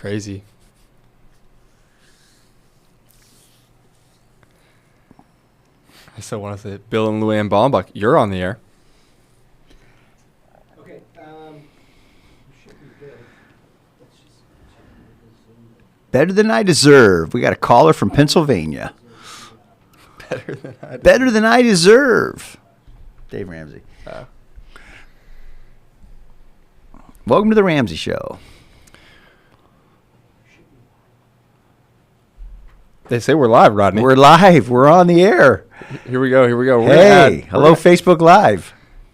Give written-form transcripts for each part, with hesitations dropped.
Crazy. I still want to say Bill and LuAnn Ballenbach, you're on the air. Okay, should be good. Let's just check the Zoom. Better than I deserve. We got a caller from Pennsylvania. Better than I deserve. Dave Ramsey. Welcome to the Ramsey Show. They say we're live, Rodney. We're live. We're on the air. Here we go. Hey, hello, Facebook Live.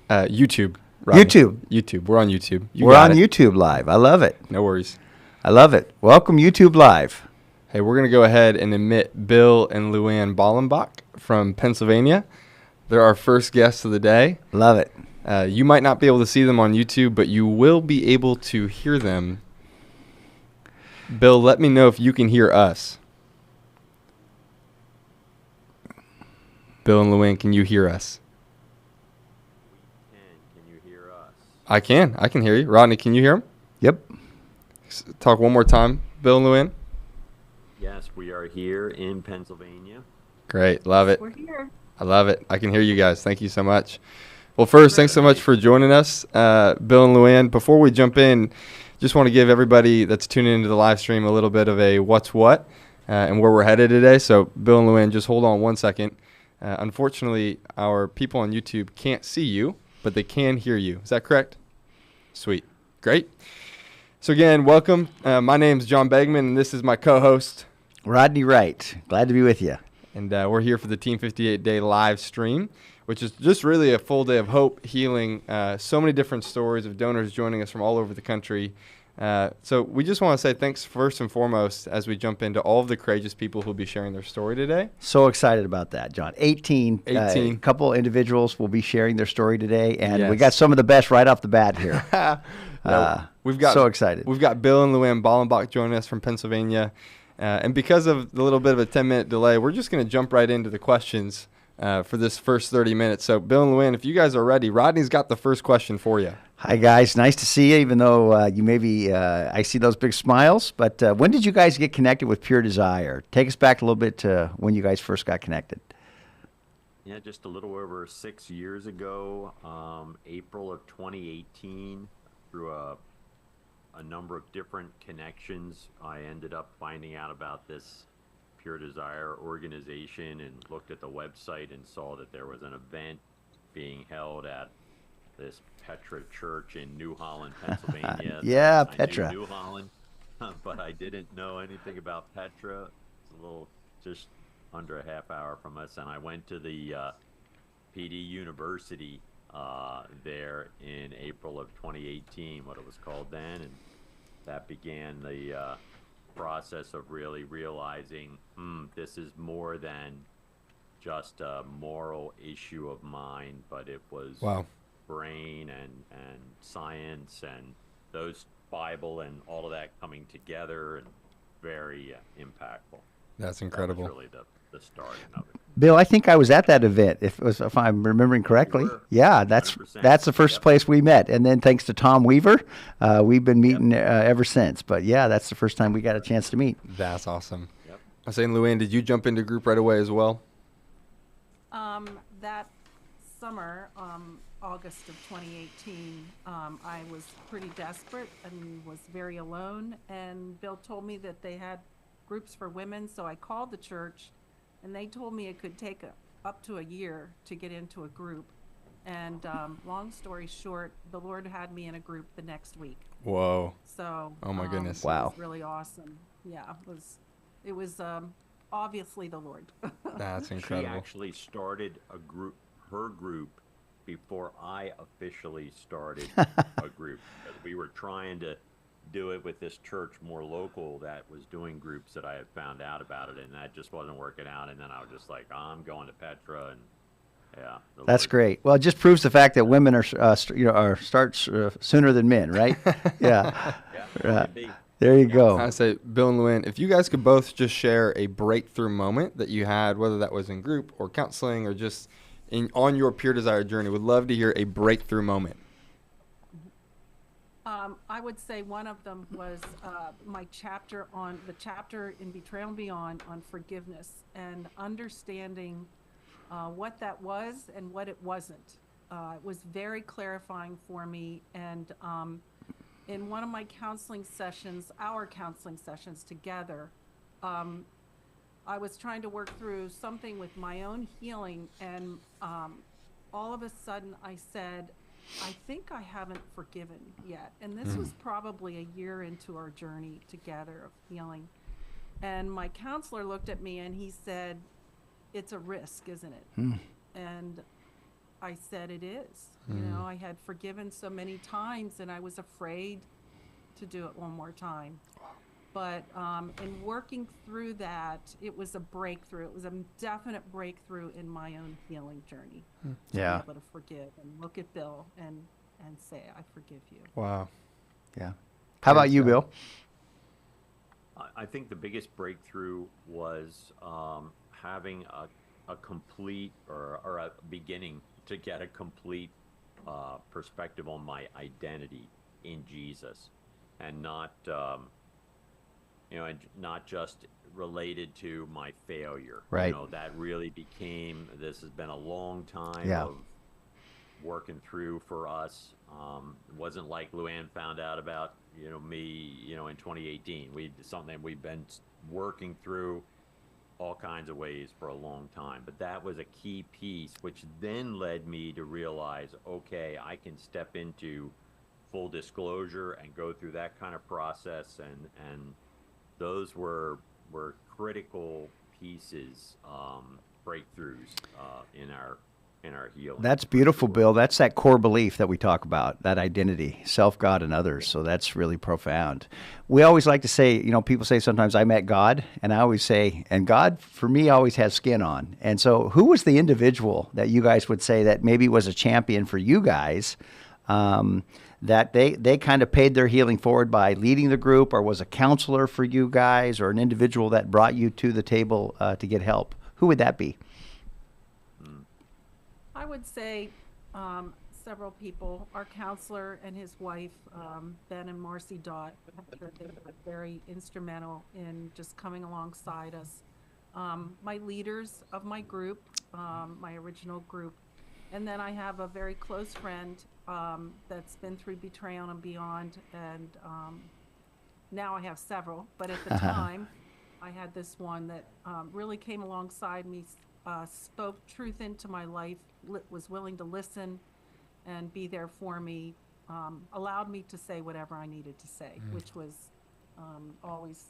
YouTube. Rodney. YouTube. We're on YouTube. We're on YouTube Live. I love it. No worries. I love it. Welcome, YouTube Live. Hey, we're going to go ahead and admit Bill and LuAnn Ballenbach from Pennsylvania. They're our first guests of the day. Love it. You might not be able to see them on YouTube, but you will be able to hear them. Bill, let me know if you can hear us. Bill and LuAnn, can you hear us? Can you hear us? I can. I can hear you. Rodney, can you hear him? Yep. Talk one more time, Bill and LuAnn. Yes, we are here in Pennsylvania. Great. Love it. We're here. I love it. I can hear you guys. Thank you so much. Well, first, thanks so much for joining us, Bill and LuAnn. Before we jump in, just want to give everybody that's tuning into the live stream a little bit of a what's what and where we're headed today. So, Bill and LuAnn, just hold on one second. Unfortunately, our people on YouTube can't see you, but they can hear you. Is that correct? Sweet. Great. So, again, welcome. My name's John Begeman, and this is my co-host, Rodney Wright. Glad to be with you. And we're here for the Team 58 Day live stream, which is just really a full day of hope, healing, so many different stories of donors joining us from all over the country. So we just want to say thanks first and foremost as we jump into all of the courageous people who will be sharing their story today. So excited about that, John. 18. A couple individuals will be sharing their story today, and we got some of the best right off the bat here. We've got so excited. We've got Bill and LuAnn Ballenbach joining us from Pennsylvania. And because of the little bit of a 10-minute delay, we're just going to jump right into the questions for this first 30 minutes. So, Bill and LuAnn, if you guys are ready, Rodney's got the first question for you. Hi, guys. Nice to see you, even though you maybe I see those big smiles. But when did you guys get connected with Pure Desire? Take us back a little bit to when you guys first got connected. Yeah, just a little over 6 years ago, April of 2018, through a number of different connections, I ended up finding out about this Pure Desire organization and looked at the website and saw that there was an event being held at this Petra Church in New Holland, Pennsylvania. Yeah, I Petra. knew New Holland, but I didn't know anything about Petra. It's a little, just under a half hour from us, and I went to the PD University there in April of 2018, what it was called then, and that began the process of really realizing this is more than just a moral issue of mine, but it was brain and science and those Bible and all of that coming together, and very impactful. That's incredible. That was really the starting of it. Bill, I think I was at that event, if I'm remembering correctly. Yeah, that's the first place we met. And then thanks to Tom Weaver, we've been meeting ever since. But, yeah, that's the first time we got a chance to meet. That's awesome. Yep. I was saying, LuAnn, did you jump into group right away as well? That summer, August of 2018, I was pretty desperate and was very alone. And Bill told me that they had groups for women, so I called the church. And they told me it could take up to a year to get into a group. And long story short, the Lord had me in a group the next week. Whoa. So, oh my goodness. Wow. It was really awesome. Yeah, it was obviously the Lord. That's incredible. She actually started her group before I officially started a group. We were trying to do it with this church more local that was doing groups that I had found out about it, and that just wasn't working out. And then I was just like, I'm going to Petra, and yeah. That's great. Well, it just proves the fact that women are start sooner than men, right? Yeah. There you go. I say, Bill and LuAnn, if you guys could both just share a breakthrough moment that you had, whether that was in group or counseling or just on your Pure Desire journey, would love to hear a breakthrough moment. I would say one of them was my chapter on the chapter in Betrayal and Beyond on forgiveness and understanding what that was and what it wasn't. It was very clarifying for me. And in one of my counseling sessions, our counseling sessions together, I was trying to work through something with my own healing. And all of a sudden I said, I think I haven't forgiven yet. And this was probably a year into our journey together of healing. And my counselor looked at me and he said, it's a risk, isn't it? And I said, it is. You know, I had forgiven so many times and I was afraid to do it one more time. But in working through that, it was a breakthrough. It was a definite breakthrough in my own healing journey. To be able to forgive and look at Bill and say, I forgive you. Wow. Yeah. How about you, Bill? I think the biggest breakthrough was having a complete or a beginning to get a complete perspective on my identity in Jesus, and not and not just related to my failure. Right. You know, that really became, this has been a long time of working through for us. It wasn't like LuAnn found out about, me, in 2018. Something we've been working through all kinds of ways for a long time. But that was a key piece, which then led me to realize, okay, I can step into full disclosure and go through that kind of process, and those were critical pieces, breakthroughs in our healing. That's beautiful, Bill. That's that core belief that we talk about, that identity, self, God, and others. So that's really profound. We always like to say, people say sometimes, I met God, and I always say, and God, for me, always has skin on. And so who was the individual that you guys would say that maybe was a champion for you guys, that they kind of paid their healing forward by leading the group, or was a counselor for you guys, or an individual that brought you to the table to get help? Who would that be? I would say several people. Our counselor and his wife, Ben and Marcy Dott, they were very instrumental in just coming alongside us. My leaders of my group, my original group, and then I have a very close friend that's been through Betrayal and Beyond, and now I have several, but at the time I had this one that really came alongside me, spoke truth into my life, was willing to listen and be there for me, allowed me to say whatever I needed to say, which was always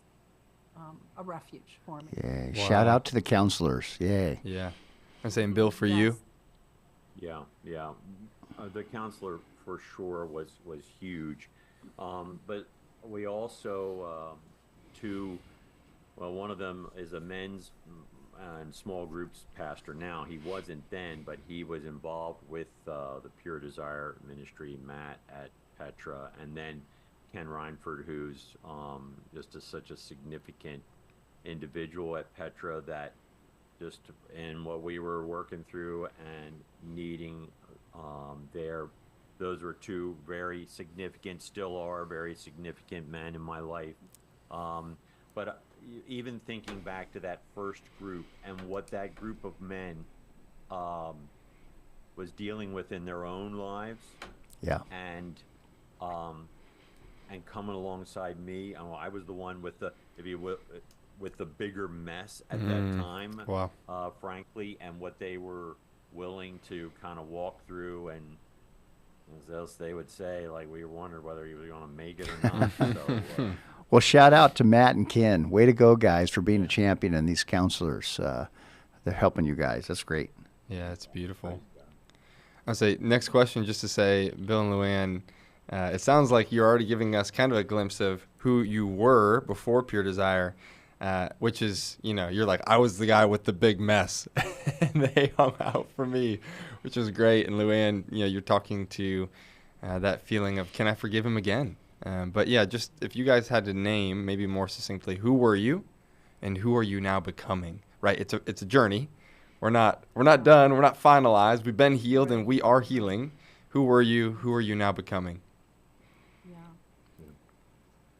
a refuge for me. Yeah. Wow. Shout out to the counselors. Yay. Yeah. I'm saying, Bill, for Yes. you. Yeah. The counselor for sure was huge, but we also one of them is a men's and small groups pastor now. He wasn't then, but he was involved with the Pure Desire Ministry, Matt at Petra, and then Ken Reinford, who's such a significant individual at Petra, that just in what we were working through and needing there, those were two very significant, still are very significant men in my life. But even thinking back to that first group and what that group of men was dealing with in their own lives, and coming alongside me, I was the one with the, if you will, with the bigger mess at that time. Wow. Frankly, and what they were willing to kind of walk through, and as else they would say, like, we wondered whether you were going to make it or not. So, Well, shout out to Matt and Ken. Way to go, guys, for being a champion, and these counselors. They're helping you guys. That's great. Yeah, it's beautiful. I'll say, next question, just to say, Bill and LuAnn, it sounds like you're already giving us kind of a glimpse of who you were before Pure Desire, which is, you're like, I was the guy with the big mess, and they hung out for me, which is great. And LuAnn, you're talking to that feeling of, can I forgive him again? But yeah, just if you guys had to name, maybe more succinctly, who were you and who are you now becoming, right? It's a journey. We're not done. We're not finalized. We've been healed and we are healing. Who were you? Who are you now becoming? Yeah.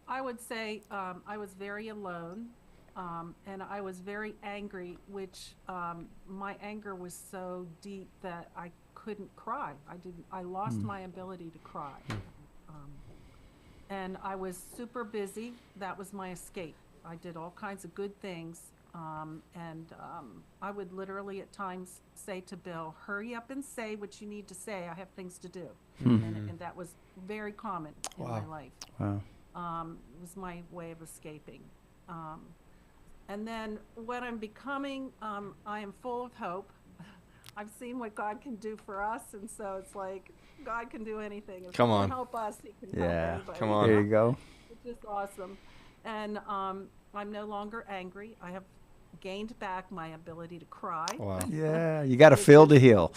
I would say I was very alone, and I was very angry, which my anger was so deep that I couldn't cry. I lost my ability to cry. And I was super busy. That was my escape. I did all kinds of good things. I would literally at times say to Bill, hurry up and say what you need to say. I have things to do. And that was very common in my life. Wow. It was my way of escaping. And then what I'm becoming, I am full of hope. I've seen what God can do for us, and so it's like God can do anything. If Come He on. can help us, He can Yeah. help anybody. Come on. There you go. It's just awesome. And I'm no longer angry. I have gained back my ability to cry. Wow. Yeah, you got to feel to heal.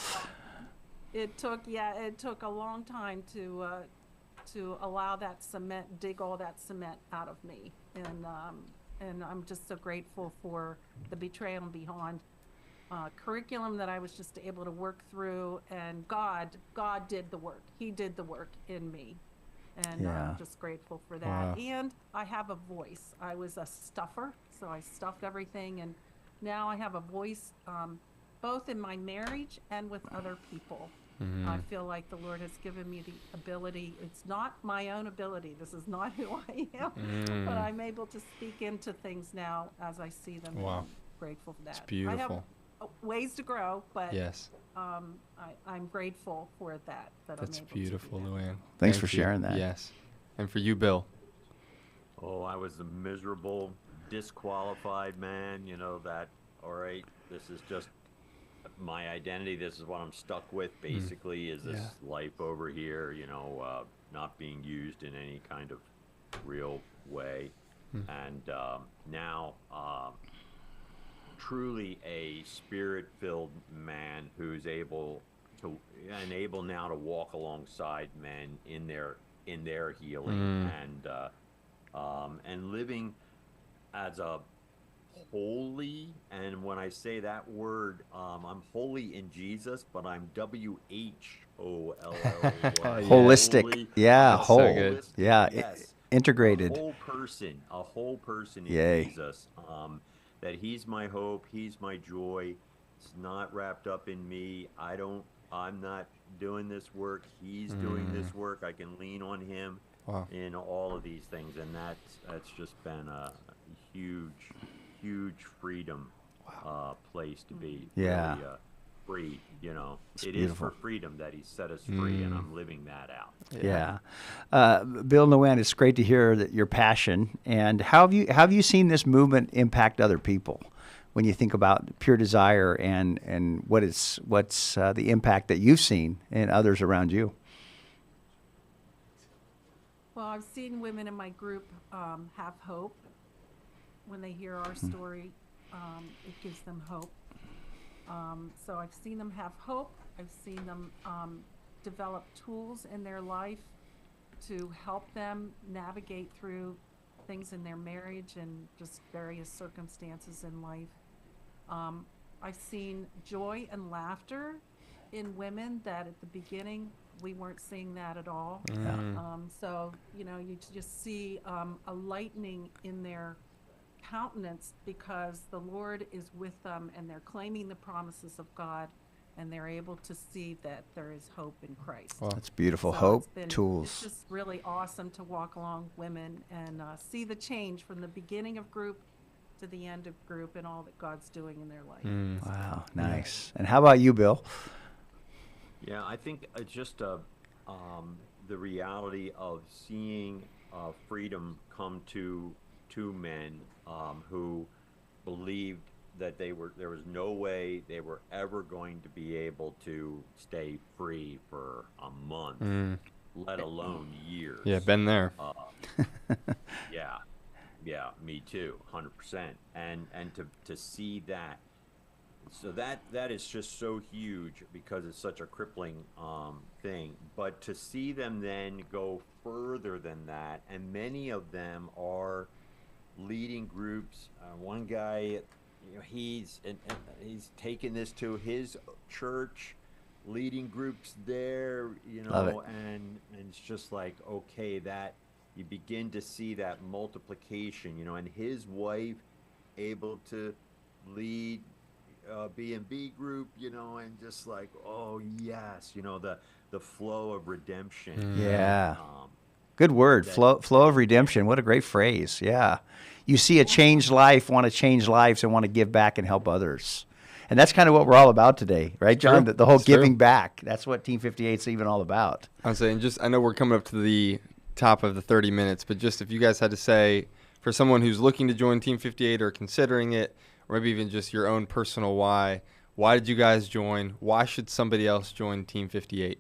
It took a long time to allow that cement, dig all that cement out of me. And I'm just so grateful for the Betrayal and Beyond curriculum that I was just able to work through, and God did the work. He did the work in me, and Yeah. I'm just grateful for that. Wow. And I have a voice. I was a stuffer, so I stuffed everything, and now I have a voice both in my marriage and with other people. I feel like the Lord has given me the ability. It's not my own ability. This is not who I am, but I'm able to speak into things now as I see them. Wow. I'm grateful for that. It's beautiful. I have ways to grow, but Yes. I'm grateful for that. That's I'm able beautiful, to do that. LuAnn. Thanks for Thank you. sharing that. Yes. And for you, Bill. Oh, I was a miserable, disqualified man, that, all right, this is just my identity. This is what I'm stuck with, basically, is this life over here, not being used in any kind of real way. And now, truly a spirit-filled man who's able now to walk alongside men in their healing and living as a holy. And when I say that word, I'm holy in Jesus, but I'm WHOLLY. Holistic. Holy. Yeah, That's so whole. good. Yeah, Yes. integrated. A whole person in Yay. Jesus. That He's my hope, He's my joy. It's not wrapped up in me. I'm not doing this work. He's doing this work. I can lean on Him Wow. in all of these things, and that's just been a huge freedom place to be. Yeah. Really, free. It's it beautiful. is for freedom that He set us free, and I'm living that out. Yeah. Bill and LuAnn, it's great to hear that your passion. And how have you seen this movement impact other people when you think about Pure Desire and what's the impact that you've seen in others around you? Well, I've seen women in my group have hope. When they hear our story, it gives them hope. So I've seen them have hope. I've seen them develop tools in their life to help them navigate through things in their marriage and just various circumstances in life. I've seen joy and laughter in women that at the beginning we weren't seeing that at all. So, you just see a lightening in their countenance because the Lord is with them and they're claiming the promises of God and they're able to see that there is hope in Christ. Wow. That's beautiful. So Hope, it's tools. just really awesome to walk along women and see the change from the beginning of group to the end of group and all that God's doing in their life. Wow, nice. And how about you, Bill? Yeah, I think it's just the reality of seeing freedom come to men who believed that there was no way they were ever going to be able to stay free for a month, let alone years. Yeah, been there. Yeah, me too, 100%. And to see that, so that is just so huge because it's such a crippling thing. But to see them then go further than that, and many of them are leading groups. One guy, he's taken this to his church, leading groups there, Love it. and it's just like, okay, that you begin to see that multiplication, and his wife able to lead B&B group, and just like, oh yes, the flow of redemption. Yeah. Um, Good word. that, Flow of redemption. What a great phrase. Yeah. You see a changed life, want to change lives, and want to give back and help others. And that's kind of what we're all about today, right, John? True. The whole It's true. giving back. That's what Team 58 is even all about. I'm saying, I know we're coming up to the top of the 30 minutes, but just if you guys had to say, for someone who's looking to join Team 58 or considering it, or maybe even just your own personal why did you guys join? Why should somebody else join Team 58?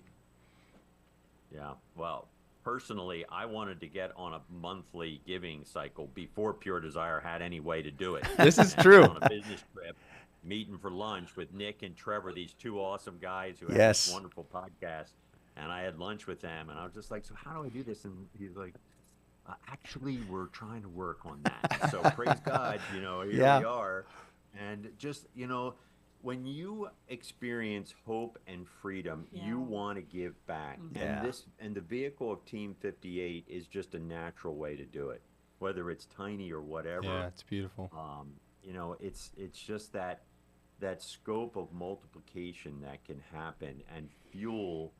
Yeah, well, personally, I wanted to get on a monthly giving cycle before Pure Desire had any way to do it. This is And I true. was on a business trip, meeting for lunch with Nick and Trevor, these two awesome guys who have Yes. this wonderful podcast. And I had lunch with them, and I was just like, so how do I do this? And he's like, actually, we're trying to work on that. So praise God, here Yeah. we are. And just, when you experience hope and freedom, Yeah. you want to give back. Yeah. And the vehicle of Team 58 is just a natural way to do it, whether it's tiny or whatever. Yeah, it's beautiful. It's just that scope of multiplication that can happen and fuel,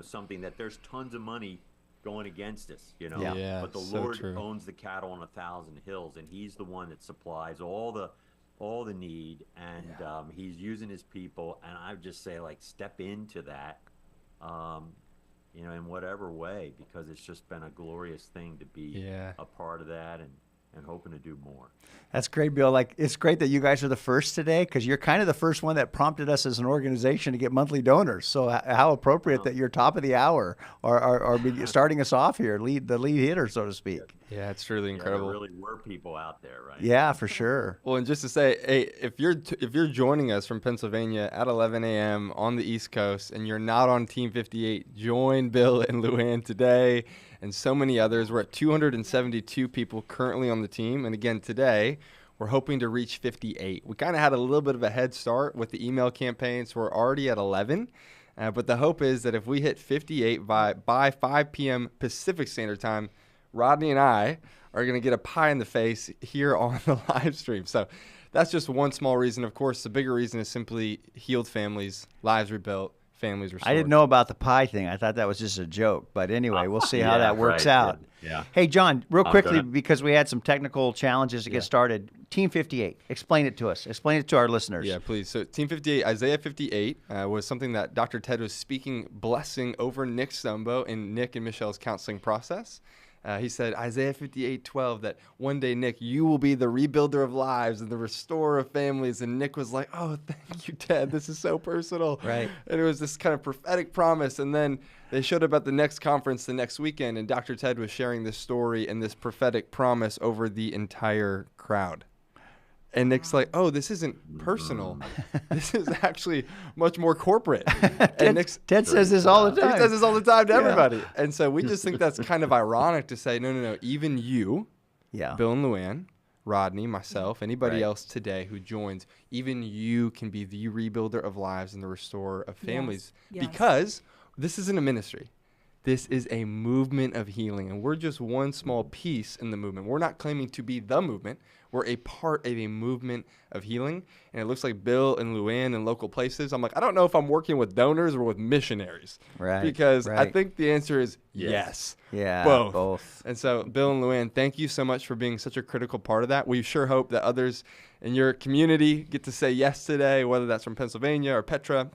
something that there's tons of money going against us, Yeah. Yeah, but the so Lord true. owns the cattle on 1,000 hills, and He's the one that supplies all the need, and He's using His people. And I would just say, like, step into that, in whatever way, because it's just been a glorious thing to be Yeah. a part of that, and hoping to do more. That's great, Bill. Like, it's great that you guys are the first today because you're kind of the first one that prompted us as an organization to get monthly donors. So how appropriate that you're top of the hour or starting us off here, the lead hitter, so to speak. Yeah, it's truly Yeah, incredible. there really were people out there, right? Yeah, for sure. Well, and just to say, hey, if you're joining us from Pennsylvania at 11 a.m. on the East Coast and you're not on Team 58, join Bill and LuAnn today and so many others. We're at 272 people currently on the team. And again, today, we're hoping to reach 58. We kind of had a little bit of a head start with the email campaign, so we're already at 11. But the hope is that if we hit 58 by 5 p.m. Pacific Standard Time, Rodney and I are going to get a pie in the face here on the live stream. So that's just one small reason. Of course, the bigger reason is simply healed families, lives rebuilt, families restored. I didn't know about the pie thing. I thought that was just a joke. But anyway, we'll see how Yeah, that works right, out. yeah. Hey, John, real I'm quickly, gonna- because we had some technical challenges to get started. Team 58, explain it to us. Explain it to our listeners. Yeah, please. So Team 58, Isaiah 58 was something that Dr. Ted was speaking blessing over Nick STUMBO in Nick and Michelle's counseling process. He said, Isaiah 58:12, that one day, Nick, you will be the rebuilder of lives and the restorer of families. And Nick was like, oh, thank you, Ted. This is so personal. Right. And it was this kind of prophetic promise. And then they showed up at the next conference the next weekend, and Dr. Ted was sharing this story and this prophetic promise over the entire crowd. And Nick's like, oh, this isn't personal. This is actually much more corporate. And Nick's, Ted says this all the time. he says this all the time to everybody. And so we just think that's kind of ironic to say, no, even you, Yeah. Bill and LuAnn, Rodney, myself, anybody Right. else today who joins, even you can be the rebuilder of lives and the restorer of families. Yes. Because this isn't a ministry. This is a movement of healing, and we're just one small piece in the movement. We're not claiming to be the movement. We're a part of a movement of healing, and it looks like Bill and LuAnn in local places. I'm like, I don't know if I'm working with donors or with missionaries. Right, Because I right. think the answer is yes. Yeah, Both. And so, Bill and LuAnn, thank you so much for being such a critical part of that. We sure hope that others in your community get to say yes today, whether that's from Pennsylvania or Petra,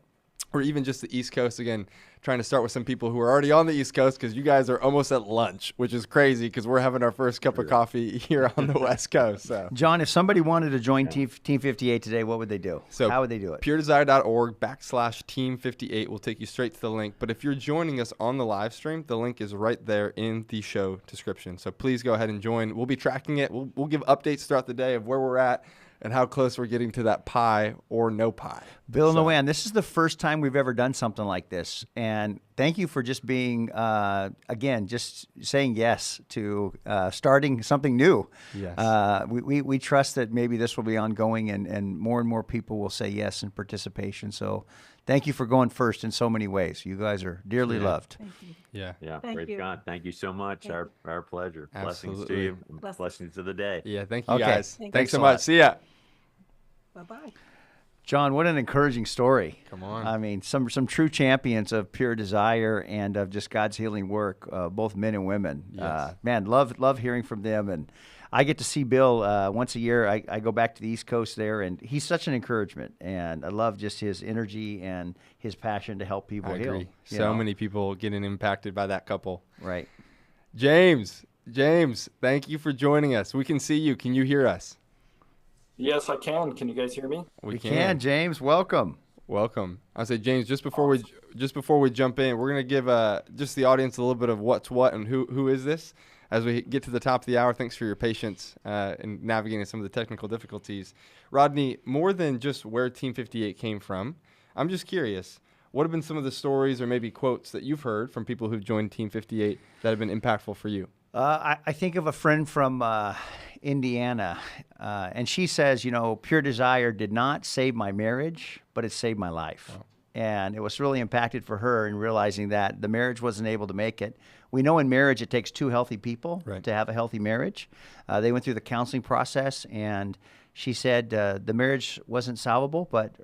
or even just the East Coast. Again, trying to start with some people who are already on the East Coast because you guys are almost at lunch, which is crazy because we're having our first cup of coffee here on the West Coast. So, John, if somebody wanted to join Team 58 today, what would they do? How would they do it? puredesire.org/team58 will take you straight to the link. But if you're joining us on the live stream, the link is right there in the show description. So please go ahead and join. We'll be tracking it. We'll give updates throughout the day of where we're at and how close we're getting to that pie or no pie. Bill and LuAnn, this is the first time we've ever done something like this. And thank you for just being, again, just saying yes to starting something new. Yes. We trust that maybe this will be ongoing and more people will say yes in participation. So thank you for going first in so many ways. You guys are dearly loved. Thank you. Yeah. Yeah, Thank praise you. God. Thank you so much. Thank Our pleasure. Blessings to Absolutely. you. And Blessings. blessings to the day. Yeah. Thank you Okay. guys. Thank Thanks you. so much. See ya. Bye-bye. John, what an encouraging story. Come on. I mean, some true champions of pure desire and of just God's healing work, both men and women. Yes. Man, love hearing from them. And I get to see Bill once a year. I go back to the East Coast there, and he's such an encouragement. And I love just his energy and his passion to help people I heal. agree. you So know. many people getting impacted by that couple. Right. James, thank you for joining us. We can see you. Can you hear us? Yes, I can. Can you guys hear me? We can, James. Welcome. Welcome. I say, James, just before we jump in, we're gonna give just the audience a little bit of what's what and who is this as we get to the top of the hour. Thanks for your patience in navigating some of the technical difficulties. Rodney, more than just where Team 58 came from, I'm just curious, what have been some of the stories or maybe quotes that you've heard from people who've joined Team 58 that have been impactful for you? I think of a friend from Indiana, and she says, pure desire did not save my marriage, but it saved my life. Wow. And it was really impacted for her in realizing that the marriage wasn't able to make it. We know in marriage it takes two healthy people Right. to have a healthy marriage. They went through the counseling process, and she said the marriage wasn't solvable, but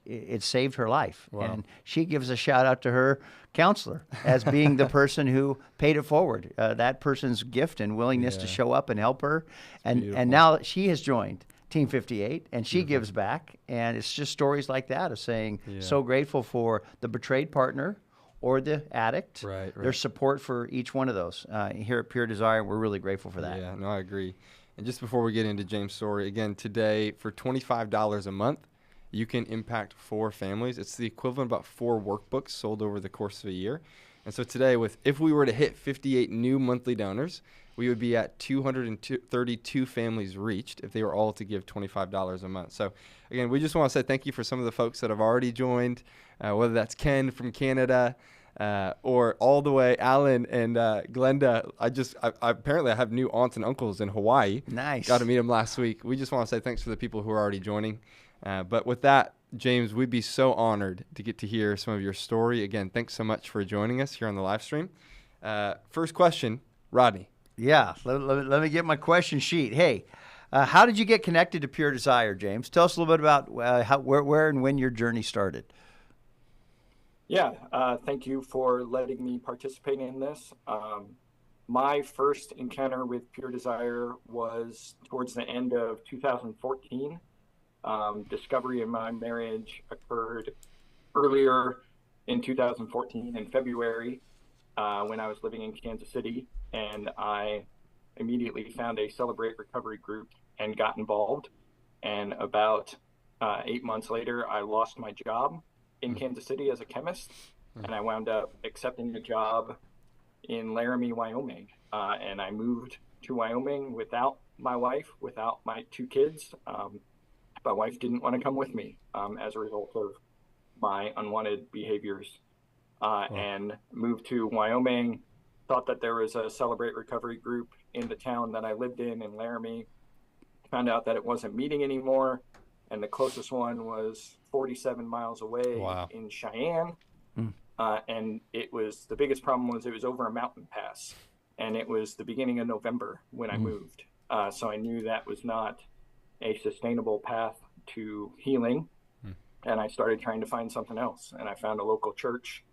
it saved her life. Wow. And she gives a shout out to her counselor as being the person who paid it forward, that person's gift and willingness to Yeah. show up and help her. beautiful. And now she has joined Team 58, and she gives back. And it's just stories like that of saying, Yeah. so grateful for the betrayed partner or the addict, Right. their support for each one of those. Here at Pure Desire, we're really grateful for that. Yeah, no, I agree. And just before we get into James' story, again, today for $25 a month, you can impact 4 families. It's the equivalent of about 4 workbooks sold over the course of a year. And so today, if we were to hit 58 new monthly donors, we would be at 232 families reached if they were all to give $25 a month. So again, we just want to say thank you for some of the folks that have already joined, whether that's Ken from Canada, or all the way Alan and Glenda. Apparently I have new aunts and uncles in Hawaii. Nice. Got to meet them last week. We just want to say thanks for the people who are already joining. But with that, James, we'd be so honored to get to hear some of your story. Again, thanks so much for joining us here on the live stream. First question, Rodney. Yeah, let me get my question sheet. Hey, how did you get connected to Pure Desire, James? Tell us a little bit about where and when your journey started. Yeah, thank you for letting me participate in this. My first encounter with Pure Desire was towards the end of 2014. Discovery of my marriage occurred earlier in 2014 in February when I was living in Kansas City, and I immediately found a Celebrate Recovery group and got involved. And about 8 months later, I lost my job in Kansas City as a chemist, and I wound up accepting a job in Laramie, Wyoming. And I moved to Wyoming without my wife, without my 2 kids. My wife didn't want to come with me as a result of my unwanted behaviors, and moved to Wyoming. Thought that there was a Celebrate Recovery group in the town that I lived in Laramie. Found out that it wasn't meeting anymore, and the closest one was 47 miles away. Wow. In Cheyenne. And the biggest problem was it was over a mountain pass, and it was the beginning of November when I moved. So I knew that was not a sustainable path to healing, and I started trying to find something else. And I found a local church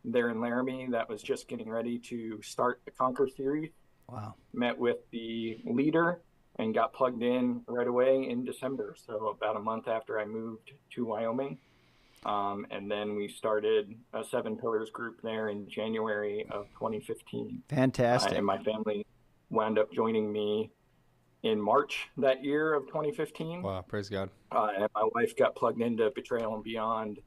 there in Laramie that was just getting ready to start the Conquer series. Wow. Met with the leader and got plugged in right away in December. So about a month after I moved to Wyoming. And then we started a 7 Pillars group there in January of 2015. Fantastic. And my family wound up joining me in March that year of 2015. Wow, praise God. And my wife got plugged into Betrayal and Beyond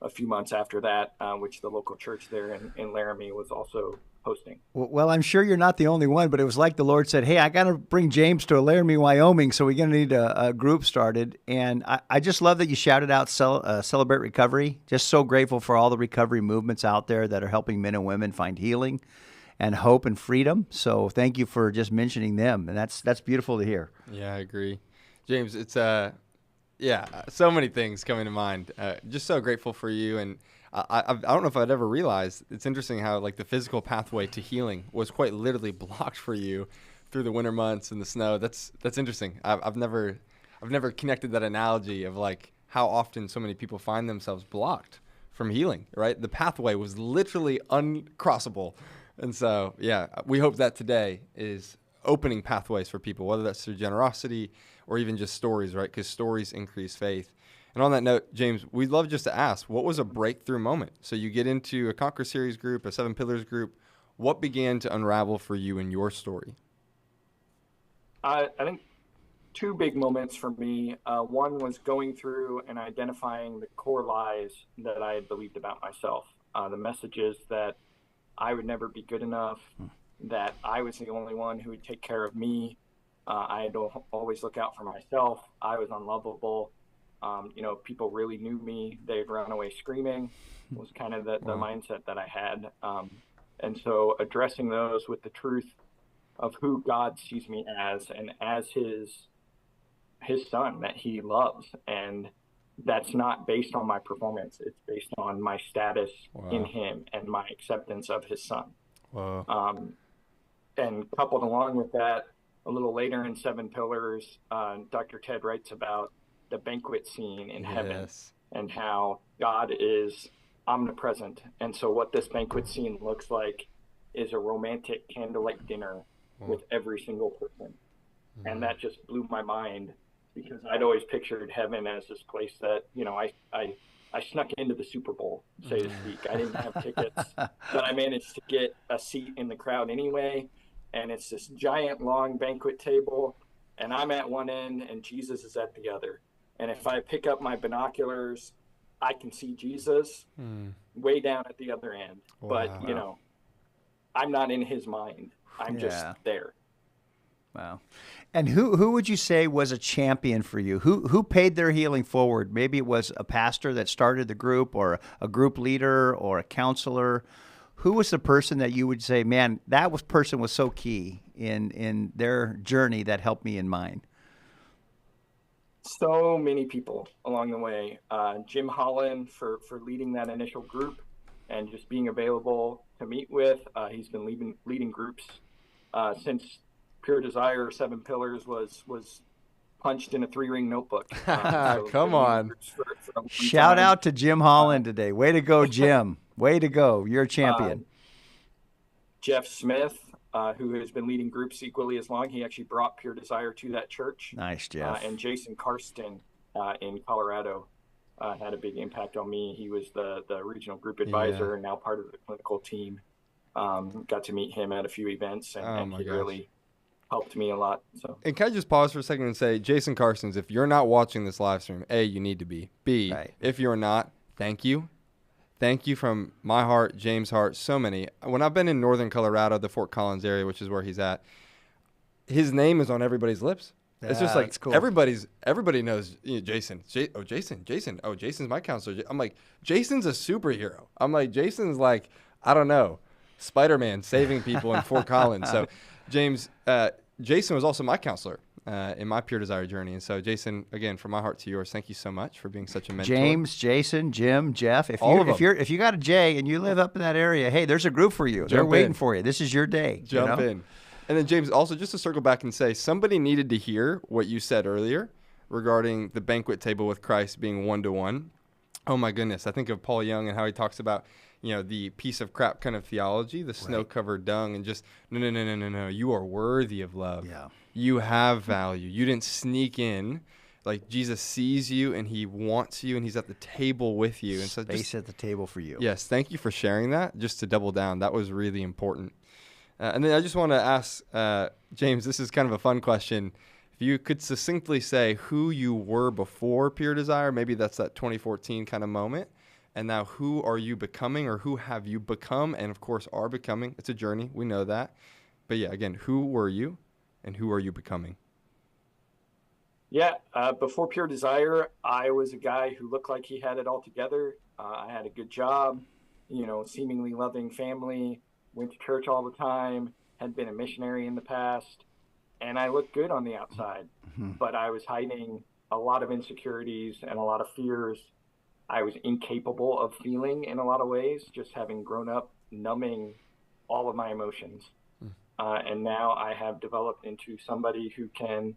a few months after that, which the local church there in Laramie was also hosting. Well, I'm sure you're not the only one, but it was like the Lord said, hey, I got to bring James to Laramie, Wyoming, so we're going to need a group started. And I just love that you shouted out Celebrate Recovery. Just so grateful for all the recovery movements out there that are helping men and women find healing and hope and freedom. So thank you for just mentioning them. And that's beautiful to hear. Yeah, I agree. James, it's Yeah, so many things coming to mind. Just so grateful for you, and I don't know if I'd ever realized. It's interesting how like the physical pathway to healing was quite literally blocked for you through the winter months and the snow. That's interesting. I've never connected that analogy of like how often so many people find themselves blocked from healing. Right, the pathway was literally uncrossable, and so yeah, we hope that today is opening pathways for people, whether that's through generosity or even just stories, right? Because stories increase faith. And on that note, James, we'd love just to ask, what was a breakthrough moment? So you get into a Conquer Series group, a 7 Pillars group. What began to unravel for you in your story? I think two big moments for me. One was going through and identifying the core lies that I had believed about myself. The messages that I would never be good enough, that I was the only one who would take care of me. I had to always look out for myself. I was unlovable. People really knew me. They'd run away screaming was kind of the mindset that I had. And so addressing those with the truth of who God sees me as, and as his son that he loves. And that's not based on my performance. It's based on my status in him and my acceptance of his son. Wow. And coupled along with that, a little later in 7 Pillars, Dr. Ted writes about the banquet scene in heaven and how God is omnipresent. And so what this banquet scene looks like is a romantic candlelight dinner with every single person. And that just blew my mind, because I'd always pictured heaven as this place that, I snuck into the Super Bowl, so to speak. I didn't have tickets, but I managed to get a seat in the crowd anyway. And it's this giant long banquet table, and I'm at one end and Jesus is at the other. And if I pick up my binoculars, I can see Jesus way down at the other end. But, I'm not in his mind. I'm just there. Wow. And who would you say was a champion for you? Who paid their healing forward? Maybe it was a pastor that started the group, or a group leader, or a counselor. Who was the person that you would say, man, person was so key in their journey that helped me in mine? So many people along the way. Jim Holland for leading that initial group and just being available to meet with. He's been leading groups since Pure Desire 7 Pillars was punched in a 3-ring notebook. So Come on. For Shout out to Jim Holland today. Way to go, Jim. Way to go. You're a champion. Jeff Smith, who has been leading groups equally as long. He actually brought Pure Desire to that church. Nice, Jeff. And Jason Karsten in Colorado had a big impact on me. He was the regional group advisor and now part of the clinical team. Got to meet him at a few events, and he really helped me a lot. So, and can I just pause for a second and say, Jason Carson's, if you're not watching this live stream, A, you need to be. B, if you're not, thank you. Thank you from my heart, James' heart, so many. When I've been in northern Colorado, the Fort Collins area, which is where he's at, his name is on everybody's lips. It's just like cool. Everybody knows Jason. Jason. Oh, Jason's my counselor. I'm like, Jason's a superhero. I'm like, Jason's like, I don't know, Spider-Man saving people in Fort Collins. So, James, Jason was also my counselor in my Pure Desire journey. And so, Jason, again, from my heart to yours, thank you so much for being such a mentor. James, Jason, Jim, Jeff, if you got a J and you live up in that area, hey, there's a group for you. They're waiting for you. This is your day. Jump in. And then, James, also just to circle back and say, somebody needed to hear what you said earlier regarding the banquet table with Christ being 1-to-1. Oh, my goodness. I think of Paul Young and how he talks about, the piece of crap kind of theology, the snow-covered dung, and just, no. You are worthy of love. Yeah. You have value. You didn't sneak in. Like, Jesus sees you, and he wants you, and he's at the table with you. And so Space at the table for you. Yes, thank you for sharing that. Just to double down, that was really important. And then I just want to ask, James, this is kind of a fun question. If you could succinctly say who you were before Pure Desire, maybe that's that 2014 kind of moment. And now who are you becoming, or who have you become, and of course are becoming? It's a journey. We know that. But yeah, again, who were you and who are you becoming? Yeah, before Pure Desire, I was a guy who looked like he had it all together. I had a good job, seemingly loving family, went to church all the time, had been a missionary in the past, and I looked good on the outside, but I was hiding a lot of insecurities and a lot of fears I was incapable of feeling in a lot of ways, just having grown up numbing all of my emotions. And now I have developed into somebody who can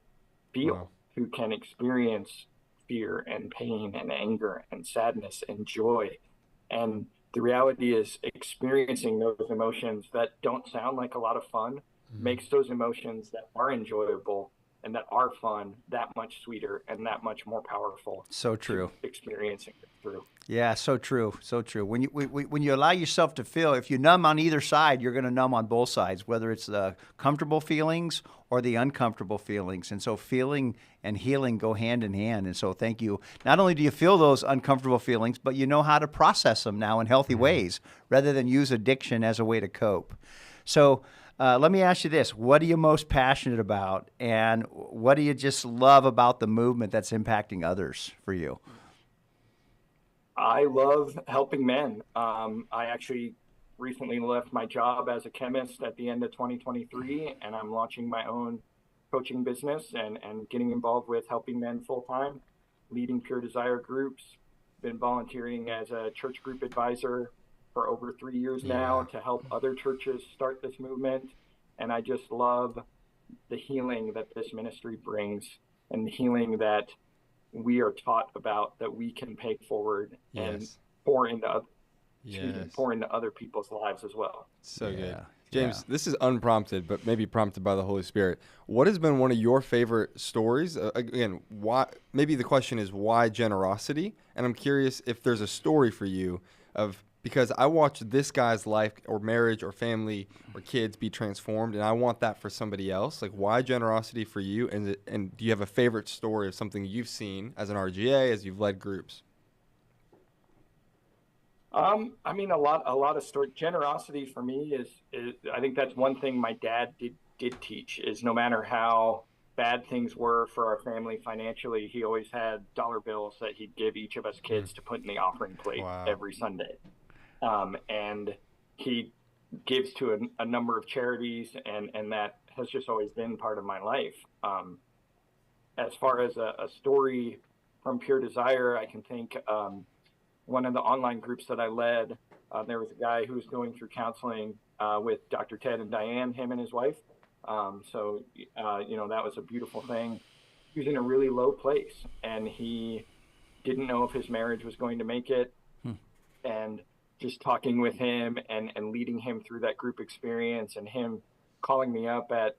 feel, Wow. who can experience fear and pain and anger and sadness and joy. And the reality is, experiencing those emotions that don't sound like a lot of fun makes those emotions that are enjoyable and that are fun that much sweeter and that much more powerful. So true. Experiencing it through. Yeah, so true, so true. When you allow yourself to feel, if you numb on either side, you're going to numb on both sides, whether it's the comfortable feelings or the uncomfortable feelings. And so feeling and healing go hand in hand. And so thank you. Not only do you feel those uncomfortable feelings, but you know how to process them now in healthy ways rather than use addiction as a way to cope. So let me ask you this. What are you most passionate about? And what do you just love about the movement that's impacting others for you? I love helping men. I actually recently left my job as a chemist at the end of 2023, and I'm launching my own coaching business and getting involved with helping men full time, leading Pure Desire groups, been volunteering as a church group advisor for over 3 years now to help other churches start this movement. And I just love the healing that this ministry brings and the healing that we are taught about, that we can pay forward and pour into pour into other people's lives as well. So good. James, this is unprompted, but maybe prompted by the Holy Spirit. What has been one of your favorite stories? Again, why? Maybe the question is why generosity? And I'm curious if there's a story for you of, because I watched this guy's life or marriage or family or kids be transformed, and I want that for somebody else. Like, why generosity for you? And do you have a favorite story of something you've seen as an RGA, as you've led groups? I mean, a lot of story. Generosity for me is I think that's one thing my dad did teach, is no matter how bad things were for our family financially, he always had dollar bills that he'd give each of us kids to put in the offering plate every Sunday. And he gives to a number of charities, and that has just always been part of my life. As far as a story from Pure Desire, I can think one of the online groups that I led, there was a guy who was going through counseling with Dr. Ted and Diane, him and his wife. So that was a beautiful thing. He was in a really low place, and he didn't know if his marriage was going to make it. And just talking with him and leading him through that group experience, and him calling me up at,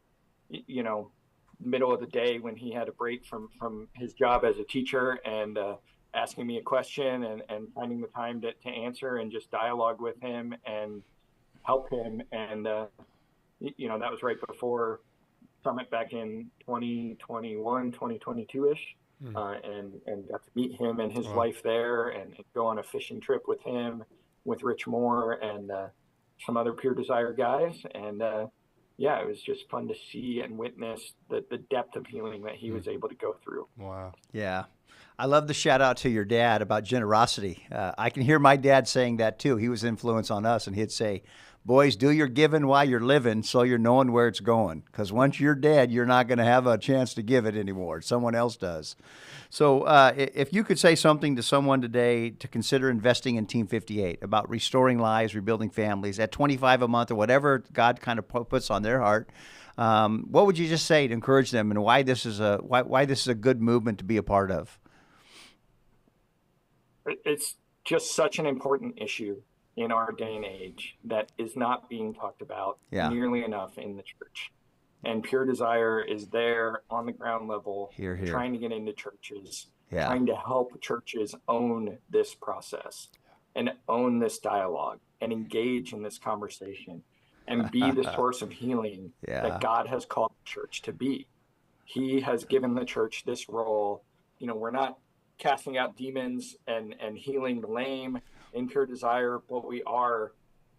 middle of the day when he had a break from his job as a teacher, and asking me a question and finding the time to answer and just dialogue with him and help him. And, that was right before Summit back in 2021, 2022-ish. And got to meet him and his wife there, and go on a fishing trip with him, with Rich Moore and some other Pure Desire guys. And it was just fun to see and witness the depth of healing that he was able to go through. Wow. Yeah. I love the shout out to your dad about generosity. I can hear my dad saying that too. He was influence on us, and he'd say, boys, do your giving while you're living so you're knowing where it's going. Because once you're dead, you're not going to have a chance to give it anymore. Someone else does. So if you could say something to someone today to consider investing in Team 58 about restoring lives, rebuilding families at $25 a month or whatever God kind of puts on their heart, what would you just say to encourage them, and why this is a good movement to be a part of? It's just such an important issue in our day and age that is not being talked about nearly enough in the church. And Pure Desire is there on the ground level, trying to get into churches, trying to help churches own this process and own this dialogue and engage in this conversation and be the source of healing that God has called the church to be. He has given the church this role. We're not casting out demons and healing the lame in Pure Desire, but we are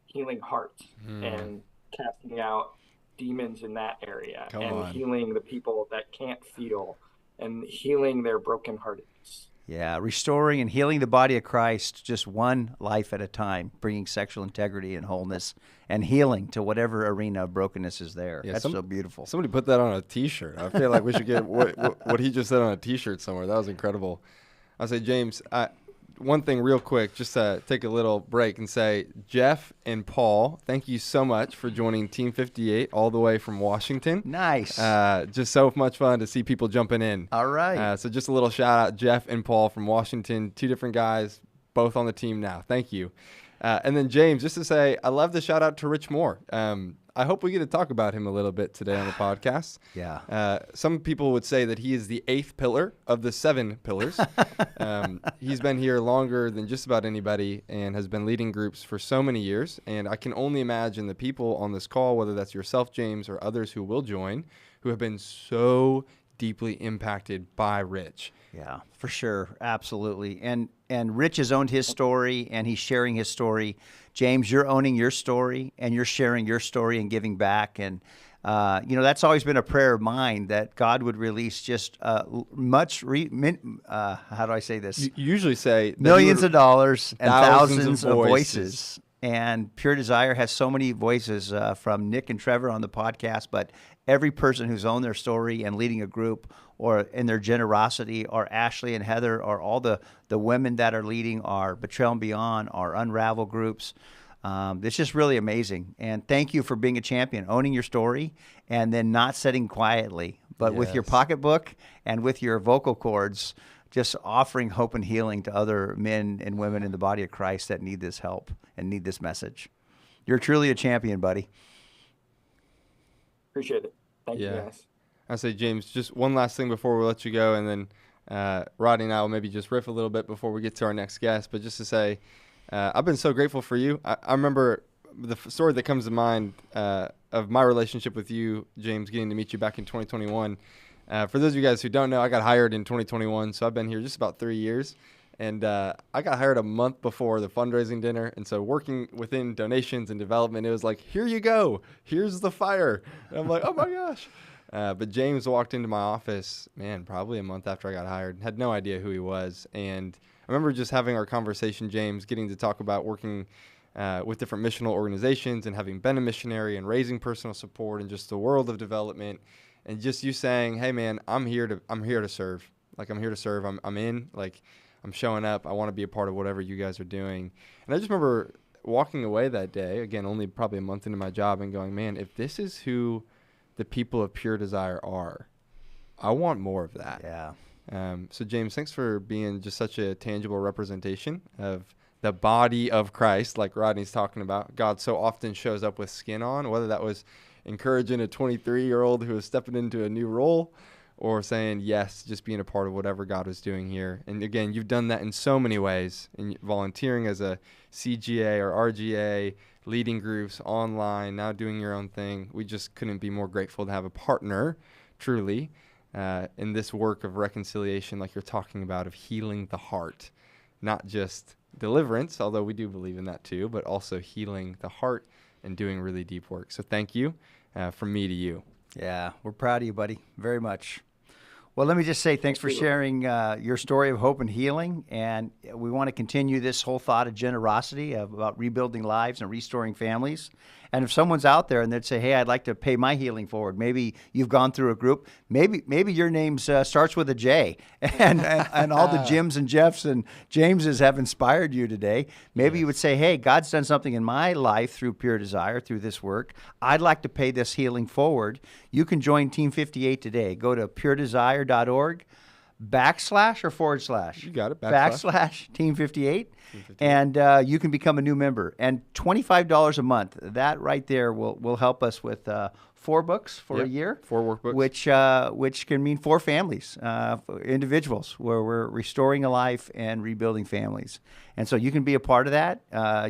healing hearts and casting out demons in that area, healing the people that can't feel, and healing their brokenheartedness. Yeah, restoring and healing the body of Christ, just one life at a time, bringing sexual integrity and wholeness and healing to whatever arena of brokenness is there. Yeah, That's so beautiful. Somebody put that on a T-shirt. I feel like we should get what he just said on a T-shirt somewhere. That was incredible. I'll say, James, one thing real quick, just to take a little break and say, Jeff and Paul, thank you so much for joining Team 58 all the way from Washington. Nice. Just so much fun to see people jumping in. All right. So just a little shout out, Jeff and Paul from Washington, 2 different guys, both on the team now. Thank you. And then James, just to say, I love the shout out to Rich Moore. I hope we get to talk about him a little bit today on the podcast. Yeah. Some people would say that he is the 8th pillar of the 7 pillars. He's been here longer than just about anybody and has been leading groups for so many years. And I can only imagine the people on this call, whether that's yourself, James, or others who will join, who have been so deeply impacted by Rich. Yeah, for sure. Absolutely. And Rich has owned his story, and he's sharing his story. James, you're owning your story, and you're sharing your story and giving back. And, that's always been a prayer of mine, that God would release just how do I say this? You usually say millions of dollars and thousands of voices. voices. And Pure Desire has so many voices from Nick and Trevor on the podcast, but every person who's owned their story and leading a group or in their generosity, or Ashley and Heather, or all the women that are leading our Betrayal and Beyond, our Unravel groups. It's just really amazing. And thank you for being a champion, owning your story, and then not sitting quietly, but with your pocketbook and with your vocal cords, just offering hope and healing to other men and women in the body of Christ that need this help and need this message. You're truly a champion, buddy. Appreciate it. Thank you, guys. I say, James, just one last thing before we let you go, and then Rodney and I will maybe just riff a little bit before we get to our next guest. But just to say, I've been so grateful for you. I remember the story that comes to mind of my relationship with you, James, getting to meet you back in 2021. For those of you guys who don't know, I got hired in 2021, so I've been here just about 3 years. And I got hired a month before the fundraising dinner. And so working within donations and development, it was like, here you go. Here's the fire. And I'm like, oh, my gosh. But James walked into my office, probably a month after I got hired. Had no idea who he was. And I remember just having our conversation, James, getting to talk about working with different missional organizations and having been a missionary and raising personal support and just the world of development. And just you saying, hey, man, I'm here to serve. Like, I'm here to serve. I'm in. Like, I'm showing up. I want to be a part of whatever you guys are doing. And I just remember walking away that day, again, only probably a month into my job, and going, man, if this is who the people of Pure Desire are, I want more of that. Yeah. So, James, thanks for being just such a tangible representation of the body of Christ, like Rodney's talking about. God so often shows up with skin on, whether that was encouraging a 23-year-old who is stepping into a new role, or saying yes, just being a part of whatever God was doing here. And again, you've done that in so many ways, in volunteering as a CGA or RGA, leading groups online, now doing your own thing. We just couldn't be more grateful to have a partner, truly, in this work of reconciliation, like you're talking about, of healing the heart, not just deliverance, although we do believe in that too, but also healing the heart and doing really deep work. So thank you from me to you. Yeah, we're proud of you, buddy, very much. Well, let me just say thanks for sharing your story of hope and healing. And we want to continue this whole thought of generosity, about rebuilding lives and restoring families. And if someone's out there and they'd say, hey, I'd like to pay my healing forward. Maybe you've gone through a group. Maybe your name starts with a J. And all the Jims and Jeffs and Jameses have inspired you today. Maybe you would say, hey, God's done something in my life through Pure Desire, through this work. I'd like to pay this healing forward. You can join Team 58 today. Go to puredesire.org. // You got it. / Team 58. And you can become a new member. And $25 a month, that right there will help us with 4 books for a year. 4 workbooks. Which can mean 4 families, individuals, where we're restoring a life and rebuilding families. And so you can be a part of that.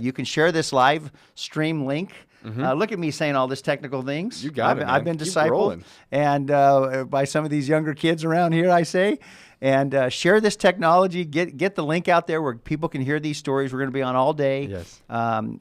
You can share this live stream link. Look at me saying all these technical things. You got it, man. I've been Keep discipled rolling. and by some of these younger kids around here, I say. And share this technology. Get the link out there where people can hear these stories. We're going to be on all day. Yes.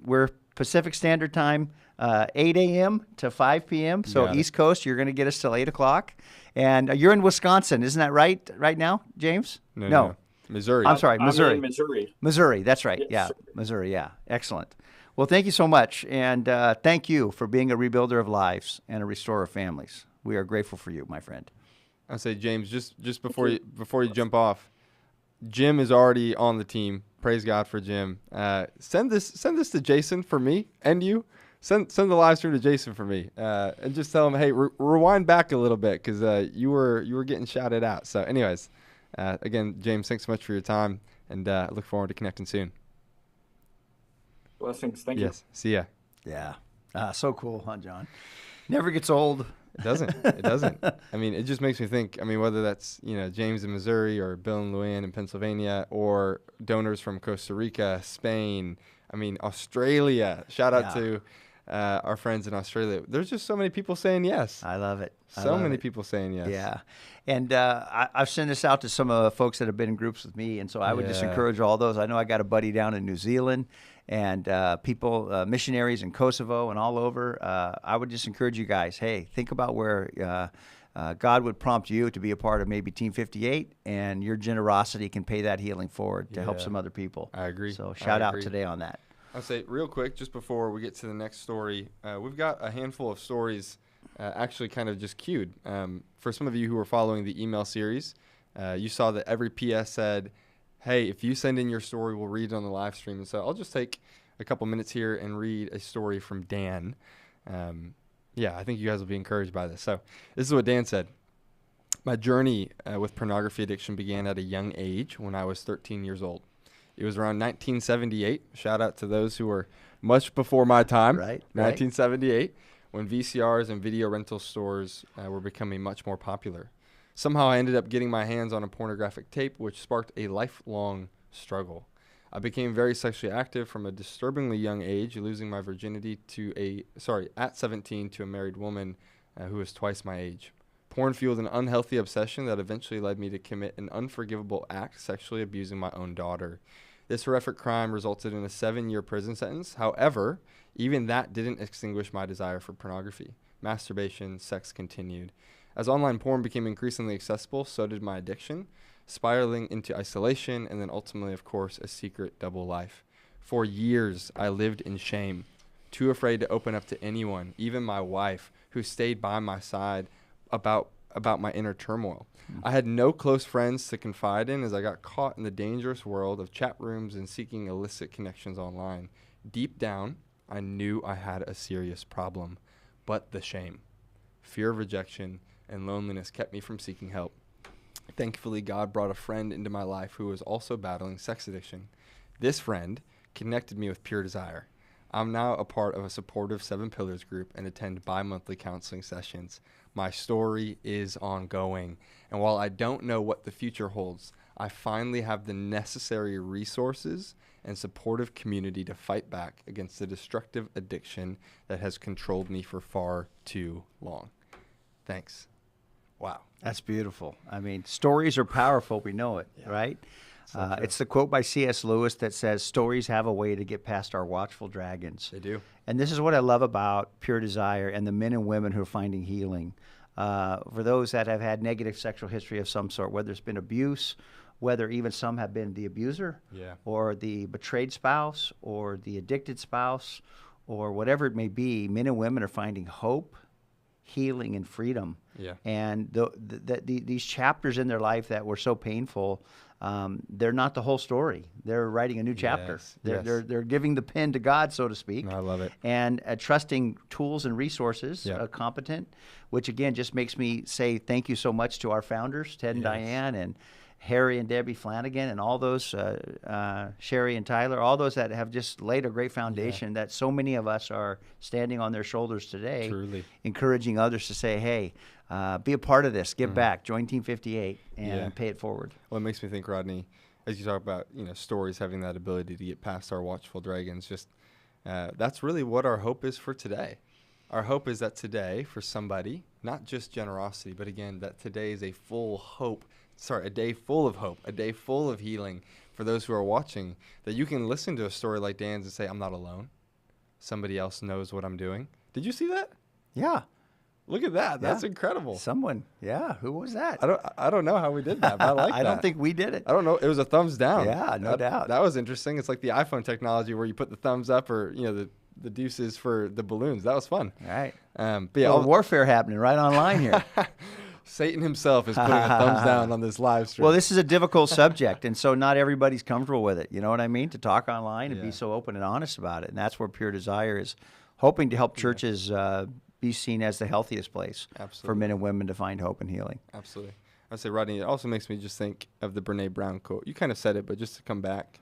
We're Pacific Standard Time, 8 a.m. to 5 p.m. So East Coast, you're going to get us till 8 o'clock. And you're in Wisconsin, isn't that right now, James? No. Missouri. I'm sorry, Missouri. I'm in Missouri. Missouri, that's right. Yes, Yeah, sir. Missouri, yeah. Excellent. Well, thank you so much. And thank you for being a rebuilder of lives and a restorer of families. We are grateful for you, my friend. I'll say, James, just before you jump off, Jim is already on the team. Praise God for Jim. Send this to Jason for me and you. Send the live stream to Jason for me, and just tell him, hey, rewind back a little bit because you were getting shouted out. So, anyways, again, James, thanks so much for your time, and look forward to connecting soon. Blessings. Thank you. Yes. See ya. Yeah. So cool, huh, John? Never gets old. It doesn't. It doesn't. I mean, it just makes me think. I mean, whether that's James in Missouri or Bill and LuAnn in Pennsylvania or donors from Costa Rica, Spain. I mean, Australia. Shout out to our friends in Australia. There's just so many people saying yes. I love it. So many people saying yes. Yeah. And I've sent this out to some of the folks that have been in groups with me. And so I would just encourage all those. I know I got a buddy down in New Zealand and people, missionaries in Kosovo and all over. I would just encourage you guys, hey, think about where God would prompt you to be a part of maybe Team 58, and your generosity can pay that healing forward to help some other people. I agree. So shout out today on that. I'll say real quick, just before we get to the next story, we've got a handful of stories actually kind of just queued. For some of you who are following the email series, you saw that every PS said, hey, if you send in your story, we'll read it on the live stream. And so I'll just take a couple minutes here and read a story from Dan. I think you guys will be encouraged by this. So this is what Dan said. My journey with pornography addiction began at a young age when I was 13 years old. It was around 1978. Shout out to those who were much before my time. Right. 1978, when VCRs and video rental stores were becoming much more popular. Somehow I ended up getting my hands on a pornographic tape, which sparked a lifelong struggle. I became very sexually active from a disturbingly young age, losing my virginity at 17 to a married woman who was twice my age. Porn fueled an unhealthy obsession that eventually led me to commit an unforgivable act, sexually abusing my own daughter. This horrific crime resulted in a 7-year prison sentence. However, even that didn't extinguish my desire for pornography. Masturbation, sex continued. As online porn became increasingly accessible, so did my addiction, spiraling into isolation and then ultimately, of course, a secret double life. For years, I lived in shame, too afraid to open up to anyone, even my wife, who stayed by my side about my inner turmoil. I had no close friends to confide in as I got caught in the dangerous world of chat rooms and seeking illicit connections online. Deep down, I knew I had a serious problem, but the shame, fear of rejection, and loneliness kept me from seeking help. Thankfully, God brought a friend into my life who was also battling sex addiction. This friend connected me with Pure Desire. I'm now a part of a supportive 7 Pillars group and attend bi-monthly counseling sessions. My story is ongoing, and while I don't know what the future holds, I finally have the necessary resources and supportive community to fight back against the destructive addiction that has controlled me for far too long. Thanks. Wow. That's beautiful. I mean, stories are powerful. We know it, right? It's the quote by C.S. Lewis that says, stories have a way to get past our watchful dragons. They do. And this is what I love about Pure Desire and the men and women who are finding healing. For those that have had negative sexual history of some sort, whether it's been abuse, whether even some have been the abuser or the betrayed spouse or the addicted spouse or whatever it may be, men and women are finding hope, healing, and freedom. Yeah. And these chapters in their life that were so painful, they're not the whole story. They're writing a new chapter. They're giving the pen to God, so to speak. I love it. And trusting tools and resources, competent, which again just makes me say thank you so much to our founders, Ted and Diane, and Harry and Debbie Flanagan, and all those, Sherry and Tyler, all those that have just laid a great foundation that so many of us are standing on their shoulders today, Truly. encouraging others to say, hey, be a part of this, give back, join Team 58, and pay it forward. Well, it makes me think, Rodney, as you talk about, stories having that ability to get past our watchful dragons, just that's really what our hope is for today. Our hope is that today, for somebody, not just generosity, but again, that today is a day full of hope, a day full of healing for those who are watching, that you can listen to a story like Dan's and say, I'm not alone. Somebody else knows what I'm doing. Did you see that? Yeah. Look at that. That's incredible. Someone, who was that? I don't know how we did that, but I like that. I don't think we did it. I don't know. It was a thumbs down. Yeah, no doubt. That was interesting. It's like the iPhone technology where you put the thumbs up or, the deuces for the balloons. That was fun. All right. But yeah, warfare happening right online here. Satan himself is putting a thumbs down on this live stream. Well, this is a difficult subject, and so not everybody's comfortable with it. You know what I mean? To talk online and be so open and honest about it. And that's where Pure Desire is hoping to help churches be seen as the healthiest place for men and women to find hope and healing. Absolutely. I'd say, Rodney, it also makes me just think of the Brene Brown quote. You kind of said it, but just to come back,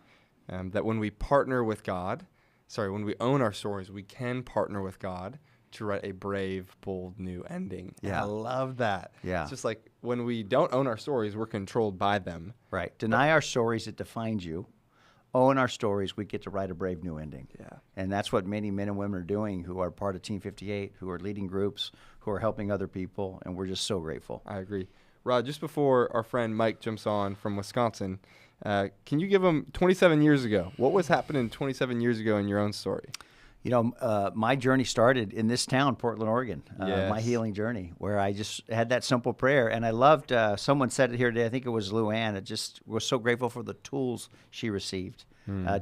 that when we partner with God, when we own our stories, we can partner with God to write a brave, bold, new ending. Yeah. I love that. Yeah. It's just like when we don't own our stories, we're controlled by them. Right. Deny our stories, it defines you. Own our stories, we get to write a brave new ending. Yeah. And that's what many men and women are doing who are part of Team 58, who are leading groups, who are helping other people, and we're just so grateful. I agree. Rod, just before our friend Mike jumps on from Wisconsin, can you give him 27 years ago? What was happening 27 years ago in your own story? My journey started in this town, Portland, Oregon, Yes. my healing journey, where I just had that simple prayer. And I loved, someone said it here today, I think it was LuAnn, it just was so grateful for the tools she received.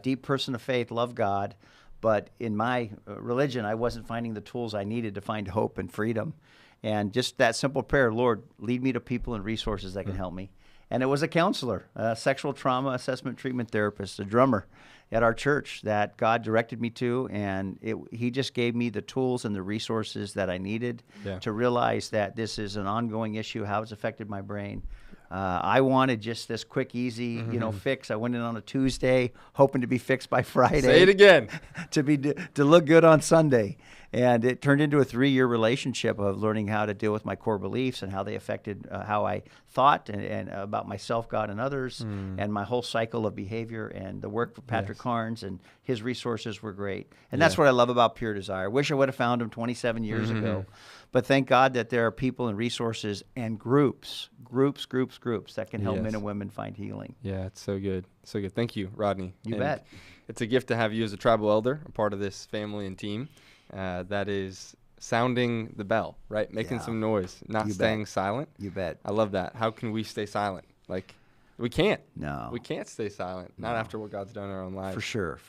Deep person of faith, love God. But in my religion, I wasn't finding the tools I needed to find hope and freedom. And just that simple prayer, Lord, lead me to people and resources that can help me. And it was a counselor, a sexual trauma assessment treatment therapist, a drummer at our church that God directed me to. And he just gave me the tools and the resources that I needed to realize that this is an ongoing issue, how it's affected my brain. I wanted just this quick, easy, fix. I went in on a Tuesday, hoping to be fixed by Friday. Say it again. to look good on Sunday. And it turned into a 3-year relationship of learning how to deal with my core beliefs and how they affected how I thought and about myself, God, and others, and my whole cycle of behavior. And the work for Patrick Carnes and his resources were great. And that's what I love about Pure Desire. Wish I would have found him 27 years ago. But thank God that there are people and resources and groups that can help men and women find healing. Yeah, it's so good. So good. Thank you, Rodney. You bet. It's a gift to have you as a tribal elder, a part of this family and team that is sounding the bell, right? Making some noise, not staying silent. You bet. I love that. How can we stay silent? Like, we can't. No. We can't stay silent, not after what God's done in our own lives. For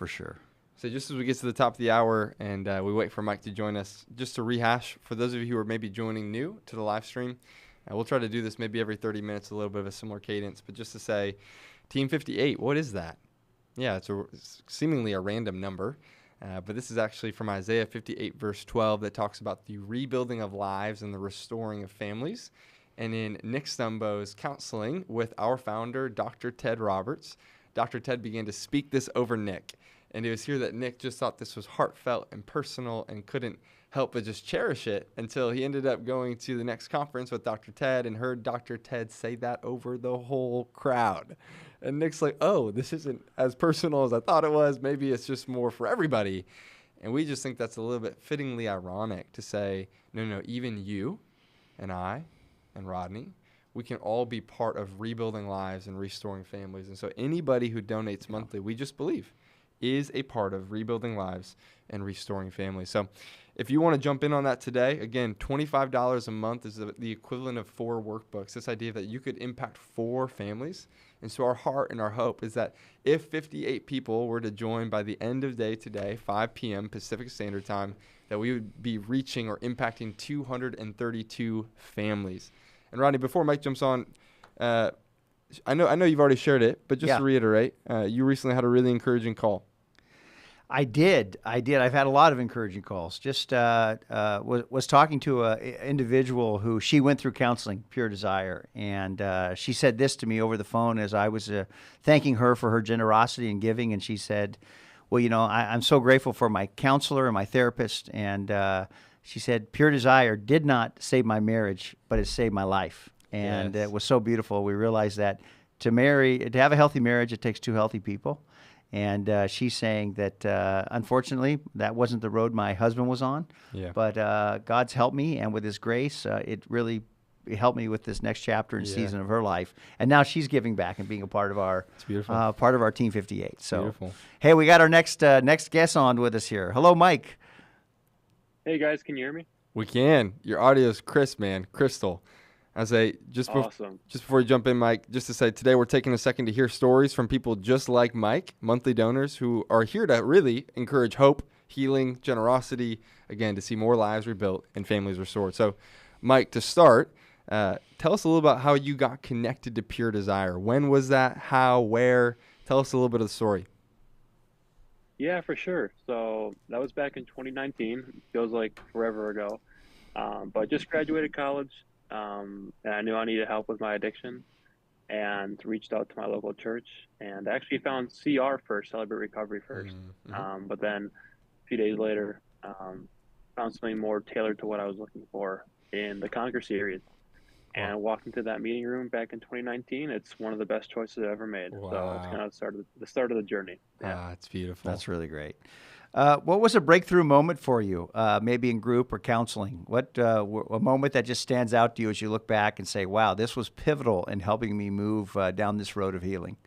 sure. So just as we get to the top of the hour and we wait for Mike to join us, just to rehash, for those of you who are maybe joining new to the live stream, we'll try to do this maybe every 30 minutes, a little bit of a similar cadence, but just to say, Team 58, what is that? Yeah, it's seemingly a random number, but this is actually from Isaiah 58, verse 12, that talks about the rebuilding of lives and the restoring of families. And in Nick STUMBO's counseling with our founder, Dr. Ted Roberts, Dr. Ted began to speak this over Nick. And it was here that Nick just thought this was heartfelt and personal and couldn't help but just cherish it until he ended up going to the next conference with Dr. Ted and heard Dr. Ted say that over the whole crowd. And Nick's like, oh, this isn't as personal as I thought it was. Maybe it's just more for everybody. And we just think that's a little bit fittingly ironic to say, no, even you and I and Rodney, we can all be part of rebuilding lives and restoring families. And so anybody who donates monthly, we just believe, is a part of rebuilding lives and restoring families. So if you want to jump in on that today, again, $25 a month is the equivalent of 4 workbooks. This idea that you could impact 4 families. And so our heart and our hope is that if 58 people were to join by the end of day today, 5 p.m. Pacific Standard Time, that we would be reaching or impacting 232 families. And Rodney, before Mike jumps on, I know you've already shared it, but just to reiterate, you recently had a really encouraging call. I did. I've had a lot of encouraging calls. Just was talking to an individual who she went through counseling, Pure Desire, and she said this to me over the phone as I was thanking her for her generosity and giving, and she said, well, I'm so grateful for my counselor and my therapist, and she said, Pure Desire did not save my marriage, but it saved my life. And it was so beautiful. We realized that to have a healthy marriage, it takes 2 healthy people. And she's saying that, unfortunately, that wasn't the road my husband was on. Yeah. But God's helped me, and with His grace, it really helped me with this next chapter and season of her life. And now she's giving back and being a part of our Team 58. So, beautiful. Hey, we got our next guest on with us here. Hello, Mike. Hey guys, can you hear me? We can. Your audio's crisp, man. Crystal. I say Awesome. just before you jump in, Mike, just to say today we're taking a second to hear stories from people just like Mike, monthly donors who are here to really encourage hope, healing, generosity, again, to see more lives rebuilt and families restored. So, Mike, to start, tell us a little about how you got connected to Pure Desire. When was that? How? Where? Tell us a little bit of the story. Yeah, for sure. So that was back in 2019. Feels like forever ago. But just graduated college, and I knew I needed help with my addiction, and reached out to my local church, and actually found CR first, Celebrate Recovery first. Mm-hmm. But then a few days later, found something more tailored to what I was looking for in the Conquer series. And walked into that meeting room back in 2019. It's one of the best choices I've ever made. Wow. So it's kind of the start of the journey. Yeah. It's beautiful. That's really great. What was a breakthrough moment for you, maybe in group or counseling? What a moment that just stands out to you as you look back and say, wow, this was pivotal in helping me move down this road of healing?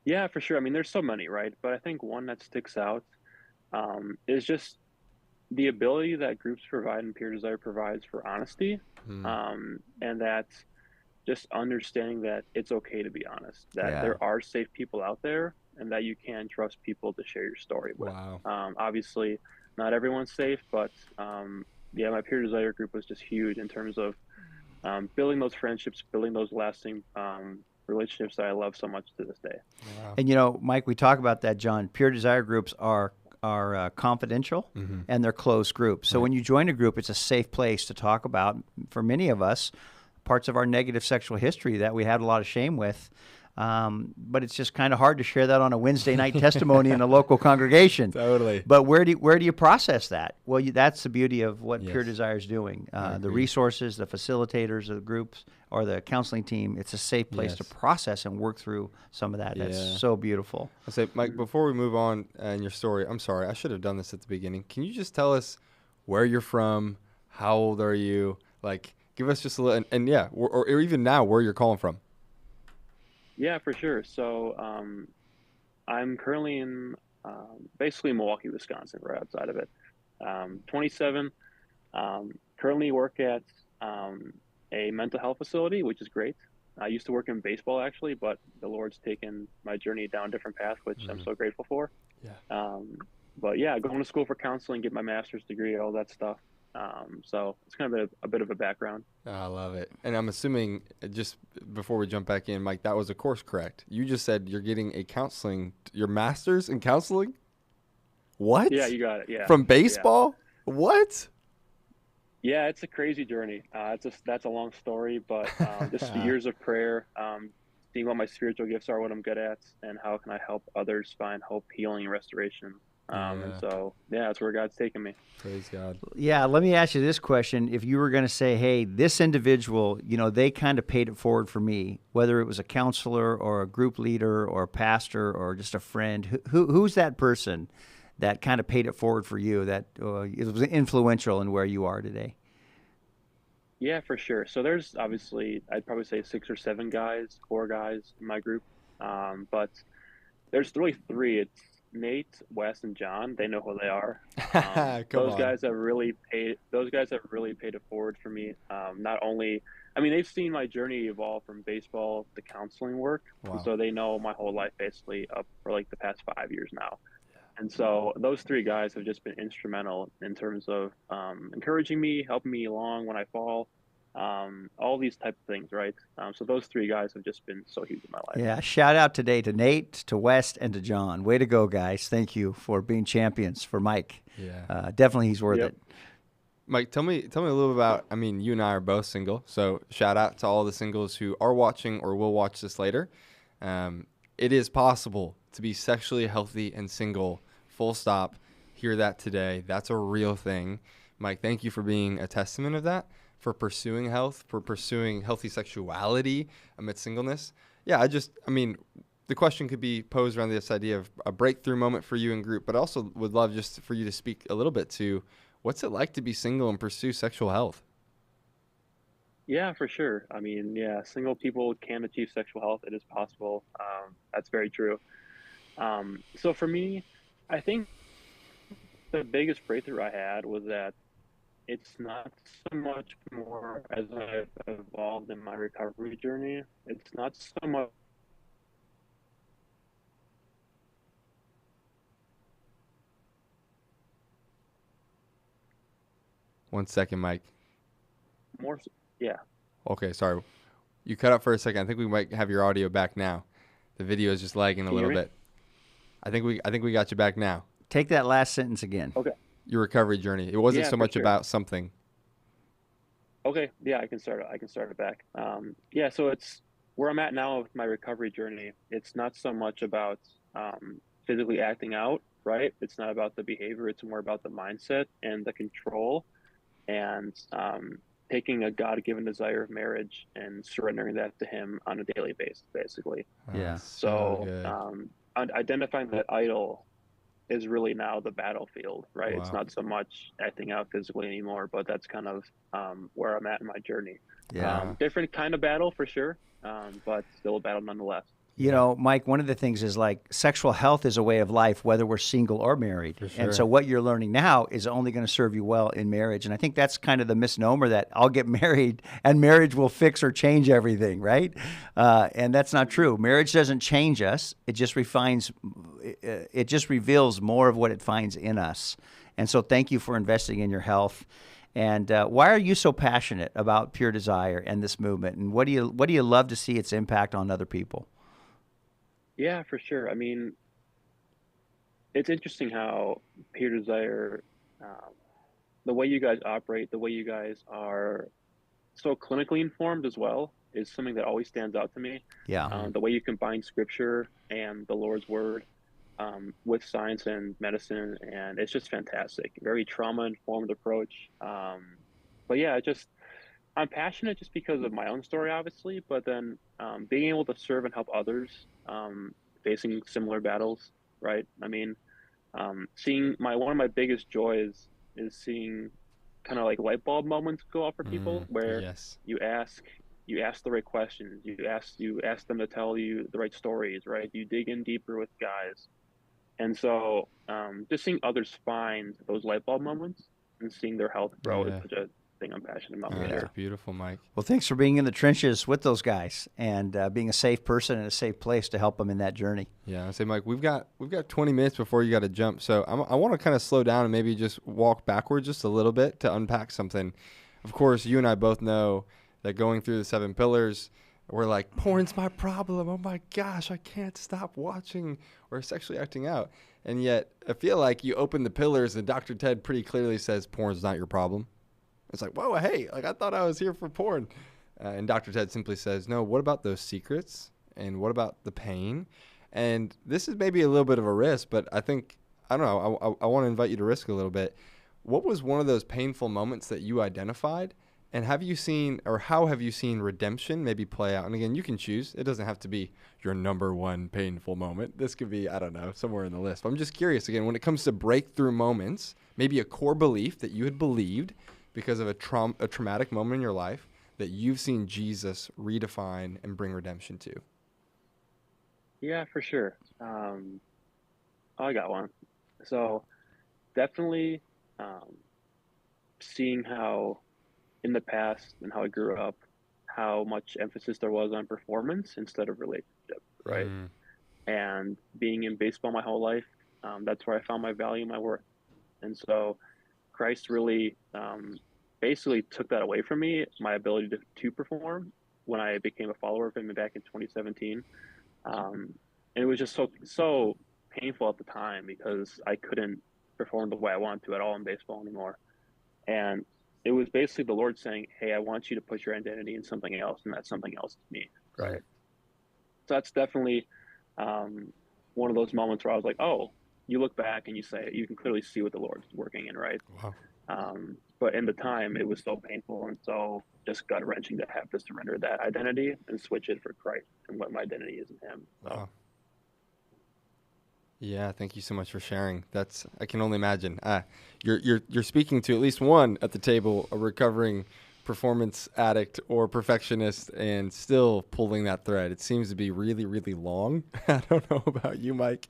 Yeah, for sure. I mean, there's so many, right? But I think one that sticks out is just the ability that groups provide and Pure Desire provides for honesty, and that just understanding that it's okay to be honest, that there are safe people out there, and that you can trust people to share your story with. Wow. Obviously, not everyone's safe, but my Pure Desire group was just huge in terms of building those friendships, building those lasting relationships that I love so much to this day. Wow. And Mike, we talk about that, John. Pure Desire groups are confidential, and they're closed groups. So when you join a group, it's a safe place to talk about, for many of us, parts of our negative sexual history that we had a lot of shame with. But it's just kind of hard to share that on a Wednesday night testimony in a local congregation. Totally. But where do you process that? Well, that's the beauty of what Pure Desire is doing. The resources, the facilitators of the groups, or the counseling team, it's a safe place to process and work through some of that. That's so beautiful. I say, Mike, before we move on in your story, I'm sorry, I should have done this at the beginning. Can you just tell us where you're from? How old are you? Like, give us just a little, or even now, where you're calling from. Yeah, for sure. So I'm currently in basically Milwaukee, Wisconsin, right outside of it. 27. Currently work at a mental health facility, which is great. I used to work in baseball, actually, but the Lord's taken my journey down a different path, which I'm so grateful for. Yeah. But yeah, going to school for counseling, get my master's degree, all that stuff. So it's kind of a bit of a background. I love it. And I'm assuming, just before we jump back in, Mike, that was a course, correct? You just said you're getting your master's in counseling? What? Yeah, you got it. Yeah. From baseball? Yeah. What? Yeah, it's a crazy journey. That's a long story, but just years of prayer, seeing what my spiritual gifts are, what I'm good at, and how can I help others find hope, healing, and restoration. And so, that's where God's taken me. Praise God. Yeah, let me ask you this question. If you were going to say, hey, this individual, they kind of paid it forward for me, whether it was a counselor or a group leader or a pastor or just a friend, who's that person that kind of paid it forward for you, that it was influential in where you are today? Yeah, for sure. So there's obviously, I'd probably say 6 or 7 core guys in my group. But there's really 3. It's Nate, Wes, and John. They know who they are. Those guys have really paid it forward for me. Not only, they've seen my journey evolve from baseball to counseling work. Wow. So they know my whole life basically up for like the past 5 years now. And so those 3 guys have just been instrumental in terms of encouraging me, helping me along when I fall, all these type of things, right? So those 3 guys have just been so huge in my life. Yeah, shout out today to Nate, to West, and to John. Way to go, guys. Thank you for being champions for Mike. Yeah. Definitely he's worth it. Mike, tell me a little about, you and I are both single, so shout out to all the singles who are watching or will watch this later. It is possible to be sexually healthy and single, full stop. Hear that today. That's a real thing. Mike, thank you for being a testament of that, for pursuing health, for pursuing healthy sexuality amidst singleness. Yeah, the question could be posed around this idea of a breakthrough moment for you in group, but also would love just for you to speak a little bit to what's it like to be single and pursue sexual health? Yeah, for sure. Single people can achieve sexual health. It is possible. That's very true. So for me, I think the biggest breakthrough I had was that it's not so much more as I've evolved in my recovery journey. It's not so much. One second, Mike. More, yeah. Okay, sorry. You cut out for a second. I think we might have your audio back now. The video is just lagging a Can you little hear me? bit. I think we got you back now. Take that last sentence again. Okay. Your recovery journey. It wasn't Yeah, so for much sure. about something. Okay, yeah, I can start it back. Yeah, so it's where I'm at now with my recovery journey. It's not so much about physically acting out, right? It's not about the behavior. It's more about the mindset and the control, and taking a God-given desire of marriage and surrendering that to Him on a daily basis, basically. Yeah. So So good. identifying that idol is really now the battlefield, right? It's Wow. not so much acting out physically anymore, but that's kind of where I'm at in my journey. Yeah. Different kind of battle for sure, but still a battle nonetheless. You know, Mike, one of the things is like sexual health is a way of life, whether we're single or married. For sure. And so what you're learning now is only going to serve you well in marriage. And I think that's kind of the misnomer that I'll get married and marriage will fix or change everything, right? And that's not true. Marriage doesn't change us. It just it just reveals more of what it finds in us. And so thank you for investing in your health. And why are you so passionate about Pure Desire and this movement? And what do you love to see its impact on other people? Yeah, for sure. I mean, it's interesting how Peer Desire, the way you guys operate, the way you guys are so clinically informed as well, is something that always stands out to me. Yeah. The way you combine scripture and the Lord's word with science and medicine, and it's just fantastic. Very trauma-informed approach. But yeah, I'm passionate just because of my own story, obviously, but then being able to serve and help others facing similar battles, right? I mean, seeing one of my biggest joys is seeing kind of like light bulb moments go off for people where Yes. you ask the right questions, you ask them to tell you the right stories, right? You dig in deeper with guys, and so just seeing others find those light bulb moments and seeing their health grow Yeah. is such a thing I'm passionate about. for Yeah. sure. Beautiful, Mike. Well, thanks for being in the trenches with those guys and being a safe person and a safe place to help them in that journey. Yeah, I say, Mike, we've got 20 minutes before you got to jump, so I want to kind of slow down and maybe just walk backwards just a little bit to unpack something. Of course, you and I both know that going through the 7 pillars, we're like, porn's my problem. Oh my gosh, I can't stop watching or sexually acting out. And yet, I feel like you open the pillars and Dr. Ted pretty clearly says porn's not your problem. It's like, whoa, hey, like I thought I was here for porn. And Dr. Ted simply says, no, what about those secrets? And what about the pain? And this is maybe a little bit of a risk, but I think, I don't know, I want to invite you to risk a little bit. What was one of those painful moments that you identified? And have you seen, or how have you seen redemption maybe play out? And again, you can choose. It doesn't have to be your number one painful moment. This could be, I don't know, somewhere in the list. But I'm just curious, again, when it comes to breakthrough moments, maybe a core belief that you had believed because of a traumatic moment in your life that you've seen Jesus redefine and bring redemption to. Yeah, for sure. I got one. So definitely seeing how in the past and how I grew up, how much emphasis there was on performance instead of relationship, right? And being in baseball my whole life, that's where I found my value, my worth. And so Christ really basically took that away from me, my ability to perform when I became a follower of him back in 2017. And it was just so painful at the time because I couldn't perform the way I wanted to at all in baseball anymore. And it was basically the Lord saying, hey, I want you to put your identity in something else, and that something else is me. Right. So that's definitely one of those moments where I was like, oh, you look back and you say, you can clearly see what the Lord's working in, right? Wow. But in the time, it was so painful and so just gut-wrenching to have to surrender that identity and switch it for Christ and what my identity is in him. So. Wow. Yeah, thank you so much for sharing. I can only imagine. You're speaking to at least one at the table, a recovering performance addict or perfectionist, and still pulling that thread. It seems to be really, really long. I don't know about you, Mike,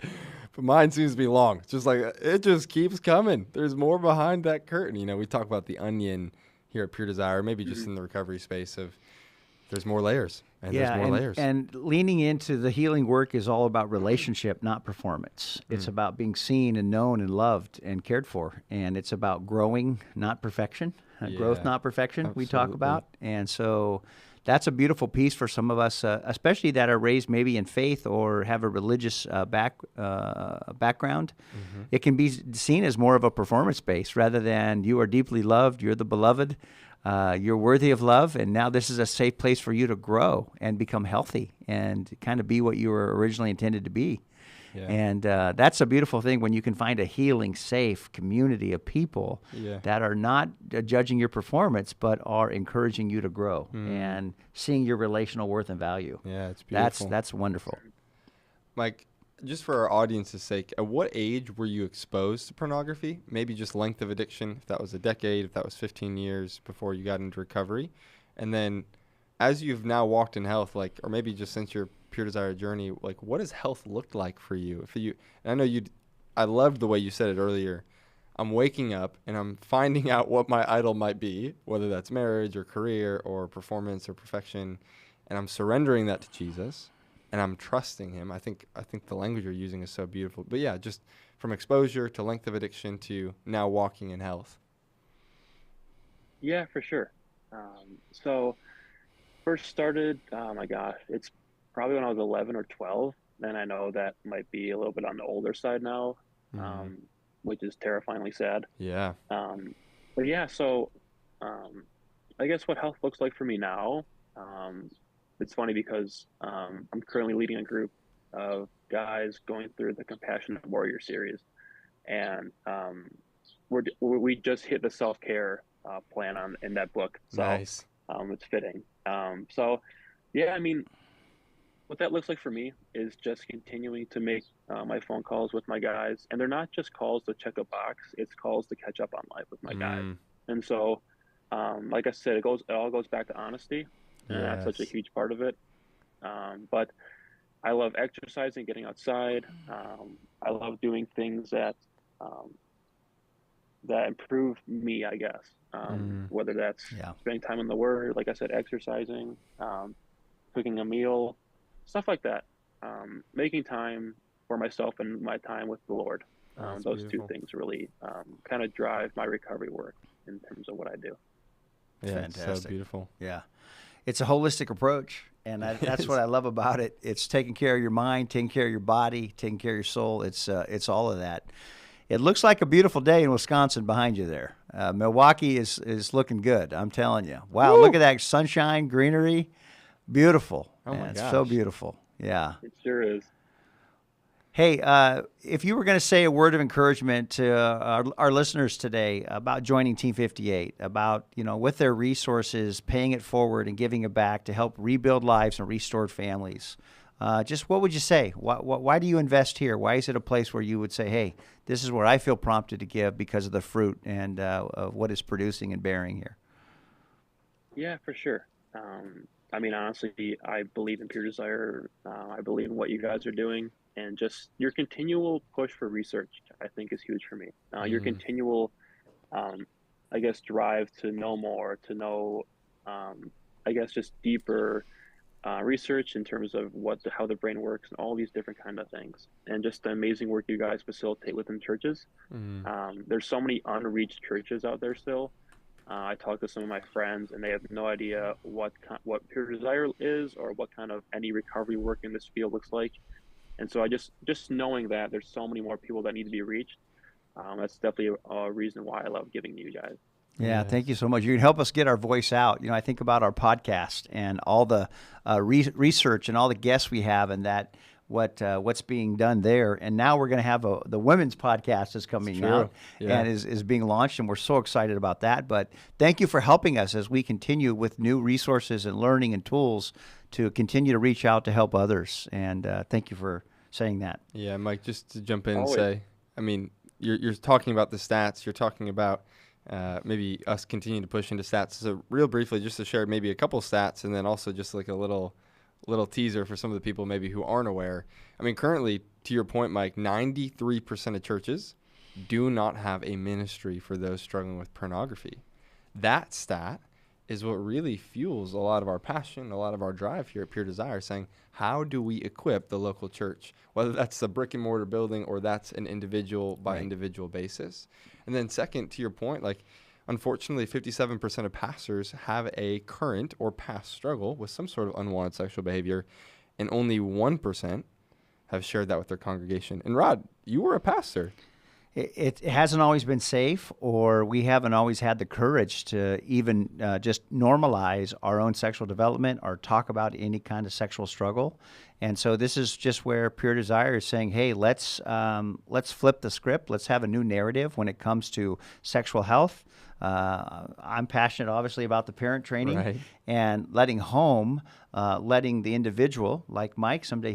but mine seems to be long. It's just like it just keeps coming. There's more behind that curtain. You know, we talk about the onion here at Pure Desire, maybe just in the recovery space of there's more layers. And there's more layers. And leaning into the healing work is all about relationship, not performance. It's about being seen and known and loved and cared for. And it's about growing, not perfection. Growth, not perfection, Absolutely. we talk about. And so that's a beautiful piece for some of us, especially that are raised maybe in faith or have a religious background. It can be seen as more of a performance base rather than you are deeply loved, you're the beloved. You're worthy of love, and now this is a safe place for you to grow and become healthy and kind of be what you were originally intended to be. Yeah. And that's a beautiful thing when you can find a healing, safe community of people that are not judging your performance, but are encouraging you to grow and seeing your relational worth and value. Yeah, it's beautiful. That's wonderful. Mike, just for our audience's sake, at what age were you exposed to pornography? Maybe just length of addiction, if that was a decade, if that was 15 years before you got into recovery. And then as you've now walked in health, like, or maybe just since your Pure Desire journey, like, what does health look like for you? And I know I loved the way you said it earlier. I'm waking up and I'm finding out what my idol might be, whether that's marriage or career or performance or perfection. And I'm surrendering that to Jesus. And I'm trusting him. I think the language you're using is so beautiful. But yeah, just from exposure to length of addiction to now walking in health. Yeah, for sure. So first started, oh my gosh, it's probably when I was 11 or 12. Then I know that might be a little bit on the older side now, which is terrifyingly sad. Yeah. But yeah, so I guess what health looks like for me now, it's funny because I'm currently leading a group of guys going through the Compassionate Warrior series, and we just hit the self-care plan in that book. So Nice. It's fitting. So yeah, I mean, what that looks like for me is just continuing to make my phone calls with my guys, and they're not just calls to check a box; it's calls to catch up on life with my guys. And so, like I said, it all goes back to honesty. And that's such a huge part of it. But I love exercising, getting outside. I love doing things that improve me, I guess. Whether that's spending time in the Word, like I said, exercising, cooking a meal, stuff like that. Making time for myself and my time with the Lord. Those beautiful. 2 things really kind of drive my recovery work in terms of what I do. Yeah, Fantastic. It's so beautiful. Yeah. It's a holistic approach, and that's what I love about it. It's taking care of your mind, taking care of your body, taking care of your soul. It's all of that. It looks like a beautiful day in Wisconsin behind you there. Milwaukee is looking good, I'm telling you. Wow, Woo! Look at that sunshine, greenery. Beautiful. Oh, my It's gosh. so beautiful. Yeah. It sure is. Hey, if you were going to say a word of encouragement to our listeners today about joining Team 58, about, with their resources, paying it forward and giving it back to help rebuild lives and restore families, just what would you say? Why do you invest here? Why is it a place where you would say, hey, this is where I feel prompted to give because of the fruit and of what it's producing and bearing here? Yeah, for sure. I mean, honestly, I believe in Pure Desire. I believe in what you guys are doing. And just your continual push for research, I think, is huge for me. Your continual, I guess, drive to know more, to know, I guess, just deeper research in terms of how the brain works and all these different kind of things. And just the amazing work you guys facilitate within churches. There's so many unreached churches out there still. I talk to some of my friends, and they have no idea what Pure Desire is or what kind of any recovery work in this field looks like. And so I just knowing that there's so many more people that need to be reached, that's definitely a reason why I love giving to you guys. Yeah, thank you so much. You can help us get our voice out. I think about our podcast and all the research and all the guests we have, and that what's being done there. And now we're going to have the women's podcast is coming out and is being launched, and we're so excited about that. But thank you for helping us as we continue with new resources and learning and tools to continue to reach out to help others. And thank you for saying that. Yeah, Mike, just to jump in and say, I mean, you're talking about the stats. You're talking about maybe us continuing to push into stats. So real briefly, just to share maybe a couple stats, and then also just like a little little teaser for some of the people maybe who aren't aware. I mean, currently, to your point, Mike, 93% of churches do not have a ministry for those struggling with pornography. That stat is what really fuels a lot of our passion, a lot of our drive here at Pure Desire, saying, how do we equip the local church, whether that's a brick and mortar building or that's an individual by individual basis. And then second, to your point, like, unfortunately, 57% of pastors have a current or past struggle with some sort of unwanted sexual behavior, and only 1% have shared that with their congregation. And Rod, you were a pastor. It hasn't always been safe, or we haven't always had the courage to even just normalize our own sexual development or talk about any kind of sexual struggle. And so this is just where Pure Desire is saying, hey, let's flip the script. Let's have a new narrative when it comes to sexual health. I'm passionate, obviously, about the parent training and letting the individual, like Mike, someday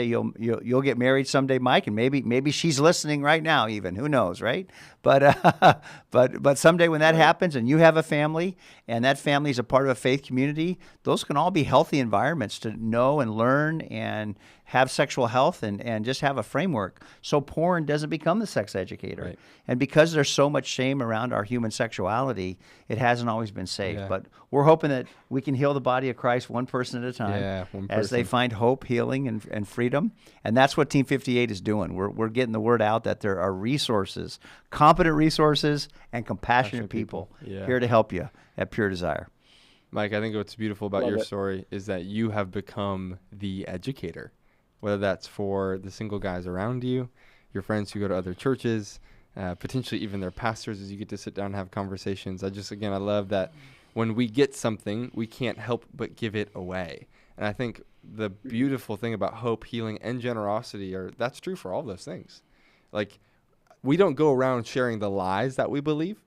you'll get married someday, Mike, and maybe she's listening right now even, who knows, right? But someday when that happens and you have a family and that family is a part of a faith community, those can all be healthy environments to know and learn and have sexual health and just have a framework so porn doesn't become the sex educator. Right. And because there's so much shame around our human sexuality, it hasn't always been safe. Yeah. But we're hoping that we can heal the body of Christ one person at a time as they find hope, healing, and freedom. And that's what Team 58 is doing. We're getting the word out that there are resources, competent resources, and compassionate people here to help you at Pure Desire. Mike, I think what's beautiful about your story is that you have become the educator, whether that's for the single guys around you, your friends who go to other churches, potentially even their pastors as you get to sit down and have conversations. I love that when we get something, we can't help but give it away. And I think the beautiful thing about hope, healing, and generosity that's true for all those things. Like, we don't go around sharing the lies that we believe,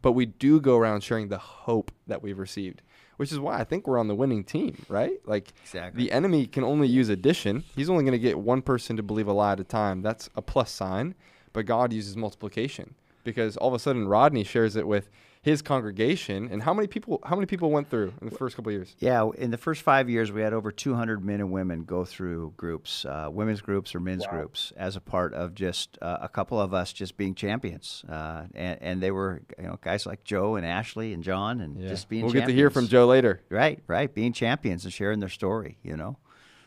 but we do go around sharing the hope that we've received, which is why I think we're on the winning team, right? Like, the enemy can only use addition. He's only going to get one person to believe a lie at a time. That's a plus sign. But God uses multiplication, because all of a sudden Rodney shares it with his congregation. And how many people went through in the first couple of years? Yeah, in the first 5 years, we had over 200 men and women go through groups, women's groups or men's groups, as a part of just a couple of us just being champions. And they were guys like Joe and Ashley and John and just being champions. We'll get to hear from Joe later. Right, being champions and sharing their story,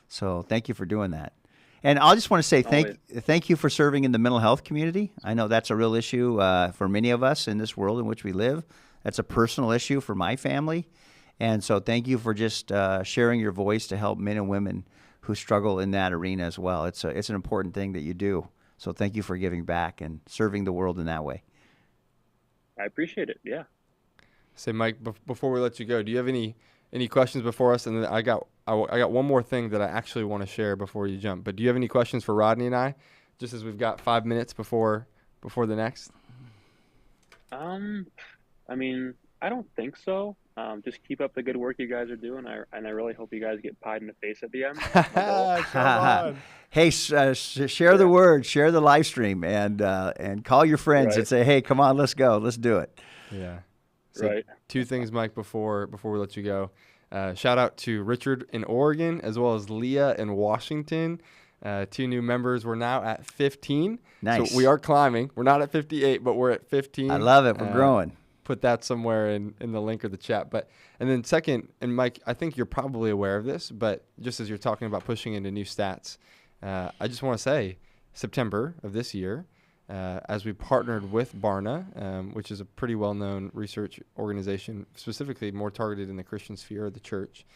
So thank you for doing that. And I just want to say thank you for serving in the mental health community. I know that's a real issue for many of us in this world in which we live. That's a personal issue for my family. And so thank you for just sharing your voice to help men and women who struggle in that arena as well. It's an important thing that you do. So thank you for giving back and serving the world in that way. I appreciate it. Yeah. Say, Mike, before we let you go, do you have any questions before us? And then I got one more thing that I actually want to share before you jump. But do you have any questions for Rodney and I, just as we've got 5 minutes before the next? I mean, I don't think so. Just keep up the good work you guys are doing, and I really hope you guys get pied in the face at the end. Come on. Hey, share the word, share the live stream, and call your friends and say, hey, come on, let's go, let's do it. Yeah. So 2 things, Mike, before we let you go. Shout out to Richard in Oregon, as well as Leah in Washington. 2 new members. We're now at 15. Nice. So we are climbing. We're not at 58, but we're at 15. I love it. We're growing. Put that somewhere in the link or the chat. And then second, and Mike, I think you're probably aware of this, but just as you're talking about pushing into new stats, I just want to say September of this year, as we partnered with Barna, which is a pretty well-known research organization, specifically more targeted in the Christian sphere of the church,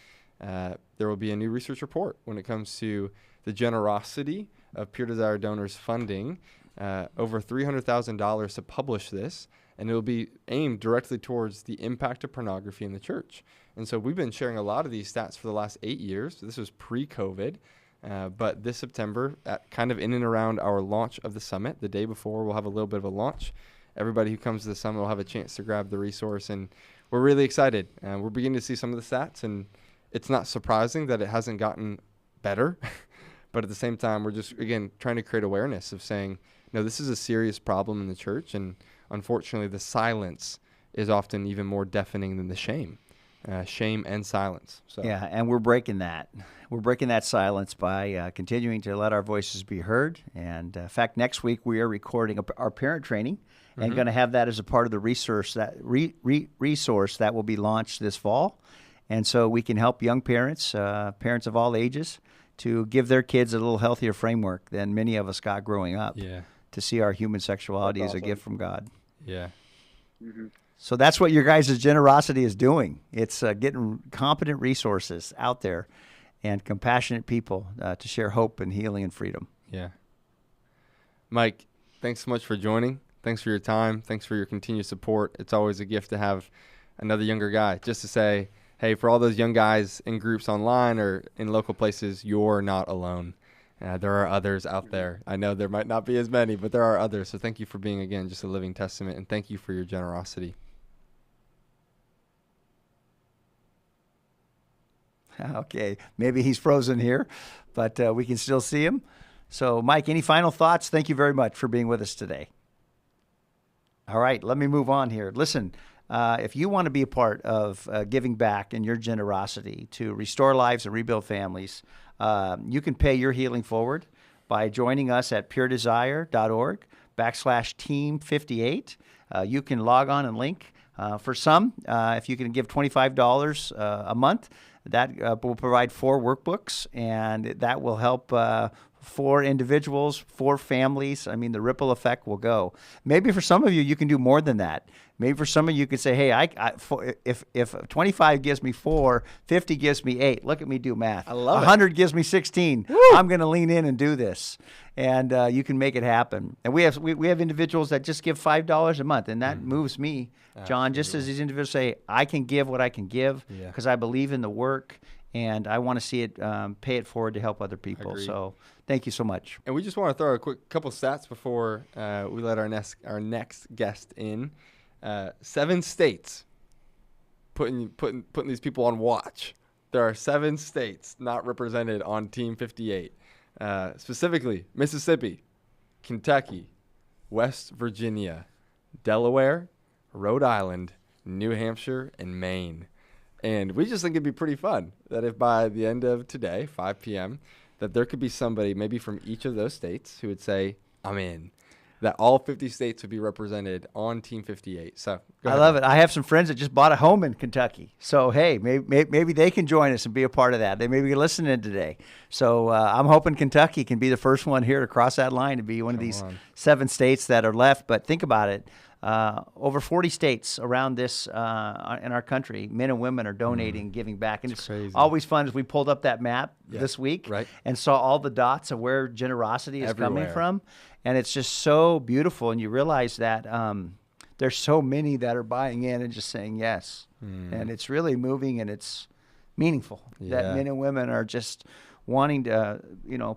there will be a new research report when it comes to the generosity of Pure Desire donors funding over $300,000 to publish this, and it will be aimed directly towards the impact of pornography in the church. And so we've been sharing a lot of these stats for the last 8 years. This was pre-COVID. But this September, kind of in and around our launch of the summit, the day before, we'll have a little bit of a launch. Everybody who comes to the summit will have a chance to grab the resource, and we're really excited. We're beginning to see some of the stats, and it's not surprising that it hasn't gotten better. But at the same time, we're just, again, trying to create awareness of saying, no, this is a serious problem in the church, and unfortunately, the silence is often even more deafening than the shame. shame and silence. So Yeah, and we're breaking that. We're breaking that silence by continuing to let our voices be heard. And in fact, next week we are recording our parent training and going to have that as a part of the resource that will be launched this fall. And so we can help young parents, parents of all ages, to give their kids a little healthier framework than many of us got growing up. Yeah. To see our human sexuality That's as a awesome. gift from God. Yeah. So that's what your guys' generosity is doing. It's getting competent resources out there and compassionate people to share hope and healing and freedom. Yeah. Mike, thanks so much for joining. Thanks for your time. Thanks for your continued support. It's always a gift to have another younger guy just to say, hey, for all those young guys in groups online or in local places, you're not alone. There are others out there. I know there might not be as many, but there are others. So thank you for being, again, just a living testament, and thank you for your generosity. Okay, maybe he's frozen here, but we can still see him. So, Mike, any final thoughts? Thank you very much for being with us today. All right, let me move on here. Listen, if you want to be a part of giving back in your generosity to restore lives and rebuild families, you can pay your healing forward by joining us at puredesire.org/team58. You can log on and link. For some, if you can give $25 a month, that will provide 4 workbooks, and that will help 4 individuals, 4 families. I mean, the ripple effect will go. Maybe for some of you, you can do more than that. Maybe for some of you could say, hey, if 25 gives me 4, 50 gives me 8. Look at me do math. I love 100 gives me 16. Woo! I'm going to lean in and do this. And you can make it happen. And we have individuals that just give $5 a month, and that moves me, John, just as these individuals say, I can give what I can give because I believe in the work, and I want to see it, pay it forward to help other people. Agreed. So thank you so much. And we just want to throw a quick couple stats before we let our next guest in. 7 states putting these people on watch. There are 7 states not represented on Team 58. Specifically, Mississippi, Kentucky, West Virginia, Delaware, Rhode Island, New Hampshire, and Maine. And we just think it'd be pretty fun that if by the end of today, 5 p.m., that there could be somebody maybe from each of those states who would say, I'm in. That all 50 states would be represented on Team 58. So I love it. I have some friends that just bought a home in Kentucky. So, hey, maybe they can join us and be a part of that. They may be listening today. So I'm hoping Kentucky can be the first one here to cross that line to be one of these 7 states that are left. But think about it. Over 40 states around this in our country, men and women are donating, giving back. And it's crazy. always fun as we pulled up that map this week and saw all the dots of where generosity is coming from. And it's just so beautiful. And you realize that there's so many that are buying in and just saying yes. And it's really moving and it's meaningful that men and women are just wanting to,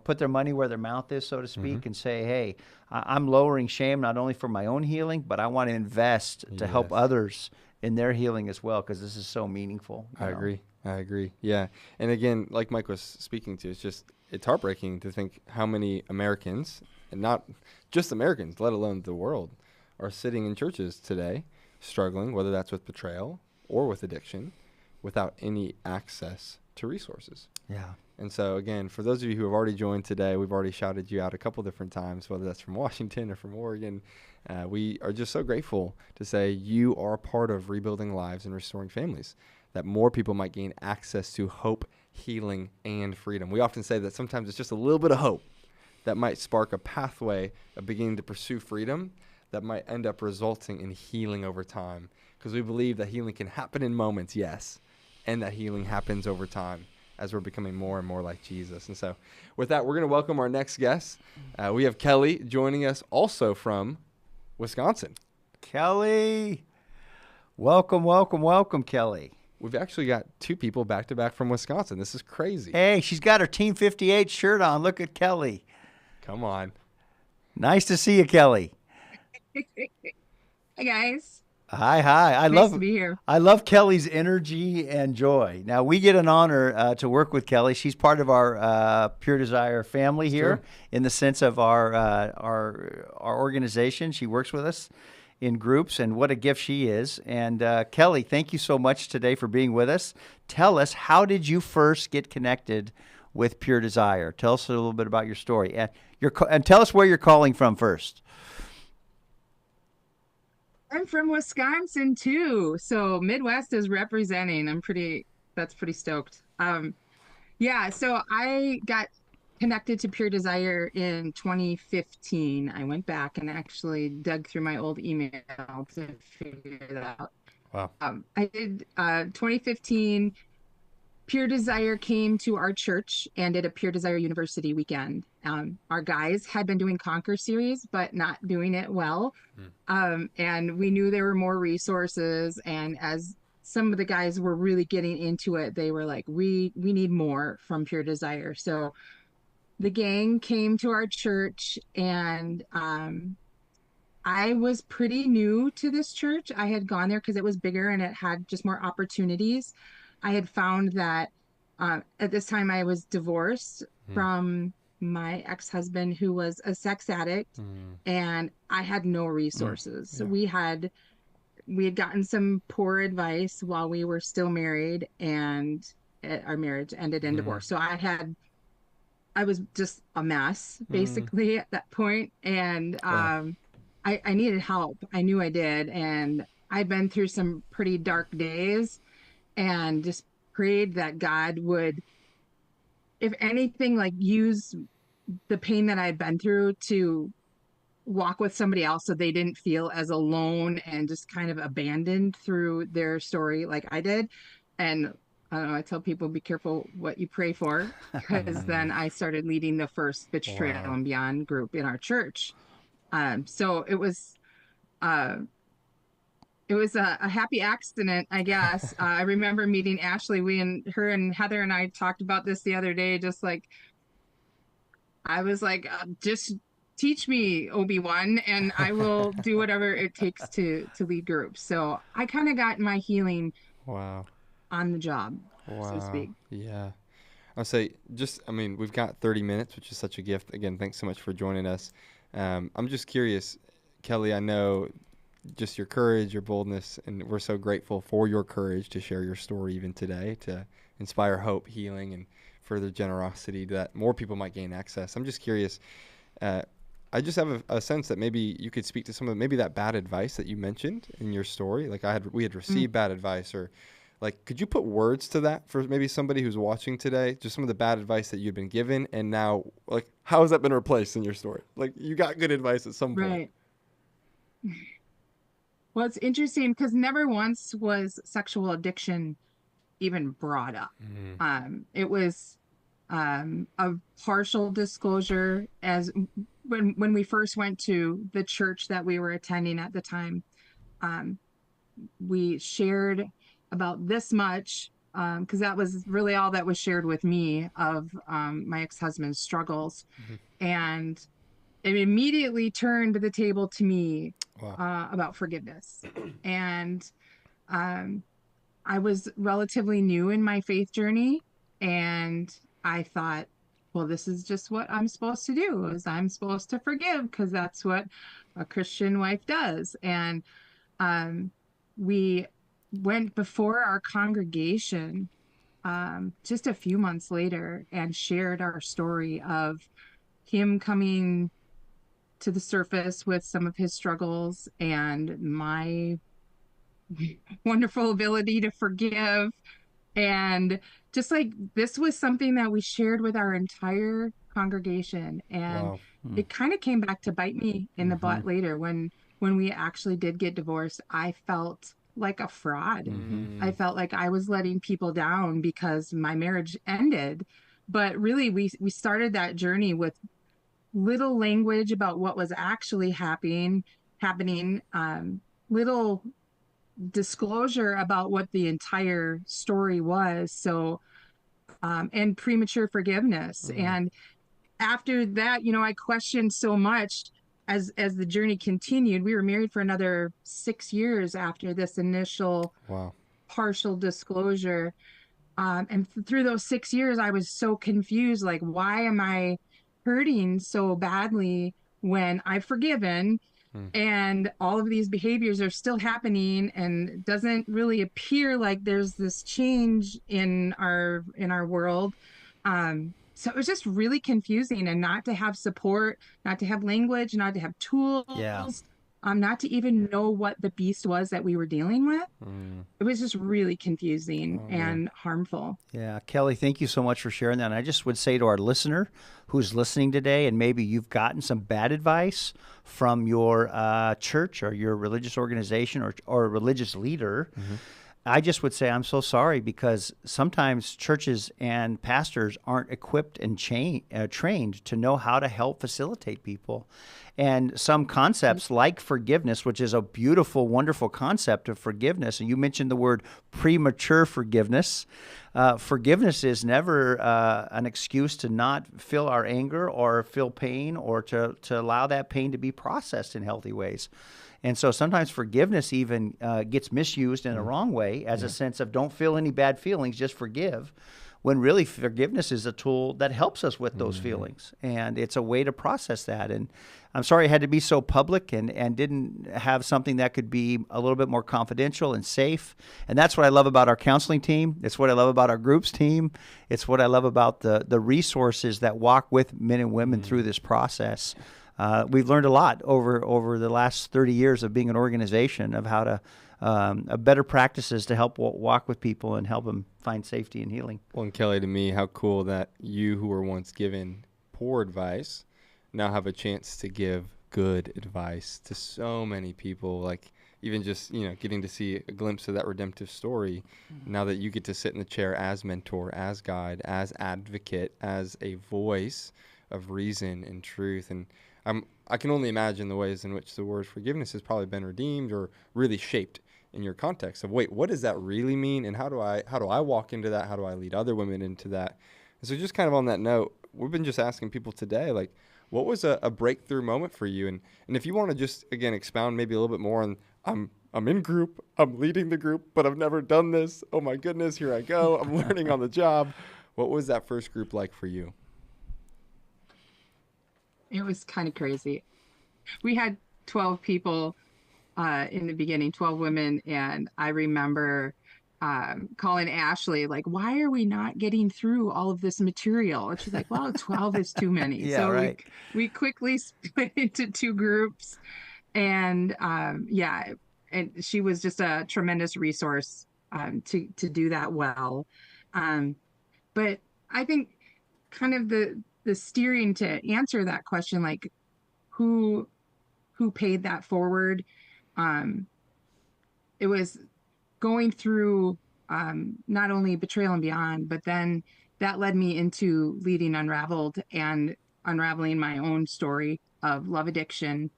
put their money where their mouth is, so to speak, and say, hey, I'm lowering shame not only for my own healing, but I want to invest to help others in their healing as well, because this is so meaningful. I agree. Yeah. And again, like Mike was speaking to, it's heartbreaking to think how many Americans, and not just Americans, let alone the world, are sitting in churches today struggling, whether that's with betrayal or with addiction, without any access to resources. Yeah. And so, again, for those of you who have already joined today, we've already shouted you out a couple different times, whether that's from Washington or from Oregon. We are just so grateful to say you are a part of rebuilding lives and restoring families, that more people might gain access to hope, healing, and freedom. We often say that sometimes it's just a little bit of hope that might spark a pathway of beginning to pursue freedom that might end up resulting in healing over time. Because we believe that healing can happen in moments, yes, and that healing happens over time as we're becoming more and more like Jesus. And so with that, we're going to welcome our next guest. We have Kelly joining us also from Wisconsin. Kelly, welcome, Kelly. We've actually got 2 people back-to-back from Wisconsin. This is crazy. Hey, she's got her Team 58 shirt on. Look at Kelly. Come on. Nice to see you, Kelly. Hey, guys. Hi. Nice to be here. I love Kelly's energy and joy. Now, we get an honor to work with Kelly. She's part of our Pure Desire family here in the sense of our organization. She works with us. in groups, and what a gift she is. And Kelly, thank you so much today for being with us. Tell us, how did you first get connected with Pure Desire? Tell us a little bit about your story, and tell us where you're calling from first. I'm from Wisconsin too, so Midwest is representing. That's pretty stoked. Yeah, so I got connected to Pure Desire in 2015. I went back and actually dug through my old email to figure that out. Wow. I did 2015. Pure Desire came to our church and did a Pure Desire University weekend. Our guys had been doing Conquer series, but not doing it well. And we knew there were more resources. And as some of the guys were really getting into it, they were like, we need more from Pure Desire. So the gang came to our church, and I was pretty new to this church. I had gone there because it was bigger and it had just more opportunities. I had found that at this time I was divorced from my ex-husband, who was a sex addict, and I had no resources. So we had gotten some poor advice while we were still married, and our marriage ended in divorce. So I was just a mess basically at that point, and I needed help. I knew I did, and I'd been through some pretty dark days, and just prayed that God would, if anything, like use the pain that I'd been through to walk with somebody else so they didn't feel as alone and just kind of abandoned through their story like I did. And I don't know, I tell people, be careful what you pray for, because then I started leading the first Betrayal and Beyond group in our church. So it was a happy accident, I guess. I remember meeting Ashley. Her and Heather and I talked about this the other day. Just like, I was like, just teach me, Obi-Wan, and I will do whatever it takes to lead groups. So I kind of got my healing on the job, so to speak. Yeah. I'll say, we've got 30 minutes, which is such a gift. Again, thanks so much for joining us. I'm just curious, Kelly, I know just your courage, your boldness, and we're so grateful for your courage to share your story even today, to inspire hope, healing, and further generosity that more people might gain access. I'm just curious, I just have a sense that maybe you could speak to some of maybe that bad advice that you mentioned in your story. Like we had received bad advice, or like, could you put words to that for maybe somebody who's watching today, just some of the bad advice that you've been given, and now, like, how has that been replaced in your story? Like, you got good advice at some point. Right. Well, it's interesting because never once was sexual addiction even brought up. It was a partial disclosure, as when we first went to the church that we were attending at the time. We shared about this much, because that was really all that was shared with me of my ex-husband's struggles. And it immediately turned the table to me about forgiveness. And I was relatively new in my faith journey, and I thought, well, this is just what I'm supposed to do, is I'm supposed to forgive, because that's what a Christian wife does. And we went before our congregation just a few months later and shared our story of him coming to the surface with some of his struggles and my wonderful ability to forgive. And just like, this was something that we shared with our entire congregation. And it kind of came back to bite me in the butt later. When we actually did get divorced, I felt like a fraud. I felt like I was letting people down because my marriage ended. But really, we started that journey with little language about what was actually happening, little disclosure about what the entire story was. So, and premature forgiveness. And after that, I questioned so much as the journey continued. We were married for another 6 years after this initial partial disclosure. And through those 6 years, I was so confused. Like, why am I hurting so badly when I've forgiven? And all of these behaviors are still happening, and it doesn't really appear like there's this change in our world. So it was just really confusing, and not to have support, not to have language, not to have tools, not to even know what the beast was that we were dealing with. It was just really confusing and harmful. Yeah, Kelly, thank you so much for sharing that. And I just would say to our listener who's listening today, and maybe you've gotten some bad advice from your church or your religious organization or a religious leader, I just would say I'm so sorry, because sometimes churches and pastors aren't equipped and trained to know how to help facilitate people. And some concepts like forgiveness, which is a beautiful, wonderful concept of forgiveness. And you mentioned the word premature forgiveness. Forgiveness is never an excuse to not feel our anger or feel pain, or to allow that pain to be processed in healthy ways. And so sometimes forgiveness even gets misused in a wrong way as a sense of don't feel any bad feelings, just forgive, when really forgiveness is a tool that helps us with those feelings. And it's a way to process that. And I'm sorry it had to be so public and didn't have something that could be a little bit more confidential and safe. And that's what I love about our counseling team. It's what I love about our groups team. It's what I love about the resources that walk with men and women through this process. We've learned a lot over the last 30 years of being an organization of how to better practices to help walk with people and help them find safety and healing. Well, and Kelly, to me, how cool that you, who were once given poor advice, now have a chance to give good advice to so many people. Like, even just, getting to see a glimpse of that redemptive story, now that you get to sit in the chair as mentor, as guide, as advocate, as a voice of reason and truth. And I can only imagine the ways in which the word forgiveness has probably been redeemed or really shaped in your context of, wait, what does that really mean? And how do I walk into that? How do I lead other women into that? And so just kind of on that note, we've been just asking people today, like, what was a breakthrough moment for you? And if you want to just, again, expound maybe a little bit more on, I'm in group, I'm leading the group, but I've never done this. Oh my goodness, here I go. I'm learning on the job. What was that first group like for you? It was kind of crazy. We had 12 people in the beginning, 12 women. And I remember calling Ashley, like, why are we not getting through all of this material? And she's like, well, 12 is too many. Yeah, so right. we quickly split into two groups. And and she was just a tremendous resource to do that well. But I think kind of the steering to answer that question, like who paid that forward. It was going through not only Betrayal and Beyond, but then that led me into leading Unraveled and unraveling my own story of love addiction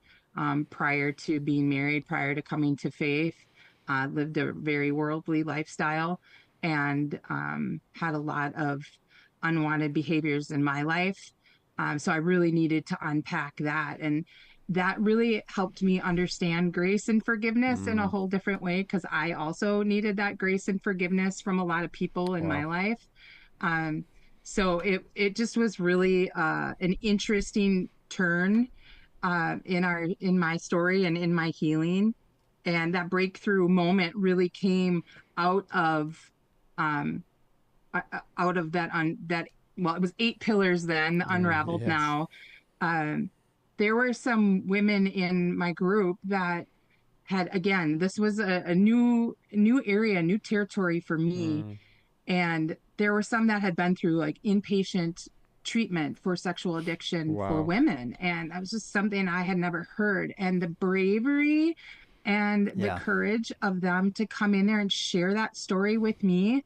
prior to being married, prior to coming to faith. Lived a very worldly lifestyle and had a lot of unwanted behaviors in my life. So I really needed to unpack that. And that really helped me understand grace and forgiveness in a whole different way, because I also needed that grace and forgiveness from a lot of people in my life. So it just was really an interesting turn in my story and in my healing. And that breakthrough moment really came out of that well, it was 8 pillars then, Unraveled now. There were some women in my group that had, again, this was a new area, new territory for me. And there were some that had been through like inpatient treatment for sexual addiction for women. And that was just something I had never heard. And the bravery and the courage of them to come in there and share that story with me.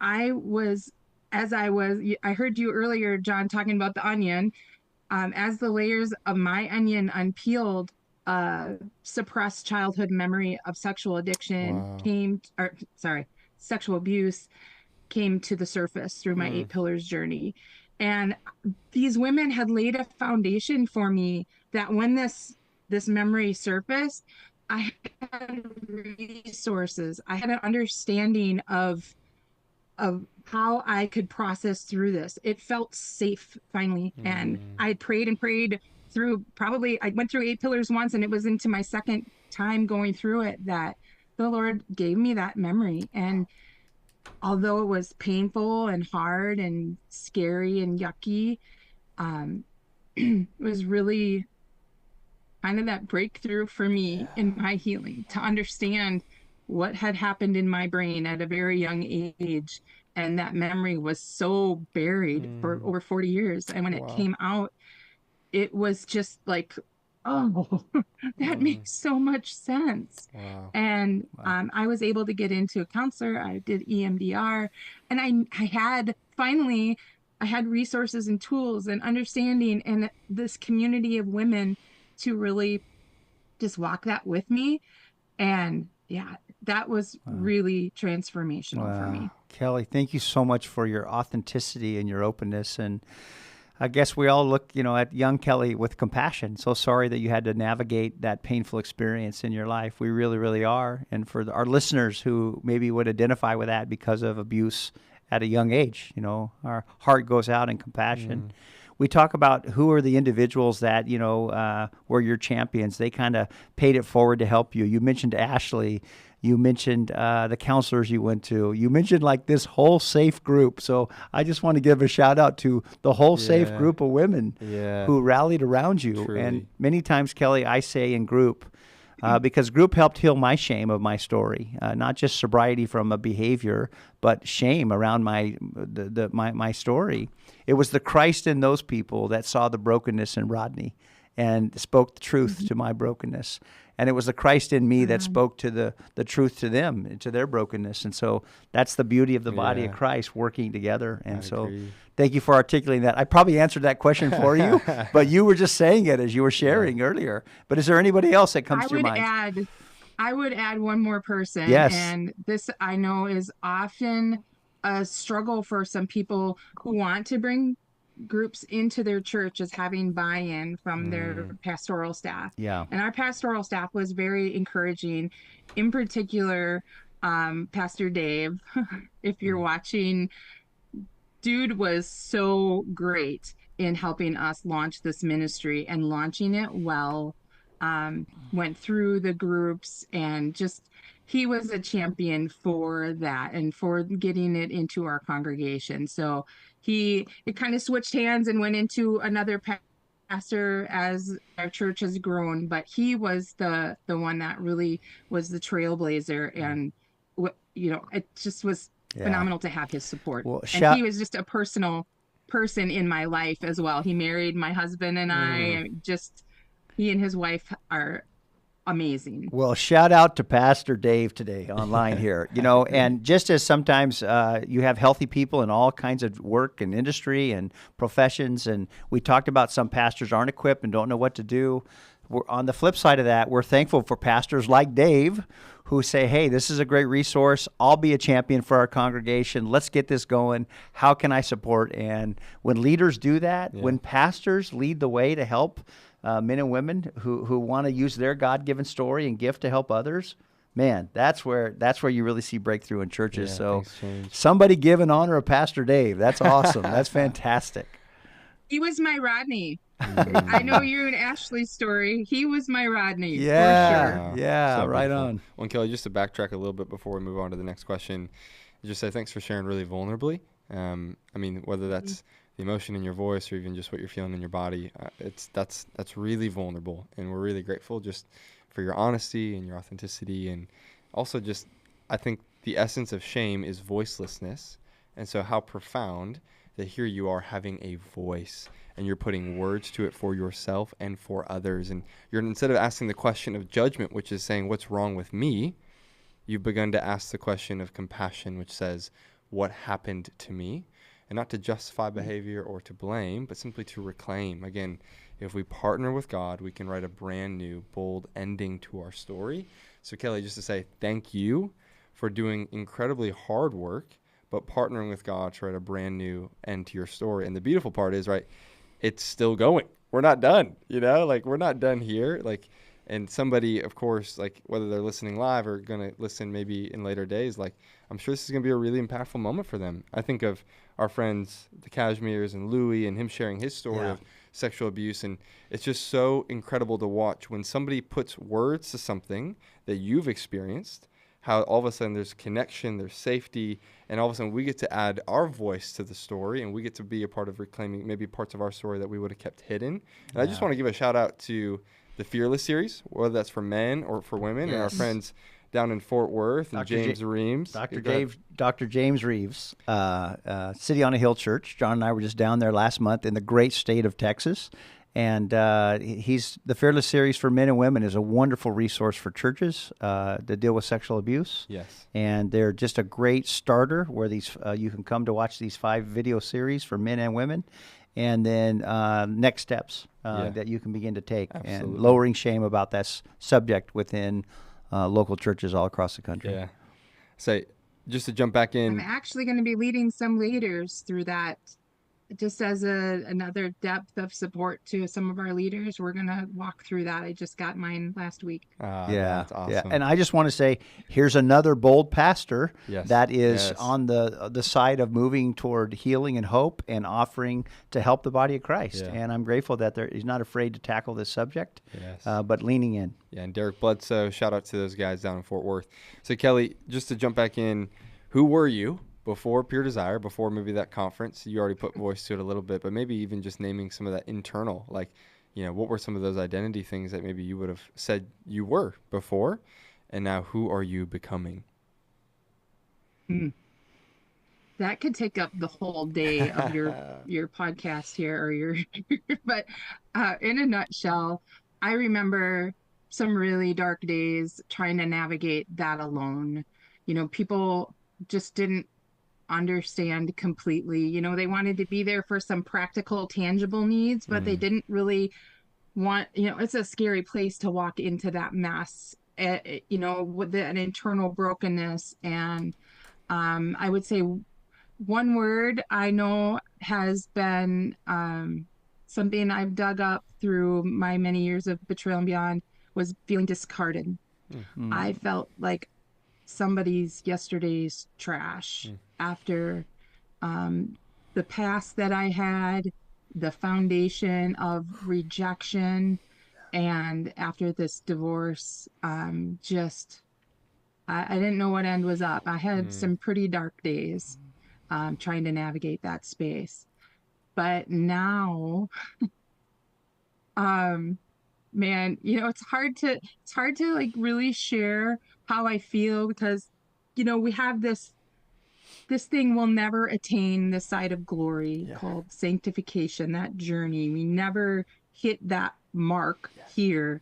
I heard you earlier, John, talking about the onion. As the layers of my onion unpeeled, suppressed childhood memory of sexual addiction sexual abuse came to the surface through my 8 pillars journey. And these women had laid a foundation for me that when this memory surfaced, I had resources. I had an understanding of how I could process through this. It felt safe finally. And I had prayed and prayed through I went through 8 pillars once, and it was into my second time going through it that the Lord gave me that memory. And although it was painful and hard and scary and yucky, it was really kind of that breakthrough for me in my healing to understand what had happened in my brain at a very young age. And that memory was so buried for over 40 years. And when it came out, it was just like, oh, that makes so much sense. Wow. And I was able to get into a counselor. I did EMDR, and I had resources and tools and understanding and this community of women to really just walk that with me. And yeah, that was really transformational for me. Kelly, thank you so much for your authenticity and your openness. And I guess we all look, at young Kelly with compassion. So sorry that you had to navigate that painful experience in your life. We really, really are. And for our listeners who maybe would identify with that because of abuse at a young age, our heart goes out in compassion. We talk about who are the individuals that, were your champions. They kind of paid it forward to help you. You mentioned Ashley. You mentioned the counselors you went to. You mentioned like this whole safe group. So I just want to give a shout out to the whole safe group of women who rallied around you. Truly. And many times, Kelly, I say in group, because group helped heal my shame of my story, not just sobriety from a behavior, but shame around my story. It was the Christ in those people that saw the brokenness in Rodney and spoke the truth to my brokenness. And it was the Christ in me that spoke to the truth to them and to their brokenness. And so that's the beauty of the body of Christ working together. And thank you for articulating that. I probably answered that question for you, but you were just saying it as you were sharing earlier. But is there anybody else that comes to your mind? I would add one more person. Yes. And this I know is often a struggle for some people who want to bring groups into their church, as having buy-in from their pastoral staff. Yeah. And our pastoral staff was very encouraging. In particular, Pastor Dave, if you're watching, dude was so great in helping us launch this ministry and launching it well. Went through the groups and just, he was a champion for that and for getting it into our congregation. So it kind of switched hands and went into another pastor as our church has grown, but he was the one that really was the trailblazer. And it just was phenomenal to have his support. Well, and he was just a personal person in my life as well. He married my husband and he and his wife are amazing. Well, shout out to Pastor Dave today online here, and just as sometimes you have healthy people in all kinds of work and industry and professions, and we talked about some pastors aren't equipped and don't know what to do. We're on the flip side of that, we're thankful for pastors like Dave who say, hey, this is a great resource. I'll be a champion for our congregation. Let's get this going. How can I support? And when leaders do that, when pastors lead the way to help men and women who want to use their God-given story and gift to help others, man, that's where you really see breakthrough in churches. So somebody give an honor of Pastor Dave. That's awesome. That's fantastic. He was my Rodney. I know you and Ashley's story. He was my Rodney. Yeah, for sure. Yeah, So right beautiful. on. Well, Kelly, just to backtrack a little bit before we move on to the next question, just say thanks for sharing really vulnerably. Whether that's the emotion in your voice or even just what you're feeling in your body, that's really vulnerable, and we're really grateful just for your honesty and your authenticity. And also just, I think the essence of shame is voicelessness, and so how profound that here you are having a voice and you're putting words to it for yourself and for others, and you're, instead of asking the question of judgment, which is saying what's wrong with me, you've begun to ask the question of compassion, which says what happened to me. And not to justify behavior or to blame, but simply to reclaim. Again, if we partner with God, we can write a brand new, bold ending to our story. So Kelly, just to say thank you for doing incredibly hard work, but partnering with God to write a brand new end to your story. And the beautiful part is, right, it's still going. We're not done, we're not done here. And somebody, of course, whether they're listening live or going to listen maybe in later days, I'm sure this is going to be a really impactful moment for them. I think of our friends, the Cashmeres and Louie, and him sharing his story of sexual abuse. And it's just so incredible to watch when somebody puts words to something that you've experienced, how all of a sudden there's connection, there's safety, and all of a sudden we get to add our voice to the story, and we get to be a part of reclaiming maybe parts of our story that we would have kept hidden. And I just want to give a shout out to the Fearless series, whether that's for men or for women, and our friends down in Fort Worth and James Reeves. Dr. James Reeves, City on a Hill Church. John and I were just down there last month in the great state of Texas. And he's the Fearless series for men and women is a wonderful resource for churches to deal with sexual abuse. Yes. And they're just a great starter where these you can come to watch these 5 video series for men and women. And then next steps that you can begin to take. Absolutely. And lowering shame about that subject within local churches all across the country. Yeah. So just to jump back in. I'm actually going to be leading some leaders through that. Just as another depth of support to some of our leaders, we're going to walk through that. I just got mine last week. That's awesome. Yeah. And I just want to say, here's another bold pastor that is Yes. on the side of moving toward healing and hope and offering to help the body of Christ. Yeah. And I'm grateful that he's not afraid to tackle this subject, Yes. but leaning in. Yeah, and Derek Bledsoe, shout out to those guys down in Fort Worth. So Kelly, just to jump back in, who were you before Pure Desire, before maybe that conference? You already put voice to it a little bit, but maybe even just naming some of that internal, like, what were some of those identity things that maybe you would have said you were before, and now who are you becoming? That could take up the whole day of your podcast here, or but in a nutshell, I remember some really dark days trying to navigate that alone. People just didn't understand completely. They wanted to be there for some practical, tangible needs, but they didn't really want, it's a scary place to walk into that mess, with an internal brokenness. And I would say one word I know has been something I've dug up through my many years of Betrayal and Beyond was feeling discarded. I felt like somebody's yesterday's trash after the past that I had, the foundation of rejection, and after this divorce, I didn't know what end was up. I had some pretty dark days trying to navigate that space. But now, man, it's hard to like really share how I feel, because we have this thing we'll never attain, this side of glory called sanctification, that journey. We never hit that mark here,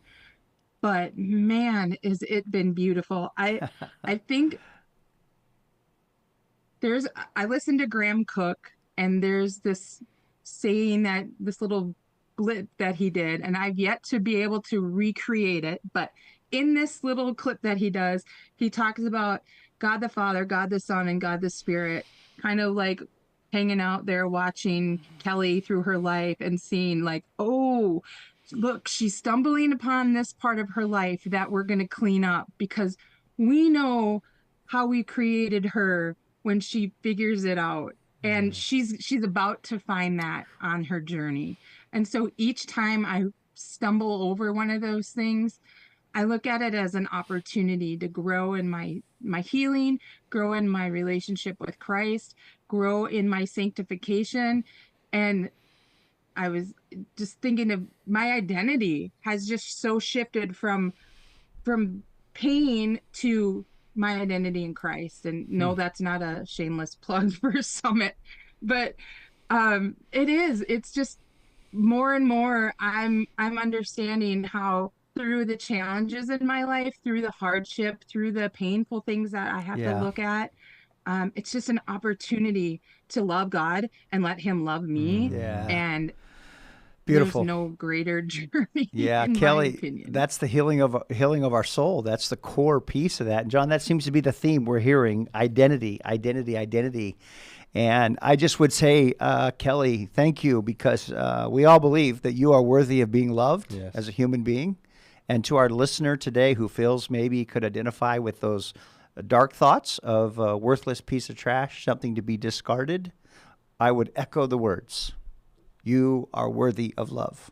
but man, is it been beautiful. I think I listened to Graham Cook, and there's this saying, that this little blip that he did, and I've yet to be able to recreate it, but in this little clip that he does, he talks about God the Father, God the Son, and God the Spirit, kind of like hanging out there watching Kelly through her life and seeing like, oh, look, she's stumbling upon this part of her life that we're going to clean up, because we know how we created her when she figures it out. And she's about to find that on her journey. And so each time I stumble over one of those things, I look at it as an opportunity to grow in my healing, grow in my relationship with Christ, grow in my sanctification. And I was just thinking of my identity has just so shifted from pain to my identity in Christ. And no, that's not a shameless plug for Summit, but it's just more and more I'm understanding how, through the challenges in my life, through the hardship, through the painful things that I have to look at, it's just an opportunity to love God and let him love me. And Beautiful. There's no greater journey. Yeah, in Kelly, my opinion. that's the healing of our soul. That's the core piece of that. And John, that seems to be the theme we're hearing: identity, identity, identity. And I just would say, Kelly, thank you, because we all believe that you are worthy of being loved as a human being. And to our listener today who feels maybe could identify with those dark thoughts of a worthless piece of trash, something to be discarded, I would echo the words. You are worthy of love,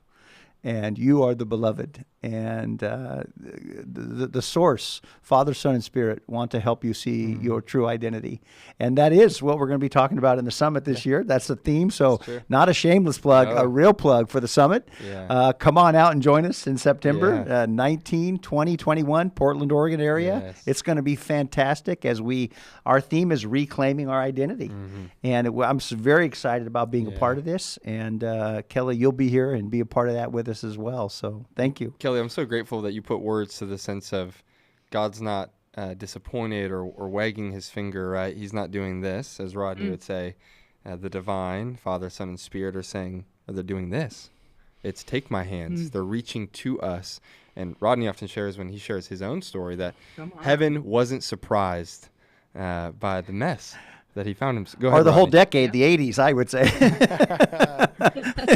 and you are the beloved. And the source, Father, Son, and Spirit, want to help you see your true identity. And that is what we're going to be talking about in the summit this year. That's the theme. So not a shameless plug, a real plug for the summit. Yeah. Come on out and join us in September 19, 20, 21, Portland, Oregon area. Yes. It's going to be fantastic as our theme is reclaiming our identity. And I'm very excited about being a part of this. And Kelly, you'll be here and be a part of that with us as well. So thank you. Kelly, I'm so grateful that you put words to the sense of God's not disappointed or wagging his finger, right? He's not doing this, as Rodney would say. The divine, Father, Son, and Spirit are saying, they're doing this. It's take my hands. They're reaching to us. And Rodney often shares when he shares his own story that heaven wasn't surprised by the mess that he found himself. Go ahead, or the Rodney. whole decade, the 80s, I would say.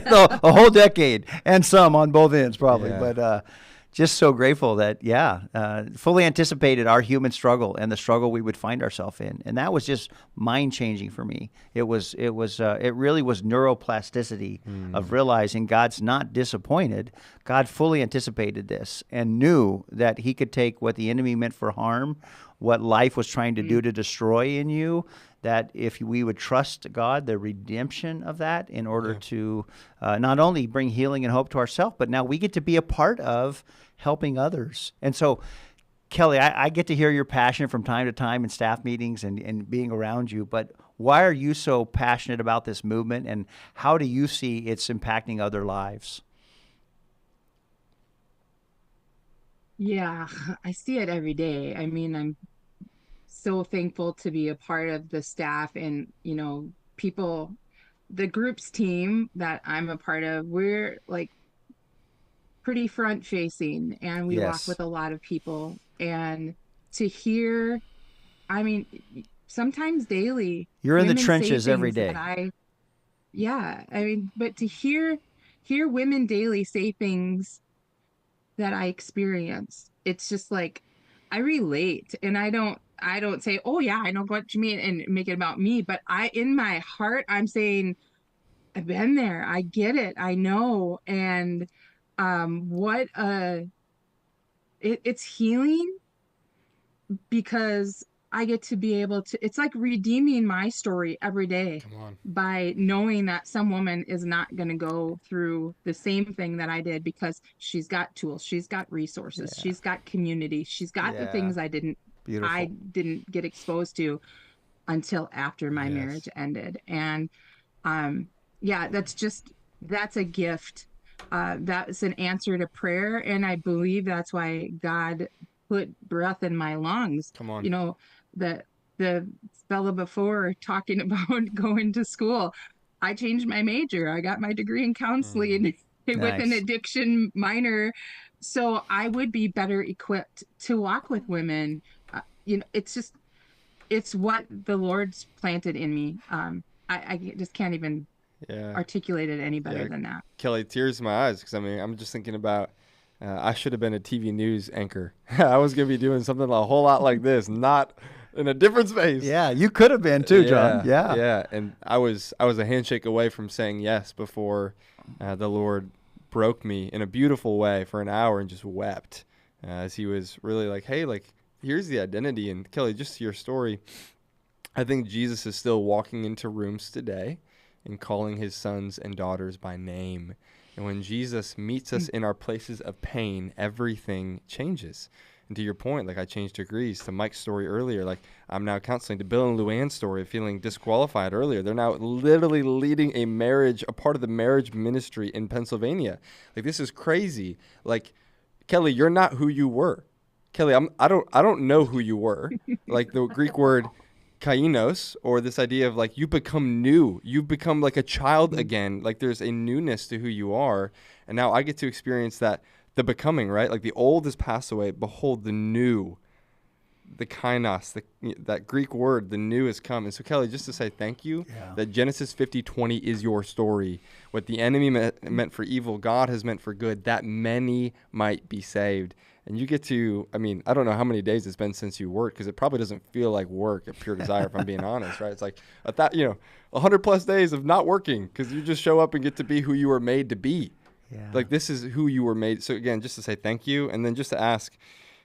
No, a whole decade and some on both ends probably. Yeah. But just so grateful that, fully anticipated our human struggle and the struggle we would find ourselves in. And that was just mind-changing for me. It really was neuroplasticity of realizing God's not disappointed. God fully anticipated this and knew that he could take what the enemy meant for harm, what life was trying to do to destroy in you, that if we would trust God, the redemption of that in order to not only bring healing and hope to ourselves, but now we get to be a part of helping others. And so, Kelly, I get to hear your passion from time to time in staff meetings and being around you, but why are you so passionate about this movement, and how do you see it's impacting other lives? Yeah, I see it every day. I mean, I'm so thankful to be a part of the staff and, people, the group's team that I'm a part of. We're like pretty front facing, and we walk with a lot of people, and to hear, I mean, sometimes daily, You're in the women trenches say every things day. that but to hear women daily say things that I experience, it's just like I relate, and I don't say, oh yeah, I know what you mean, and make it about me, but in my heart, I'm saying, I've been there, I get it, I know. And it's healing, because I get to be able to, it's like redeeming my story every day by knowing that some woman is not going to go through the same thing that I did, because she's got tools, she's got resources, she's got community, she's got the things I didn't get exposed to until after my marriage ended. And that's a gift. That's an answer to prayer. And I believe that's why God put breath in my lungs. Come on. The fella before talking about going to school, I changed my major. I got my degree in counseling with an addiction minor, so I would be better equipped to walk with women. It's what the Lord's planted in me. I just can't even articulate it any better than that. Kelly, tears in my eyes, because I'm just thinking about I should have been a TV news anchor. I was going to be doing something a whole lot like this, not in a different space. Yeah, you could have been too, John. Yeah. And I was a handshake away from saying yes before the Lord broke me in a beautiful way for an hour and just wept as he was really like, hey, like, here's the identity. And Kelly, just your story, I think Jesus is still walking into rooms today and calling his sons and daughters by name. And when Jesus meets us in our places of pain, everything changes. And to your point, like I changed degrees, to Mike's story earlier, like I'm now counseling, to Bill and LuAnn's story of feeling disqualified earlier. They're now literally leading a part of the marriage ministry in Pennsylvania. Like, this is crazy. Like, Kelly, you're not who you were. Kelly, I don't know who you were. Like the Greek word kainos, or this idea of like you become new, you've become like a child again, like there's a newness to who you are, and now I get to experience that, the becoming, right? Like the old has passed away, behold the new the kainos, that Greek word, the new has come. And so, Kelly, just to say thank you, that Genesis 50:20 is your story. What the enemy meant for evil, God has meant for good, that many might be saved. And you get to, I mean, I don't know how many days it's been since you worked, because it probably doesn't feel like work at Pure Desire, if I'm being honest, right? It's like, 100+ days of not working, because you just show up and get to be who you were made to be. Yeah. Like, this is who you were made. So, again, just to say thank you, and then just to ask,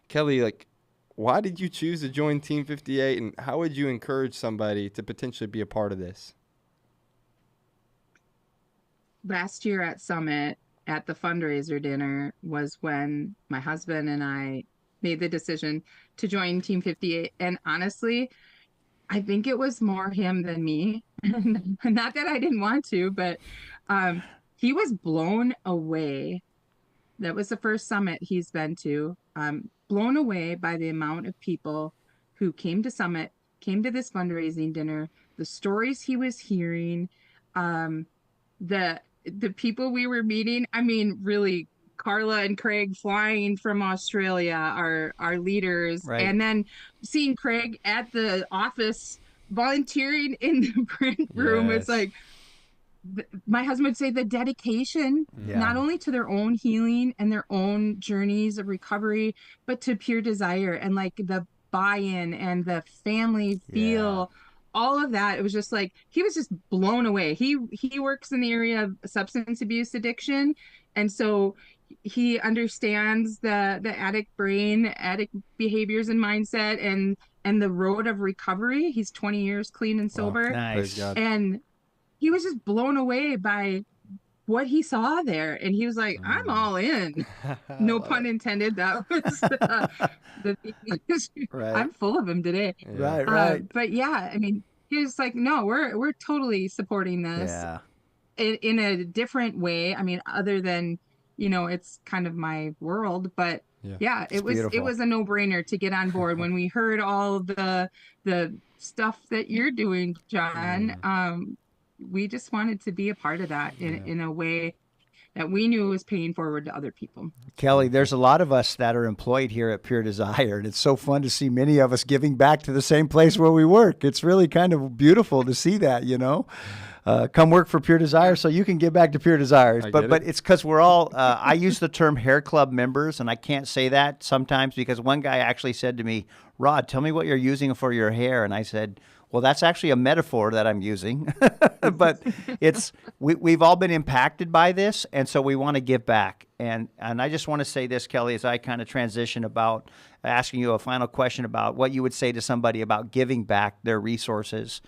Kelly, like, why did you choose to join Team 58, and how would you encourage somebody to potentially be a part of this? Last year at Summit, at the fundraiser dinner, was when my husband and I made the decision to join Team 58. And honestly, I think it was more him than me. Not that I didn't want to, but he was blown away. That was the first summit he's been to. Blown away by the amount of people who came to Summit, came to this fundraising dinner, the stories he was hearing, the people we were meeting. I mean, really, Carla and Craig flying from Australia, our leaders, Right. and then seeing Craig at the office volunteering in the print room. Yes. It's like, my husband would say, the dedication, not only to their own healing and their own journeys of recovery, but to Pure Desire, and like the buy-in and the family feel, all of that. It was just like, he was just blown away. He works in the area of substance abuse addiction, and so he understands the addict brain, addict behaviors and mindset, and the road of recovery. He's 20 years clean and sober. Nice. And he was just blown away by what he saw there. And he was like, I'm all in. No pun intended. That was the thing. Right. I'm full of him today. Yeah. Right. But yeah, I mean, he was like, no, we're totally supporting this in a different way. I mean, other than, it's kind of my world, but it was a no-brainer to get on board. When we heard all the stuff that you're doing, John, we just wanted to be a part of that in a way that we knew was paying forward to other people. Kelly, there's a lot of us that are employed here at Pure Desire, and it's so fun to see many of us giving back to the same place where we work. It's really kind of beautiful to see that, come work for Pure Desire so you can give back to Pure Desires. But it's because we're all, I use the term hair club members, and I can't say that sometimes because one guy actually said to me, Rod, tell me what you're using for your hair. And I said, well, that's actually a metaphor that I'm using, but we've all been impacted by this, and so we want to give back. And I just want to say this, Kelly, as I kind of transition about asking you a final question about what you would say to somebody about giving back their resources.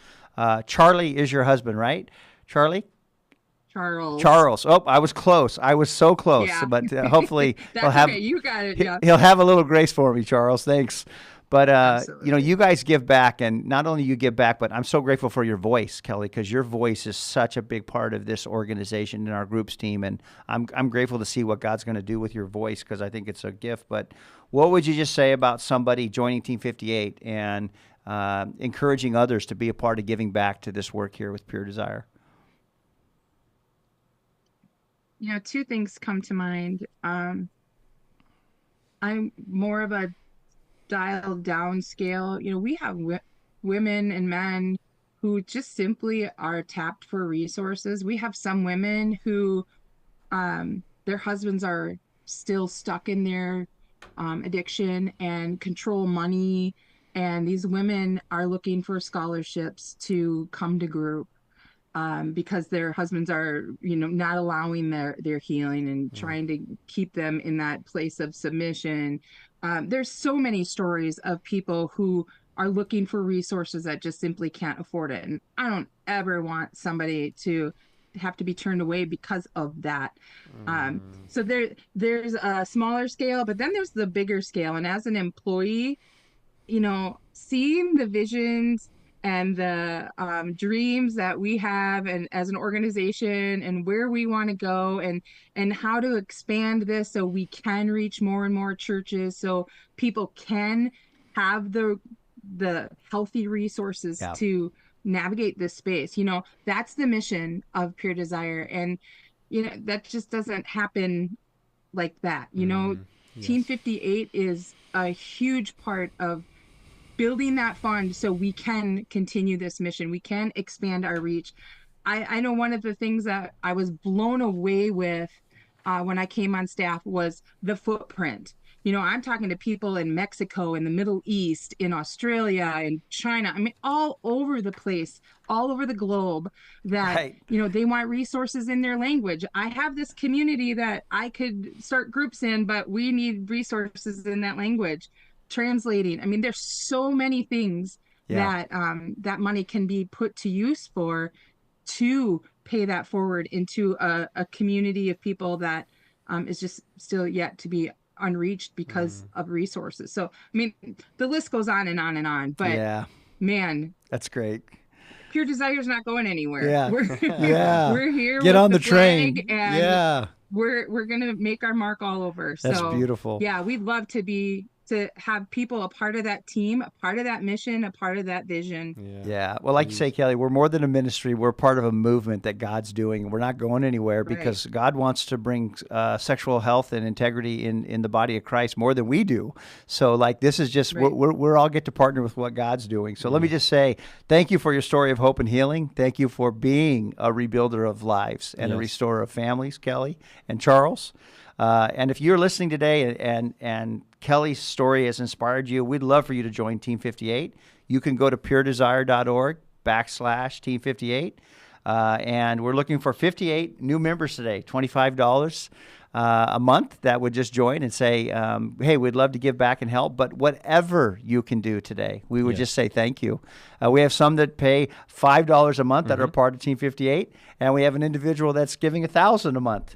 Charlie is your husband, right? Charlie? Charles. Oh, I was close. I was so close, but hopefully he'll have. Okay, you got it. Yeah. He'll have a little grace for me, Charles. Thanks. But, you guys give back, and not only you give back, but I'm so grateful for your voice, Kelly, because your voice is such a big part of this organization and our groups team. And I'm grateful to see what God's going to do with your voice, because I think it's a gift. But what would you just say about somebody joining Team 58 and encouraging others to be a part of giving back to this work here with Pure Desire? Two things come to mind. I'm more of a dialed down scale. We have women and men who just simply are tapped for resources. We have some women who their husbands are still stuck in their addiction and control money, and these women are looking for scholarships to come to group because their husbands are not allowing their healing and trying to keep them in that place of submission. There's so many stories of people who are looking for resources that just simply can't afford it. And I don't ever want somebody to have to be turned away because of that. So there's a smaller scale, but then there's the bigger scale. And as an employee, seeing the visions and the dreams that we have, and as an organization, and where we want to go, and how to expand this so we can reach more and more churches, so people can have the healthy resources to navigate this space. That's the mission of Pure Desire, and that just doesn't happen like that. Team 58 is a huge part of building that fund so we can continue this mission. We can expand our reach. I know one of the things that I was blown away with when I came on staff was the footprint. You know, I'm talking to people in Mexico, in the Middle East, in Australia, in China. I mean, all over the place, all over the globe that, Right. you know, they want resources in their language. I have this community that I could start groups in, but we need resources in that language. Translating. I mean, there's so many things Yeah. that that money can be put to use for to pay that forward into a community of people that is just still yet to be unreached because of resources. So, I mean, the list goes on and on and on, but Yeah. man, That's great. Pure Desire's not going anywhere. Yeah. We're, Yeah. we're here Get with on the flag, train. and Yeah. we're gonna make our mark all over. That's So beautiful. yeah, we'd love to have people a part of that team, a part of that mission, a part of that vision. Yeah. Well, like you say, Kelly, we're more than a ministry. We're part of a movement that God's doing. We're not going anywhere because God wants to bring sexual health and integrity in the body of Christ more than we do. So, like, this is just, we're all get to partner with what God's doing. So let me just say, thank you for your story of hope and healing. Thank you for being a rebuilder of lives and a restorer of families, Kelly and Charles. And if you're listening today and Kelly's story has inspired you, we'd love for you to join Team 58. You can go to puredesire.org/Team 58. And we're looking for 58 new members today, $25 a month that would just join and say, hey, we'd love to give back and help. But whatever you can do today, we would just say thank you. We have some that pay $5 a month that are part of Team 58. And we have an individual that's giving $1,000 a month,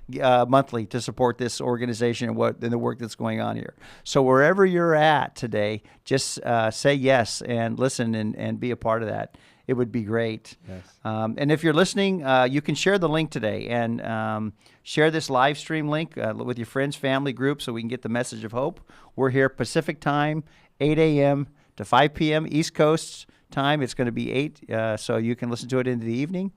monthly, to support this organization and the work that's going on here. So wherever you're at today, just say yes and listen and be a part of that. It would be great. Yes. And if you're listening, you can share the link today and share this live stream link with your friends, family, group, so we can get the message of hope. We're here Pacific time, 8 a.m. to 5 p.m. East Coast time. It's going to be 8, so you can listen to it into the evening.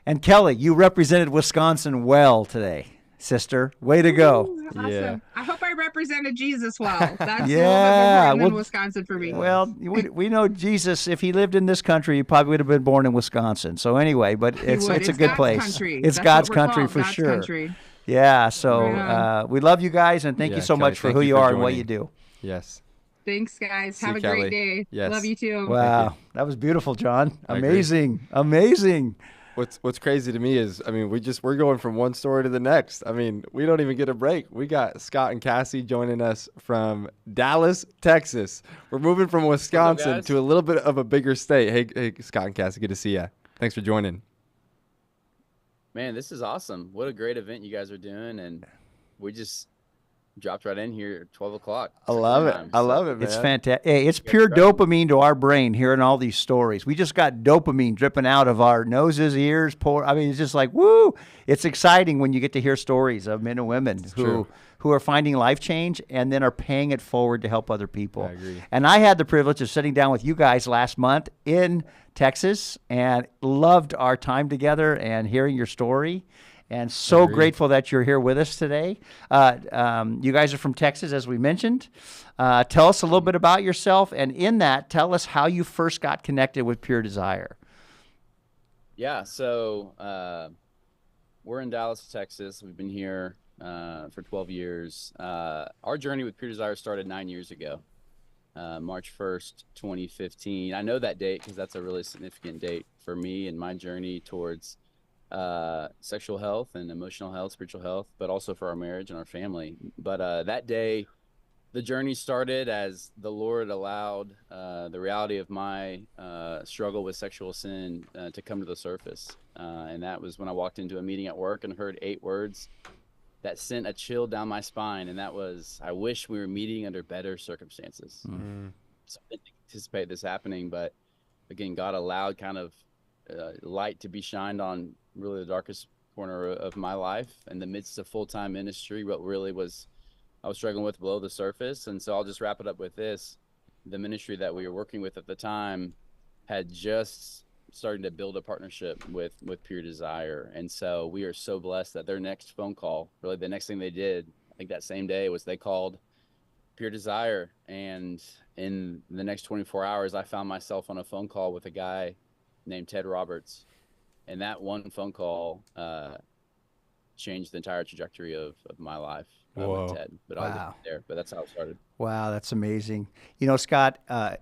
And Kelly, you represented Wisconsin well today, sister. Way to go. Ooh, awesome. Yeah. I hope I represented Jesus well. That's Yeah, a little bit important well, in Wisconsin for me. Well, we know Jesus, if he lived in this country, he probably would have been born in Wisconsin. So anyway, but it's a good God's place. country. It's That's God's what we're country called, for God's sure. country. Yeah, so Right we love you guys, and thank you so Kelly, much for thank who you for are and what joining. you do. Yes. Thanks, guys. See Have you, a Kelly. great day. Yes. Love you too. Wow, that was beautiful, John. I agree. Amazing. What's crazy to me is, I mean, we're going from one story to the next. I mean, we don't even get a break. We got Scott and Cassie joining us from Dallas, Texas. We're moving from Wisconsin guys? to a little bit of a bigger state. Hey, Scott and Cassie, good to see you. Thanks for joining. Man, this is awesome. What a great event you guys are doing. And we just dropped right in here at 12 o'clock. I love it. Time, I love it, man. It's fantastic. Hey, it's pure dopamine to our brain hearing all these stories. We just got dopamine dripping out of our noses, ears, I mean, it's just like, woo! It's exciting when you get to hear stories of men and women who are finding life change and then are paying it forward to help other people. I agree. And I had the privilege of sitting down with you guys last month in Texas and loved our time together and hearing your story. And so grateful that you're here with us today. You guys are from Texas, as we mentioned. Tell us a little bit about yourself, and in that, tell us how you first got connected with Pure Desire. Yeah, so we're in Dallas, Texas. We've been here for 12 years. Our journey with Pure Desire started 9 years ago, March 1st, 2015. I know that date because that's a really significant date for me and my journey towards sexual health and emotional health, spiritual health, but also for our marriage and our family. But that day, the journey started as the Lord allowed the reality of my struggle with sexual sin to come to the surface. And that was when I walked into a meeting at work and heard 8 words that sent a chill down my spine. And that was, I wish we were meeting under better circumstances. Mm-hmm. So I didn't anticipate this happening, but again, God allowed kind of light to be shined on really the darkest corner of my life in the midst of full-time ministry. What really was I was struggling with below the surface. And so I'll just wrap it up with this. The ministry that we were working with at the time had just started to build a partnership with Pure Desire. And so we are so blessed that their next phone call, really the next thing they did, I think that same day, was they called Pure Desire. And in the next 24 hours, I found myself on a phone call with a guy named Ted Roberts. And that one phone call changed the entire trajectory of my life with Ted. But I'll leave it there. But that's how it started. Wow, that's amazing. You know, Scott,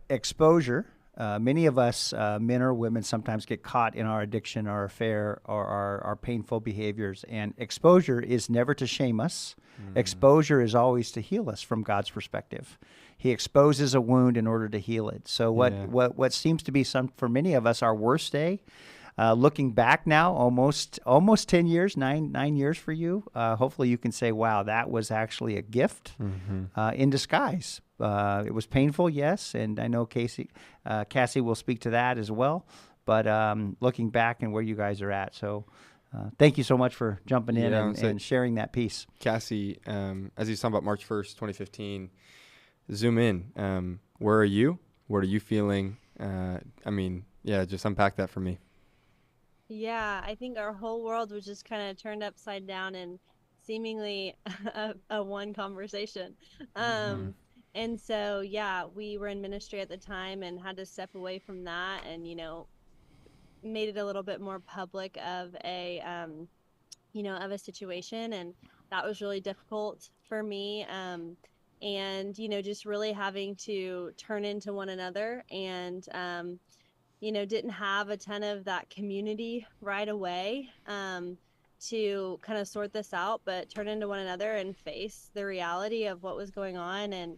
exposure. Many of us, men or women, sometimes get caught in our addiction, our affair, or our painful behaviors. And exposure is never to shame us. Exposure is always to heal us from God's perspective. He exposes a wound in order to heal it. So what seems to be for many of us, our worst day, looking back now, almost 10 years, nine years for you, hopefully you can say, wow, that was actually a gift in disguise. It was painful, yes, and I know Cassie will speak to that as well, but looking back and where you guys are at. So thank you so much for jumping in and sharing that piece. Cassie, as you talking about March 1st, 2015, zoom in. Where are you? What are you feeling? Just unpack that for me. Yeah, I think our whole world was just kind of turned upside down and seemingly a one conversation. And so, we were in ministry at the time and had to step away from that and, made it a little bit more public of a situation. And that was really difficult for me. And, just really having to turn into one another and, didn't have a ton of that community right away to kind of sort this out, but turn into one another and face the reality of what was going on. And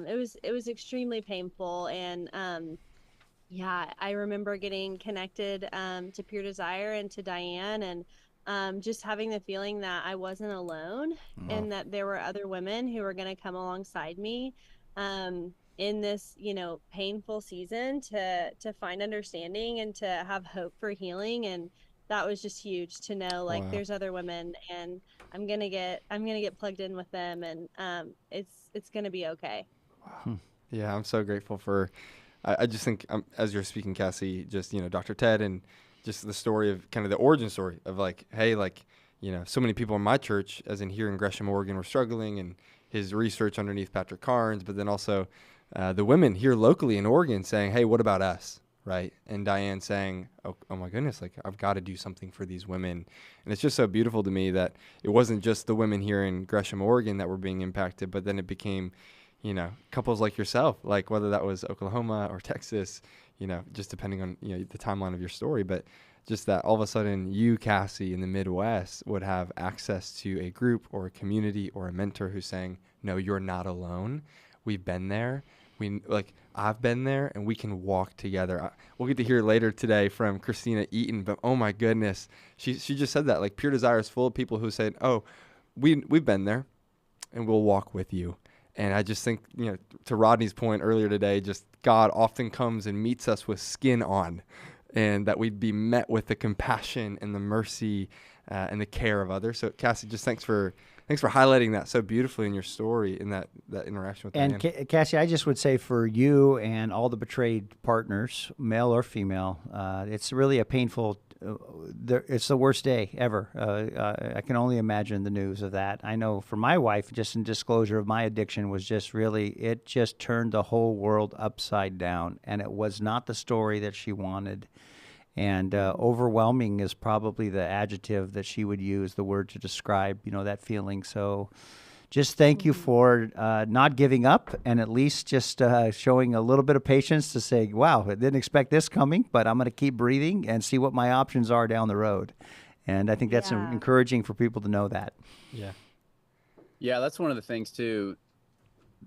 it was extremely painful. And I remember getting connected to Pure Desire and to Diane and just having the feeling that I wasn't alone and that there were other women who were going to come alongside me in this, painful season to find understanding and to have hope for healing. And that was just huge to know, there's other women and I'm going to get plugged in with them and it's going to be okay. Wow. Yeah. I'm so grateful I just think as you're speaking, Cassie, just, Dr. Ted and just the story of kind of the origin story of so many people in my church, as in here in Gresham, Oregon, were struggling, and his research underneath Patrick Carnes, but then also the women here locally in Oregon saying, hey, what about us, right? And Diane saying, oh my goodness, I've got to do something for these women. And it's just so beautiful to me that it wasn't just the women here in Gresham, Oregon that were being impacted, but then it became, couples like yourself, whether that was Oklahoma or Texas, just depending on, the timeline of your story, but just that all of a sudden you, Cassie, in the Midwest would have access to a group or a community or a mentor who's saying, no, you're not alone. We've been there. I've been there, and we can walk together. We'll get to hear later today from Christina Eaton, but oh my goodness, she just said that, Pure Desire is full of people who said, oh, we've been there and we'll walk with you. And I just think, to Rodney's point earlier today, just God often comes and meets us with skin on, and that we'd be met with the compassion and the mercy and the care of others. So Cassie, just thanks for highlighting that so beautifully in your story, in that interaction with Diane. And Cassie, I just would say for you and all the betrayed partners, male or female, it's really a painful, it's the worst day ever. I can only imagine the news of that. I know for my wife, just in disclosure of my addiction, was just really, it just turned the whole world upside down, and it was not the story that she wanted. And overwhelming is probably the adjective that she would use, the word to describe, that feeling. So just thank you for not giving up, and at least just showing a little bit of patience to say, wow, I didn't expect this coming, but I'm going to keep breathing and see what my options are down the road. And I think that's encouraging for people to know that. Yeah. Yeah, that's one of the things, too,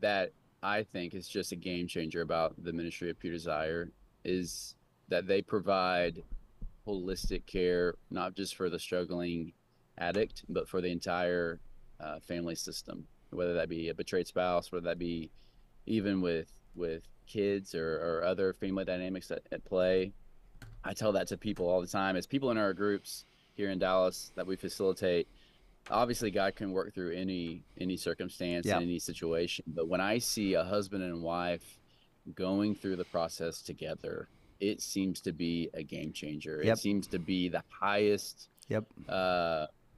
that I think is just a game changer about the ministry of Pure Desire is that they provide holistic care, not just for the struggling addict, but for the entire family system, whether that be a betrayed spouse, whether that be even with kids or other family dynamics at play. I tell that to people all the time. As people in our groups here in Dallas that we facilitate, obviously God can work through any circumstance and any situation. But when I see a husband and wife going through the process together, it seems to be a game changer. It seems to be the highest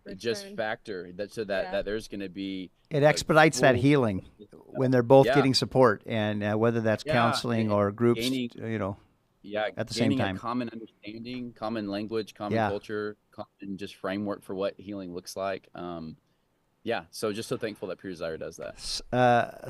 For just sure. factor that so that Yeah. that there's going to be It a expedites that full- healing when they're both Yeah. getting support, and whether that's Yeah, counseling or groups, gaining at the same gaining a time. common understanding, common language, common Yeah. culture, common just framework for what healing looks like. Yeah, so just so thankful that Pure Desire does that.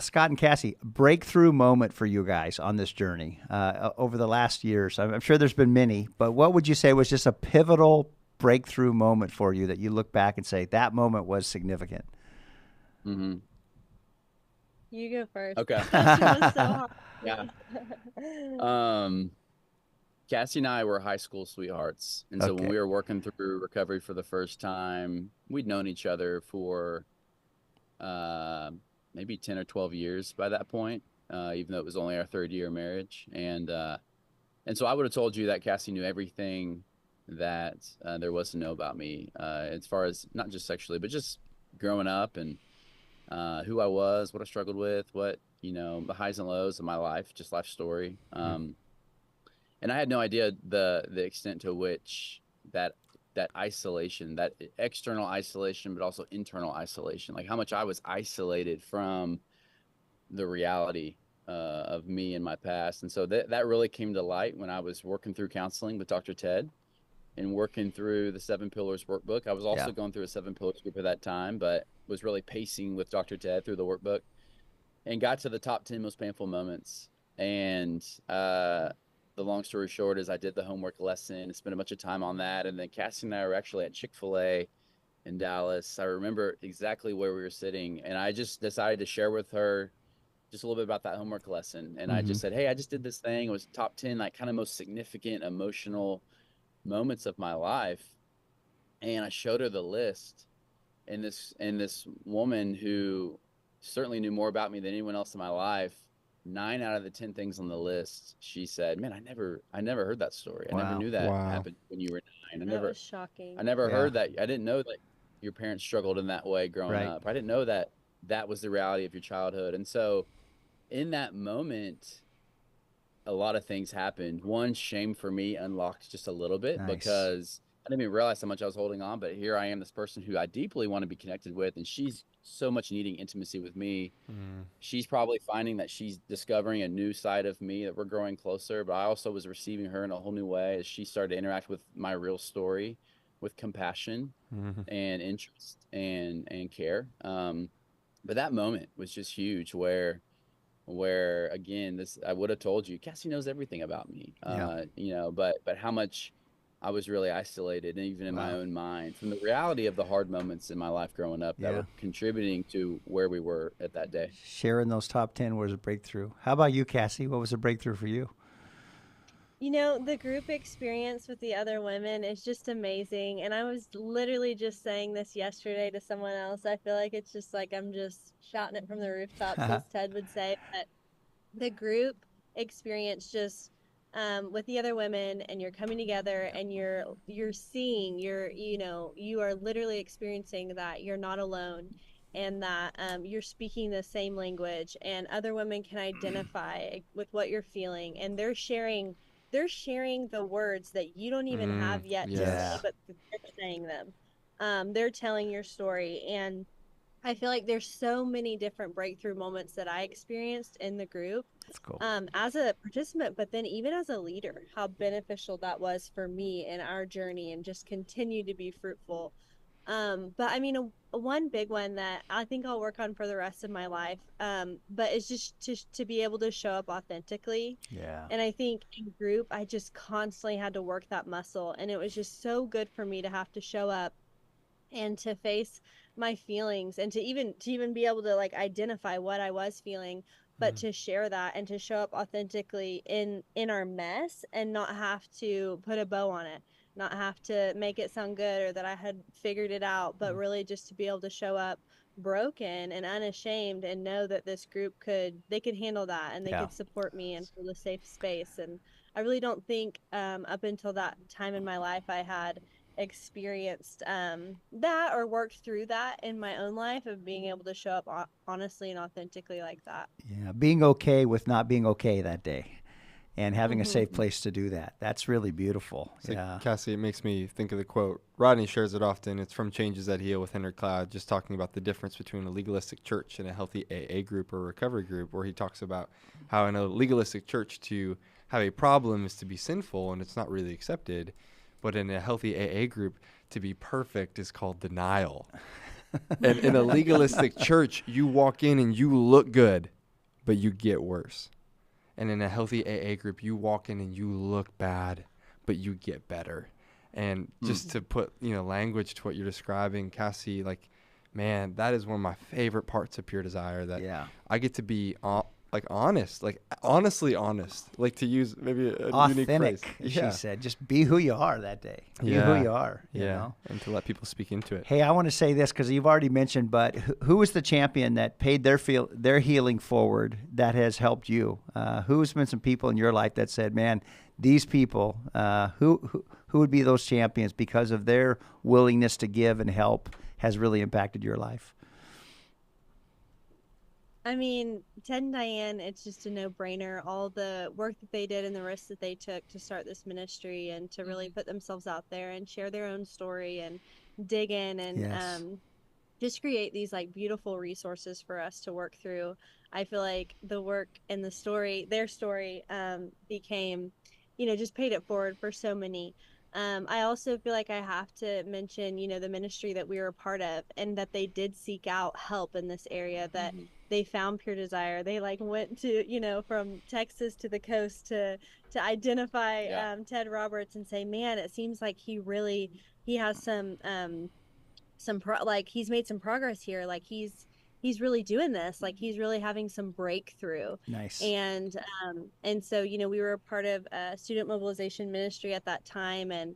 Scott and Cassie, breakthrough moment for you guys on this journey over the last years. I'm sure there's been many, but what would you say was just a pivotal breakthrough moment for you that you look back and say that moment was significant? Mm-hmm. You go first. Okay. That was so hard. Yeah. Cassie and I were high school sweethearts. And so when Okay. we were working through recovery for the first time, we'd known each other for maybe 10 or 12 years by that point, even though it was only our third year of marriage. And so I would have told you that Cassie knew everything that there was to know about me, as far as not just sexually, but just growing up and who I was, what I struggled with, what, the highs and lows of my life, just life story. And I had no idea the extent to which that isolation, that external isolation, but also internal isolation, like how much I was isolated from the reality of me and my past. And so that really came to light when I was working through counseling with Dr. Ted and working through the 7 Pillars workbook. I was also going through a 7 Pillars group at that time, but was really pacing with Dr. Ted through the workbook and got to the top 10 most painful moments. And the long story short is I did the homework lesson and spent a bunch of time on that. And then Cassie and I were actually at Chick-fil-A in Dallas. I remember exactly where we were sitting, and I just decided to share with her just a little bit about that homework lesson. And I just said, hey, I just did this thing. It was top 10, like kind of most significant emotional moments of my life. And I showed her the list, and this woman who certainly knew more about me than anyone else in my life, 9 out of the 10 things on the list, she said, man, I never heard that story. I never knew that happened when you were 9. That was shocking. I never heard that. I didn't know that your parents struggled in that way growing up. I didn't know that that was the reality of your childhood. And so in that moment, a lot of things happened. One, shame for me unlocked just a little bit because I didn't even realize how much I was holding on. But here I am, this person who I deeply want to be connected with, and she's so much needing intimacy with me. She's probably finding that she's discovering a new side of me, that we're growing closer. But I also was receiving her in a whole new way as she started to interact with my real story with compassion and interest and care. But that moment was just huge where again, this, I would have told you, Cassie knows everything about me, but how much I was really isolated, and even in my own mind, from the reality of the hard moments in my life growing up that were contributing to where we were at that day. Sharing those top 10 was a breakthrough. How about you, Cassie? What was a breakthrough for you? The group experience with the other women is just amazing. And I was literally just saying this yesterday to someone else. I feel like it's just like I'm just shouting it from the rooftops, as Ted would say. But the group experience just with the other women, and you're coming together, and you're seeing, you are literally experiencing that you're not alone, and that you're speaking the same language, and other women can identify with what you're feeling, and they're sharing the words that you don't even have yet to say, but they're saying them. They're telling your story. And I feel like there's so many different breakthrough moments that I experienced in the group. That's cool. As a participant, but then even as a leader, how beneficial that was for me in our journey, and just continue to be fruitful. But I mean, one big one that I think I'll work on for the rest of my life, but it's just to be able to show up authentically. Yeah. And I think in group, I just constantly had to work that muscle, and it was just so good for me to have to show up and to face my feelings, and to even be able to like identify what I was feeling, but to share that and to show up authentically in our mess, and not have to put a bow on it, not have to make it sound good or that I had figured it out, but really just to be able to show up broken and unashamed, and know that this group could handle that, and they could support me and feel a safe space. And I really don't think up until that time in my life I had experienced that or worked through that in my own life, of being able to show up honestly and authentically like that. Yeah, being okay with not being okay that day. and having a safe place to do that. That's really beautiful. So Yeah. Cassie, it makes me think of the quote. Rodney shares it often. It's from Changes That Heal with Henry Cloud, just talking about the difference between a legalistic church and a healthy AA group or recovery group, where he talks about how in a legalistic church to have a problem is to be sinful and it's not really accepted. But in a healthy AA group, to be perfect is called denial. And in a legalistic church, you walk in and you look good, but you get worse. And in a healthy AA group, you walk in and you look bad, but you get better. And just to put, language to what you're describing, Cassie, like, man, that is one of my favorite parts of Pure Desire, that I get to be honest, like honestly honest, like to use maybe a authentic, unique phrase. She said, just be who you are that day. Be who you are, you know? And to let people speak into it. Hey, I want to say this because you've already mentioned, but who was the champion that paid their healing forward that has helped you? Who's been some people in your life that said, man, these people, who would be those champions because of their willingness to give and help has really impacted your life? I mean, Ted and Diane, it's just a no-brainer. All the work that they did and the risks that they took to start this ministry and to really put themselves out there and share their own story and dig in and just create these like beautiful resources for us to work through. I feel like the work and the story, their story, became, just paid it forward for so many. I also feel like I have to mention, the ministry that we were a part of and that they did seek out help in this area, that they found Pure Desire. They went to, from Texas to the coast to identify Ted Roberts and say, man, it seems like he has he's made some progress here. Like he's really doing this. Like he's really having some breakthrough. Nice. And so, we were a part of student mobilization ministry at that time, and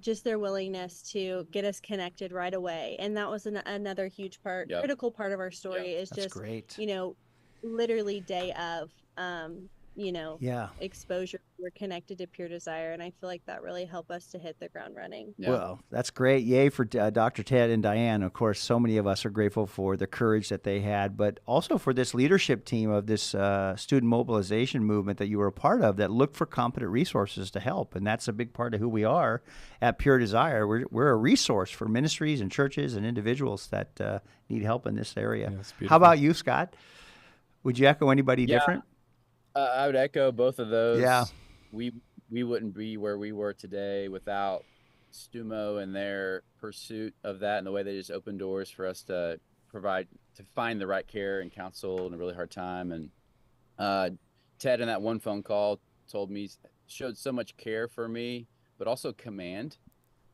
just their willingness to get us connected right away. And that was another huge part, critical part of our story is That's just, great. literally day of, exposure. We're connected to Pure Desire, and I feel like that really helped us to hit the ground running. Well, that's great. Yay for Dr. Ted and Diane. Of course, so many of us are grateful for the courage that they had, but also for this leadership team of this student mobilization movement that you were a part of that looked for competent resources to help. And that's a big part of who we are at Pure Desire. We're a resource for ministries and churches and individuals that need help in this area. How about you, Scott? Would you echo anybody different? I would echo both of those. Yeah. We wouldn't be where we were today without STUMBO and their pursuit of that and the way they just opened doors for us to find the right care and counsel in a really hard time. And Ted in that one phone call showed so much care for me, but also command.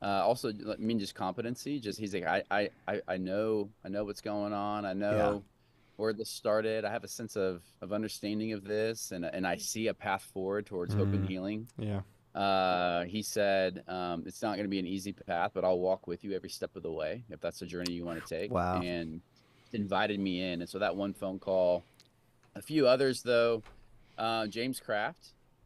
Also, just competency. Just he's like, I know what's going on. I know where this started. I have a sense of understanding of this, and I see a path forward towards hope and healing. He said, it's not going to be an easy path, but I'll walk with you every step of the way if that's the journey you want to take. Wow. And invited me in. And so that one phone call, a few others though, James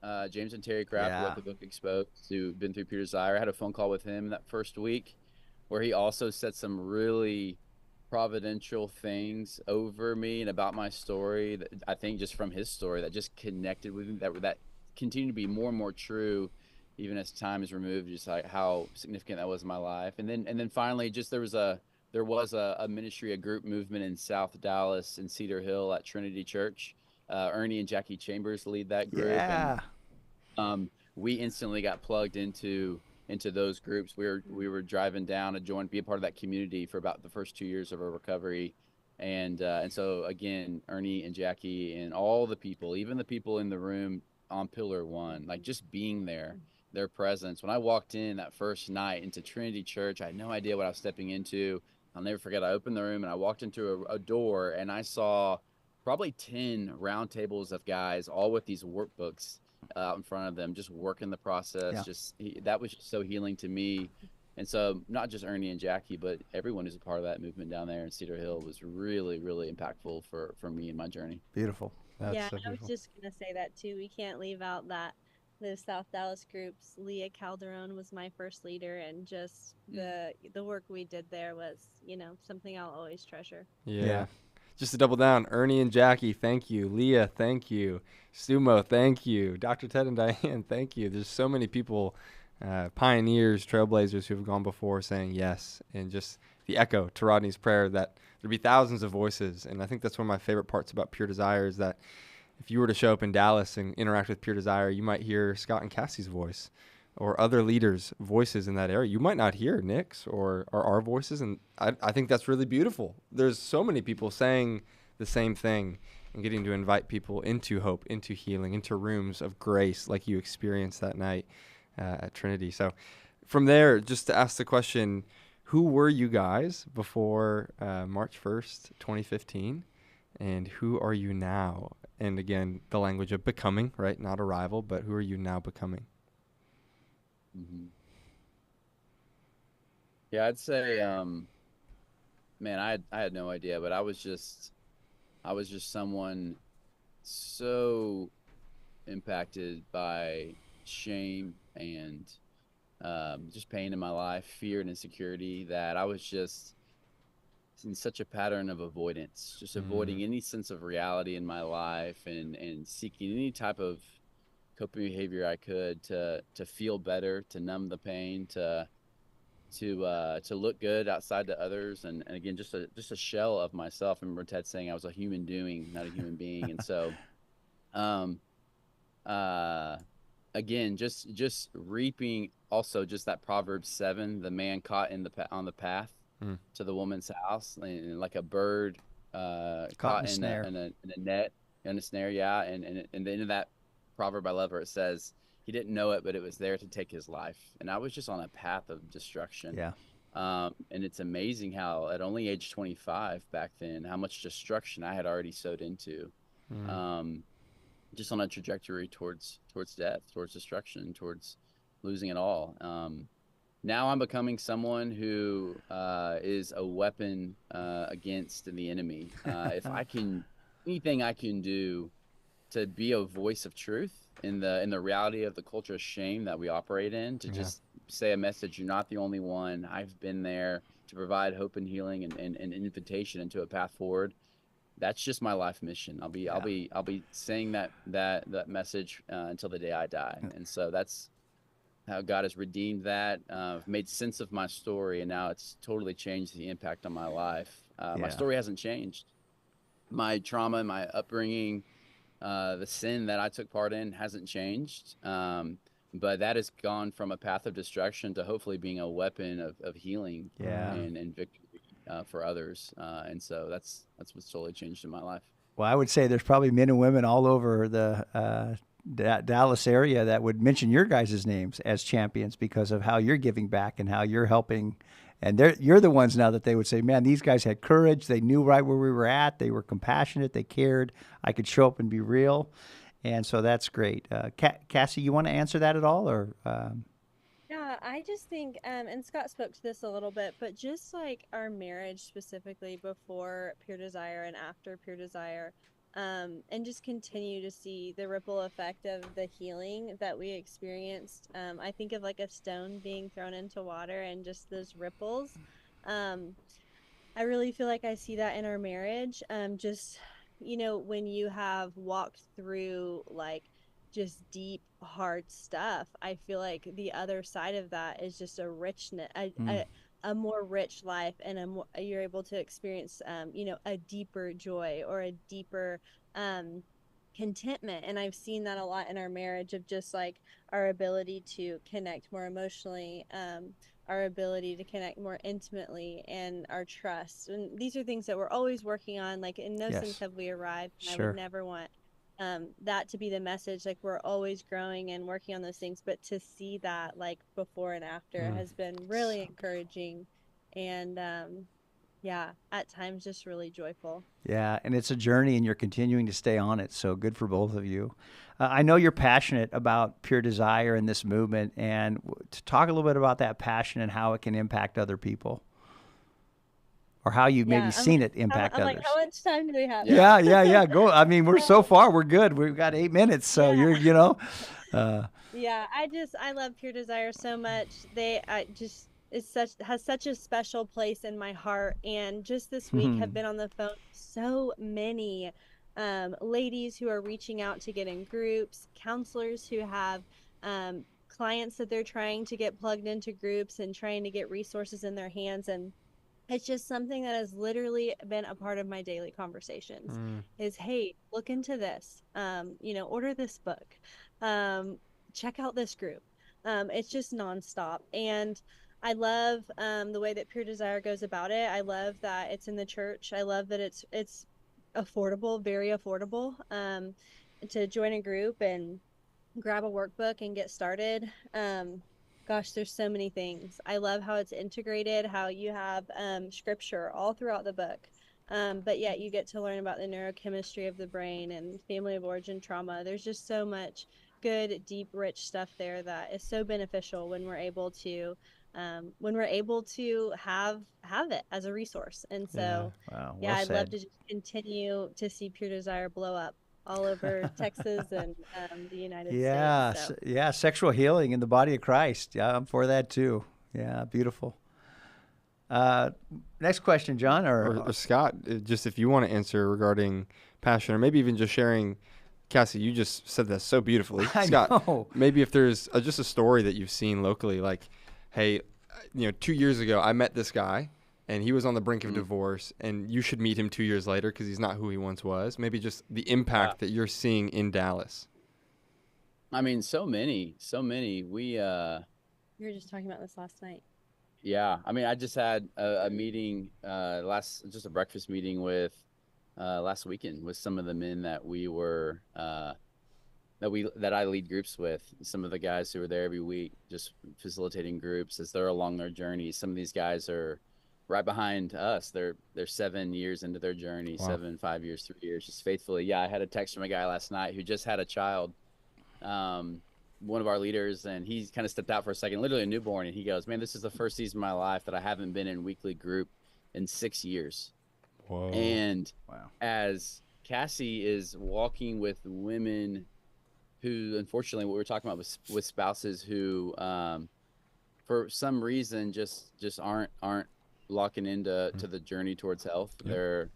and Terry Kraft, who wrote the book Exposed, who've been through Pure Desire. I had a phone call with him that first week where he also said some really providential things over me and about my story that I think just from his story that just connected with me, that continued to be more and more true even as time is removed, just like how significant that was in my life. And then finally, just there was a ministry, a group movement in South Dallas and Cedar Hill at Trinity Church. Ernie and Jackie Chambers lead that group. And we instantly got plugged into those groups. We were driving down to be a part of that community for about the first 2 years of our recovery. And so again, Ernie and Jackie and all the people, even the people in the room on Pillar 1, like just being there, their presence. When I walked in that first night into Trinity Church, I had no idea what I was stepping into. I'll never forget, I opened the room and I walked into a door and I saw probably 10 round tables of guys, all with these workbooks out in front of them, just working the process. That was just so healing to me. And so not just Ernie and Jackie, but everyone who's a part of that movement down there in Cedar Hill was really, really impactful for me and my journey. Beautiful. I was just going to say that too. We can't leave out that those South Dallas groups. Leah Calderon was my first leader, and just the work we did there was, something I'll always treasure. Yeah. just to double down, Ernie and Jackie, thank you. Leah, thank you. STUMBO, thank you. Dr. Ted and Diane, thank you. There's so many people, pioneers, trailblazers who have gone before saying yes, and just the echo to Rodney's prayer that there'd be thousands of voices. And I think that's one of my favorite parts about Pure Desire is that if you were to show up in Dallas and interact with Pure Desire, you might hear Scott and Cassie's voice or other leaders' voices in that area. You might not hear Nick's or our voices, and I think that's really beautiful. There's so many people saying the same thing and getting to invite people into hope, into healing, into rooms of grace like you experienced that night at Trinity. So from there, just to ask the question, who were you guys before March 1st, 2015, and who are you now? And again, the language of becoming, right? Not arrival, but who are you now becoming? Mm-hmm. Yeah, I'd say, man, I had no idea, but I was just someone so impacted by shame and just pain in my life, fear and insecurity, that I was just in such a pattern of avoidance, just avoiding any sense of reality in my life and seeking any type of coping behavior I could to feel better, to numb the pain, to look good outside to others, and again just a shell of myself. I remember Ted saying I was a human doing, not a human being, and so again just reaping also just that Proverbs 7, the man caught on the path to the woman's house, and like a bird caught in a net, in a snare, yeah, and the end of that proverb, I love where it says he didn't know it, but it was there to take his life. And I was just on a path of destruction. Yeah. And it's amazing how at only age 25 back then, how much destruction I had already sowed into, just on a trajectory towards death, towards destruction, towards losing it all. Now I'm becoming someone who is a weapon against the enemy. If I can, anything I can do to be a voice of truth in the reality of the culture of shame that we operate in, to just say a message, you're not the only one. I've been there to provide hope and healing and an invitation into a path forward. That's just my life mission. I'll be saying that message until the day I die. And so that's how God has redeemed that, made sense of my story, and now it's totally changed the impact on my life. My story hasn't changed. My trauma, my upbringing, the sin that I took part in hasn't changed. But that has gone from a path of destruction to hopefully being a weapon of healing and victory for others. And so that's what's totally changed in my life. Well, I would say there's probably men and women all over the Dallas area that would mention your guys' names as champions because of how you're giving back and how you're helping. And you're the ones now that they would say, man, these guys had courage. They knew right where we were at. They were compassionate. They cared. I could show up and be real. And so that's great. Cassie, you want to answer that at all? Or Yeah, I just think, and Scott spoke to this a little bit, but just like our marriage specifically before Pure Desire and after Pure Desire, and just continue to see the ripple effect of the healing that we experienced. I think of like a stone being thrown into water and just those ripples. I really feel like I see that in our marriage. Just, when you have walked through like just deep, hard stuff, I feel like the other side of that is just a richness, a more rich life, and you're able to experience, a deeper joy or a deeper contentment. And I've seen that a lot in our marriage of just like our ability to connect more emotionally, our ability to connect more intimately, and our trust. And these are things that we're always working on. Like in no sense have we arrived. And I would never want that to be the message. Like we're always growing and working on those things, but to see that like before and after has been really encouraging, and at times just really joyful. Yeah, and it's a journey and you're continuing to stay on it, so good for both of you. I know you're passionate about Pure Desire and this movement, and to talk a little bit about that passion and how it can impact other people, or how you've maybe seen it impact others. Like, how much time do we have? Yeah. Go. I mean, so far we're good. We've got 8 minutes, so I love Pure Desire so much. has such a special place in my heart. And just this week have been on the phone with so many ladies who are reaching out to get in groups, counselors who have clients that they're trying to get plugged into groups and trying to get resources in their hands. And it's just something that has literally been a part of my daily conversations is, hey, look into this, order this book, check out this group. It's just nonstop. And I love the way that Pure Desire goes about it. I love that it's in the church. I love that it's affordable, very affordable, to join a group and grab a workbook and get started. Gosh, there's so many things. I love how it's integrated, how you have scripture all throughout the book. But yet you get to learn about the neurochemistry of the brain and family of origin trauma. There's just so much good, deep, rich stuff there that is so beneficial when we're able to have it as a resource. And so I'd love to just continue to see Pure Desire blow up all over Texas and the United States. So. Yeah, sexual healing in the body of Christ. Yeah, I'm for that too. Yeah, beautiful. Next question, John, or Scott, just if you want to answer regarding passion, or maybe even just sharing. Cassie, you just said that so beautifully. Scott, maybe if there's just a story that you've seen locally, like, hey, 2 years ago I met this guy and he was on the brink of divorce, and you should meet him 2 years later because he's not who he once was. Maybe just the impact that you're seeing in Dallas. I mean, so many. We were just talking about this last night. Yeah. I mean, I just had a meeting, just a breakfast meeting with last weekend with some of the men that we were, that I lead groups with, some of the guys who are there every week, just facilitating groups as they're along their journey. Some of these guys are right behind us. They're 7 years into their journey, 5 years, 3 years, just faithfully. Yeah. I had a text from a guy last night who just had a child, one of our leaders, and he kind of stepped out for a second, literally a newborn. And he goes, man, this is the first season of my life that I haven't been in weekly group in 6 years. Whoa. And as Cassie is walking with women who, unfortunately, what we're talking about with spouses who, for some reason, just aren't locking into the journey towards health. Yep.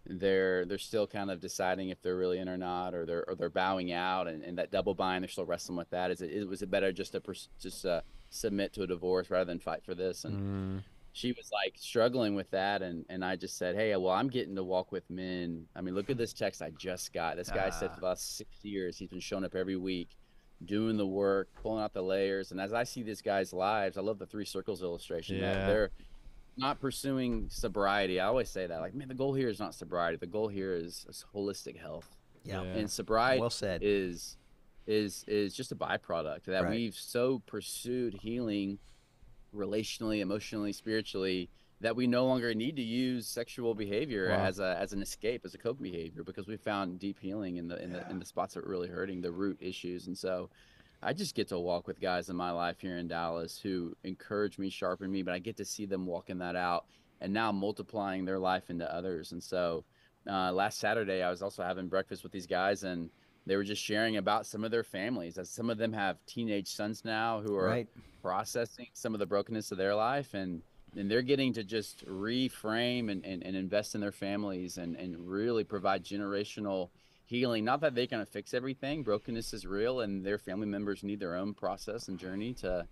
They're still kind of deciding if they're really in or not, or they're bowing out, and that double bind, they're still wrestling with that. Was it better just to submit to a divorce rather than fight for this? And she was like struggling with that, and I just said, hey, well, I'm getting to walk with men. I mean, look at this text I just got. This guy said for the last 6 years he's been showing up every week, doing the work, pulling out the layers. And as I see these guys' lives, I love the 3 circles illustration. Yeah. They're not pursuing sobriety. I always say that, like, man, the goal here is not sobriety. The goal here is holistic health. Yeah. And sobriety well said. is just a byproduct that we've so pursued healing relationally, emotionally, spiritually, that we no longer need to use sexual behavior as an escape, as a coping behavior, because we found deep healing in the spots that are really hurting, the root issues. And so I just get to walk with guys in my life here in Dallas who encourage me, sharpen me, but I get to see them walking that out and now multiplying their life into others. And so last Saturday, I was also having breakfast with these guys, and they were just sharing about some of their families, as some of them have teenage sons now who are processing some of the brokenness of their life, and they're getting to just reframe and invest in their families and really provide generational healing. Not that they can fix everything. Brokenness is real, and their family members need their own process and journey to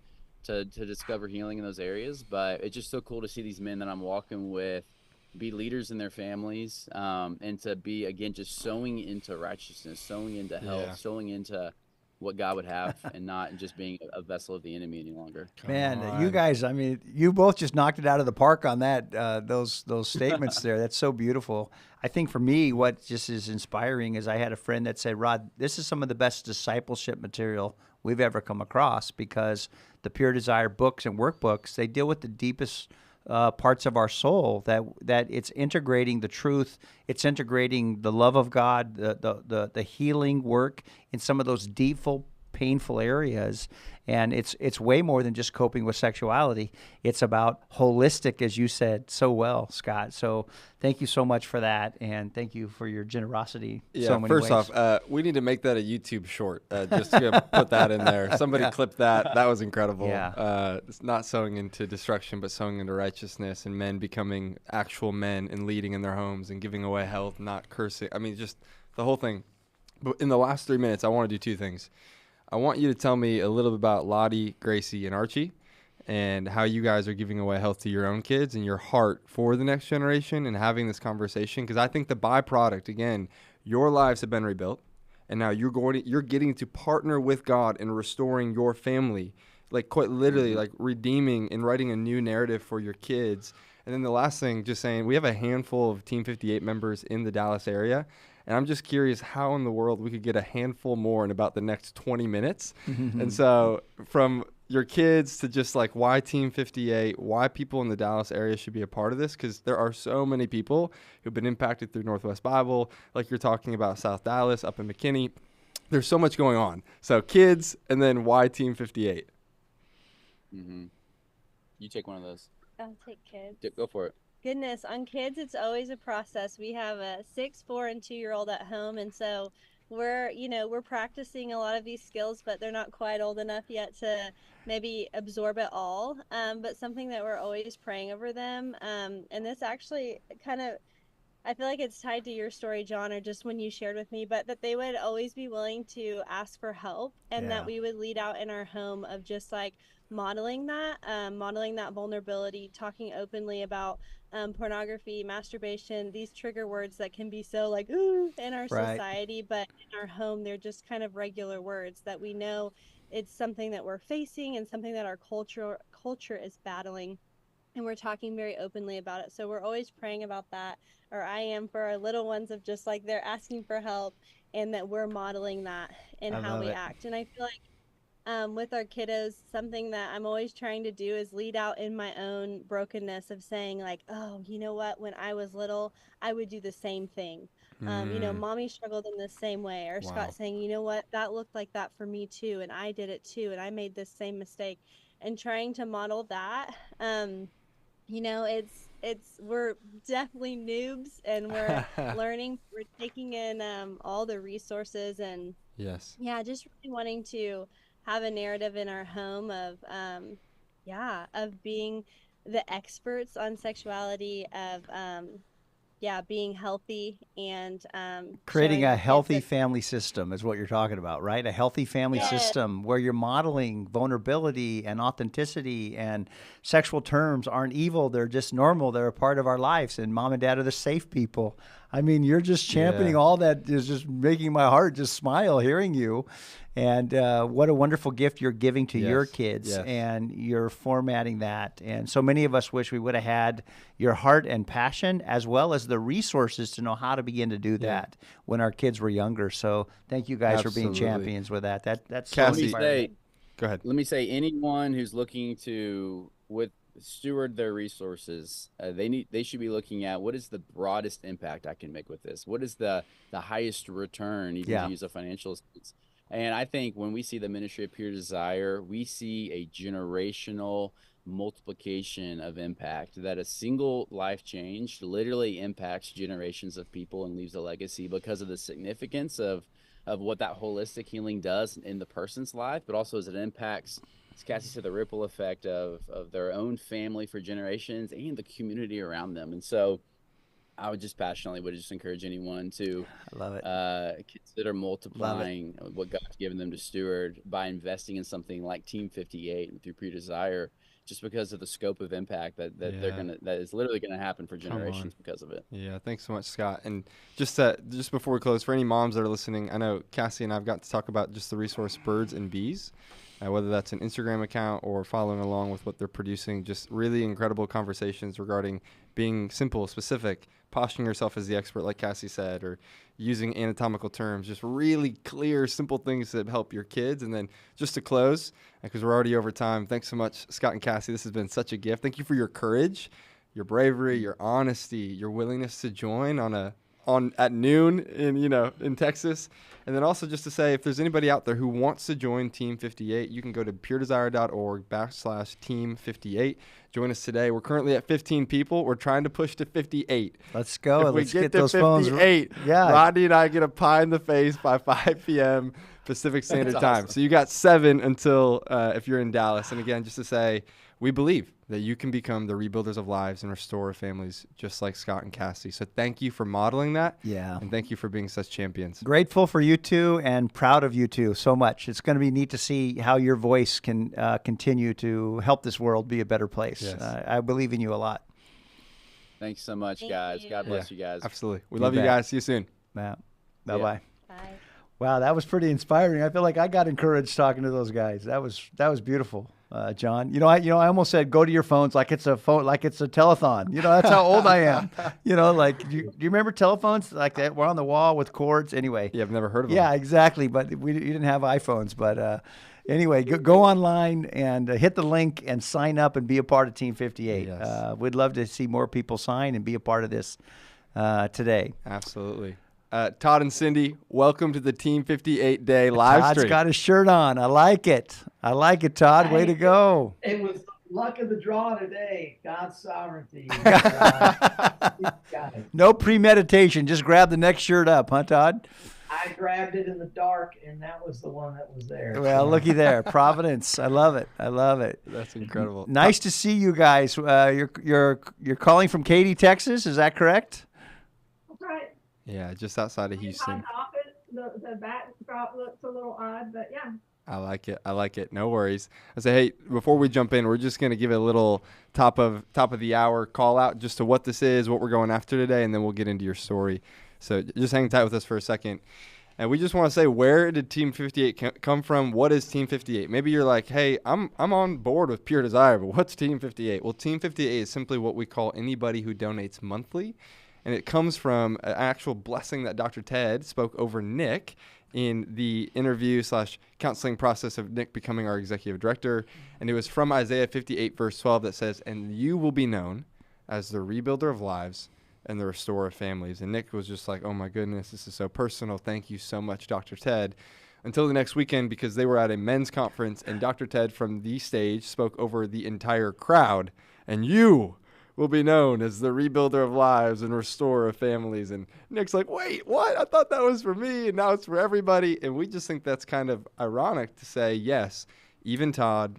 discover healing in those areas. But it's just so cool to see these men that I'm walking with be leaders in their families, and to be, again, just sowing into righteousness, sowing into health, sowing into what God would have, and not just being a vessel of the enemy any longer. Man, you guys, I mean, you both just knocked it out of the park on that, those statements there. That's so beautiful. I think for me, what just is inspiring is I had a friend that said, Rod, this is some of the best discipleship material we've ever come across, because the Pure Desire books and workbooks, they deal with the deepest parts of our soul, that it's integrating the truth, it's integrating the love of God, the healing work in some of those painful areas. And it's way more than just coping with sexuality. It's about holistic, as you said so well, Scott. So thank you so much for that, and thank you for your generosity. Yeah, so many first ways. off, we need to make that a YouTube short. Just to put that in there. Somebody clip that. That was incredible. Yeah. It's not sowing into destruction, but sowing into righteousness, and men becoming actual men and leading in their homes and giving away health, not cursing. I mean, just the whole thing. But in the last 3 minutes, I want to do two things. I want you to tell me a little bit about Lottie, Gracie, and Archie, and how you guys are giving away health to your own kids and your heart for the next generation and having this conversation. Because I think the byproduct, again, your lives have been rebuilt, and now you're getting to partner with God in restoring your family, like quite literally, like redeeming and writing a new narrative for your kids. And then the last thing, just saying, we have a handful of Team 58 members in the Dallas area. And I'm just curious how in the world we could get a handful more in about the next 20 minutes. And so from your kids to just like why Team 58, why people in the Dallas area should be a part of this, because there are so many people who've been impacted through Northwest Bible, like you're talking about South Dallas, up in McKinney. There's so much going on. So kids, and then why Team 58? You take one of those. I'll take kids. Go for it. Goodness, on kids, it's always a process. We have a 6, 4, and 2-year-old at home, and so we're practicing a lot of these skills, but they're not quite old enough yet to maybe absorb it all. But something that we're always praying over them, and this actually kind of, I feel like it's tied to your story, John, or just when you shared with me, but that they would always be willing to ask for help, and that we would lead out in our home of just like modeling that vulnerability, talking openly about pornography, masturbation, these trigger words that can be so like ooh in our society, but in our home they're just kind of regular words that we know it's something that we're facing and something that our culture is battling, and we're talking very openly about it. So we're always praying about that, or I am, for our little ones, of just like they're asking for help and that we're modeling that in how we act. And I feel like with our kiddos, something that I'm always trying to do is lead out in my own brokenness of saying like, oh, you know what, when I was little, I would do the same thing. Mommy struggled in the same way, or Scott saying, you know what, that looked like that for me too, and I did it too, and I made this same mistake, and trying to model that. We're definitely noobs, and we're learning, we're taking in all the resources, and just really wanting to have a narrative in our home of being the experts on sexuality, of being healthy, and creating a healthy family system is what you're talking about, right? A healthy family system where you're modeling vulnerability and authenticity, and sexual terms aren't evil. They're just normal. They're a part of our lives, and mom and dad are the safe people. I mean, you're just championing all that is just making my heart just smile hearing you. And what a wonderful gift you're giving to your kids, and you're formatting that. And so many of us wish we would have had your heart and passion, as well as the resources to know how to begin to do that when our kids were younger. So thank you guys for being champions with that. That's Cassie. Go ahead. Let me say, anyone who's looking to steward their resources, they should be looking at what is the broadest impact I can make with this. What is the highest return, even to use a financial sense. And I think when we see the ministry of Pure Desire, we see a generational multiplication of impact, that a single life change literally impacts generations of people and leaves a legacy because of the significance of what that holistic healing does in the person's life, but also as it impacts, as Cassie said, the ripple effect of their own family for generations and the community around them. And so I would just encourage anyone to consider multiplying what God's given them to steward by investing in something like Team 58 and through Pure Desire, just because of the scope of impact that is literally gonna happen for generations because of it. Yeah, thanks so much, Scott. And just before we close, for any moms that are listening, I know Cassie and I've got to talk about just the resource Birds and Bees. Whether that's an Instagram account or following along with what they're producing, just really incredible conversations regarding being simple, specific, posturing yourself as the expert, like Cassie said, or using anatomical terms, just really clear, simple things that help your kids. And then just to close, because we're already over time, thanks so much, Scott and Cassie. This has been such a gift. Thank you for your courage, your bravery, your honesty, your willingness to join on at noon in Texas. And then also just to say, if there's anybody out there who wants to join Team 58, you can go to puredesire.org/Team58. Join us today. We're currently at 15 people. We're trying to push to 58. Let's go. If we Let's get to those 58, yeah. Rodney and I get a pie in the face by 5 p.m. Pacific Standard Time. Awesome. So you got 7 until if you're in Dallas. And again, just to say, we believe that you can become the rebuilders of lives and restorer families just like Scott and Cassie. So thank you for modeling that. Yeah. And thank you for being such champions. Grateful for you two and proud of you two so much. It's going to be neat to see how your voice can continue to help this world be a better place. Yes. I believe in you a lot. Thanks so much, Thank guys. you. God bless you guys. Absolutely. We You love you bet. guys. See you soon. Yeah. Bye-bye. Bye. Wow, that was pretty inspiring. I feel like I got encouraged talking to those guys. That was beautiful, John. I almost said go to your phones like it's a phone, like it's a telethon. That's how old I am. Like do you remember telephones like that? We're on the wall with cords. Anyway. Yeah, I've never heard of them. Yeah, exactly. But you didn't have iPhones. But anyway, go online and hit the link and sign up and be a part of Team 58. Yes. We'd love to see more people sign and be a part of this today. Absolutely. Todd and Cindy, welcome to the Team 58 Day live Todd's stream. got his shirt on. I like it. Todd. Way to go. It was luck of the draw today. God's sovereignty. No premeditation. Just grab the next shirt up, huh, Todd? I grabbed it in the dark, and that was the one that was there. Well, looky there. Providence. I love it. That's incredible. Nice to see you guys. You're calling from Katy, Texas. Is that correct? That's right. Yeah, just outside of Houston. The backdrop looks a little odd, but yeah. I like it. No worries. I say, hey, before we jump in, we're just going to give it a little top of the hour call out just to what this is, what we're going after today, and then we'll get into your story. So just hang tight with us for a second. And we just want to say, where did Team 58 come from? What is Team 58? Maybe you're like, hey, I'm on board with Pure Desire, but what's Team 58? Well, Team 58 is simply what we call anybody who donates monthly. And it comes from an actual blessing that Dr. Ted spoke over Nick in the interview/counseling process of Nick becoming our executive director. And it was from Isaiah 58, verse 12 that says, and you will be known as the rebuilder of lives and the restorer of families. And Nick was just like, oh my goodness, this is so personal. Thank you so much, Dr. Ted. Until the next weekend, because they were at a men's conference and Dr. Ted from the stage spoke over the entire crowd. And you will be known as the rebuilder of lives and restorer of families. And Nick's like, wait, what? I thought that was for me, and now it's for everybody. And we just think that's kind of ironic to say, yes, even Todd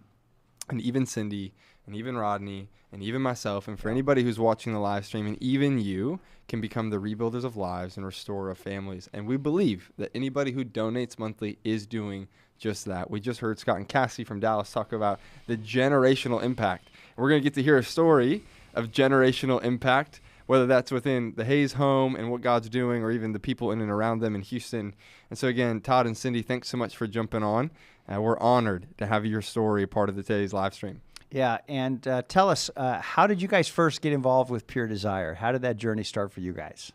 and even Cindy and even Rodney and even myself, and for anybody who's watching the live stream, and even you can become the rebuilders of lives and restorer of families. And we believe that anybody who donates monthly is doing just that. We just heard Scott and Cassie from Dallas talk about the generational impact. And we're going to get to hear a story of generational impact, whether that's within the Hayes home and what God's doing, or even the people in and around them in Houston. And so again, Todd and Cindy, thanks so much for jumping on. We're honored to have your story a part of today's live stream. Yeah, and tell us, how did you guys first get involved with Pure Desire? How did that journey start for you guys?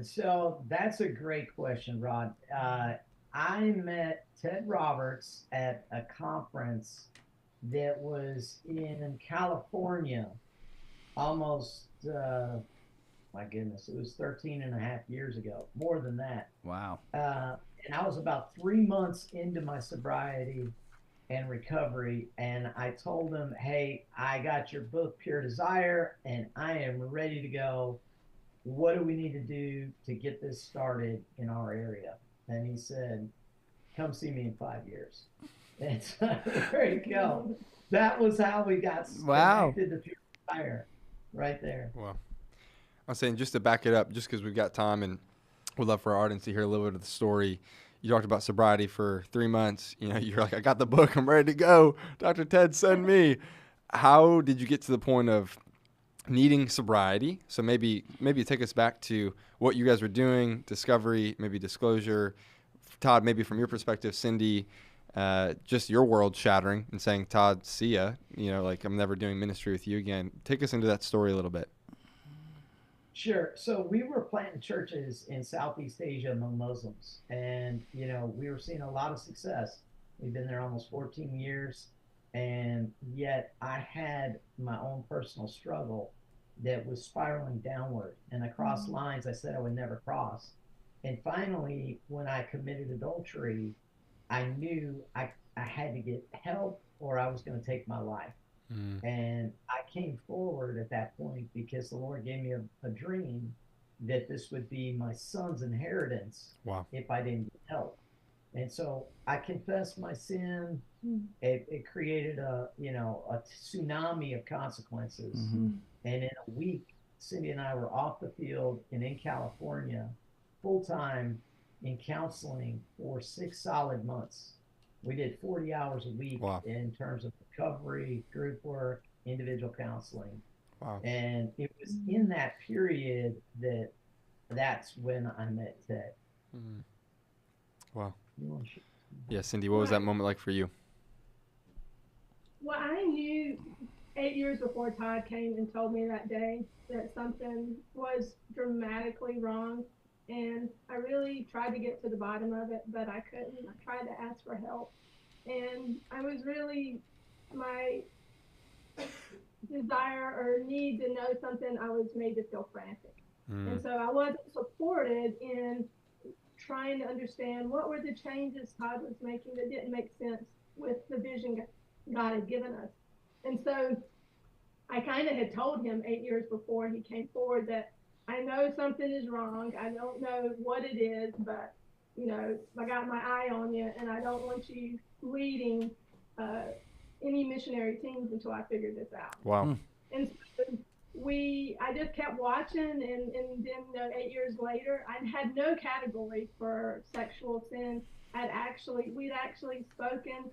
So that's a great question, Rod. I met Ted Roberts at a conference that was in California almost, my goodness, it was 13 and a half years ago, more than that. Wow. And I was about 3 months into my sobriety and recovery, and I told him, hey, I got your book, Pure Desire, and I am ready to go. What do we need to do to get this started in our area? And he said, come see me in 5 years. And so there you go. That was how we got connected to Pure Desire, right there. Wow. I'm saying, just to back it up, just because we've got time and we'd love for our audience to hear a little bit of the story. You talked about sobriety for 3 months. You're like, I got the book. I'm ready to go. Dr. Ted, send me. How did you get to the point of needing sobriety? So maybe take us back to what you guys were doing, discovery, maybe disclosure. Todd, maybe from your perspective, Cindy, just your world shattering and saying, Todd, see ya. Like, I'm never doing ministry with you again. Take us into that story a little bit. Sure. So we were planting churches in Southeast Asia among Muslims, and we were seeing a lot of success. We've been there almost 14 years, and yet I had my own personal struggle, that was spiraling downward. And I crossed lines I said I would never cross. And finally, when I committed adultery, I knew I had to get help or I was going to take my life. And I came forward at that point because the Lord gave me a dream that this would be my son's inheritance if I didn't get help. And so I confessed my sin. It created a tsunami of consequences. And in a week, Cindy and I were off the field and in California, full time in counseling for 6 solid months. We did 40 hours a week in terms of recovery, group work, individual counseling. And it was in that period that's when I met Ted. Wow. Yeah, Cindy, what was that moment like for you? Well, I knew 8 years before Todd came and told me that day that something was dramatically wrong. And I really tried to get to the bottom of it, but I couldn't. I tried to ask for help. And I was really, my desire or need to know something, I was made to feel frantic. And so I wasn't supported in trying to understand what were the changes Todd was making that didn't make sense with the vision God had given us. And so I kind of had told him 8 years before he came forward that I know something is wrong. I don't know what it is, but, I got my eye on you, and I don't want you leading any missionary teams until I figure this out. Wow. And so I just kept watching, and then 8 years later, I had no category for sexual sin. We'd actually spoken,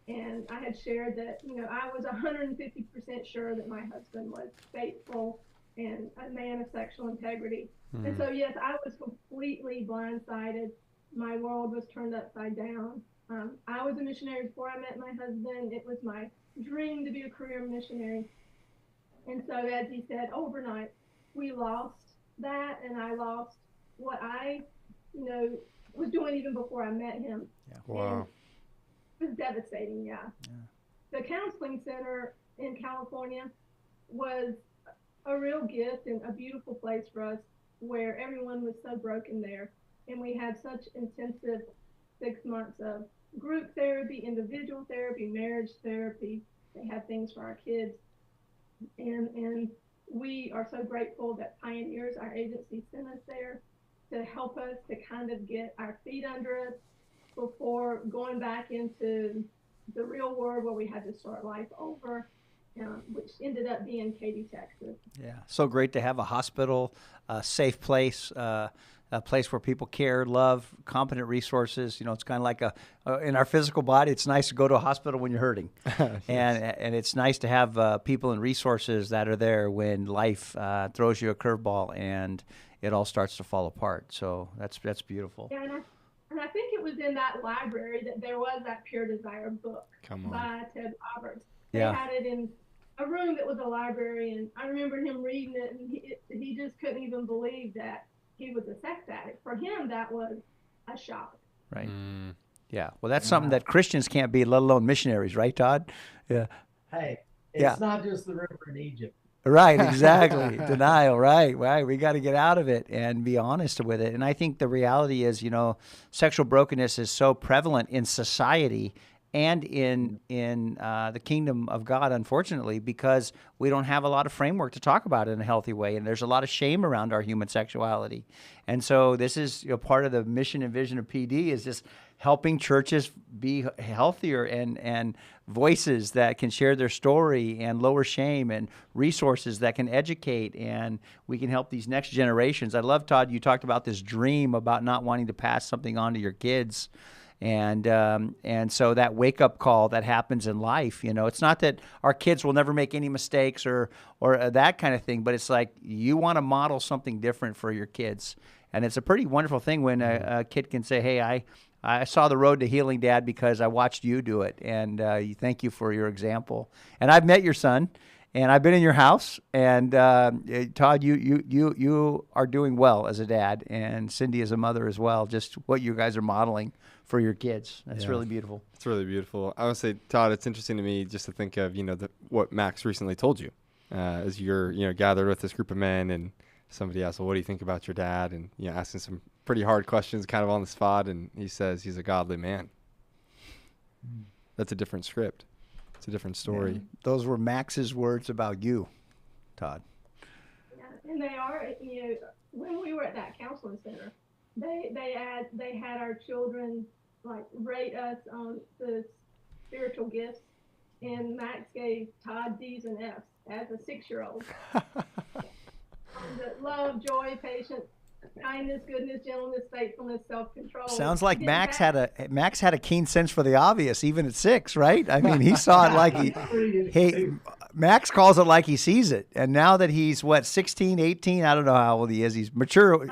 and I had shared that, I was 150% sure that my husband was faithful and a man of sexual integrity. And so, yes, I was completely blindsided. My world was turned upside down. I was a missionary before I met my husband. It was my dream to be a career missionary. And so, as he said, overnight, we lost that, and I lost what I, was doing even before I met him. Yeah. Wow. And it was devastating, yeah. The counseling center in California was a real gift and a beautiful place for us where everyone was so broken there. And we had such intensive 6 months of group therapy, individual therapy, marriage therapy. They had things for our kids. And we are so grateful that Pioneers, our agency, sent us there to help us to kind of get our feet under us before going back into the real world where we had to start life over, which ended up being Katy, Texas. Yeah, so great to have a hospital, a safe place, a place where people care, love, competent resources. It's kind of like in our physical body, it's nice to go to a hospital when you're hurting. Yes. And it's nice to have people and resources that are there when life throws you a curveball and it all starts to fall apart. So that's beautiful. Yeah, and I think it was in that library that there was that Pure Desire book by Ted Roberts. They had it in a room that was a library, and I remember him reading it, and he just couldn't even believe that he was a sex addict. For him, that was a shock. Right. Yeah. Well, that's something that Christians can't be, let alone missionaries, right, Todd? Yeah. Hey, it's not just the river in Egypt. Right, exactly. Denial, right. We got to get out of it and be honest with it. And I think the reality is, sexual brokenness is so prevalent in society and in the kingdom of God, unfortunately, because we don't have a lot of framework to talk about it in a healthy way, and there's a lot of shame around our human sexuality. And so this is part of the mission and vision of PD is just helping churches be healthier and voices that can share their story and lower shame and resources that can educate, and we can help these next generations. I love, Todd, you talked about this dream about not wanting to pass something on to your kids. And so that wake-up call that happens in life, it's not that our kids will never make any mistakes or that kind of thing, but it's like you want to model something different for your kids. And it's a pretty wonderful thing when a kid can say, hey, I saw the road to healing, Dad, because I watched you do it, and thank you for your example. And I've met your son, and I've been in your house, and Todd, you are doing well as a dad, and Cindy as a mother as well, just what you guys are modeling for your kids. That's really beautiful. It's really beautiful. I would say, Todd, it's interesting to me just to think of, what Max recently told you. as you're, gathered with this group of men, and somebody asks, well, what do you think about your dad? And, asking some pretty hard questions kind of on the spot. And he says he's a godly man. That's a different script. It's a different story. Yeah. Those were Max's words about you, Todd. Yeah, and they are, when we were at that counseling center, they had our children like rate us on the spiritual gifts, and Max gave Todd D's and F's as a 6-year-old. Love, joy, patience, kindness, goodness, gentleness, faithfulness, self-control. Sounds like Max had a keen sense for the obvious, even at 6, right? I mean, he saw it like Max calls it like he sees it. And now that he's 16, 18, I don't know how old he is. He's mature.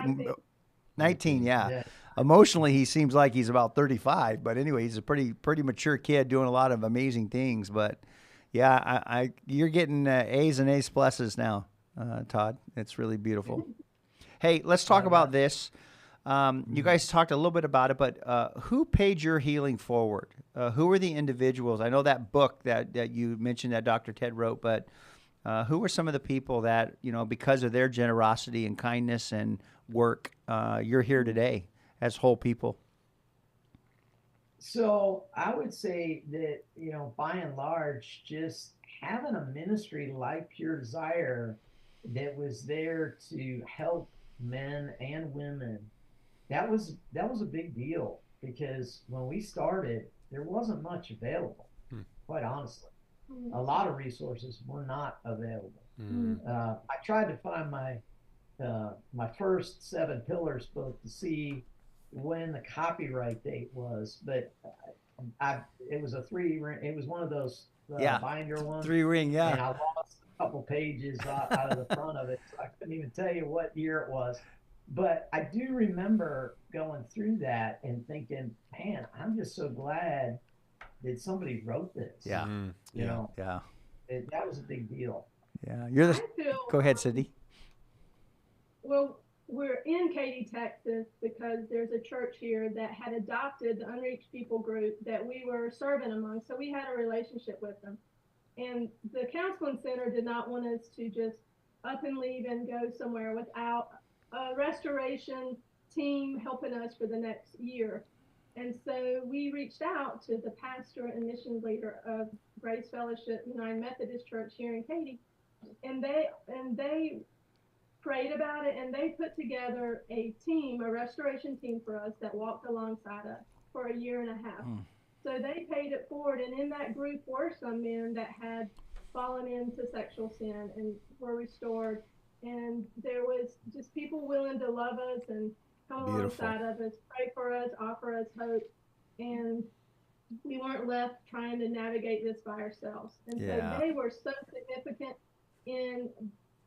19, yeah. Emotionally, he seems like he's about 35. But anyway, he's a pretty mature kid doing a lot of amazing things. But yeah, you're getting A's and A's pluses now, Todd. It's really beautiful. Hey, let's talk about this. You guys talked a little bit about it, but who paid your healing forward? Who were the individuals? I know that book that you mentioned that Dr. Ted wrote, but who were some of the people that, because of their generosity and kindness and work, you're here today as whole people? So I would say that, by and large, just having a ministry like Pure Desire that was there to help men and women, that was a big deal, because when we started, there wasn't much available, quite honestly. A lot of resources were not available. I tried to find my first 7 Pillars book to see when the copyright date was, but it was it was one of those binder ones. 3-ring, yeah. And I lost a couple pages out of the front of it, so I couldn't even tell you what year it was. But I do remember going through that and thinking, man, I'm just so glad that somebody wrote this. Yeah. That was a big deal. Yeah. Go ahead, Sydney. Well, we're in Katy, Texas, because there's a church here that had adopted the unreached people group that we were serving among. So we had a relationship with them. And the counseling center did not want us to just up and leave and go somewhere without a restoration team helping us for the next year. And so we reached out to the pastor and mission leader of Grace Fellowship United Methodist Church here in Katy, and they prayed about it, and they put together a restoration team for us that walked alongside us for a year and a half. So they paid it forward, and in that group were some men that had fallen into sexual sin and were restored. And there was just people willing to love us and come alongside of us, pray for us, offer us hope. And we weren't left trying to navigate this by ourselves. And so they were so significant in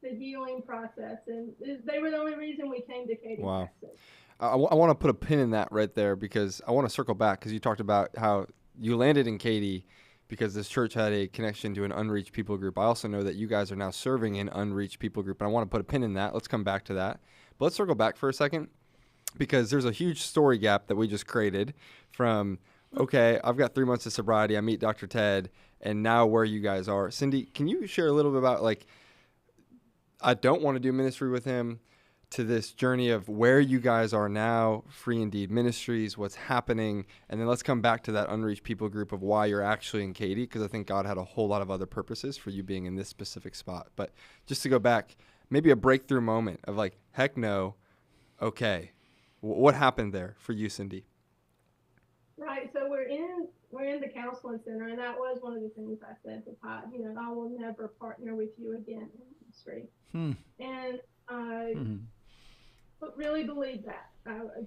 the healing process. And they were the only reason we came to Katy, Texas. I want to put a pin in that right there, because I want to circle back, because you talked about how you landed in Katy because this church had a connection to an unreached people group. I also know that you guys are now serving an unreached people group, and I want to put a pin in that. Let's come back to that. But let's circle back for a second, because there's a huge story gap that we just created from, okay, I've got 3 months of sobriety, I meet Dr. Ted, and now where you guys are. Cindy, can you share a little bit about, I don't want to do ministry with him, to this journey of where you guys are now, Free Indeed Ministries, what's happening, and then let's come back to that unreached people group of why you're actually in Katy, because I think God had a whole lot of other purposes for you being in this specific spot. But just to go back, maybe a breakthrough moment of heck no, okay, what happened there for you, Cindy? Right, so we're in the counseling center, and that was one of the things I said to Todd. I will never partner with you again in ministry. And I really believed that.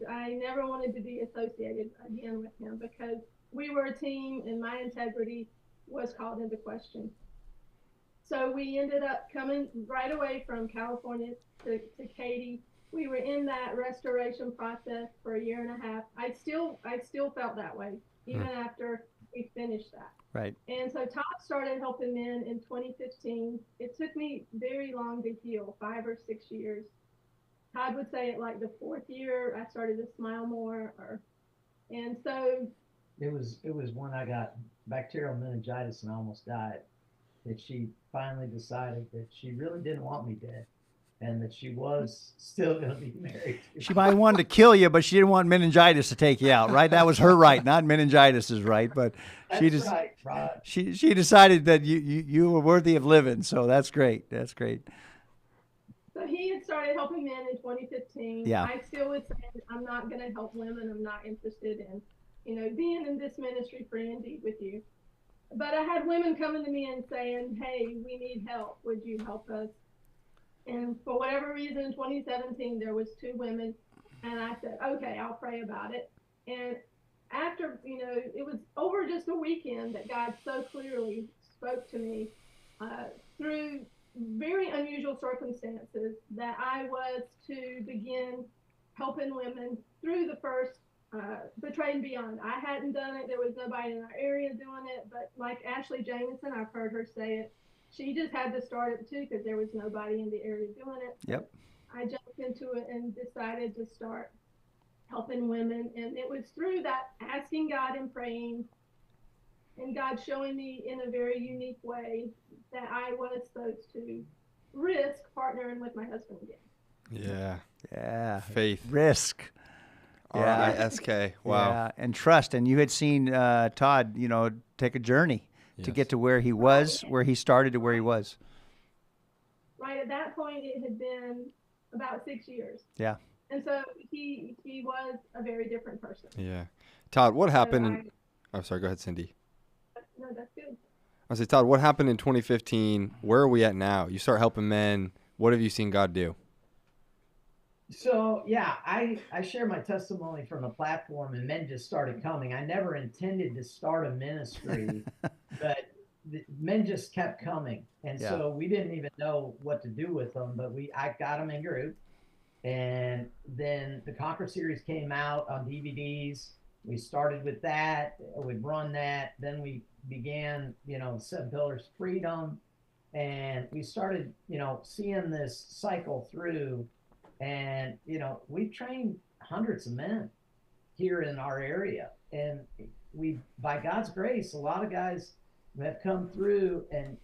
I never wanted to be associated again with him, because we were a team and my integrity was called into question. So we ended up coming right away from California to Katy. We were in that restoration process for a year and a half. I still felt that way even after we finished that. Right. And so Todd started helping men in 2015. It took me very long to heal, 5 or 6 years. Todd would say at the 4th year, I started to smile more. And so it was when I got bacterial meningitis and I almost died. that she finally decided that she really didn't want me dead, and that she was still going to be married. She might want to kill you, but she didn't want meningitis to take you out, right? That was her right, not meningitis' right. But she That's just right, Rod. she decided that you were worthy of living. So that's great. That's great. So he had started helping men in 2015. Yeah. I still would say I'm not going to help women. I'm not interested in, being in this ministry for Indeed with you. But I had women coming to me and saying, hey, we need help. Would you help us? And for whatever reason, in 2017, there was 2 women. And I said, okay, I'll pray about it. And after, it was over just a weekend that God so clearly spoke to me through very unusual circumstances that I was to begin helping women through the first Betrayed and Beyond. I hadn't done it. There was nobody in our area doing it. But like Ashley Jamison, I've heard her say it. She just had to start it too because there was nobody in the area doing it. Yep. I jumped into it and decided to start helping women. And it was through that asking God and praying and God showing me in a very unique way that I was supposed to risk partnering with my husband again. Yeah. Yeah. Faith. Risk. R-I-S-K. Wow. Yeah. And trust. And you had seen Todd, take a journey to get to where he was, where he started to where he was. Right. At that point, it had been about 6 years. Yeah. And so he was a very different person. Yeah. Todd, what happened? So sorry. Go ahead, Cindy. no, that's good. I say, Todd, what happened in 2015? Where are we at now? You start helping men. What have you seen God do? So, yeah, I share my testimony from the platform, and men just started coming. I never intended to start a ministry, but men just kept coming. And so we didn't even know what to do with them, but I got them in group. And then the Conquer series came out on DVDs. We started with that. We'd run that. Then we began, 7 Pillars of Freedom. And we started, seeing this cycle through. And, we've trained hundreds of men here in our area. And by God's grace, a lot of guys have come through and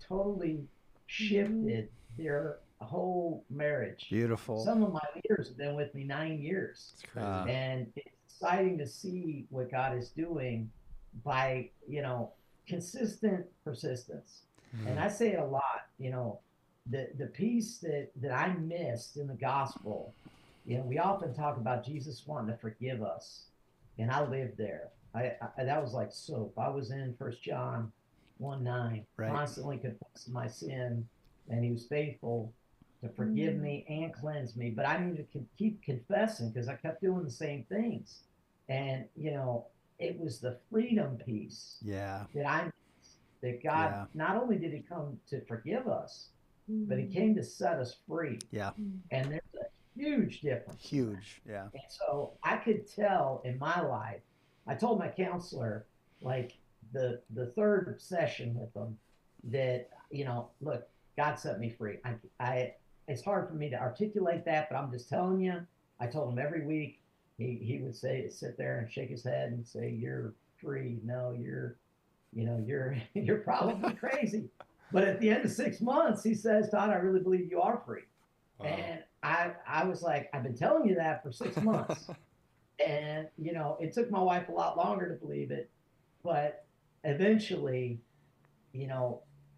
totally shifted their whole marriage. Beautiful. Some of my leaders have been with me 9 years. It's crazy. And it's exciting to see what God is doing by, consistent persistence. And I say it a lot, the piece that I missed in the gospel, we often talk about Jesus wanting to forgive us. And I lived there. I that was like soap. I was in 1 John 1:9, constantly confessing my sin, and he was faithful to forgive me and cleanse me. But I needed to keep confessing because I kept doing the same things. And, it was the freedom piece that God, not only did he come to forgive us, but he came to set us free. Yeah. And there's a huge difference. Huge. Yeah. And so I could tell in my life, I told my counselor, like the third session with them, that, look, God set me free. It's hard for me to articulate that, but I'm just telling you, I told him every week, he would sit there and shake his head and say, you're free. No, you're probably crazy. But at the end of 6 months, he says, Todd, I really believe you are free. Wow. And I was like, I've been telling you that for 6 months. And, it took my wife a lot longer to believe it. But eventually,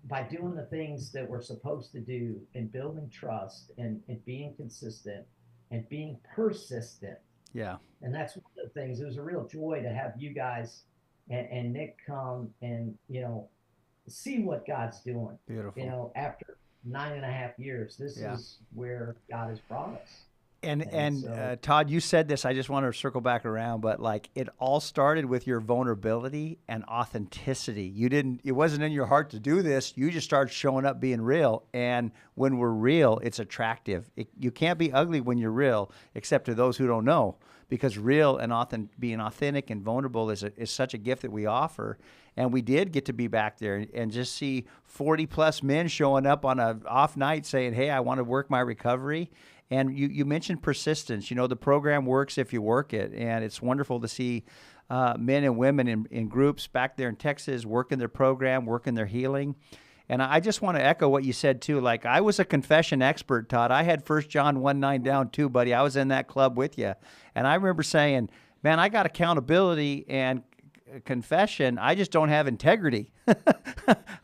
by doing the things that we're supposed to do and building trust and being consistent and being persistent. Yeah. And that's one of the things. It was a real joy to have you guys and Nick come and, see what God's doing. Beautiful. After 9.5 years, this is where God has brought us. And so, Todd, you said this, I just want to circle back around, but like it all started with your vulnerability and authenticity. It wasn't in your heart to do this. You just started showing up being real. And when we're real, it's attractive. You can't be ugly when you're real, except to those who don't know, because real and being authentic and vulnerable is such a gift that we offer. And we did get to be back there and just see 40 plus men showing up on an off night saying, hey, I want to work my recovery. And you mentioned persistence. The program works if you work it. And it's wonderful to see men and women in groups back there in Texas working their program, working their healing. And I just want to echo what you said too. Like, I was a confession expert, Todd. I had 1 John 1:9 down too, buddy. I was in that club with you. And I remember saying, man, I got accountability and confession. I just don't have integrity.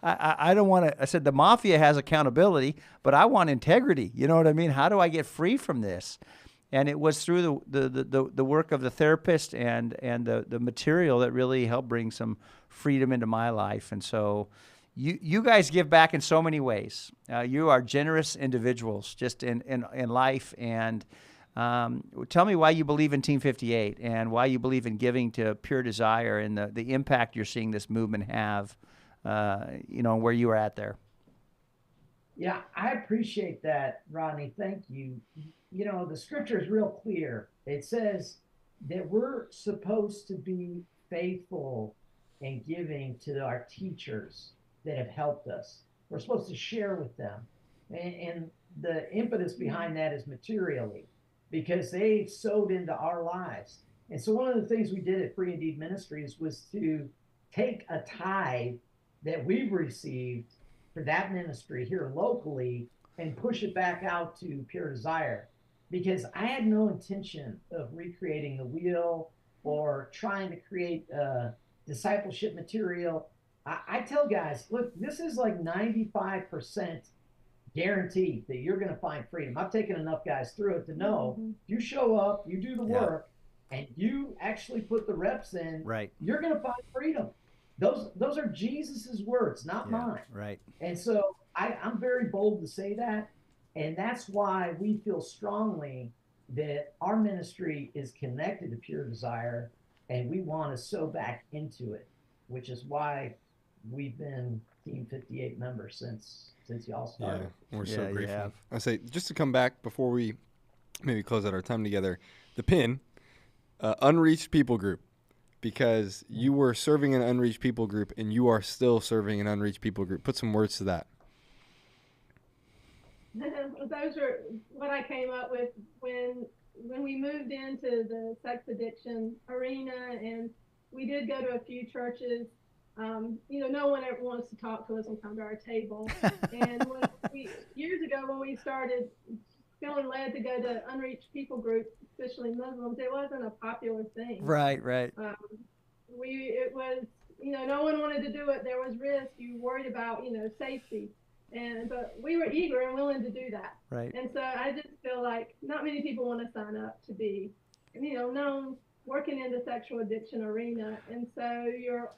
I don't want to, I said, the mafia has accountability, but I want integrity. You know what I mean? How do I get free from this? And it was through the work of the therapist and the material that really helped bring some freedom into my life. And so you guys give back in so many ways. You are generous individuals just in life. And tell me why you believe in Team 58 and why you believe in giving to Pure Desire and the impact you're seeing this movement have, where you are at there. Yeah, I appreciate that, Rodney. Thank you. You know, the scripture is real clear. It says that we're supposed to be faithful in giving to our teachers that have helped us. We're supposed to share with them. And the impetus behind that is materially, because they sowed into our lives. And so one of the things we did at Free Indeed Ministries was to take a tithe that we've received for that ministry here locally and push it back out to Pure Desire, because I had no intention of recreating the wheel or trying to create discipleship material. I tell guys, look, this is like 95% guaranteed that you're going to find freedom. I've taken enough guys through it to know if you show up, you do the work, and you actually put the reps in, right, you're going to find freedom. Those are Jesus's words, not mine. Right. And so I'm very bold to say that. And that's why we feel strongly that our ministry is connected to Pure Desire, and we want to sow back into it, which is why we've been Team 58 members since y'all started. Yeah, we're so grateful. I say, just to come back before we maybe close out our time together, the pin, unreached people group, because you were serving an unreached people group and you are still serving an unreached people group. Put some words to that. Those are what I came up with when we moved into the sex addiction arena, and we did go to a few churches. No one ever wants to talk to us and come to our table. And years ago when we started feeling led to go to unreached people groups, especially Muslims, it wasn't a popular thing. Right. It was, no one wanted to do it. There was risk. You worried about, safety. But we were eager and willing to do that. Right. And so I just feel like not many people want to sign up to be, known working in the sexual addiction arena. And so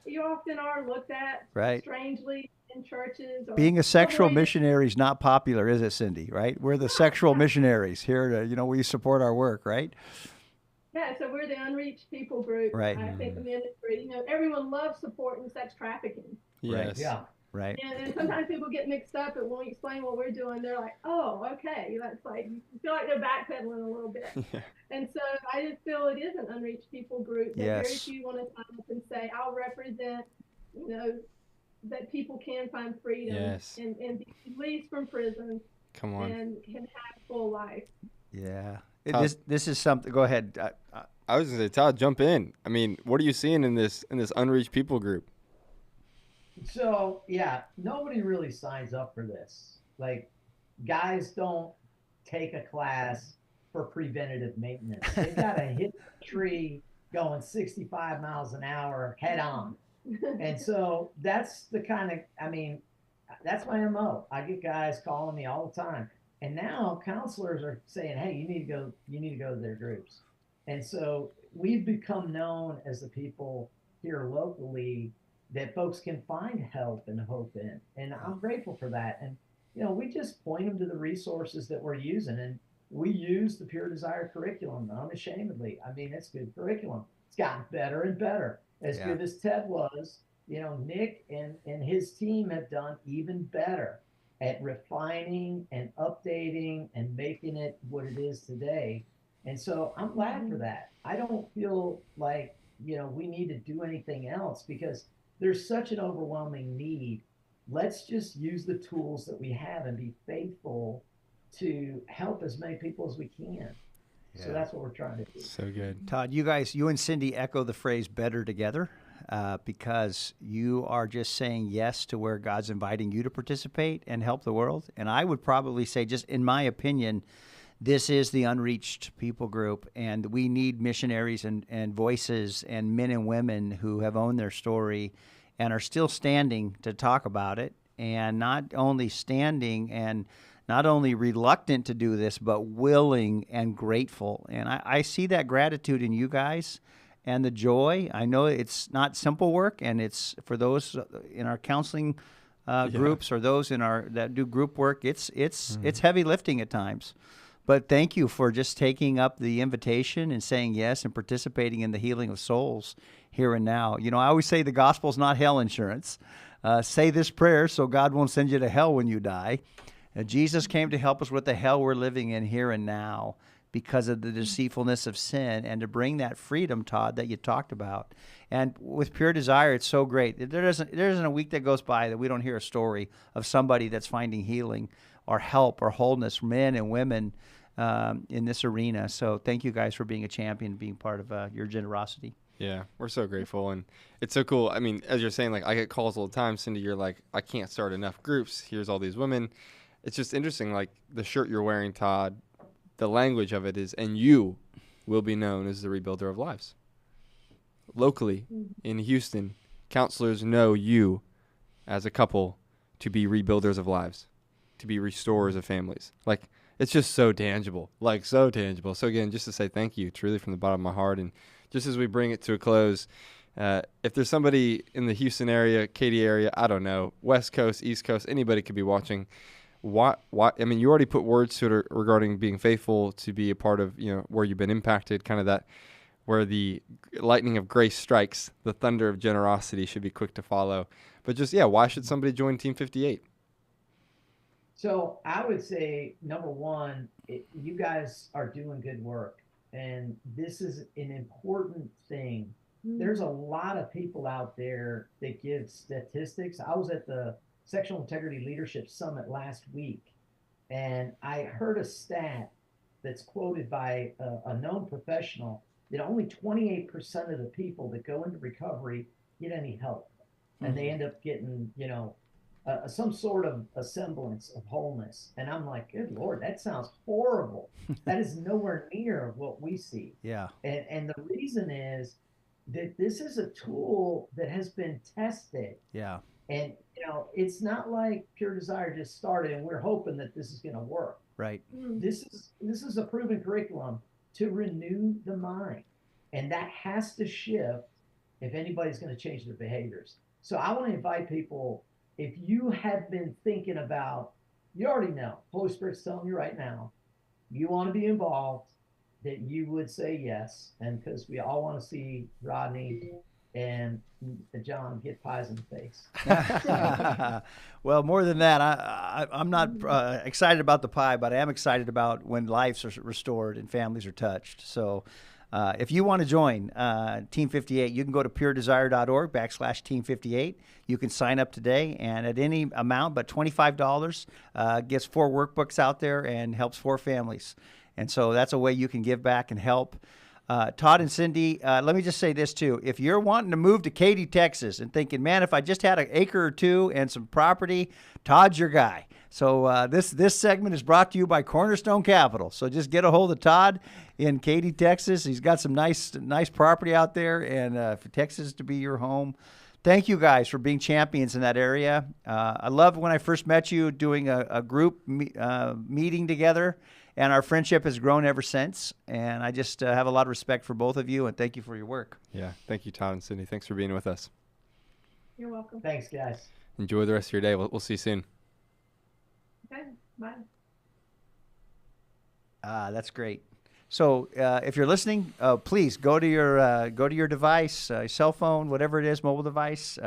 you often are looked at strangely in churches. Being a sexual missionary is not popular, is it, Cindy? Right? We're the sexual missionaries here to, we support our work, right? Yeah, so we're the unreached people group. Right. I think the ministry, everyone loves supporting sex trafficking. Yes. Right. Yeah. Right. And sometimes people get mixed up, and when we explain what we're doing, they're like, oh, okay. That's like, you feel like they're backpedaling a little bit. Yeah. And so I just feel it is an unreached people group. That very few want to sign up and say, I'll represent, that people can find freedom and be released from prison. Come on. And can have full life. Yeah. This is something. Go ahead. I was going to say, Todd, jump in. I mean, what are you seeing in this unreached people group? So, nobody really signs up for this. Like, guys don't take a class for preventative maintenance. They got to hit the tree going 65 miles an hour head on. And so that's the kind of, that's my MO. I get guys calling me all the time. And now counselors are saying, hey, you need to go to their groups. And so we've become known as the people here locally that folks can find help and hope in. And I'm grateful for that. And, we just point them to the resources that we're using. And we use the Pure Desire curriculum unashamedly. It's good curriculum. It's gotten better and better. As good as Ted was, Nick and his team have done even better at refining and updating and making it what it is today. And so I'm glad for that. I don't feel like, we need to do anything else because there's such an overwhelming need. Let's just use the tools that we have and be faithful to help as many people as we can. So that's what we're trying to do. So good. Todd, you and Cindy echo the phrase better together. because you are just saying yes to where God's inviting you to participate and help the world. And I would probably say, just in my opinion, this is the unreached people group, and we need missionaries and voices and men and women who have owned their story and are still standing to talk about it, and not only standing and not only reluctant to do this, but willing and grateful. And I see that gratitude in you guys and the joy. I know it's not simple work, and it's for those in our counseling groups or those in our that do group work. It's heavy lifting at times. But thank you for just taking up the invitation and saying yes and participating in the healing of souls here and now. You know, I always say the gospel's not hell insurance. Say this prayer so God won't send you to hell when you die. Jesus came to help us with the hell we're living in here and now because of the deceitfulness of sin, and to bring that freedom, Todd, that you talked about. And with Pure Desire, it's so great. There isn't a week that goes by that we don't hear a story of somebody that's finding healing or help or wholeness, men and women in this arena. So thank you guys for being a champion, being part of your generosity. Yeah, we're so grateful, and it's so cool. I mean, as you're saying, like, I get calls all the time, Cindy, you're like, I can't start enough groups. Here's all these women. It's just interesting, like, the shirt you're wearing, Todd, the language of it is, and you will be known as the rebuilder of lives. Locally, in Houston, counselors know you as a couple to be rebuilders of lives, to be restorers of families. Like, it's just so tangible, like, so tangible. So again, just to say thank you, truly from the bottom of my heart. And just as we bring it to a close, if there's somebody in the Houston area, Katy area, I don't know, West Coast, East Coast, anybody could be watching. Why? I mean, you already put words to it regarding being faithful to be a part of, you know, where you've been impacted, kind of that, where the lightning of grace strikes, the thunder of generosity should be quick to follow. But just, yeah, why should somebody join Team 58? So I would say, number one, you guys are doing good work, and this is an important thing. There's a lot of people out there that give statistics. I was at the Sexual Integrity Leadership Summit last week, and I heard a stat that's quoted by a known professional that only 28% of the people that go into recovery get any help, and they end up getting, you know, some sort of a semblance of wholeness. And I'm like, good Lord, that sounds horrible. That is nowhere near what we see. Yeah. And the reason is that this is a tool that has been tested. Yeah. And, you know, it's not like Pure Desire just started and we're hoping that this is going to work. Right. This is a proven curriculum to renew the mind. And that has to shift if anybody's going to change their behaviors. So I want to invite people, if you have been thinking about, you already know, Holy Spirit's telling you right now, you want to be involved, that you would say yes. And because we all want to see Rodney and John get pies in the face. Well, more than that, I'm not excited about the pie, but I am excited about when lives are restored and families are touched. So if you want to join Team 58, you can go to puredesire.org/Team58. You can sign up today, and at any amount, but $25 gets 4 workbooks out there and helps 4 families. And so that's a way you can give back and help. Todd and Cindy, let me just say this too. If you're wanting to move to Katy, Texas and thinking, man, if I just had an acre or 2 and some property, Todd's your guy. So this segment is brought to you by Cornerstone Capital. So just get a hold of Todd in Katy, Texas. He's got some nice property out there, and for Texas to be your home. Thank you guys for being champions in that area. I loved when I first met you doing a group meeting together. And our friendship has grown ever since. And I just have a lot of respect for both of you, and thank you for your work. Yeah, thank you, Todd and Cindy. Thanks for being with us. You're welcome. Thanks, guys. Enjoy the rest of your day. We'll see you soon. Okay, bye. That's great. So if you're listening, please go to your device, cell phone, whatever it is, mobile device.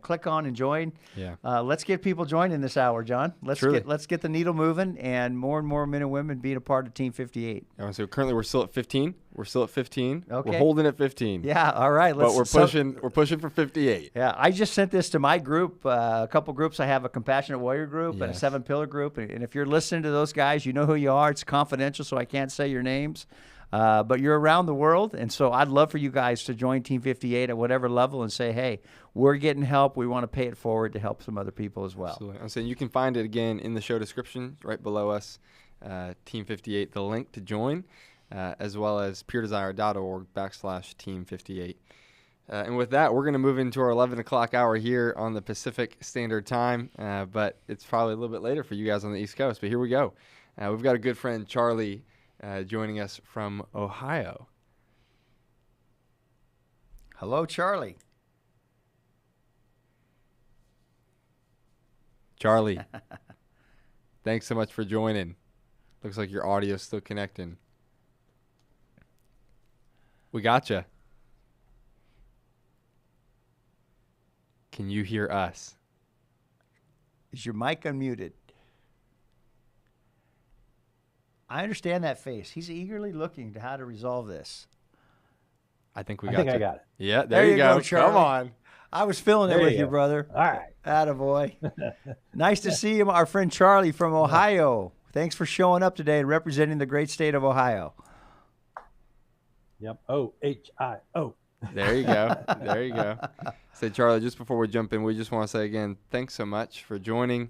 Click on and join. Yeah. Let's get people joining this hour, John. Let's get the needle moving, and more men and women being a part of Team 58. So currently we're still at 15. We're still at 15. Okay. We're holding at 15. Yeah. All right. But we're pushing for 58. Yeah. I just sent this to my group, a couple groups. I have a Compassionate Warrior group and a 7 Pillar group. And if you're listening to those guys, you know who you are. It's confidential, so I can't say your names. But you're around the world, and so I'd love for you guys to join Team 58 at whatever level and say, hey, we're getting help. We want to pay it forward to help some other people as well. Absolutely. I'm saying you can find it again in the show description right below us, Team 58, the link to join, as well as puredesire.org/Team 58. And with that, we're going to move into our 11 o'clock hour here on the Pacific Standard Time, but it's probably a little bit later for you guys on the East Coast. But here we go. We've got a good friend, Charlie, joining us from Ohio. Hello, Charlie. Charlie, thanks so much for joining. Looks like your audio's still connecting. We got you. Can you hear us? Is your mic unmuted? I understand that face. He's eagerly looking to how to resolve this. I think I got it. Yeah, there you go, Charlie. Come on. I was feeling it with you, brother. All right. Attaboy. Nice to see him, our friend Charlie from Ohio. Thanks for showing up today and representing the great state of Ohio. Yep. OHIO. There you go. There you go. So, Charlie, just before we jump in, we just want to say again, thanks so much for joining.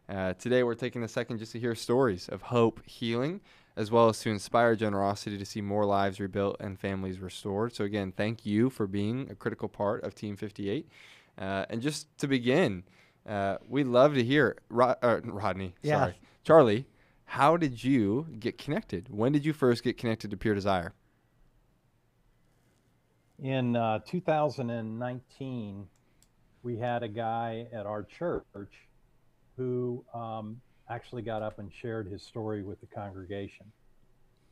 Today, we're taking a second just to hear stories of hope, healing, as well as to inspire generosity to see more lives rebuilt and families restored. So, again, thank you for being a critical part of Team 58. And just to begin, we'd love to hear, Rodney, Yeah. sorry, Charlie, how did you get connected? When did you first get connected to Pure Desire? In 2019, we had a guy at our church who actually got up and shared his story with the congregation.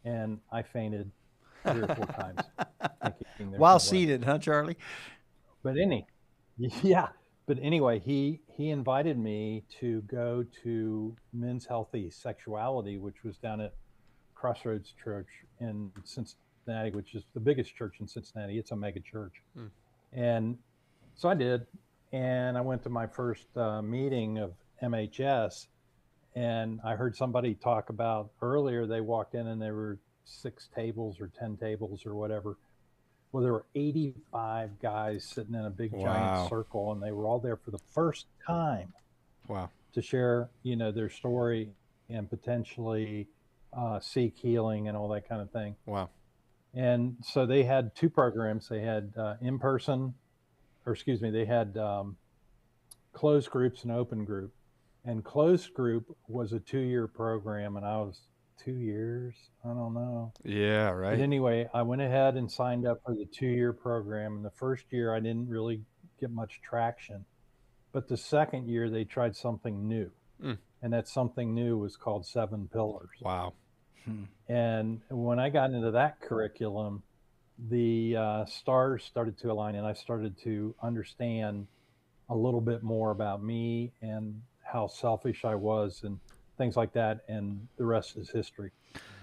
And I fainted 3 or 4 times. While seated, huh, Charlie? But anyway, he invited me to go to Men's Healthy Sexuality, which was down at Crossroads Church in Cincinnati, which is the biggest church in Cincinnati. It's a mega church. And so I did. And I went to my first meeting of MHS, and I heard somebody talk about earlier, they walked in and there were 6 tables or 10 tables or whatever. Well, there were 85 guys sitting in a big giant circle, and they were all there for the first time. Wow. To share, their story and potentially seek healing and all that kind of thing. Wow. And so they had 2 programs. They had they had closed groups and open group. And closed group was a 2-year program, and I was 2 years. I don't know. Yeah, right. But anyway, I went ahead and signed up for the 2-year program. And the first year, I didn't really get much traction. But the second year, they tried something new. And that something new was called 7 Pillars. Wow. And when I got into that curriculum, the stars started to align, and I started to understand a little bit more about me and how selfish I was and things like that. And the rest is history.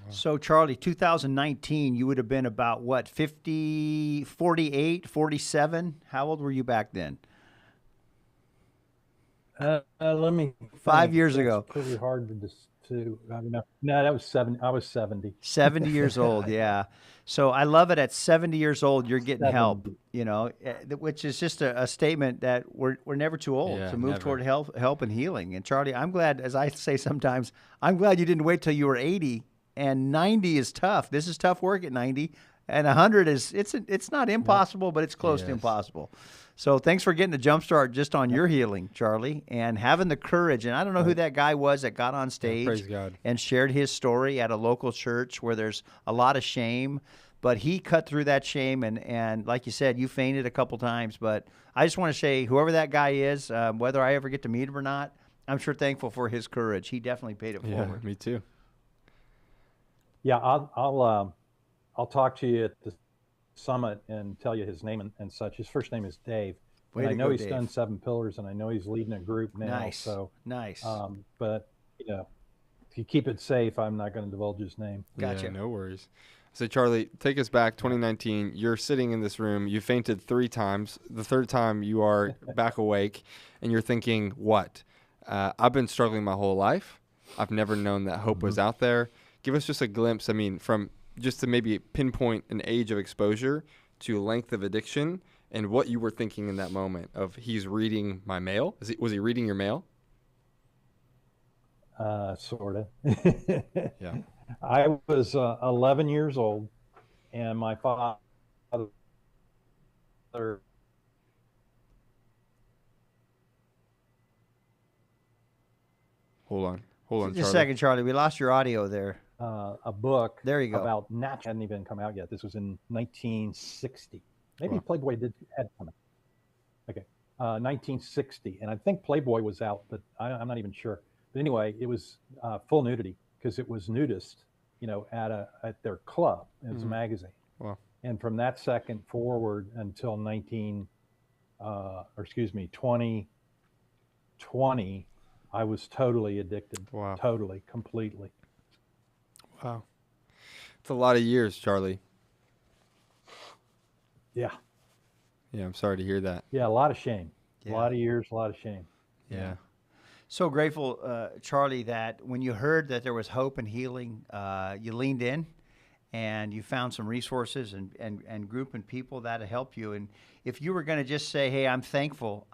So, Charlie, 2019, you would have been about, what, 50, 48, 47? How old were you back then? Let me. 5 years ago. Pretty hard to no, that was 7. I was 70. 70 years old, yeah. So I love it. At 70 years old, you're getting 70. help, which is just a statement that we're never too old to move toward help and healing. And Charlie, I'm glad, as I say sometimes, I'm glad you didn't wait till you were 80. And 90 is tough. This is tough work at 90. And 100 it's not impossible, but it's close to impossible. So thanks for getting the jump start just on your healing, Charlie, and having the courage. And I don't know who that guy was that got on stage praise God. And shared his story at a local church where there's a lot of shame, but he cut through that shame. And like you said, you fainted a couple times, but I just want to say, whoever that guy is, whether I ever get to meet him or not, I'm sure thankful for his courage. He definitely paid it forward. Yeah, me too. Yeah, I'll talk to you at the summit and tell you his name and such. His first name is Dave. And I know he's done 7 Pillars, and I know he's leading a group now. Nice. So nice. But if you keep it safe, I'm not going to divulge his name. Gotcha. Yeah, no worries. So, Charlie, take us back 2019. You're sitting in this room. You fainted 3 times. The third time, you are back awake, and you're thinking, what? I've been struggling my whole life. I've never known that hope was out there. Give us just a glimpse, from just to maybe pinpoint an age of exposure to length of addiction and what you were thinking in that moment of he's reading my mail. Was he reading your mail? Sort of. Yeah. I was 11 years old, and my father. Hold on, Just Charlie. a second, Charlie. We lost your audio there. A book. There you go. About natural hadn't even come out yet. This was in 1960. Maybe Wow. Playboy had come out. Okay, 1960, and I think Playboy was out, but I'm not even sure. But anyway, it was full nudity because it was nudist, at their club. It was a magazine. Wow. And from that second forward until 2020, I was totally addicted. Wow. Totally, completely. Wow. It's a lot of years, Charlie. Yeah. Yeah, I'm sorry to hear that. Yeah, a lot of shame. Yeah. A lot of years, a lot of shame. Yeah. So grateful, Charlie, that when you heard that there was hope and healing, you leaned in and you found some resources and group and people that'll help you. And if you were going to just say, hey, I'm thankful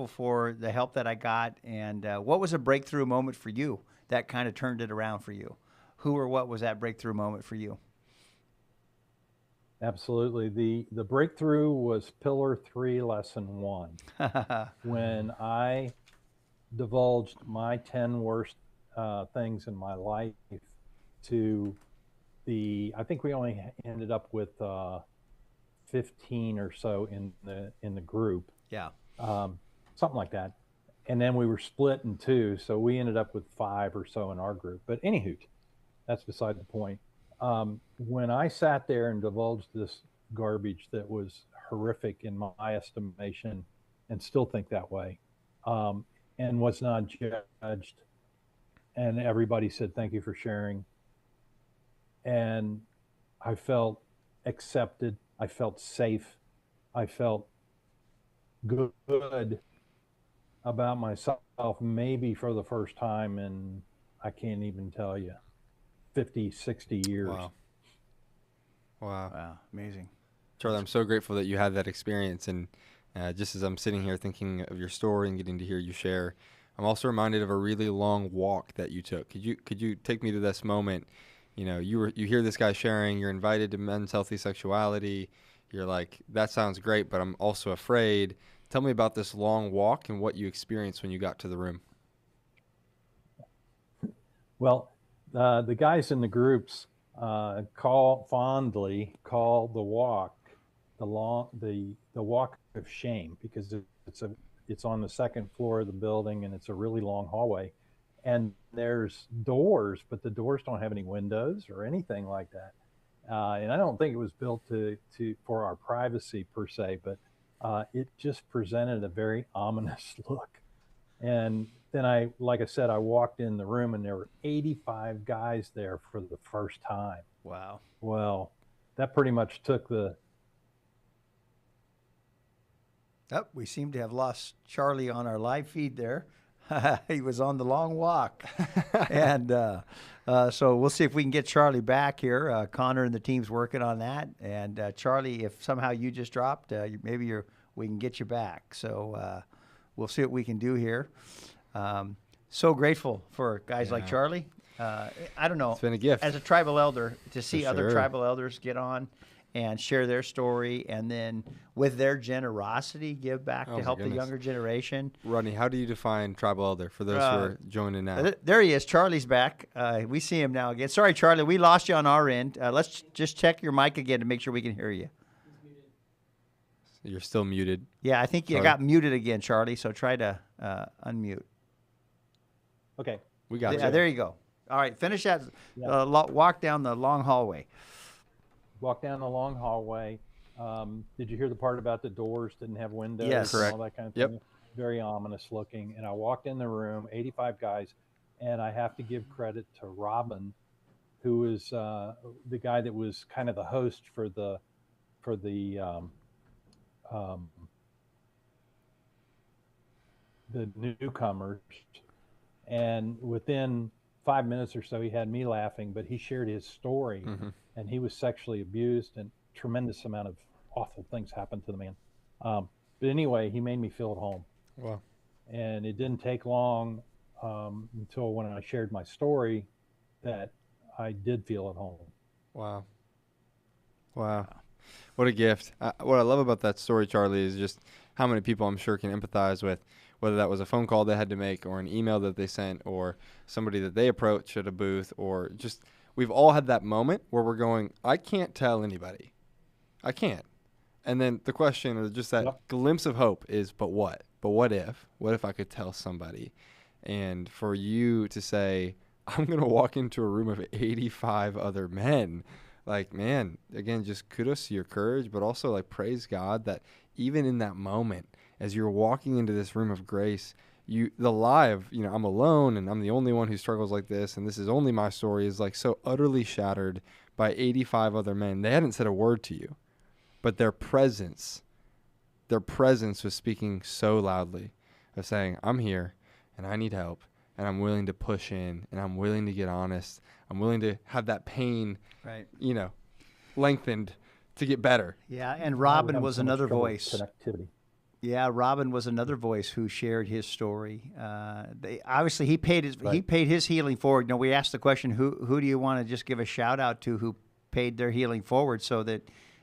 for the help that I got. And what was a breakthrough moment for you that kind of turned it around for you? Who or what was that breakthrough moment for you? Absolutely. The breakthrough was Pillar 3, Lesson 1. When I divulged my 10 worst things in my life to I think we only ended up with 15 or so in the group. Yeah. Something like that. And then we were split in two, so we ended up with 5 or so in our group. But anywho, that's beside the point. When I sat there and divulged this garbage that was horrific in my estimation, and still think that way, and was not judged, and everybody said, thank you for sharing. And I felt accepted. I felt safe. I felt good about myself, maybe for the first time in, I can't even tell you, 50, 60 years. Wow. Wow. Amazing. Charlie, I'm so grateful that you had that experience. And just as I'm sitting here thinking of your story and getting to hear you share, I'm also reminded of a really long walk that you took. Could you take me to this moment? You hear this guy sharing, you're invited to Men's Healthy Sexuality. You're like, that sounds great, but I'm also afraid. Tell me about this long walk and what you experienced when you got to the room. Well, the guys in the groups fondly call the walk the walk of shame, because it's on the second floor of the building and it's a really long hallway, and there's doors, but the doors don't have any windows or anything like that. And I don't think it was built for our privacy per se, but it just presented a very ominous look. And then like I said, I walked in the room and there were 85 guys there for the first time. Wow. Well, that pretty much took the... Oh, we seem to have lost Charlie on our live feed there. He was on the long walk. And so we'll see if we can get Charlie back here. Connor and the team's working on that. And Charlie, if somehow you just dropped, we can get you back. So we'll see what we can do here. So grateful for guys like Charlie. I don't know. It's been a gift. As a tribal elder, to see For other sure. tribal elders get on and share their story, and then with their generosity, give back Oh to my help the goodness. younger generation. Rodney, how do you define tribal elder for those who are joining now? There he is. Charlie's back. We see him now again. Sorry, Charlie, we lost you on our end. Let's just check your mic again to make sure we can hear you. You're still muted. Yeah, I think you Sorry. got muted again, Charlie, so try to unmute. Okay. We got Yeah, you. there you go. All right, finish that. Yeah. Walk down the long hallway. Walk down the long hallway. Did you hear the part about the doors didn't have windows? Yes. And Correct. all that kind of Yep. thing? Very ominous looking. And I walked in the room, 85 guys, and I have to give credit to Robin, who is the guy that was kind of the host for the newcomers. And within 5 minutes or so, he had me laughing, but he shared his story, and he was sexually abused, and tremendous amount of awful things happened to the man. But anyway, he made me feel at home. Wow. And it didn't take long until when I shared my story that I did feel at home. Wow. Wow. What a gift. What I love about that story, Charlie, is just how many people I'm sure can empathize with, whether that was a phone call they had to make or an email that they sent or somebody that they approached at a booth, or just we've all had that moment where we're going, I can't tell anybody. I can't. And then the question, or just that glimpse of hope is, but what? But what if? What if I could tell somebody? And for you to say, I'm going to walk into a room of 85 other men, like, man, again, just kudos to your courage, but also like praise God that even in that moment, as you're walking into this room of grace, the lie of, I'm alone and I'm the only one who struggles like this, and this is only my story, is like so utterly shattered by 85 other men. They hadn't said a word to you, but their presence was speaking so loudly of saying, I'm here and I need help and I'm willing to push in and I'm willing to get honest. I'm willing to have that pain, right, lengthened to get better. Yeah, and Robin was so another much trouble with voice. Connectivity. Yeah, Robin was another voice who shared his story. Obviously, he paid his healing forward. We asked the question, who do you want to just give a shout out to who paid their healing forward so that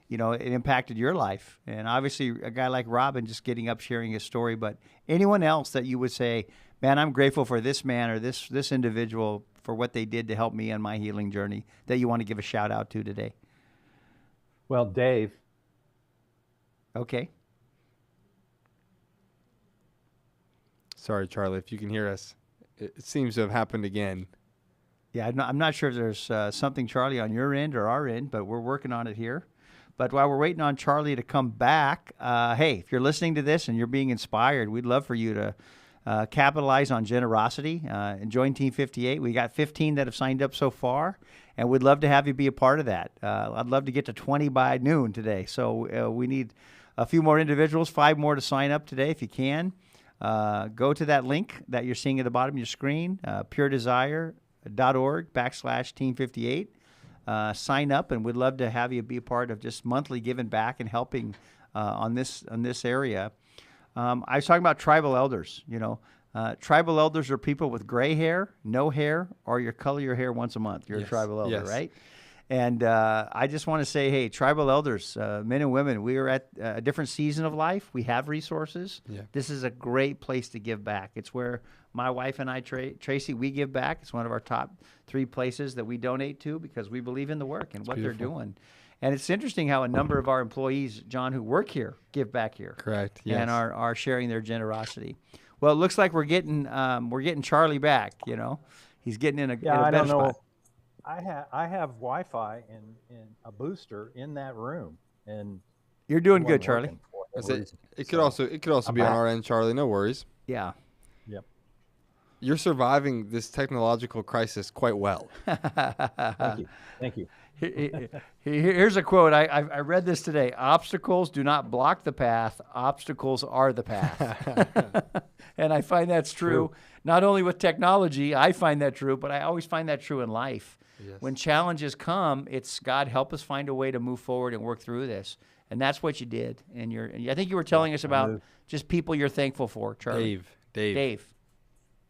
it impacted your life? And obviously, a guy like Robin just getting up, sharing his story. But anyone else that you would say, man, I'm grateful for this man or this individual for what they did to help me on my healing journey, that you want to give a shout out to today? Well, Dave. Okay. Sorry, Charlie, if you can hear us. It seems to have happened again. Yeah, I'm not sure if there's something, Charlie, on your end or our end, but we're working on it here. But while we're waiting on Charlie to come back, hey, if you're listening to this and you're being inspired, we'd love for you to capitalize on generosity and join Team 58. We got 15 that have signed up so far, and we'd love to have you be a part of that. I'd love to get to 20 by noon today. So we need a few more individuals, 5 more to sign up today if you can. Go to that link that you're seeing at the bottom of your screen, puredesire.org/Team58. Sign up, and we'd love to have you be a part of just monthly giving back and helping on this area. I was talking about tribal elders. Tribal elders are people with gray hair, no hair, or you color your hair once a month. You're a tribal elder, right? And I just want to say, hey, tribal elders, men and women, we are at a different season of life. We have resources. Yeah. This is a great place to give back. It's where my wife and I, Tracy, we give back. It's one of our top 3 places that we donate to because we believe in the work and what they're doing. And it's interesting how a number of our employees, John, who work here, give back here. Correct. Yes. And are sharing their generosity. Well, it looks like we're getting Charlie back. He's getting in a better spot. I have Wi-Fi and a booster in that room, and you're doing good, Charlie. It could also be on our end, Charlie. No worries. Yeah. Yep. You're surviving this technological crisis quite well. Thank you. Here's a quote. I read this today. Obstacles do not block the path. Obstacles are the path. And I find that's true. Not only with technology, I find that true, but I always find that true in life. Yes. When challenges come, it's God, help us find a way to move forward and work through this. And that's what you did. And I think you were telling us about just people you're thankful for, Charlie. Dave.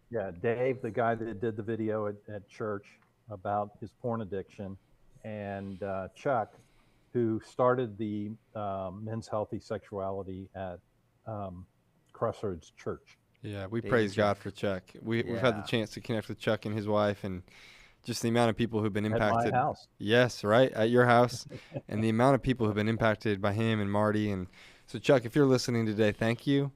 Yeah, Dave, the guy that did the video at church about his porn addiction, and Chuck, who started the men's healthy sexuality at Crossroads Church. Yeah, we praise God for Chuck. We've had the chance to connect with Chuck and his wife, and just the amount of people who've been impacted. At my house. Yes, right, at your house. And the amount of people who've been impacted by him and Marty. And so, Chuck, if you're listening today, thank you.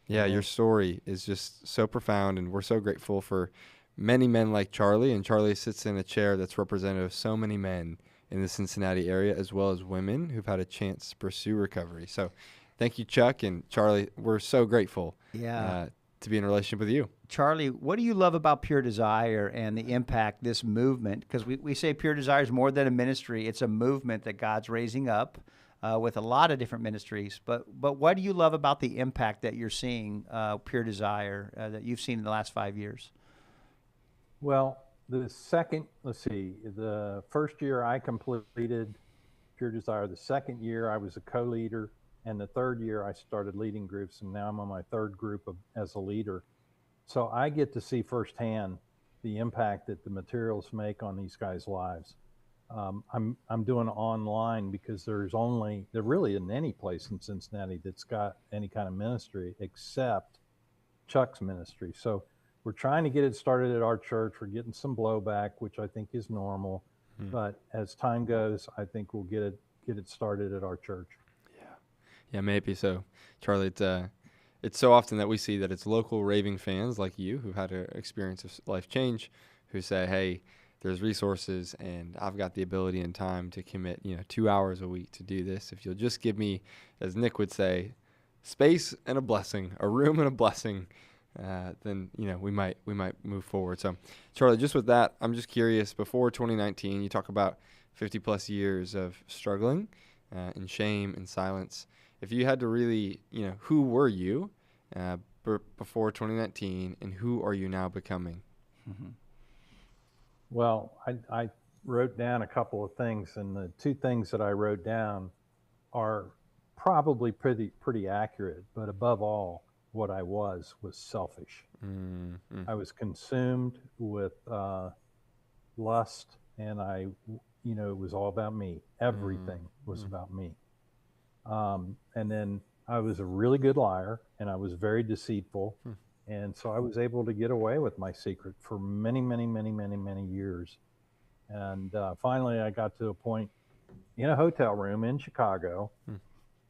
Your story is just so profound, and we're so grateful for many men like Charlie. And Charlie sits in a chair that's representative of so many men in the Cincinnati area, as well as women who've had a chance to pursue recovery. So thank you, Chuck and Charlie. We're so grateful to be in a relationship with you. Charlie, what do you love about Pure Desire and the impact this movement? Because we say Pure Desire is more than a ministry. It's a movement that God's raising up with a lot of different ministries. But what do you love about the impact that you're seeing, Pure Desire, that you've seen in the last 5 years? Well, the first year I completed Pure Desire. The second year I was a co-leader, and the third year I started leading groups, and now I'm on my third group as a leader. So I get to see firsthand the impact that the materials make on these guys' lives. I'm doing online because there really isn't any place in Cincinnati that's got any kind of ministry except Chuck's ministry. So we're trying to get it started at our church. We're getting some blowback, which I think is normal. But as time goes, I think we'll get it started at our church. Yeah, maybe so. Charlie, it's so often that we see that it's local raving fans like you who've had an experience of life change who say, hey, there's resources and I've got the ability and time to commit, 2 hours a week to do this. If you'll just give me, as Nick would say, space and a blessing, a room and a blessing, then, we might move forward. So Charlie, just with that, I'm just curious, before 2019, you talk about 50 plus years of struggling in shame and silence. If you had to really, who were you before 2019 and who are you now becoming? Mm-hmm. Well, I wrote down a couple of things, and the two things that I wrote down are probably pretty accurate, but above all, what I was selfish. Mm-hmm. I was consumed with lust, and it was all about me. Everything was about me. And then I was a really good liar, and I was very deceitful. And so I was able to get away with my secret for many, many, many, many, many years. And finally, I got to a point in a hotel room in Chicago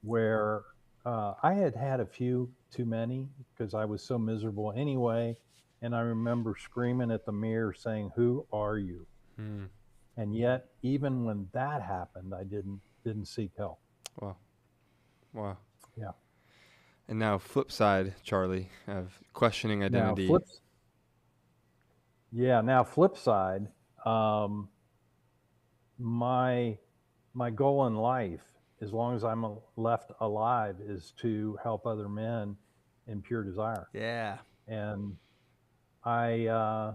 where I had a few too many because I was so miserable anyway. And I remember screaming at the mirror saying, "Who are you?" And yet, even when that happened, I didn't seek help. Wow. Yeah. And now flip side, Charlie, of questioning identity. Now flip side, my goal in life, as long as I'm left alive, is to help other men in Pure Desire. Yeah. And I,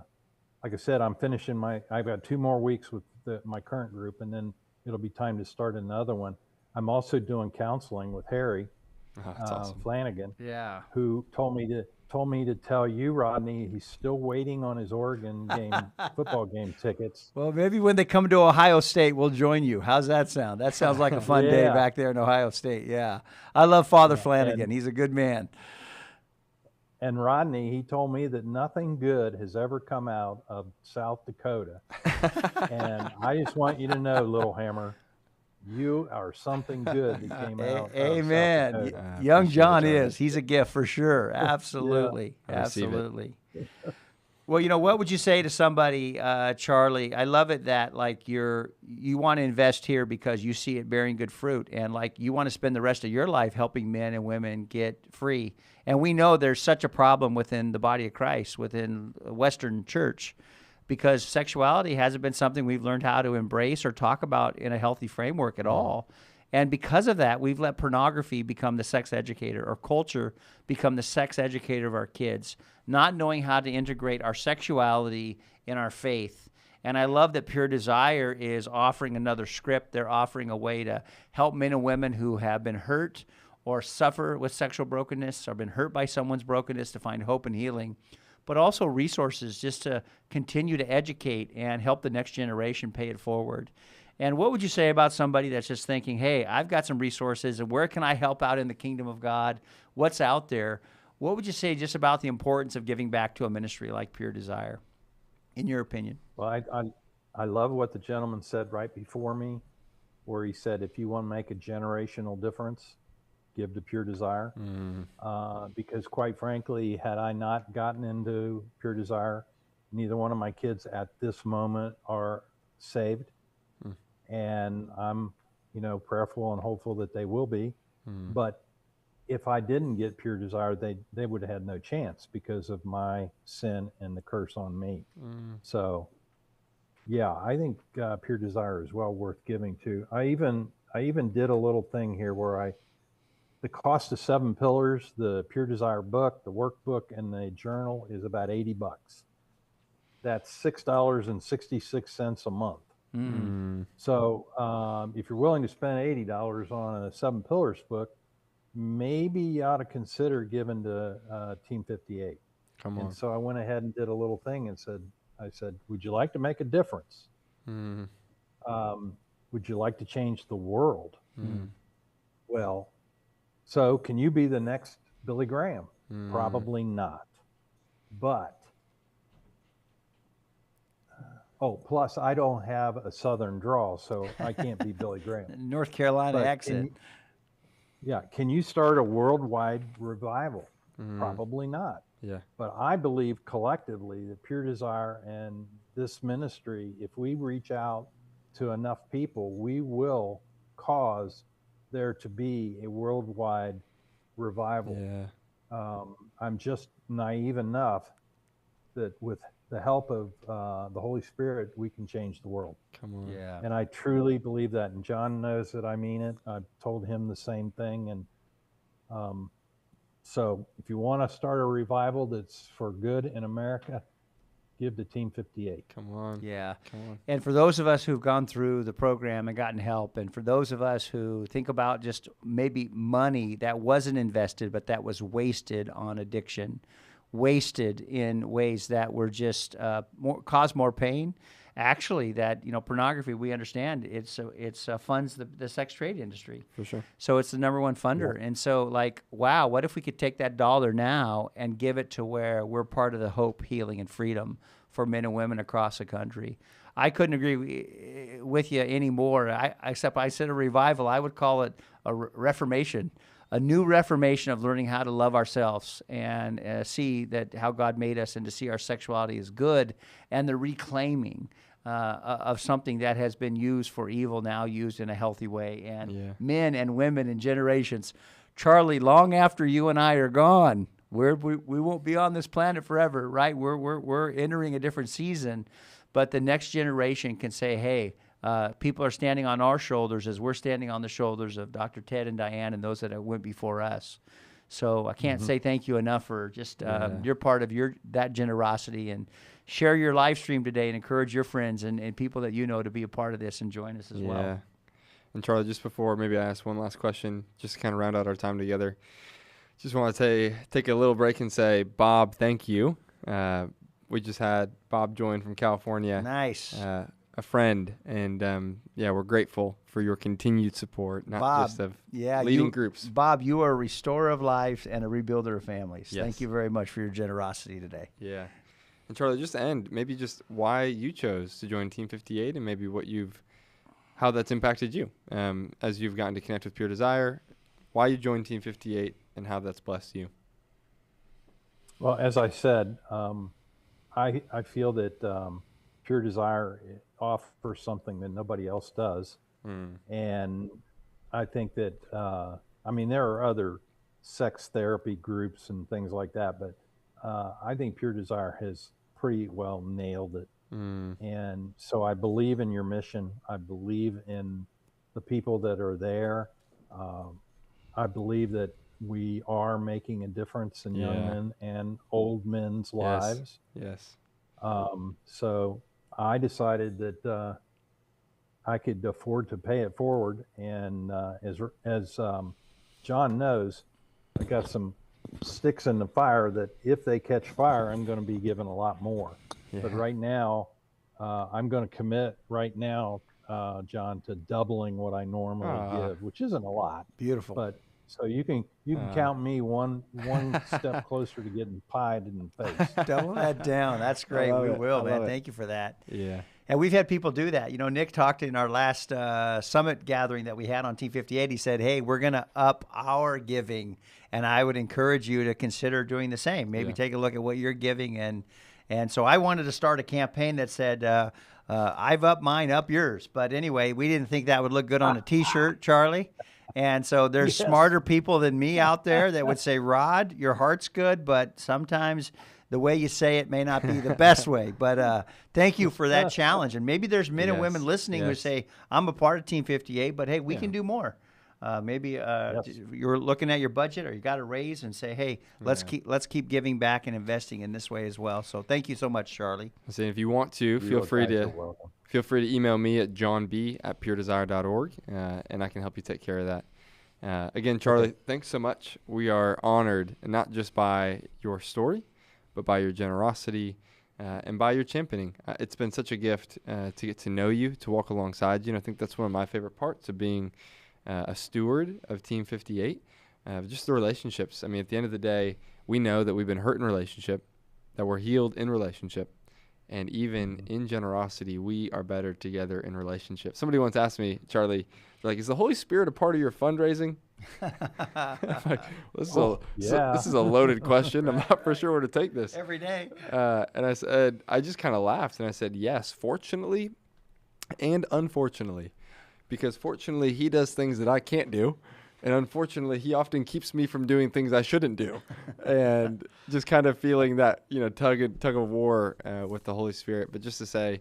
like I said, I've got 2 more weeks with my current group, and then it'll be time to start another one. I'm also doing counseling with Harry awesome. Flanagan, who told me to tell you, Rodney, he's still waiting on his Oregon football game tickets. Well, maybe when they come to Ohio State, we'll join you. How's that sound? That sounds like a fun day back there in Ohio State. Yeah. I love Father Flanagan. He's a good man. And Rodney, he told me that nothing good has ever come out of South Dakota. And I just want you to know, Little Hammer, you are something good that came out. Amen. Young John is. He's a gift for sure. Absolutely. Absolutely. Well, what would you say to somebody, Charlie? I love it that you want to invest here because you see it bearing good fruit, and you want to spend the rest of your life helping men and women get free. And we know there's such a problem within the body of Christ, within the Western church, because sexuality hasn't been something we've learned how to embrace or talk about in a healthy framework at all. And because of that, we've let pornography become the sex educator, or culture become the sex educator of our kids, not knowing how to integrate our sexuality in our faith. And I love that Pure Desire is offering another script. They're offering a way to help men and women who have been hurt or suffer with sexual brokenness or been hurt by someone's brokenness to find hope and healing, but also resources just to continue to educate and help the next generation pay it forward. And what would you say about somebody that's just thinking, hey, I've got some resources, and where can I help out in the kingdom of God? What's out there? What would you say just about the importance of giving back to a ministry like Pure Desire, in your opinion? Well, I love what the gentleman said right before me, where he said, if you want to make a generational difference, give to Pure Desire. Because quite frankly, had I not gotten into Pure Desire, neither one of my kids at this moment are saved. And I'm, prayerful and hopeful that they will be. But if I didn't get Pure Desire, they would have had no chance because of my sin and the curse on me. So, yeah, I think Pure Desire is well worth giving to. I I even did a little thing here where the cost of 7 Pillars, the Pure Desire book, the workbook, and the journal is about $80. That's $6.66 a month. So if you're willing to spend $80 on a 7 Pillars book, maybe you ought to consider giving to Team 58. Come on. And so I went ahead and did a little thing and I said, would you like to make a difference? Would you like to change the world? Well, so can you be the next Billy Graham? Probably not. But, plus I don't have a Southern drawl, so I can't be Billy Graham. North Carolina accent. Can you start a worldwide revival? Probably not. Yeah. But I believe collectively that Pure Desire and this ministry, if we reach out to enough people, we will cause there to be a worldwide revival. Yeah. I'm just naive enough that with the help of the Holy Spirit, we can change the world. Come on. Yeah. And I truly believe that. And John knows that I mean it. I've told him the same thing. And so if you want to start a revival that's for good in America, give to Team 58. Come on. Yeah. Come on. And for those of us who've gone through the program and gotten help, and for those of us who think about just maybe money that wasn't invested, but that was wasted on addiction, wasted in ways that were just cause more pain. Actually, that pornography, we understand it's funds the sex trade industry. For sure. So it's the number one funder. Yeah. And so, wow, what if we could take that dollar now and give it to where we're part of the hope, healing, and freedom for men and women across the country? I couldn't agree with you anymore. Except I said a revival. I would call it a reformation. A new reformation of learning how to love ourselves and see that how God made us, and to see our sexuality as good, and the reclaiming of something that has been used for evil, now used in a healthy way. And men and women and generations, Charlie, long after you and I are gone, we won't be on this planet forever, right? We're entering a different season, but the next generation can say, hey, people are standing on our shoulders as we're standing on the shoulders of Dr. Ted and Diane and those that went before us. So I can't say thank you enough for just you're part of that generosity, and share your live stream today and encourage your friends and people that you know to be a part of this and join us as well. And Charlie, just before maybe I ask one last question, just to kind of round out our time together, just want to take a little break and say, Bob, thank you. We just had Bob join from California. Nice. A friend, and we're grateful for your continued support, not Bob, just of leading groups. Bob, you are a restorer of lives and a rebuilder of families. Yes. Thank you very much for your generosity today. Yeah. And Charlie, just to end, maybe just why you chose to join Team 58, and maybe how that's impacted you as you've gotten to connect with Pure Desire, why you joined Team 58, and how that's blessed you. Well, as I said, I feel that Pure Desire offers something that nobody else does. And I think that, there are other sex therapy groups and things like that, but I think Pure Desire has pretty well nailed it. And so I believe in your mission. I believe in the people that are there. I believe that we are making a difference in young men and old men's lives. Yes. So I decided that I could afford to pay it forward, and as John knows, I got some sticks in the fire that if they catch fire, I'm going to be given a lot more. But right now, I'm going to commit right now, John, to doubling what I normally give, which isn't a lot. Beautiful. But so you can count me one step closer to getting pied in the face. Double that down. That's great. We will, man. Thank you for that. Yeah. And we've had people do that. Nick talked in our last summit gathering that we had on Team 58. He said, hey, we're going to up our giving, and I would encourage you to consider doing the same. Maybe take a look at what you're giving. And so I wanted to start a campaign that said, I've upped mine, up yours. But anyway, we didn't think that would look good on a T-shirt, Charlie. And so there's smarter people than me out there that would say, Rod, your heart's good, but sometimes the way you say it may not be the best way, but thank you for that challenge. And maybe there's men and women listening who say, I'm a part of Team 58, but hey, we can do more. Maybe you're looking at your budget or you got a raise and say, hey, let's keep giving back and investing in this way as well. So thank you so much, Charlie. So if you want to, feel free to email me at johnb@puredesire.org, and I can help you take care of that. Again, Charlie, thanks so much. We are honored, not just by your story, but by your generosity and by your championing. It's been such a gift to get to know you, to walk alongside you. And I think that's one of my favorite parts of being a steward of Team 58, just the relationships. I mean, at the end of the day, we know that we've been hurt in relationship, that we're healed in relationship, and even in generosity, we are better together in relationship. Somebody once asked me, Charlie, like, is the Holy Spirit a part of your fundraising? I'm like, this is a loaded question. I'm not for sure where to take this. Every day. And I said, I just kind of laughed, and I said, yes, fortunately and unfortunately. Because fortunately, he does things that I can't do. And unfortunately, he often keeps me from doing things I shouldn't do. And just kind of feeling that, tug of war with the Holy Spirit. But just to say,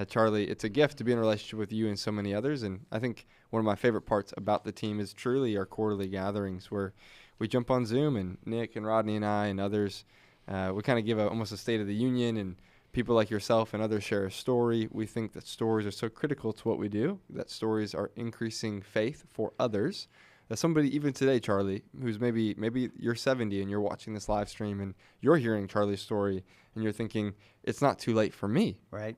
Charlie, it's a gift to be in a relationship with you and so many others. And I think one of my favorite parts about the team is truly our quarterly gatherings where we jump on Zoom, and Nick and Rodney and I and others, we kind of give almost a State of the Union, and people like yourself and others share a story. We think that stories are so critical to what we do, that stories are increasing faith for others. That somebody, even today, Charlie, who's maybe you're 70 and you're watching this live stream and you're hearing Charlie's story and you're thinking, it's not too late for me. Right.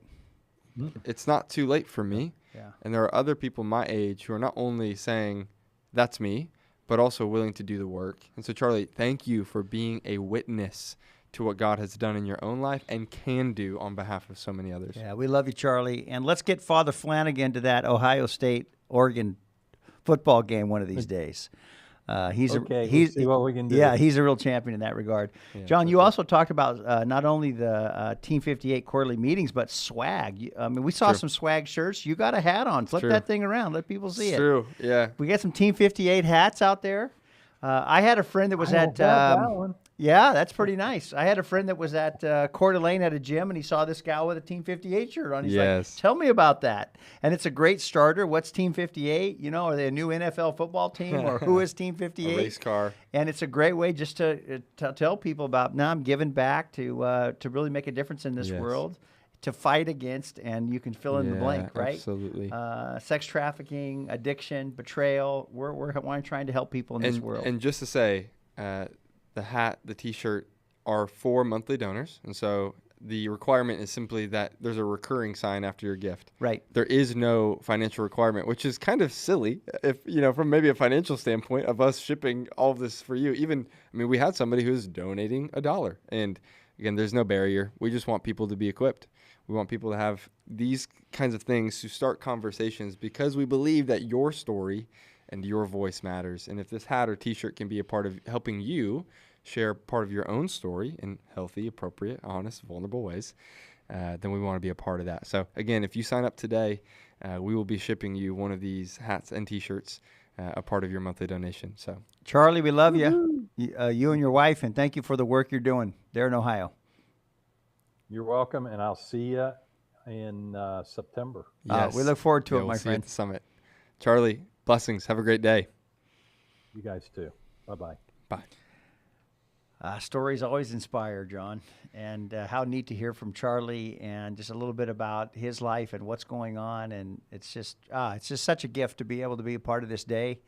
It's not too late for me. Yeah. And there are other people my age who are not only saying, that's me, but also willing to do the work. And so, Charlie, thank you for being a witness to what God has done in your own life and can do on behalf of so many others. Yeah, we love you, Charlie. And let's get Father Flanagan to that Ohio State-Oregon football game one of these days. He's we'll see what we can do. Yeah, he's a real champion in that regard. Yeah, John, you also talked about not only the Team 58 quarterly meetings, but swag. I mean, we saw some swag shirts. You got a hat on. Flip that thing around. Let people see it. True, yeah. We got some Team 58 hats out there. I had a friend that was at that one. Yeah, that's pretty nice. I had a friend that was at Coeur d'Alene at a gym, and he saw this gal with a Team 58 shirt on. He's like, tell me about that. And it's a great starter. What's Team 58? Are they a new NFL football team, or who is Team 58? A race car. And it's a great way just to tell people about, I'm giving back to really make a difference in this world, to fight against, and you can fill in the blank, right? Absolutely. Sex trafficking, addiction, betrayal. We're trying to help people in this world. And just to say, the hat, the T-shirt are for monthly donors, and so the requirement is simply that there's a recurring sign after your gift. Right. There is no financial requirement, which is kind of silly, if from maybe a financial standpoint of us shipping all of this for you. We had somebody who was donating $1, and again, there's no barrier. We just want people to be equipped. We want people to have these kinds of things to start conversations because we believe that your story and your voice matters. And if this hat or T-shirt can be a part of helping you share part of your own story in healthy, appropriate, honest, vulnerable ways, then we want to be a part of that. So again, if you sign up today, we will be shipping you one of these hats and T-shirts, a part of your monthly donation. So Charlie, we love you, you and your wife, and thank you for the work you're doing there in Ohio. You're welcome, and I'll see you in September. Yes. We look forward to it, we'll my see you friend. at the summit. Charlie, blessings. Have a great day. You guys too. Bye-bye. Bye. Stories always inspire, John, and how neat to hear from Charlie and just a little bit about his life and what's going on. And it's just such a gift to be able to be a part of this day.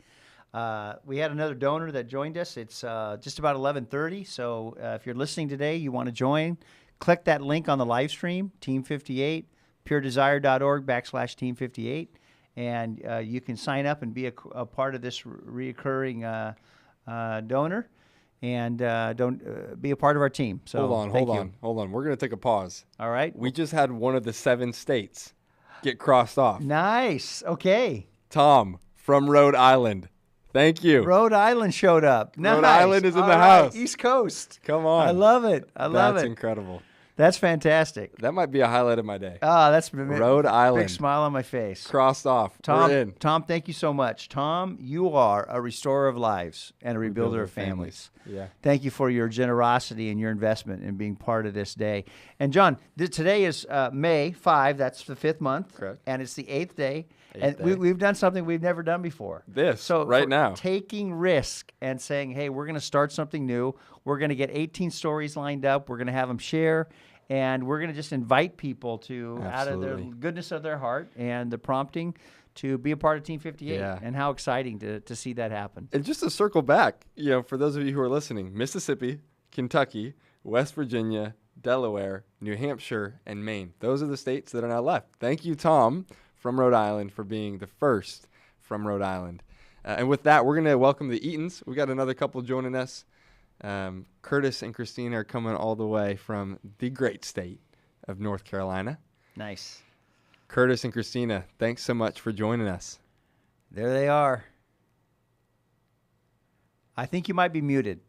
We had another donor that joined us. It's just about 11:30. So if you're listening today, you want to join, click that link on the live stream, Team 58, puredesire.org/Team 58. And you can sign up and be a part of this reoccurring donor. And don't be a part of our team. So hold on. We're going to take a pause. All right. We just had one of the 7 states get crossed off. Nice. Okay. Tom from Rhode Island. Thank you. Rhode Island showed up. Nice. Rhode Island is in the right. house. East Coast. Come on. I love it. I love it. That's incredible. That's fantastic. That might be a highlight of my day. Ah, that's Rhode Island. Big smile on my face. Crossed off. We're in. Tom, thank you so much. Tom, you are a restorer of lives and a rebuilder of families. Yeah. Thank you for your generosity and your investment in being part of this day. And John, today is May 5. That's the 5th month. Correct. And it's the 8th day. Eighth And day. we've done something we've never done before. So right now. Taking risk and saying, hey, we're going to start something new. We're going to get 18 stories lined up. We're going to have them share. And we're going to just invite people to, out of the goodness of their heart and the prompting, to be a part of Team 58. Yeah. And how exciting to see that happen. And just to circle back, for those of you who are listening, Mississippi, Kentucky, West Virginia, Delaware, New Hampshire, and Maine. Those are the states that are now left. Thank you, Tom, from Rhode Island, for being the first from Rhode Island. And with that, we're going to welcome the Eatons. We got another couple joining us. Curtis and Christina are coming all the way from the great state of North Carolina. Nice. Curtis and Christina, thanks so much for joining us. There they are. I think you might be muted.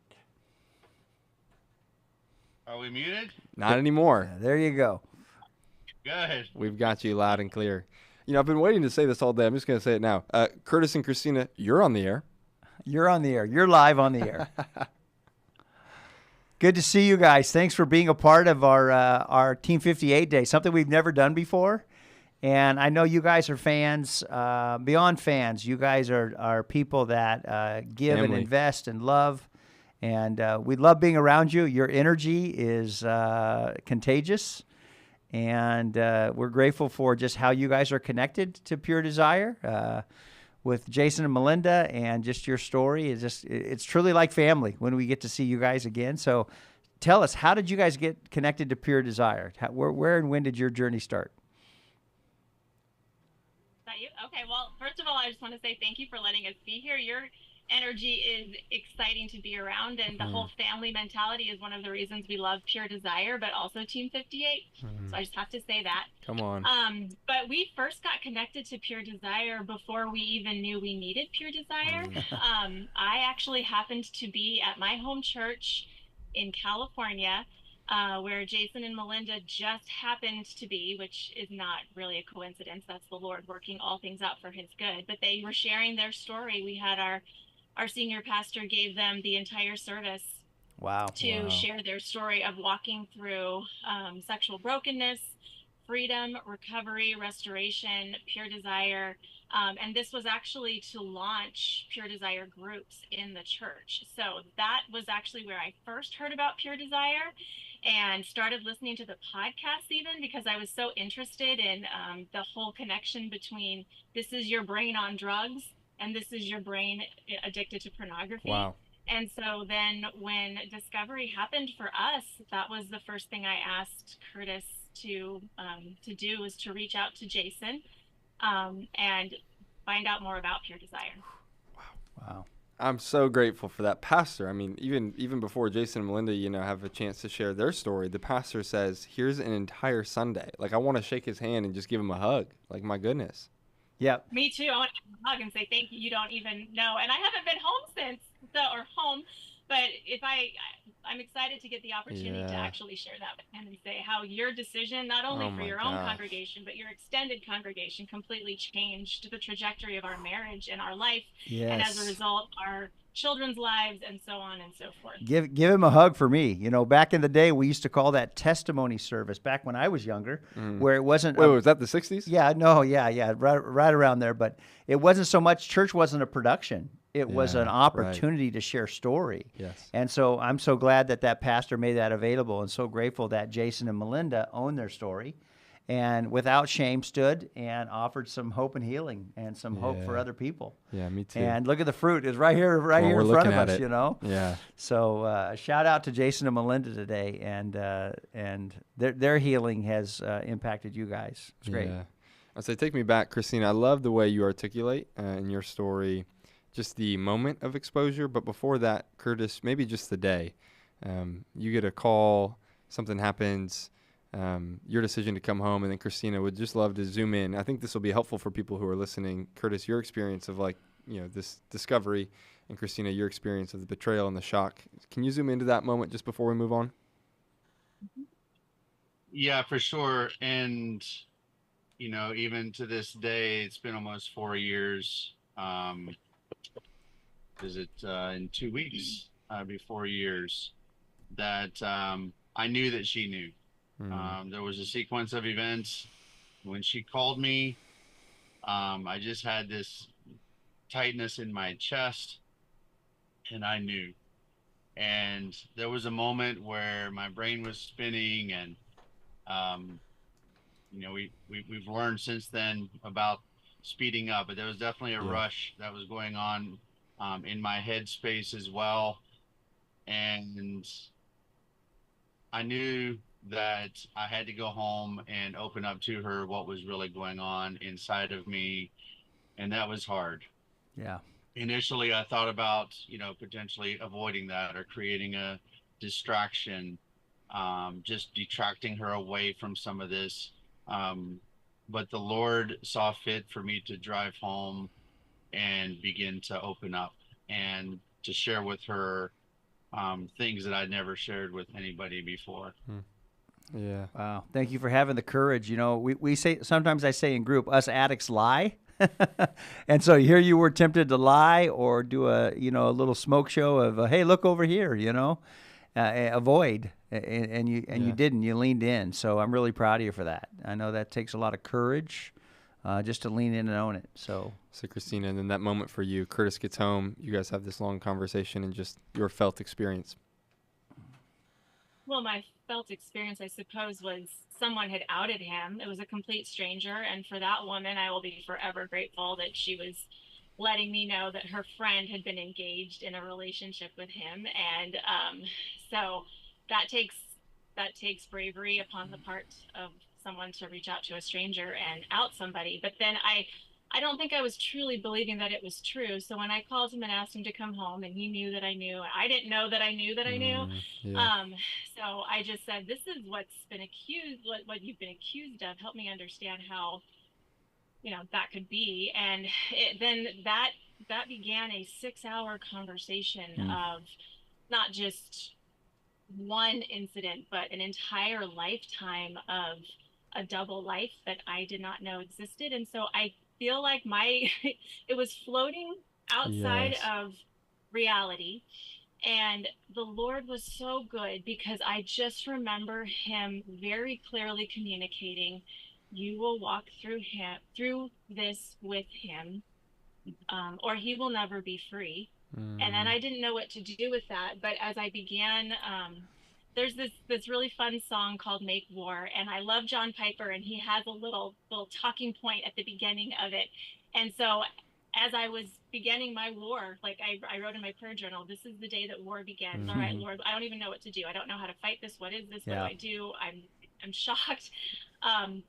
Are we muted? Not anymore. Yeah, there you go. Good. We've got you loud and clear. I've been waiting to say this all day. I'm just going to say it now. Curtis and Christina, you're on the air. You're on the air. You're live on the air. Good to see you guys. Thanks for being a part of our Team 58 Day, something we've never done before. And I know you guys are fans, beyond fans. You guys are people that give and invest and love. And we love being around you. Your energy is contagious. And we're grateful for just how you guys are connected to Pure Desire with Jason and Melinda, and just your story. It's truly like family when we get to see you guys again. So tell us, how did you guys get connected to Pure Desire? Where and when did your journey start? Is that you? Okay, well, first of all, I just want to say thank you for letting us be here. Your energy is exciting to be around, and the whole family mentality is one of the reasons we love Pure Desire, but also Team 58. So I just have to say that. Come on. But we first got connected to Pure Desire before we even knew we needed Pure Desire. I actually happened to be at my home church in California, where Jason and Melinda just happened to be, which is not really a coincidence. That's the Lord working all things out for his good. But they were sharing their story. We had our senior pastor gave them the entire service to share their story of walking through sexual brokenness, freedom, recovery, restoration, Pure Desire. And this was actually to launch Pure Desire groups in the church. So that was actually where I first heard about Pure Desire and started listening to the podcast even, because I was so interested in the whole connection between this is your brain on drugs and this is your brain addicted to pornography. Wow. And so then when discovery happened for us, that was the first thing I asked Curtis to do, was to reach out to Jason and find out more about Pure Desire. Wow. I'm so grateful for that pastor. I mean, even before Jason and Melinda, have a chance to share their story, the pastor says, here's an entire Sunday. Like, I want to shake his hand and just give him a hug. Like, my goodness. Yeah. Me too. I want to give him a hug and say thank you. You don't even know. And I haven't been home but I'm excited to get the opportunity to actually share that with him and say how your decision, not only for your own congregation, but your extended congregation, completely changed the trajectory of our marriage and our life. Yes. And as a result, our children's lives, and so on and so forth. Give him a hug for me. Back in the day, we used to call that testimony service, back when I was younger, where it wasn't. Wait, was that the 60s? Yeah, no, yeah, right around there. But it wasn't so much, church wasn't a production. It was an opportunity to share story. Yes. And so I'm so glad that pastor made that available, and so grateful that Jason and Melinda own their story and without shame stood and offered some hope and healing and some hope for other people. Yeah, me too. And look at the fruit. It's right here in front of us, Yeah. So shout out to Jason and Melinda today, and their healing has impacted you guys. It's great. Yeah. I'd say take me back, Christina. I love the way you articulate in your story just the moment of exposure. But before that, Curtis, maybe just the day. You get a call, something happens, your decision to come home, and then Christina would just love to zoom in. I think this will be helpful for people who are listening. Curtis, your experience of this discovery, and Christina, your experience of the betrayal and the shock. Can you zoom into that moment just before we move on? Yeah, for sure. And, even to this day, it's been almost 4 years. Is it in 2 weeks? Be 4 years that I knew that she knew. There was a sequence of events when she called me. I just had this tightness in my chest, and I knew. And there was a moment where my brain was spinning, and um, we've learned since then about speeding up, but there was definitely a rush that was going on in my head space as well. And I knew that I had to go home and open up to her what was really going on inside of me, and that was hard. Yeah. Initially, I thought about, potentially avoiding that or creating a distraction, just detracting her away from some of this. But the Lord saw fit for me to drive home and begin to open up and to share with her things that I'd never shared with anybody before. Yeah. Wow. Thank you for having the courage. We say, sometimes I say in group, us addicts lie. And so here you were tempted to lie or do a little smoke show of, hey, look over here, avoid. And you didn't, you leaned in. So I'm really proud of you for that. I know that takes a lot of courage just to lean in and own it. So Christina, and then that moment for you, Curtis gets home, you guys have this long conversation and just your felt experience. Well, my felt experience, I suppose, was someone had outed him. It was a complete stranger. And for that woman, I will be forever grateful that she was letting me know that her friend had been engaged in a relationship with him. And so that takes bravery upon the part of someone to reach out to a stranger and out somebody. But then I don't think I was truly believing that it was true. So when I called him and asked him to come home, and he knew that I knew, I didn't know that I knew that I knew. So I just said, this is what's been accused, what you've been accused of. Help me understand how, that could be. And then that began a 6-hour conversation of not just one incident, but an entire lifetime of a double life that I did not know existed. And so I feel like it was floating outside of reality. And the Lord was so good because I just remember him very clearly communicating, you will walk through this with him, or he will never be free. And then I didn't know what to do with that. But as I began, there's this really fun song called Make War, and I love John Piper, and he has a little talking point at the beginning of it. And so as I was beginning my war, like I wrote in my prayer journal, this is the day that war begins. All right, Lord, I don't even know what to do. I don't know how to fight this. What is this? What do I do? I'm shocked. And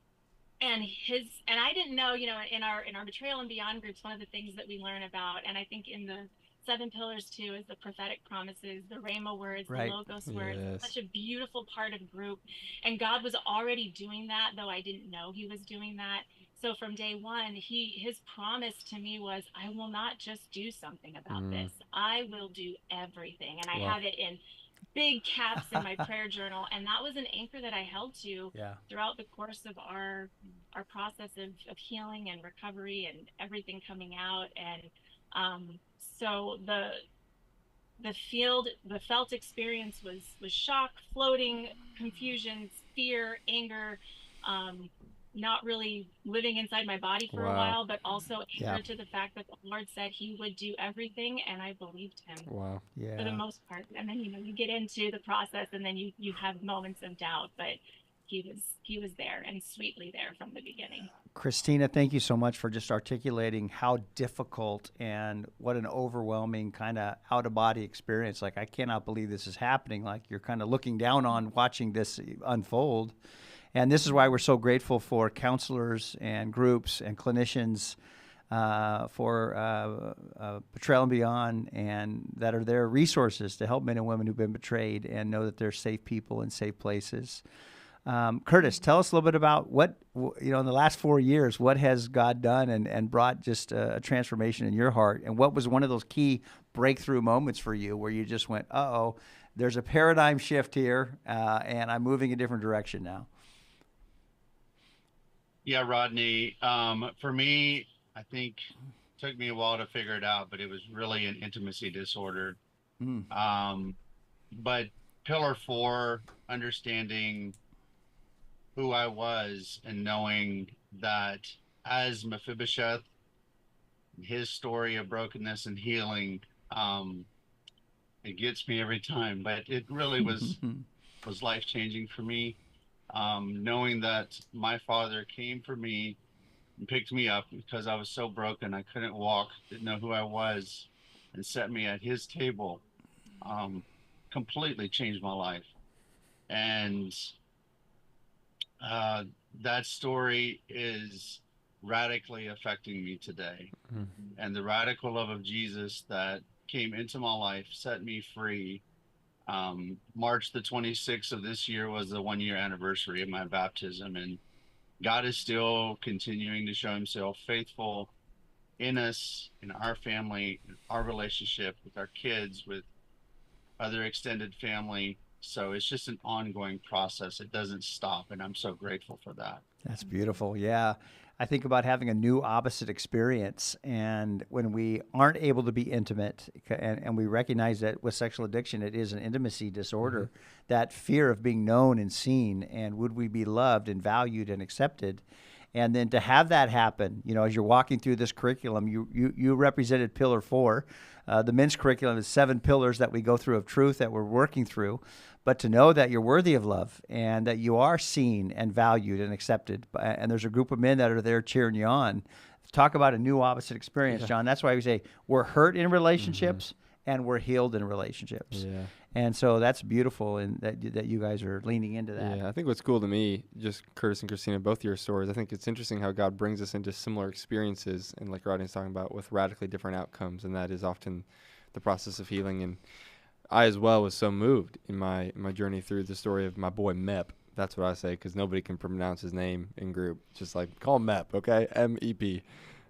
I didn't know, in our Betrayal and Beyond groups, one of the things that we learn about, and I think in the 7 pillars too, is the prophetic promises, the Rhema words, the Logos words. Such a beautiful part of group. And God was already doing that, though I didn't know he was doing that. So from day one, his promise to me was, I will not just do something about this. I will do everything. And I have it in big caps in my prayer journal. And that was an anchor that I held to throughout the course of our process of healing and recovery and everything coming out. And so the felt experience was shock, floating, confusion, fear, anger, not really living inside my body for a while, but also anchored to the fact that the Lord said he would do everything, and I believed him for the most part. And then you get into the process, and then you have moments of doubt, but he was there and sweetly there from the beginning. Christina, thank you so much for just articulating how difficult and what an overwhelming kind of out-of-body experience. Like, I cannot believe this is happening. Like, you're kind of looking down on watching this unfold. And this is why we're so grateful for counselors and groups and clinicians for Betrayal and Beyond, and that are there resources to help men and women who've been betrayed and know that they're safe people in safe places. Curtis, tell us a little bit about what, in the last 4 years, what has God done and brought just a transformation in your heart? And what was one of those key breakthrough moments for you where you just went, uh-oh, there's a paradigm shift here, and I'm moving a different direction now? Yeah, Rodney. For me, I think it took me a while to figure it out, but it was really an intimacy disorder. Mm. But pillar four, understanding who I was and knowing that as Mephibosheth, his story of brokenness and healing, um, it gets me every time. But it really was life changing for me. Knowing that my father came for me and picked me up because I was so broken, I couldn't walk, didn't know who I was, and set me at his table, um, completely changed my life. And uh, that story is radically affecting me today. And the radical love of Jesus that came into my life set me free. March the 26th of this year was the 1 year anniversary of my baptism, and God is still continuing to show himself faithful in us, in our family, in our relationship with our kids, with other extended family. So it's just an ongoing process. It doesn't stop, and I'm so grateful for that. That's beautiful. Yeah. I think about having a new opposite experience. And when we aren't able to be intimate, and we recognize that with sexual addiction, it is an intimacy disorder, that fear of being known and seen, and would we be loved and valued and accepted? And then to have that happen, you know, as you're walking through this curriculum, you represented pillar four. The men's curriculum is 7 pillars that we go through of truth that we're working through. But to know that you're worthy of love and that you are seen and valued and accepted, and there's a group of men that are there cheering you on. Talk about a new opposite experience, John. That's why we say we're hurt in relationships and we're healed in relationships. Yeah. And so that's beautiful, and that you guys are leaning into that. Yeah, I think what's cool to me, just Curtis and Christina, both your stories, I think it's interesting how God brings us into similar experiences, and like Rodney's talking about, with radically different outcomes, and that is often the process of healing. And I as well was so moved in my journey through the story of my boy Mep. That's what I say, because nobody can pronounce his name in group. Just like, call him Mep, okay? M-E-P.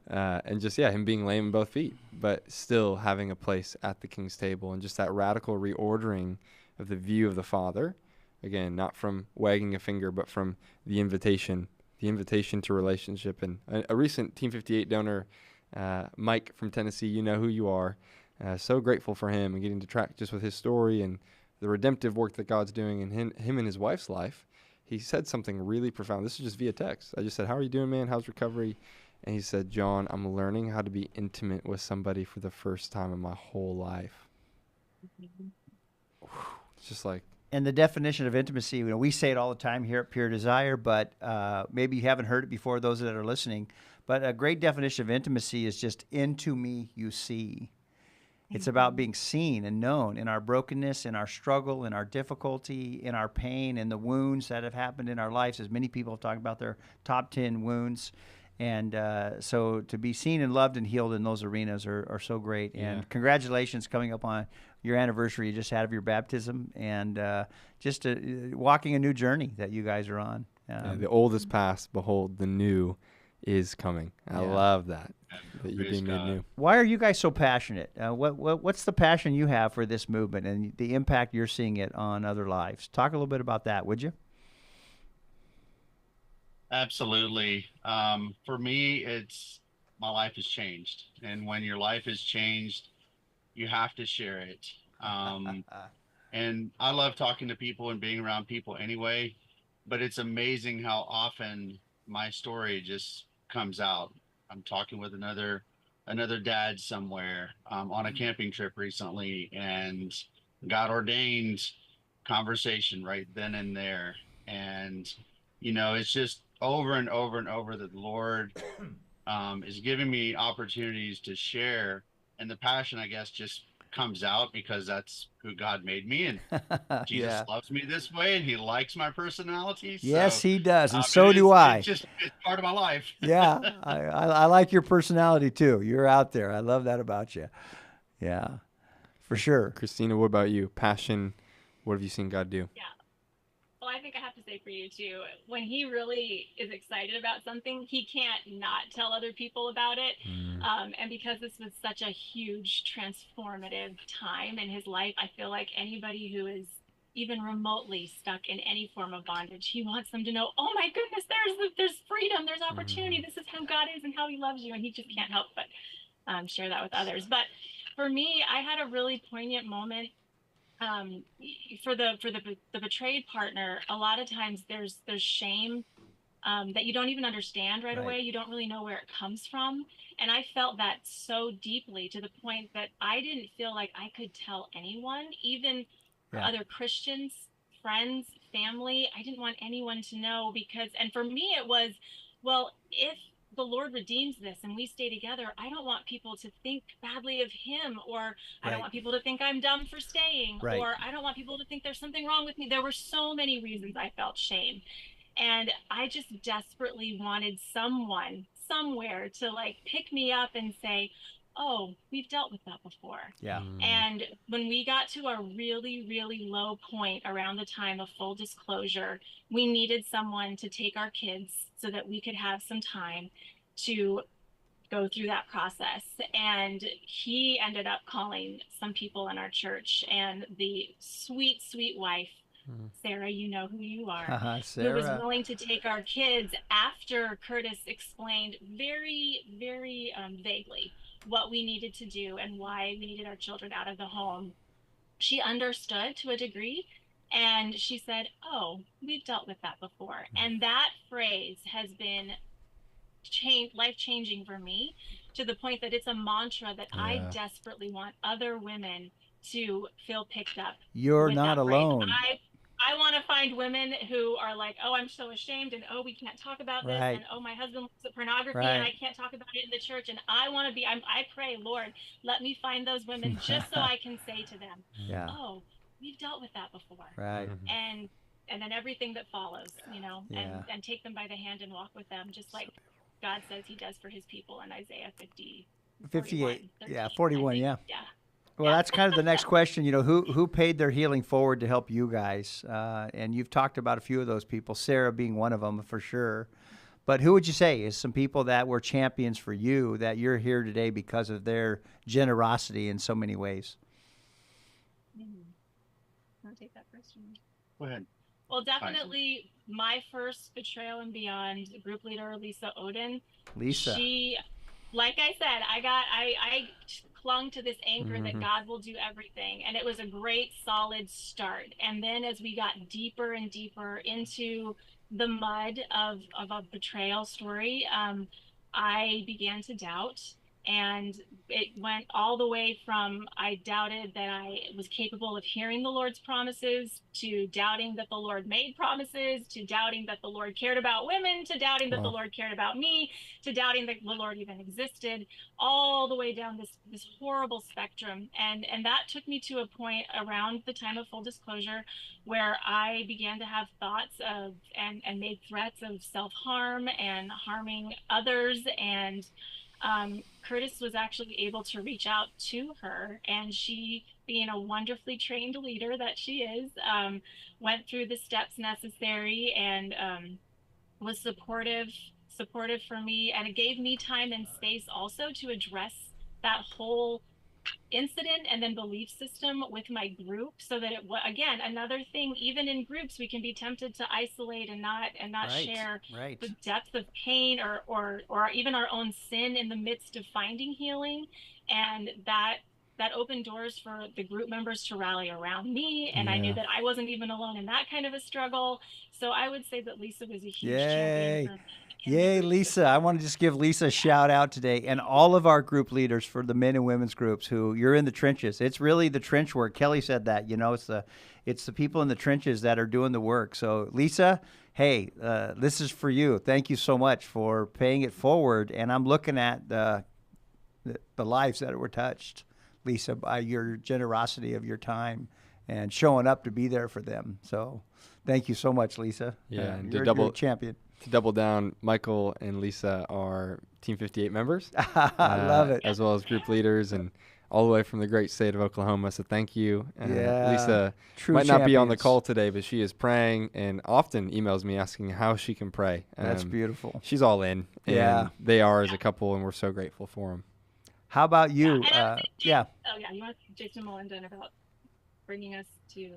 And just, him being lame in both feet, but still having a place at the King's table, and just that radical reordering of the view of the Father. Again, not from wagging a finger, but from the invitation to relationship. And a recent Team 58 donor, Mike from Tennessee, you know who you are. So grateful for him and getting to track just with his story and the redemptive work that God's doing in him and his wife's life. He said something really profound. This is just via text. I just said, "How are you doing, man? How's recovery?" And he said, "John, I'm learning how to be intimate with somebody for the first time in my whole life." It's just like. And the definition of intimacy, you know, we say it all the time here at Pure Desire, but maybe you haven't heard it before, those that are listening. But a great definition of intimacy is just into me you see. It's about being seen and known in our brokenness, in our struggle, in our difficulty, in our pain, in the wounds that have happened in our lives, as many people have talked about their top 10 wounds. And so to be seen and loved and healed in those arenas are so great. Yeah. And congratulations coming up on your anniversary you just had of your baptism, and just walking a new journey that you guys are on. The old is past, behold, the new is coming. I love that you're being made new. Why are you guys so passionate? What's the passion you have for this movement and the impact you're seeing it on other lives? Talk a little bit about that, would you? Absolutely. For me, it's my life has changed. And when your life has changed, you have to share it. And I love talking to people and being around people anyway, but it's amazing how often my story just comes out. I'm talking with another dad somewhere on a camping trip recently, and God ordained conversation right then and there. And, you know, it's just over and over and over that the Lord is giving me opportunities to share. And the passion, I guess, just comes out because that's who God made me, and Jesus loves me this way, and he likes my personality. Yes, so, he does, and so do I. It's part of my life. Yeah, I like your personality too. You're out there. I love that about you. Yeah, for sure. Christina, what about you? Passion, what have you seen God do? Yeah. Well, I think I have to say for you too, when he really is excited about something, he can't not tell other people about it. And because this was such a huge transformative time in his life, I feel like anybody who is even remotely stuck in any form of bondage. He wants them to know, oh my goodness, there's freedom, there's opportunity. This is how God is and how he loves you. And he just can't help but share that with others. But for me, I had a really poignant moment. For the betrayed partner, a lot of times there's shame that you don't even understand right away. You don't really know where it comes from. And I felt that so deeply, to the point that I didn't feel like I could tell anyone, even other Christians, friends, family. I didn't want anyone to know, because, and for me it was, well, if the Lord redeems this and we stay together, I don't want people to think badly of him, or I don't want people to think I'm dumb for staying, or I don't want people to think there's something wrong with me. There were so many reasons I felt shame. And I just desperately wanted someone somewhere to like pick me up and say, oh, we've dealt with that before. Yeah. And when we got to a really, really low point around the time of full disclosure, we needed someone to take our kids so that we could have some time to go through that process. And he ended up calling some people in our church, and the sweet, sweet wife, Sarah, you know who you are, who was willing to take our kids after Curtis explained very, very vaguely what we needed to do and why we needed our children out of the home. She understood to a degree, and she said, oh, we've dealt with that before. And that phrase has been life-changing for me, to the point that it's a mantra that I desperately want other women to feel picked up. You're not alone. I want to find women who are like, oh, I'm so ashamed, and oh, we can't talk about this, and oh, my husband looks at pornography and I can't talk about it in the church. And I want to be, I pray, Lord, let me find those women just so I can say to them, oh, we've dealt with that before. And then everything that follows, you know, and take them by the hand and walk with them, just like God says he does for his people in Isaiah 58. 41. Yeah. Well, that's kind of the next question. You know, who paid their healing forward to help you guys? And you've talked about a few of those people, Sarah being one of them for sure. But who would you say is some people that were champions for you, that you're here today because of their generosity in so many ways? I'll take that question. Go ahead. Well, definitely my first Betrayal and Beyond group leader, Lisa Oden. Lisa. She, like I said, I clung to this anchor that God will do everything. And it was a great, solid start. And then as we got deeper and deeper into the mud of a betrayal story, I began to doubt. And it went all the way from I doubted that I was capable of hearing the Lord's promises, to doubting that the Lord made promises, to doubting that the Lord cared about women, to doubting that the Lord cared about me, to doubting that the Lord even existed, all the way down this horrible spectrum. And that took me to a point around the time of full disclosure where I began to have thoughts of and made threats of self-harm and harming others. And Curtis was actually able to reach out to her, and she, being a wonderfully trained leader that she is, went through the steps necessary and was supportive for me, and it gave me time and space also to address that whole incident and then belief system with my group, so that it was, again, another thing, even in groups we can be tempted to isolate and not share the depth of pain or even our own sin in the midst of finding healing. And that opened doors for the group members to rally around me, and I knew that I wasn't even alone in that kind of a struggle. So I would say that Lisa was a huge champion for me. Yay, Lisa. I want to just give Lisa a shout out today, and all of our group leaders for the men and women's groups who you're in the trenches. It's really the trench work. Kelly said that, you know, it's the people in the trenches that are doing the work. So Lisa, hey, this is for you. Thank you so much for paying it forward. And I'm looking at the lives that were touched, Lisa, by your generosity of your time and showing up to be there for them. So thank you so much, Lisa. Yeah, and you're a champion. To double down, Michael and Lisa are Team 58 members. I love it. As well as group leaders, and all the way from the great state of Oklahoma. So thank you. Lisa might not be on the call today, but she is praying and often emails me asking how she can pray. That's beautiful. She's all in. And they are as a couple, and we're so grateful for them. How about you? Oh, yeah. You want Jason Mullenden about bringing us to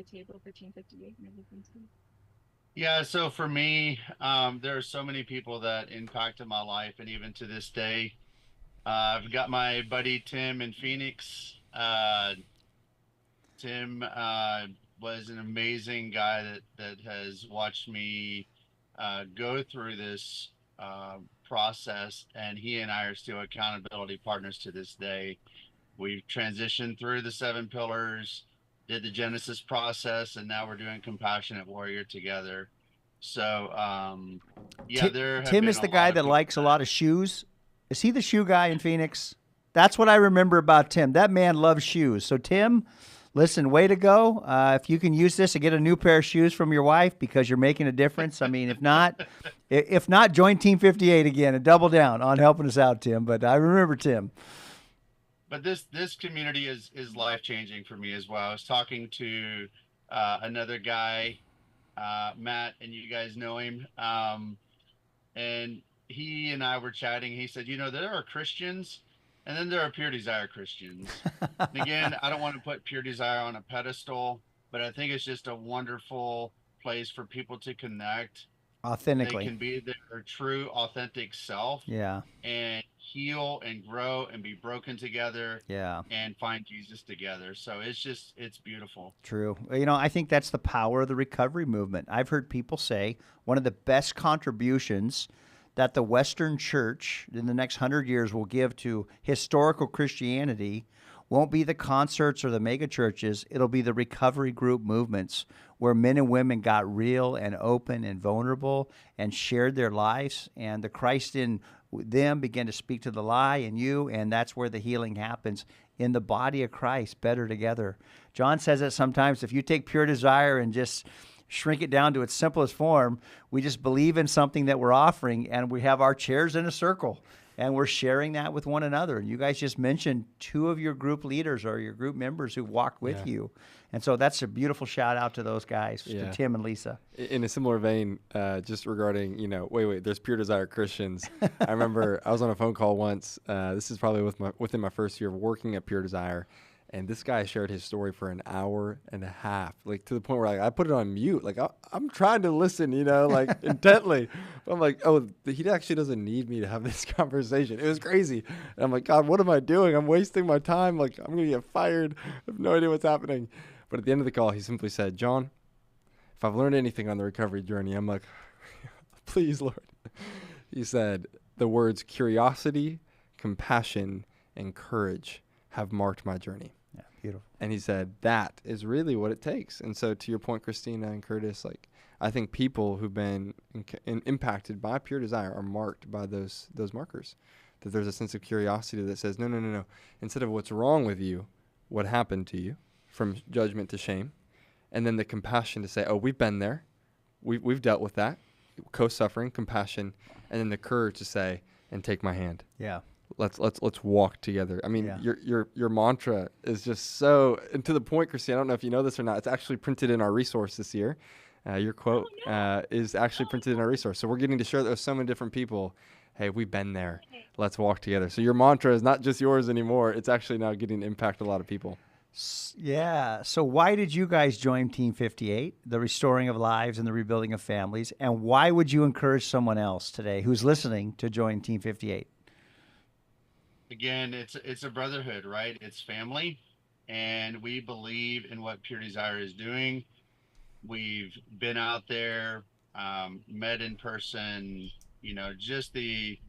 the table for Team 58 and everything too. Yeah, so for me, there are so many people that impacted my life, and even to this day, I've got my buddy Tim in Phoenix. Tim was an amazing guy that has watched me go through this process, and he and I are still accountability partners to this day. We've transitioned through the 7 pillars, did the Genesis process, and now we're doing Compassionate Warrior together. So, yeah, there have Tim been is a the lot guy of that people likes a lot of shoes. Is he the shoe guy in Phoenix? That's what I remember about Tim. That man loves shoes. So Tim, listen, way to go. If you can use this to get a new pair of shoes from your wife because you're making a difference. I mean, if not, join Team 58 again and double down on helping us out, Tim. But I remember Tim. But this community is life changing for me as well. I was talking to another guy, Matt, and you guys know him, and he and I were chatting. He said, there are Christians, and then there are Pure Desire Christians. And again, I don't want to put Pure Desire on a pedestal, but I think it's just a wonderful place for people to connect authentically. They can be their true, authentic self. Yeah. And heal and grow and be broken together. Yeah. And find Jesus together. So it's beautiful. True. I think that's the power of the recovery movement. I've heard people say one of the best contributions that the Western church in the next 100 years will give to historical Christianity won't be the concerts or the mega churches. It'll be the recovery group movements where men and women got real and open and vulnerable and shared their lives, and the Christ in them began to speak to the lie in you, and that's where the healing happens in the body of Christ, better together. John says it sometimes, if you take Pure Desire and just shrink it down to its simplest form, we just believe in something that we're offering, and we have our chairs in a circle. And we're sharing that with one another. And you guys just mentioned 2 of your group leaders or your group members who walked with you. And so that's a beautiful shout out to those guys, to Tim and Lisa. In a similar vein, just regarding, wait, there's Pure Desire Christians. I remember I was on a phone call once. This is probably within my first year of working at Pure Desire. And this guy shared his story for an hour and a half, like to the point where I put it on mute. Like I'm trying to listen, intently. But I'm like, oh, he actually doesn't need me to have this conversation. It was crazy. And I'm like, God, what am I doing? I'm wasting my time. Like I'm going to get fired. I have no idea what's happening. But at the end of the call, he simply said, John, if I've learned anything on the recovery journey, I'm like, please, Lord. He said the words curiosity, compassion, and courage have marked my journey. Yeah, beautiful. And he said, that is really what it takes. And so to your point, Christina and Curtis, I think people who've been impacted by Pure Desire are marked by those markers, that there's a sense of curiosity that says, no. Instead of what's wrong with you, what happened to you, from judgment to shame. And then the compassion to say, oh, we've been there. We've dealt with that. Co-suffering, compassion, and then the courage to say, and take my hand. Yeah. Let's walk together. I mean, your mantra is just so, and to the point, Christina, I don't know if you know this or not, it's actually printed in our resource this year. Your quote is actually printed in our resource. So we're getting to share that with so many different people. Hey, we've been there. Let's walk together. So your mantra is not just yours anymore. It's actually now getting to impact a lot of people. Yeah. So why did you guys join Team 58, the restoring of lives and the rebuilding of families? And why would you encourage someone else today who's listening to join Team 58? Again, it's a brotherhood, right? It's family, and we believe in what Pure Desire is doing. We've been out there, met in person, just the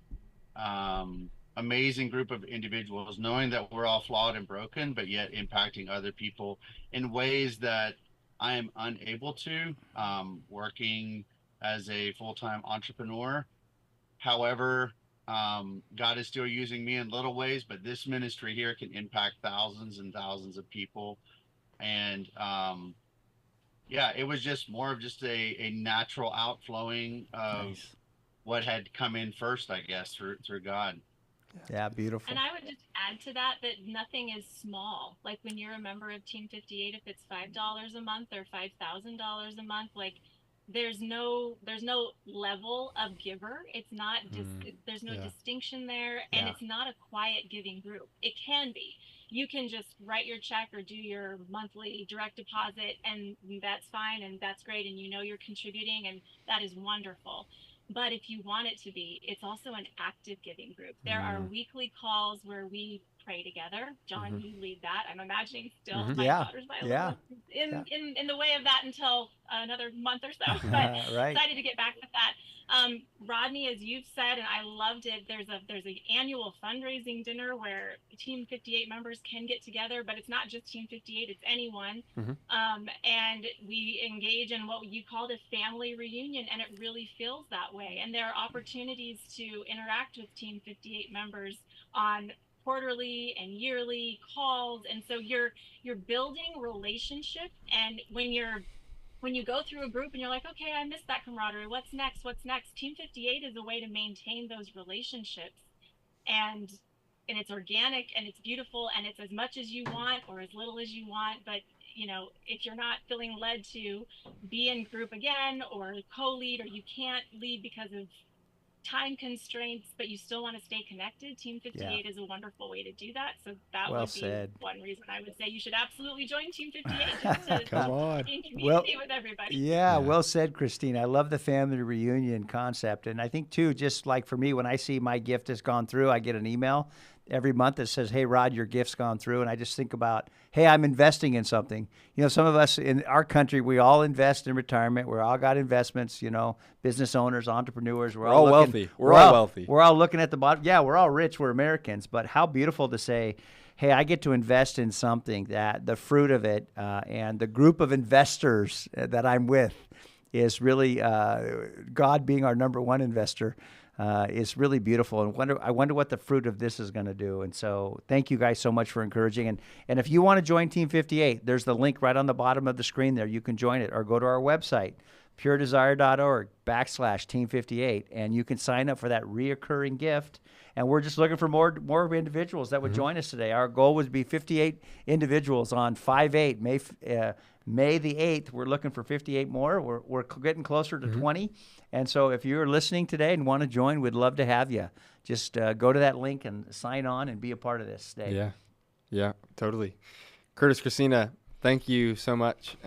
amazing group of individuals, knowing that we're all flawed and broken, but yet impacting other people in ways that I am unable to, working as a full-time entrepreneur. However, God is still using me in little ways, but this ministry here can impact thousands and thousands of people. And it was just more of just a natural outflowing of what had come in first, I guess, through God. Yeah, beautiful. And I would just add to that nothing is small. Like when you're a member of Team 58, if it's $5 a month or $5,000 a month, like there's no level of giver. It's not there's no distinction there, and it's not a quiet giving group. It can be. You can just write your check or do your monthly direct deposit, and that's fine, and that's great, and you know you're contributing, and that is wonderful. But if you want it to be, it's also an active giving group. There are weekly calls where we pray together. John, you lead that. I'm imagining still my daughter's violin in the way of that until another month or so. But excited to get back with that. Rodney, as you've said, and I loved it, there's an annual fundraising dinner where Team 58 members can get together, but it's not just Team 58, it's anyone. And we engage in what you called a family reunion, and it really feels that way. And there are opportunities to interact with Team 58 members on quarterly and yearly calls, and so you're building relationship. And when you go through a group and you're like, okay, I missed that camaraderie, what's next, Team 58 is a way to maintain those relationships, and it's organic and it's beautiful, and it's as much as you want or as little as you want. But you know, if you're not feeling led to be in group again or co-lead, or you can't lead because of time constraints, but you still want to stay connected, Team 58 is a wonderful way to do that. So that would be one reason I would say you should absolutely join Team 58, just to be in community with everybody. Yeah, well said, Christina. I love the family reunion concept. And I think, too, just like for me, when I see my gift has gone through, I get an email every month that says, hey, Rod, your gift's gone through. And I just think about, hey, I'm investing in something. You know, some of us in our country, we all invest in retirement. We're all got investments, you know, business owners, entrepreneurs. We're all wealthy. We're all wealthy. We're all looking at the bottom. Yeah, we're all rich. We're Americans. But how beautiful to say, hey, I get to invest in something that the fruit of it and the group of investors that I'm with is really God being our number one investor. Is really beautiful, and I wonder what the fruit of this is going to do. And so thank you guys so much for encouraging. And if you want to join Team 58, there's the link right on the bottom of the screen there. You can join it, or go to our website, puredesire.org/Team 58, and you can sign up for that reoccurring gift. And we're just looking for more individuals that would join us today. Our goal would be 58 individuals on 5/8, May the 8th. We're looking for 58 more. We're getting closer to 20. And so if you're listening today and want to join, we'd love to have you. Just go to that link and sign on and be a part of this today. Yeah, totally. Curtis, Christina, thank you so much.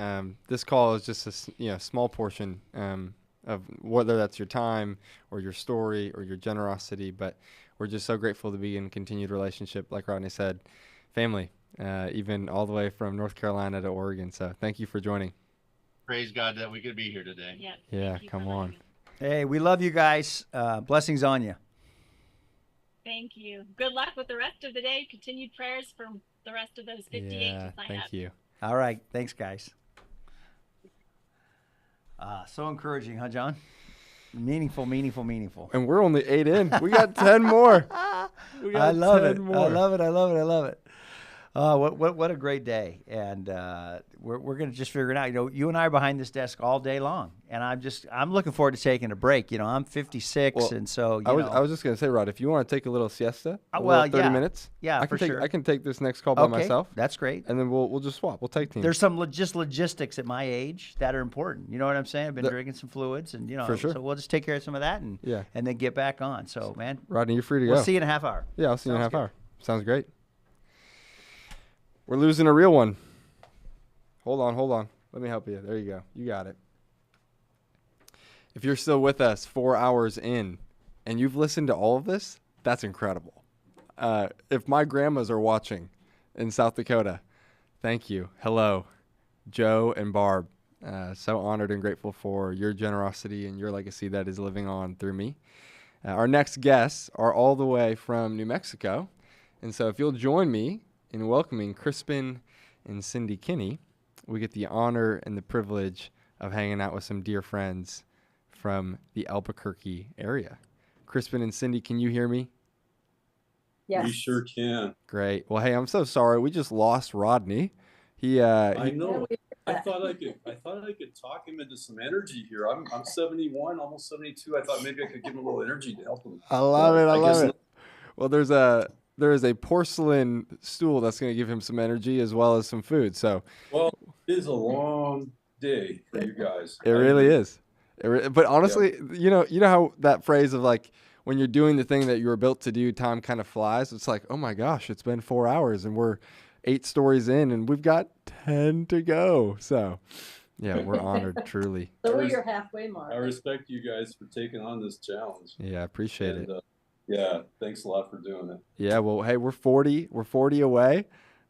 This call is just a small portion of whether that's your time or your story or your generosity, but we're just so grateful to be in continued relationship, like Rodney said, family, even all the way from North Carolina to Oregon. So thank you for joining. Praise God that we could be here today. Yeah, come on. Hey, we love you guys. Blessings on you. Thank you. Good luck with the rest of the day. Continued prayers for the rest of those 58 to sign up. Thank you. All right. Thanks, guys. So encouraging, huh, John? Meaningful. And we're only 8 in. We got 10 more. I love it. I love it. What a great day. And we're going to just figure it out. You know, you and I are behind this desk all day long, and I'm looking forward to taking a break. You know, I'm 56, and so I was just going to say, Rod, if you want to take a little siesta, 30 minutes. Yeah, I can take this next call by myself. That's great. And then we'll just swap. We'll take teams. There's some logistics at my age that are important. You know what I'm saying? I've been drinking some fluids, and for sure. So we'll just take care of some of that, and then get back on. So, man, Rodney, you're free to go. We'll see you in a half hour. Yeah, I'll see you in a half hour. Sounds great. We're losing a real one. Hold on. Let me help you. There you go. You got it. If you're still with us 4 hours in and you've listened to all of this, that's incredible. If my grandmas are watching in South Dakota, thank you. Hello, Joe and Barb. So honored and grateful for your generosity and your legacy that is living on through me. Our next guests are all the way from New Mexico. And so if you'll join me in welcoming Crispin and Cindy Kinney, we get the honor and the privilege of hanging out with some dear friends from the Albuquerque area. Crispin and Cindy, can you hear me? Yes. We sure can. Great. Well, hey, I'm so sorry. We just lost Rodney. I know. I thought I could talk him into some energy here. I'm 71, almost 72. I thought maybe I could give him a little energy to help him. I love it. Well, there is a porcelain stool that's going to give him some energy as well as some food. So, well, it is a long day for you guys. It really is. But honestly, you know how that phrase of like, when you're doing the thing that you were built to do, time kind of flies. It's like, oh my gosh, it's been 4 hours and we're 8 stories in and we've got 10 to go. So yeah, we're honored, truly. So we're your halfway mark. I respect you guys for taking on this challenge. Yeah, I appreciate it. Yeah, thanks a lot for doing it. Yeah, well, hey, we're 40 away.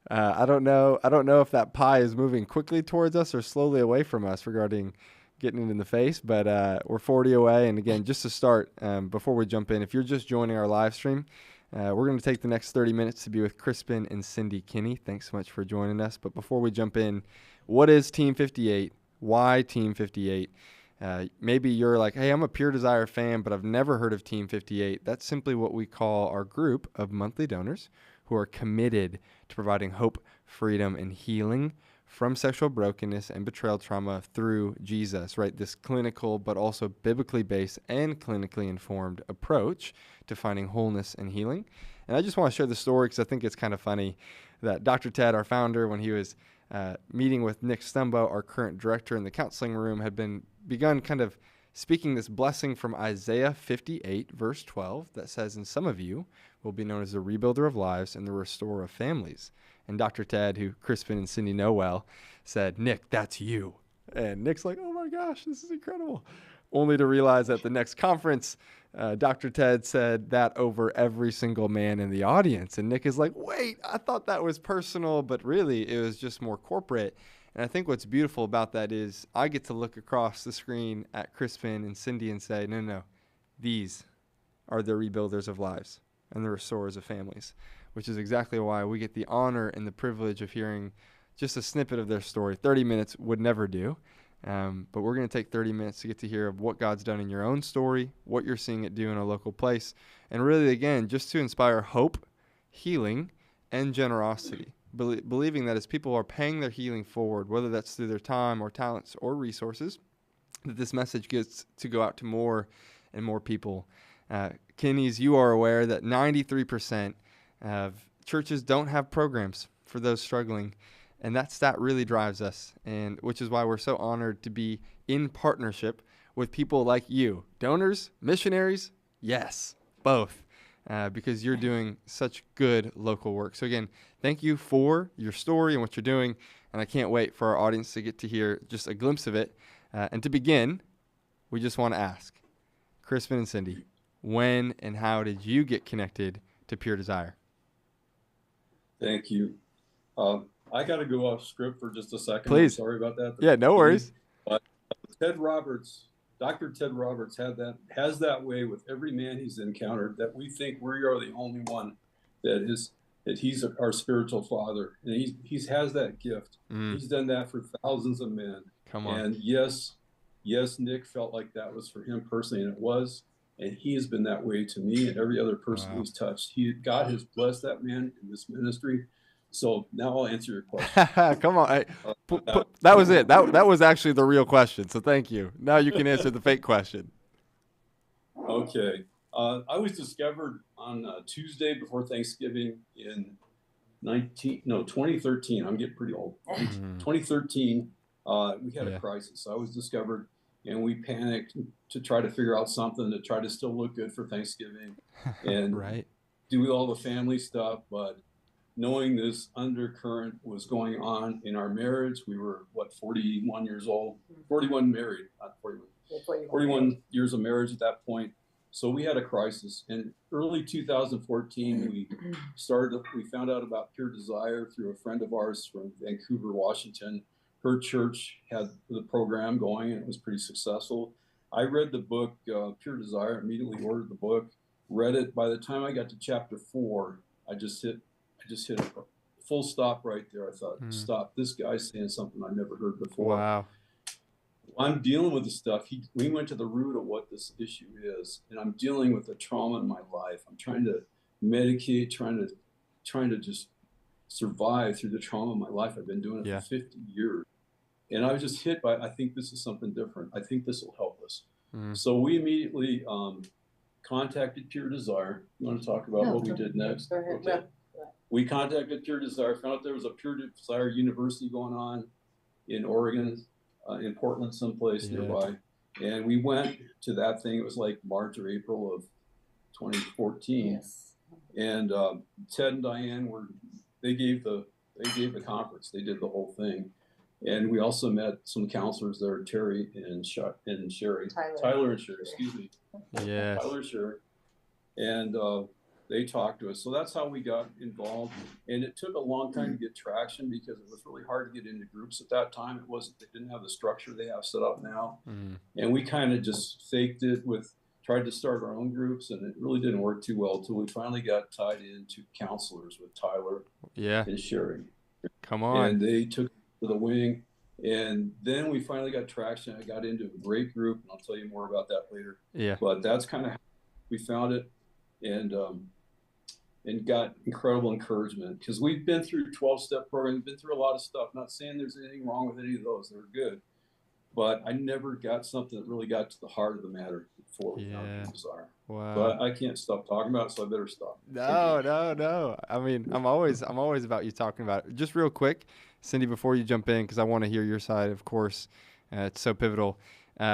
I don't know if that pie is moving quickly towards us or slowly away from us regarding getting it in the face, but we're 40 away. And again, just to start, before we jump in, if you're just joining our live stream, we're going to take the next 30 minutes to be with Crispin and Cindy Kinney. Thanks so much for joining us. But before we jump in, what is Team 58? Why Team 58? Maybe you're like, hey, I'm a Pure Desire fan, but I've never heard of Team 58. That's simply what we call our group of monthly donors who are committed to providing hope, freedom, and healing from sexual brokenness and betrayal trauma through Jesus, right? This clinical but also biblically based and clinically informed approach to finding wholeness and healing. And I just want to share the story because I think it's kind of funny that Dr. Ted, our founder, when he was meeting with Nick STUMBO, our current director in the counseling room, had begun kind of speaking this blessing from Isaiah 58, verse 12, that says, "And some of you will be known as the rebuilder of lives and the restorer of families." And Dr. Ted, who Crispin and Cindy know well, said, "Nick, that's you." And Nick's like, "Oh my gosh, this is incredible." Only to realize at the next conference, Dr. Ted said that over every single man in the audience. And Nick is like, "Wait, I thought that was personal, but really it was just more corporate." And I think what's beautiful about that is I get to look across the screen at Crispin and Cindy and say, no, these are the rebuilders of lives and the restorers of families, which is exactly why we get the honor and the privilege of hearing just a snippet of their story. 30 minutes would never do, but we're going to take 30 minutes to get to hear of what God's done in your own story, what you're seeing it do in a local place, and really, again, just to inspire hope, healing, and generosity. Believing that as people are paying their healing forward, whether that's through their time or talents or resources, that this message gets to go out to more and more people. Kinney's, you are aware that 93% of churches don't have programs for those struggling, and that stat really drives us, and which is why we're so honored to be in partnership with people like you. Donors, missionaries, yes, both. Because you're doing such good local work. So again, thank you for your story and what you're doing, and I can't wait for our audience to get to hear just a glimpse of it. And to begin, we just want to ask, Crispin and Cindy, when and how did you get connected to Pure Desire? Thank you. I got to go off script for just a second. Please. I'm sorry about that. Yeah, no worries. But Dr. Ted Roberts has that way with every man he's encountered, that we think we are the only one that he's our spiritual father, and he has that gift. He's done that for thousands of men. Come on. And yes, Nick felt like that was for him personally, and it was. And he has been that way to me and every other person he's touched. God has blessed that man in this ministry. So now I'll answer your question. Come on. Hey, that was it. That was actually the real question. So thank you. Now you can answer the fake question. Okay. I was discovered on Tuesday before Thanksgiving in 2013. I'm getting pretty old. 2013, we had a crisis. I was discovered, and we panicked to try to figure out something to try to still look good for Thanksgiving and do all the family stuff. But knowing this undercurrent was going on in our marriage, we were 41 years old, 41 married, not 41, 41 years of marriage at that point. So we had a crisis. In early 2014, we found out about Pure Desire through a friend of ours from Vancouver, Washington. Her church had the program going, and it was pretty successful. I read the book, Pure Desire, immediately ordered the book, read it. By the time I got to chapter 4, I just hit a full stop right there. I thought, stop, this guy's saying something I never heard before. Wow. I'm dealing with the stuff. We went to the root of what this issue is, and I'm dealing with the trauma in my life. I'm trying to medicate, trying to just survive through the trauma of my life. I've been doing it for 50 years. And I was just hit by, I think this is something different. I think this will help us. So we immediately contacted Pure Desire. You want to talk about what we did next? Go ahead. Okay. We contacted Pure Desire, found out there was a Pure Desire University going on in Oregon, in Portland, someplace nearby. And we went to that thing. It was like March or April of 2014. Yes. And Ted and Diane they gave the conference. They did the whole thing. And we also met some counselors there, Terry and Sherry. Tyler and Sherry, excuse me. Yes. Tyler and Sherry. And they talked to us. So that's how we got involved. And it took a long time to get traction because it was really hard to get into groups at that time. They didn't have the structure they have set up now. And we kind of just faked it tried to start our own groups, and it really didn't work too well until we finally got tied into counselors with Tyler and Sherry. Come on. And they took it to the wing. And then we finally got traction. I got into a great group, and I'll tell you more about that later. Yeah. But that's kind of how we found it, and got incredible encouragement because we've been through 12-step programs, been through a lot of stuff. Not saying there's anything wrong with any of those; they're good. But I never got something that really got to the heart of the matter before we found Pure Desire. Wow. But I can't stop talking about it, so I better stop. No. I mean, I'm always about you talking about it. Just real quick, Cindy, before you jump in, because I want to hear your side, of course. It's so pivotal.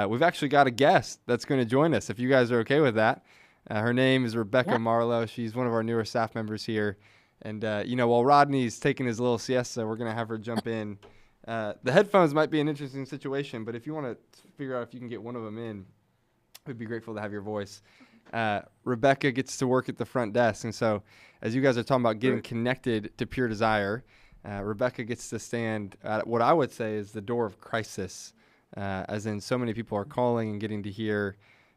We've actually got a guest that's going to join us, if you guys are okay with that. Her name is Rebecca Marlowe. She's one of our newer staff members here. And, while Rodney's taking his little siesta, we're going to have her jump in. The headphones might be an interesting situation, but if you want to figure out if you can get one of them in, we'd be grateful to have your voice. Rebecca gets to work at the front desk. And so as you guys are talking about getting connected to Pure Desire, Rebecca gets to stand at what I would say is the door of crisis, as in so many people are calling and getting to hear.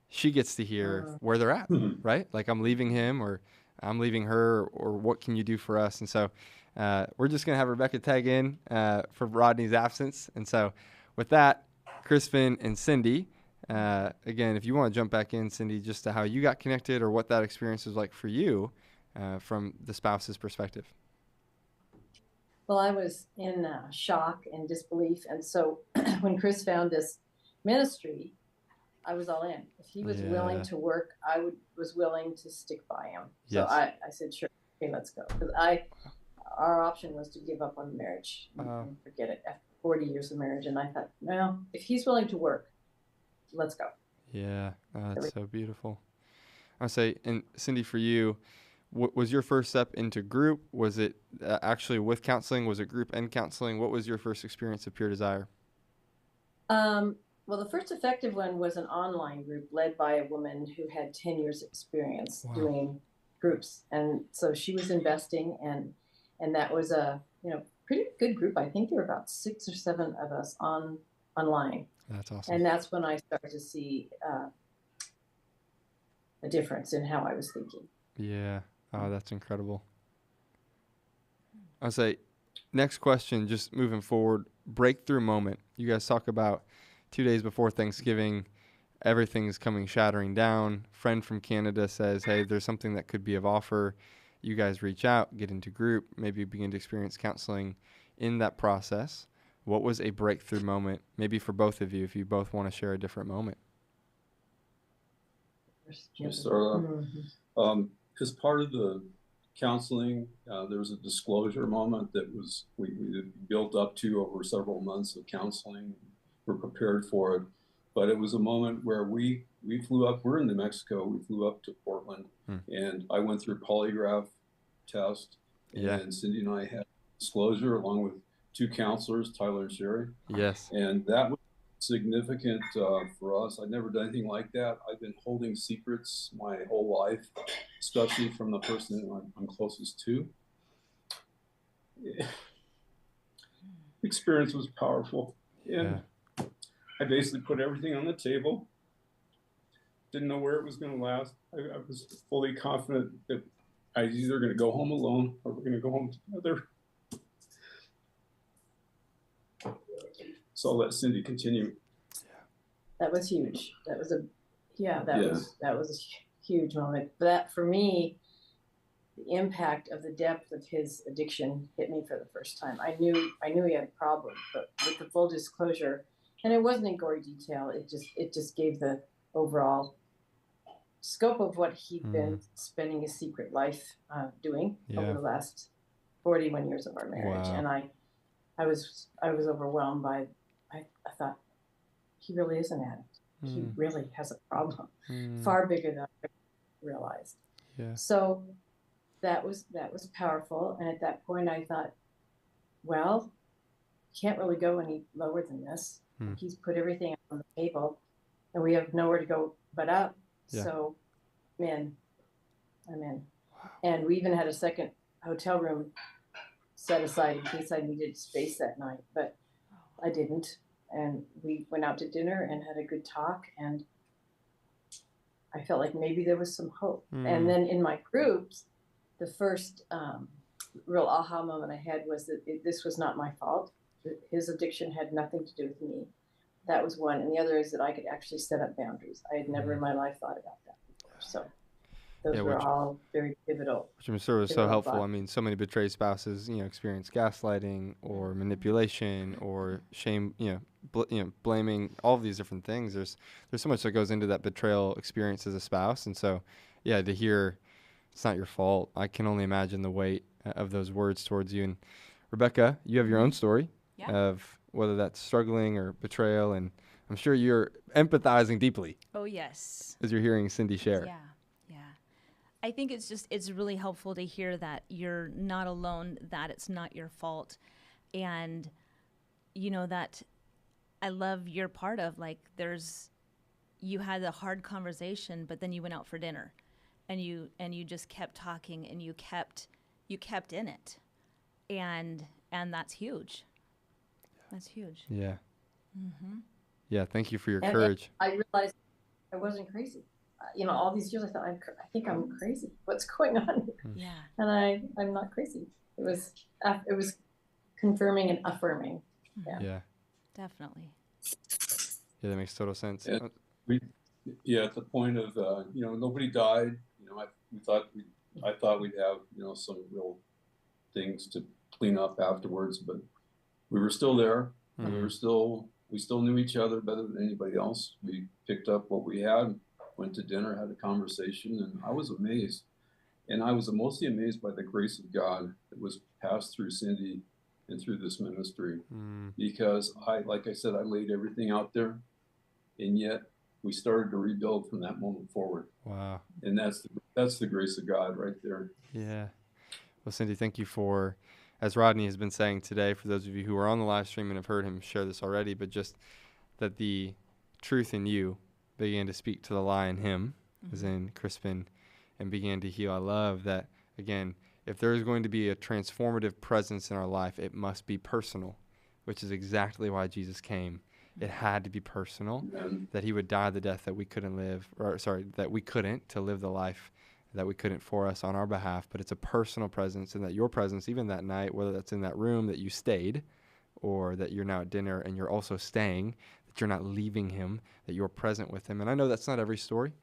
She gets to hear where they're at, right? Like, I'm leaving him, or I'm leaving her, or what can you do for us? And so we're just going to have Rebecca tag in for Rodney's absence. And so with that, Crispin and Cindy, again, if you want to jump back in, Cindy, just to how you got connected or what that experience was like for you from the spouse's perspective. Well, I was in shock and disbelief. And so when Chris found this ministry, I was all in. If he was willing to work, I was willing to stick by him. So I said, sure, okay, let's go. Because our option was to give up on marriage and forget it after 40 years of marriage. And I thought, well, if he's willing to work, let's go. Yeah, that's so beautiful. I'll say, and Cindy, for you, was your first step into group? Was it actually with counseling? Was it group and counseling? What was your first experience of Pure Desire? Well, the first effective one was an online group led by a woman who had 10 years experience doing groups. And so she was investing, and that was a pretty good group. I think there were about 6 or 7 of us online. That's awesome. And that's when I started to see a difference in how I was thinking. Yeah. Oh, that's incredible. I'll say, next question, just moving forward, breakthrough moment. You guys talk about 2 days before Thanksgiving, everything's coming shattering down. Friend from Canada says, hey, there's something that could be of offer. You guys reach out, get into group, maybe begin to experience counseling. In that process, what was a breakthrough moment, maybe for both of you, if you both want to share a different moment? Because part of the counseling, there was a disclosure moment that we built up to over several months of counseling. We're prepared for it, but it was a moment where we flew up. We're in New Mexico. We flew up to Portland, and I went through a polygraph test. And Cindy and I had disclosure along with 2 counselors, Tyler and Sherry. Yes. And that was significant for us. I'd never done anything like that. I've been holding secrets my whole life, especially from the person I'm closest to. Experience was powerful. And I basically put everything on the table. Didn't know where it was going to last. I was fully confident that I was either going to go home alone or we're going to go home together. So I'll let Cindy continue. That was huge. That was a huge moment. But that, for me, the impact of the depth of his addiction hit me for the first time. I knew he had a problem, but with the full disclosure, and it wasn't in gory detail. It just gave the overall scope of what he'd been spending his secret life doing over the last 41 years of our marriage. And I was overwhelmed by. I thought, he really is an addict. he Mm. really has a problem, Mm. far bigger than I realized. Yeah. So that was powerful. And at that point, I thought, well, can't really go any lower than this. Mm. He's put everything on the table, and we have nowhere to go but up. Yeah. So, I'm in. And we even had a second hotel room set aside in case I needed space that night, but I didn't. And we went out to dinner and had a good talk, and I felt like maybe there was some hope. And then in my groups, the first real aha moment I had was that this was not my fault. His addiction had nothing to do with me. That was one. And the other is that I could actually set up boundaries. I had never in my life thought about that before. So those were all very pivotal. Which I'm sure was so helpful. I mean, so many betrayed spouses, experience gaslighting or manipulation or shame, blaming, all of these different things. There's so much that goes into that betrayal experience as a spouse. And so, yeah, to hear it's not your fault, I can only imagine the weight of those words towards you. And Rebecca, you have your own story of whether that's struggling or betrayal. And I'm sure you're empathizing deeply. Oh, yes. As you're hearing Cindy share. Yeah. I think it's really helpful to hear that you're not alone, that it's not your fault. And, that I love your part of, like, you had a hard conversation, but then you went out for dinner and you just kept talking and you kept in it. And that's huge. That's huge. Yeah. Mm-hmm. Yeah. Thank you for your and courage. I realized I wasn't crazy. All these years I thought, I think I'm crazy. What's going on here? Yeah. And I'm not crazy. It was confirming and affirming. Yeah. Definitely. Yeah, that makes total sense. And at the point of, nobody died. I thought we'd have, some real things to clean up afterwards, but we were still there. Mm-hmm. We still knew each other better than anybody else. We picked up what we had, went to dinner, had a conversation, and I was amazed. And I was mostly amazed by the grace of God that was passed through Cindy and through this ministry. Because like I said, I laid everything out there, and yet we started to rebuild from that moment forward. Wow. And that's the grace of God right there. Yeah. Well, Cindy, thank you for, as Rodney has been saying today, for those of you who are on the live stream and have heard him share this already, but just that the truth in you began to speak to the lie in him, as in Crispin, and began to heal. I love that, again, if there is going to be a transformative presence in our life, it must be personal, which is exactly why Jesus came. It had to be personal, that he would die the death that we couldn't live, that we couldn't, to live the life that we couldn't for us on our behalf. But it's a personal presence, and that your presence, even that night, whether that's in that room that you stayed or that you're now at dinner and you're also staying, that you're not leaving him, that you're present with him. And I know that's not every story,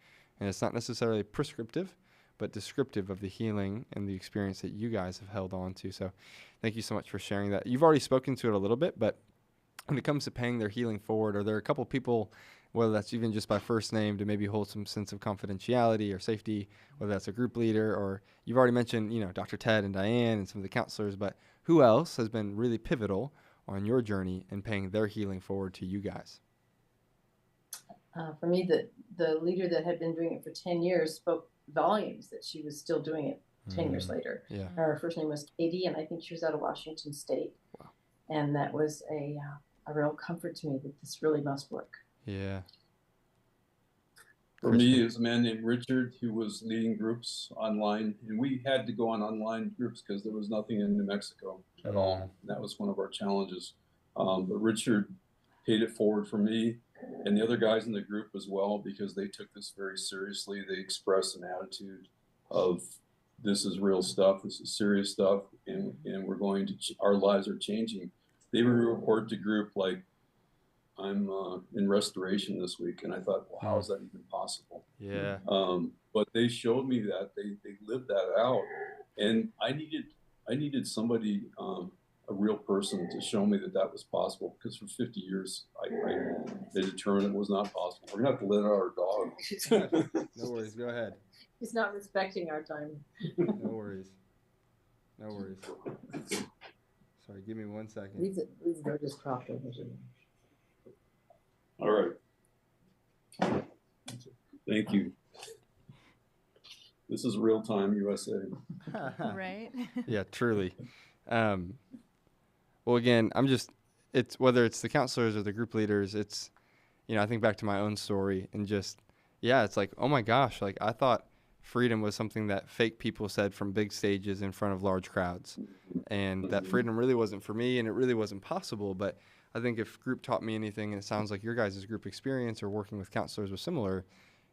and it's not necessarily prescriptive, but descriptive of the healing and the experience that you guys have held on to. So thank you so much for sharing that. You've already spoken to it a little bit, but when it comes to paying their healing forward, are there a couple people, whether that's even just by first name, to maybe hold some sense of confidentiality or safety, whether that's a group leader, or you've already mentioned, Dr. Ted and Diane and some of the counselors, but who else has been really pivotal on your journey in paying their healing forward to you guys? For me, the leader that had been doing it for 10 years spoke volumes that she was still doing it 10 years later. Yeah. Her first name was Katie, and I think she was out of Washington State. Wow. And that was a real comfort to me that this really must work. Yeah. For me, it was a man named Richard who was leading groups online, and we had to go on online groups because there was nothing in New Mexico at all. And that was one of our challenges. But Richard paid it forward for me and the other guys in the group as well, because they took this very seriously. They expressed an attitude of, this is real stuff, this is serious stuff, and we're going to, our lives are changing. They would report to group like, I'm in restoration this week. And I thought, well, how is that even possible? Yeah. But they showed me that they lived that out. And I needed somebody, a real person, to show me that was possible, because for 50 years, they determined it was not possible. We're gonna have to let out our dog. No worries, go ahead. He's not respecting our time. No worries. No worries. Sorry, give me 1 second. These are just proper. All right. Thank you. This is real time USA. Right? Yeah, truly. Well, again, it's whether it's the counselors or the group leaders, it's, I think back to my own story and just, it's like, oh my gosh, like I thought freedom was something that fake people said from big stages in front of large crowds. And that freedom really wasn't for me and it really wasn't possible. But I think if group taught me anything, and it sounds like your guys' group experience or working with counselors was similar,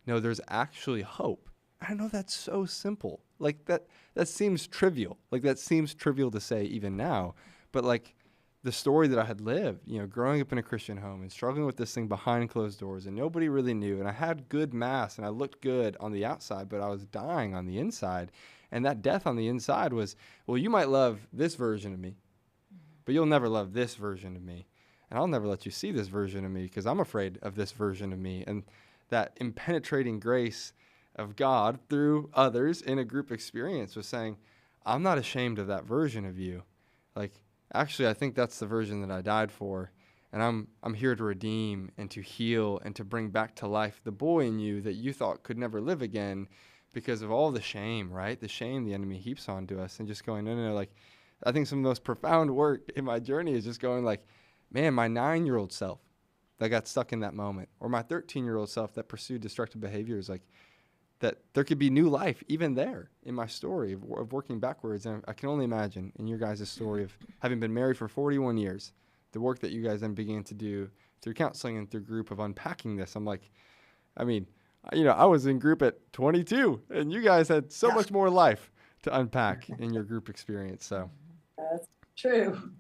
there's actually hope. I know that's so simple. Like that seems trivial. Like that seems trivial to say even now. But like the story that I had lived, growing up in a Christian home and struggling with this thing behind closed doors and nobody really knew. And I had good mass and I looked good on the outside, but I was dying on the inside. And that death on the inside was, well, you might love this version of me, but you'll never love this version of me. And I'll never let you see this version of me because I'm afraid of this version of me. And that impenetrating grace of God through others in a group experience was saying, I'm not ashamed of that version of you. Like, actually, I think that's the version that I died for. And I'm here to redeem and to heal and to bring back to life the boy in you that you thought could never live again because of all the shame, right? The shame the enemy heaps onto us and just going, no. Like, I think some of the most profound work in my journey is just going like, man, my 9-year-old self that got stuck in that moment, or my 13-year-old self that pursued destructive behaviors, like that there could be new life even there in my story of working backwards. And I can only imagine in your guys' story of having been married for 41 years, the work that you guys then began to do through counseling and through group of unpacking this. I'm like, I mean, I was in group at 22 and you guys had so much more life to unpack in your group experience. So that's true.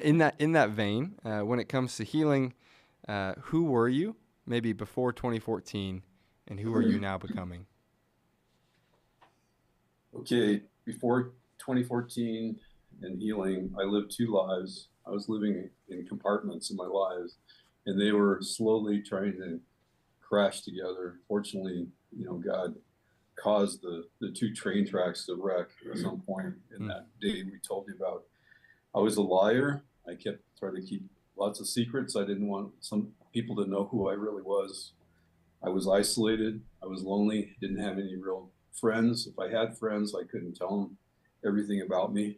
In that vein, when it comes to healing, who were you maybe before 2014 and who are you now becoming? Okay, before 2014 and healing, I lived 2 lives. I was living in compartments in my lives, and they were slowly trying to crash together. Fortunately, God caused the 2 train tracks to wreck at some point in that day we told you about. I was a liar. I kept trying to keep lots of secrets. I didn't want some people to know who I really was. I was isolated. I was lonely. Didn't have any real friends. If I had friends, I couldn't tell them everything about me.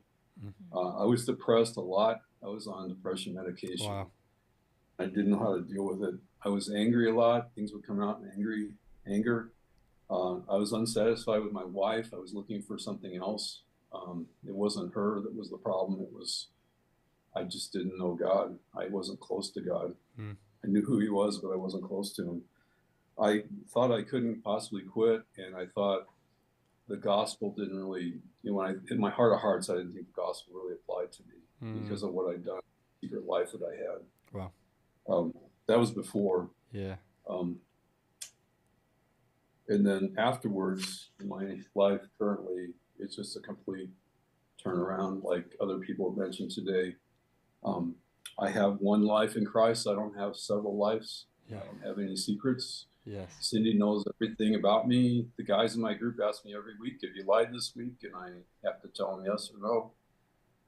I was depressed a lot. I was on depression medication. Wow. I didn't know how to deal with it. I was angry a lot. Things would come out in anger. I was unsatisfied with my wife. I was looking for something else. It wasn't her that was the problem. I just didn't know God. I wasn't close to God. I knew who he was, but I wasn't close to him. I thought I couldn't possibly quit, and I thought the gospel didn't really, in my heart of hearts, I didn't think the gospel really applied to me because of what I'd done, the secret life that I had. Wow. That was before. Yeah. And then afterwards, in my life currently, it's just a complete turnaround, like other people have mentioned today. I have one life in Christ. I don't have several lives. Yeah. I don't have any secrets. Yes. Cindy knows everything about me. The guys in my group ask me every week, have you lied this week? And I have to tell them yes or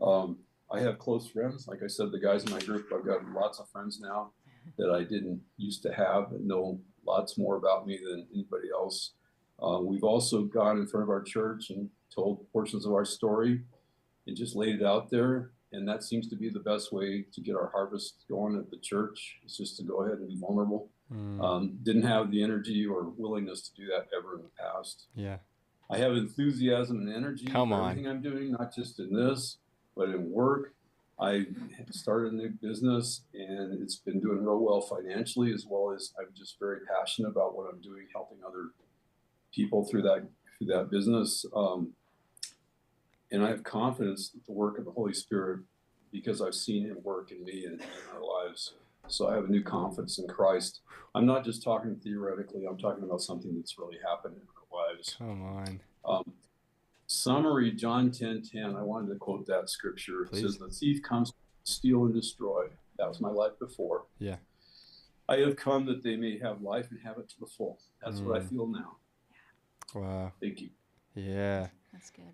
no. I have close friends. Like I said, the guys in my group, I've got lots of friends now that I didn't used to have and know lots more about me than anybody else. We've also gone in front of our church and told portions of our story and just laid it out there. And that seems to be the best way to get our harvest going at the church. It's just to go ahead and be vulnerable. Didn't have the energy or willingness to do that ever in the past. Yeah. I have enthusiasm and energy for everything I'm doing, not just in this, but in work. I started a new business and it's been doing real well financially, as well as I'm just very passionate about what I'm doing, helping other people through that business. And I have confidence in the work of the Holy Spirit because I've seen him work in me and in our lives. So I have a new confidence in Christ. I'm not just talking theoretically. I'm talking about something that's really happened in our lives. Come on. Summary, John 10:10. I wanted to quote that scripture. It says, the thief comes to steal and destroy. That was my life before. Yeah. I have come that they may have life and have it to the full. That's what I feel now. Wow. Thank you. Yeah. That's good.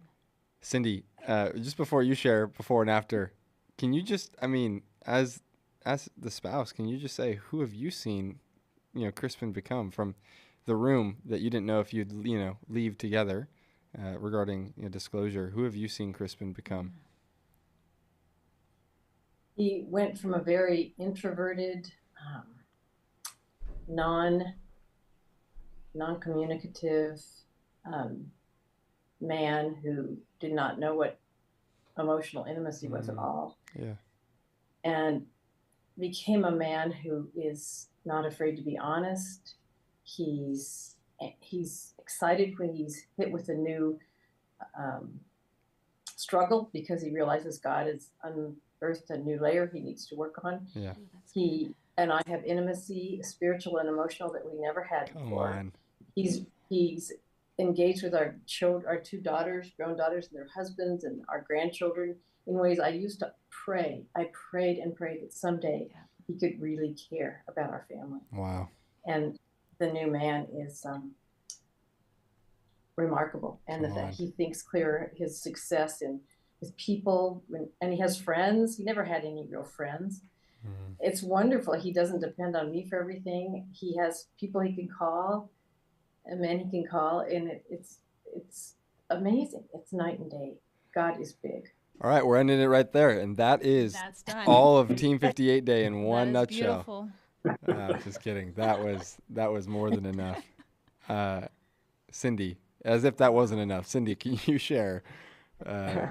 Cindy, just before you share before and after, can you just, as the spouse, can you just say, who have you seen Crispin become from the room that you didn't know if you'd leave together regarding disclosure? Who have you seen Crispin become? He went from a very introverted, non-communicative man who did not know what emotional intimacy was at all. Yeah. And became a man who is not afraid to be honest. He's excited when he's hit with a new struggle because he realizes God has unearthed a new layer he needs to work on. Yeah. He and I have intimacy, spiritual and emotional, that we never had before. On. He's engaged with our two daughters, grown daughters, and their husbands, and our grandchildren in ways I used to pray. I prayed and prayed that someday he could really care about our family. Wow. And the new man is remarkable, and that he thinks clearer. His success in his people, and he has friends. He never had any real friends. It's wonderful. He doesn't depend on me for everything. He has people he can call, and men he can call, and it's amazing. It's night and day. God is big. All right, we're ending it right there, and that's done. all of Team 58 Day in one That is nutshell. beautiful. Just kidding. That was more than enough. Cindy, as if that wasn't enough, Cindy, can you share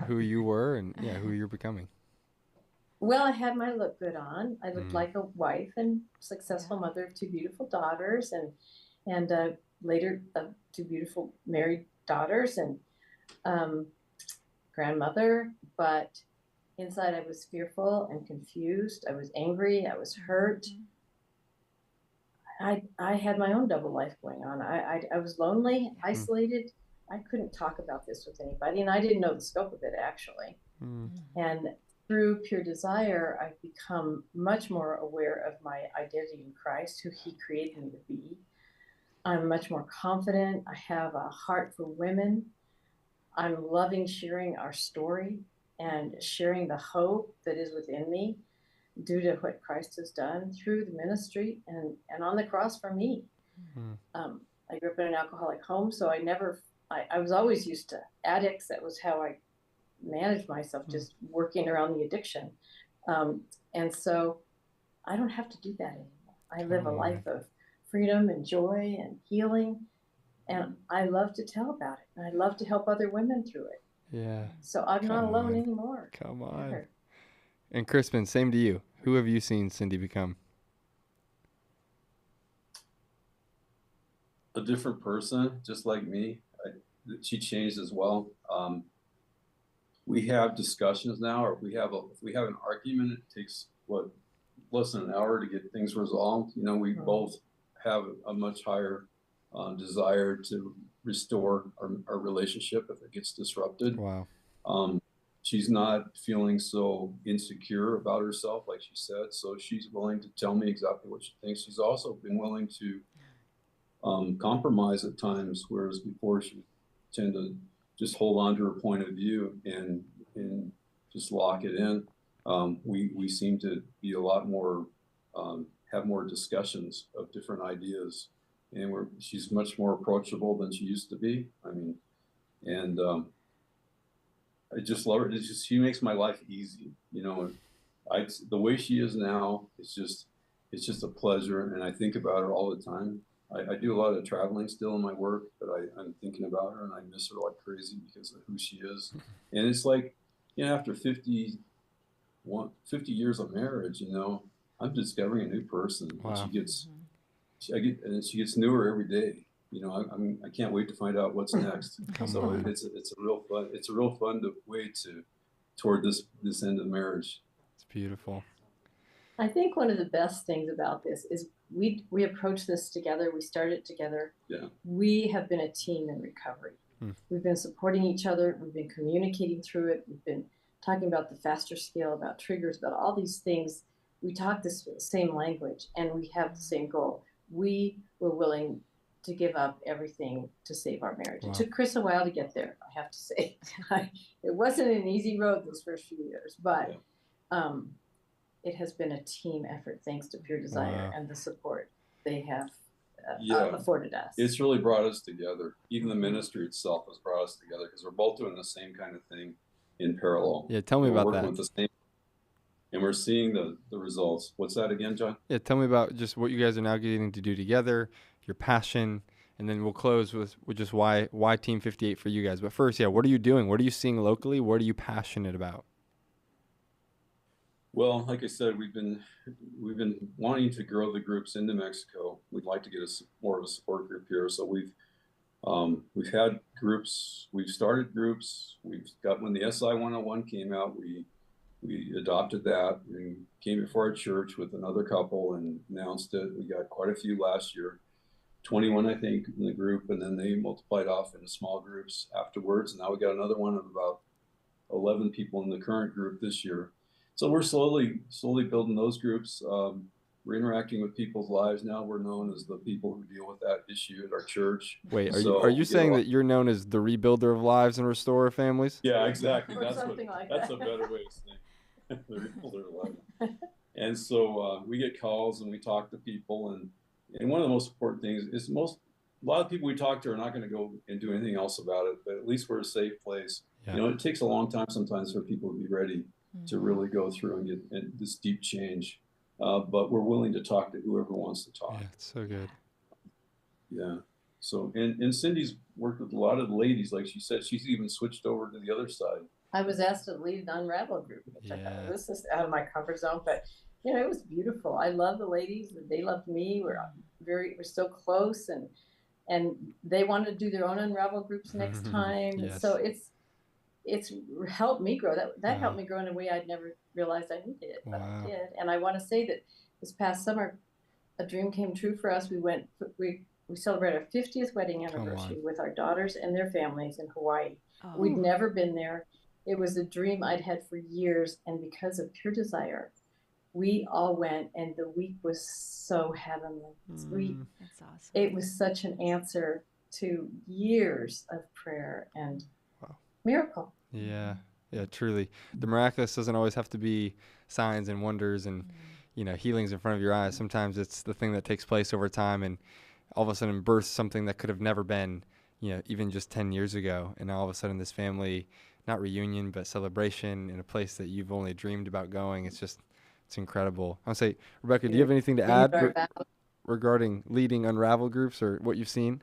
who you were and who you're becoming? Well, I had my look good on. I looked like a wife and successful mother of two beautiful daughters, and later two beautiful married daughters, and grandmother. But inside, I was fearful and confused. I was angry. I was hurt. I had my own double life going on. I was lonely, isolated. I couldn't talk about this with anybody, and I didn't know the scope of it actually. And through Pure Desire, I've become much more aware of my identity in Christ, who he created me to be. I'm much more confident. I have a heart for women. I'm loving sharing our story and sharing the hope that is within me due to what Christ has done through the ministry and on the cross for me. I grew up in an alcoholic home, so I was always used to addicts. That was how I managed myself, just working around the addiction. And so I don't have to do that anymore. I live a life of freedom and joy and healing. And I love to tell about it. And I love to help other women through it. Yeah. So I'm not alone anymore. Come on. And Crispin, same to you. Who have you seen Cindy become? A different person, just like me. She changed as well. We have discussions now, or if we have an argument, it takes less than an hour to get things resolved. We both have a much higher desire to restore our relationship if it gets disrupted. Wow. She's not feeling so insecure about herself, like she said, so she's willing to tell me exactly what she thinks. She's also been willing to compromise at times, whereas before she would tend to just hold on to her point of view and just lock it in. We seem to be a lot more, have more discussions of different ideas, and she's much more approachable than she used to be. I just love her. She makes my life easy. The way she is now, it's just a pleasure, and I think about her all the time. I do a lot of traveling still in my work, but I'm thinking about her, and I miss her like crazy because of who she is. And it's like, after 50 years of marriage, I'm discovering a new person. Wow. And she gets newer every day. I can't wait to find out what's next. So it's a real fun way toward this end of marriage. It's beautiful. I think one of the best things about this is we approach this together. We started together. Yeah. We have been a team in recovery. We've been supporting each other. We've been communicating through it. We've been talking about the faster scale, about triggers, about all these things. We talk the same language, and we have the same goal. We were willing to give up everything to save our marriage. Wow. It took Chris a while to get there, I have to say. It wasn't an easy road those first few years, but it has been a team effort thanks to Pure Desire and the support. they have Yeah. afforded us. It's really brought us together. Even the ministry itself has brought us together because we're both doing the same kind of thing in parallel. Yeah, tell me We're about working that. with the same, and we're seeing the results. What's that again, John? Yeah, tell me about just what you guys are now getting to do together, your passion, and then we'll close with just why Team 58 for you guys. But first, yeah, what are you doing? What are you seeing locally? What are you passionate about? Well, like I said, we've been wanting to grow the groups into Mexico. We'd like to get more of a support group here. So we've had groups, we've started groups. We've got, when the SI 101 came out, we adopted that and came before our church with another couple and announced it. We got quite a few last year, 21 I think in the group, and then they multiplied off into small groups afterwards. And now we got another one of about 11 people in the current group this year. So we're slowly building those groups. We're interacting with people's lives now. We're known as the people who deal with that issue at our church. Wait, are you saying that you're known as the rebuilder of lives and restorer of families? Yeah, exactly. Or That's something like that's that. a better way of saying the rebuilder of lives. And so we get calls and we talk to people, and one of the most important things is a lot of people we talk to are not going to go and do anything else about it, but at least we're a safe place. Yeah. You know, it takes a long time sometimes for people to be ready to really go through and get this deep change. But we're willing to talk to whoever wants to talk. Yeah, it's so good. Yeah. So, and Cindy's worked with a lot of the ladies, like she said. She's even switched over to the other side. I was asked to lead an Unravel group, which I thought, this is out of my comfort zone, but you know, it was beautiful. I love the ladies, they loved me. We're still close, and they wanted to do their own Unravel groups next time. Yes. So it's helped me grow. That helped me grow in a way I'd never realized I needed it, but I did. And I want to say that this past summer, a dream came true for us. We celebrated our 50th wedding anniversary with our daughters and their families in Hawaii. Oh. We'd never been there. It was a dream I'd had for years, and because of Pure Desire, we all went, and the week was so heavenly. That's awesome. It was such an answer to years of prayer and miracle. Yeah, truly. The miraculous doesn't always have to be signs and wonders and healings in front of your eyes. Sometimes it's the thing that takes place over time and all of a sudden births something that could have never been, even just 10 years ago. And now all of a sudden this family, not reunion, but celebration in a place that you've only dreamed about going. It's incredible. I'll say, Rebecca, do you have anything to add regarding leading Unravel groups or what you've seen?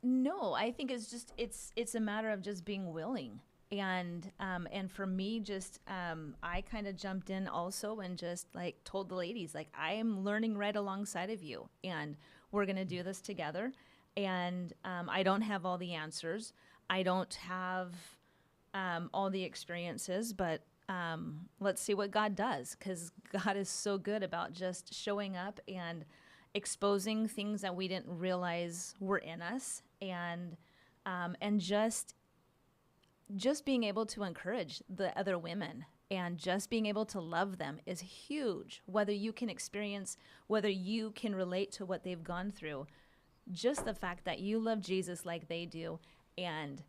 No, I think it's a matter of just being willing. And for me, I kind of jumped in also and just told the ladies, I am learning right alongside of you and we're going to do this together. And I don't have all the answers. I don't have all the experiences, but let's see what God does, because God is so good about just showing up and exposing things that we didn't realize were in us, and just being able to encourage the other women and just being able to love them is huge. Whether you can relate to what they've gone through, just the fact that you love Jesus like they do, and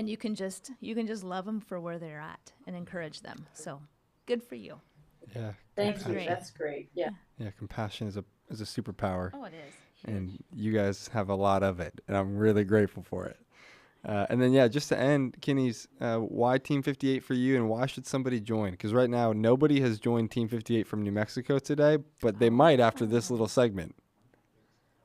you can just love them for where they're at and encourage them. So good for you. Yeah. Thank you. That's great. Yeah. Yeah. Compassion is a superpower. Oh, it is. And you guys have a lot of it, and I'm really grateful for it. And then, just to end, Kenny's, why Team 58 for you, and why should somebody join? Because right now, nobody has joined Team 58 from New Mexico today, but they might after this little segment.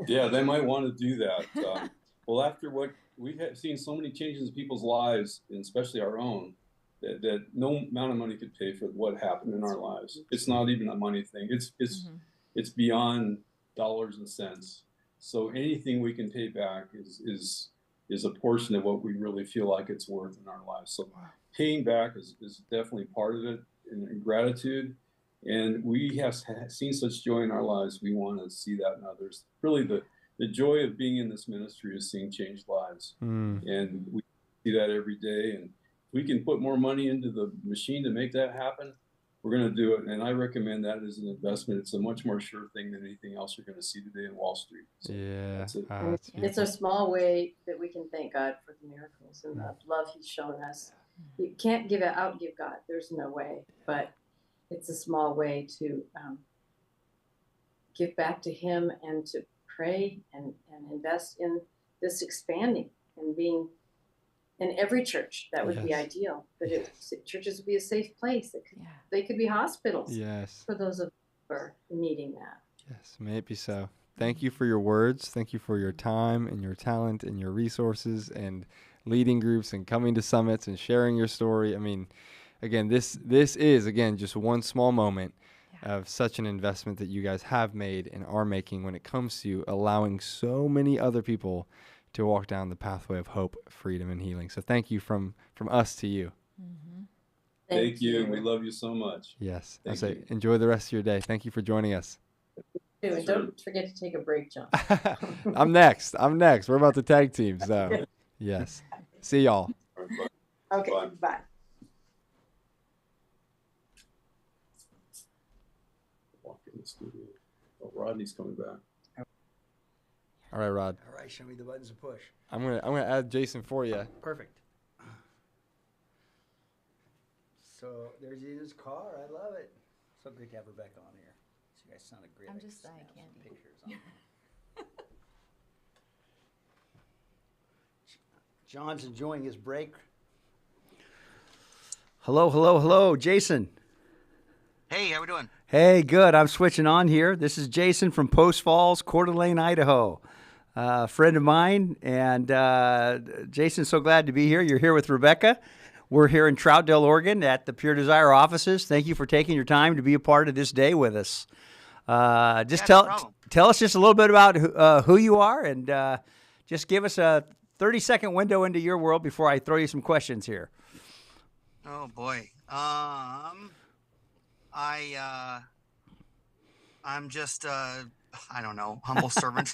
Yeah, they might want to do that. Well, after what we have seen, so many changes in people's lives, and especially our own, that no amount of money could pay for what happened in our lives. It's not even a money thing. It's beyond dollars and cents. So anything we can pay back is a portion of what we really feel like it's worth in our lives. So paying back is definitely part of it, and gratitude. And we have seen such joy in our lives. We want to see that in others. Really, the joy of being in this ministry is seeing changed lives. And we see that every day. And if we can put more money into the machine to make that happen, we're going to do it. And I recommend that as an investment. It's a much more sure thing than anything else you're going to see today in Wall Street. So that's it. It's a small way that we can thank God for the miracles and the love he's shown us. You can't give God. There's no way. But it's a small way to give back to him and to pray and invest in this expanding and being in every church. That would be Yes. ideal, but churches would be a safe place. They could be hospitals for those of who are needing that. Yes, may it be so. Thank you for your words. Thank you for your time and your talent and your resources and leading groups and coming to summits and sharing your story. I mean, again, this is, again, just one small moment of such an investment that you guys have made and are making when it comes to allowing so many other people to walk down the pathway of hope, freedom, and healing. So thank you from us to you. Mm-hmm. Thank you. And we love you so much. Yes. Thank I say you. enjoy the rest of your day. Thank you for joining us. And don't forget to take a break, John. I'm next. We're about to tag team. So, yes. See y'all. Okay, bye. Walk in the studio. Oh, Rodney's coming back. All right, Rod. All right, show me the buttons to push. I'm gonna add Jason for you. Perfect. So there's his car. I love it. So great to have Rebecca on here. You guys sounded great. I'm just saying, I can't. Pictures on John's enjoying his break. Hello, Jason. Hey, how we doing? Hey, good. I'm switching on here. This is Jason from Post Falls, Coeur d'Alene, Idaho. A friend of mine, and Jason, so glad to be here. You're here with Rebecca. We're here in Troutdale, Oregon at the Pure Desire offices. Thank you for taking your time to be a part of this day with us. Tell us just a little bit about who you are, and just give us a 30-second window into your world before I throw you some questions here. Oh boy. I'm just I don't know, humble servant.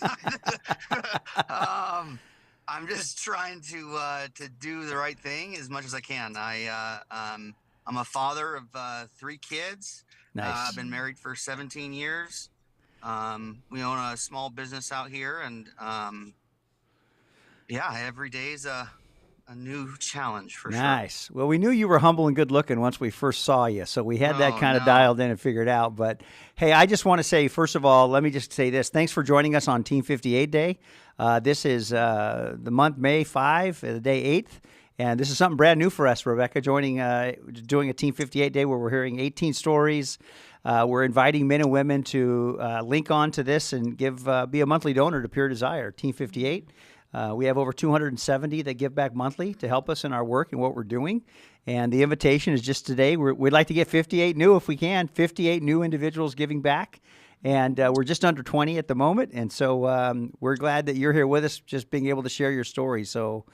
I'm just trying to do the right thing as much as I can. I'm a father of 3 kids. Nice. I've been married for 17 years. We own a small business out here, and every day is a new challenge for sure. Nice. Well, we knew you were humble and good looking once we first saw you, so we had that kind of dialed in and figured out. But hey, I just want to say, first of all, let me just say this. Thanks for joining us on Team 58 Day. This is the month May 5, the day 8th. And this is something brand new for us, Rebecca, doing a Team 58 Day where we're hearing 18 stories. We're inviting men and women to link on to this and be a monthly donor to Pure Desire, Team 58. We have over 270 that give back monthly to help us in our work and what we're doing. And the invitation is just today. We'd like to get 58 new if we can, 58 new individuals giving back. And we're just under 20 at the moment. And so we're glad that you're here with us, just being able to share your story. So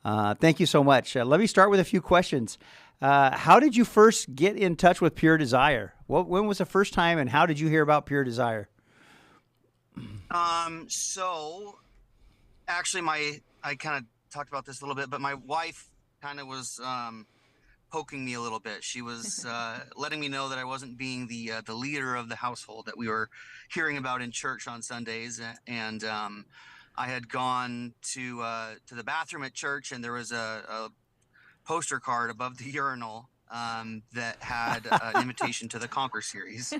thank you so much. Let me start with a few questions. How did you first get in touch with Pure Desire? When was the first time, and how did you hear about Pure Desire? So actually I kind of talked about this a little bit, but my wife kind of was poking me a little bit. She was letting me know that I wasn't being the leader of the household that we were hearing about in church on Sundays. And I had gone to the bathroom at church, and there was a poster card above the urinal that had an invitation to the Conquer series.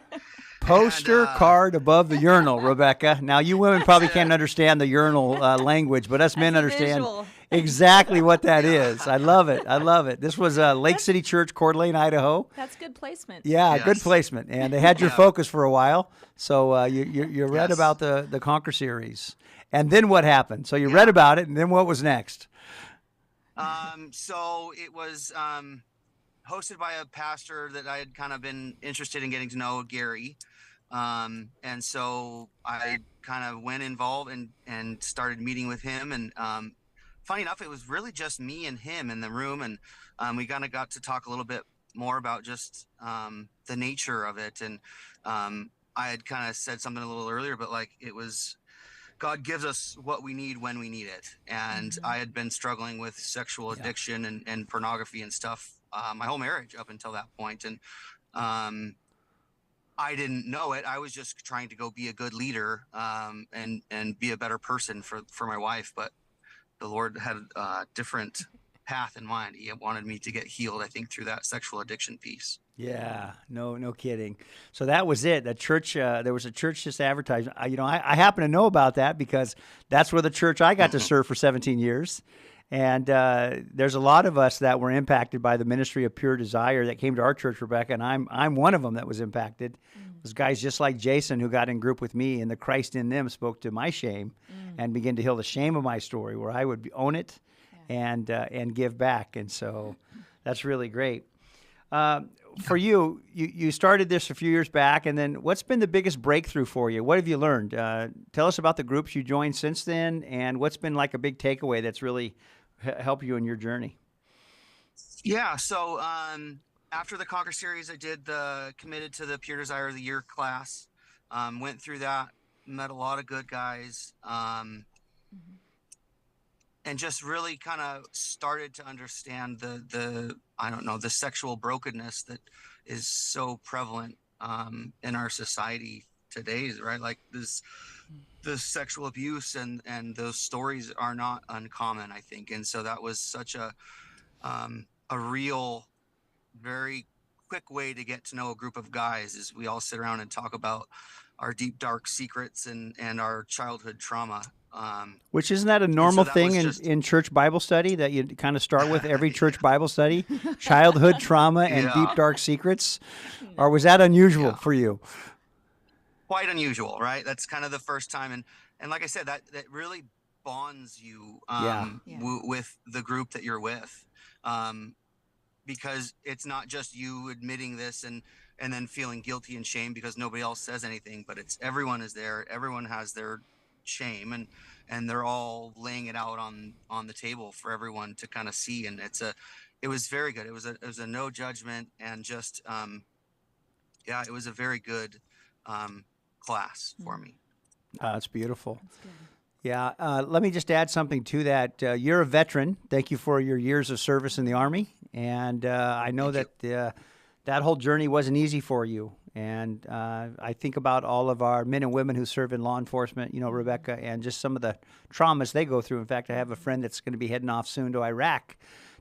Poster card above the urinal, Rebecca. Now, you women probably can't understand the urinal language, but us men understand exactly what that is. I love it. This was Lake City Church, Coeur d'Alene, Idaho. That's good placement. Yeah, yes. Good placement. And they had your focus for a while. So you read about the Conquer series. And then what happened? So you read about it, and then what was next? So it was hosted by a pastor that I had kind of been interested in getting to know, Gary. And so I kind of went involved and started meeting with him. And funny enough, it was really just me and him in the room. And we kind of got to talk a little bit more about just the nature of it. And I had kind of said something a little earlier, but like it was, God gives us what we need when we need it. And I had been struggling with sexual addiction and pornography and stuff my whole marriage up until that point. And I didn't know it. I was just trying to go be a good leader and be a better person for my wife. But the Lord had a different path in mind. He wanted me to get healed, I think, through that sexual addiction piece. Yeah, no kidding. So that was it. The church, there was a church just advertised. I happen to know about that because that's where the church I got to serve for 17 years. And there's a lot of us that were impacted by the ministry of Pure Desire that came to our church, Rebecca, and I'm one of them that was impacted. Those guys just like Jason who got in group with me, and the Christ in them spoke to my shame and began to heal the shame of my story, where I would own it and give back. And so that's really great. For you started this a few years back, and then what's been the biggest breakthrough for you? What have you learned? Tell us about the groups you joined since then, and what's been like a big takeaway that's really helped you in your journey. Yeah, so after the Conquer series, I did the committed to the Pure Desire of the Year class. Went through that, met a lot of good guys, and just really kind of started to understand the sexual brokenness that is so prevalent in our society today, right? Like the sexual abuse and those stories are not uncommon, I think. And so that was such a real, very quick way to get to know a group of guys, is we all sit around and talk about our deep, dark secrets and our childhood trauma. Which isn't that a normal thing in church Bible study that you kind of start with every church Bible study? Childhood trauma and deep, dark secrets? Or was that unusual for you? Quite unusual, right? That's kind of the first time. And like I said, that really bonds you with the group that you're with. Because it's not just you admitting this and then feeling guilty and shame because nobody else says anything, but it's everyone is there. Everyone has their shame and they're all laying it out on the table for everyone to kind of see. And it was very good. It was a no judgment, and just it was a very good class for me. That's beautiful. That's good. Yeah. Let me just add something to that. You're a veteran. Thank you for your years of service in the Army. And I know that whole journey wasn't easy for you. And I think about all of our men and women who serve in law enforcement, Rebecca, and just some of the traumas they go through. In fact, I have a friend that's going to be heading off soon to Iraq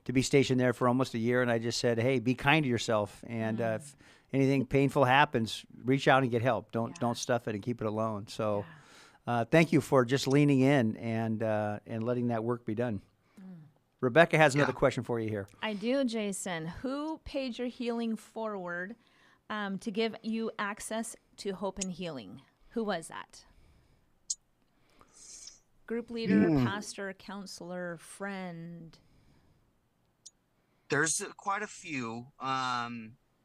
to be stationed there for almost a year. And I just said, hey, be kind to yourself. And if anything painful happens, reach out and get help. Don't stuff it and keep it alone. So thank you for just leaning in and letting that work be done. Rebecca has another question for you here. I do, Jason. Who paid your healing forward to give you access to hope and healing? Who was that? Group leader, pastor, counselor, friend? There's quite a few.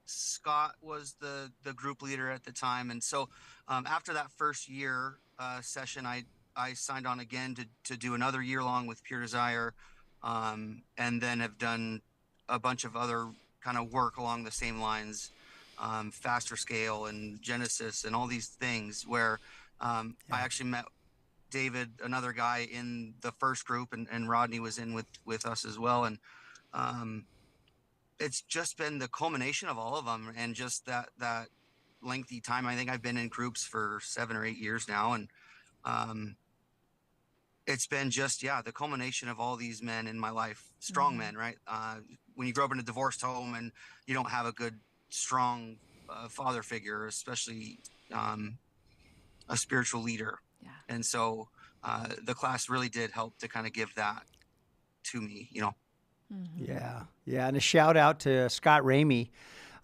Scott was the group leader at the time. And so after that first year session, I signed on again to do another year long with Pure Desire, and then have done a bunch of other kind of work along the same lines, Faster Scale and Genesis and all these things where I actually met David, another guy in the first group, and Rodney was in with us as well. And it's just been the culmination of all of them, and just that lengthy time. I think I've been in groups for 7 or 8 years now, and it's been just the culmination of all these men in my life, strong men, right? When you grow up in a divorced home and you don't have a good, strong father figure, especially a spiritual leader, and so the class really did help to kind of give that to me, Yeah, and a shout out to Scott Ramey.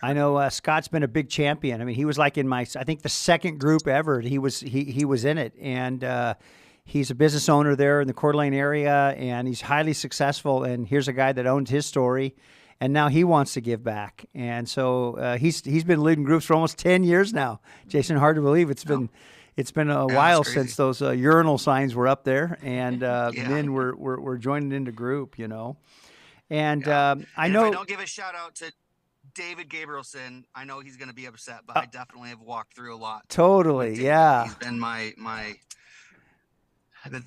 I know Scott's been a big champion. I mean, he was like in I think the second group ever. He was in it, and he's a business owner there in the Coeur d'Alene area, and he's highly successful. And here's a guy that owns his story, and now he wants to give back. And so he's been leading groups for almost 10 years now. Jason, hard to believe it's been a while since those urinal signs were up there, and men were joining into group, And I know. If I don't give a shout out to David Gabrielson, I know he's going to be upset, but I definitely have walked through a lot. Totally, yeah. He's been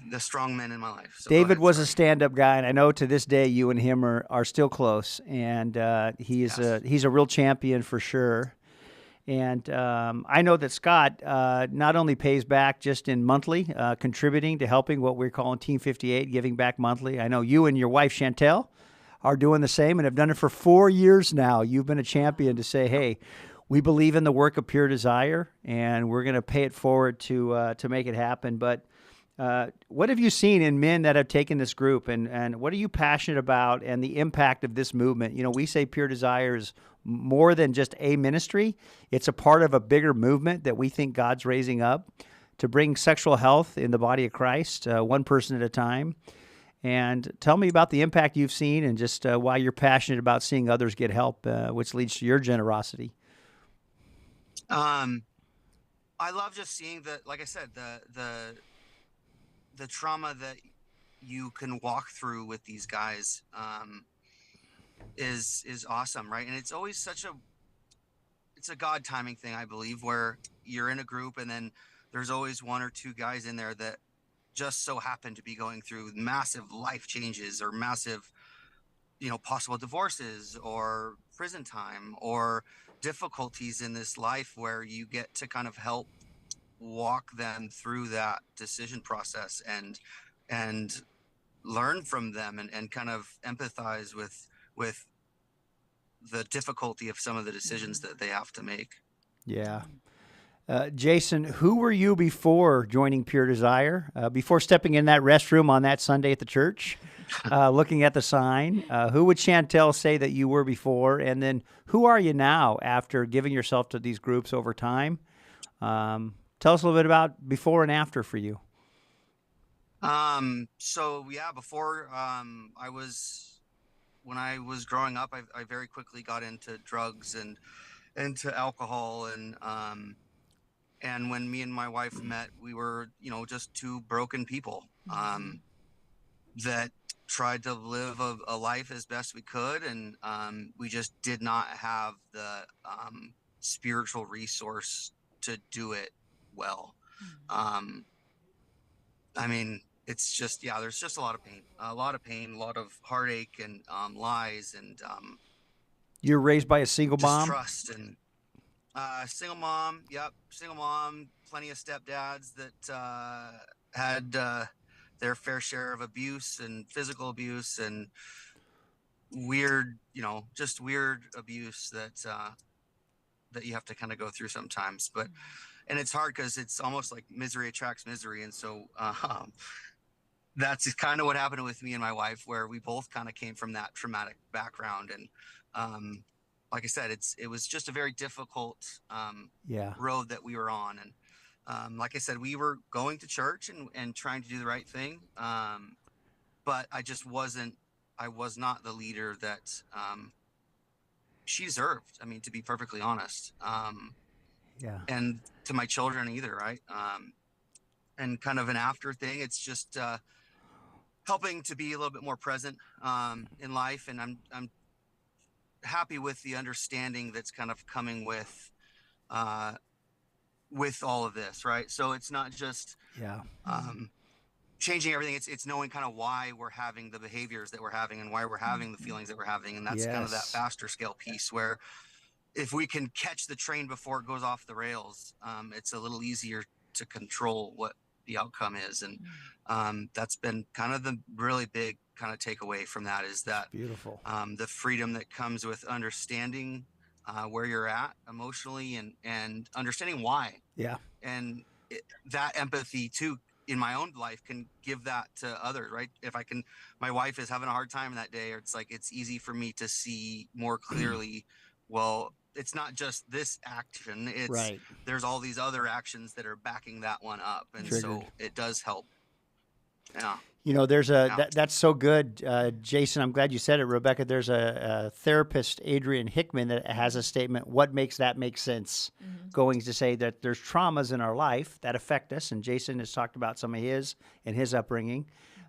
the strong man in my life. So David was a stand-up guy, and I know to this day you and him are still close, and he's a real champion for sure. And I know that Scott not only pays back just in monthly, contributing to helping what we're calling Team 58, giving back monthly. I know you and your wife Chantel are doing the same and have done it for 4 years now. You've been a champion to say, hey, we believe in the work of Pure Desire, and we're going to pay it forward to make it happen. But what have you seen in men that have taken this group, and what are you passionate about and the impact of this movement? You know, we say Pure Desire is more than just a ministry. It's a part of a bigger movement that we think God's raising up to bring sexual health in the body of Christ, one person at a time. And tell me about the impact you've seen and just why you're passionate about seeing others get help, which leads to your generosity. I love just seeing like I said, the trauma that you can walk through with these guys is awesome, right? And it's always it's a God timing thing, I believe, where you're in a group and then there's always one or two guys in there that just so happen to be going through massive life changes or massive, possible divorces or prison time or difficulties in this life, where you get to kind of help walk them through that decision process and learn from them and kind of empathize with the difficulty of some of the decisions that they have to make. Yeah. Jason, who were you before joining Pure Desire? Before stepping in that restroom on that Sunday at the church, looking at the sign, who would Chantel say that you were before? And then who are you now after giving yourself to these groups over time? Tell us a little bit about before and after for you. Before when I was growing up, I very quickly got into drugs and into alcohol, and when me and my wife met, we were, just two broken people that tried to live a life as best we could, and we just did not have the spiritual resource to do it well. It's just, there's just a lot of pain, a lot of heartache and lies and you were raised by a single mom? Distrust and single mom. Yep. Single mom, plenty of stepdads that had their fair share of abuse and physical abuse and weird, just weird abuse that you have to kind of go through sometimes. But and it's hard because it's almost like misery attracts misery. And so that's kind of what happened with me and my wife, where we both kind of came from that traumatic background. And like I said, it was just a very difficult road that we were on. And like I said, we were going to church and trying to do the right thing. But I was not the leader that she deserved. I mean, to be perfectly honest. And to my children either, right? And kind of an after thing. It's just helping to be a little bit more present in life, and I'm happy with the understanding that's kind of coming with all of this, right? So it's not just changing everything. It's knowing kind of why we're having the behaviors that we're having and why we're having the feelings that we're having, and that's kind of that faster scale piece where if we can catch the train before it goes off the rails, it's a little easier to control what the outcome is. And that's been kind of the really big kind of takeaway from that, is that beautiful the freedom that comes with understanding where you're at emotionally and understanding why. And that empathy too in my own life can give that to others, right? If my wife is having a hard time that day, or it's like, it's easy for me to see more clearly, well, it's not just this action, there's all these other actions that are backing that one up. And so it does help. There's that's so good. Jason, I'm glad you said it. Rebecca, there's a therapist, Adrian Hickman, that has a statement, what makes that make sense? Going to say that there's traumas in our life that affect us. And Jason has talked about some of his and his upbringing.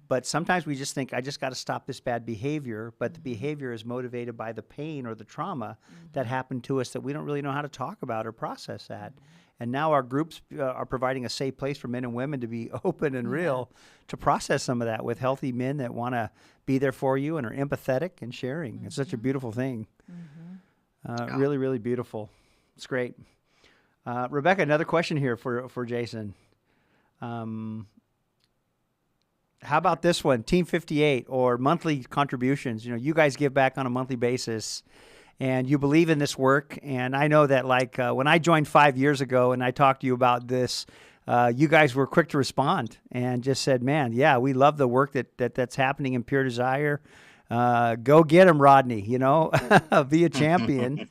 But sometimes we just think, I just got to stop this bad behavior. But the behavior is motivated by the pain or the trauma that happened to us that we don't really know how to talk about or process that. And now our groups are providing a safe place for men and women to be open and real, to process some of that with healthy men that want to be there for you and are empathetic and sharing. It's such a beautiful thing. Really, really beautiful. It's great. Rebecca, another question here for Jason. How about this one, Team 58 or monthly contributions? You know, you guys give back on a monthly basis, and you believe in this work. And I know that, like, when I joined 5 years ago and I talked to you about this, you guys were quick to respond and just said, man, yeah, we love the work that's happening in Pure Desire. Go get him, Rodney, you know, be a champion.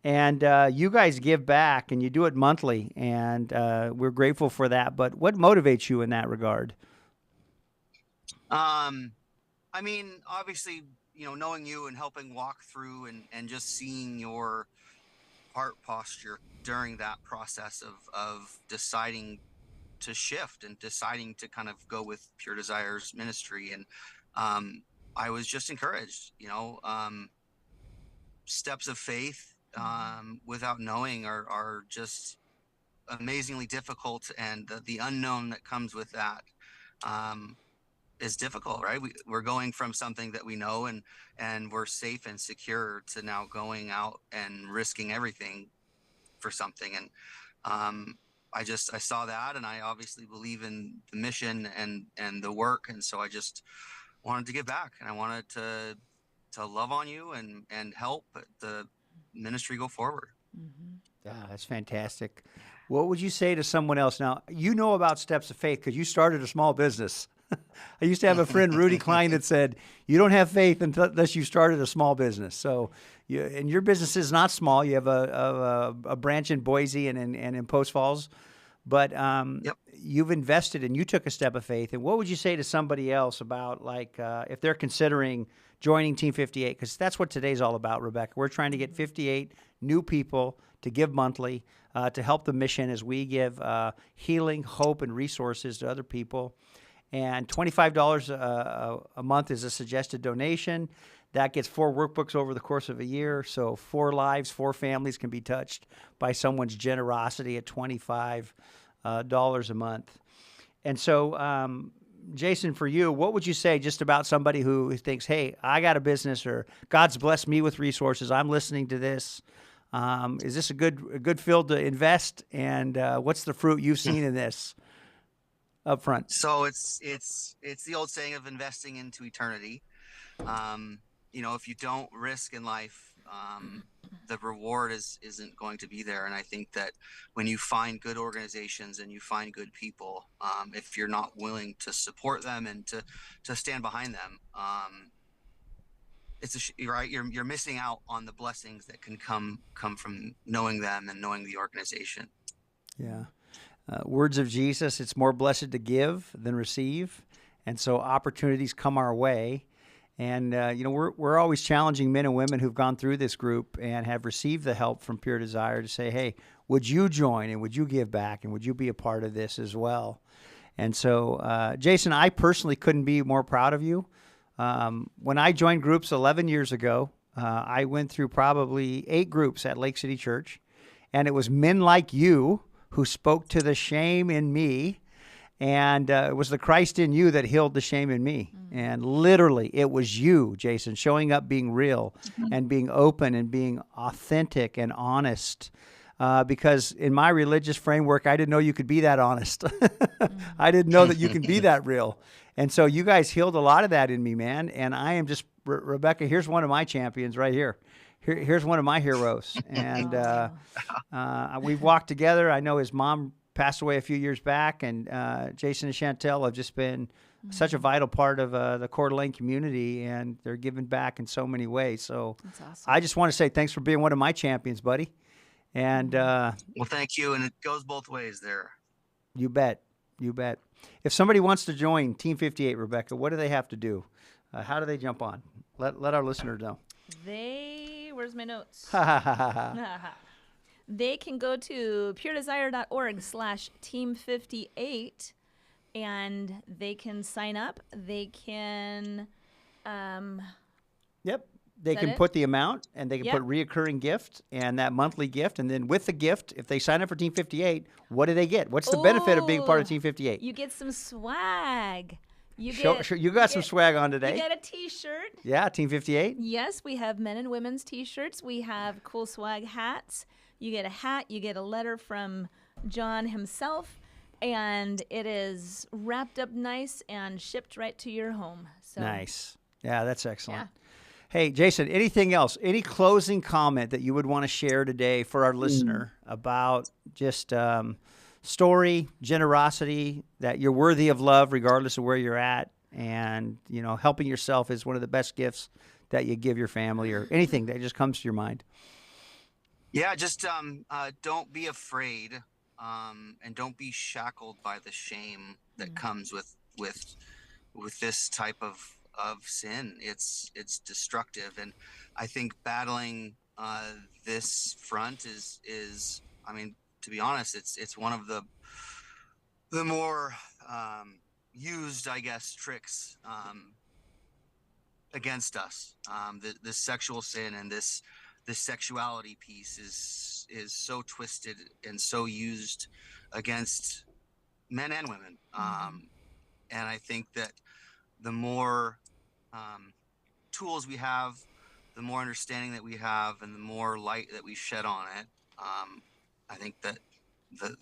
And you guys give back, and you do it monthly, and we're grateful for that. But what motivates you in that regard? I mean, obviously, you know, knowing you and helping walk through and just seeing your heart posture during that process of deciding to shift and deciding to kind of go with Pure Desire's ministry. And I was just encouraged, you know, steps of faith without knowing are just amazingly difficult. And the unknown that comes with that is difficult, right? We're going from something that we know and we're safe and secure to now going out and risking everything for something. And I saw that, and I obviously believe in the mission and the work. And so I just wanted to give back, and I wanted to love on you and help the ministry go forward. Mm-hmm. Yeah, that's fantastic. What would you say to someone else? Now, you know about Steps of Faith because you started a small business. I used to have a friend, Rudy Klein, that said, you don't have faith unless you started a small business. So, and your business is not small. You have a branch in Boise and in Post Falls. But you've invested and you took a step of faith. And what would you say to somebody else about, like, if they're considering joining Team 58? Because that's what today's all about, Rebecca. We're trying to get 58 new people to give monthly to help the mission as we give healing, hope, and resources to other people. And $25 a month is a suggested donation. That gets 4 workbooks over the course of a year. So 4 lives, 4 families can be touched by someone's generosity at $25 a month. And so, Jason, for you, what would you say just about somebody who thinks, hey, I got a business, or God's blessed me with resources, I'm listening to this. Is this a good field to invest? And what's the fruit you've seen in this up front? So it's the old saying of investing into eternity. You know, if you don't risk in life, the reward isn't going to be there. And I think that when you find good organizations and you find good people, if you're not willing to support them and to stand behind them, right, you're missing out on the blessings that can come from knowing them and knowing the organization. Yeah. Words of Jesus, it's more blessed to give than receive. And so opportunities come our way. And, you know, we're always challenging men and women who've gone through this group and have received the help from Pure Desire to say, hey, would you join and would you give back and would you be a part of this as well? And so, Jason, I personally couldn't be more proud of you. When I joined groups 11 years ago, I went through probably 8 groups at Lake City Church, and it was men like you who spoke to the shame in me, and it was the Christ in you that healed the shame in me. Mm-hmm. And literally, it was you, Jason, showing up, being real, and being open and being authentic and honest. Because in my religious framework, I didn't know you could be that honest. I didn't know that you can be that real. And so you guys healed a lot of that in me, man. And I am just, Rebecca, here's one of my champions right here. Here's one of my heroes. And we've walked together. I know his mom passed away a few years back, and Jason and Chantel have just been such a vital part of the Coeur d'Alene community, and they're giving back in so many ways. So that's awesome. I just want to say thanks for being one of my champions, buddy. And well, thank you. And it goes both ways there. You bet. You bet. If somebody wants to join Team 58, Rebecca, what do they have to do? How do they jump on? Let our listeners know. Where's my notes? They can go to puredesire.org/team58 and they can sign up. They can, Yep. They can put the amount, and they can put reoccurring gift and that monthly gift. And then with the gift, if they sign up for Team 58, what do they get? What's the benefit of being part of Team 58? You get some swag. You got some swag on today. You get a T-shirt. Yeah, Team 58. Yes, we have men and women's T-shirts. We have cool swag hats. You get a hat. You get a letter from John himself. and it is wrapped up nice and shipped right to your home. So Nice. Yeah, that's excellent. Yeah. Hey, Jason, anything else? Any closing comment that you would want to share today for our listener about just story, generosity, that you're worthy of love regardless of where you're at, and, you know, helping yourself is one of the best gifts that you give your family, or anything that just comes to your mind? Yeah, just don't be afraid, and don't be shackled by the shame that comes with this type of sin. It's destructive, and I think battling this front is I mean, to be honest, it's one of the more used, I guess, tricks against us. The sexual sin and this sexuality piece is so twisted and so used against men and women. And I think that the more tools we have, the more understanding that we have, and the more light that we shed on it, I think that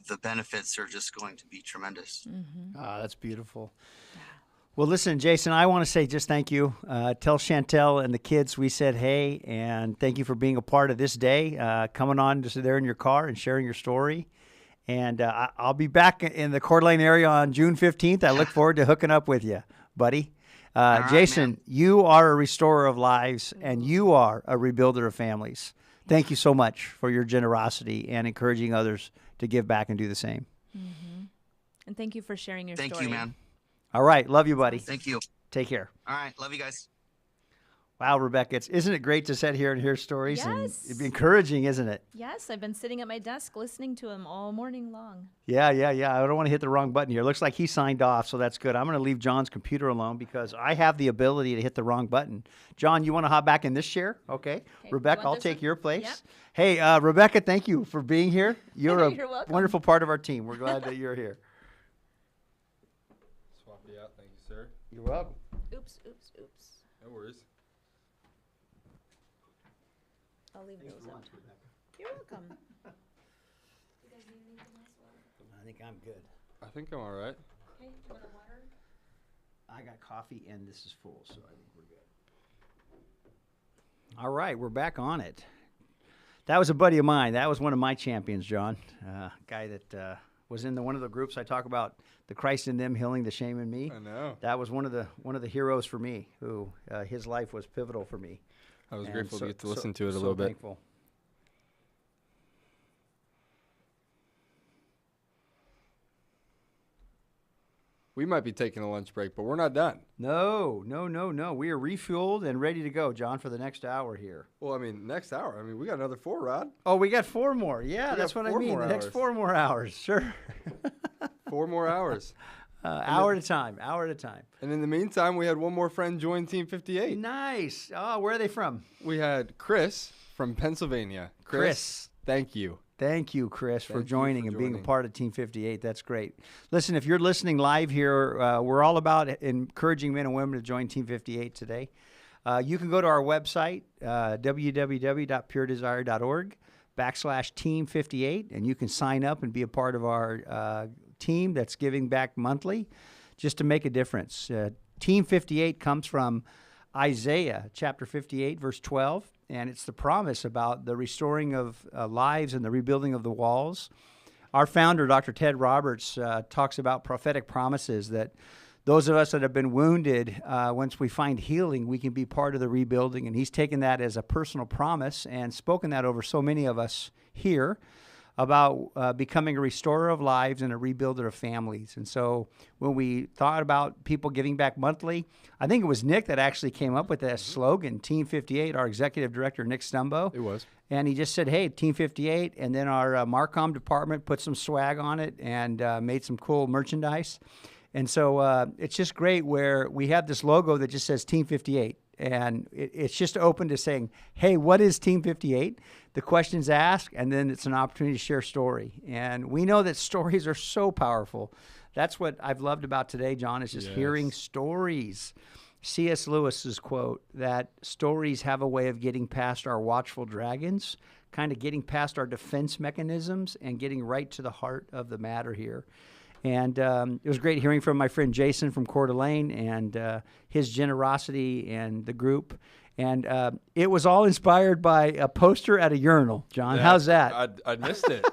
the benefits are just going to be tremendous. That's beautiful. Well, listen, Jason, I want to say just thank you. Tell Chantel and the kids we said hey, and thank you for being a part of this day, coming on just there in your car and sharing your story. And I'll be back in the Coeur d'Alene area on June 15th. I look forward to hooking up with you, buddy. Jason, you are a restorer of lives, and you are a rebuilder of families. Thank you so much for your generosity and encouraging others to give back and do the same. And thank you for sharing your story. Thank you, man. All right. Love you, buddy. Thank you. Take care. All right. Love you guys. Wow, Rebecca, isn't it great to sit here and hear stories? Yes. And it'd be encouraging, isn't it? Yes, I've been sitting at my desk listening to him all morning long. Yeah. I don't want to hit the wrong button here. Looks like he signed off, so that's good. I'm going to leave John's computer alone because I have the ability to hit the wrong button. John, you want to hop back in this chair? Okay. Rebecca, I'll take your place. Yep. Hey, Rebecca, thank you for being here. You're a You're welcome. wonderful part of our team. We're glad that you're here. Swap you out. Thank you, sir. You're welcome. Oops. No worries. I'll leave those up. You're welcome. You guys need anything else? I think I'm good. I think I'm all right. Okay, you want a water? I got coffee and this is full, so I think we're good. All right, we're back on it. That was a buddy of mine. That was one of my champions, John. Guy that was in one of the groups I talk about, the Christ in them healing the shame in me. I know. That was one of the heroes for me, who his life was pivotal for me. I was grateful to get to listen to it a little bit. Thankful. We might be taking a lunch break, but we're not done. No. We are refueled and ready to go, John, for the next hour here. Well, I mean, next hour. I mean, we got another 4, Rod. Oh, we got 4 more. Yeah, We that's got what I 4 mean. more The next hours. 4 more hours. Sure. 4 more hours. Hour at a time. And in the meantime, we had one more friend join Team 58. Nice. Oh, where are they from? We had Chris from Pennsylvania. Chris. Thank you. Thank you, Chris, for Thank you joining for and being a joining. part of Team 58. That's great. Listen, if you're listening live here, we're all about encouraging men and women to join Team 58 today. You can go to our website, www.puredesire.org/Team58, and you can sign up and be a part of our team that's giving back monthly just to make a difference. Team 58 comes from Isaiah chapter 58, verse 12. And it's the promise about the restoring of lives and the rebuilding of the walls. Our founder, Dr. Ted Roberts, talks about prophetic promises that those of us that have been wounded, once we find healing, we can be part of the rebuilding. And he's taken that as a personal promise and spoken that over so many of us here about becoming a restorer of lives and a rebuilder of families. And so when we thought about people giving back monthly, I think it was Nick that actually came up with that slogan, Team 58, our executive director, Nick STUMBO. It was. And he just said, hey, Team 58, and then our Marcom department put some swag on it and made some cool merchandise. And so it's just great where we have this logo that just says Team 58. And it's just open to saying, hey, what is Team 58? The question's asked, and then it's an opportunity to share story. And we know that stories are so powerful. That's what I've loved about today, John, is just hearing stories. C.S. Lewis's quote that stories have a way of getting past our watchful dragons, kind of getting past our defense mechanisms and getting right to the heart of the matter here. And it was great hearing from my friend Jason from Coeur d'Alene and his generosity and the group. And it was all inspired by a poster at a urinal. John, how's that? I missed it.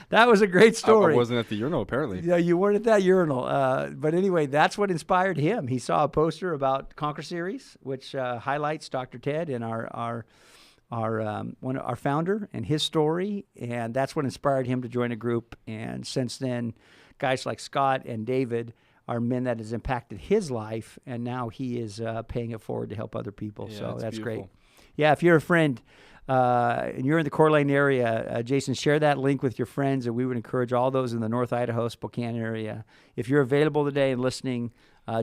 That was a great story. I wasn't at the urinal, apparently. Yeah, you weren't at that urinal. But anyway, that's what inspired him. He saw a poster about Conquer Series, which highlights Dr. Ted and our founder and his story, and that's what inspired him to join a group. And since then, guys like Scott and David are men that has impacted his life, and now he is paying it forward to help other people. Yeah, so that's beautiful. great. Yeah, if you're a friend and you're in the Coeur d'Alene area, Jason, share that link with your friends, and we would encourage all those in the North Idaho, Spokane area. If you're available today and listening,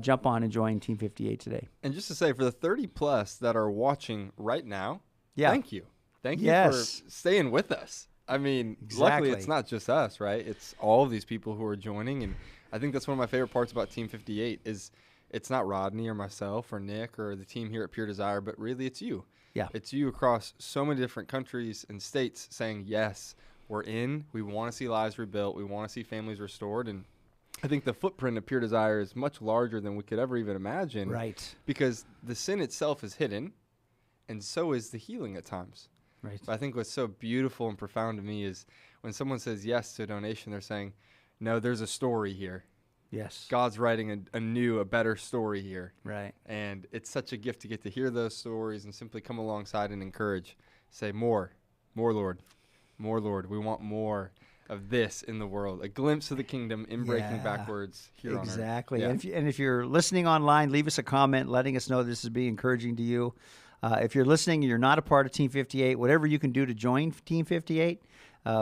jump on and join Team 58 today. And just to say, for the 30 plus that are watching right now, yeah. Thank you. Thank you Yes. for staying with us. I mean, Exactly. luckily it's not just us, right? It's all of these people who are joining. And I think that's one of my favorite parts about Team 58 is it's not Rodney or myself or Nick or the team here at Pure Desire, but really it's you. Yeah. It's you across so many different countries and states saying, yes, we're in. We want to see lives rebuilt. We want to see families restored. And I think the footprint of Pure Desire is much larger than we could ever even imagine. Right. Because the sin itself is hidden, and so is the healing at times. Right. But I think what's so beautiful and profound to me is when someone says yes to a donation, they're saying, no, there's a story here. Yes. God's writing a better story here. Right. And it's such a gift to get to hear those stories and simply come alongside and encourage. Say, more, Lord. More, Lord. We want more of this in the world. A glimpse of the kingdom in breaking backwards here on earth. Exactly. Yeah. And if you're listening online, leave us a comment letting us know this is being encouraging to you. If you're listening and you're not a part of Team 58, whatever you can do to join Team 58,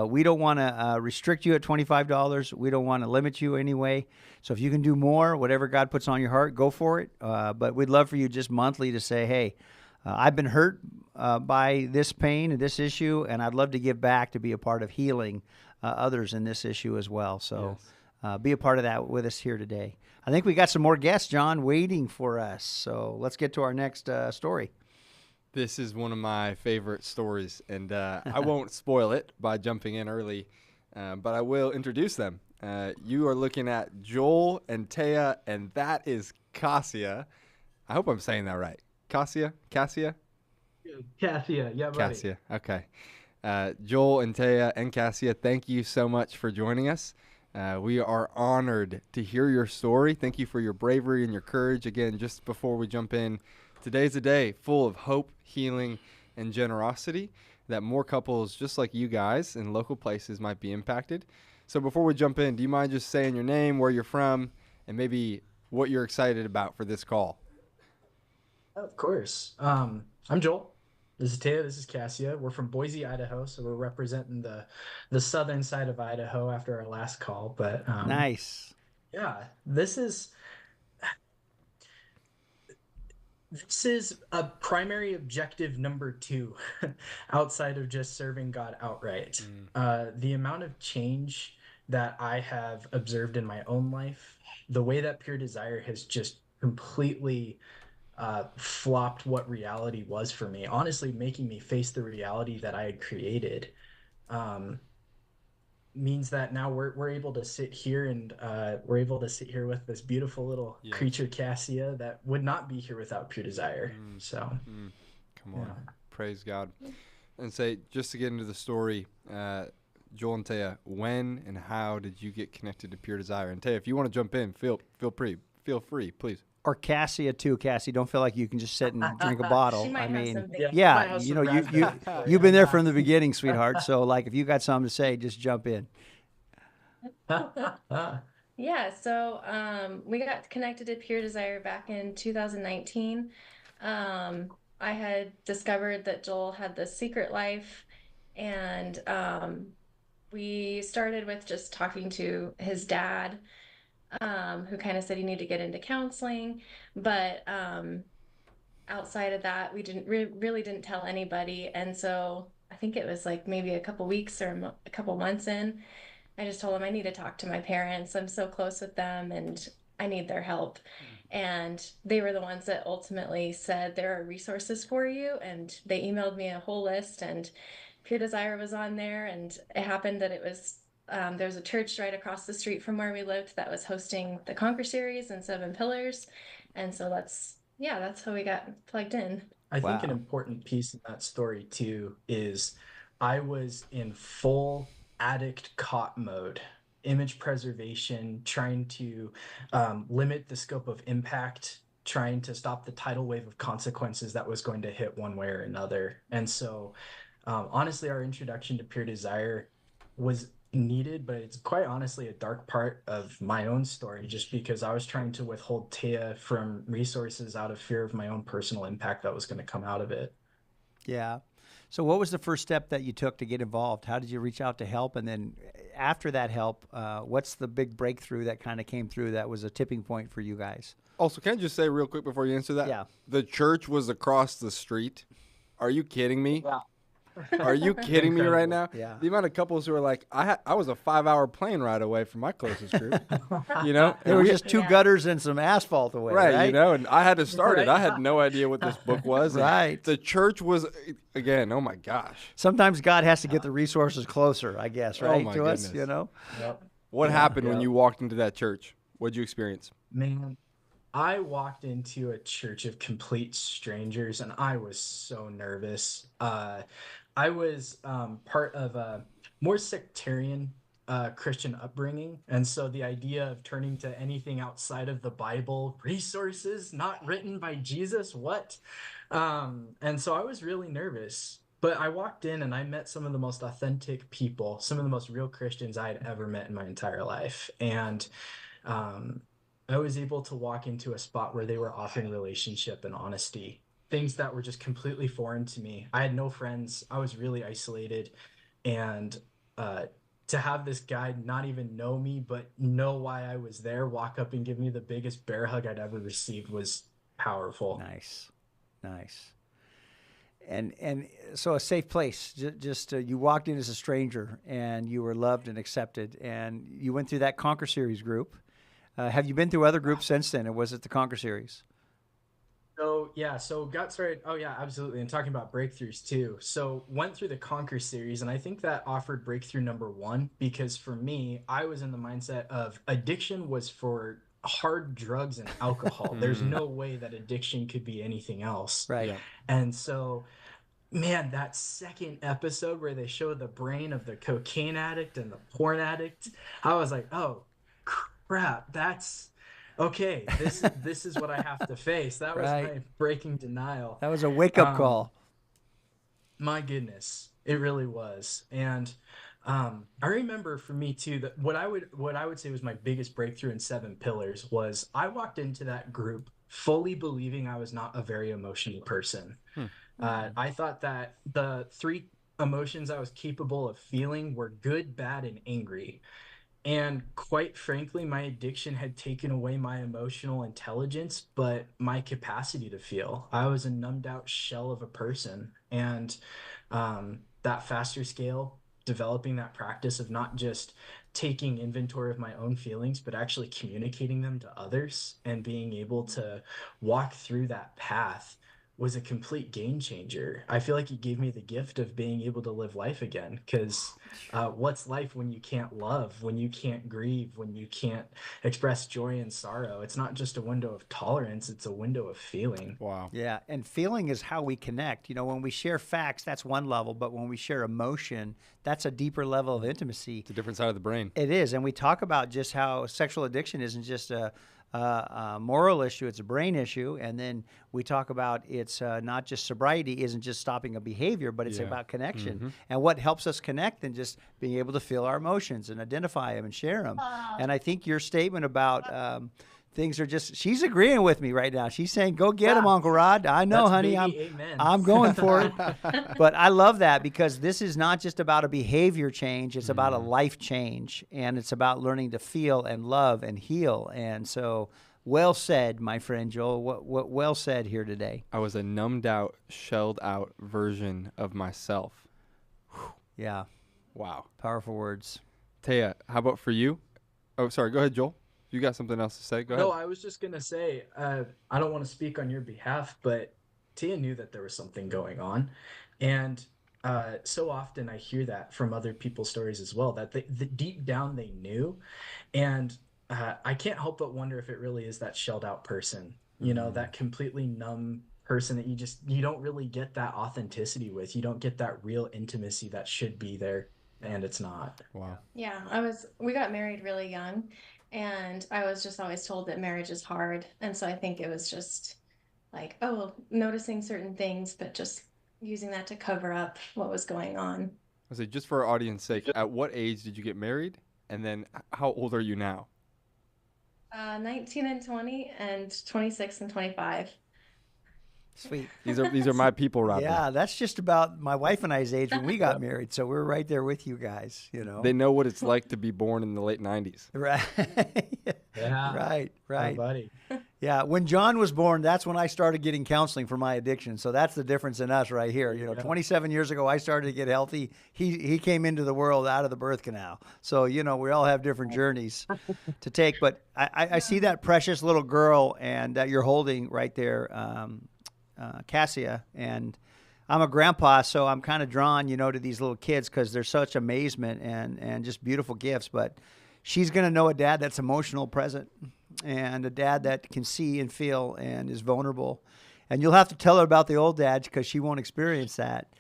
we don't want to restrict you at $25. We don't want to limit you anyway. So if you can do more, whatever God puts on your heart, go for it. But we'd love for you just monthly to say, hey, I've been hurt by this pain and this issue, and I'd love to give back to be a part of healing others in this issue as well. So be a part of that with us here today. I think we got some more guests, John, waiting for us. So let's get to our next story. This is one of my favorite stories, and I won't spoil it by jumping in early, but I will introduce them. You are looking at Joel and Taya, and that is Cassia. I hope I'm saying that right. Cassia? Cassia, yeah, buddy. Cassia, okay. Joel and Taya and Cassia, thank you so much for joining us. We are honored to hear your story. Thank you for your bravery and your courage. Again, just before we jump in, today's a day full of hope, healing, and generosity that more couples just like you guys in local places might be impacted. So before we jump in, do you mind just saying your name, where you're from, and maybe what you're excited about for this call? Of course. I'm Joel. This is Taya. This is Cassia. We're from Boise, Idaho, so we're representing the southern side of Idaho after our last call. But nice. Yeah, this is a primary objective number 2 outside of just serving God outright. The amount of change that I have observed in my own life, the way that Pure Desire has just completely flopped what reality was for me, honestly making me face the reality that I had created, means that now we're able to sit here and we're able to sit here with this beautiful little creature Cassia that would not be here without Pure Desire. Come on, praise God. And say, just to get into the story, Joel and Taya, when and how did you get connected to Pure Desire? And Taya, if you want to jump in, feel free, please. Or Cassia too, Cassie. Don't feel like you can just sit and drink a bottle. She might I have mean, something. yeah, you know, you've been there from the beginning, sweetheart. So like, if you got something to say, just jump in. Yeah, so we got connected to Pure Desire back in 2019. I had discovered that Joel had this secret life, and we started with just talking to his dad, who kind of said he needed to get into counseling, but outside of that, we didn't really didn't tell anybody. And so I think it was like maybe a couple weeks or a couple months in, I just told him I need to talk to my parents. I'm so close with them and I need their help. And they were the ones that ultimately said there are resources for you. And they emailed me a whole list, and Pure Desire was on there. And it happened that it was There's a church right across the street from where we lived that was hosting the Conquer series and 7 Pillars. And so that's how we got plugged in. I think an important piece in that story too is I was in full addict caught mode, image preservation, trying to limit the scope of impact, trying to stop the tidal wave of consequences that was going to hit one way or another. And so honestly, our introduction to Pure Desire was needed, but it's quite honestly a dark part of my own story, just because I was trying to withhold Taya from resources out of fear of my own personal impact that was going to come out of it. Yeah. So what was the first step that you took to get involved? How did you reach out to help? And then after that help, what's the big breakthrough that kind of came through that was a tipping point for you guys? Also, can I just say real quick before you answer that? Yeah. The church was across the street. Are you kidding me? Yeah. Are you kidding me right now? Yeah. The amount of couples who are like, I was a 5-hour plane ride away from my closest group. You know, There were just two gutters and some asphalt away, right? You know, and I had to start it. I had no idea what this book was. Right. The church was, again, oh my gosh. Sometimes God has to get the resources closer, I guess, right? my to us, goodness. you know? Yep. What happened when you walked into that church? What did you experience? Man, I walked into a church of complete strangers and I was so nervous. I was part of a more sectarian Christian upbringing. And so the idea of turning to anything outside of the Bible, resources not written by Jesus, what? And so I was really nervous. But I walked in and I met some of the most authentic people, some of the most real Christians I had ever met in my entire life. And I was able to walk into a spot where they were offering relationship and honesty, things that were just completely foreign to me. I had no friends. I was really isolated. And to have this guy not even know me, but know why I was there, walk up and give me the biggest bear hug I'd ever received was powerful. Nice. And so a safe place, just you walked in as a stranger and you were loved and accepted, and you went through that Conquer Series group. Have you been through other groups since then, or was it the Conquer Series? So got started. Oh yeah, absolutely. And talking about breakthroughs too. So went through the Conquer series, and I think that offered breakthrough number 1, because for me, I was in the mindset of addiction was for hard drugs and alcohol. There's no way that addiction could be anything else. Right. Yeah. And so, man, that second episode where they show the brain of the cocaine addict and the porn addict, I was like, oh crap, that's okay, this is what I have to face. That was my breaking denial. That was a wake-up call. My goodness, it really was. And I remember for me too that what I would say was my biggest breakthrough in 7 Pillars was I walked into that group fully believing I was not a very emotional person. I thought that the 3 emotions I was capable of feeling were good, bad, and angry. And quite frankly, my addiction had taken away my emotional intelligence, but my capacity to feel. I was a numbed out shell of a person. And that faster scale, developing that practice of not just taking inventory of my own feelings, but actually communicating them to others and being able to walk through that path was a complete game changer. I feel like it gave me the gift of being able to live life again, because what's life when you can't love, when you can't grieve, when you can't express joy and sorrow? It's not just a window of tolerance, it's a window of feeling. Wow. Yeah, and feeling is how we connect. You know, when we share facts, that's one level, but when we share emotion, that's a deeper level of intimacy. It's a different side of the brain. It is, and we talk about just how sexual addiction isn't just a moral issue, it's a brain issue. And then we talk about it's not just sobriety isn't just stopping a behavior, but it's about connection. And what helps us connect than just being able to feel our emotions and identify them and share them. And I think your statement about things are just, she's agreeing with me right now. She's saying, go get him, Uncle Rod. I know, honey, I'm going for it. But I love that, because this is not just about a behavior change. It's about a life change, and it's about learning to feel and love and heal. And so well said, my friend Joel. What well said here today. I was a numbed out, shelled out version of myself. Whew. Yeah. Wow. Powerful words. Taya, how about for you? Oh, sorry. Go ahead, Joel. You got something else to say? Go ahead. No, I was just going to say, I don't want to speak on your behalf, but Tia knew that there was something going on. And so often I hear that from other people's stories as well, that deep down they knew. And I can't help but wonder if it really is that shelled out person, that completely numb person that you don't really get that authenticity with. You don't get that real intimacy that should be there, and it's not. Wow. Yeah, we got married really young, and I was just always told that marriage is hard. And so I think it was just like, oh, noticing certain things, but just using that to cover up what was going on. I say, just for our audience sake, at what age did you get married? And then how old are you now? 19 and 20 and 26 and 25. Sweet. These are my people, Rodney. Yeah, that's just about my wife and I's age when we got married. So we're right there with you guys, They know what it's like to be born in the late 90s. Right. Yeah. Right. Oh, buddy. Yeah, when John was born, that's when I started getting counseling for my addiction. So that's the difference in us right here. 27 years ago, I started to get healthy. He came into the world out of the birth canal. So, we all have different journeys to take. But I see that precious little girl and that you're holding right there, Cassie, and I'm a grandpa, so I'm kind of drawn, to these little kids because they're such amazement and just beautiful gifts. But she's going to know a dad that's emotional, present, and a dad that can see and feel and is vulnerable. And you'll have to tell her about the old dads because she won't experience that.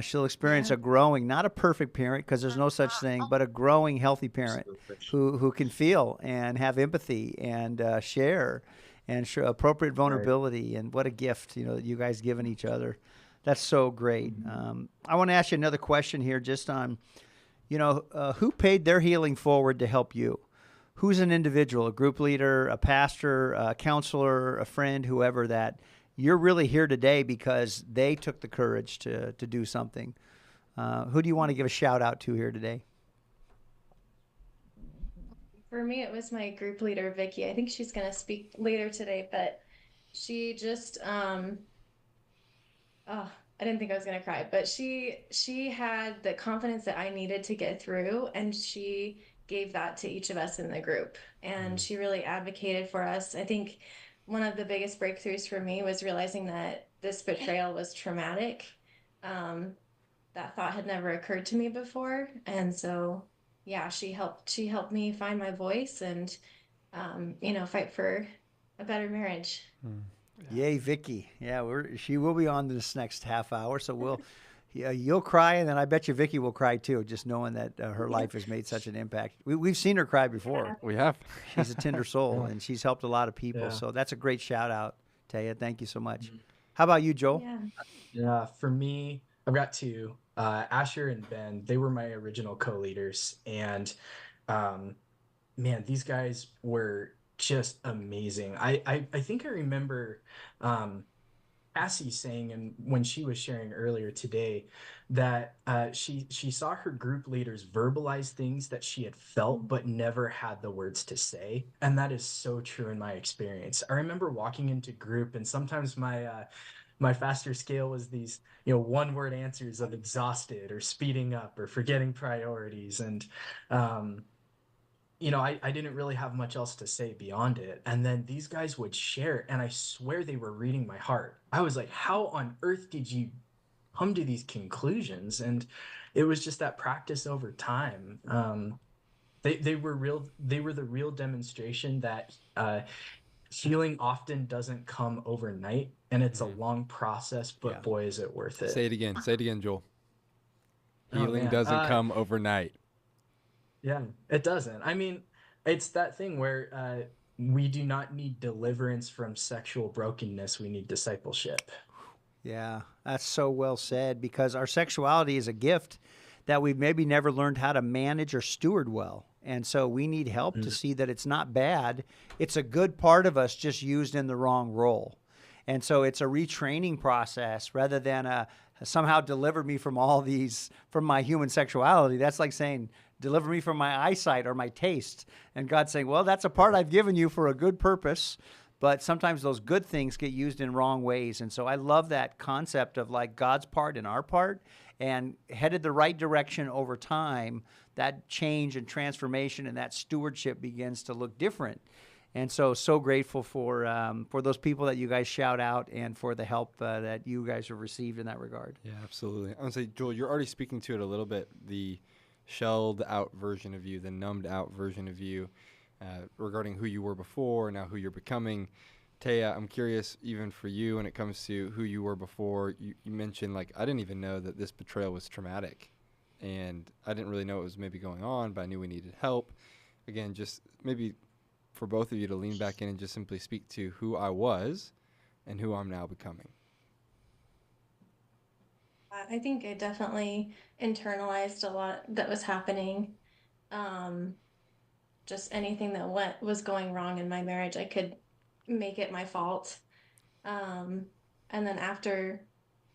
She'll experience a growing, not a perfect parent because there's no such thing, but a growing, healthy parent who can feel and have empathy and share and show appropriate vulnerability. And what a gift, that you guys given each other. That's so great. I want to ask you another question here just on, who paid their healing forward to help you? Who's an individual, a group leader, a pastor, a counselor, a friend, whoever, that you're really here today because they took the courage to do something? Who do you want to give a shout out to here today? For me, it was my group leader, Vicki. I think she's going to speak later today, but she just, I didn't think I was going to cry, but she had the confidence that I needed to get through, and she gave that to each of us in the group, and she really advocated for us. I think one of the biggest breakthroughs for me was realizing that this betrayal was traumatic. That thought had never occurred to me before, and so she helped me find my voice and fight for a better marriage. Yay, Vicki. Yeah, she will be on this next half hour, so you'll cry, and then I bet you Vicki will cry too, just knowing that her life has made such an impact. We've seen her cry before. Yeah. We have. She's a tender soul, and she's helped a lot of people. So that's a great shout out, Taya. Thank you so much. How about you, Joel? Yeah, for me, I've got two. Asher and Ben, they were my original co-leaders, and man, these guys were just amazing. I think I remember Cassie saying, and when she was sharing earlier today, that she saw her group leaders verbalize things that she had felt but never had the words to say, and that is so true in my experience. I remember walking into group, and sometimes my faster scale was these, one-word answers of exhausted or speeding up or forgetting priorities, and I didn't really have much else to say beyond it. And then these guys would share, and I swear they were reading my heart. I was like, how on earth did you come to these conclusions? And it was just that practice over time. They were the real demonstration that healing often doesn't come overnight, and it's a long process, but boy, is it worth it. Say it again, Joel. Healing doesn't come overnight. Yeah, it doesn't. I mean, it's that thing where we do not need deliverance from sexual brokenness. We need discipleship. Yeah, that's so well said, because our sexuality is a gift that we've maybe never learned how to manage or steward well. And so we need help to see that it's not bad. It's a good part of us, just used in the wrong role. And so it's a retraining process rather than somehow deliver me from from my human sexuality. That's like saying, deliver me from my eyesight or my taste. And God's saying, well, that's a part I've given you for a good purpose, but sometimes those good things get used in wrong ways. And so I love that concept of like God's part and our part, and headed the right direction over time, that change and transformation and that stewardship begins to look different. And so grateful for those people that you guys shout out and for the help that you guys have received in that regard. Yeah, absolutely. I would say, Joel, you're already speaking to it a little bit, the shelled out version of you, the numbed out version of you, regarding who you were before, now who you're becoming. Taya, I'm curious, even for you, when it comes to who you were before, you mentioned, like, I didn't even know that this betrayal was traumatic. And I didn't really know what was maybe going on, but I knew we needed help. Again, just maybe for both of you to lean back in and just simply speak to who I was and who I'm now becoming. I think I definitely internalized a lot that was happening. Just anything that was going wrong in my marriage, I could make it my fault. And then after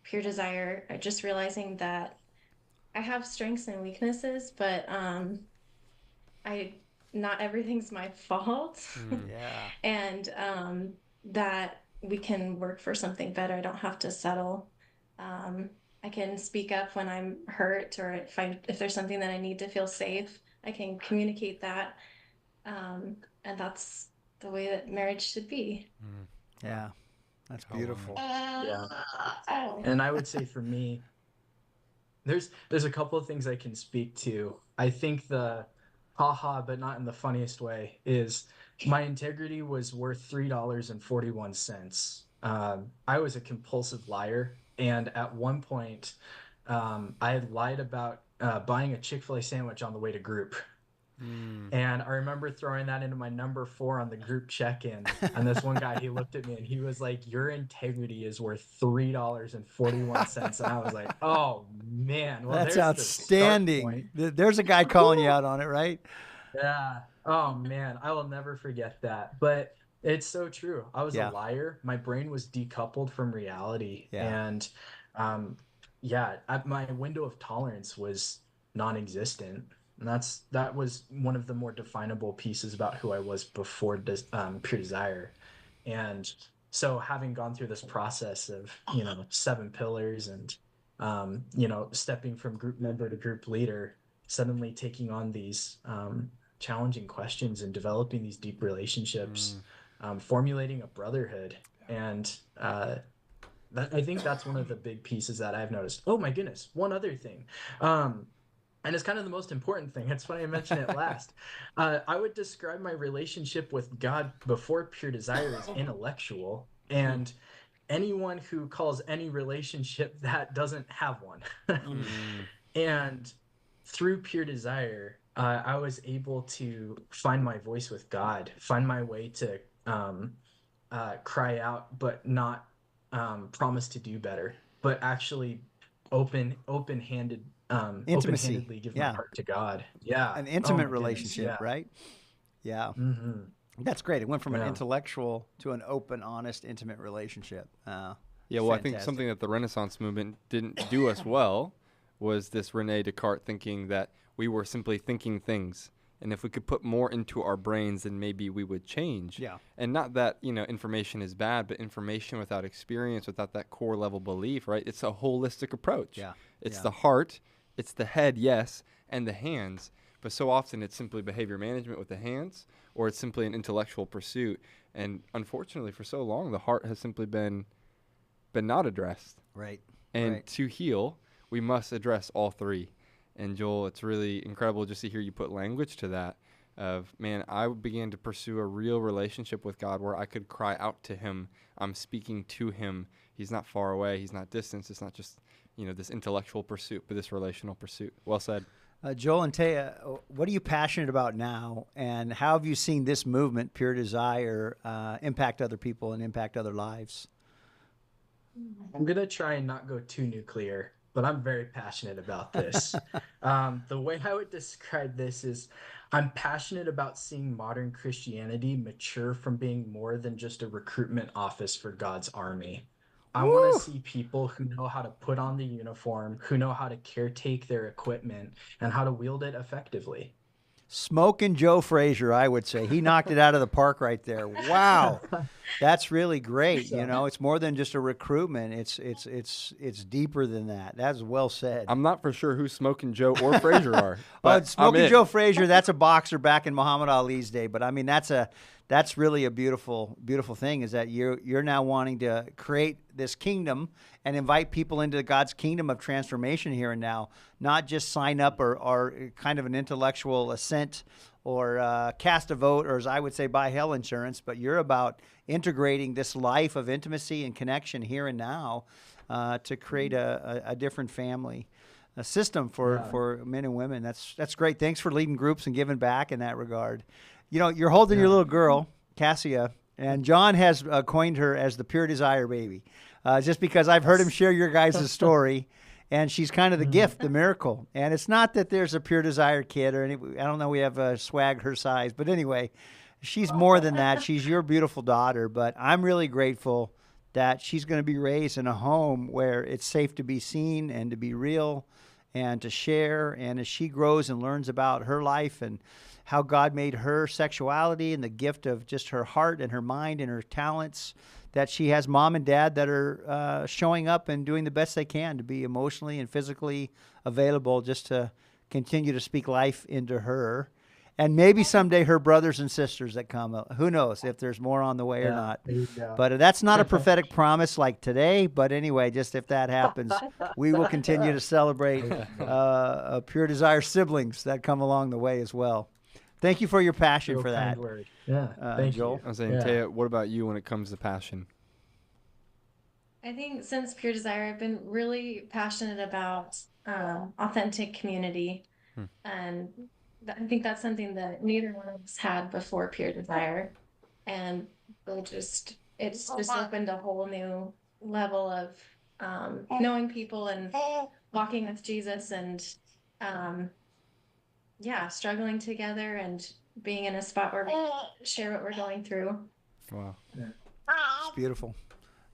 Pure Desire, just realizing that I have strengths and weaknesses, but not everything's my fault. Yeah. And that we can work for something better. I don't have to settle. I can speak up when I'm hurt, or if there's something that I need to feel safe, I can communicate that. And that's the way that marriage should be. Yeah, that's beautiful. Yeah. And I would say for me, there's a couple of things I can speak to. I think the haha, but not in the funniest way, is my integrity was worth $3.41. I was a compulsive liar, and at one point, I had lied about buying a Chick-fil-A sandwich on the way to group. And I remember throwing that into my number 4 on the group check-in. And this one guy, he looked at me and he was like, "Your integrity is worth $3.41. And I was like, "Oh man, well, that's there's outstanding." There's a guy calling you out on it, right? Yeah. Oh man, I will never forget that. But it's so true. I was a liar. My brain was decoupled from reality. Yeah. And my window of tolerance was non-existent. And that was one of the more definable pieces about who I was before Pure Desire. And so having gone through this process of, 7 pillars and, stepping from group member to group leader, suddenly taking on these challenging questions and developing these deep relationships, formulating a brotherhood. And I think that's one of the big pieces that I've noticed. Oh my goodness, one other thing. And it's kind of the most important thing. It's funny I mentioned it last. I would describe my relationship with God before Pure Desire as intellectual. And anyone who calls any relationship that doesn't have one. And through Pure Desire, I was able to find my voice with God, find my way to cry out, but not promise to do better, but actually open-handedly give my heart to God. Yeah. An intimate relationship, right? Yeah. Mm-hmm. That's great. It went from an intellectual to an open, honest, intimate relationship. Well, I think something that the Renaissance movement didn't do us well was this Rene Descartes thinking that we were simply thinking things. And if we could put more into our brains, then maybe we would change. Yeah. And not that, information is bad, but information without experience, without that core level belief, right? It's a holistic approach. Yeah. It's the heart, it's the head, yes, and the hands. But so often it's simply behavior management with the hands, or it's simply an intellectual pursuit. And unfortunately, for so long, the heart has simply been not addressed. Right. And to heal, we must address all three. And Joel, it's really incredible just to hear you put language to that of, man, I began to pursue a real relationship with God where I could cry out to him. I'm speaking to him. He's not far away. He's not distant. It's not just, this intellectual pursuit, but this relational pursuit. Well said. Joel and Taya, what are you passionate about now? And how have you seen this movement, Pure Desire, impact other people and impact other lives? I'm going to try and not go too nuclear, but I'm very passionate about this. The way I would describe this is I'm passionate about seeing modern Christianity mature from being more than just a recruitment office for God's army. I want to see people who know how to put on the uniform, who know how to caretake their equipment, and how to wield it effectively. Smoking Joe Frazier, I would say. He knocked it out of the park right there. Wow. That's really great. It's more than just a recruitment. It's deeper than that. That's well said. I'm not for sure who Smoking Joe or Frazier are. But Smoking Joe Frazier, that's a boxer back in Muhammad Ali's day. But I mean, that's a that's really a beautiful thing, is that you're now wanting to create this kingdom and invite people into God's kingdom of transformation here and now, not just sign up or kind of an intellectual assent or cast a vote, or as I would say, buy hell insurance, but you're about integrating this life of intimacy and connection here and now to create a different family, a system for men and women. That's great. Thanks for leading groups and giving back in that regard. You know, you're holding your little girl, Cassie, and John has coined her as the Pure Desire baby, just because I've heard him share your guys' story, and she's kind of the gift, the miracle. And it's not that there's a Pure Desire kid or any, I don't know, we have a swag her size, but anyway, she's more than that. She's your beautiful daughter, but I'm really grateful that she's going to be raised in a home where it's safe to be seen and to be real and to share. And as she grows and learns about her life and how God made her sexuality and the gift of just her heart and her mind and her talents, that she has mom and dad that are showing up and doing the best they can to be emotionally and physically available just to continue to speak life into her. And maybe someday her brothers and sisters that come. Who knows if there's more on the way or not. But that's not a prophetic promise like today. But anyway, just if that happens, we will continue to celebrate Pure Desire siblings that come along the way as well. Thank you for your passion for that. Word. Yeah, thank Joel. I was saying, Taya, what about you when it comes to passion? I think since Pure Desire, I've been really passionate about authentic community. And I think that's something that neither one of us had before Pure Desire. And it's just opened a whole new level of knowing people and walking with Jesus and struggling together and being in a spot where we share what we're going through. Wow. It's beautiful.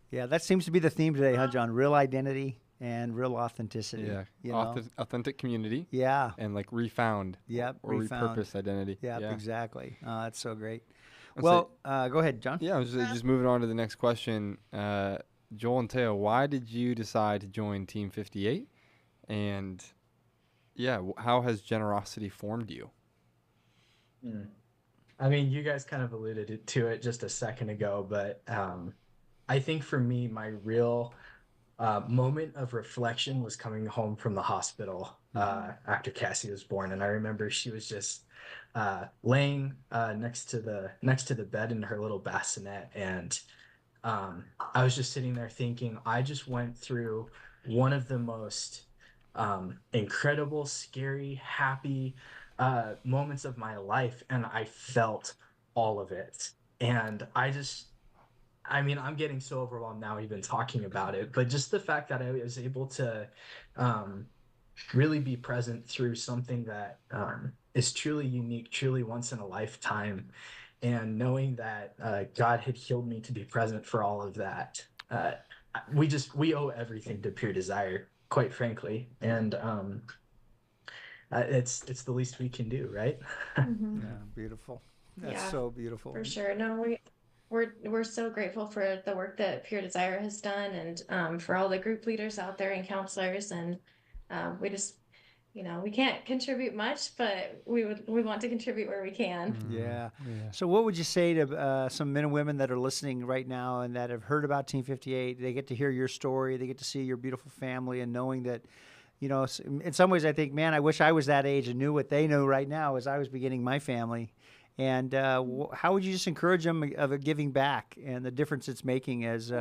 Yeah, that seems to be the theme today, huh, John? Real identity and real authenticity. Yeah, you know? Authentic community. Yeah. And like refound. Yep, or repurposed identity. Yep, yeah, exactly. That's so great. Well, go ahead, John. Yeah, I was just moving on to the next question. Joel and Taya, why did you decide to join Team 58? And yeah, how has generosity formed you? I mean, you guys kind of alluded to it just a second ago, but I think for me, my real moment of reflection was coming home from the hospital after Cassie was born, and I remember she was just laying next to the bed in her little bassinet, and I was just sitting there thinking, I just went through one of the most incredible, scary, happy moments of my life, and I felt all of it. And I mean, I'm getting so overwhelmed now even talking about it, but just the fact that I was able to really be present through something that is truly unique, truly once in a lifetime, and knowing that God had healed me to be present for all of that. We owe everything to Pure Desire, quite frankly, and it's the least we can do, right? Yeah, beautiful. That's so beautiful. For sure. No, we're so grateful for the work that Pure Desire has done, and for all the group leaders out there and counselors, and we just, we can't contribute much, but we want to contribute where we can. Yeah. So what would you say to some men and women that are listening right now and that have heard about Team 58? They get to hear your story, they get to see your beautiful family, and knowing that, in some ways I think, man, I wish I was that age and knew what they know right now as I was beginning my family. And how would you just encourage them of giving back and the difference it's making as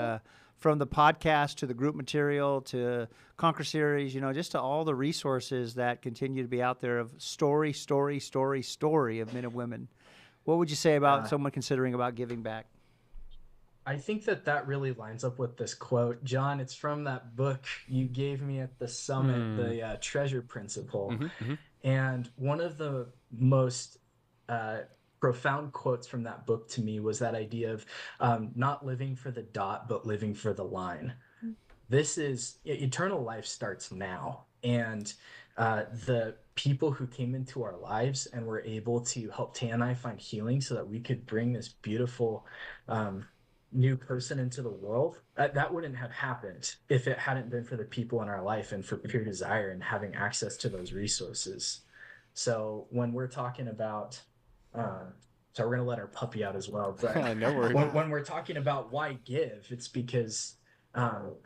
from the podcast to the group material to Conquer Series, just to all the resources that continue to be out there of story of men and women. What would you say about someone considering about giving back? I think that really lines up with this quote. John, it's from that book you gave me at the summit, the Treasure Principle. And one of the most profound quotes from that book to me was that idea of not living for the dot, but living for the line. This is eternal life starts now. And the people who came into our lives and were able to help Taya and I find healing so that we could bring this beautiful new person into the world, that wouldn't have happened if it hadn't been for the people in our life and for Pure Desire and having access to those resources. So when we're talking about So we're going to let our puppy out as well. But No worries. when we're talking about why give, it's because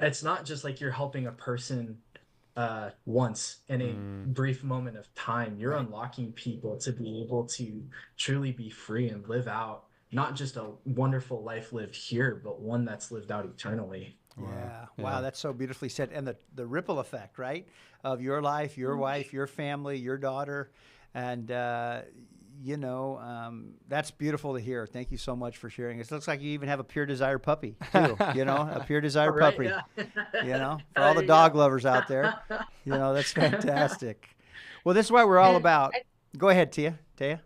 it's not just like you're helping a person once in a brief moment of time. You're unlocking people to be able to truly be free and live out not just a wonderful life lived here, but one that's lived out eternally. Yeah. Wow, that's so beautifully said. And the ripple effect, right, of your life, your wife, your family, your daughter, and that's beautiful to hear. Thank you so much for sharing. It looks like you even have a Pure Desire puppy too. A Pure Desire puppy. Yeah. For all the dog lovers out there, that's fantastic. Well, this is what we're all about. Go ahead, Taya.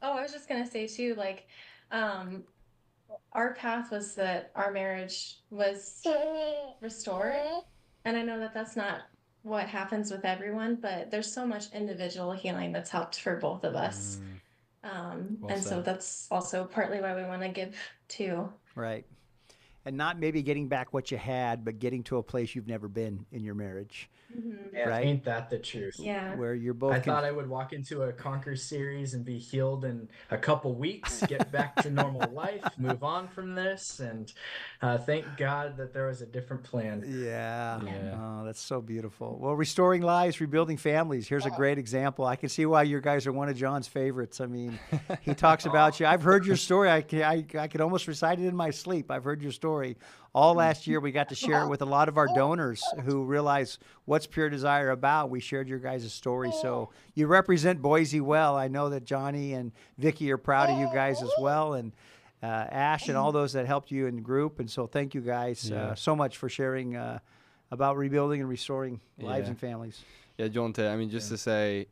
Oh, I was just gonna say too, like, our path was that our marriage was restored, and I know that that's not what happens with everyone, but there's so much individual healing that's helped for both of us. So that's also partly why we want to give too. Right. And not maybe getting back what you had, but getting to a place you've never been in your marriage. Yeah, right? ain't that the truth? Yeah. Where you're both. I thought I would walk into a Conquer series and be healed in a couple weeks, get back to normal life, move on from this, and thank God that there was a different plan. Yeah. Oh, that's so beautiful. Well, restoring lives, rebuilding families. Here's a great example. I can see why you guys are one of John's favorites. I mean, he talks about you. I've heard your story. I could almost recite it in my sleep. I've heard your story. All last year, we got to share it with a lot of our donors who realize what's Pure Desire about. We shared your guys' story. So you represent Boise well. I know that Johnny and Vicki are proud of you guys as well, and Ash and all those that helped you in the group. And so thank you guys so much for sharing about rebuilding and restoring lives and families. Yeah, Joel and Taya, I mean, just to say,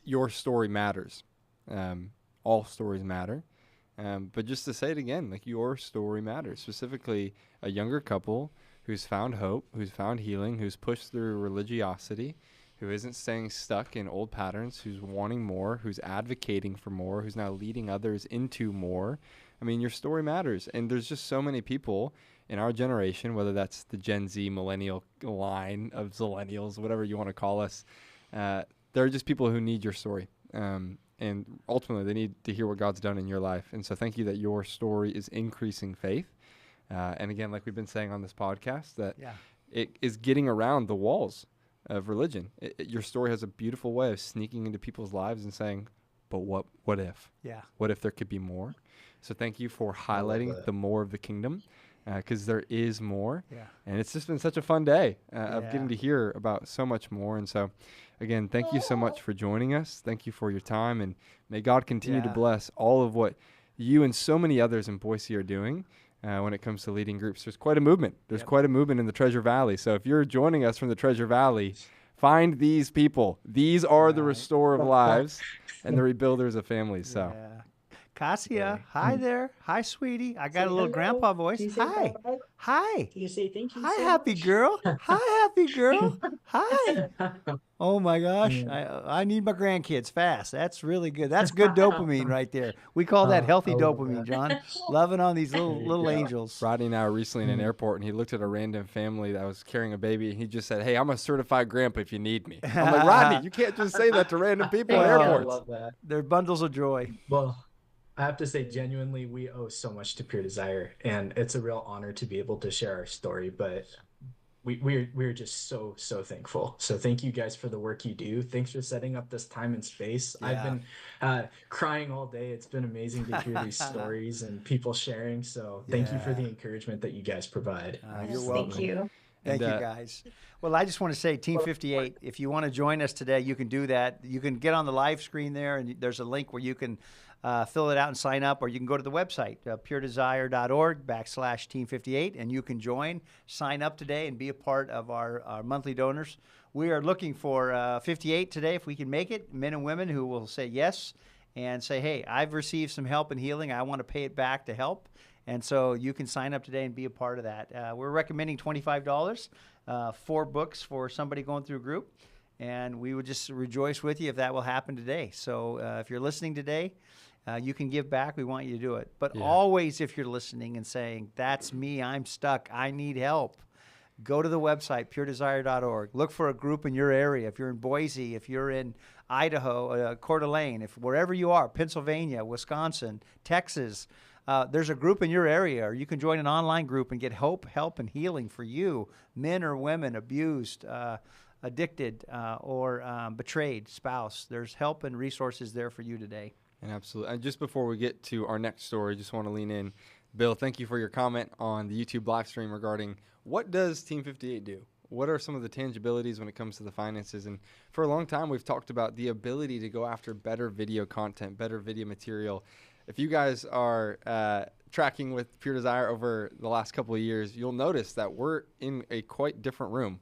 your story matters. All stories matter. But just to say it again, like, your story matters, specifically a younger couple who's found hope, who's found healing, who's pushed through religiosity, who isn't staying stuck in old patterns, who's wanting more, who's advocating for more, who's now leading others into more. I mean, your story matters. And there's just so many people in our generation, whether that's the Gen Z millennial line of zillennials, whatever you want to call us, there are just people who need your story. And ultimately, they need to hear what God's done in your life. And so thank you that your story is increasing faith. And again, like we've been saying on this podcast, that it is getting around the walls of religion. Your story has a beautiful way of sneaking into people's lives and saying, but what if? Yeah. What if there could be more? So thank you for highlighting the more of the kingdom, because there is more. Yeah. And it's just been such a fun day of getting to hear about so much more. And so, again, thank you so much for joining us. Thank you for your time. And may God continue to bless all of what you and so many others in Boise are doing when it comes to leading groups. There's quite a movement. There's quite a movement in the Treasure Valley. So if you're joining us from the Treasure Valley, find these people. These are the restorer of lives and the rebuilders of families. So. Cassie, hi there. Hi, sweetie. I got a little grandpa voice. Hi. Hi. Do you say thank you? Hi, so happy much? girl. Hi, happy girl. Hi. Oh my gosh. I need my grandkids fast. That's really good. That's good dopamine right there. We call that healthy dopamine, John. Loving on these little angels. Rodney and I were recently in an airport, and he looked at a random family that was carrying a baby, and he just said, "Hey, I'm a certified grandpa if you need me." I'm like, Rodney, you can't just say that to random people in airports. I love that. They're bundles of joy. Well, I have to say, genuinely, we owe so much to Pure Desire, and it's a real honor to be able to share our story. But we're just so thankful. So thank you guys for the work you do. Thanks for setting up this time and space. I've been crying all day. It's been amazing to hear these stories and people sharing. So thank you for the encouragement that you guys provide. You're welcome. Thank you. Thank you, guys. Well, I just want to say, Team 58, if you want to join us today, you can do that. You can get on the live screen there, and there's a link where you can fill it out and sign up, or you can go to the website, puredesire.org/Team58, and you can join, sign up today, and be a part of our monthly donors. We are looking for 58 today, if we can make it, men and women who will say yes and say, hey, I've received some help and healing. I want to pay it back to help. And so you can sign up today and be a part of that. We're recommending $25, 4 books for somebody going through a group. And we would just rejoice with you if that will happen today. So if you're listening today, you can give back. We want you to do it. But always, if you're listening and saying, that's me, I'm stuck, I need help, go to the website, puredesire.org. Look for a group in your area. If you're in Boise, if you're in Idaho, Coeur d'Alene, if wherever you are, Pennsylvania, Wisconsin, Texas, there's a group in your area, or you can join an online group and get hope, help, and healing for you, men or women abused, addicted, or betrayed spouse. There's help and resources there for you today. And absolutely. And just before we get to our next story, just want to lean in. Bill, thank you for your comment on the YouTube live stream regarding what does Team 58 do? What are some of the tangibilities when it comes to the finances? And for a long time, we've talked about the ability to go after better video content, better video material. If you guys are tracking with Pure Desire over the last couple of years, you'll notice that we're in a quite different room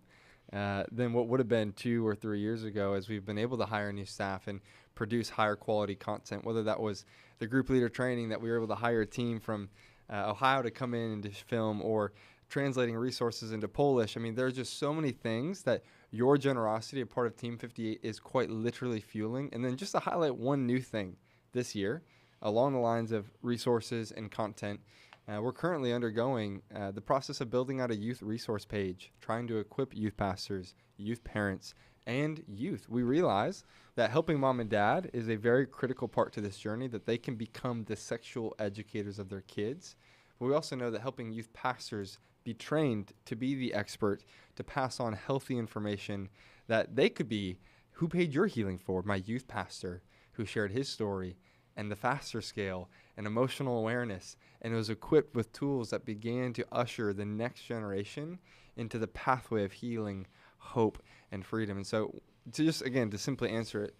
than what would have been 2 or 3 years ago, as we've been able to hire new staff and produce higher quality content, whether that was the group leader training that we were able to hire a team from Ohio to come in and to film, or translating resources into Polish. I mean, there's just so many things that your generosity, a part of Team 58, is quite literally fueling. And then just to highlight one new thing this year, along the lines of resources and content, we're currently undergoing the process of building out a youth resource page, trying to equip youth pastors, youth parents, and youth. We realize that helping mom and dad is a very critical part to this journey, that they can become the sexual educators of their kids. But we also know that helping youth pastors be trained to be the expert, to pass on healthy information, that they could be who paid your healing forward, my youth pastor who shared his story, and the faster scale and emotional awareness, and was equipped with tools that began to usher the next generation into the pathway of healing, hope, and freedom. And so to simply answer it,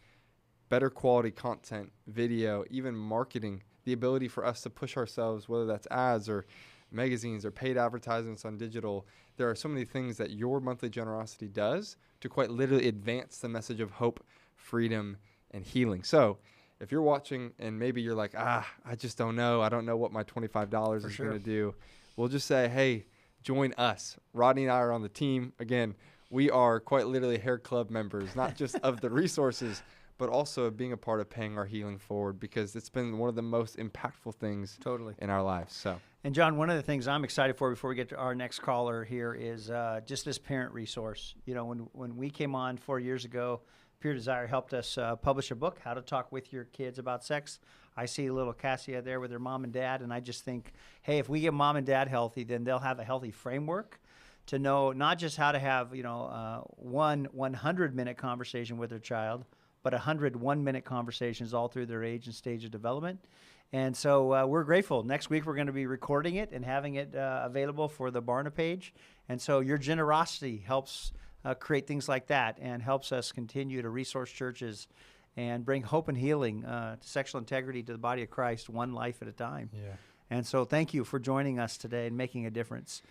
better quality content, video, even marketing, the ability for us to push ourselves, whether that's ads or magazines or paid advertisements on digital. There are so many things that your monthly generosity does to quite literally advance the message of hope, freedom, and healing. So if you're watching and maybe you're like, I just don't know. I don't know what my $25 is going to do. We'll just say, hey, join us. Rodney and I are on the team. Again, we are quite literally Hair Club members, not just of the resources, but also being a part of paying our healing forward, because it's been one of the most impactful things in our lives. So, and John, one of the things I'm excited for before we get to our next caller here is just this parent resource. You know, when we came on 4 years ago, Pure Desire helped us publish a book, How to Talk with Your Kids About Sex. I see little Cassie there with her mom and dad, and I just think, hey, if we get mom and dad healthy, then they'll have a healthy framework to know not just how to have, one 100-minute conversation with their child, but 100 one-minute conversations all through their age and stage of development. And so we're grateful. Next week, we're going to be recording it and having it available for the Barna page. And so your generosity helps create things like that and helps us continue to resource churches and bring hope and healing to sexual integrity to the body of Christ, one life at a time. Yeah. And so thank you for joining us today and making a difference.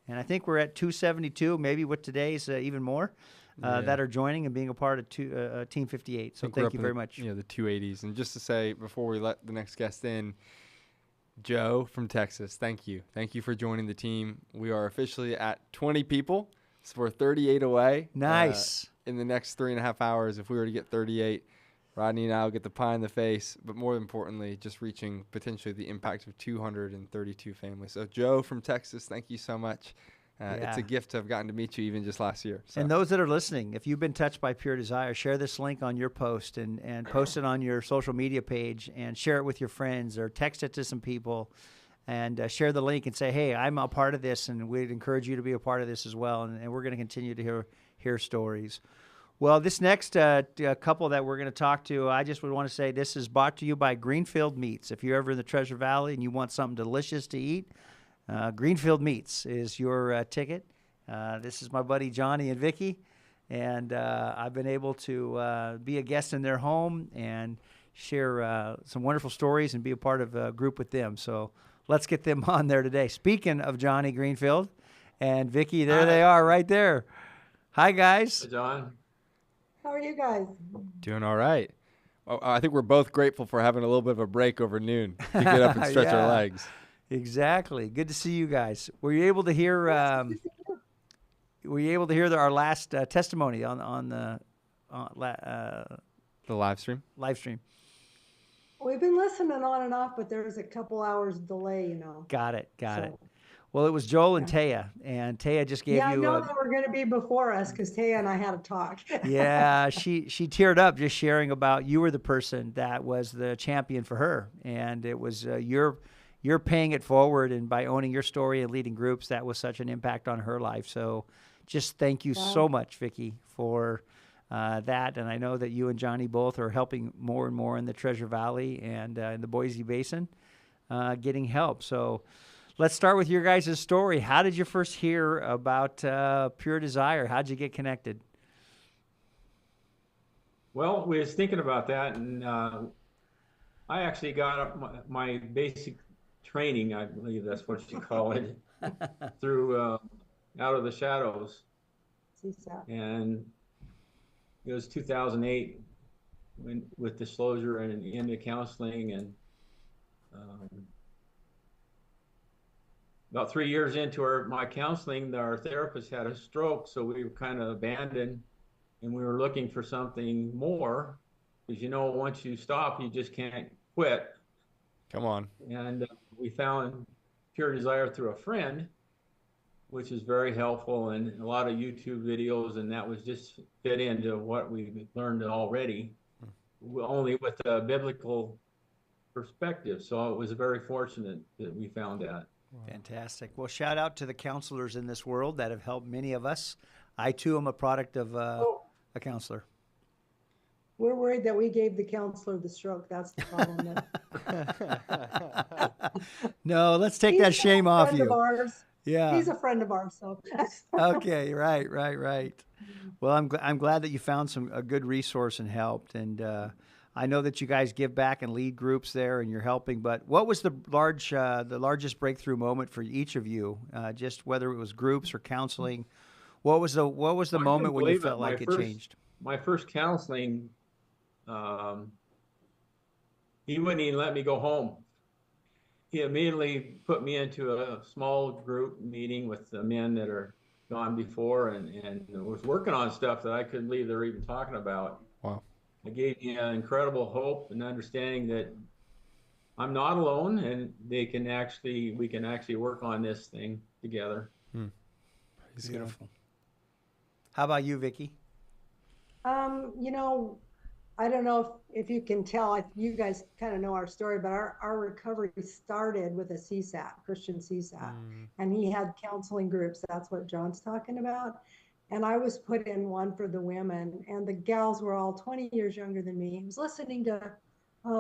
And I think we're at 272, maybe with today's even more. That are joining and being a part of Team 58. So thank you very much. The 280s. And just to say, before we let the next guest in, Joe from Texas, thank you. Thank you for joining the team. We are officially at 20 people. So we're 38 away. Nice. In the next 3.5 hours, if we were to get 38, Rodney and I will get the pie in the face. But more importantly, just reaching potentially the impact of 232 families. So Joe from Texas, thank you so much. It's a gift to have gotten to meet you even just last year. So. And those that are listening, if you've been touched by Pure Desire, share this link on your post and post it on your social media page and share it with your friends or text it to some people and share the link and say, hey, I'm a part of this, and we'd encourage you to be a part of this as well. And we're going to continue to hear stories. Well, this next couple that we're going to talk to, I just would want to say this is brought to you by Greenfield Meats. If you're ever in the Treasure Valley and you want something delicious to eat, Greenfield Meats is your ticket. This is my buddy Johnny and Vicki, and I've been able to be a guest in their home and share some wonderful stories and be a part of a group with them. So let's get them on there today. Speaking of Johnny Greenfield and Vicki, there they are right there. Hi, guys. Hey, John. How are you guys? Doing all right. I think we're both grateful for having a little bit of a break over noon to get up and stretch our legs. Exactly. Good to see you guys. Were you able to hear? Our last testimony on the live stream? Live stream. We've been listening on and off, but there's a couple hours delay, Got it. Well, it was Joel and Taya, and Taya just gave Yeah, I you know a, they were going to be before us because Taya and I had a talk. yeah, she teared up just sharing about you were the person that was the champion for her, and it was you're paying it forward, and by owning your story and leading groups, that was such an impact on her life. So just thank you so much, Vicki, for that. And I know that you and Johnny both are helping more and more in the Treasure Valley and in the Boise Basin, getting help. So let's start with your guys' story. How did you first hear about Pure Desire? How did you get connected? Well, we was thinking about that, and I actually got my basic training, I believe that's what you call it, through Out of the Shadows. And it was 2008 with disclosure and into counseling, and about 3 years into my counseling, our therapist had a stroke, so we were kind of abandoned, and we were looking for something more, because once you stop, you just can't quit. Come on. And we found Pure Desire through a friend, which is very helpful, and a lot of YouTube videos, and that was just fit into what we learned already, only with a biblical perspective. So it was very fortunate that we found that. Fantastic. Well, shout out to the counselors in this world that have helped many of us. I, too, am a product of a counselor. We're worried that we gave the counselor the stroke. That's the problem. No, let's take that shame off you. Of ours. Yeah. He's a friend of ours. So. Okay. Right. Well, I'm glad that you found a good resource and helped. And I know that you guys give back and lead groups there, and you're helping. But what was the largest breakthrough moment for each of you? Just whether it was groups or counseling, what was the moment when you felt like it changed? My first counseling, he wouldn't even let me go home. He immediately put me into a small group meeting with the men that are gone before, and was working on stuff that I couldn't believe they were even talking about. Wow. It gave me an incredible hope and understanding that I'm not alone, and we can actually work on this thing together. Beautiful. How about you, Vicki? I don't know if you can tell, you guys kind of know our story, but our recovery started with a CSAT, Christian CSAT, and he had counseling groups. That's what John's talking about. And I was put in one for the women, and the gals were all 20 years younger than me. I was listening to,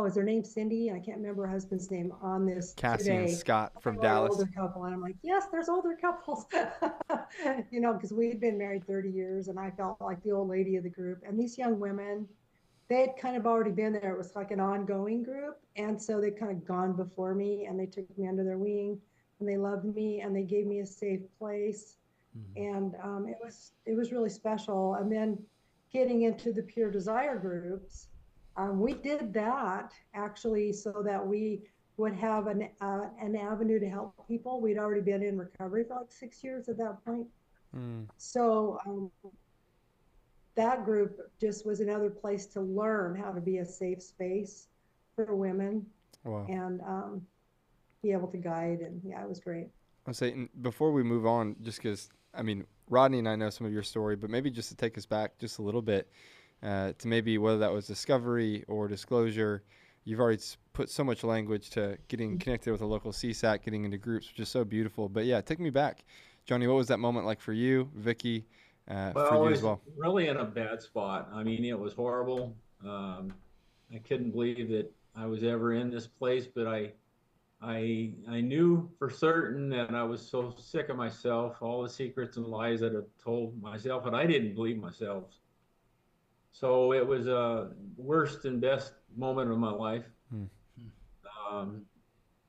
is her name Cindy? I can't remember her husband's name on this Cassie today. and Scott from Dallas. Older couple, and I'm like, yes, there's older couples, because we had been married 30 years, and I felt like the old lady of the group. And these young women, they had kind of already been there. It was like an ongoing group. And so they kind of gone before me, and they took me under their wing, and they loved me, and they gave me a safe place. And it was really special. And then getting into the Pure Desire groups, we did that actually so that we would have an avenue to help people. We'd already been in recovery for like 6 years at that point. So that group just was another place to learn how to be a safe space for women. Wow. And be able to guide. And yeah, it was great. I'll say, before we move on, just because, Rodney and I know some of your story, but maybe just to take us back just a little bit to maybe whether that was discovery or disclosure. You've already put so much language to getting connected with a local CSAT, getting into groups, which is so beautiful. But yeah, take me back. Johnny, what was that moment like for you, Vicki, for you as well? Really in a bad spot. It was horrible. I couldn't believe that I was ever in this place, but I knew for certain that I was so sick of myself, all the secrets and lies that I told myself, and I didn't believe myself. So it was a worst and best moment of my life.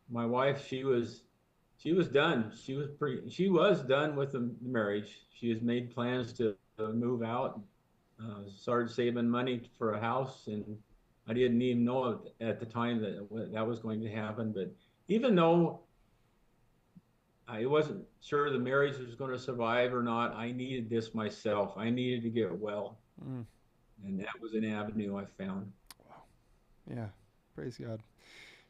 My wife, she was done. She was done with the marriage. She has made plans to move out, started saving money for a house, and I didn't even know at the time that was going to happen. But even though I wasn't sure the marriage was going to survive or not, I needed this myself. I needed to get well. And that was an avenue I found. Wow. Yeah. Praise God.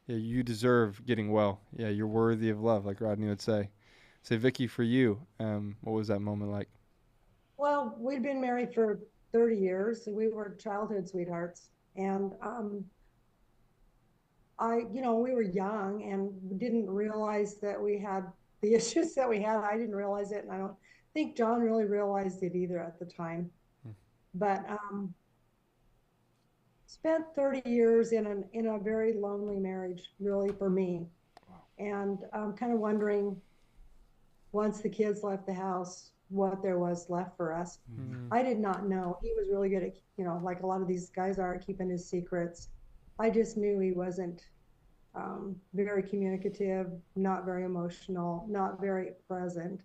Yeah, you deserve getting well. Yeah, you're worthy of love, like Rodney would say. So Vicki, for you, what was that moment like? Well, we'd been married for 30 years. We were childhood sweethearts. And we were young and didn't realize that we had the issues that we had. I didn't realize it, and I don't think John really realized it either at the time. But spent 30 years in a very lonely marriage, really, for me. And I'm kind of wondering, once the kids left the house, what there was left for us. I did not know. He was really good at, like a lot of these guys are, at keeping his secrets. I just knew he wasn't very communicative, not very emotional, not very present.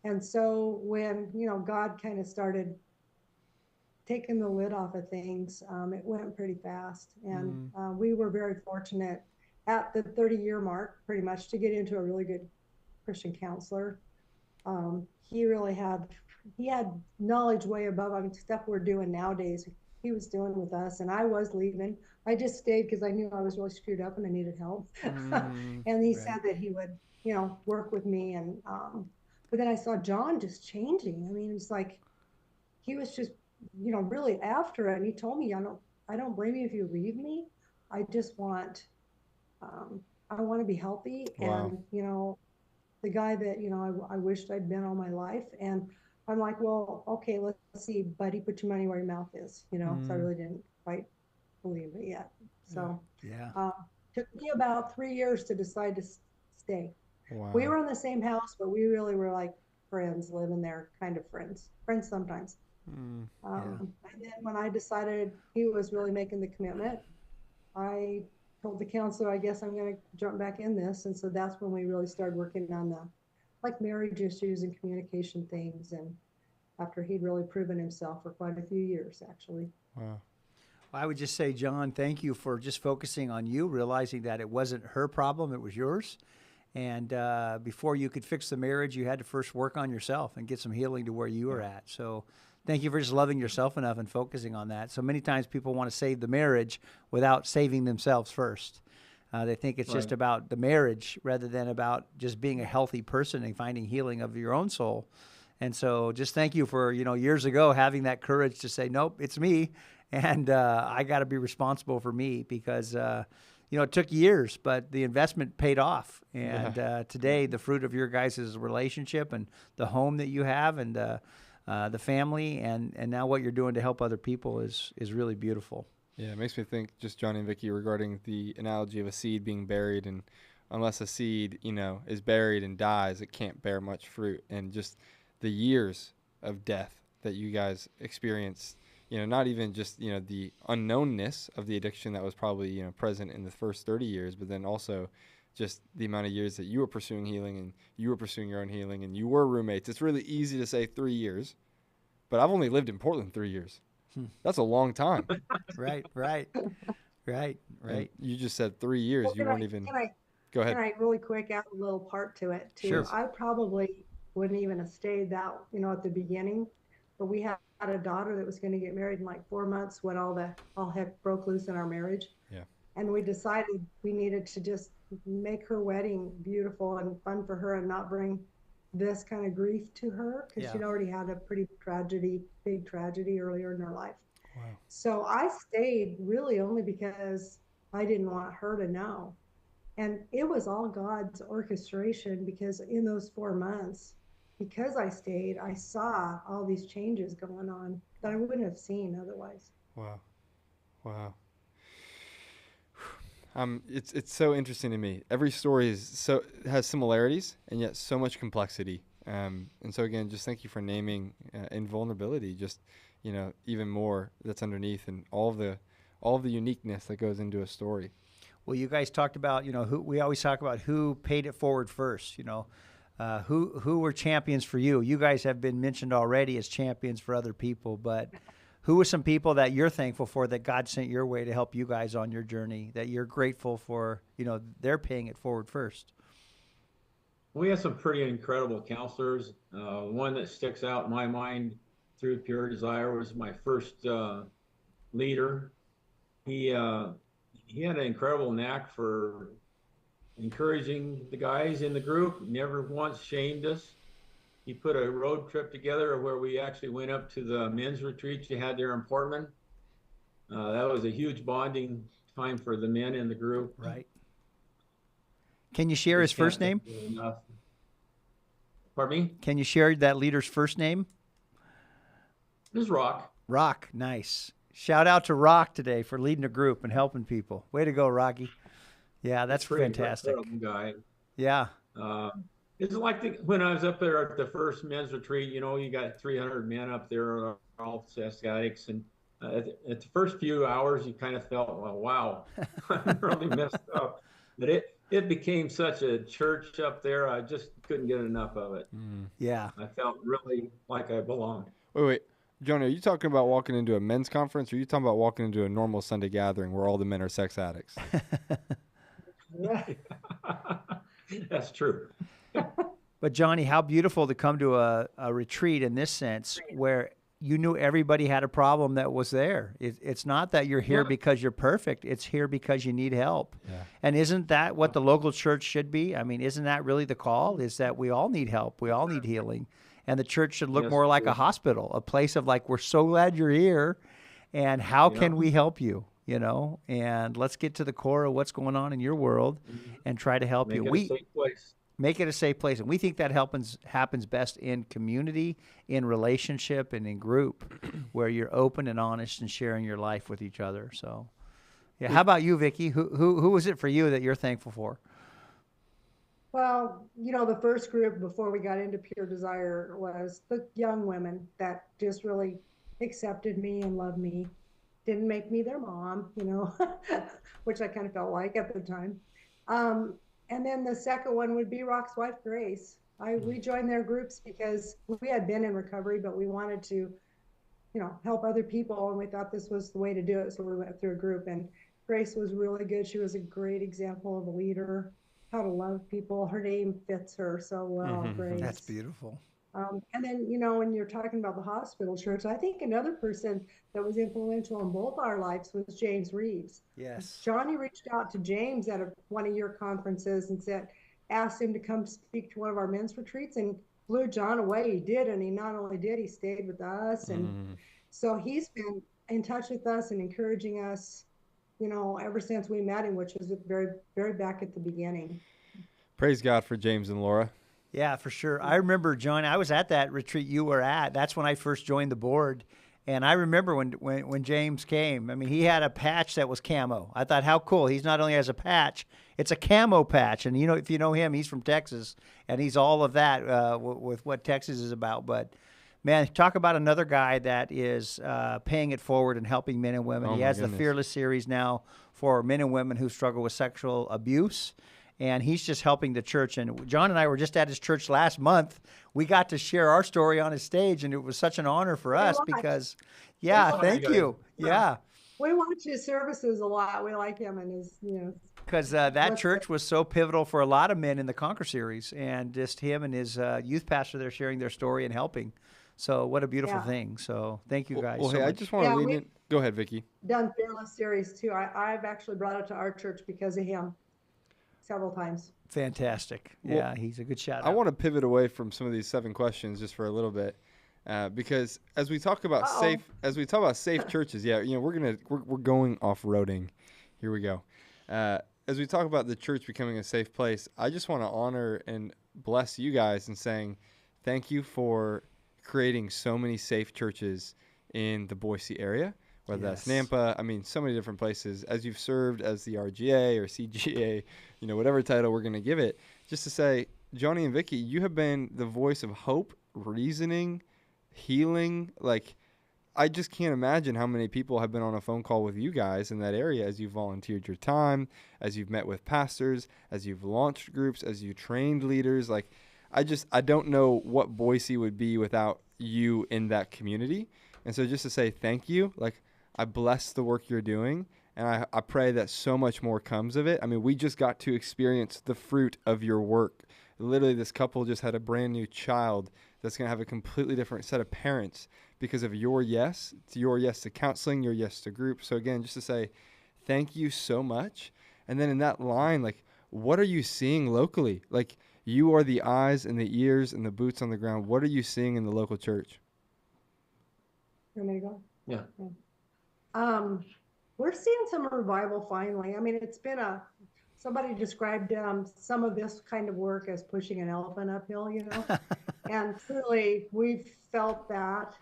And so when, God kind of started taking the lid off of things, it went pretty fast. And we were very fortunate at the 30-year mark, pretty much, to get into a really good Christian counselor. He had knowledge way above, stuff we're doing nowadays. He was doing with us, and I was leaving. I just stayed because I knew I was really screwed up and I needed help. And he said that he would, work with me. And but then I saw John just changing. It's like he was just, really after it. And he told me, I don't blame you if you leave me. I just want, I want to be healthy. Wow. And the guy that I wished I'd been all my life. And I'm like, well, okay, let's see, buddy, put your money where your mouth is. So I really didn't quite believe it yet. So took me about 3 years to decide to stay. Wow. We were in the same house, but we really were like friends, living there, kind of friends sometimes. And then when I decided he was really making the commitment, I told the counselor, I guess I'm going to jump back in this. And so that's when we really started working on the marriage issues and communication things. And after he'd really proven himself for quite a few years, actually. Wow. I would just say, John, thank you for just focusing on you, realizing that it wasn't her problem, it was yours. And before you could fix the marriage, you had to first work on yourself and get some healing to where you were at. So thank you for just loving yourself enough and focusing on that. So many times people want to save the marriage without saving themselves first. They think it's just about the marriage rather than about just being a healthy person and finding healing of your own soul. And so just thank you for, years ago having that courage to say, nope, it's me. And I got to be responsible for me because, it took years, but the investment paid off. And today, the fruit of your guys' relationship and the home that you have and the family and now what you're doing to help other people is really beautiful. Yeah, it makes me think, just Johnny and Vicki, regarding the analogy of a seed being buried. And unless a seed, is buried and dies, it can't bear much fruit. And just the years of death that you guys experienced, not even just, the unknownness of the addiction that was probably, present in the first 30 years, but then also just the amount of years that you were pursuing healing and you were pursuing your own healing and you were roommates. It's really easy to say 3 years, but I've only lived in Portland 3 years. That's a long time. Right. And you just said 3 years. Well, you weren't even. Go ahead. Can I really quick add a little part to it too? Sure. I probably wouldn't even have stayed that, at the beginning, but we had a daughter that was going to get married in like 4 months when all heck broke loose in our marriage. Yeah. And we decided we needed to just make her wedding beautiful and fun for her and not bring this kind of grief to her because she'd already had a pretty big tragedy earlier in her life. Wow. So I stayed really only because I didn't want her to know. And it was all God's orchestration because in those 4 months, because I stayed, I saw all these changes going on that I wouldn't have seen otherwise. Wow. It's so interesting to me. Every story has similarities and yet so much complexity. And so again, just thank you for naming invulnerability. Just even more that's underneath and all of the uniqueness that goes into a story. Well, you guys talked about we always talk about who paid it forward first. Who were champions for you? You guys have been mentioned already as champions for other people, but who were some people that you're thankful for that God sent your way to help you guys on your journey that you're grateful for, they're paying it forward first? We had some pretty incredible counselors. One that sticks out in my mind through Pure Desire was my first leader. He had an incredible knack for encouraging the guys in the group, never once shamed us. He put a road trip together where we actually went up to the men's retreat you had there in Portland. That was a huge bonding time for the men in the group. Right. Can you share his first name? Pardon me? Can you share that leader's first name? This is Rock. Rock, nice. Shout out to Rock today for leading a group and helping people. Way to go, Rocky. Yeah, that's fantastic. Guy. Yeah. It's like when I was up there at the first men's retreat, you know, you got 300 men up there, all athletic, and at the first few hours, you kind of felt, well, wow, I really messed up. But it became such a church up there, I just couldn't get enough of it. Yeah. I felt really like I belonged. Wait. Johnny, are you talking about walking into a men's conference, or are you talking about walking into a normal Sunday gathering where all the men are sex addicts? That's true. But Johnny, how beautiful to come to a retreat in this sense where you knew everybody had a problem that was there. It's not that you're here because you're perfect. It's here because you need help. Yeah. And isn't that what the local church should be? I mean, isn't that really the call, is that we all need help. We all need healing. And the church should look more like a hospital, a place of like, we're so glad you're here, and how can we help you, you know? And let's get to the core of what's going on in your world and try to help you. Make it a safe place. Make it a safe place. And we think that happens best in community, in relationship, and in group, where you're open and honest and sharing your life with each other. So, yeah. How about you, Vicki? Who was it for you that you're thankful for? Well, you know, the first group before we got into Pure Desire was the young women that just really accepted me and loved me. Didn't make me their mom, you know, which I kind of felt like at the time. And then the second one would be Rock's wife, Grace. We joined their groups because we had been in recovery, but we wanted to, you know, help other people, and we thought this was the way to do it. So we went through a group, and Grace was really good. She was a great example of a leader, how to love people. Her name fits her so well, Grace. That's beautiful. And then, you know, when you're talking about the hospital church, I think another person that was influential in both our lives was James Reeves. Yes. Johnny reached out to James at one of your conferences and asked him to come speak to one of our men's retreats, and blew John away. He did, and he not only did, he stayed with us. And so he's been in touch with us and encouraging us, you know, ever since we met him, which was very, very back at the beginning. Praise God for James and Laura. Yeah, for sure. I remember, John, I was at that retreat you were at. That's when I first joined the board. And I remember when James came, I mean, he had a patch that was camo. I thought, how cool. He's not only has a patch, it's a camo patch. And, you know, if you know him, he's from Texas, and he's all of that with what Texas is about. But, man, talk about another guy that is paying it forward and helping men and women. He has the Fearless series now for men and women who struggle with sexual abuse. And he's just helping the church. And John and I were just at his church last month. We got to share our story on his stage, and it was such an honor for us because, thank you. Yeah. We watch his services a lot. We like him and his, you know. Because that church was so pivotal for a lot of men in the Conquer series, and just him and his youth pastor there sharing their story and helping. So what a beautiful thing. So thank you guys. Well, hey, I just want to lean in. Go ahead, Vicki. Done Fearless series too. I've actually brought it to our church because of him. Several times. Fantastic. Well, yeah, he's a good shout out. I want to pivot away from some of these 7 questions just for a little bit, because as we talk about safe churches, you know, we're going off roading. Here we go. As we talk about the church becoming a safe place, I just want to honor and bless you guys in saying thank you for creating so many safe churches in the Boise area. Whether that's Nampa, I mean, so many different places. As you've served as the RGA or CGA, you know, whatever title we're going to give it, just to say, Johnny and Vicki, you have been the voice of hope, reasoning, healing. Like, I just can't imagine how many people have been on a phone call with you guys in that area as you've volunteered your time, as you've met with pastors, as you've launched groups, as you trained leaders. Like, I don't know what Boise would be without you in that community. And so just to say thank you, like, I bless the work you're doing, and I pray that so much more comes of it. I mean, we just got to experience the fruit of your work. Literally, this couple just had a brand new child that's going to have a completely different set of parents because of your yes to counseling, your yes to group. So again, just to say thank you so much. And then in that line, like, what are you seeing locally? Like, you are the eyes and the ears and the boots on the ground. What are you seeing in the local church? You want me to go? Yeah. We're seeing some revival finally. I mean, it's been somebody described some of this kind of work as pushing an elephant uphill, you know, and truly we've felt that.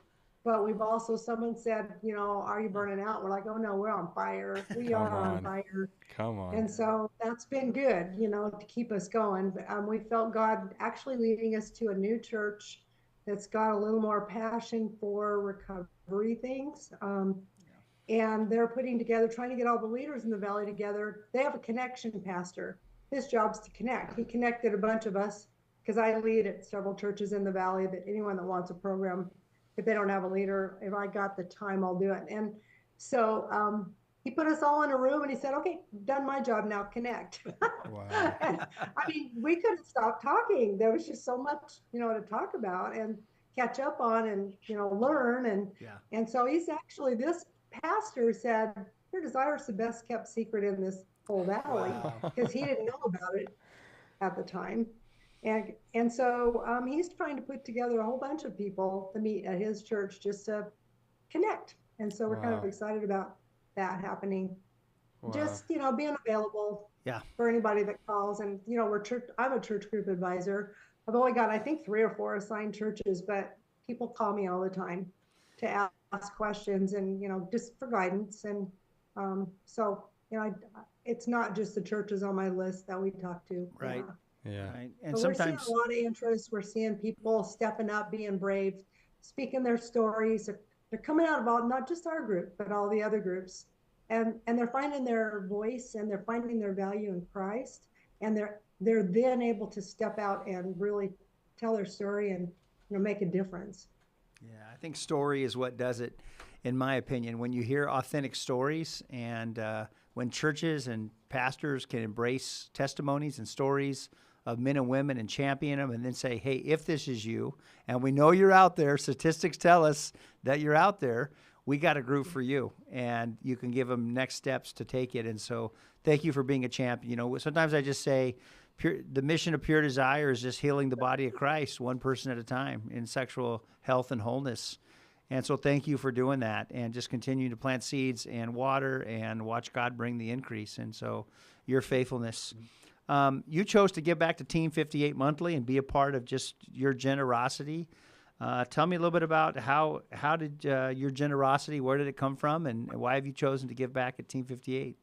But we've also, someone said, you know, are you burning out? We're like, oh no, we're on fire. We are on fire. Come on. And so that's been good, you know, to keep us going. But we felt God actually leading us to a new church that's got a little more passion for recovery things. And they're putting together, trying to get all the leaders in the valley together. They have a connection pastor. His job's to connect. He connected a bunch of us because I lead at several churches in the valley, that anyone that wants a program, if they don't have a leader, if I got the time, I'll do it. And so he put us all in a room and he said, okay, done my job, now connect. Wow. And, I mean, we couldn't stop talking. There was just so much, you know, to talk about and catch up on and, you know, learn. And so he's actually, this pastor said, your desire is the best kept secret in this whole valley, because he didn't know about it at the time. And so he's trying to put together a whole bunch of people to meet at his church just to connect. And so we're kind of excited about that happening. Just, you know, being available for anybody that calls. And, you know, I'm a church group advisor. I've only got, I think, 3 or 4 assigned churches, but people call me all the time to ask questions and, you know, just for guidance. And so, you know, it's not just the churches on my list that we talk to. Right. Yeah. Right. And but sometimes we're seeing a lot of interest. We're seeing people stepping up, being brave, speaking their stories. They're coming out of all, not just our group, but all the other groups. And they're finding their voice and they're finding their value in Christ. And they're then able to step out and really tell their story and, you know, make a difference. Yeah, I think story is what does it, in my opinion. When you hear authentic stories and when churches and pastors can embrace testimonies and stories of men and women and champion them and then say, hey, if this is you, and we know you're out there, statistics tell us that you're out there, we got a group for you, and you can give them next steps to take it. And so thank you for being a champion. You know, sometimes I just say the mission of Pure Desire is just healing the body of Christ one person at a time in sexual health and wholeness. And so thank you for doing that and just continue to plant seeds and water and watch God bring the increase. And so your faithfulness. You chose to give back to Team 58 monthly and be a part of just your generosity. Tell me a little bit about how did your generosity, where did it come from, and why have you chosen to give back at Team 58?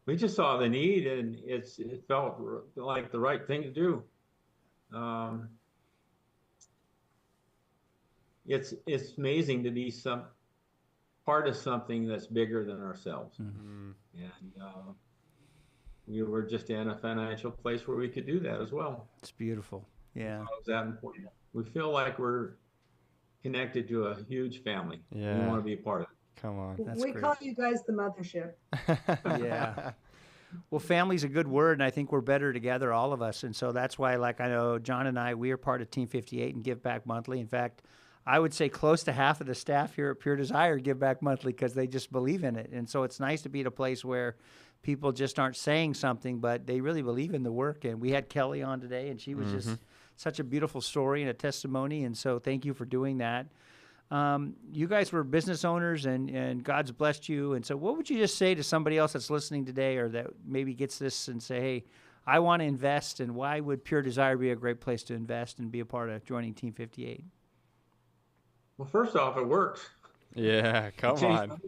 We just saw the need, and it felt like the right thing to do. It's amazing to be part of something that's bigger than ourselves. Mm-hmm. And we were just in a financial place where we could do that as well. It's beautiful. Yeah. So it was that important. We feel like we're connected to a huge family. Yeah. We want to be a part of it. Come on. That's great. Call you guys the mothership. Yeah. Well, family's a good word, and I think we're better together, all of us. And so that's why, like, I know John and I, we are part of Team 58 and give back monthly. In fact, I would say close to half of the staff here at Pure Desire give back monthly because they just believe in it. And so it's nice to be at a place where people just aren't saying something, but they really believe in the work. And we had Kelly on today, and she was just such a beautiful story and a testimony. And so thank you for doing that. You guys were business owners, and God's blessed you. And so what would you just say to somebody else that's listening today or that maybe gets this and say, hey, I want to invest, and why would Pure Desire be a great place to invest and be a part of joining Team 58? Well, first off, it works. Yeah, come on.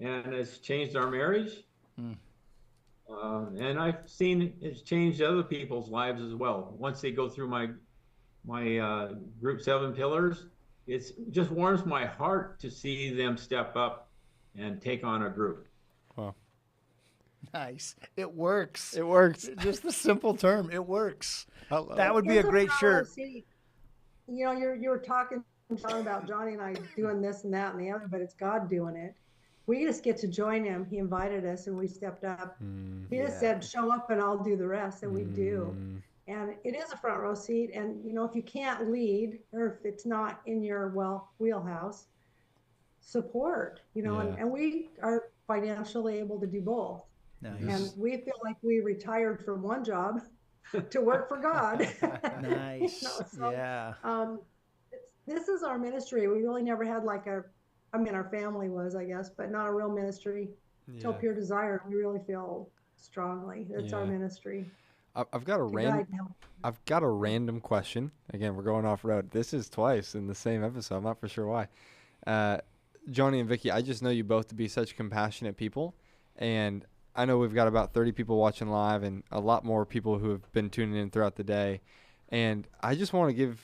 And it's changed our marriage. And I've seen it's changed other people's lives as well. Once they go through my group 7 pillars, it just warms my heart to see them step up and take on a group. Wow. Nice. It works. It works. Just the simple term. It works. That would be a great shirt. You know, you were talking about Johnny and I doing this and that and the other, but it's God doing it. We just get to join him. He invited us and we stepped up. He just said, show up and I'll do the rest. And we do. And it is a front row seat. And, you know, if you can't lead or if it's not in your wheelhouse, support, you know, and we are financially able to do both. And we feel like we retired from one job to work for God. Nice. So, yeah. This is our ministry. We really never had like our family was, I guess, but not a real ministry till Pure Desire. We really feel strongly it's our ministry. I've got a random question. Again, we're going off road. This is twice in the same episode. I'm not for sure why. Johnny and Vicki, I just know you both to be such compassionate people, and I know we've got about 30 people watching live and a lot more people who have been tuning in throughout the day. And I just want to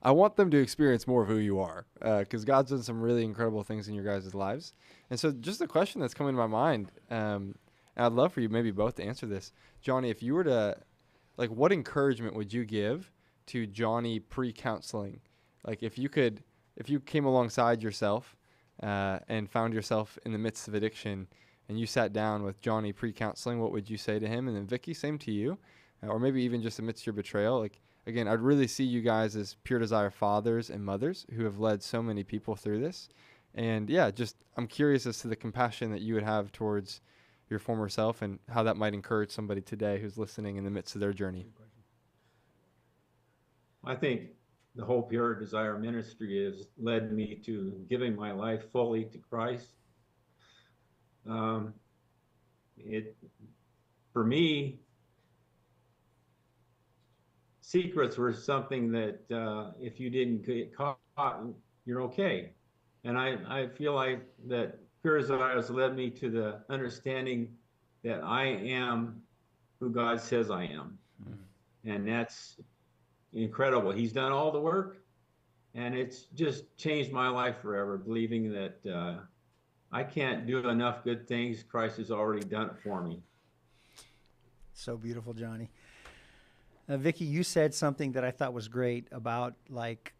I want them to experience more of who you are, because God's done some really incredible things in your guys' lives. And so just a question that's coming to my mind, and I'd love for you maybe both to answer this. Johnny, if you were to, like, what encouragement would you give to Johnny pre-counseling? Like, if you came alongside yourself and found yourself in the midst of addiction and you sat down with Johnny pre-counseling, what would you say to him? And then Vicki, same to you, or maybe even just amidst your betrayal. Like, again, I'd really see you guys as Pure Desire fathers and mothers who have led so many people through this. And yeah, just I'm curious as to the compassion that you would have towards your former self and how that might encourage somebody today who's listening in the midst of their journey. I think the whole Pure Desire ministry has led me to giving my life fully to Christ. For me, secrets were something that if you didn't get caught, you're okay. And I feel like that Pure Desire has led me to the understanding that I am who God says I am. And that's incredible. He's done all the work, and it's just changed my life forever, believing that I can't do enough good things. Christ has already done it for me. So beautiful, Johnny. Vicki, you said something that I thought was great about, like,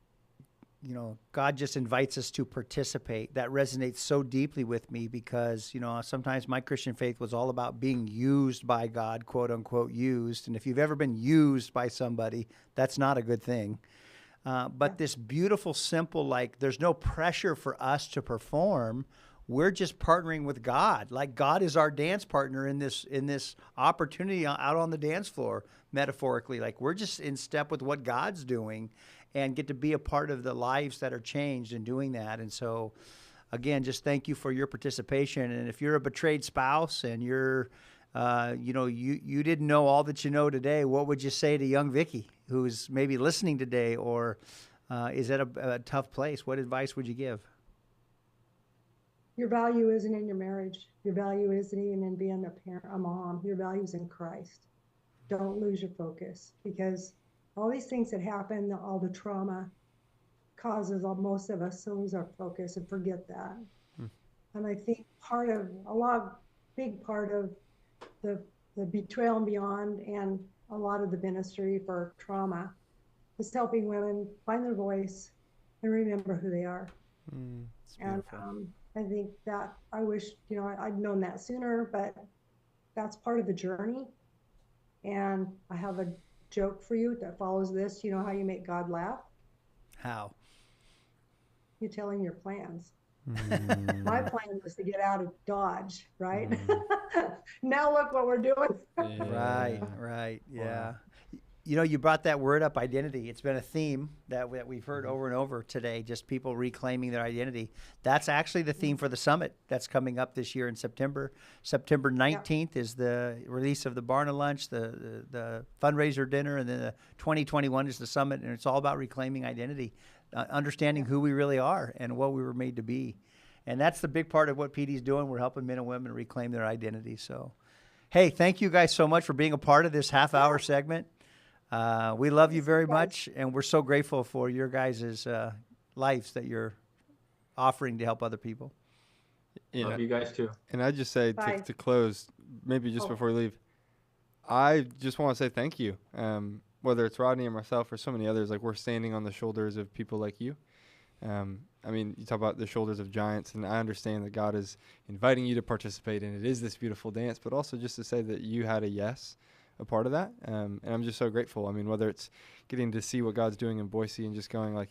you know, God just invites us to participate. That resonates so deeply with me because, you know, sometimes my Christian faith was all about being used by God, quote unquote, used. And if you've ever been used by somebody, that's not a good thing. But this beautiful, simple, like, there's no pressure for us to perform. We're just partnering with God. Like, God is our dance partner in this opportunity out on the dance floor, metaphorically. Like, we're just in step with what God's doing and get to be a part of the lives that are changed in doing that. And so, again, just thank you for your participation. And if you're a betrayed spouse and you're, you know, you didn't know all that you know today, what would you say to young Vicki, who's maybe listening today or is at a tough place? What advice would you give? Your value isn't in your marriage. Your value isn't even in being a parent, a mom. Your value is in Christ. Don't lose your focus, because all these things that happen, all the trauma causes most of us to lose our focus and forget that. And I think big part of the betrayal and beyond, and a lot of the ministry for trauma is helping women find their voice and remember who they are. And I think that I wish, you know, I'd known that sooner, but that's part of the journey. And I have a joke for you that follows this. You know how you make God laugh? How? You tell him your plans. My plan was to get out of Dodge, right? Now look what we're doing. Right. Yeah. Wow. You know, you brought that word up, identity. It's been a theme that we've heard over and over today, just people reclaiming their identity. That's actually the theme for the summit that's coming up this year in September. September 19th is the release of the Barna Lunch, the fundraiser dinner, and then the 2021 is the summit, and it's all about reclaiming identity, understanding who we really are and what we were made to be. And that's the big part of what PD's doing. We're helping men and women reclaim their identity. So, hey, thank you guys so much for being a part of this half-hour segment. We love you very much, and we're so grateful for your guys' lives that you're offering to help other people. Love you guys too. And I just say to close, maybe just before we leave, I just want to say thank you. Whether it's Rodney or myself or so many others, like, we're standing on the shoulders of people like you. I mean, you talk about the shoulders of giants, and I understand that God is inviting you to participate, and it is this beautiful dance, but also just to say that you had a part of that. And I'm just so grateful. I mean, whether it's getting to see what God's doing in Boise and just going like,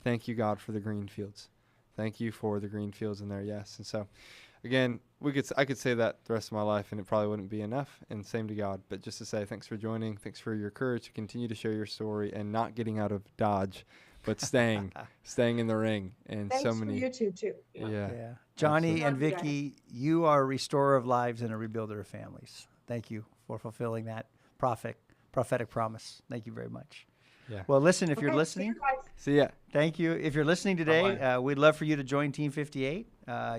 thank you, God, for the green fields. Thank you for the green fields in there. Yes. And so, again, I could say that the rest of my life, and it probably wouldn't be enough. And same to God. But just to say thanks for joining. Thanks for your courage to continue to share your story and not getting out of Dodge, but staying in the ring. And Thanks so many. for you too. Yeah. Johnny absolutely. and Vicki, you are a restorer of lives and a rebuilder of families. Thank you for fulfilling that prophetic promise. Thank you very much. Yeah. Well, listen, if Okay, you're see listening, you guys. See ya. thank you. If you're listening today, we'd love for you to join Team 58.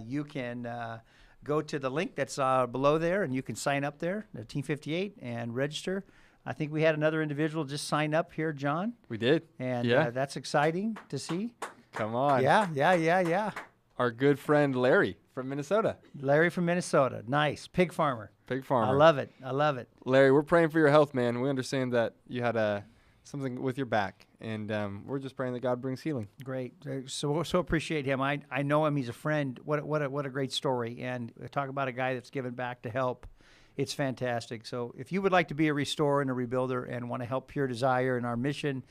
You can go to the link that's below there, and you can sign up there, Team 58, and register. I think we had another individual just sign up here, John. We did. And Yeah. that's exciting to see. Come on. Yeah. Our good friend Larry from Minnesota. Larry from Minnesota. Nice. Pig farmer. Pig farmer. I love it. Larry, we're praying for your health, man. We understand that you had something with your back, and we're just praying that God brings healing. Great. So appreciate him. I know him. He's a friend. What a great story. And talk about a guy that's given back to help. It's fantastic. So if you would like to be a restorer and a rebuilder and want to help Pure Desire in our mission,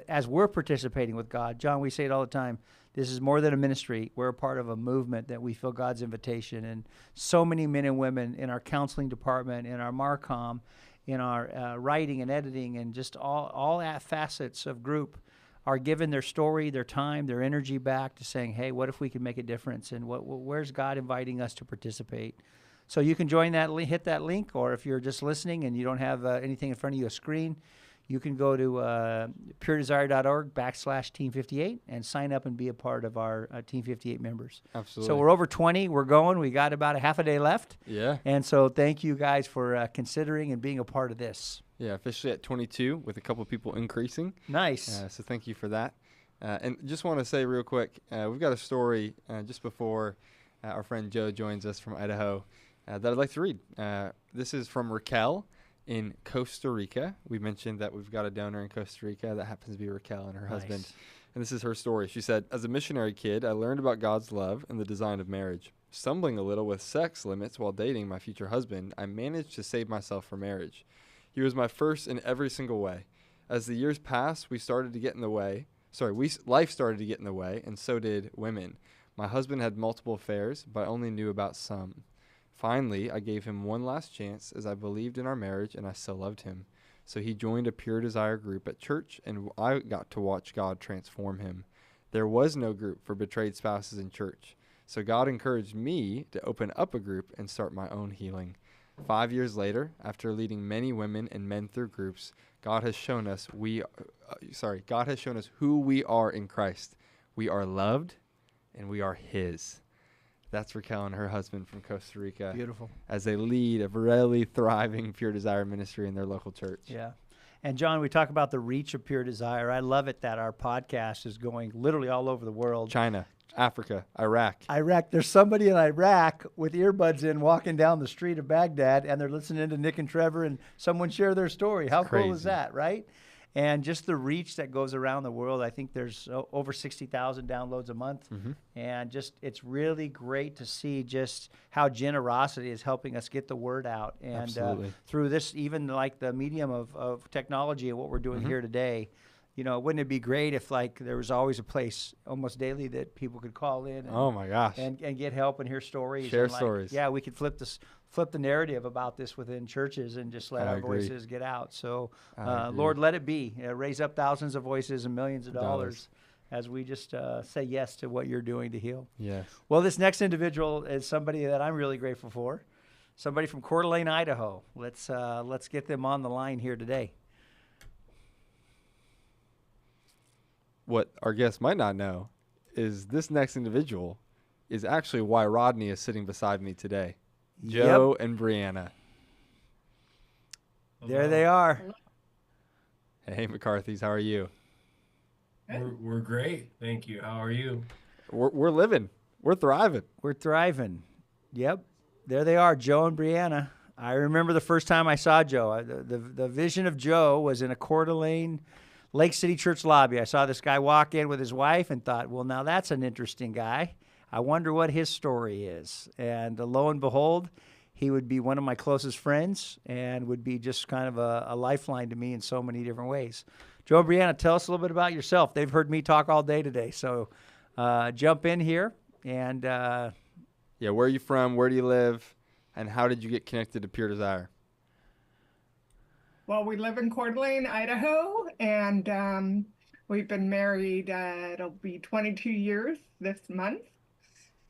as we're participating with God, John, we say it all the time, this is more than a ministry. We're a part of a movement that we feel God's invitation. And so many men and women in our counseling department, in our Marcom, in our writing and editing, and just all facets of group are giving their story, their time, their energy back to saying, hey, what if we can make a difference? And where's God inviting us to participate? So you can join that, hit that link, or if you're just listening and you don't have anything in front of you, a screen, you can go to puredesire.org/Team58 and sign up and be a part of our Team 58 members. Absolutely. So we're over 20. We're going. We got about a half a day left. Yeah. And so thank you guys for considering and being a part of this. Yeah, officially at 22 with a couple of people increasing. Nice. So thank you for that. And just want to say real quick, we've got a story just before our friend Joe joins us from Idaho that I'd like to read. This is from Raquel in Costa Rica. We mentioned that we've got a donor in Costa Rica. That happens to be Raquel and her husband. And this is her story. She said, as a missionary kid, I learned about God's love and the design of marriage. Stumbling a little with sex limits while dating my future husband, I managed to save myself for marriage. He was my first in every single way. As the years passed, life started to get in the way, and so did women. My husband had multiple affairs, but I only knew about some. Finally, I gave him one last chance as I believed in our marriage and I still loved him. So he joined a Pure Desire group at church, and I got to watch God transform him. There was no group for betrayed spouses in church. So God encouraged me to open up a group and start my own healing. 5 years later, after leading many women and men through groups, God has shown us who we are in Christ. We are loved and we are his. That's Raquel and her husband from Costa Rica. Beautiful. As they lead a really thriving Pure Desire ministry in their local church. Yeah. And John, we talk about the reach of Pure Desire. I love it that our podcast is going literally all over the world. China, Africa, Iraq. There's somebody in Iraq with earbuds in walking down the street of Baghdad, and they're listening to Nick and Trevor and someone share their story. How cool is that, right? And just the reach that goes around the world. I think there's over 60,000 downloads a month. Mm-hmm. And just it's really great to see just how generosity is helping us get the word out. And through this, even like the medium of technology and what we're doing here today, wouldn't it be great if there was always a place almost daily that people could call in and, oh my gosh, and get help and hear stories. Share and stories. Yeah, we could flip the narrative about this within churches and just let our voices get out. So, Lord, let it be. Raise up thousands of voices and millions of dollars as we just say yes to what you're doing to heal. Yes. Well, this next individual is somebody that I'm really grateful for. Somebody from Coeur d'Alene, Idaho. Let's get them on the line here today. What our guests might not know is this next individual is actually why Rodney is sitting beside me today. Joe and Brianna. There they are. Hey, McCarthy's, how are you? We're great, thank you. How are you? We're living. We're thriving. We're thriving. Yep. There they are, Joe and Brianna. I remember the first time I saw Joe. The vision of Joe was in a Coeur d'Alene Lake City Church lobby. I saw this guy walk in with his wife and thought, well, now that's an interesting guy. I wonder what his story is. And lo and behold, he would be one of my closest friends and would be just kind of a lifeline to me in so many different ways. Joe and Brianna, tell us a little bit about yourself. They've heard me talk all day today, so jump in here. And yeah, where are you from? Where do you live? And how did you get connected to Pure Desire? Well, we live in Coeur d'Alene, Idaho, and we've been married, it'll be 22 years this month.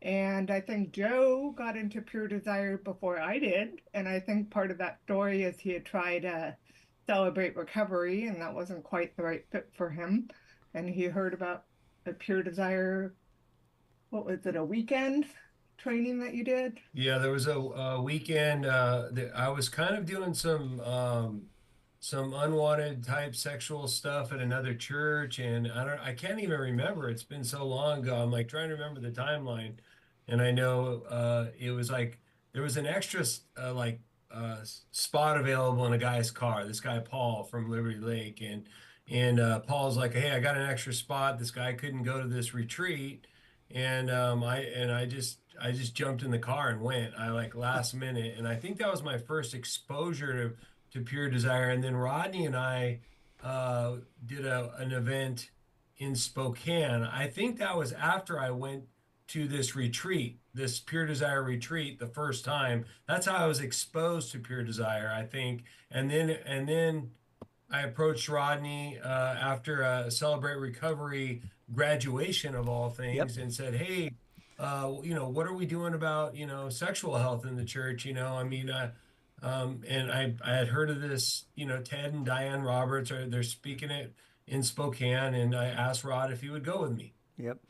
And I think Joe got into Pure Desire before I did. And I think part of that story is he had tried to celebrate recovery, and that wasn't quite the right fit for him. And he heard about the Pure Desire, what was it, a weekend training that you did? Yeah, there was a weekend that I was kind of doing some unwanted type sexual stuff at another church, and I can't even remember. It's been so long ago. I'm like trying to remember the timeline, and I know it was like there was an extra spot available in a guy's car. This guy Paul from Liberty Lake, and Paul's like, "Hey, I got an extra spot. This guy couldn't go to this retreat." And I just jumped in the car and went. I like last minute, and I think that was my first exposure to Pure Desire. And then Rodney and I did an event in Spokane. I think that was after I went to this retreat, this Pure Desire retreat, the first time. That's how I was exposed to Pure Desire, I think. And then I approached Rodney after a Celebrate Recovery graduation of all things, and said, "Hey, what are we doing about, sexual health in the church?" And I had heard of this, Ted and Diane Roberts, they're speaking it in Spokane, and I asked Rod if he would go with me. Yep.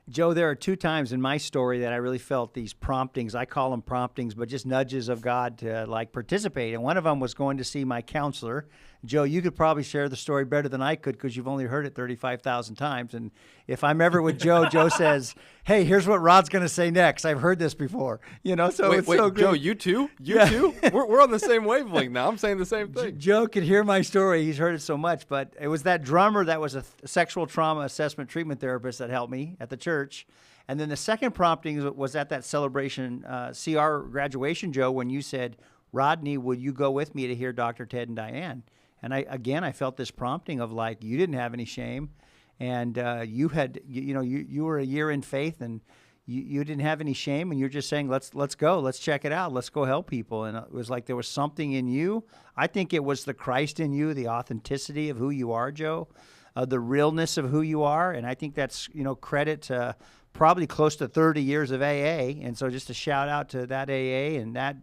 Joe, there are 2 times in my story that I really felt these promptings. I call them promptings, but just nudges of God to participate. And one of them was going to see my counselor. Joe, you could probably share the story better than I could because you've only heard it 35,000 times. And if I'm ever with Joe, Joe says, "Hey, here's what Rod's going to say next. I've heard this before." So wait, it's so good. Joe, you too? You too? We're on the same wavelength now. I'm saying the same thing. Joe could hear my story. He's heard it so much. But it was that drummer that was a sexual trauma assessment treatment therapist that helped me at the church. And then the second prompting was at that celebration CR graduation, Joe, when you said, "Rodney, would you go with me to hear Dr. Ted and Diane?" And I felt this prompting of you didn't have any shame, and you had, you were a year in faith, and you didn't have any shame, and you're just saying, let's go, let's check it out, let's go help people. And it was like there was something in you. I think it was the Christ in you, the authenticity of who you are, Joe, the realness of who you are. And I think that's, credit to probably close to 30 years of AA. And so just a shout out to that AA and that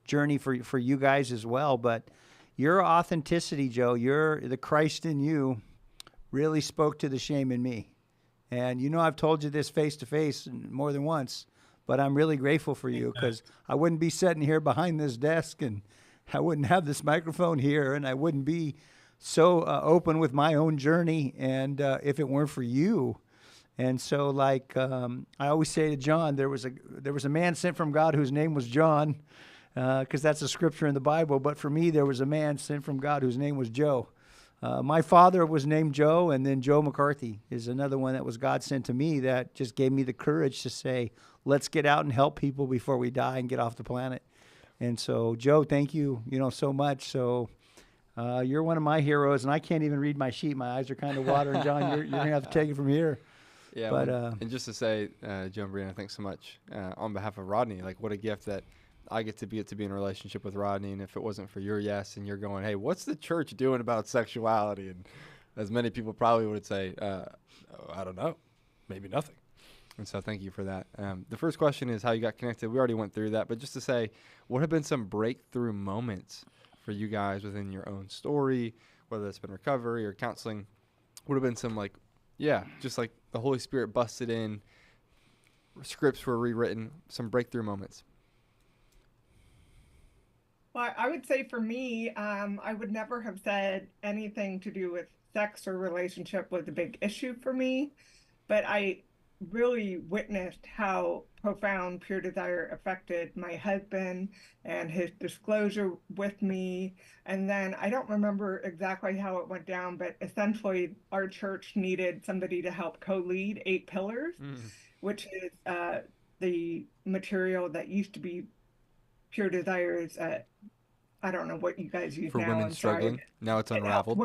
journey for you guys as well. But your authenticity, Joe, the Christ in you really spoke to the shame in me. And I've told you this face to face more than once, but I'm really grateful for you because I wouldn't be sitting here behind this desk, and I wouldn't have this microphone here, and I wouldn't be so open with my own journey, and if it weren't for you. And so, I always say to John, there was a man sent from God whose name was John, because that's a scripture in the Bible. But for me, there was a man sent from God whose name was Joe. My father was named Joe, and then Joe McCarthy is another one that was God sent to me that just gave me the courage to say, let's get out and help people before we die and get off the planet. And so, Joe, thank you, so much. So you're one of my heroes, and I can't even read my sheet. My eyes are kind of watering. John, you're going to have to take it from here. Yeah, but and just to say, Joe and Brianna, thanks so much on behalf of Rodney. What a gift that I get to be in a relationship with Rodney. And if it wasn't for your yes and you're going, hey, what's the church doing about sexuality? And as many people probably would say, I don't know, maybe nothing. And so thank you for that. The first question is how you got connected. We already went through that, but just to say, what have been some breakthrough moments for you guys within your own story, whether it's been recovery or counseling? What have been some just like the Holy Spirit busted in, scripts were rewritten, some breakthrough moments? Well, I would say for me, I would never have said anything to do with sex or relationship was a big issue for me, but I really witnessed how profound Pure Desire affected my husband and his disclosure with me. And then I don't remember exactly how it went down, but essentially our church needed somebody to help co-lead 8 Pillars, which is the material that used to be Pure Desire's, I don't know what you guys use for now. women struggling. Now it's unraveled.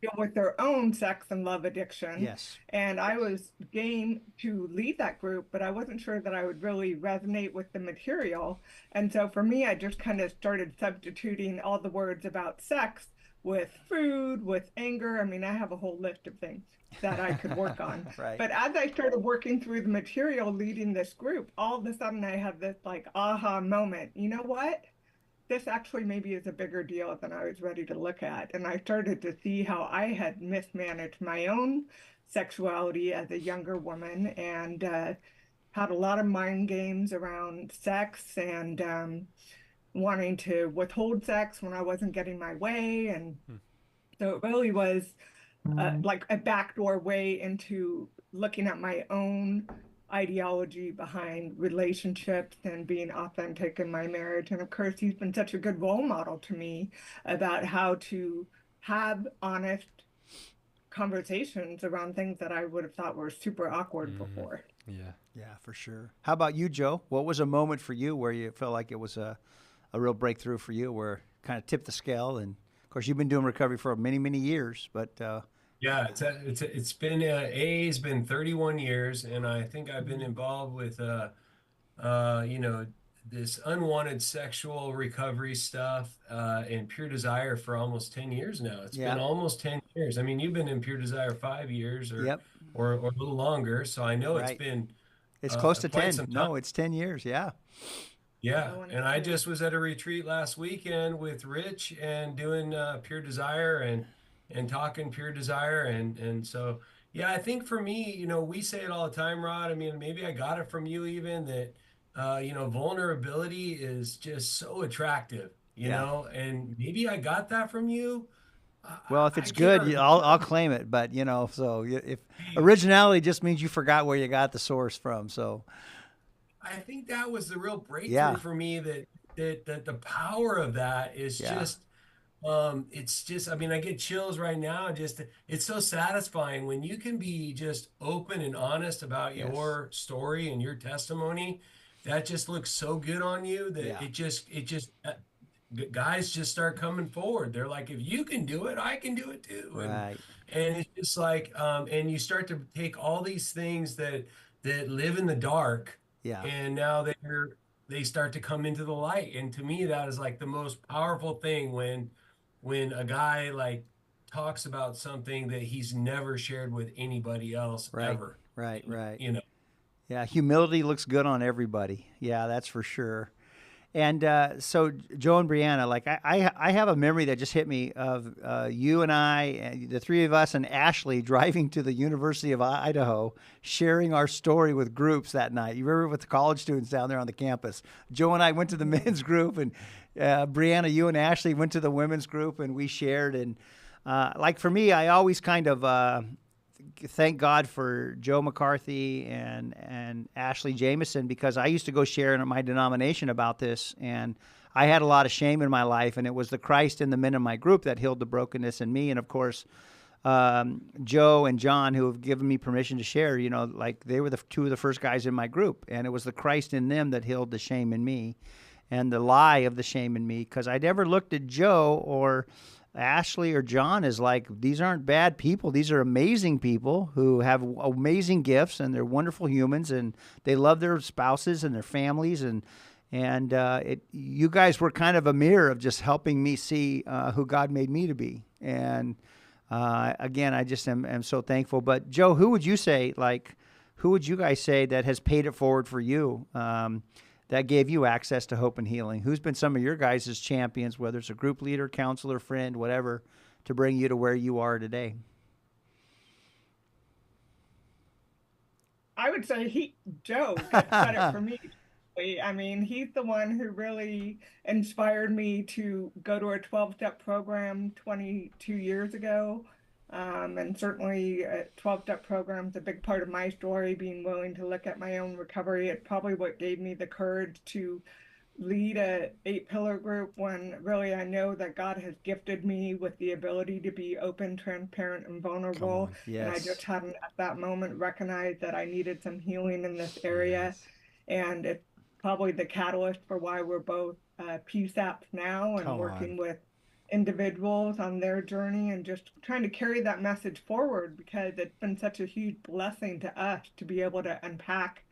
deal with their own sex and love addiction. Yes. And I was game to lead that group, but I wasn't sure that I would really resonate with the material. And so for me, I just kind of started substituting all the words about sex with food, with anger. I mean, I have a whole list of things that I could work on. Right. But as I started working through the material leading this group, all of a sudden I had this like aha moment. You know what? This actually maybe is a bigger deal than I was ready to look at. And I started to see how I had mismanaged my own sexuality as a younger woman and had a lot of mind games around sex and wanting to withhold sex when I wasn't getting my way. And so it really was like a backdoor way into looking at my own ideology behind relationships and being authentic in my marriage. And of course, he's been such a good role model to me about how to have honest conversations around things that I would have thought were super awkward before. Yeah, for sure. How about you, Joe? What was a moment for you where you felt like it was a real breakthrough for you, where it kind of tipped the scale? And of course, you've been doing recovery for many, many years, but yeah, it's been it's been 31 years, and I think I've been involved with this unwanted sexual recovery stuff and pure desire for almost 10 years now. It's been almost 10 years. I mean, you've been in pure desire 5 years or a little longer, so I know it's been it's close to quite 10. some time. No, it's 10 years. Yeah. Yeah, and I just was at a retreat last weekend with Rich and doing pure desire and talking pure desire and so yeah, I think for me, we say it all the time, Rod. I mean, maybe I got it from you even that vulnerability is just so attractive, you know, and maybe I got that from you. Well, if it's good, I'll claim it. But so if originality just means you forgot where you got the source from, so. I think that was the real breakthrough for me. That the power of that is just. It's just, I mean, I get chills right now. It's so satisfying when you can be just open and honest about your story and your testimony. That just looks so good on you that it just guys just start coming forward. They're like, if you can do it, I can do it too. Right. And it's just like, and you start to take all these things that live in the dark. Yeah. And now they start to come into the light. And to me, that is like the most powerful thing when a guy like talks about something that he's never shared with anybody else ever. Right. Yeah, humility looks good on everybody. Yeah, that's for sure. And so Joe and Brianna, like I have a memory that just hit me of you and I, the three of us, and Ashley driving to the University of Idaho, sharing our story with groups that night. You remember with the college students down there on the campus. Joe and I went to the men's group, and Brianna, you and Ashley went to the women's group, and we shared. And like for me, I always kind of thank God for Joe McCarthy and Ashley Jameson, because I used to go share in my denomination about this, and I had a lot of shame in my life, and it was the Christ in the men in my group that healed the brokenness in me. And of course, Joe and John, who have given me permission to share, like they were the two of the first guys in my group, and it was the Christ in them that healed the shame in me and the lie of the shame in me, because I never looked at Joe or Ashley or John as like, these aren't bad people. These are amazing people who have amazing gifts, and they're wonderful humans, and they love their spouses and their families. And you guys were kind of a mirror of just helping me see who God made me to be. And again, I just am so thankful. But Joe, who would you guys say that has paid it forward for you? That gave you access to hope and healing? Who's been some of your guys' champions, whether it's a group leader, counselor, friend, whatever, to bring you to where you are today? I would say Joe gets credit for me. I mean, he's the one who really inspired me to go to a 12-step program 22 years ago. And certainly a 12-step program is a big part of my story, being willing to look at my own recovery. It's probably what gave me the courage to lead a 8-pillar group when really I know that God has gifted me with the ability to be open, transparent, and vulnerable. Yes. And I just hadn't at that moment recognized that I needed some healing in this area. Yes. And it's probably the catalyst for why we're both PSAPs now and working with individuals on their journey and just trying to carry that message forward, because it's been such a huge blessing to us to be able to unpack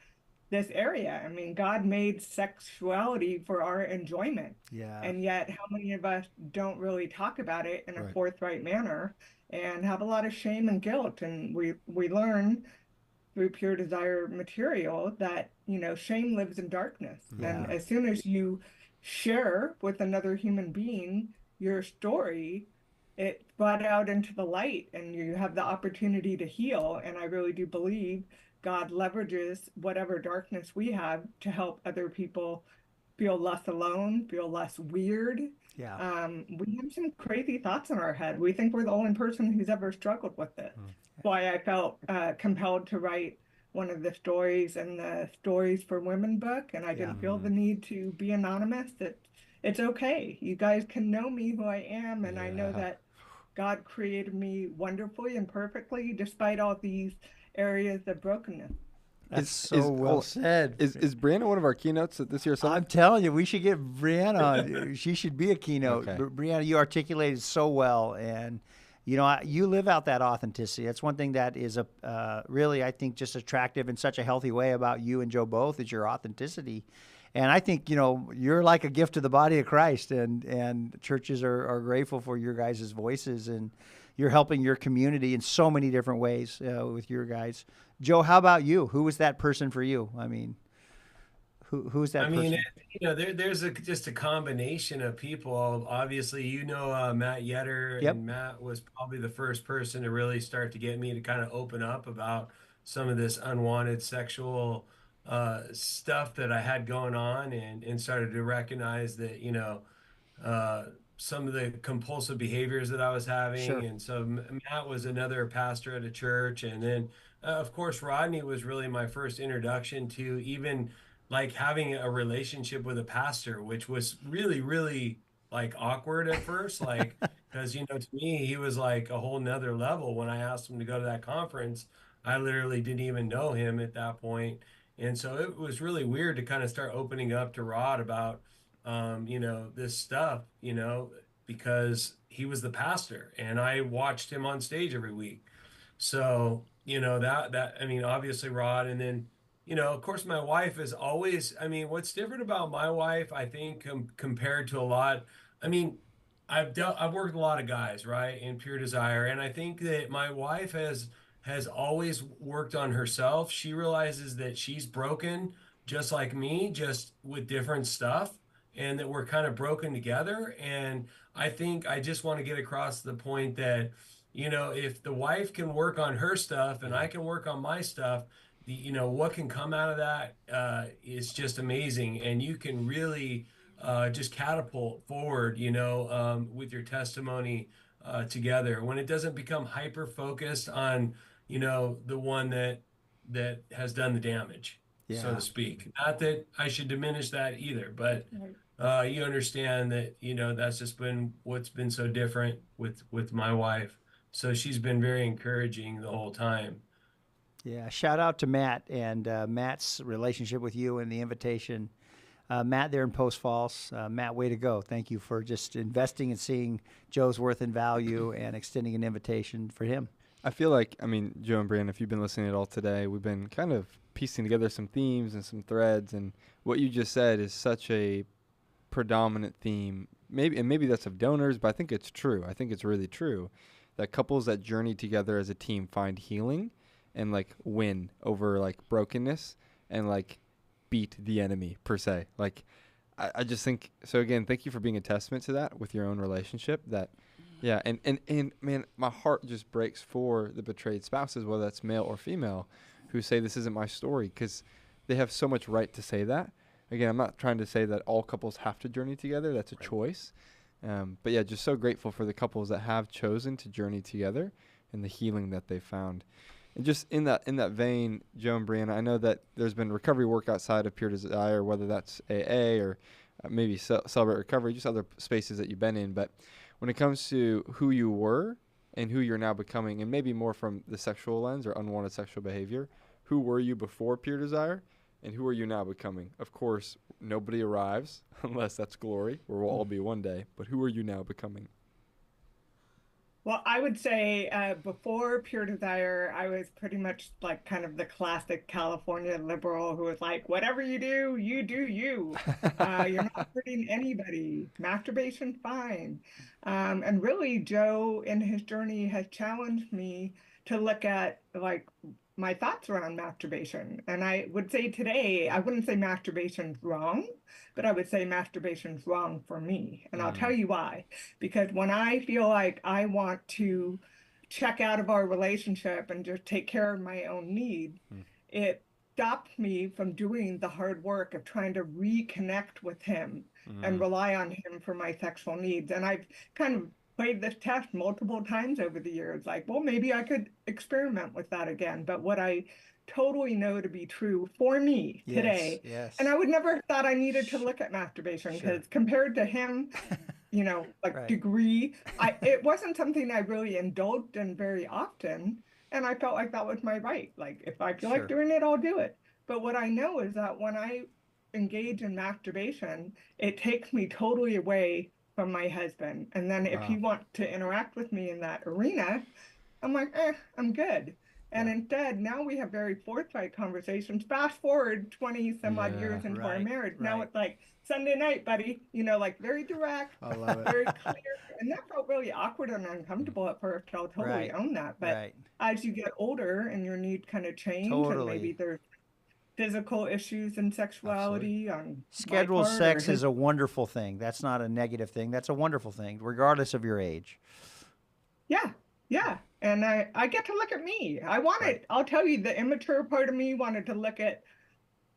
this area. I mean, God made sexuality for our enjoyment. Yeah. And yet, how many of us don't really talk about it in a Right. forthright manner and have a lot of shame and guilt? And we learn through Pure Desire material that, shame lives in darkness. And Yeah. as soon as you share with another human being your story, it brought out into the light and you have the opportunity to heal. And I really do believe God leverages whatever darkness we have to help other people feel less alone, feel less weird. Yeah. We have some crazy thoughts in our head. We think we're the only person who's ever struggled with it. Why I felt compelled to write one of the stories in the Stories for Women book, and I didn't feel the need to be anonymous. It's okay. You guys can know me who I am, and I know that God created me wonderfully and perfectly, despite all these areas of brokenness. That's so well said. Is Brianna one of our keynotes at this year's summit? I'm telling you, we should get Brianna on. She should be a keynote. Okay. Brianna, you articulated so well, and you live out that authenticity. That's one thing that is really, I think, just attractive in such a healthy way about you and Joe both, is your authenticity. And I think, you're like a gift to the body of Christ, and churches are grateful for your guys' voices, and you're helping your community in so many different ways with your guys. Joe, how about you? Who was that person for you? I mean, who's that person? There's just a combination of people. Obviously, Matt Yetter, Yep. and Matt was probably the first person to really start to get me to kind of open up about some of this unwanted sexual stuff that I had going on, and started to recognize that, some of the compulsive behaviors that I was having. Sure. And so Matt was another pastor at a church. And then, of course, Rodney was really my first introduction to even like having a relationship with a pastor, which was really, really like awkward at first. Like, because, to me, he was like a whole nother level. When I asked him to go to that conference, I literally didn't even know him at that point. And so it was really weird to kind of start opening up to Rod about, this stuff, because he was the pastor and I watched him on stage every week. So, obviously Rod, and then, of course my wife is always, what's different about my wife, I think, compared to a lot, I've worked with a lot of guys, right, in Pure Desire. And I think that my wife has always worked on herself. She realizes that she's broken just like me, just with different stuff, and that we're kind of broken together. And I think I just want to get across the point that, if the wife can work on her stuff and I can work on my stuff, what can come out of that is just amazing. And you can really just catapult forward, with your testimony together, when it doesn't become hyper focused on, the one that has done the damage, so to speak. Not that I should diminish that either, but you understand that, that's just been what's been so different with my wife. So she's been very encouraging the whole time. Yeah, shout out to Matt and Matt's relationship with you and the invitation. Matt there in Post Falls. Matt, way to go. Thank you for just investing and seeing Joe's worth and value and extending an invitation for him. I feel like, Joe and Brianna, if you've been listening at all today, we've been kind of piecing together some themes and some threads, and what you just said is such a predominant theme. Maybe that's of donors, but I think it's true. I think it's really true that couples that journey together as a team find healing and like win over like brokenness and like beat the enemy per se. Like I just think so. Again, thank you for being a testament to that with your own relationship. That yeah, and man, my heart just breaks for the betrayed spouses, whether that's male or female, who say this isn't my story, because they have so much right to say that. Again, I'm not trying to say that all couples have to journey together. That's a choice. But yeah, just so grateful for the couples that have chosen to journey together and the healing that they found. And just in that vein, Joe and Brianna, I know that there's been recovery work outside of Pure Desire, whether that's AA or maybe Celebrate Recovery, just other spaces that you've been in. But when it comes to who you were and who you're now becoming, and maybe more from the sexual lens or unwanted sexual behavior, who were you before Pure Desire? And who are you now becoming? Of course, nobody arrives unless that's glory, where we'll all be one day. But who are you now becoming? Well, I would say before Pure Desire, I was pretty much like kind of the classic California liberal who was like, whatever you do you. You're not hurting anybody. Masturbation, fine. And really, Joe in his journey has challenged me to look at like my thoughts around masturbation. And I would say today, I wouldn't say masturbation's wrong, but I would say masturbation's wrong for me. And I'll tell you why. Because when I feel like I want to check out of our relationship and just take care of my own needs, it stops me from doing the hard work of trying to reconnect with him and rely on him for my sexual needs. And I've kind of played this test multiple times over the years, like, well, maybe I could experiment with that again. But what I totally know to be true for me today, Yes. and I would never have thought I needed to look at masturbation because compared to him, you know, like degree, it wasn't something I really indulged in very often. And I felt like that was my right. Like if I feel like doing it, I'll do it. But what I know is that when I engage in masturbation, it takes me totally away from my husband. And then if he wants to interact with me in that arena, I'm like, I'm good. And instead, now we have very forthright conversations. Fast forward 20 some odd years into our marriage. Now it's like Sunday night, buddy, you know, like very direct, very clear. And that felt really awkward and uncomfortable at first. I'll totally own that. But as you get older and your needs kind of change, and maybe there's physical issues and sexuality on scheduled sex is a wonderful thing. That's not a negative thing. That's a wonderful thing, regardless of your age. Yeah. And I get to look at me. I wanted, I'll tell you, the immature part of me wanted to look at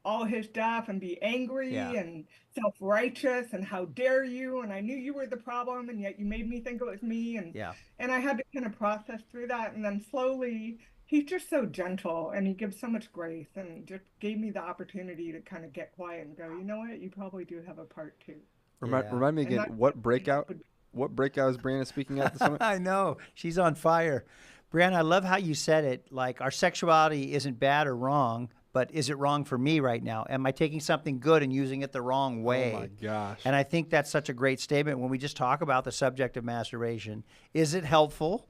all his stuff and be angry and self-righteous and how dare you, and I knew you were the problem and yet you made me think it was me, and I had to kind of process through that. And then slowly, he's just so gentle and he gives so much grace and just gave me the opportunity to kind of get quiet and go, you know what, you probably do have a part too. Remind me again, what breakout is Brianna speaking at the summit? I know, she's on fire. Brianna, I love how you said it, like our sexuality isn't bad or wrong, but is it wrong for me right now? Am I taking something good and using it the wrong way? Oh my gosh. And I think that's such a great statement when we just talk about the subject of masturbation. Is it helpful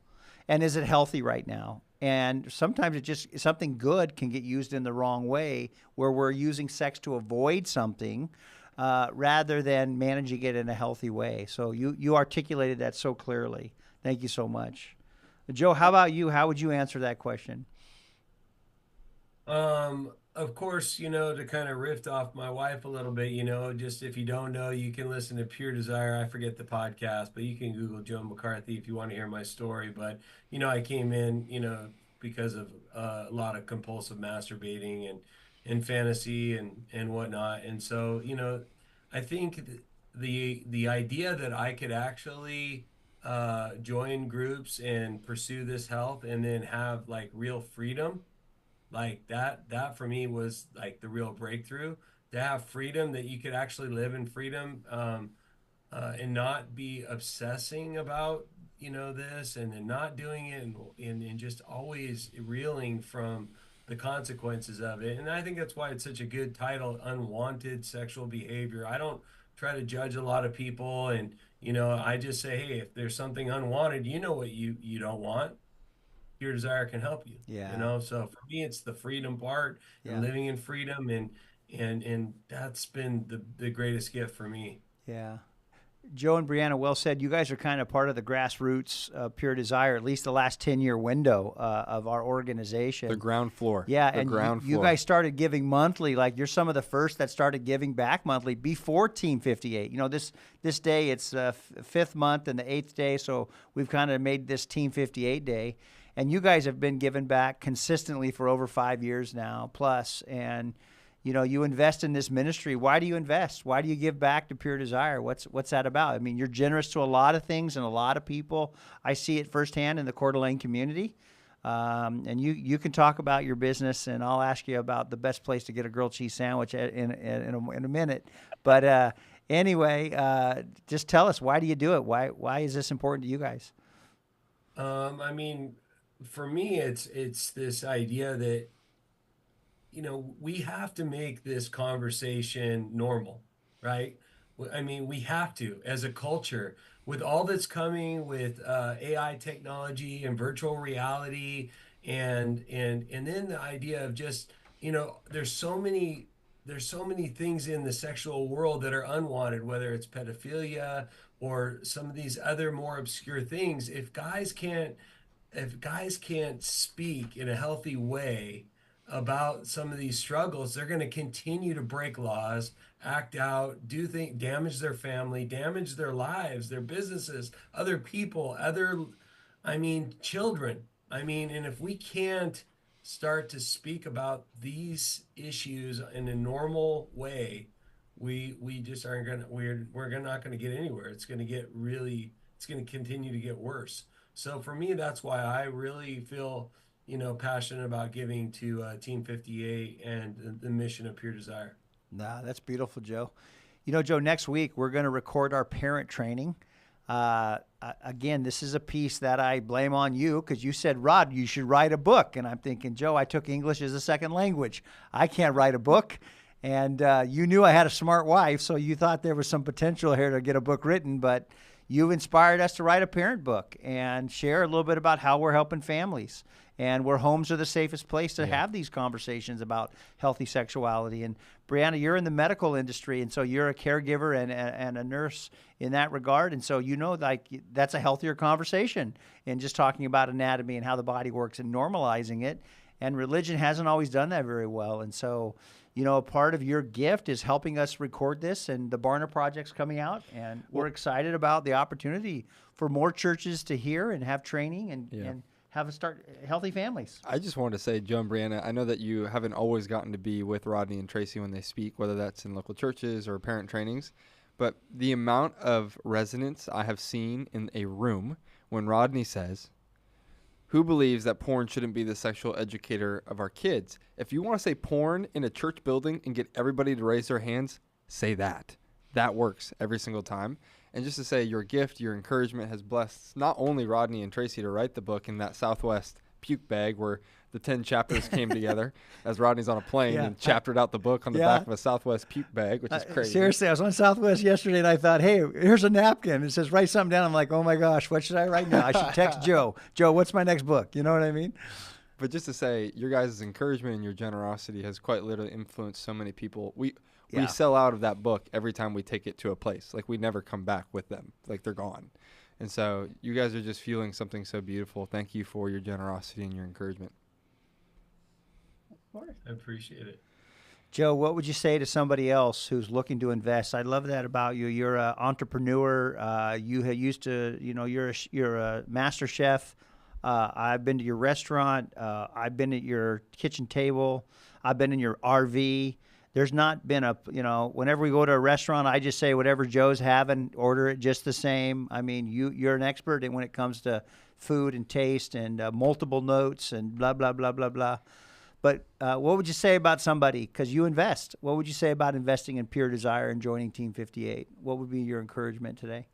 and is it healthy right now? And sometimes it just, something good can get used in the wrong way where we're using sex to avoid something rather than managing it in a healthy way. So you articulated that so clearly. Thank you so much. Joe, how about you? How would you answer that question? Of course, you know, to kind of riff off my wife a little bit, you know, just if you don't know, you can listen to Pure Desire. I forget the podcast, but you can Google Joe McCarthy if you want to hear my story. But, you know, I came in, you know, because of a lot of compulsive masturbating and fantasy and whatnot. And so, you know, I think the idea that I could actually join groups and pursue this health and then have like real freedom, like that for me was like the real breakthrough, to have freedom, that you could actually live in freedom and not be obsessing about, you know, this and then not doing it and just always reeling from the consequences of it. And I think that's why it's such a good title, Unwanted Sexual Behavior. I don't try to judge a lot of people, and you know, I just say, hey, if there's something unwanted, you know what you don't want, Pure Desire can help you. You know, so for me it's the freedom part and living in freedom, and that's been the greatest gift for me. Joe and Brianna, well said. You guys are kind of part of the grassroots Pure Desire, at least the last 10-year window of our organization. The ground floor. You guys started giving monthly. Like, you're some of the first that started giving back monthly before Team 58. You know, this day, it's fifth month and the 8th day, so we've kind of made this Team 58 day. And you guys have been giving back consistently for over 5 years now, plus, and you know, you invest in this ministry. Why do you invest? Why do you give back to Pure Desire? What's that about? I mean, you're generous to a lot of things and a lot of people. I see it firsthand in the Coeur d'Alene community. And you can talk about your business, and I'll ask you about the best place to get a grilled cheese sandwich in a minute. But anyway, just tell us, why do you do it? Why is this important to you guys? I mean, for me, it's this idea that, you know, we have to make this conversation normal, right? I mean, we have to, as a culture, with all that's coming with AI technology and virtual reality, and then the idea of just, there's so many things in the sexual world that are unwanted, whether it's pedophilia or some of these other more obscure things. If guys can't speak in a healthy way about some of these struggles, they're going to continue to break laws, act out, do things, damage their family, damage their lives, their businesses, other people, children. And if we can't start to speak about these issues in a normal way, we just aren't gonna we're not gonna get anywhere. It's gonna continue to get worse. So for me, that's why I really feel, passionate about giving to Team 58 and the mission of Pure Desire. Nah, that's beautiful, Joe. Joe, next week we're going to record our parent training. Again, this is a piece that I blame on you because you said, Rod, you should write a book. And I'm thinking, Joe, I took English as a second language. I can't write a book. And you knew I had a smart wife, so you thought there was some potential here to get a book written. But you've inspired us to write a parent book and share a little bit about how we're helping families and where homes are the safest place to have these conversations about healthy sexuality. And Brianna, you're in the medical industry, and so you're a caregiver and a nurse in that regard. And so that's a healthier conversation in just talking about anatomy and how the body works and normalizing it. And religion hasn't always done that very well. And so, a part of your gift is helping us record this, and the Barna Project's coming out, and we're excited about the opportunity for more churches to hear and have training and have us start healthy families. I just wanted to say, Joe and Brianna, I know that you haven't always gotten to be with Rodney and Tracy when they speak, whether that's in local churches or parent trainings, but the amount of resonance I have seen in a room when Rodney says, who believes that porn shouldn't be the sexual educator of our kids? If you want to say porn in a church building and get everybody to raise their hands, say that. That works every single time. And just to say, your gift, your encouragement has blessed not only Rodney and Tracy to write the book in that Southwest puke bag where the 10 chapters came together as Rodney's on a plane and chaptered out the book on the back of a Southwest puke bag, which is crazy. Seriously, I was on Southwest yesterday and I thought, hey, here's a napkin. It says, write something down. I'm like, oh my gosh, what should I write now? I should text Joe. Joe, what's my next book? You know what I mean? But just to say, your guys' encouragement and your generosity has quite literally influenced so many people. We sell out of that book every time we take it to a place. Like, we never come back with them. Like, they're gone. And so you guys are just fueling something so beautiful. Thank you for your generosity and your encouragement. Of course. I appreciate it. Joe, what would you say to somebody else who's looking to invest? I love that about you. You're an entrepreneur. You used to, you're a master chef. I've been to your restaurant. I've been at your kitchen table. I've been in your RV. There's not been whenever we go to a restaurant, I just say whatever Joe's having, order it just the same. I mean, you're an expert when it comes to food and taste and multiple notes and blah, blah, blah, blah, blah. But what would you say about somebody, because you invest, what would you say about investing in Pure Desire and joining Team 58? What would be your encouragement today?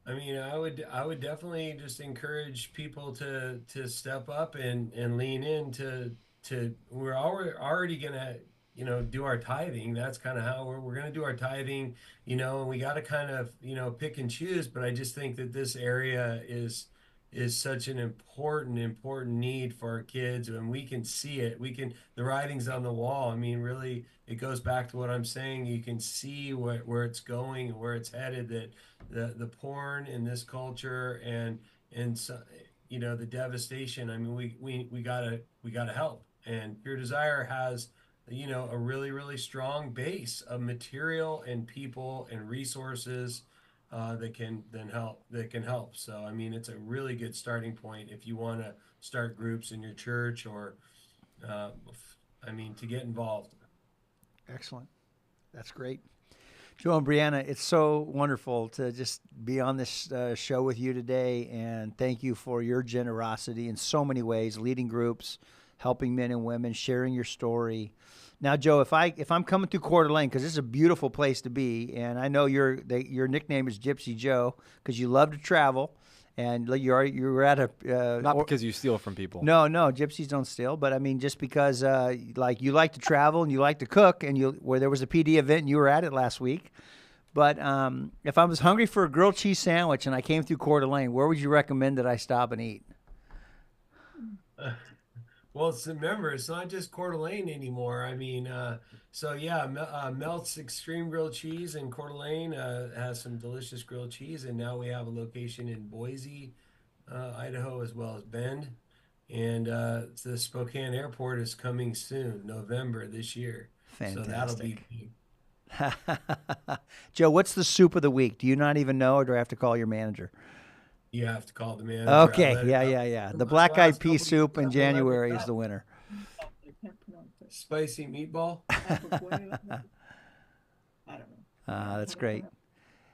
I mean, I would definitely just encourage people to step up and lean in to we're already gonna do our tithing. That's kind of how we're gonna do our tithing, and we got to kind of pick and choose. But I just think that this area is such an important need for our kids, and we can see it. The writing's on the wall. I mean, really, it goes back to what I'm saying. You can see where it's going, where it's headed. That the porn in this culture and so, the devastation. I mean, we gotta help. And Pure Desire has, a really, really strong base of material and people and resources that can help. So, I mean, it's a really good starting point if you want to start groups in your church or, to get involved. Excellent. That's great. Joe and Brianna, it's so wonderful to just be on this show with you today, and thank you for your generosity in so many ways, leading groups, helping men and women, sharing your story. Now, Joe, if I'm coming through Coeur d'Alene, because this is a beautiful place to be, and I know your nickname is Gypsy Joe because you love to travel, And you were at a not because you steal from people. No, gypsies don't steal. But I mean, just because like you like to travel and you like to cook, and where there was a PD event and you were at it last week. But if I was hungry for a grilled cheese sandwich and I came through Coeur d'Alene, where would you recommend that I stop and eat? Well, remember, it's not just Coeur d'Alene anymore. I mean, Melt's Extreme Grilled Cheese in Coeur d'Alene has some delicious grilled cheese, and now we have a location in Boise, Idaho, as well as Bend. And the Spokane Airport is coming soon, November this year. Fantastic. So that'll be big. Joe, what's the soup of the week? Do you not even know, or do I have to call your manager? You have to call the manager. Okay, yeah. The black-eyed pea soup in January is the winner. Spicy meatball. That's great.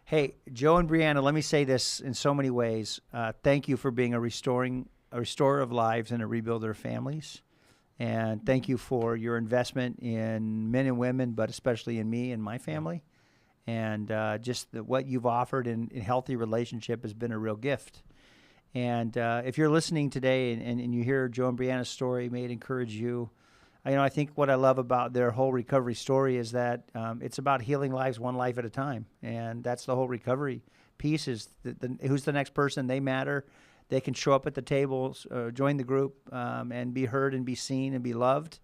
Hey, Joe and Brianna, let me say this in so many ways. Thank you for being a restorer of lives and a rebuilder of families. And thank you for your investment in men and women, but especially in me and my family. And what you've offered in healthy relationship has been a real gift. And if you're listening today and you hear Joe and Brianna's story, may it encourage you. I think what I love about their whole recovery story is that it's about healing lives one life at a time. And that's the whole recovery piece is who's the next person. They matter. They can show up at the tables, join the group, and be heard and be seen and be loved.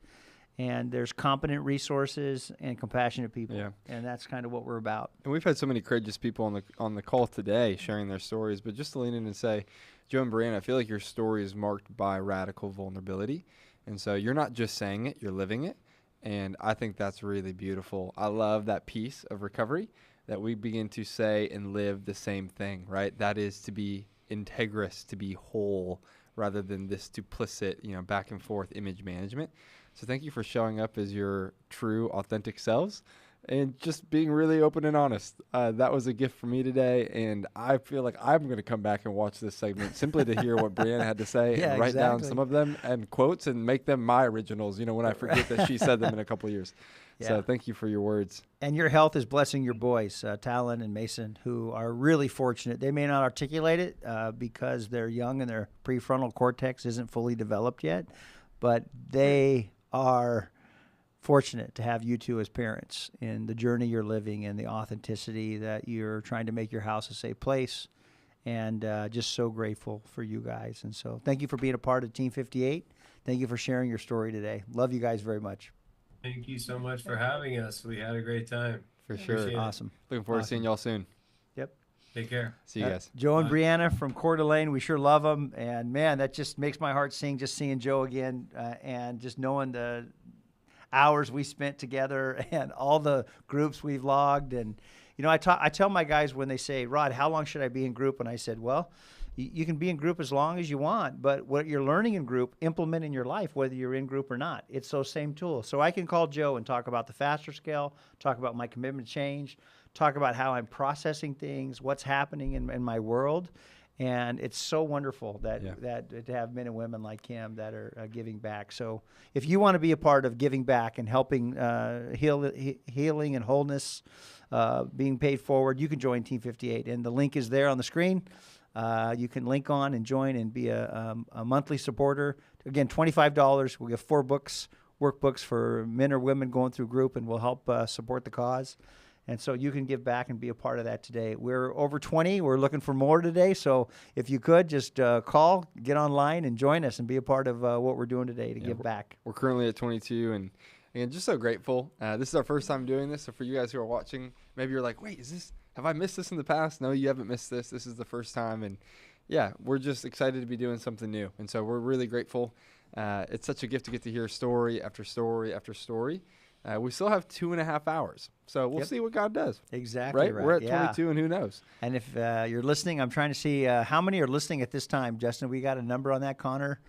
And there's competent resources and compassionate people. Yeah. And that's kind of what we're about. And we've had so many courageous people on the call today sharing their stories. But just to lean in and say, Joe and Brianna, I feel like your story is marked by radical vulnerability. And so you're not just saying it, you're living it. And I think that's really beautiful. I love that piece of recovery that we begin to say and live the same thing, right? That is to be integrous, to be whole, rather than this duplicit, back and forth image management. So thank you for showing up as your true, authentic selves and just being really open and honest. That was a gift for me today, and I feel like I'm going to come back and watch this segment simply to hear what Brianna had to say and write down some of them and quotes and make them my originals, when I forget that she said them in a couple of years. Yeah. So thank you for your words. And your health is blessing your boys, Talon and Mason, who are really fortunate. They may not articulate it because they're young and their prefrontal cortex isn't fully developed yet, but they are fortunate to have you two as parents in the journey you're living and the authenticity that you're trying to make your house a safe place, and just so grateful for you guys. And so thank you for being a part of Team 58. Thank you for sharing your story today. Love you guys very much. Thank you so much for having us. We had a great time. For sure. Appreciate it. Awesome. Looking forward to seeing y'all soon. Yep. Take care. See you guys. Joe and Brianna from Coeur d'Alene, we sure love them. And, man, that just makes my heart sing just seeing Joe again and just knowing the hours we spent together and all the groups we've logged. And, I tell my guys when they say, Rod, how long should I be in group? And I said, well, you can be in group as long as you want, but what you're learning in group, implement in your life, whether you're in group or not. It's those same tools. So I can call Joe and talk about the faster scale, talk about my commitment change, talk about how I'm processing things, what's happening in my world. And it's so wonderful that to have men and women like him that are giving back. So if you want to be a part of giving back and helping healing and wholeness, being paid forward, you can join Team 58. And the link is there on the screen. You can link on and join and be a monthly supporter. Again, $25. We'll give 4 workbooks for men or women going through group, and we'll help support the cause. And so you can give back and be a part of that today. We're over 20. We're looking for more today. So if you could, just call, get online, and join us and be a part of what we're doing today to give back. We're currently at 22, and again, just so grateful. This is our first time doing this. So for you guys who are watching, maybe you're like, wait, have I missed this in the past? No, you haven't missed this. This is the first time. And yeah, we're just excited to be doing something new. And so we're really grateful. It's such a gift to get to hear story after story after story. We still have 2.5 hours. So we'll see what God does. Exactly right. We're at 22, and who knows? And if you're listening, I'm trying to see how many are listening at this time. Justin, we got a number on that, Connor?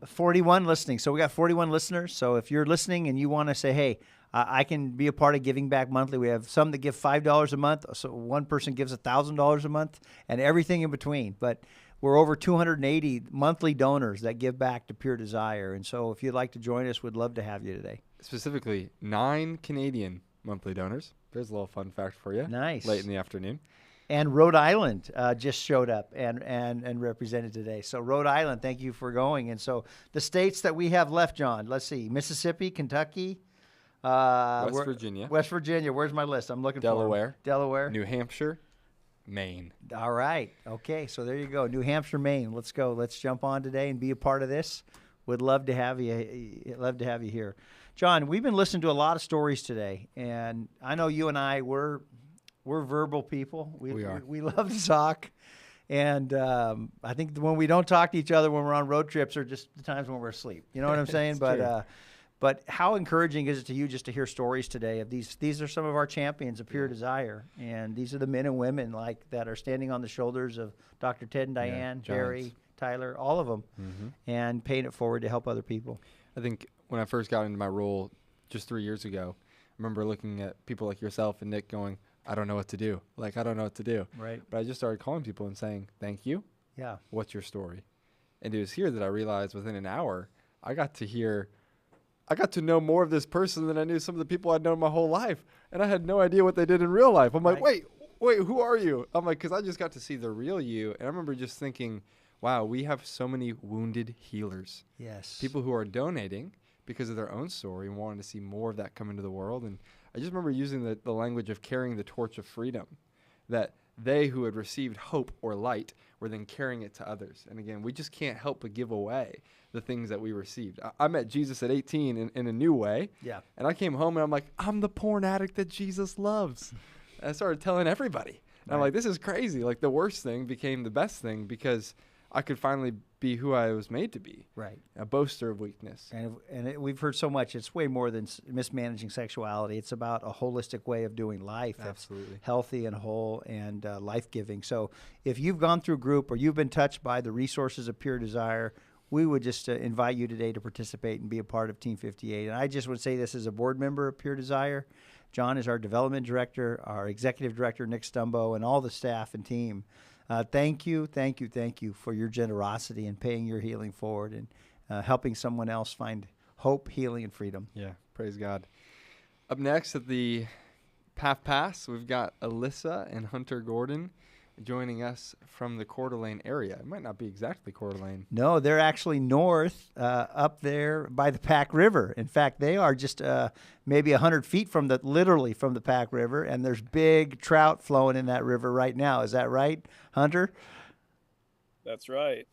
41 listening. So we got 41 listeners. So if you're listening and you want to say, hey, I can be a part of Giving Back Monthly. We have some that give $5 a month. So one person gives $1,000 a month and everything in between. But we're over 280 monthly donors that give back to Pure Desire. And so if you'd like to join us, we'd love to have you today. Specifically, 9 Canadian monthly donors. There's a little fun fact for you. Nice. Late in the afternoon. And Rhode Island just showed up and represented today. So Rhode Island, thank you for going. And so the states that we have left, John, let's see, Mississippi, Kentucky, West Virginia. West Virginia. Where's my list? I'm looking Delaware. for Delaware. New Hampshire. Maine. All right. Okay. So there you go. New Hampshire, Maine. Let's go. Let's jump on today and be a part of this. Would love to have you. Love to have you here, John. We've been listening to a lot of stories today, and I know you and I we're verbal people. We are. We love to talk, and I think when we don't talk to each other when we're on road trips are just the times when we're asleep. You know what I'm saying? But how encouraging is it to you just to hear stories today of these? These are some of our champions of Pure Desire, and these are the men and women like that are standing on the shoulders of Dr. Ted and Diane, Jerry, Tyler, all of them, and paying it forward to help other people. I think when I first got into my role just 3 years ago, I remember looking at people like yourself and Nick going, I don't know what to do. Like, I don't know what to do. Right. But I just started calling people and saying, thank you. Yeah. What's your story? And it was here that I realized within an hour, I got to know more of this person than I knew some of the people I'd known my whole life. And I had no idea what they did in real life. I'm like, wait, who are you? I'm like, because I just got to see the real you. And I remember just thinking, wow, we have so many wounded healers. Yes. People who are donating because of their own story and wanting to see more of that come into the world. And I just remember using the language of carrying the torch of freedom, that they who had received hope or light were then carrying it to others. And again, we just can't help but give away the things that we received. I met Jesus at 18 in a new way. Yeah. And I came home and I'm like, I'm the porn addict that Jesus loves. And I started telling everybody. And I'm like, this is crazy. Like the worst thing became the best thing because I could finally be who I was made to be. Right. A boaster of weakness. And we've heard so much. It's way more than mismanaging sexuality. It's about a holistic way of doing life. Absolutely. That's healthy and whole and life-giving. So if you've gone through group or you've been touched by the resources of Pure Desire, we would just invite you today to participate and be a part of Team 58. And I just would say this as a board member of Pure Desire. John is our development director, our executive director, Nick Stumbo, and all the staff and team. Thank you for your generosity and paying your healing forward and helping someone else find hope, healing, and freedom. Yeah, praise God. Up next at the PAF Pass, we've got Alyssa and Hunter Gordon joining us from the Coeur d'Alene area. It might not be exactly Coeur d'Alene. No, they're actually north up there by the Pack River. In fact, they are just maybe 100 feet literally from the Pack River, and there's big trout flowing in that river right now. Is that right, Hunter? That's right.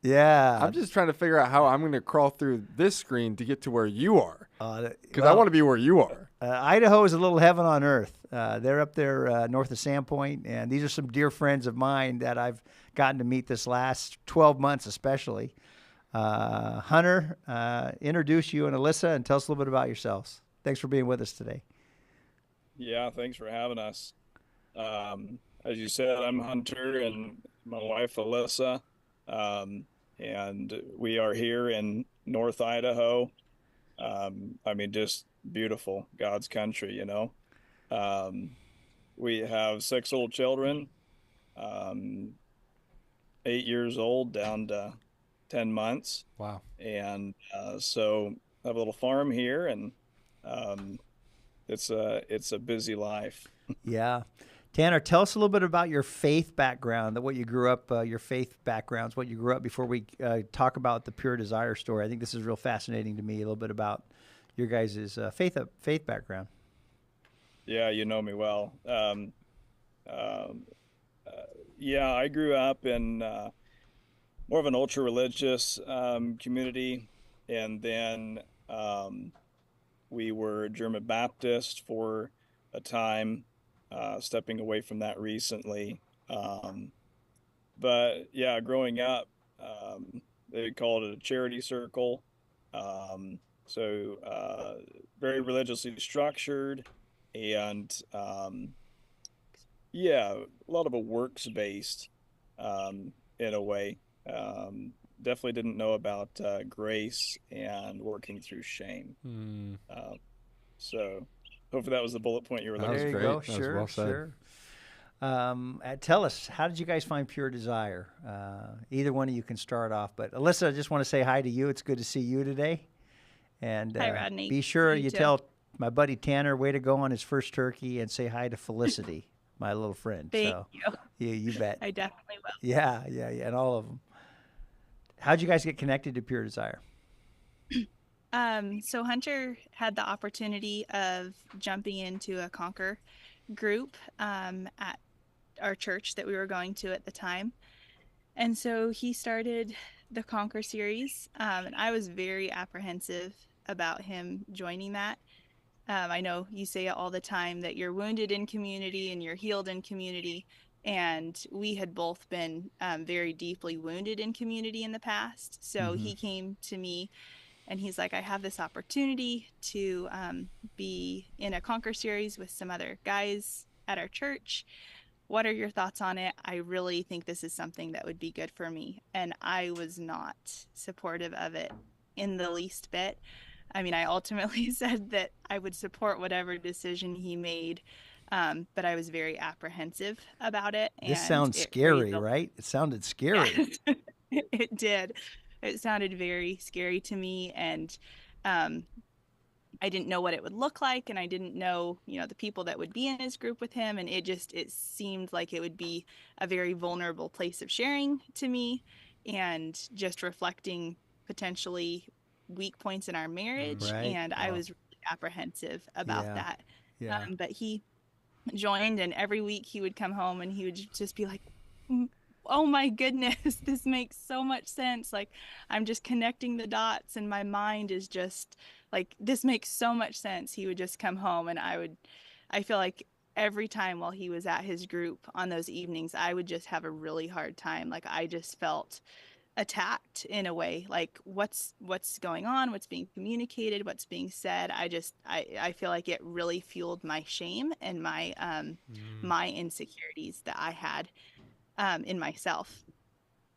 Yeah. I'm just trying to figure out how I'm going to crawl through this screen to get to where you are. Because I want to be where you are. Idaho is a little heaven on earth. They're up there north of Sandpoint, and these are some dear friends of mine that I've gotten to meet this last 12 months especially. Hunter, introduce you and Alyssa and tell us a little bit about yourselves. Thanks for being with us today. Yeah, thanks for having us. As you said, I'm Hunter and my wife Alyssa, and we are here in North Idaho. I mean, just beautiful, God's country, you know. We have 6 little children, 8 years old down to 10 months. Wow. And so I have a little farm here, and it's a busy life. Yeah. Tanner, tell us a little bit about your faith background, what you grew up, your faith backgrounds, what you grew up before we talk about the Pure Desire story. I think this is real fascinating to me, a little bit about your guys' faith background. Yeah, you know me well. Yeah, I grew up in more of an ultra-religious community, and then we were German Baptist for a time, stepping away from that recently. But yeah, growing up, they called it a charity circle. So very religiously structured, and yeah, a lot of a works-based in a way. Definitely didn't know about grace and working through shame. So hopefully that was the bullet point you were looking for. There you go. Sure, sure. Tell us, how did you guys find Pure Desire? Either one of you can start off, but Alyssa, I just want to say hi to you. It's good to see you today. And hi, Rodney. Be sure you tell my buddy Tanner, way to go on his first turkey, and say hi to Felicity. my little friend. Thank So you. yeah, you bet. I definitely will. Yeah, and all of them. How'd you guys get connected to Pure Desire? So Hunter had the opportunity of jumping into a Conquer group at our church that we were going to at the time. And so he started the Conquer series, and I was very apprehensive about him joining that. I know you say it all the time that you're wounded in community and you're healed in community. And we had both been very deeply wounded in community in the past. So he came to me and he's like, I have this opportunity to be in a Conquer series with some other guys at our church. What are your thoughts on it? I really think this is something that would be good for me. And I was not supportive of it in the least bit. I mean, I ultimately said that I would support whatever decision he made, but I was very apprehensive about it. This and sounds it scary, raised right? It sounded scary. It did. It sounded very scary to me, and I didn't know what it would look like, and I didn't know, the people that would be in his group with him, and it seemed like it would be a very vulnerable place of sharing to me, and just reflecting potentially weak points in our marriage, Right. and I was really apprehensive about that. Yeah. But he joined, and every week he would come home and he would just be like, oh my goodness, this makes so much sense. Like, I'm just connecting the dots and my mind is just like, this makes so much sense. He would just come home and I feel like every time while he was at his group on those evenings, I would just have a really hard time. Like, I just felt attacked in a way, like what's going on, what's being communicated, what's being said. I feel like it really fueled my shame and my my insecurities that I had in myself.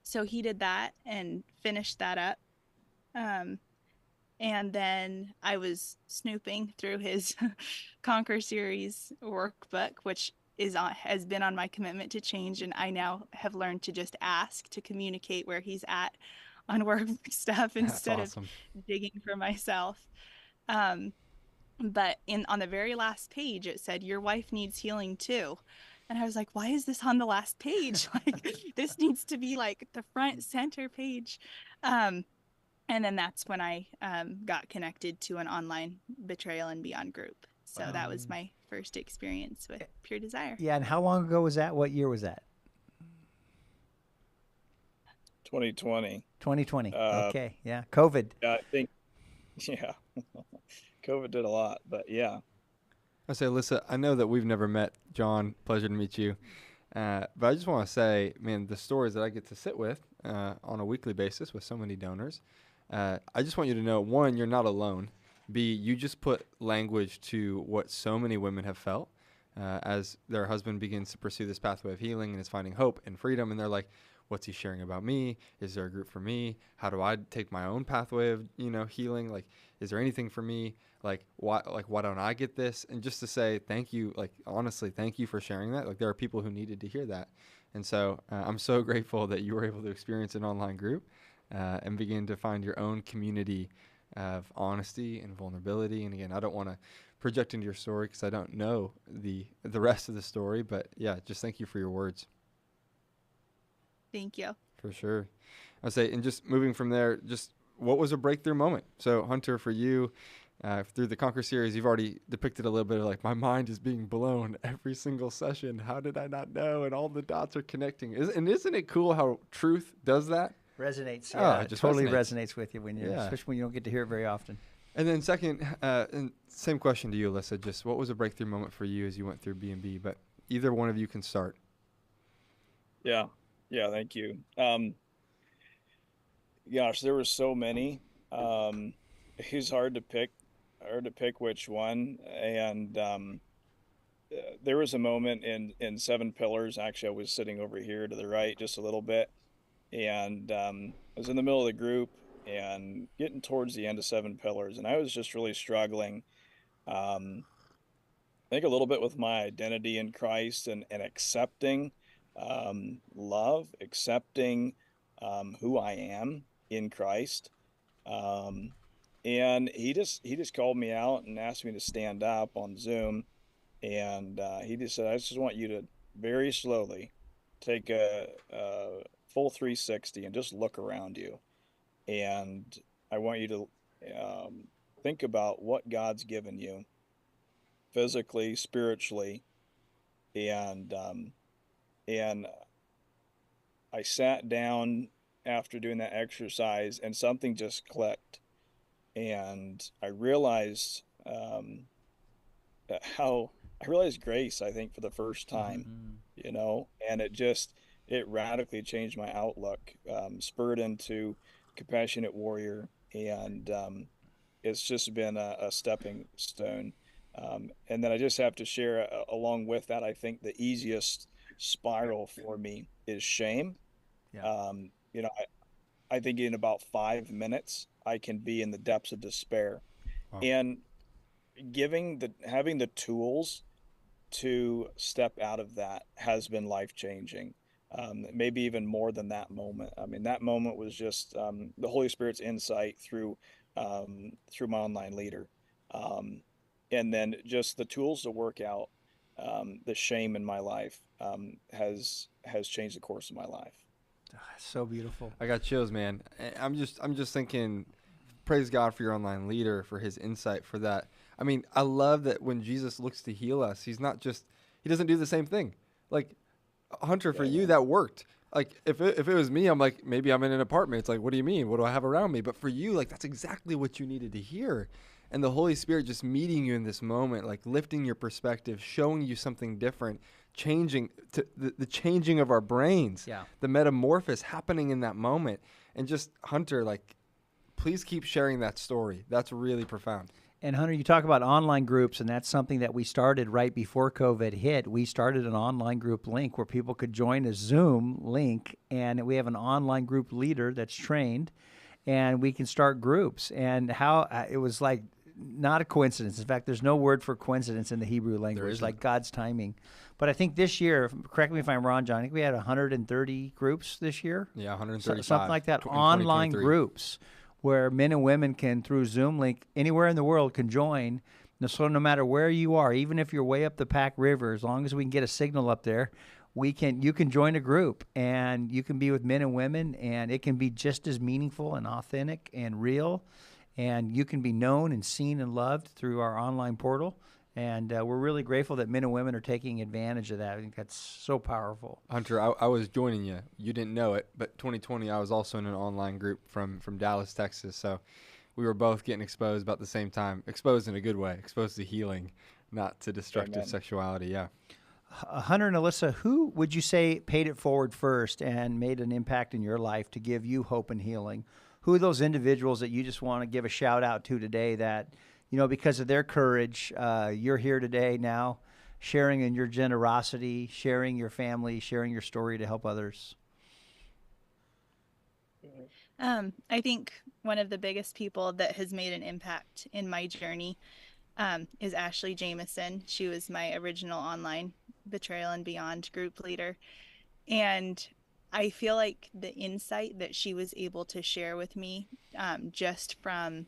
So he did that and finished that up. And then I was snooping through his Conquer series workbook, which has been on my commitment to change. And I now have learned to just ask to communicate where he's at on workbook stuff instead of digging for myself. But on the very last page, it said, your wife needs healing too. And I was like, why is this on the last page? Like, this needs to be like the front center page. And then that's when I got connected to an online Betrayal and Beyond group. So that was my first experience with Pure Desire. Yeah, and how long ago was that? What year was that? 2020. 2020. Okay, yeah. COVID. Yeah, I think, yeah. COVID did a lot, but yeah. I say, Alyssa, I know that we've never met. John, pleasure to meet you. But I just want to say, man, the stories that I get to sit with on a weekly basis with so many donors, I just want you to know, one, you're not alone. B, you just put language to what so many women have felt as their husband begins to pursue this pathway of healing and is finding hope and freedom. And they're like, what's he sharing about me? Is there a group for me? How do I take my own pathway of, healing? Like, is there anything for me? Why don't I get this? And just to say thank you, honestly, thank you for sharing that. Like, there are people who needed to hear that. And so I'm so grateful that you were able to experience an online group and begin to find your own community of honesty and vulnerability. And again, I don't want to project into your story because I don't know the rest of the story, but yeah, just thank you for your words. Thank you. For sure. I'll say, and just moving from there, just what was a breakthrough moment? So Hunter, for you, through the Conquer series, you've already depicted a little bit of like, my mind is being blown every single session. How did I not know? And all the dots are connecting. Isn't it cool how truth does that? Resonates. Oh, Yeah, it just totally resonates. resonates with you especially when you don't get to hear it very often. And then second, and same question to you, Alyssa, just what was a breakthrough moment for you as you went through B&B? But either one of you can start. Yeah, thank you. Gosh, there were so many. It was hard to pick which one. And there was a moment in Seven Pillars. Actually, I was sitting over here to the right just a little bit. And I was in the middle of the group and getting towards the end of Seven Pillars. And I was just really struggling. I think a little bit with my identity in Christ and accepting love, accepting who I am in Christ. And he just called me out and asked me to stand up on Zoom. And he just said, I just want you to very slowly take a full 360 and just look around you. And I want you to think about what God's given you physically, spiritually, and and I sat down after doing that exercise, and something just clicked, and I realized how I realized grace, I think, for the first time, and it radically changed my outlook, spurred into compassionate warrior, and it's just been a stepping stone. And then I just have to share, along with that, I think the easiest spiral for me is shame. Yeah. I think in about 5 minutes, I can be in the depths of despair. Wow. And having the tools to step out of that has been life changing. Maybe even more than that moment. I mean, that moment was just the Holy Spirit's insight through my online leader, and then just the tools to work out the shame in my life has changed the course of my life. So beautiful. I got chills, man. I'm just thinking, praise God for your online leader, for his insight, for that. I mean, I love that when Jesus looks to heal us, he doesn't do the same thing. Like, Hunter, for you, that worked. Like, if it was me, I'm like, maybe I'm in an apartment. It's like, what do you mean? What do I have around me? But for you, like, that's exactly what you needed to hear. And the Holy Spirit just meeting you in this moment, like lifting your perspective, showing you something different, changing the changing of our brains, the metamorphosis happening in that moment. And just, Hunter, like, please keep sharing that story. That's really profound. And Hunter, you talk about online groups, and that's something that we started right before COVID hit. We started an online group link where people could join a Zoom link, and we have an online group leader that's trained, and we can start groups. And how it was like not a coincidence. In fact, there's no word for coincidence in the Hebrew language, like God's timing. But I think this year, correct me if I'm wrong, John, I think we had 130 groups this year. Yeah, 135. Something like that, online groups, where men and women can, through Zoom link, anywhere in the world can join. So no matter where you are, even if you're way up the Pack River, as long as we can get a signal up there, you can join a group, and you can be with men and women, and it can be just as meaningful and authentic and real, and you can be known and seen and loved through our online portal. And we're really grateful that men and women are taking advantage of that. I think that's so powerful. Hunter, I was joining you. You didn't know it, but 2020, I was also in an online group from Dallas, Texas. So we were both getting exposed about the same time, exposed in a good way, exposed to healing, not to destructive sexuality. Yeah. Hunter and Alyssa, who would you say paid it forward first and made an impact in your life to give you hope and healing? Who are those individuals that you just want to give a shout out to today that, because of their courage, you're here today now, sharing in your generosity, sharing your family, sharing your story to help others? I think one of the biggest people that has made an impact in my journey is Ashley Jameson. She was my original online Betrayal and Beyond group leader. And I feel like the insight that she was able to share with me, just from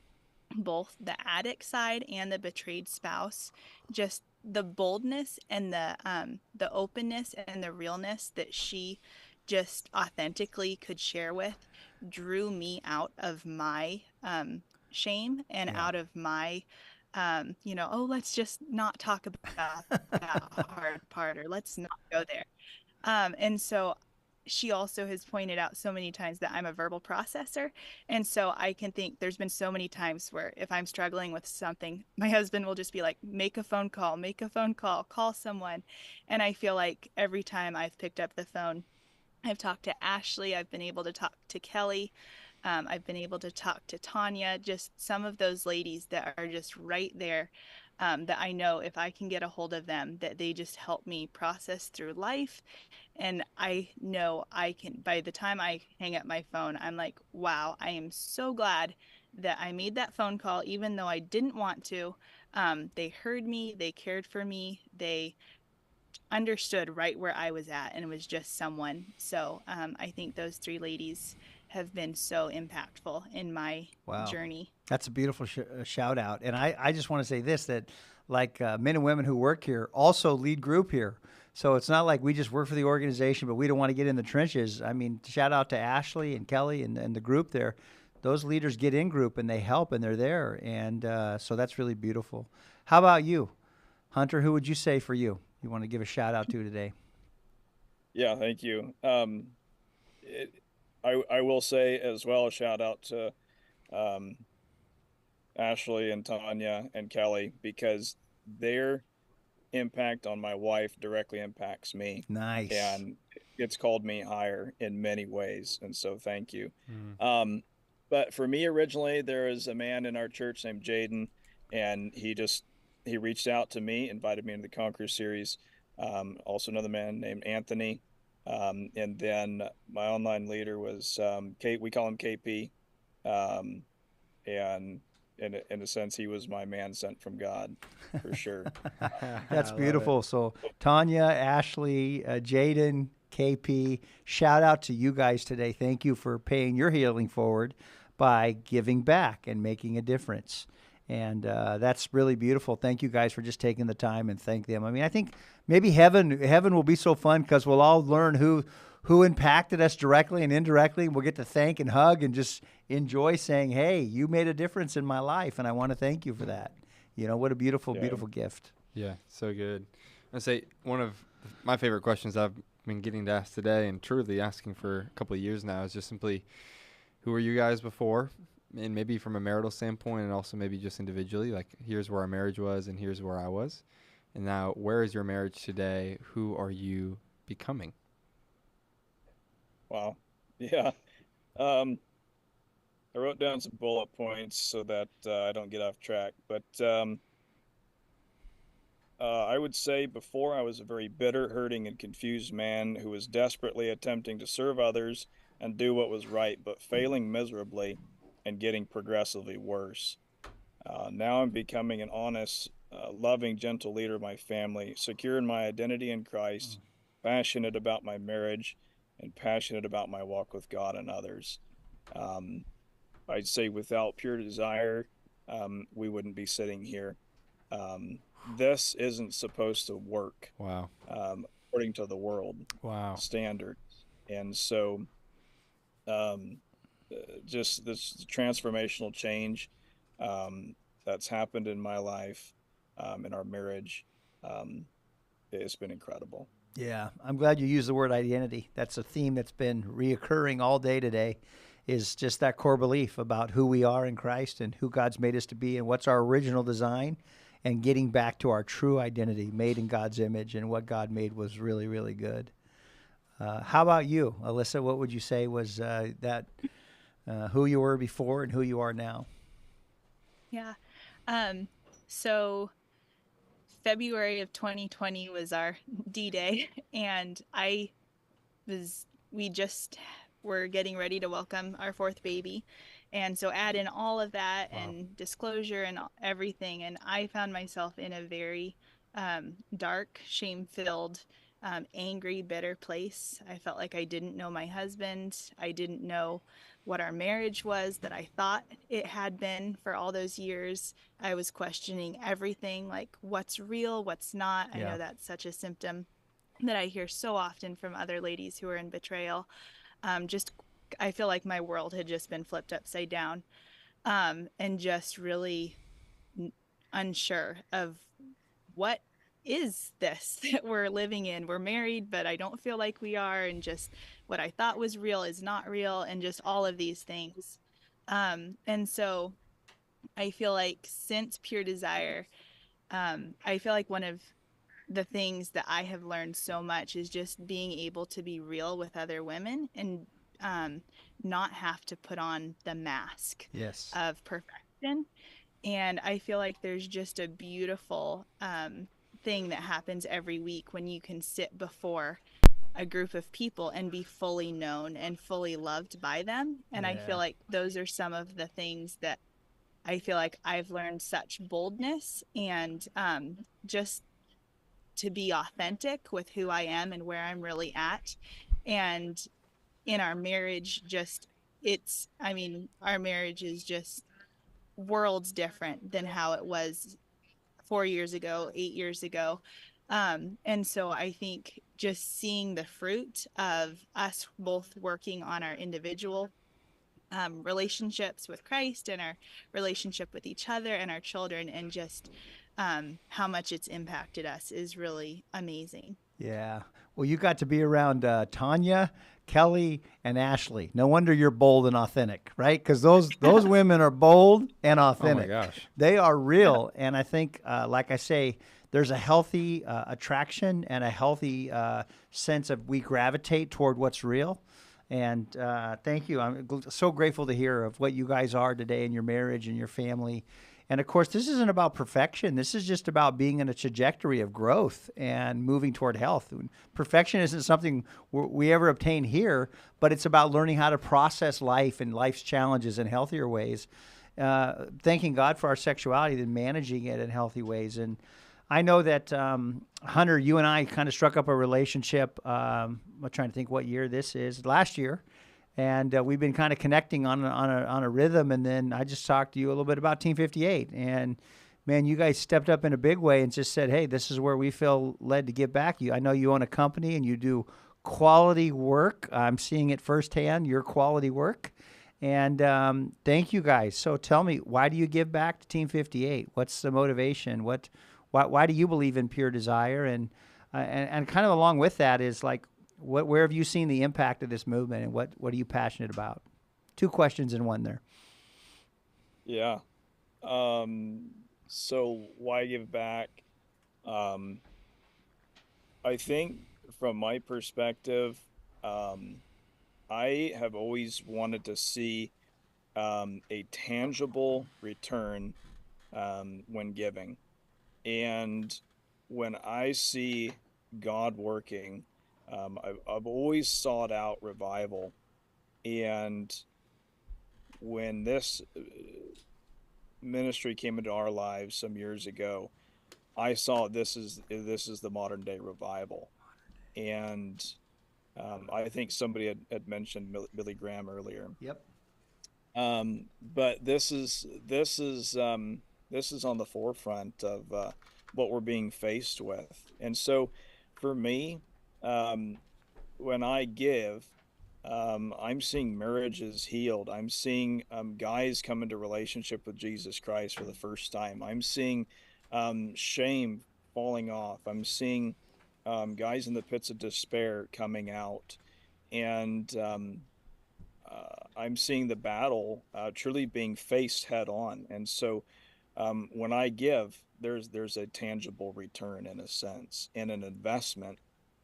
both the addict side and the betrayed spouse, just the boldness and the openness and the realness that she just authentically could share with drew me out of my shame and out of my let's just not talk about that hard part, or let's not go there. And so she also has pointed out so many times that I'm a verbal processor. And so I can think there's been so many times where if I'm struggling with something, my husband will just be like, make a phone call, call someone. And I feel like every time I've picked up the phone, I've talked to Ashley, I've been able to talk to Kelly, I've been able to talk to Tanya, just some of those ladies that are just right there, that I know if I can get a hold of them, that they just help me process through life. And I know I can, by the time I hang up my phone, I'm like, wow, I am so glad that I made that phone call, even though I didn't want to. They heard me, they cared for me, they understood right where I was at, and it was just someone. So I think those three ladies have been so impactful in my journey. That's a beautiful shout out. And I just want to say this, that like men and women who work here also lead group here. So it's not like we just work for the organization, but we don't want to get in the trenches. I mean, shout out to Ashley and Kelly and the group there. Those leaders get in group and they help and they're there. And so that's really beautiful. How about you, Hunter? Who would you say for you want to give a shout out to today? Yeah, thank you. I will say as well a shout out to Ashley and Tanya and Kelly, because their impact on my wife directly impacts me. Nice. And it's called me higher in many ways. And so thank you. But for me, originally, there was a man in our church named Jaden, and he reached out to me, invited me into the Conquer series. Also another man named Anthony. And then my online leader was Kate. We call him KP. And in a sense, he was my man sent from God, for sure. That's beautiful. So Tanya, Ashley, Jaden, KP, shout out to you guys today. Thank you for paying your healing forward by giving back and making a difference. And that's really beautiful. Thank you guys for just taking the time, and thank them. I mean, I think maybe heaven will be so fun because we'll all learn who impacted us directly and indirectly. We'll get to thank and hug and just enjoy saying, hey, you made a difference in my life, and I want to thank you for that. You know, what a beautiful, beautiful gift. Yeah, so good. I'd say one of my favorite questions I've been getting to ask today, and truly asking for a couple of years now, is just simply, who were you guys before? And maybe from a marital standpoint, and also maybe just individually, like, here's where our marriage was and here's where I was. And now, where is your marriage today? Who are you becoming? Wow. Yeah. I wrote down some bullet points so that I don't get off track. But I would say before, I was a very bitter, hurting, and confused man who was desperately attempting to serve others and do what was right, but failing miserably and getting progressively worse. Now I'm becoming an honest, loving, gentle leader of my family, secure in my identity in Christ, passionate about my marriage, and passionate about my walk with God and others. I'd say without pure desire, we wouldn't be sitting here. This isn't supposed to work. Wow. According to the world standards. And so just this transformational change that's happened in my life, in our marriage, it's been incredible. Yeah, I'm glad you used the word identity. That's a theme that's been reoccurring all day today, is just that core belief about who we are in Christ and who God's made us to be and what's our original design, and getting back to our true identity, made in God's image, and what God made was really, really good. How about you, Alyssa? What would you say was who you were before and who you are now? Yeah. So February of 2020 was our D-Day, and we just were getting ready to welcome our fourth baby. And so add in all of that and disclosure and everything. And I found myself in a very dark, shame-filled, angry, bitter place. I felt like I didn't know my husband. I didn't know what our marriage was that I thought it had been for all those years. I was questioning everything, like what's real, what's not. I know that's such a symptom that I hear so often from other ladies who are in betrayal. I feel like my world had just been flipped upside down, and just really unsure of what is this that we're living in. We're married, but I don't feel like we are, and just what I thought was real is not real, and just all of these things. And so I feel like since Pure Desire, I feel like one of the things that I have learned so much is just being able to be real with other women and not have to put on the mask of perfection. And I feel like there's just a beautiful thing that happens every week when you can sit before a group of people and be fully known and fully loved by them. And I feel like those are some of the things that I feel like I've learned such boldness and just to be authentic with who I am and where I'm really at. And in our marriage, our marriage is just worlds different than how it was 4 years ago, 8 years ago. And so I think just seeing the fruit of us both working on our individual relationships with Christ and our relationship with each other and our children, and just how much it's impacted us is really amazing. Yeah. Well, you got to be around Tanya, Kelly, and Ashley. No wonder you're bold and authentic, right? Because those women are bold and authentic. Oh my gosh. They are real. And I think, like I say, there's a healthy attraction and a healthy sense of we gravitate toward what's real. And thank you. I'm so grateful to hear of what you guys are today in your marriage and your family. And of course, this isn't about perfection. This is just about being in a trajectory of growth and moving toward health. Perfection isn't something we ever obtain here, but it's about learning how to process life and life's challenges in healthier ways. Thanking God for our sexuality and managing it in healthy ways. And I know that, Hunter, you and I kind of struck up a relationship. I'm trying to think what year this is. Last year. And we've been kind of connecting on a rhythm. And then I just talked to you a little bit about Team 58. And, man, you guys stepped up in a big way and just said, hey, this is where we feel led to give back. I know you own a company and you do quality work. I'm seeing it firsthand, your quality work. And thank you guys. So tell me, why do you give back to Team 58? What's the motivation? Why do you believe in pure desire? And kind of along with that is like, where have you seen the impact of this movement, and what are you passionate about? 2 questions in one there. Yeah. So why give back? I think from my perspective, I have always wanted to see a tangible return when giving. And when I see God working, I've always sought out revival. And when this ministry came into our lives some years ago, I saw this is the modern day revival. And I think somebody had mentioned Billy Graham earlier. Yep. But this is on the forefront of what we're being faced with. And so for me, when I give, I'm seeing marriages healed. I'm seeing guys come into relationship with Jesus Christ for the first time. I'm seeing shame falling off. I'm seeing guys in the pits of despair coming out. And I'm seeing the battle truly being faced head on. And so when I give, there's a tangible return in a sense, and an investment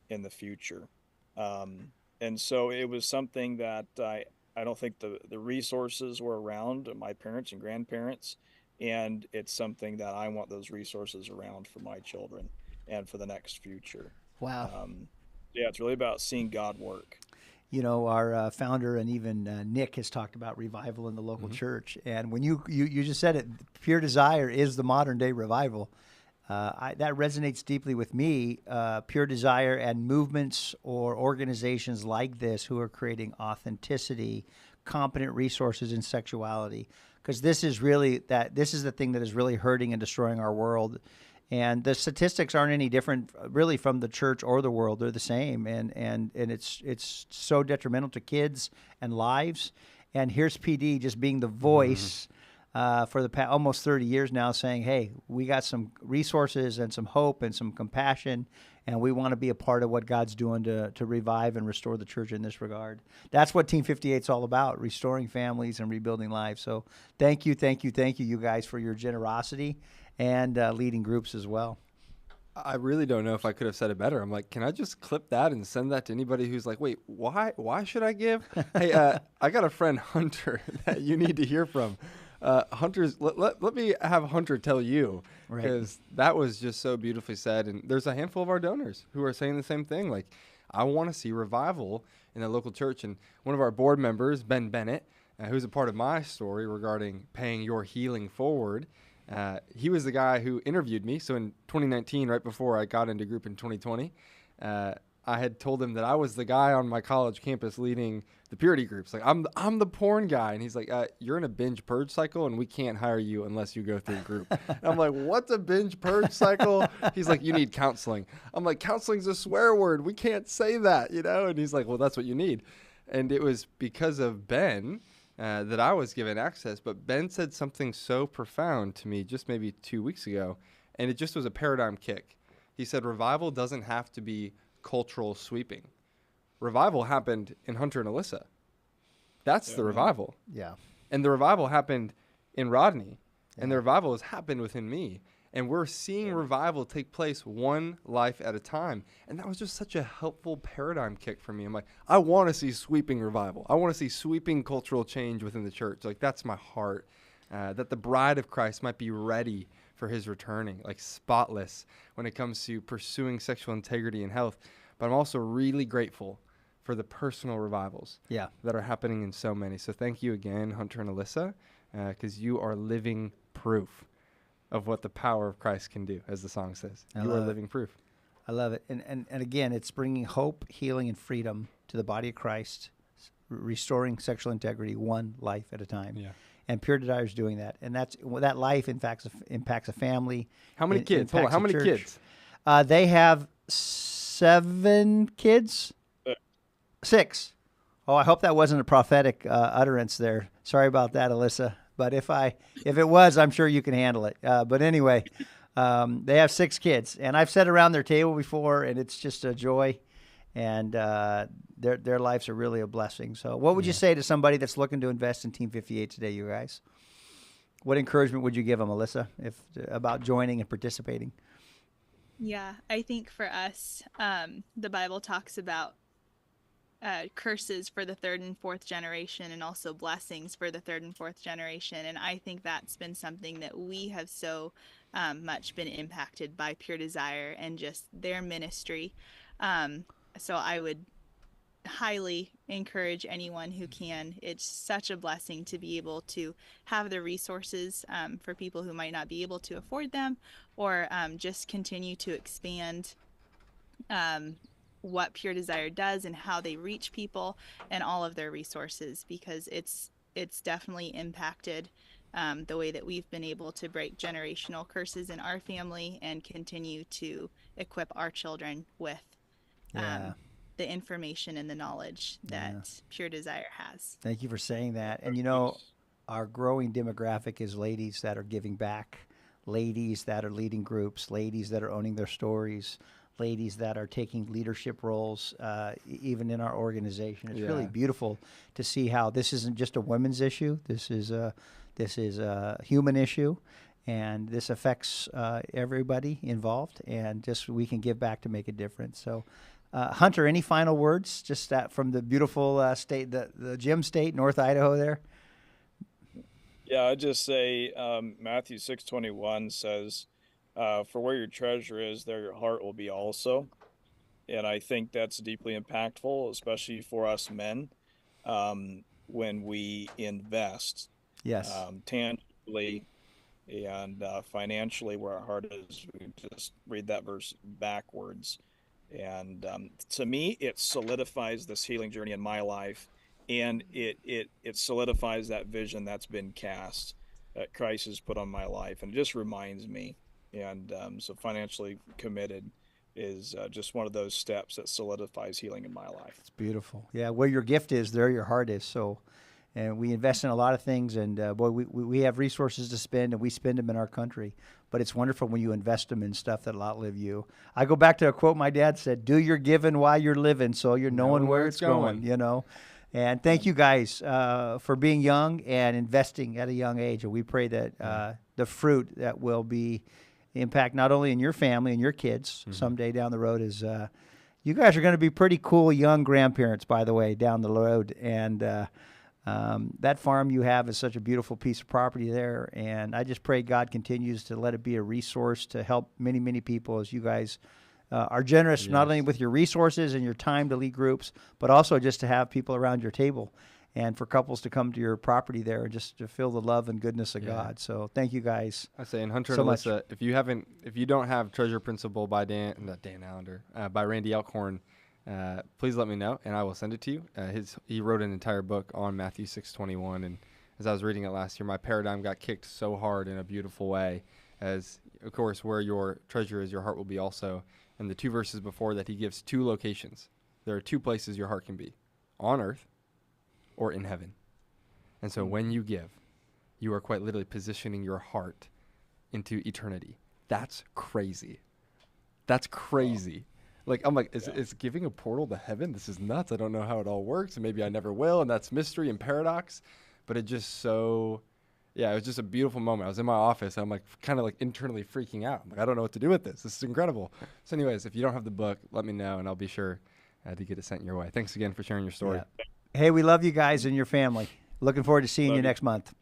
in the future. And so it was something that I don't think the resources were around my parents and grandparents. And it's something that I want those resources around for my children and for the next future. Wow. Yeah, it's really about seeing God work. You know, our founder and even Nick has talked about revival in the local church. And when you just said it, pure desire is the modern day revival. That resonates deeply with me. Pure desire and movements or organizations like this who are creating authenticity, competent resources in sexuality, because this is the thing that is really hurting and destroying our world. And the statistics aren't any different really from the church or the world. They're the same. And it's so detrimental to kids and lives. And here's PD just being the voice for the almost 30 years now, saying, hey, we got some resources and some hope and some compassion, and we want to be a part of what God's doing to revive and restore the church in this regard. That's what Team 58 is all about, restoring families and rebuilding lives. So thank you, you guys, for your generosity and leading groups as well. I really don't know if I could have said it better. I'm like, can I just clip that and send that to anybody who's like, wait, why should I give? Hey, I got a friend, Hunter, that you need to hear from. Hunter's, let me have Hunter tell you, because that was just so beautifully said. And there's a handful of our donors who are saying the same thing. Like, I want to see revival in the local church. And one of our board members, Ben Bennett, who's a part of my story regarding paying your healing forward, he was the guy who interviewed me. So in 2019, right before I got into group in 2020, I had told him that I was the guy on my college campus leading the purity groups. Like, I'm the porn guy. And he's like, you're in a binge purge cycle, and we can't hire you unless you go through a group. And I'm like, what's a binge purge cycle? He's like, you need counseling. I'm like, counseling's a swear word. We can't say that, you know? And he's like, well, that's what you need. And it was because of Ben that I was given access. But Ben said something so profound to me just maybe 2 weeks ago, and it just was a paradigm kick. He said, revival doesn't have to be cultural sweeping. Revival happened in Hunter and Alyssa. That's the revival. Yeah. And the revival happened in Rodney. And the revival has happened within me. And we're seeing revival take place one life at a time. And that was just such a helpful paradigm kick for me. I'm like, I want to see sweeping revival. I want to see sweeping cultural change within the church. Like, that's my heart. That the bride of Christ might be ready for his returning, like spotless when it comes to pursuing sexual integrity and health. But I'm also really grateful for the personal revivals that are happening in so many. So thank you again, Hunter and Alyssa, because you are living proof of what the power of Christ can do, as the song says. You are living proof. I love it. And again, it's bringing hope, healing, and freedom to the body of Christ, restoring sexual integrity one life at a time. Yeah. And Pure Desire is doing that. And that life impacts a family. How many kids? Hold on. How many kids? They have 7 kids. 6. Oh, I hope that wasn't a prophetic utterance there. Sorry about that, Alyssa. But if it was, I'm sure you can handle it. But anyway, they have 6 kids. And I've sat around their table before, and it's just a joy. And their lives are really a blessing. So what would you say to somebody that's looking to invest in Team 58 today, you guys? What encouragement would you give them, Alyssa, about joining and participating? Yeah, I think for us, the Bible talks about curses for the 3rd and 4th generation, and also blessings for the 3rd and 4th generation. And I think that's been something that we have so much been impacted by Pure Desire and just their ministry. So I would highly encourage anyone who can. It's such a blessing to be able to have the resources for people who might not be able to afford them, or just continue to expand what Pure Desire does and how they reach people and all of their resources, because it's definitely impacted the way that we've been able to break generational curses in our family and continue to equip our children with the information and the knowledge that Pure Desire has. Thank you for saying that. And our growing demographic is ladies that are giving back, ladies that are leading groups, ladies that are owning their stories, ladies that are taking leadership roles, even in our organization. It's really beautiful to see how this isn't just a women's issue. This is a human issue, and this affects everybody involved, and just we can give back to make a difference. So, Hunter, any final words? Just that from the beautiful state, the gem state, North Idaho there? Yeah, I'd just say Matthew 6:21 says, for where your treasure is, there your heart will be also. And I think that's deeply impactful, especially for us men, when we invest tangibly and financially where our heart is. We just read that verse backwards. And to me, it solidifies this healing journey in my life, and it solidifies that vision that's been cast, that Christ has put on my life, and it just reminds me. And so financially committed is just one of those steps that solidifies healing in my life. It's beautiful. Yeah, where your gift is, there your heart is. So, and we invest in a lot of things, and boy, we have resources to spend, and we spend them in our country. But it's wonderful when you invest them in stuff that'll outlive you. I go back to a quote my dad said: "Do your giving while you're living, so you're knowing where it's going." And thank you guys for being young and investing at a young age. And we pray that the fruit that will be impact not only in your family and your kids someday down the road is you guys are going to be pretty cool young grandparents, by the way, down the road. And that farm you have is such a beautiful piece of property there. And I just pray God continues to let it be a resource to help many, many people as you guys are generous, not only with your resources and your time to lead groups, but also just to have people around your table and for couples to come to your property there and just to feel the love and goodness of God. So thank you guys. I say, and Hunter and Alyssa, if you don't have Treasure Principle by by Randy Elkhorn, please let me know, and I will send it to you. He wrote an entire book on Matthew 6:21, and as I was reading it last year, my paradigm got kicked so hard in a beautiful way. As, of course, where your treasure is, your heart will be also. And the 2 verses before that, he gives 2 locations. There are 2 places your heart can be, on earth or in heaven. And so when you give, you are quite literally positioning your heart into eternity. That's crazy. That's crazy. Like, I'm like, is giving a portal to heaven? This is nuts. I don't know how it all works, and maybe I never will, and that's mystery and paradox. But it just so, it was just a beautiful moment. I was in my office, and I'm like, kind of like internally freaking out. I'm like, I don't know what to do with this. This is incredible. So anyways, if you don't have the book, let me know, and I'll be sure to get it sent your way. Thanks again for sharing your story. Yeah. Hey, we love you guys and your family. Looking forward to seeing you next month.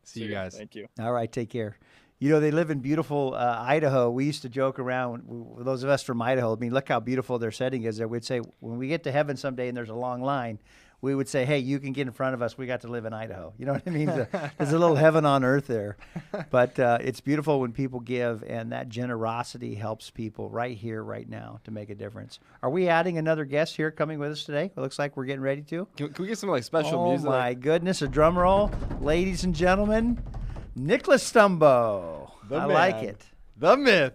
See you guys. Thank you. All right, take care. You know, they live in beautiful Idaho. We used to joke around, those of us from Idaho, I mean, look how beautiful their setting is there. We'd say, when we get to heaven someday and there's a long line, we would say, hey, you can get in front of us. We got to live in Idaho. You know what I mean? There's a little heaven on earth there. But it's beautiful when people give, and that generosity helps people right here, right now, to make a difference. Are we adding another guest here coming with us today? It looks like we're geting ready to. Can we get some like special music? Oh, my goodness. A drum roll. Ladies and gentlemen, Nicholas Stumbo. I like it. The myth.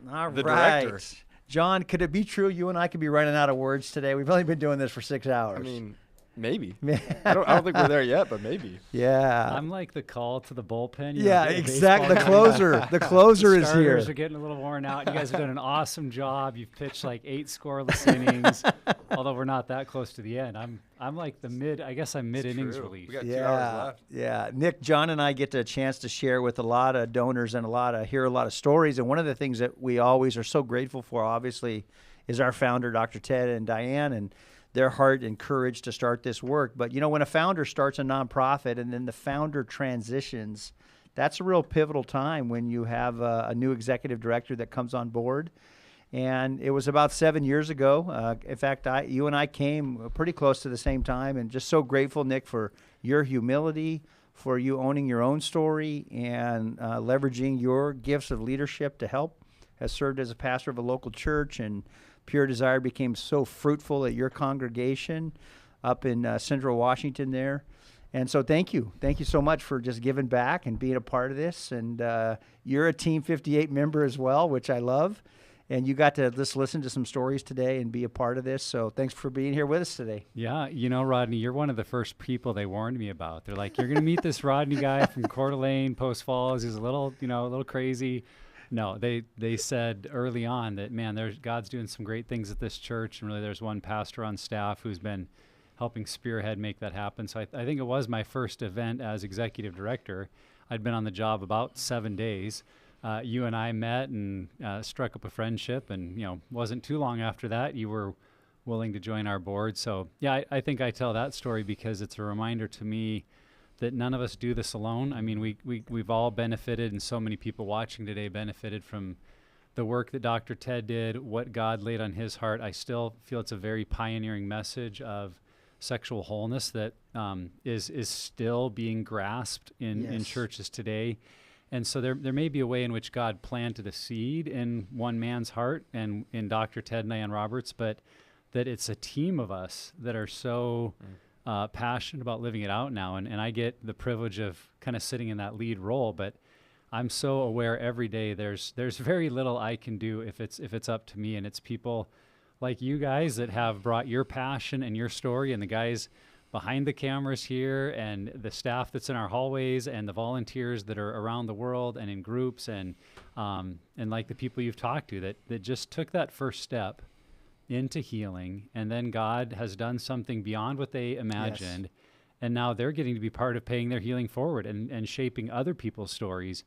All the right. director. John, could it be true you and I could be running out of words today? We've only been doing this for 6 hours. I mean, maybe. I don't think we're there yet, but maybe. Yeah. I'm like the call to the bullpen. Yeah, exactly. The closer. The closer is here. Starters are getting a little worn out. You guys have done an awesome job. You've pitched like 8 scoreless innings, although we're not that close to the end. I'm like the mid. I guess I'm mid innings relief. We got 2 hours left. Yeah. Nick, John, and I get a chance to share with a lot of donors and hear a lot of stories. And one of the things that we always are so grateful for, obviously, is our founder, Dr. Ted and Diane, and their heart and courage to start this work. But, you know, when a founder starts a nonprofit and then the founder transitions, that's a real pivotal time when you have a new executive director that comes on board. And it was about 7 years ago. In fact, you and I came pretty close to the same time, and just so grateful, Nick, for your humility, for you owning your own story and leveraging your gifts of leadership to help. Has served as a pastor of a local church, and Pure Desire became so fruitful at your congregation up in Central Washington there. And so thank you. Thank you so much for just giving back and being a part of this. And you're a Team 58 member as well, which I love. And you got to just listen to some stories today and be a part of this. So thanks for being here with us today. Yeah, you know, Rodney, you're one of the first people they warned me about. They're like, you're going to meet this Rodney guy from Coeur d'Alene, Post Falls. He's a little crazy. No, they said early on that, man, God's doing some great things at this church, and really there's one pastor on staff who's been helping spearhead make that happen. So I think it was my first event as executive director. I'd been on the job about 7 days. You and I met and struck up a friendship, and, you know, wasn't too long after that you were willing to join our board. So yeah, I think I tell that story because it's a reminder to me that none of us do this alone. I mean, we've all benefited, and so many people watching today benefited from the work that Dr. Ted did, what God laid on his heart. I still feel it's a very pioneering message of sexual wholeness that is still being grasped in churches today. And so there may be a way in which God planted a seed in one man's heart and in Dr. Ted and Diane Roberts, but that it's a team of us that are so passionate about living it out now. And I get the privilege of kind of sitting in that lead role, but I'm so aware every day there's very little I can do if it's up to me. And it's people like you guys that have brought your passion and your story, and the guys behind the cameras here, and the staff that's in our hallways, and the volunteers that are around the world and in groups, and like the people you've talked to that just took that first step into healing, and then God has done something beyond what they imagined. Yes. And now they're getting to be part of paying their healing forward and shaping other people's stories.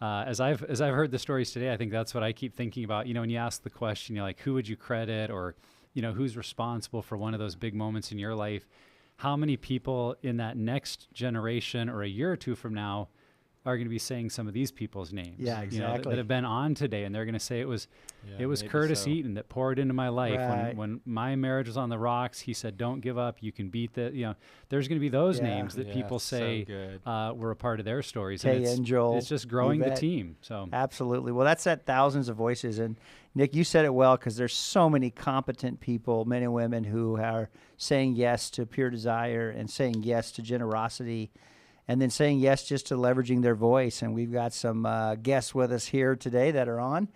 As I've heard the stories today, I think that's what I keep thinking about. You know, when you ask the question, you're like, who would you credit, or, you know, who's responsible for one of those big moments in your life? How many people in that next generation or a year or two from now are going to be saying some of these people's names? Yeah, exactly. You know, that have been on today, and they're going to say it was Curtis Eaton that poured into my life. Right. When my marriage was on the rocks, he said, don't give up, you can beat the, you know, there's going to be those names that people say were a part of their stories. Kay and Joel, it's just growing the team. So absolutely. Well, that's at thousands of voices. And, Nick, you said it well, because there's so many competent people, men and women, who are saying yes to Pure Desire and saying yes to generosity, and then saying yes just to leveraging their voice. And we've got some guests with us here today that are on.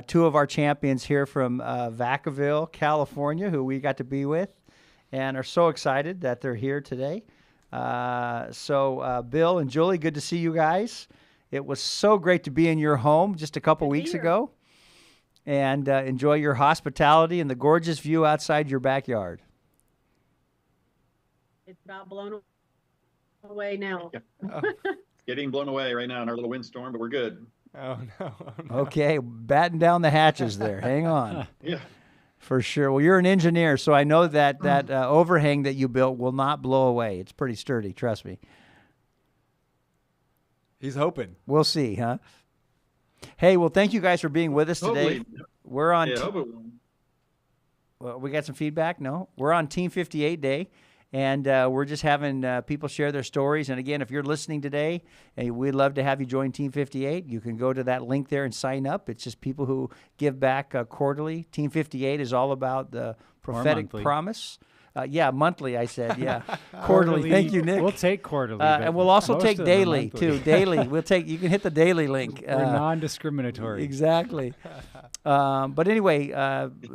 Two of our champions here from Vacaville, California, who we got to be with and are so excited that they're here today. So Bill and Julie, good to see you guys. It was so great to be in your home just a couple weeks ago, and enjoy your hospitality and the gorgeous view outside your backyard. It's about blown away now. Getting blown away right now in our little windstorm, but we're good. Oh, no. Okay, batten down the hatches there. Hang on. Yeah. For sure. Well, you're an engineer, so I know that overhang that you built will not blow away. It's pretty sturdy, trust me. He's hoping. We'll see, huh? Hey, well, thank you guys for being with us today. Hopefully. We're on. Yeah, Well, we got some feedback? No? We're on Team 58 Day, and we're just having people share their stories. And again, if you're listening today, and we'd love to have you join Team 58, you can go to that link there and sign up. It's just people who give back quarterly. Team 58 is all about the prophetic promise. Yeah, monthly, I said. Yeah. Quarterly. Thank you, Nick. We'll take quarterly. And we'll also take daily, too. Daily. We'll take. You can hit the daily link. We're non-discriminatory. Exactly. But anyway,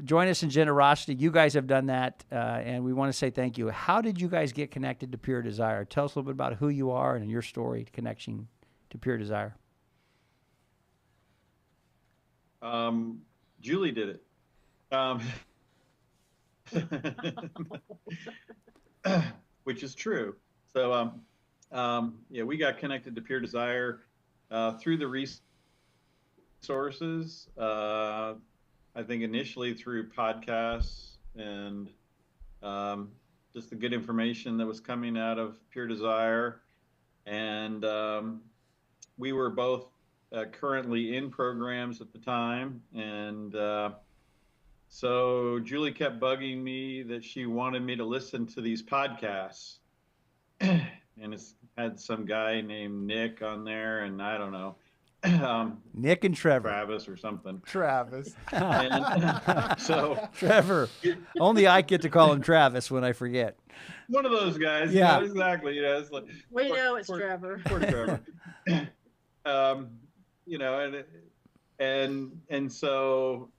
join us in generosity. You guys have done that, and we want to say thank you. How did you guys get connected to Pure Desire? Tell us a little bit about who you are and your story, connection to Pure Desire. Julie did it. Which is true. So, yeah, we got connected to Pure Desire through the resources. I think initially through podcasts and just the good information that was coming out of Pure Desire. And we were both currently in programs at the time. And so Julie kept bugging me that she wanted me to listen to these podcasts. And it's had some guy named Nick on there, and I don't know. Nick and Trevor. Travis or something. Travis. And, so Trevor. Only I get to call him Travis when I forget. One of those guys. Yeah. Exactly. You know, it's like, We know it's Trevor. Poor Trevor. You know, and so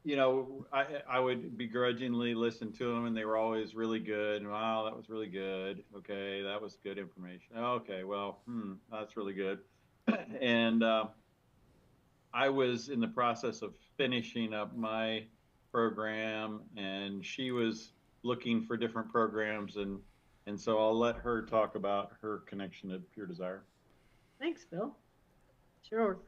you know, I would begrudgingly listen to them, and they were always really good. Wow, that was really good. Okay, that was good information. Okay, well, that's really good. And I was in the process of finishing up my program, and she was looking for different programs, and so I'll let her talk about her connection to Pure Desire. Thanks, Bill. Sure.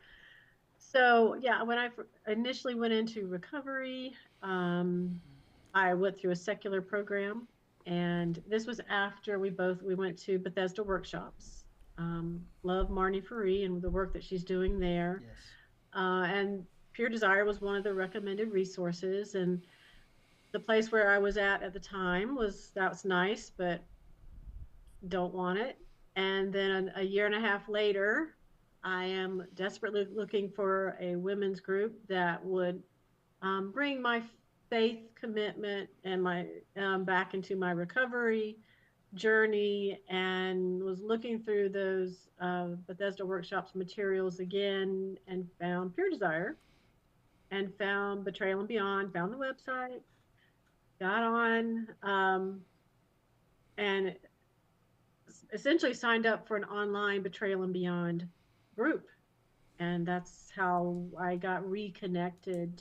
So yeah, when I initially went into recovery, I went through a secular program, and this was after we went to Bethesda workshops. Love Marnie Faree and the work that she's doing there. Yes. And Pure Desire was one of the recommended resources, and the place where I was at the time that's nice, but don't want it. And then a year and a half later, I am desperately looking for a women's group that would bring my faith commitment and my back into my recovery journey, and was looking through those Bethesda Workshops materials again, and found Pure Desire, and found Betrayal and Beyond, found the website, got on, and essentially signed up for an online Betrayal and Beyond group. And that's how I got reconnected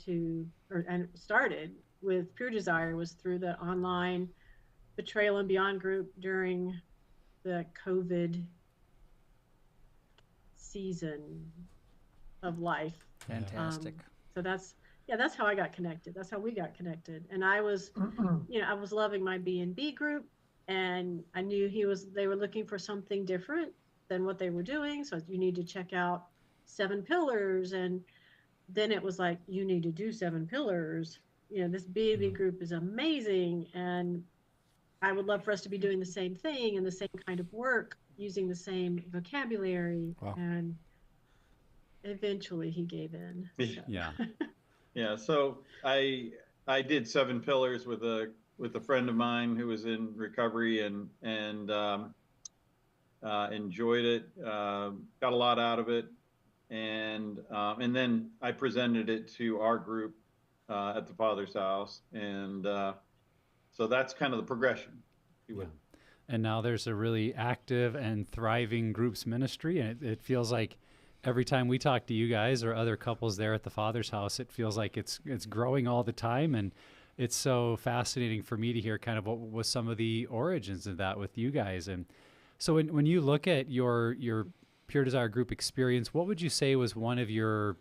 and started with Pure Desire, was through the online Betrayal and Beyond group during the COVID season of life. Fantastic. So that's how I got connected. That's how we got connected. And I was, I was loving my B&B group, and I knew they were looking for something different than what they were doing. So you need to check out 7 Pillars. And then it was like, you need to do 7 Pillars. This B&B group is amazing. And I would love for us to be doing the same thing and the same kind of work, using the same vocabulary. Wow. And eventually he gave in. So. Yeah. Yeah. So I did 7 pillars with a friend of mine who was in recovery and enjoyed it, got a lot out of it, and then I presented it to our group at the Father's house, and so that's kind of the progression, if you would. And now there's a really active and thriving groups ministry, and it feels like every time we talk to you guys or other couples there at the Father's house, it feels like it's growing all the time, and it's so fascinating for me to hear kind of what was some of the origins of that with you guys. And so when you look at your Pure Desire group experience, what would you say was one of your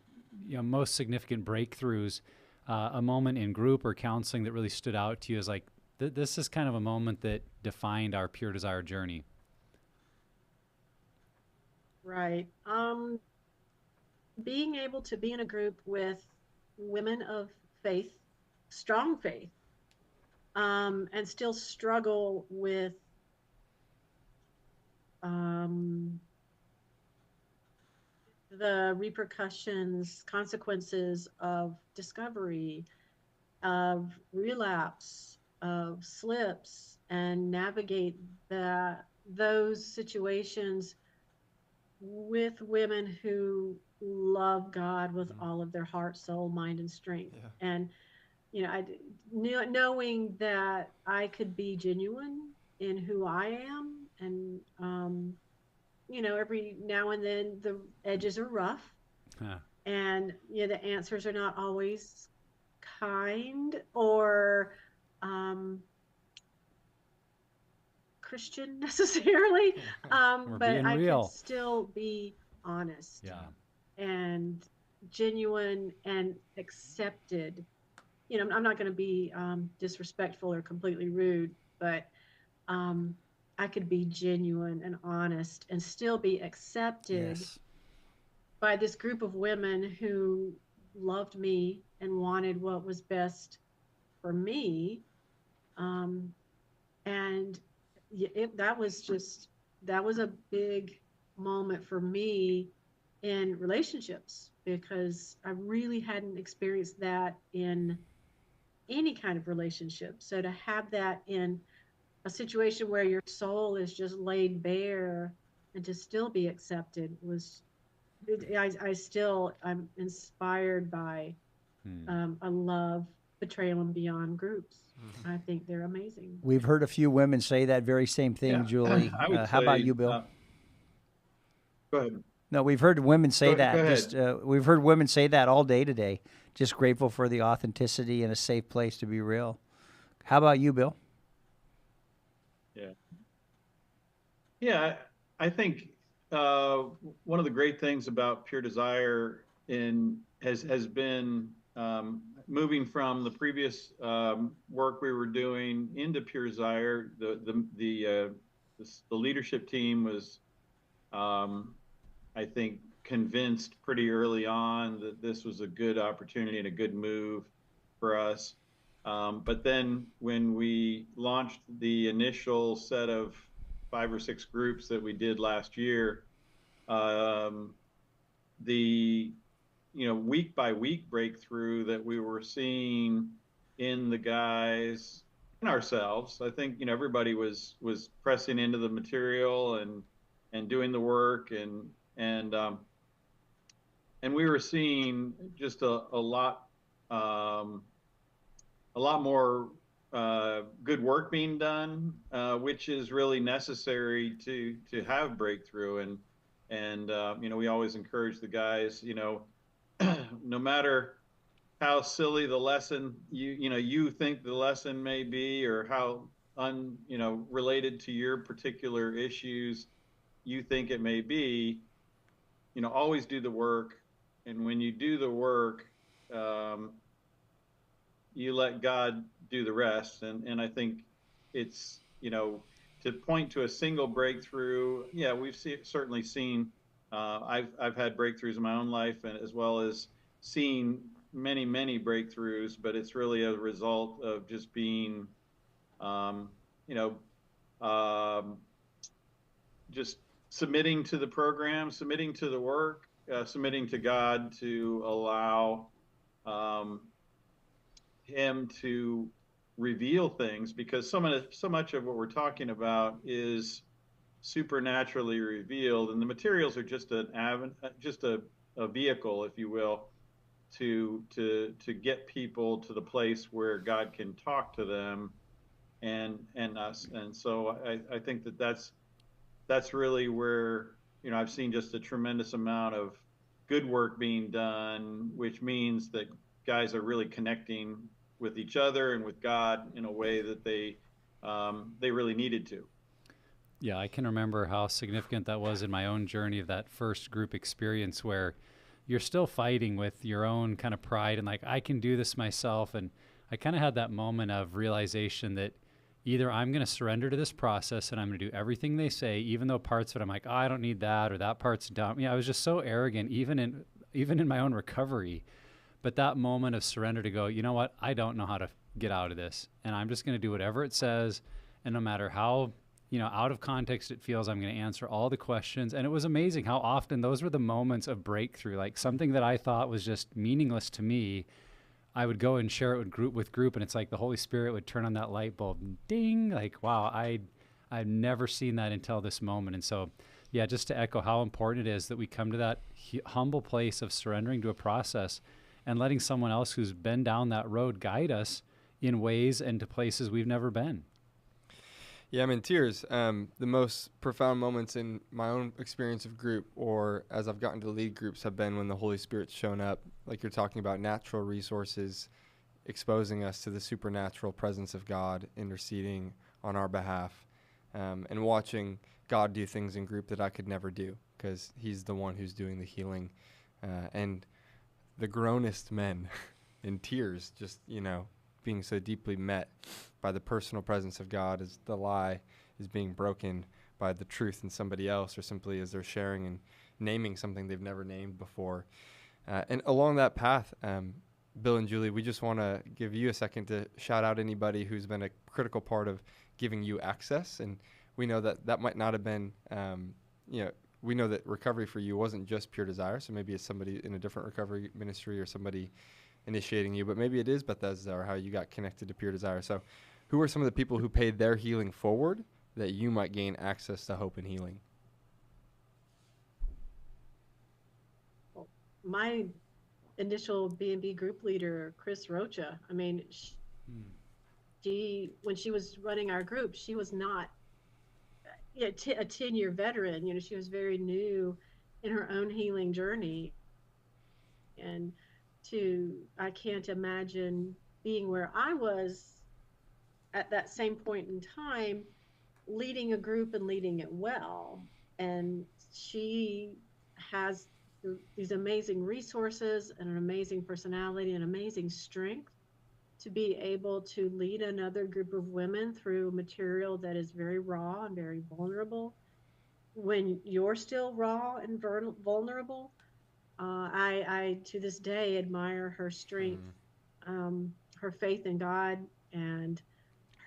most significant breakthroughs, a moment in group or counseling that really stood out to you as like, this is kind of a moment that defined our Pure Desire journey? Right. Being able to be in a group with women of faith, strong faith, and still struggle with the repercussions, consequences of discovery, of relapse, of slips, and navigate those situations with women who love God with all of their heart, soul, mind, and strength. Yeah. And knowing that I could be genuine in who I am, and every now and then the edges are rough, and the answers are not always kind or Christian necessarily, but I could still be honest, and genuine and accepted. I'm not going to be disrespectful or completely rude, but I could be genuine and honest and still be accepted by this group of women who loved me and wanted what was best for me. And that was a big moment for me in relationships, because I really hadn't experienced that in any kind of relationship. So to have that in a situation where your soul is just laid bare and to still be accepted I'm inspired by a love, betrayal, and beyond groups. I think they're amazing. We've heard a few women say that very same thing, Julie. How about you, Bill? Go ahead. No, we've heard women say that. Go ahead. Just we've heard women say that all day today. Just grateful for the authenticity and a safe place to be real. How about you, Bill? Yeah, I think one of the great things about Pure Desire has been moving from the previous work we were doing into Pure Desire. The leadership team was, I think, convinced pretty early on that this was a good opportunity and a good move for us. But then when we launched the initial set of 5 or 6 groups that we did last year, the week by week breakthrough that we were seeing in the guys and ourselves, I think everybody was pressing into the material and doing the work, and we were seeing just a lot more good work being done, which is really necessary to have breakthrough. And we always encourage the guys, no matter how silly the lesson you think the lesson may be, or how related to your particular issues you think it may be, always do the work. And when you do the work, you let God do the rest. And I think it's, to point to a single breakthrough. Yeah, we've certainly seen, I've had breakthroughs in my own life, and as well as seen many breakthroughs, but it's really a result of just being, just submitting to the program, submitting to the work, submitting to God to allow him to reveal things, because so much of what we're talking about is supernaturally revealed, and the materials are just a vehicle, if you will, to get people to the place where God can talk to them and us. And so I think that's really where, I've seen just a tremendous amount of good work being done, which means that guys are really connecting with each other and with God in a way that they really needed to. Yeah, I can remember how significant that was in my own journey of that first group experience, where you're still fighting with your own kind of pride and like, I can do this myself. And I kind of had that moment of realization that either I'm going to surrender to this process and I'm going to do everything they say, even though parts of it I'm like, oh, I don't need that, or that part's dumb. I was just so arrogant, even in my own recovery. But that moment of surrender to go, you know what, I don't know how to get out of this, and I'm just going to do whatever it says, and no matter how out of context it feels, I'm going to answer all the questions. And it was amazing how often those were the moments of breakthrough. Like something that I thought was just meaningless to me, I would go and share it with group, and it's like the Holy Spirit would turn on that light bulb, ding, like, wow, I've never seen that until this moment. And so, yeah, just to echo how important it is that we come to that humble place of surrendering to a process and letting someone else who's been down that road guide us in ways and to places we've never been. Yeah, I'm in tears. The most profound moments in my own experience of group, or as I've gotten to lead groups, have been when the Holy Spirit's shown up, like you're talking about, natural resources, exposing us to the supernatural presence of God, interceding on our behalf, and watching God do things in group that I could never do, because he's the one who's doing the healing. And the groanest men in tears, just, being so deeply met by the personal presence of God as the lie is being broken by the truth in somebody else, or simply as they're sharing and naming something they've never named before. And along that path, Bill and Julie, we just want to give you a second to shout out anybody who's been a critical part of giving you access. And we know that might not have been, we know that recovery for you wasn't just Pure Desire, so maybe it's somebody in a different recovery ministry or somebody initiating you, but maybe it is Bethesda or how you got connected to Pure Desire. So who are some of the people who paid their healing forward that you might gain access to hope and healing? My initial B&B group leader, Chris Rocha, I mean, she when she was running our group, she was not a 10-year veteran. She was very new in her own healing journey. And I can't imagine being where I was at that same point in time, leading a group and leading it well. And she has these amazing resources and an amazing personality and amazing strength to be able to lead another group of women through material that is very raw and very vulnerable. When you're still raw and vulnerable, I to this day admire her strength, her faith in God, and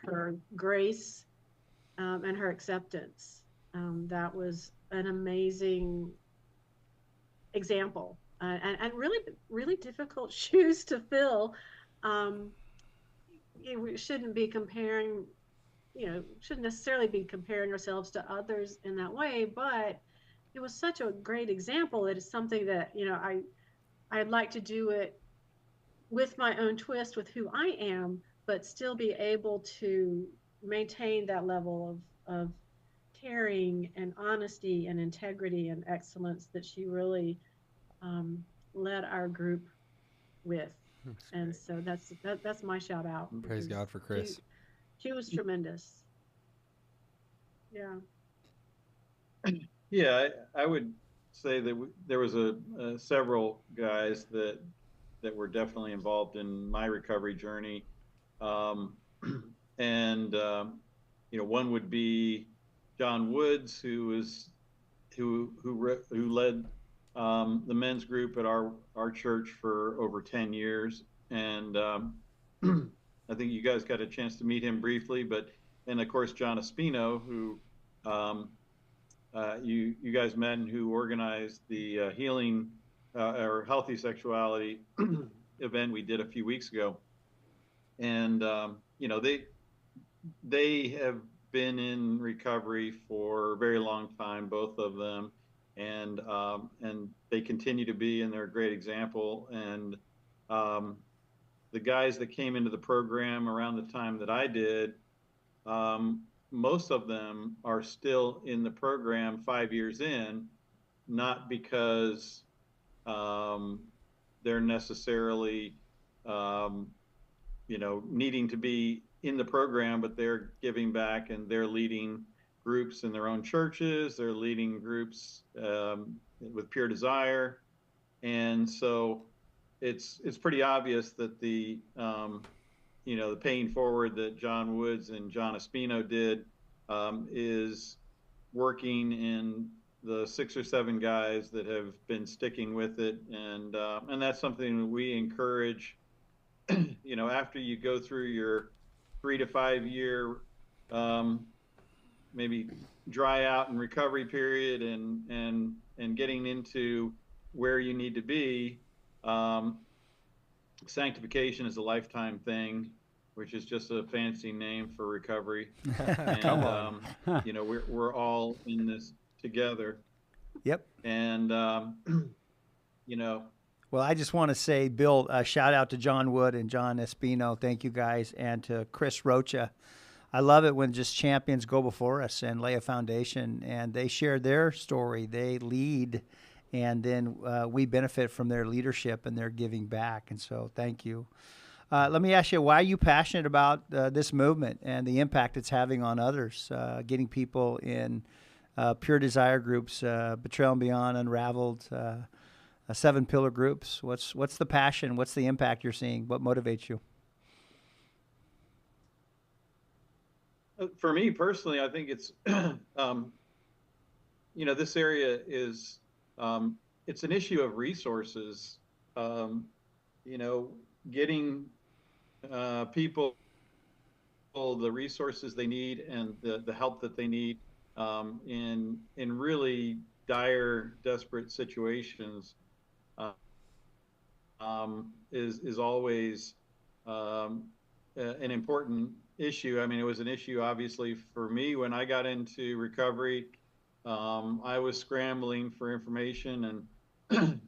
her grace, and her acceptance. That was an amazing example, and really difficult shoes to fill. We shouldn't be comparing, shouldn't necessarily be comparing ourselves to others in that way, but it was such a great example that it's something that, I'd like to do it with my own twist with who I am, but still be able to maintain that level of caring and honesty and integrity and excellence that she really led our group with. And so that's my shout out. Praise God for Chris. She was tremendous. Yeah. Yeah, I would say that there was several guys that were definitely involved in my recovery journey, and one would be John Woods, who led the men's group at our church for over 10 years, and I think you guys got a chance to meet him briefly, and of course John Espino, who you guys men who organized the healing or healthy sexuality event we did a few weeks ago. And, they have been in recovery for a very long time, both of them. And they continue to be, and they're a great example. And the guys that came into the program around the time that I did, most of them are still in the program 5 years in, not because they're necessarily, needing to be in the program, but they're giving back and they're leading groups in their own churches. They're leading groups with Pure Desire. And so it's pretty obvious that the paying forward that John Woods and John Espino did is working in the 6 or 7 guys that have been sticking with it. And that's something that we encourage, after you go through your 3 to 5 year, maybe dry out and recovery period and getting into where you need to be. Sanctification is a lifetime thing, which is just a fancy name for recovery. And, Come on. We're all in this together. Yep. And, Well, I just want to say, Bill, shout out to John Wood and John Espino. Thank you guys. And to Chris Rocha. I love it when just champions go before us and lay a foundation and they share their story. They lead, and then we benefit from their leadership and their giving back. And so thank you. Let me ask you, why are you passionate about this movement and the impact it's having on others, getting people in Pure Desire groups, Betrayal and Beyond, Unraveled, 7 pillar groups? What's the passion? What's the impact you're seeing? What motivates you? For me personally, I think it's, this area is, it's an issue of resources, getting people the resources they need and the help that they need in really dire, desperate situations is always an important issue. I mean, it was an issue obviously for me when I got into recovery. I was scrambling for information and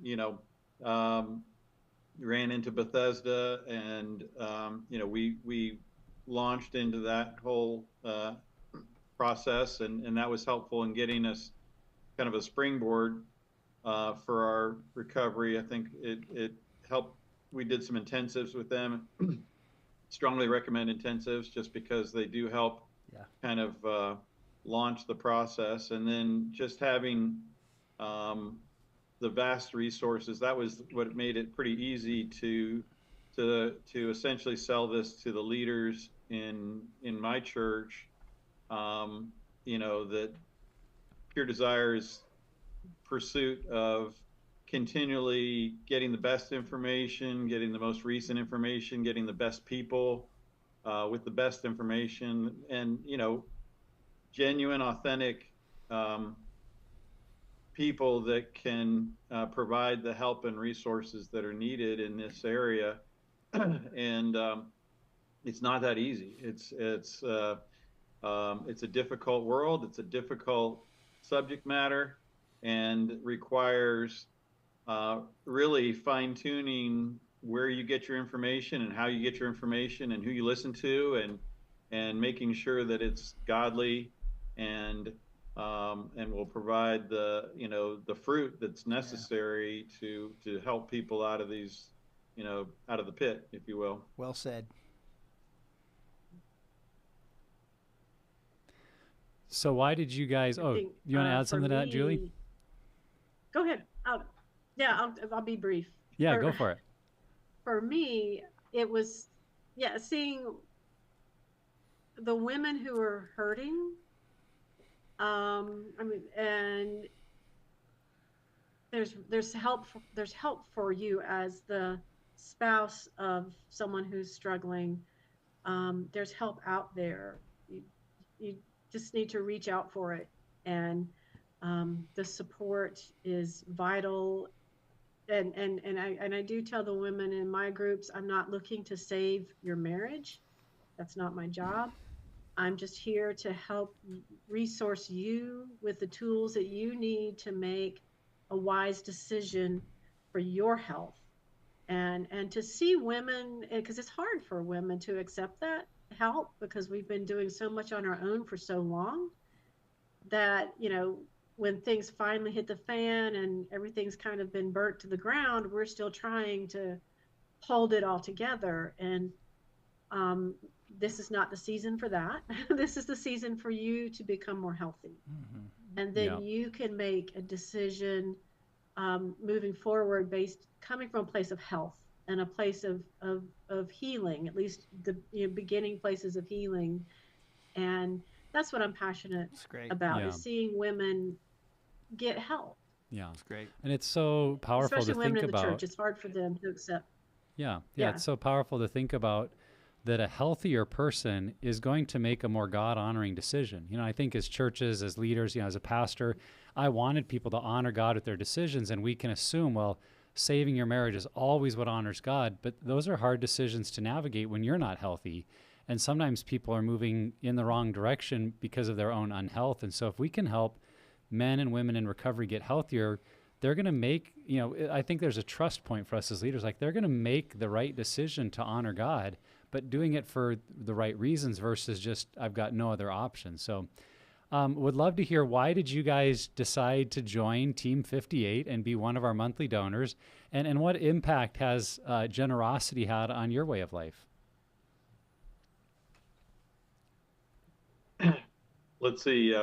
ran into Bethesda, and we launched into that whole process, and that was helpful in getting us kind of a springboard for our recovery. I think it helped. We did some intensives with them. Strongly recommend intensives just because they do help kind of launch the process. And then just having the vast resources, that was what made it pretty easy to essentially sell this to the leaders in my church. That Pure Desire's pursuit of continually getting the best information, getting the most recent information, getting the best people with the best information, and genuine, authentic people that can provide the help and resources that are needed in this area. And it's not that easy. It's a difficult world. It's a difficult subject matter, and requires really fine-tuning where you get your information and how you get your information and who you listen to, and making sure that it's godly and will provide the fruit that's necessary to help people out of these, out of the pit, if you will. Well said. So why did you guys? You want to add something to that, Julie? Go ahead. I'll be brief. Yeah, go for it. For me, it was seeing the women who are hurting. And there's help for you as the spouse of someone who's struggling. There's help out there. You just need to reach out for it. And The support is vital. And I do tell the women in my groups, I'm not looking to save your marriage. That's not my job. I'm just here to help resource you with the tools that you need to make a wise decision for your health. And to see women, because it's hard for women to accept that help, because we've been doing so much on our own for so long that, you know, when things finally hit the fan and everything's kind of been burnt to the ground, we're still trying to hold it all together. And this is not the season for that. This is the season for you to become more healthy. And then you can make a decision moving forward coming from a place of health and a place of healing, at least the beginning places of healing. And that's what I'm passionate about, is seeing women get help. Yeah, it's great. And it's so powerful Especially to women think in the about. church. It's hard for them to accept. Yeah, Yeah. it's so powerful to think about that a healthier person is going to make a more God-honoring decision. You know, I think as churches, as leaders, you know, as a pastor, I wanted people to honor God with their decisions, and we can assume, well, saving your marriage is always what honors God, but those are hard decisions to navigate when you're not healthy. And sometimes people are moving in the wrong direction because of their own unhealth. And so if we can help men and women in recovery get healthier, they're going to make, you know, I think there's a trust point for us as leaders. Like, they're going to make the right decision to honor God, but doing it for the right reasons versus just, I've got no other option. So would love to hear, why did you guys decide to join Team 58 and be one of our monthly donors? And what impact has generosity had on your way of life? Let's see.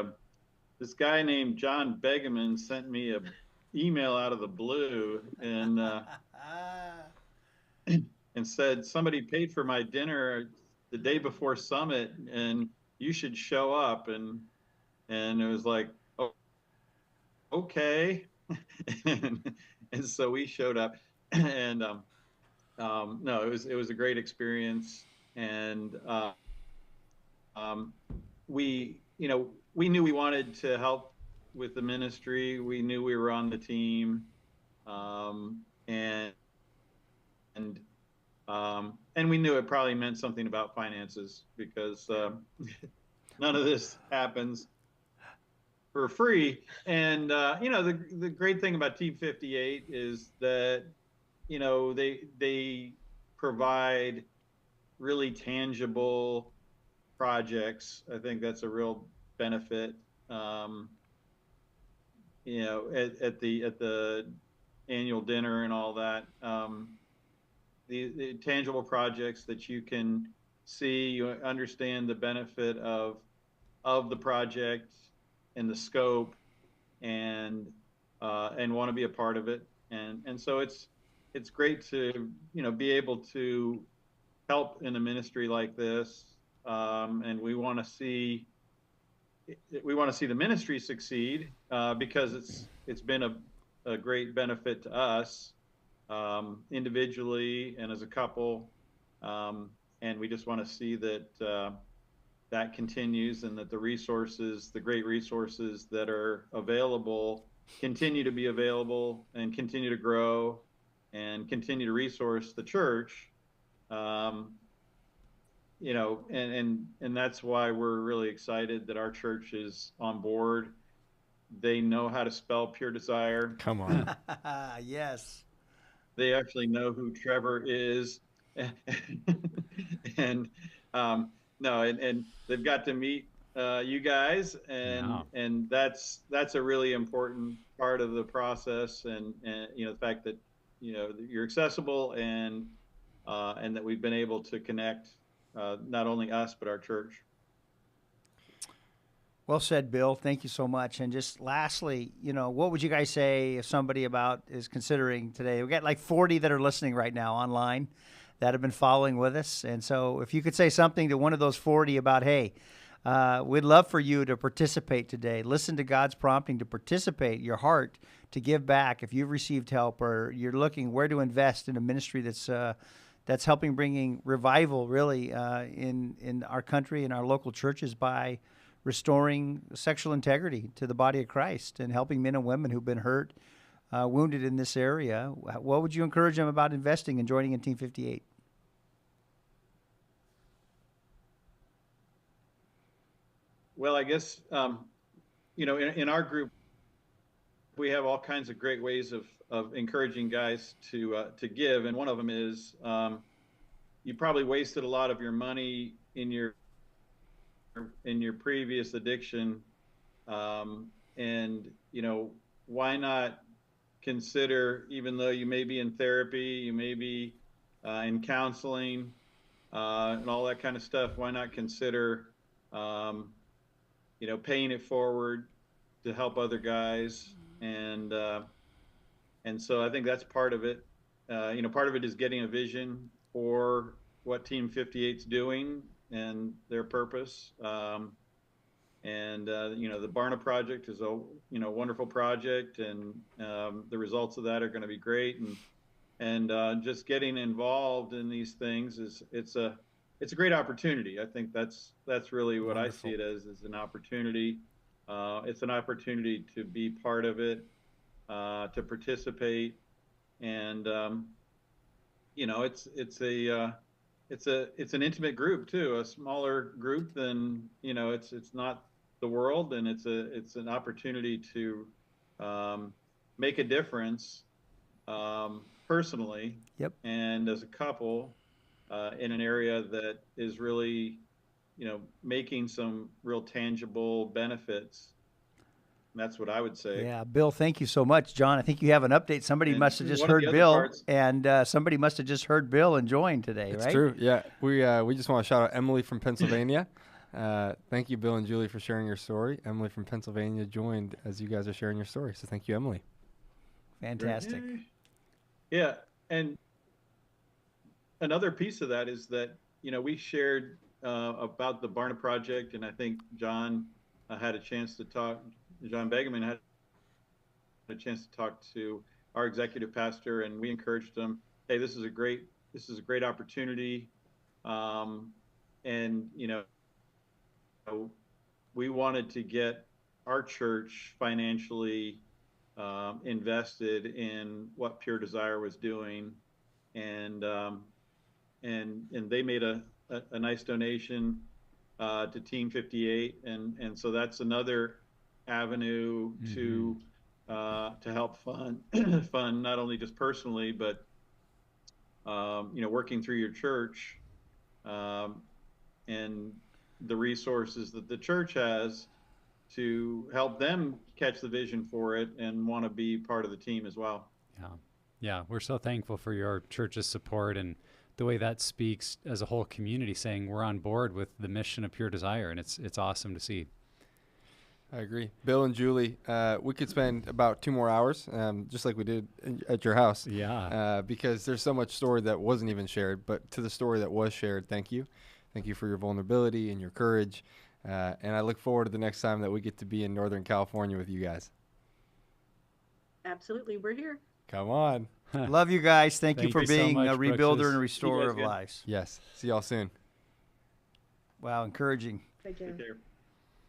This guy named John Begeman sent me an email out of the blue and and said, somebody paid for my dinner the day before Summit and you should show up. And it was like, oh, okay. and so we showed up, and no, it was a great experience. And we knew we wanted to help with the ministry. We knew we were on the team, and we knew it probably meant something about finances, because none of this happens for free. And the great thing about Team 58 is that they provide really tangible projects. I think that's a real benefit. At the annual dinner and all that, the tangible projects that you can see, you understand the benefit of the project and the scope, and want to be a part of it. And so it's great to be able to help in a ministry like this. And we want to see the ministry succeed, because it's been a great benefit to us, individually and as a couple. And we just want to see that that continues, and that the great resources that are available continue to be available and continue to grow and continue to resource the church. And that's why we're really excited that our church is on board. They know how to spell Pure Desire. Come on. Yes. They actually know who Trevor is. and they've got to meet you guys, and that's a really important part of the process. And the fact that you're accessible, and that we've been able to connect, not only us but our church. Well said, Bill. Thank you so much. And just lastly, what would you guys say if somebody is considering today? We've got like 40 that are listening right now online that have been following with us. And so if you could say something to one of those 40 about, hey, we'd love for you to participate today. Listen to God's prompting to participate, your heart to give back if you've received help, or you're looking where to invest in a ministry that's helping bringing revival really in our country and our local churches by restoring sexual integrity to the body of Christ and helping men and women who've been hurt, wounded in this area. What would you encourage them about investing and joining in Team 58? Well, I guess, in our group, we have all kinds of great ways of encouraging guys to give. And one of them is you probably wasted a lot of your money in your previous addiction. And, why not consider, even though you may be in therapy, you may be in counseling and all that kind of stuff, why not consider, paying it forward to help other guys. And so I think that's part of it. Part of it is getting a vision for what Team 58's doing and their purpose. The Barna project is a wonderful project, and the results of that are going to be great. And just getting involved in these things it's a great opportunity. I think that's really what wonderful. I see it as an opportunity. It's an opportunity to be part of it, to participate, and it's an intimate group too, a smaller group than it's not the world, and it's an opportunity to make a difference personally, and as a couple in an area that is really making some real tangible benefits. And that's what I would say. Yeah, Bill, thank you so much. John, I think you have an update. Somebody must have just heard Bill, and somebody must have just heard Bill and joined today, right? It's true. Yeah, we just want to shout out Emily from Pennsylvania. Thank you, Bill and Julie, for sharing your story. Emily from Pennsylvania joined as you guys are sharing your story. So thank you, Emily. Fantastic. Yeah, and another piece of that is that we shared about the Barna Project, and I think John had a chance to talk. John Begeman had a chance to talk to our executive pastor, and we encouraged him, hey, this is a great opportunity. And we wanted to get our church financially invested in what Pure Desire was doing, and they made a nice donation to Team 58, and so that's another avenue to help fund not only just personally, but working through your church and the resources that the church has to help them catch the vision for it and want to be part of the team as well. Yeah, we're so thankful for your church's support and the way that speaks as a whole community, saying we're on board with the mission of Pure Desire, and it's awesome to see. I agree. Bill and Julie, we could spend about 2 more hours, just like we did at your house. Yeah. Because there's so much story that wasn't even shared, but to the story that was shared, thank you. Thank you for your vulnerability and your courage. And I look forward to the next time that we get to be in Northern California with you guys. Absolutely. We're here. Come on. Love you guys. Thank you for being so much, a rebuilder Brooks's. and restorer of lives. Yes. See y'all soon. Wow, encouraging. Take care.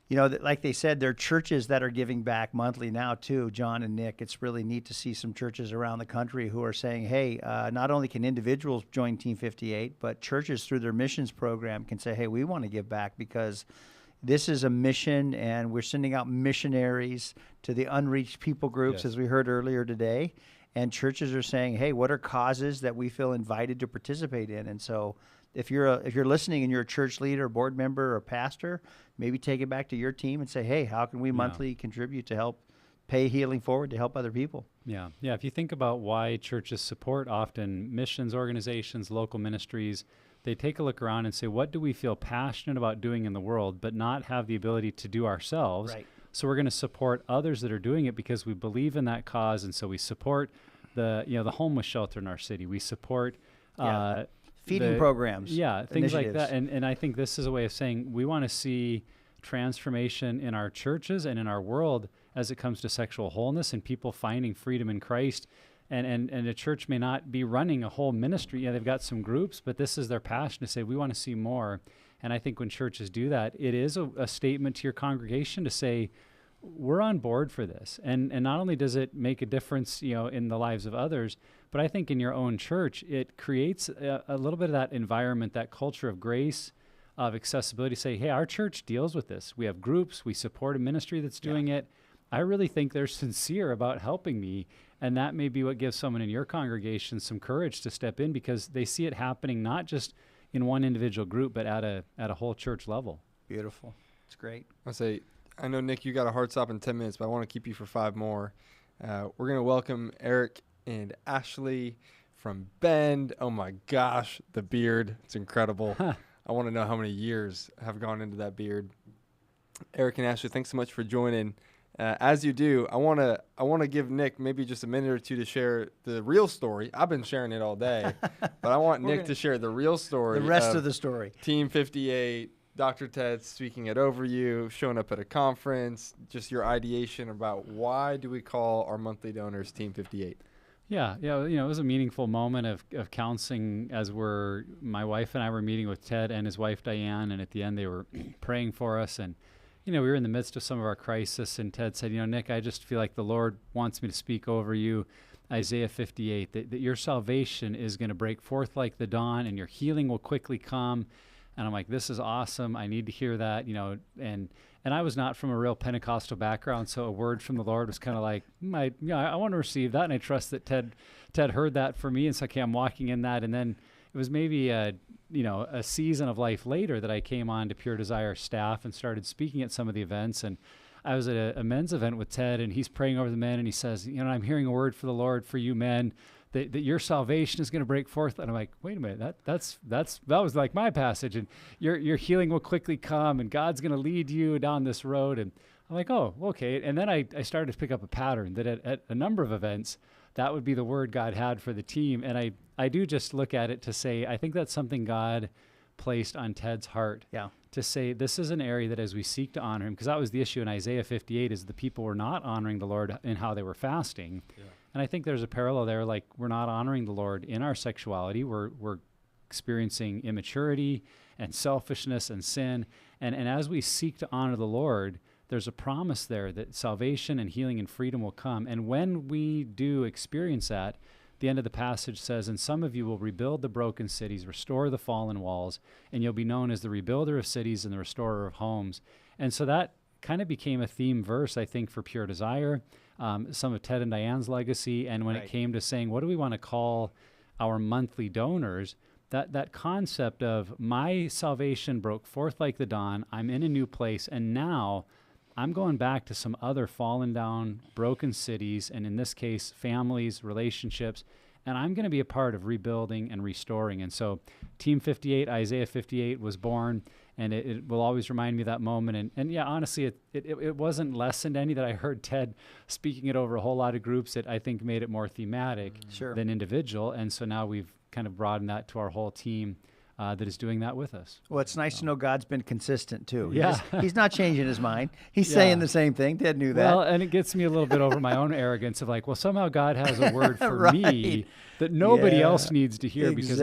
Like they said, there are churches that are giving back monthly now too, John and Nick. It's really neat to see some churches around the country who are saying, hey, not only can individuals join Team 58, but churches through their missions program can say, hey, we want to give back because this is a mission, and we're sending out missionaries to the unreached people groups, as we heard earlier today. And churches are saying, hey, what are causes that we feel invited to participate in? And so if you're listening and you're a church leader, board member, or pastor, maybe take it back to your team and say, hey, how can we monthly contribute to help pay healing forward to help other people? Yeah. If you think about why churches support often missions organizations, local ministries, they take a look around and say, what do we feel passionate about doing in the world, but not have the ability to do ourselves? Right. So we're going to support others that are doing it because we believe in that cause, and so we support the homeless shelter in our city. We support feeding programs, things like that. And I think this is a way of saying we want to see transformation in our churches and in our world as it comes to sexual wholeness and people finding freedom in Christ. And a church may not be running a whole ministry. Yeah, they've got some groups, but this is their passion to say, we want to see more. And I think when churches do that, it is a statement to your congregation to say, we're on board for this. And not only does it make a difference, in the lives of others, but I think in your own church, it creates a little bit of that environment, that culture of grace, of accessibility. Say, hey, our church deals with this. We have groups. We support a ministry that's doing it. I really think they're sincere about helping me. And that may be what gives someone in your congregation some courage to step in, because they see it happening not just in one individual group, but at a whole church level. Beautiful. It's great. I know, Nick, you got a hard stop in 10 minutes, but I want to keep you for 5 more. We're going to welcome Erik and Ashley from Bend. Oh, my gosh, the beard. It's incredible. I want to know how many years have gone into that beard. Erik and Ashley, thanks so much for joining. As you do, I want to give Nick maybe just a minute or two to share the real story. I've been sharing it all day, but I want Nick to share the real story. The rest of the story. Team 58, Dr. Ted speaking it over you, showing up at a conference, just your ideation about why do we call our monthly donors Team 58? Yeah, it was a meaningful moment of counseling as my wife and I were meeting with Ted and his wife Diane, and at the end they were praying for us, and we were in the midst of some of our crisis, and Ted said, Nick, I just feel like the Lord wants me to speak over you, Isaiah 58, that your salvation is going to break forth like the dawn, and your healing will quickly come. And I'm like, this is awesome. I need to hear that, and I was not from a real Pentecostal background, so a word from the Lord was kind of like, I want to receive that, and I trust that Ted heard that for me, and so okay, I'm walking in that, and then it was maybe a season of life later that I came on to Pure Desire staff and started speaking at some of the events, and I was at a men's event with Ted, and he's praying over the men, and he says, I'm hearing a word for the Lord for you men, that your salvation is going to break forth. And I'm like, wait a minute, that was like my passage, and your healing will quickly come, and God's going to lead you down this road. And I'm like, oh, okay. And then I started to pick up a pattern that at a number of events, that would be the word God had for the team. And I do just look at it to say, I think that's something God placed on Ted's heart. Yeah. To say this is an area that as we seek to honor him, because that was the issue in Isaiah 58, is the people were not honoring the Lord in how they were fasting. Yeah. And I think there's a parallel there, like we're not honoring the Lord in our sexuality. We're experiencing immaturity and selfishness and sin. And as we seek to honor the Lord, there's a promise there that salvation and healing and freedom will come. And when we do experience that, the end of the passage says, and some of you will rebuild the broken cities, restore the fallen walls, and you'll be known as the rebuilder of cities and the restorer of homes. And so that kind of became a theme verse, I think, for Pure Desire, some of Ted and Diane's legacy. And when it came to saying, what do we want to call our monthly donors, that concept of my salvation broke forth like the dawn, I'm in a new place, and now I'm going back to some other fallen down, broken cities, and in this case, families, relationships, and I'm going to be a part of rebuilding and restoring. And so Team 58, Isaiah 58 was born, and it will always remind me of that moment. And yeah, honestly, it wasn't lessened any that I heard Ted speaking it over a whole lot of groups that I think made it more thematic than individual. And so now we've kind of broadened that to our whole team that is doing that with us. Well, it's nice to know God's been consistent too. Yeah. He's not changing his mind. He's saying the same thing. Ted knew that. Well, and it gets me a little bit over my own arrogance of like, well, somehow God has a word for me that nobody else needs to hear, because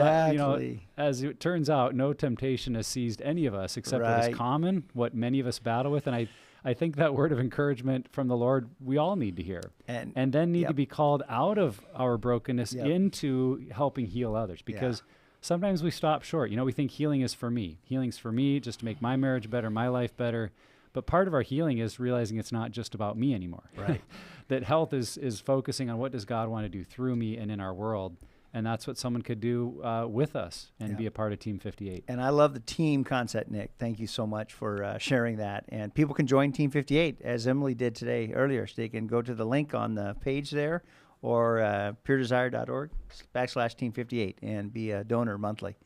as it turns out, no temptation has seized any of us except what is common, what many of us battle with. And I think that word of encouragement from the Lord, we all need to hear, and then need to be called out of our brokenness into helping heal others, because sometimes we stop short. We think healing is for me. Healing's for me just to make my marriage better, my life better. But part of our healing is realizing it's not just about me anymore. Right. That health is focusing on what does God want to do through me and in our world. And that's what someone could do with us and be a part of Team 58. And I love the team concept, Nick. Thank you so much for sharing that. And people can join Team 58, as Emily did today earlier. So they can go to the link on the page there, or puredesire.org/Team58 and be a donor monthly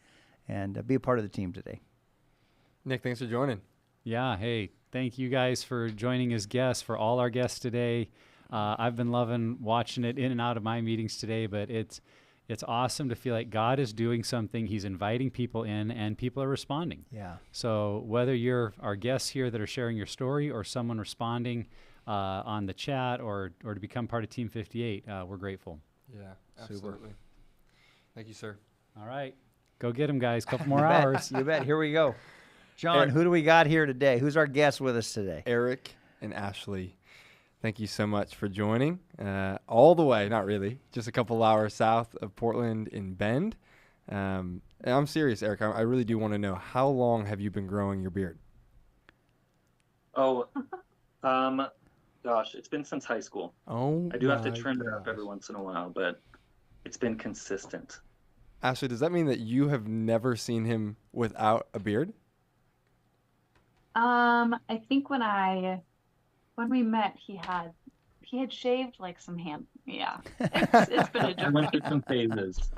and be a part of the team today. Nick, thanks for joining. Yeah, hey, thank you guys for joining as guests, for all our guests today. I've been loving watching it in and out of my meetings today, but it's awesome to feel like God is doing something. He's inviting people in, and people are responding. Yeah. So whether you're our guests here that are sharing your story, or someone responding on the chat, or to become part of Team 58, we're grateful. Yeah, absolutely. Thank you, sir. All right. Go get them, guys. Couple more You bet. hours. You bet. Here we go. John, who do we got here today? Who's our guest with us today? Erik and Ashley. Thank you so much for joining. All the way, not really, just a couple hours south of Portland in Bend. And I'm serious, Erik. I really do want to know, how long have you been growing your beard? Oh, gosh, it's been since high school. Oh, I do have to my trim it up every once in a while, but it's been consistent. Ashley, does that mean that you have never seen him without a beard? I think when we met, he had shaved like some hand. Yeah, it's been a I journey. went through some phases.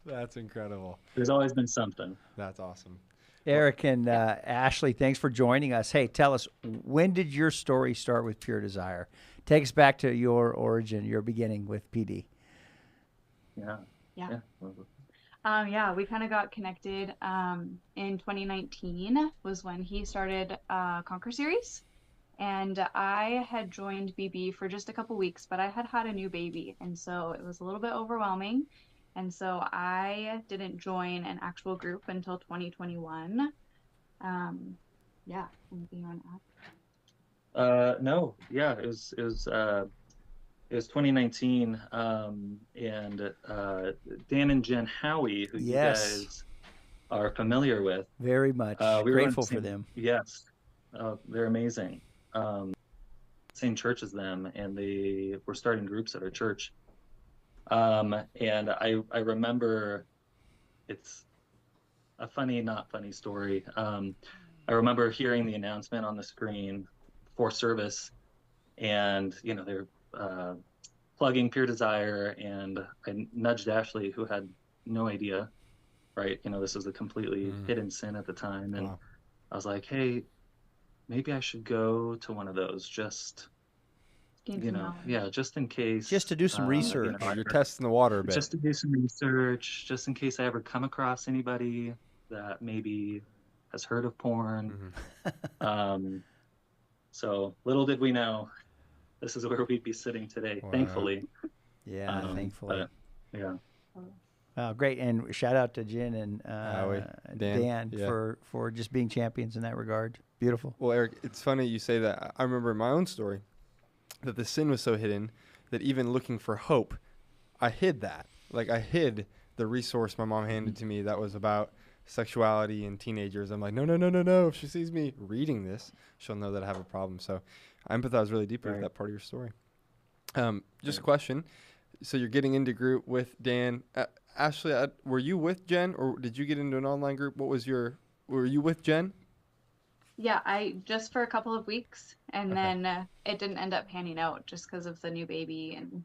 That's incredible. There's always been something. That's awesome. Erik and Ashley, thanks for joining us. Hey, tell us, when did your story start with Pure Desire? Take us back to your origin, your beginning with PD. Yeah. Yeah, we kind of got connected in 2019 was when he started Conquer Series. And I had joined BB for just a couple weeks, but I had a new baby. And so it was a little bit overwhelming. And so I didn't join an actual group until 2021. Yeah, anything you want to add? No, yeah, it was 2019, and Dan and Jen Howie, who you guys are familiar with. Very much. We were Grateful in the for same- them. Yes, they're amazing. Same church as them, and they were starting groups at our church. And I remember, it's a funny, not funny story. I remember hearing the announcement on the screen for service, and they're plugging Pure Desire, and I nudged Ashley, who had no idea, right? This was a completely hidden sin at the time, and I was like, hey, maybe I should go to one of those, just just in case. Just to do some research. You're testing the water a bit. Just to do some research, just in case I ever come across anybody that maybe has heard of porn. So little did we know, this is where we'd be sitting today, thankfully. Yeah, thankfully. But, yeah. Great, and shout out to Jen and Dan yeah. for just being champions in that regard. Beautiful. Well, Erik, it's funny you say that. I remember in my own story that the sin was so hidden that even looking for hope, I hid that. Like, I hid the resource my mom handed to me that was about sexuality and teenagers. I'm like, no. If she sees me reading this, she'll know that I have a problem. So I empathize really deeply with that part of your story. Just a question. So you're getting into group with Dan. Ashley, were you with Jen, or did you get into an online group? Were you with Jen? Yeah, I just for a couple of weeks, and then it didn't end up panning out just because of the new baby and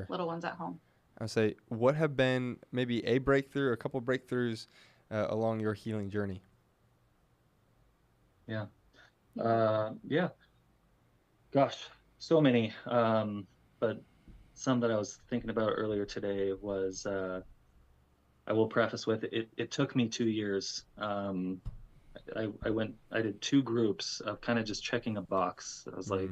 little ones at home. I would say, what have been maybe a breakthrough, a couple breakthroughs along your healing journey? Yeah. Gosh, so many. But some that I was thinking about earlier today was, I will preface with, it took me 2 years. I did 2 groups of kind of just checking a box. I was like,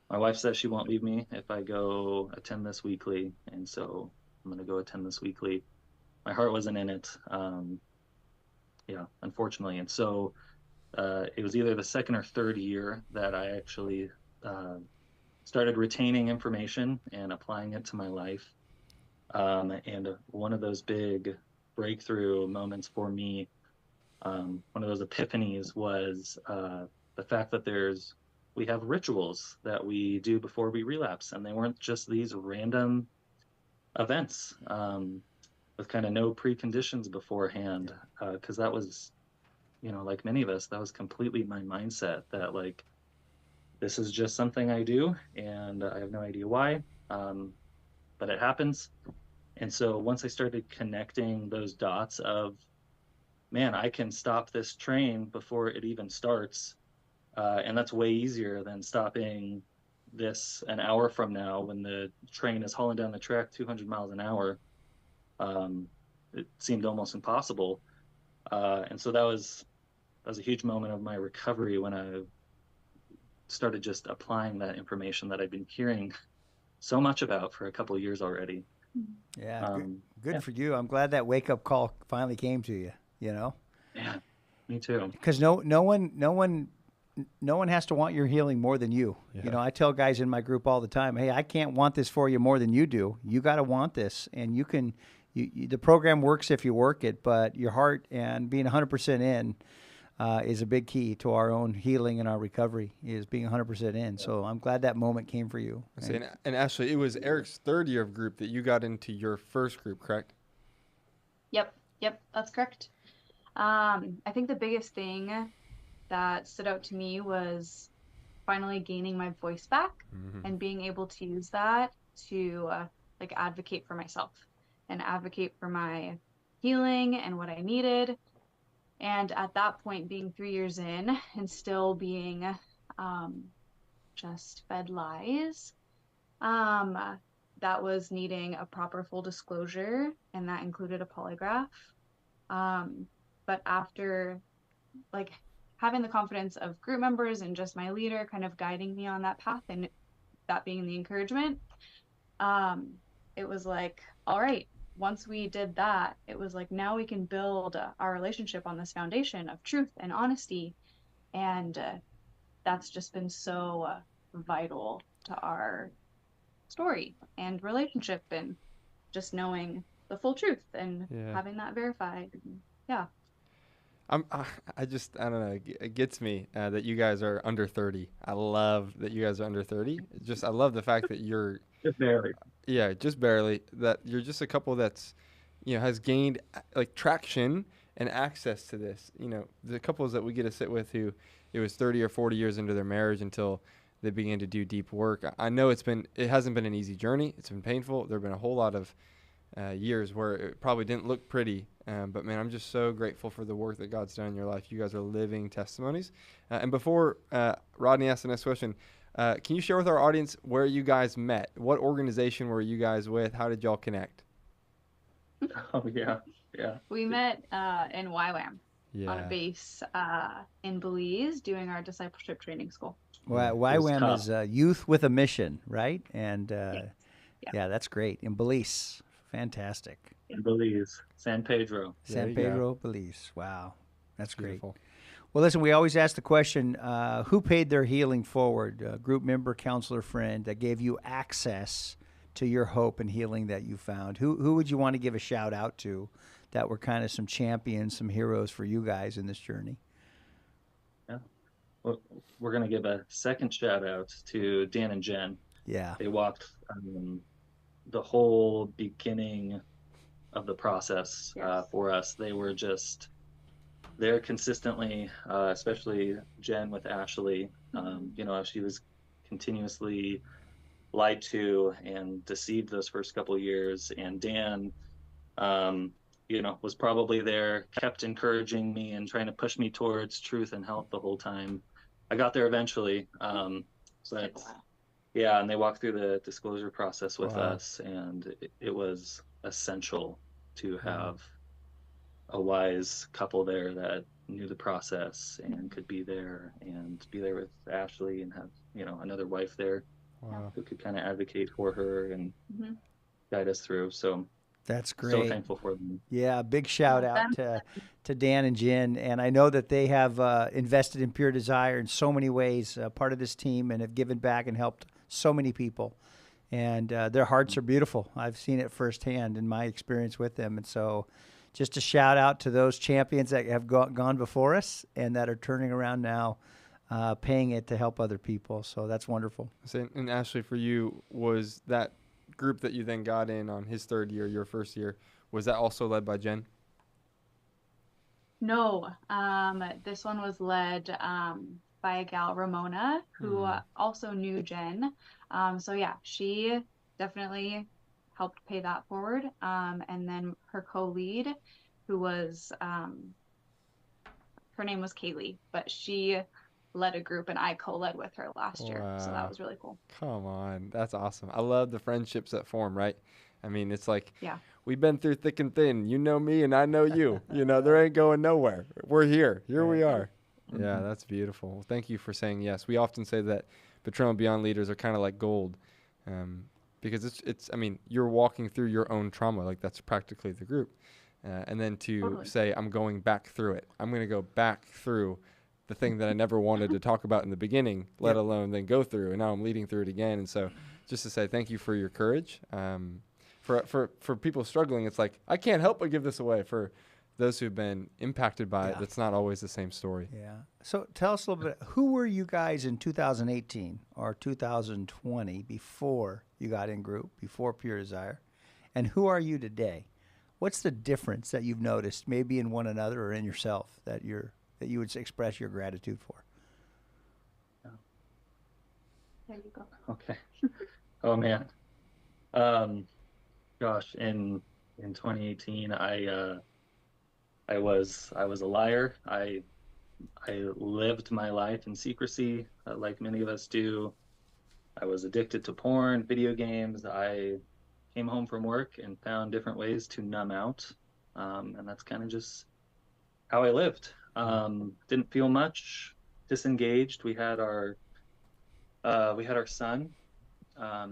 my wife says she won't leave me if I go attend this weekly. And so I'm going to go attend this weekly. My heart wasn't in it. Unfortunately. And so it was either the second or third year that I actually started retaining information and applying it to my life. And one of those big breakthrough moments for me, one of those epiphanies was the fact that we have rituals that we do before we relapse, and they weren't just these random events with kind of no preconditions beforehand, because that was, like many of us, that was completely my mindset, that like, this is just something I do and I have no idea why, but it happens. And so once I started connecting those dots of, man, I can stop this train before it even starts. And that's way easier than stopping this an hour from now when the train is hauling down the track 200 miles an hour. It seemed almost impossible. And so that was a huge moment of my recovery when I started just applying that information that I've been hearing so much about for a couple of years already. Yeah, good for you. I'm glad that wake up call finally came to you. You know. Yeah, me too. Because no one has to want your healing more than you. Yeah. You know, I tell guys in my group all the time, hey, I can't want this for you more than you do. You got to want this, and you can. The program works if you work it, but your heart and being 100% in is a big key to our own healing and our recovery. Is being 100% in. So I'm glad that moment came for you. And Ashley, it was Erik's third year of group that you got into your first group, correct? Yep, that's correct. I think the biggest thing that stood out to me was finally gaining my voice back and being able to use that to like advocate for myself and advocate for my healing and what I needed. And at that point, being 3 years in and still being just fed lies, that was needing a proper full disclosure, and that included a polygraph. But after like having the confidence of group members and just my leader kind of guiding me on that path and that being the encouragement, it was like, all right, once we did that, it was like, now we can build our relationship on this foundation of truth and honesty. And that's just been so vital to our story and relationship, and just knowing the full truth and having that verified. Yeah. I don't know. It gets me that you guys are under 30. I love that you guys are under 30. I love the fact that you're just barely. Yeah, just barely. That you're just a couple that's, has gained like traction and access to this. The couples that we get to sit with who it was 30 or 40 years into their marriage until they began to do deep work. I know it hasn't been an easy journey. It's been painful. There've been a whole lot of years where it probably didn't look pretty. But man, I'm just so grateful for the work that God's done in your life. You guys are living testimonies. And before Rodney asks the next question, can you share with our audience where you guys met? What organization were you guys with? How did y'all connect? Oh, yeah. We met in YWAM on a base in Belize doing our discipleship training school. Well, YWAM is Youth with a Mission, right? And yeah, that's great. In Belize. Fantastic. In Belize. San Pedro. San Pedro, Belize. Wow. That's beautiful. Great. Well, listen, we always ask the question, who paid their healing forward? A group member, counselor, friend that gave you access to your hope and healing that you found? Who would you want to give a shout out to that were kind of some champions, some heroes for you guys in this journey? Yeah. Well, we're going to give a second shout out to Dan and Jen. Yeah. They walked the whole beginning of the process for us. They were just there consistently, especially Jen with Ashley. She was continuously lied to and deceived those first couple of years. And Dan, was probably there, kept encouraging me and trying to push me towards truth and help the whole time. I got there eventually. And they walked through the disclosure process with us, and it was essential to have a wise couple there that knew the process and could be there with Ashley and have, another wife there who could kind of advocate for her and guide us through. So that's great. So thankful for them. Yeah, big shout out to Dan and Jen. And I know that they have invested in Pure Desire in so many ways, part of this team, and have given back and helped so many people. And their hearts are beautiful. I've seen it firsthand in my experience with them. And so just a shout out to those champions that have gone before us and that are turning around now, paying it to help other people. So that's wonderful. And Ashley, for you, was that group that you then got in on his third year, your first year, was that also led by Jen? No, this one was led by a gal, Ramona, who also knew Jen. She definitely helped pay that forward. And then her co-lead, who was, her name was Kaylee, but she led a group and I co-led with her last year. So that was really cool. Come on. That's awesome. I love the friendships that form, right? I mean, it's like, we've been through thick and thin. You know me and I know you. There ain't going nowhere. We're here. Here we are. Yeah, that's beautiful. Well, thank you for saying yes. We often say that Patron Beyond leaders are kind of like gold. because I mean, you're walking through your own trauma. Like, that's practically the group. And then to say, I'm going back through it. I'm going to go back through the thing that I never wanted to talk about in the beginning, let alone then go through. And now I'm leading through it again. And so just to say thank you for your courage. For people struggling, it's like, I can't help but give this away. For those who've been impacted by it, that's not always the same story. Yeah. So tell us a little bit, who were you guys in 2018 or 2020 before you got in group, before Pure Desire? And who are you today? What's the difference that you've noticed, maybe in one another or in yourself, that you would express your gratitude for? There you go. Okay. Oh man. Gosh, in 2018, I was a liar. I lived my life in secrecy, like many of us do. I was addicted to porn, video games. I came home from work and found different ways to numb out. And that's kind of just how I lived. Didn't feel much, disengaged. We had our son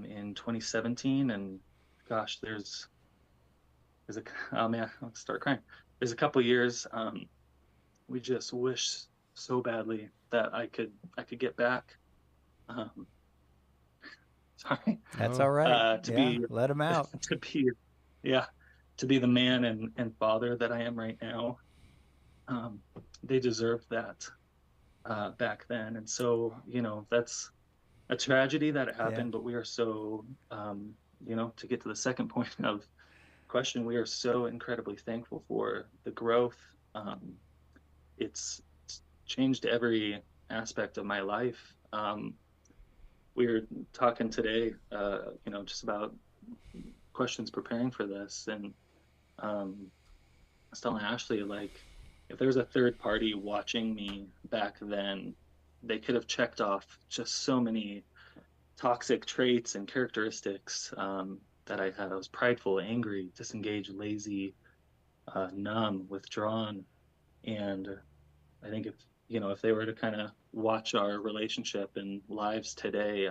in 2017, and gosh, oh man, I'll start crying. There's a couple years we just wish so badly that I could get back. Sorry. That's all right. Let him out. To be the man and father that I am right now. They deserved that back then. And so, that's a tragedy that it happened, but we are so, to get to the second point of question, we are so incredibly thankful for the growth. It's changed every aspect of my life. We were talking today, just about questions preparing for this, and I was telling Ashley, like, if there was a third party watching me back then, they could have checked off just so many toxic traits and characteristics that I had. I was prideful, angry, disengaged, lazy, numb, withdrawn, and I think if they were to kind of watch our relationship and lives today,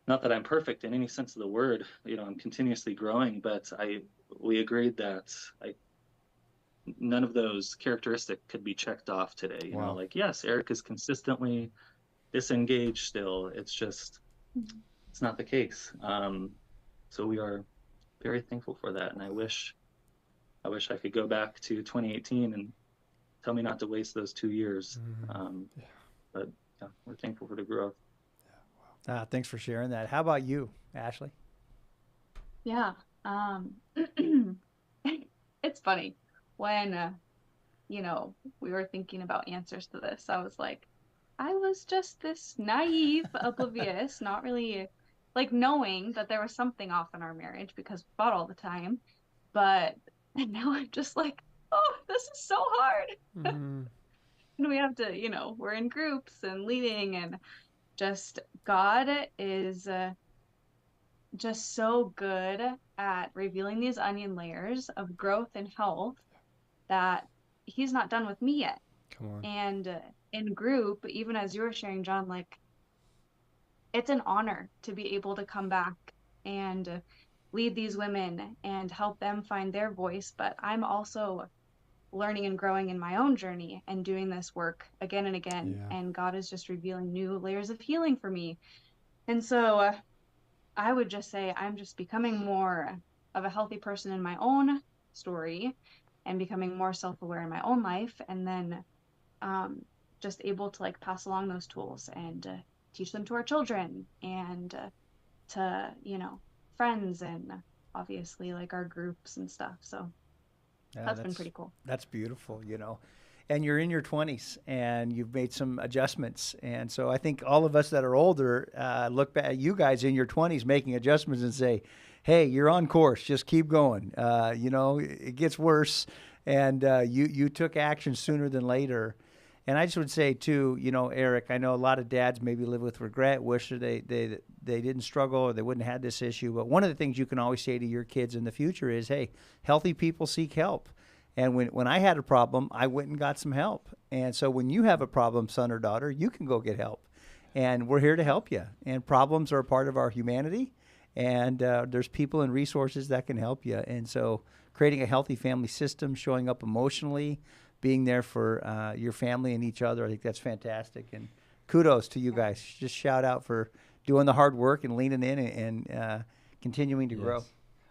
not that I'm perfect in any sense of the word, I'm continuously growing, but we agreed that none of those characteristics could be checked off today. Wow. Like, yes, Erik is consistently disengaged still. It's just, it's not the case. So we are very thankful for that. And I wish I could go back to 2018 and tell me not to waste those 2 years. But yeah, we're thankful for the growth. Thanks for sharing that. How about you, Ashley? Yeah. It's funny when, we were thinking about answers to this. I was like, I was just this naive, oblivious, not really like knowing that there was something off in our marriage because we fought all the time. And now I'm just like, oh, this is so hard. And we have to, we're in groups and leading, and just God is just so good at revealing these onion layers of growth and health that he's not done with me yet. Come on. And in group, even as you were sharing, John, like, it's an honor to be able to come back and lead these women and help them find their voice. But I'm also learning and growing in my own journey and doing this work again and again. Yeah. And God is just revealing new layers of healing for me. And so I would just say I'm just becoming more of a healthy person in my own story and becoming more self-aware in my own life. And then just able to like pass along those tools and teach them to our children and to, friends and obviously like our groups and stuff. So that's been pretty cool. That's beautiful, and you're in your 20s and you've made some adjustments. And so I think all of us that are older look back at you guys in your 20s making adjustments and say, hey, you're on course. Just keep going. It gets worse. And you took action sooner than later. And I just would say, too, Erik, I know a lot of dads maybe live with regret, wish that they didn't struggle or they wouldn't have had this issue. But one of the things you can always say to your kids in the future is, hey, healthy people seek help. And when I had a problem, I went and got some help. And so when you have a problem, son or daughter, you can go get help. and we're here to help you. And problems are a part of our humanity, and there's people and resources that can help you. And so creating a healthy family system, showing up emotionally, being there for your family and each other, I think that's fantastic. And kudos to you guys. Just shout out for doing the hard work and leaning in and continuing to grow.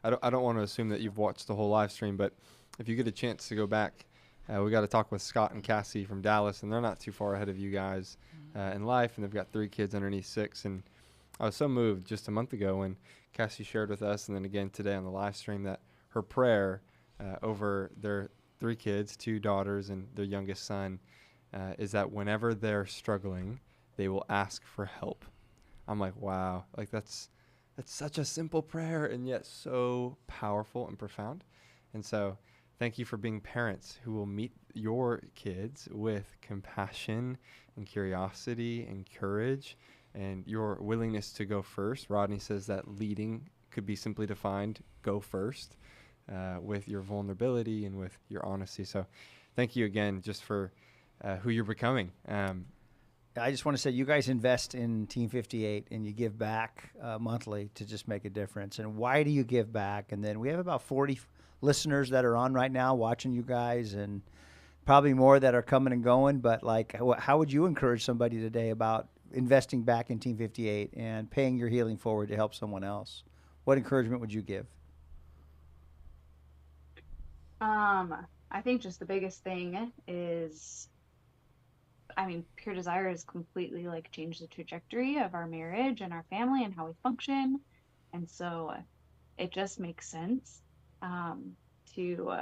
I don't want to assume that you've watched the whole live stream, but if you get a chance to go back, we got to talk with Scott and Cassie from Dallas, and they're not too far ahead of you guys in life, and they've got 3 kids underneath 6. And I was so moved just a month ago when Cassie shared with us, and then again today on the live stream, that her prayer over their 3 kids, 2 daughters and their youngest son, is that whenever they're struggling, they will ask for help. I'm like, wow, like that's such a simple prayer and yet so powerful and profound. And so thank you for being parents who will meet your kids with compassion and curiosity and courage and your willingness to go first. Rodney says that leading could be simply defined, go first, with your vulnerability and with your honesty. So thank you again just for who you're becoming. I just want to say you guys invest in Team 58 and you give back monthly to just make a difference. And why do you give back? And then we have about 40 listeners that are on right now watching you guys, and probably more that are coming and going. But like, how would you encourage somebody today about investing back in Team 58 and paying your healing forward to help someone else? What encouragement would you give? I think just the biggest thing is, I mean, Pure Desire has completely like changed the trajectory of our marriage and our family and how we function. And so it just makes sense to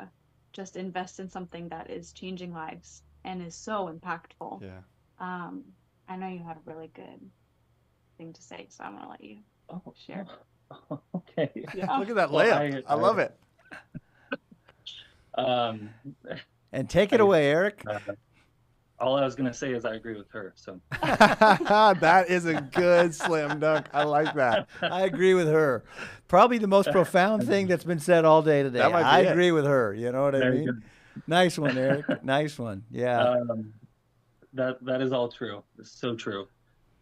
just invest in something that is changing lives and is so impactful. Yeah. I know you had a really good thing to say, so I'm going to let you share. Okay. Yeah. Look at that layup. I love it. And take it away, Erik. All I was going to say is I agree with her. So that is a good slam dunk. I like that. I agree with her. Probably the most profound thing that's been said all day today. I agree with her. You know what I mean? Nice one, Erik. Nice one. Yeah. That is all true. It's so true.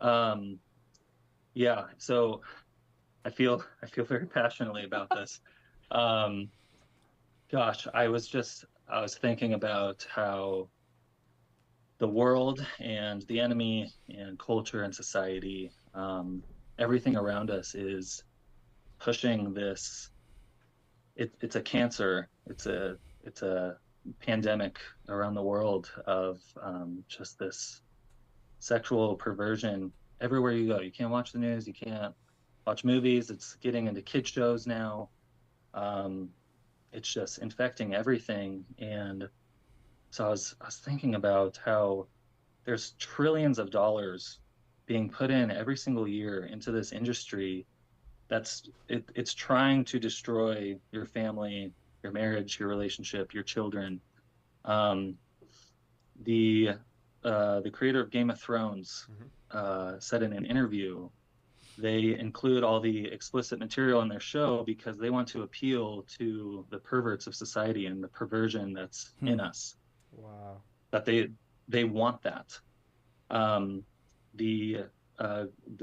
Yeah. So I feel very passionately about this. Gosh, I was thinking about how the world and the enemy and culture and society, everything around us is pushing this. It's a cancer. It's a pandemic around the world of just this sexual perversion everywhere you go. You can't watch the news. You can't watch movies. It's getting into kid shows now. It's just infecting everything. And so I was thinking about how there's trillions of dollars being put in every single year into this industry it's trying to destroy your family, your marriage, your relationship, your children. The creator of Game of Thrones said in an interview, they include all the explicit material in their show because they want to appeal to the perverts of society and the perversion that's in us. Wow. That they want that. The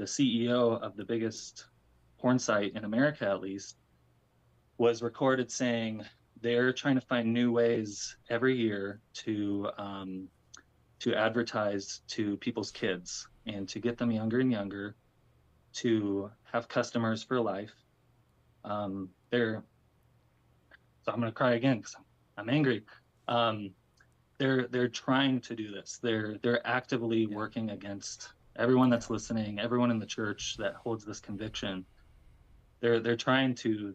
CEO of the biggest porn site in America, at least, was recorded saying they're trying to find new ways every year to advertise to people's kids and to get them younger and younger, to have customers for life. So I'm going to cry again because I'm angry. They're trying to do this. They're actively working against everyone that's listening, everyone in the church that holds this conviction. They're trying to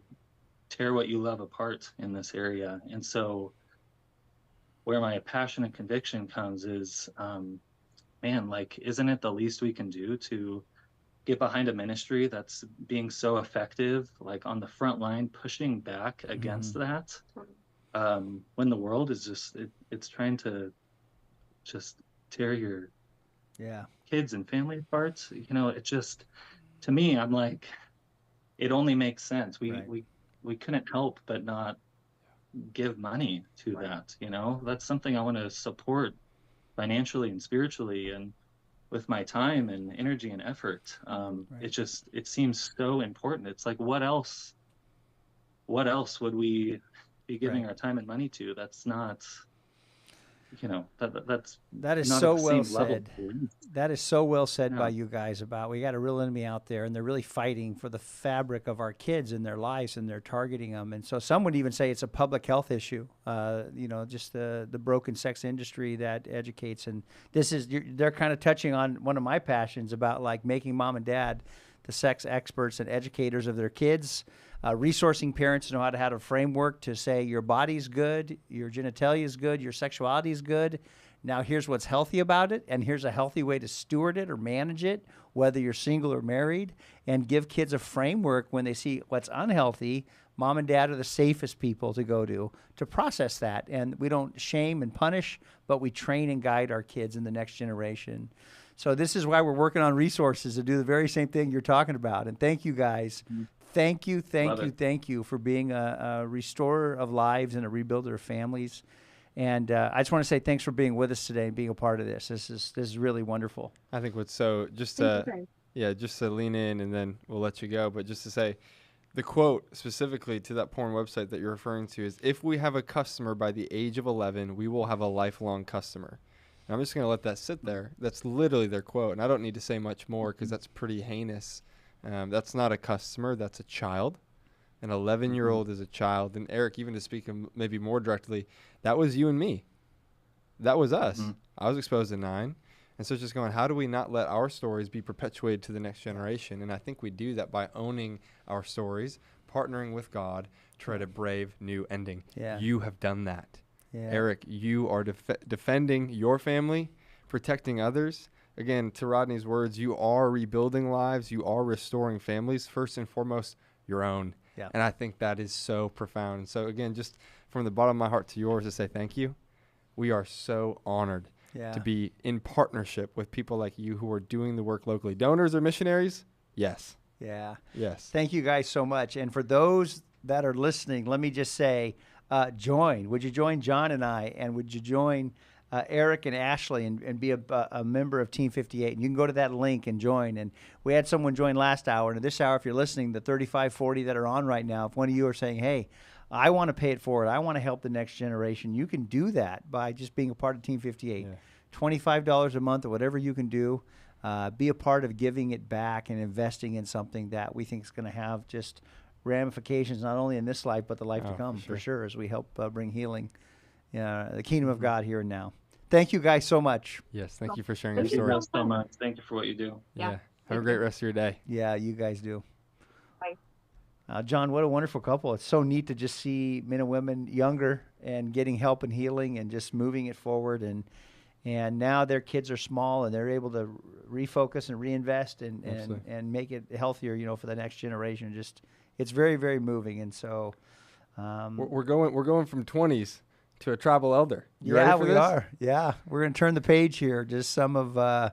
tear what you love apart in this area. And so where my passion and conviction comes is, man, like, isn't it the least we can do to get behind a ministry that's being so effective, like on the front line, pushing back against that, when the world is just, it's trying to just tear your kids and family apart. You know, it just, to me, I'm like, it only makes sense. We couldn't help but not give money to that. You know, that's something I want to support financially and spiritually. And with my time and energy and effort. It seems so important. It's like, what else would we be giving our time and money to? That's not, that is not so at the well same level said. of belief. That is so well said Yeah. by you guys about we got a real enemy out there, and they're really fighting for the fabric of our kids and their lives, and they're targeting them. And so some would even say it's a public health issue. Just the broken sex industry that educates. And they're kind of touching on one of my passions about like making mom and dad the sex experts and educators of their kids. Resourcing parents to know how to have a framework to say your body's good, your genitalia is good, your sexuality is good. Now here's what's healthy about it, and here's a healthy way to steward it or manage it, whether you're single or married, and give kids a framework when they see what's unhealthy. Mom and dad are the safest people to go to process that. And we don't shame and punish, but we train and guide our kids in the next generation. So this is why we're working on resources to do the very same thing you're talking about. And thank you guys. Thank you for being a restorer of lives and a rebuilder of families. And I just want to say thanks for being with us today and being a part of this. This is really wonderful. I think what's so just to lean in, and then we'll let you go. But just to say, the quote specifically to that porn website that you're referring to is, "If we have a customer by the age of 11, we will have a lifelong customer." And I'm just going to let that sit there. That's literally their quote, and I don't need to say much more because that's pretty heinous. That's not a customer. That's a child. An 11-year-old is a child. And Erik, even to speak maybe more directly, that was you and me. That was us. I was exposed to 9. And so it's just going, how do we not let our stories be perpetuated to the next generation? And I think we do that by owning our stories, partnering with God, to write a brave new ending. Yeah. You have done that. Yeah. Erik, you are defending your family, protecting others. Again, to Rodney's words, you are rebuilding lives. You are restoring families, first and foremost, your own. Yeah. And I think that is so profound. And so, again, just from the bottom of my heart to yours to say thank you. We are so honored to be in partnership with people like you who are doing the work locally. Donors or missionaries? Yes. Yeah. Yes. Thank you guys so much. And for those that are listening, let me just say, join. Would you join John and I? And would you join Erik and Ashley and be a member of Team 58? And you can go to that link and join. And we had someone join last hour. And this hour, if you're listening, the 3540 that are on right now, if one of you are saying, hey, I want to pay it forward, I want to help the next generation, you can do that by just being a part of Team 58. Yeah. $25 a month or whatever you can do. Be a part of giving it back and investing in something that we think is going to have just ramifications not only in this life but the life to come, for sure, as we help bring healing, the kingdom of God here and now. Thank you guys so much. Yes, thank you for sharing your Thank story. you so much. Thank you for what you do. Yeah. Have a great rest of your day. Yeah, you guys do. Bye. John, what a wonderful couple. It's so neat to just see men and women younger and getting help and healing and just moving it forward. And now their kids are small and they're able to refocus and reinvest and make it healthier, for the next generation. Just, it's very, very moving. And so we're going from 20s to a tribal elder. You ready for this? Are. Yeah, we're going to turn the page here. Just some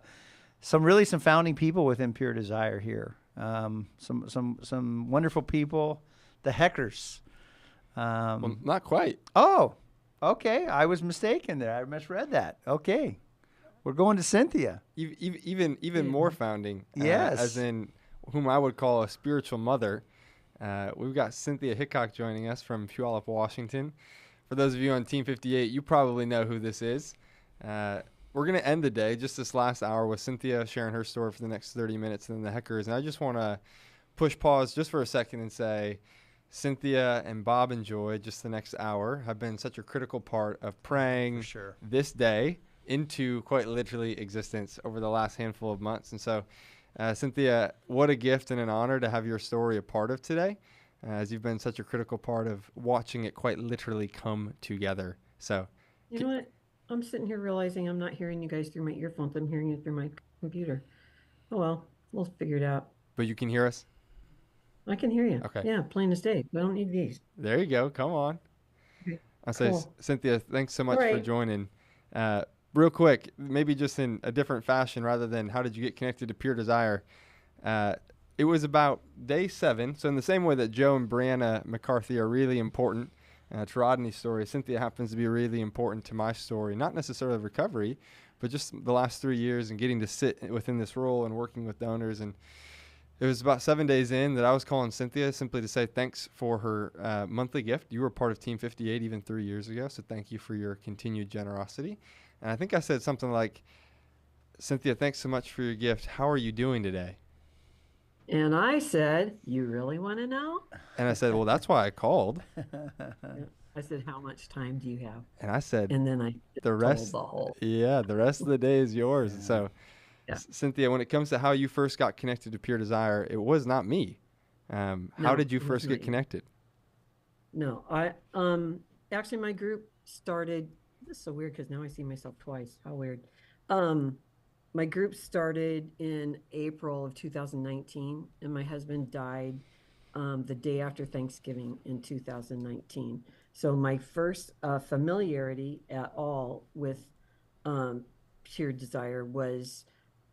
founding people within Pure Desire here. Some wonderful people. The Heckers. Well, not quite. Oh, okay. I was mistaken there. I misread that. Okay, we're going to Cynthia. Even more founding. Yes, as in whom I would call a spiritual mother. We've got Cynthia Hickok joining us from Puyallup, Washington. For those of you on Team 58, you probably know who this is. We're going to end the day, just this last hour, with Cynthia sharing her story for the next 30 minutes, and then the Heckers. And I just want to push pause just for a second and say Cynthia and Bob and Joy, just the next hour, have been such a critical part of praying this day into quite literally existence over the last handful of months. And so, Cynthia, what a gift and an honor to have your story a part of today, as you've been such a critical part of watching it quite literally come together. So, you know what? I'm sitting here realizing I'm not hearing you guys through my earphones. I'm hearing you through my computer. Oh, well, we'll figure it out. But you can hear us? I can hear you. Okay. Yeah, plain as day. I don't need these. There you go. Come on. Okay. I say, Cynthia, thanks so much for joining. Real quick, maybe just in a different fashion rather than how did you get connected to Pure Desire, it was about day 7. So in the same way that Joe and Brianna McCarthy are really important to Rodney's story. Cynthia happens to be really important to my story, not necessarily recovery, but just the last 3 years and getting to sit within this role and working with donors. And it was about 7 days in that I was calling Cynthia simply to say thanks for her monthly gift. You were part of Team 58 even 3 years ago, so thank you for your continued generosity. And I think I said something like, Cynthia, thanks so much for your gift. How are you doing today? And I said, you really want to know? And I said, well, that's why I called. I said, how much time do you have? And I said, and then I the rest, told the whole. Yeah, the rest of the day is yours. Yeah. So, Yeah. Cynthia, when it comes to how you first got connected to Pure Desire, it was not me. How No, did you it first wasn't get you. connected? No, actually my group started, this is so weird because now I see myself twice. How weird. My group started in April of 2019, and my husband died the day after Thanksgiving in 2019. So my first familiarity at all with Pure Desire was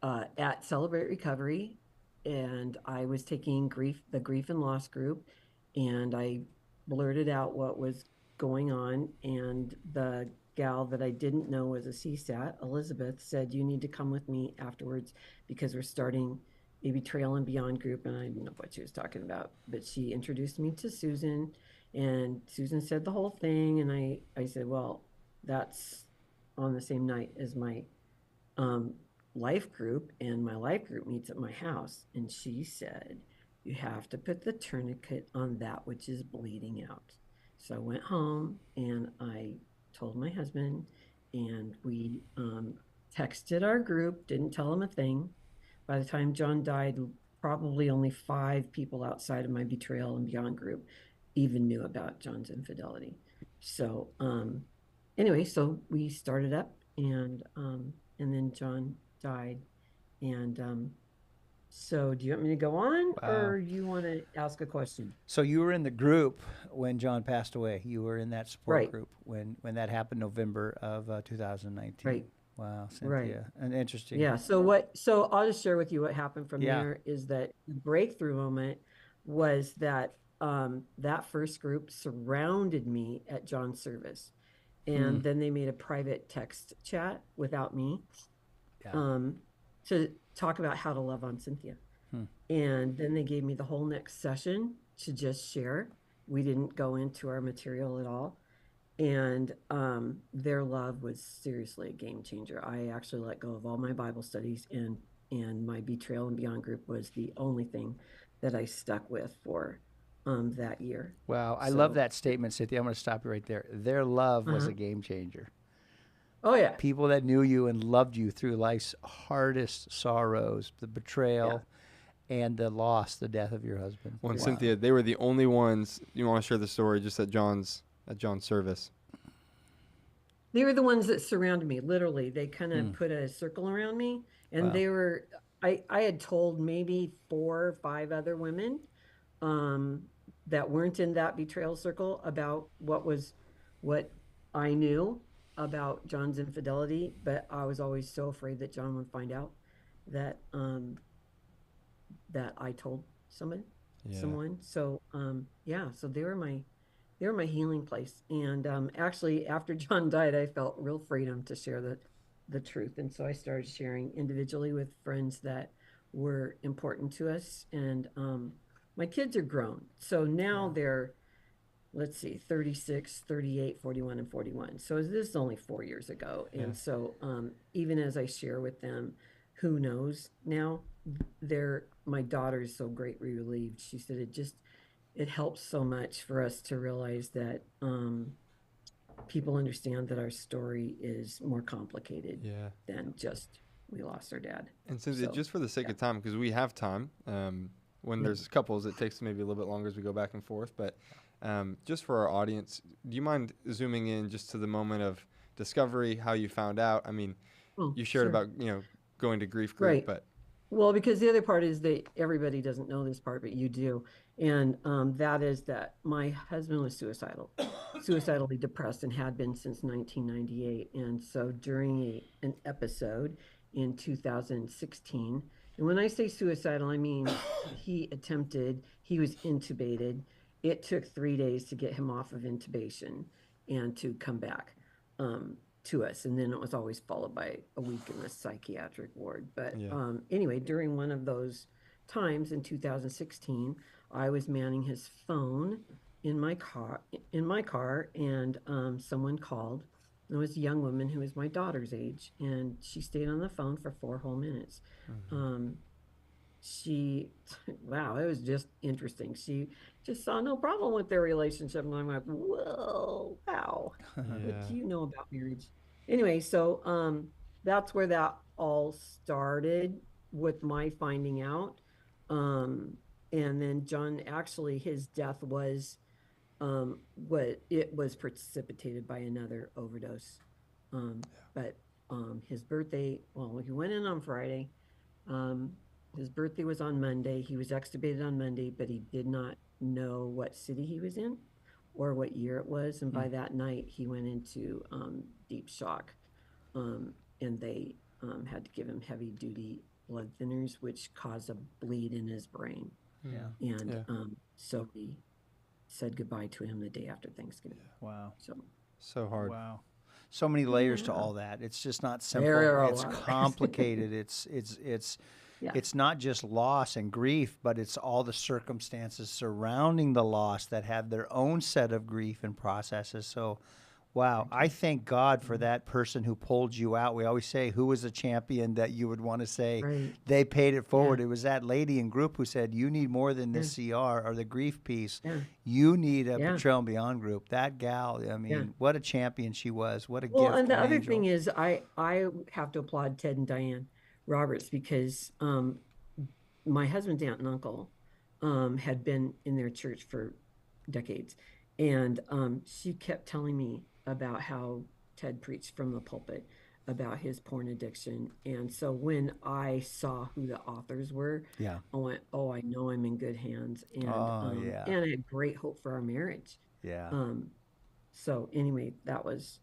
at Celebrate Recovery, and I was taking the grief and loss group, and I blurted out what was going on, and the gal that I didn't know was a CSAT, Elizabeth, said, you need to come with me afterwards because we're starting a Betrayal and Beyond group. And I didn't know what she was talking about, but she introduced me to Susan, and Susan said the whole thing. And I said, well, that's on the same night as my life group, and my life group meets at my house. And she said, you have to put the tourniquet on that which is bleeding out. So I went home and I told my husband, and we texted our group, didn't tell him a thing. By the time John died, probably only 5 people outside of my Betrayal and Beyond group even knew about John's infidelity. So anyway, so we started up, and then John died. And so do you want me to go on, or you want to ask a question? So you were in the group when John passed away. You were in that support Right. group when that happened, November of 2019. Right. Wow, Cynthia. Right. And interesting. Yeah. So I'll just share with you what happened from there is that the breakthrough moment was that that first group surrounded me at John's service. And then they made a private text chat without me to talk about how to love on Cynthia. And then they gave me the whole next session to just share. We didn't go into our material at all. And their love was seriously a game changer. I actually let go of all my Bible studies, and my Betrayal and Beyond group was the only thing that I stuck with for that year. Wow, I love that statement, Cynthia. I'm going to stop you right there. Their love was a game changer. Oh, yeah. People that knew you and loved you through life's hardest sorrows, the betrayal and the loss, the death of your husband. Well, and Cynthia, they were the only ones. You want to share the story just at John's service? They were the ones that surrounded me, literally. They kind of put a circle around me, and they were, I had told maybe 4 or 5 other women that weren't in that betrayal circle about what I knew about John's infidelity, but I was always so afraid that John would find out that that I told someone. So so they were my healing place. And actually, after John died, I felt real freedom to share the truth, and so I started sharing individually with friends that were important to us. And my kids are grown, so now they're, let's see, 36, 38, 41, and 41. So this is only 4 years ago. And so even as I share with them, who knows now, my daughter is so greatly relieved. She said it helps so much for us to realize that people understand that our story is more complicated than just we lost our dad. And Cynthia, just for the sake of time, because we have time, when there's couples, it takes maybe a little bit longer as we go back and forth, but just for our audience, do you mind zooming in just to the moment of discovery, how you found out? I mean, you shared about, going to grief group, but. Well, because the other part is that everybody doesn't know this part, but you do. And that is that my husband was suicidally depressed, and had been since 1998. And so during an episode in 2016, and when I say suicidal, I mean he was intubated, it took 3 days to get him off of intubation and to come back to us. And then it was always followed by a week in the psychiatric ward. But anyway, during one of those times in 2016, I was manning his phone in my car, and someone called. It was a young woman who was my daughter's age, and she stayed on the phone for 4 whole minutes. Wow, it was just interesting. She just saw no problem with their relationship. And I'm like, whoa, wow. What do you know about marriage? Anyway, so that's where that all started with my finding out. And then John, actually, his death was precipitated by another overdose. But his birthday, well, he went in on Friday. His birthday was on Monday. He was extubated on Monday, but he did not know what city he was in or what year it was. And by that night, he went into deep shock. And they had to give him heavy duty blood thinners, which caused a bleed in his brain. And so we said goodbye to him the day after Thanksgiving. Wow. So hard. Wow. So many layers to all that. It's just not simple. It's complicated. It's not just loss and grief, but it's all the circumstances surrounding the loss that have their own set of grief and processes. So, wow, I thank God for that person who pulled you out. We always say, who was a champion that you would want to say they paid it forward? It was that lady in group who said, you need more than the CR or the grief piece. You need a Betrayal and Beyond group. That gal, I mean, what a champion she was. What a gift. Well, and the other thing is, I have to applaud Ted and Diane Roberts, because my husband's aunt and uncle had been in their church for decades. And she kept telling me about how Ted preached from the pulpit about his porn addiction. And so when I saw who the authors were, I went, oh, I know I'm in good hands. And, and I had great hope for our marriage. So anyway, that was,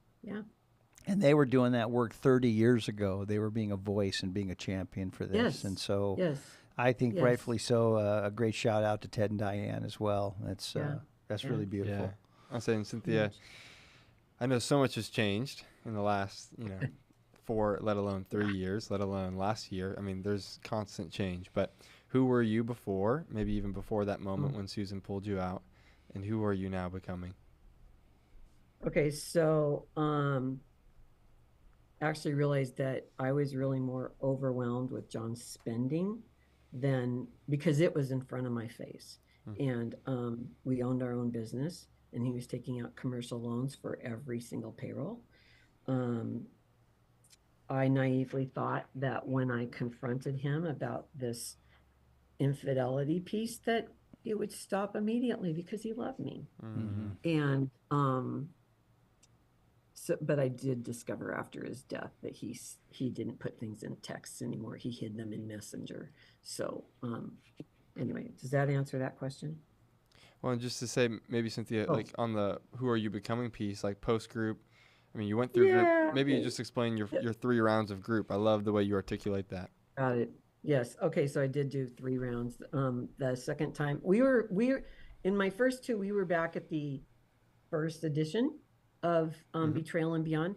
And they were doing that work 30 years ago. They were being a voice and being a champion for this. And so I think rightfully so, a great shout out to Ted and Diane as well. That's really beautiful. I was saying, Cynthia, I know so much has changed in the last, 4, let alone 3 years, let alone last year. I mean, there's constant change. But who were you before, maybe even before that moment when Susan pulled you out, and who are you now becoming? Okay, so actually realized that I was really more overwhelmed with John's spending than, because it was in front of my face. And we owned our own business, and he was taking out commercial loans for every single payroll. I naively thought that when I confronted him about this infidelity piece, that it would stop immediately because he loved me. And so, but I did discover after his death that he didn't put things in texts anymore. He hid them in Messenger. So anyway, does that answer that question? Well, and just to say, maybe Cynthia, like on the who are you becoming piece, like post group, I mean, you went through group. Maybe you just explain your 3 rounds of group. I love the way you articulate that. Got it. Yes. Okay. So I did do 3 rounds. The second time we were in my first 2, we were back at the first edition of Betrayal and Beyond.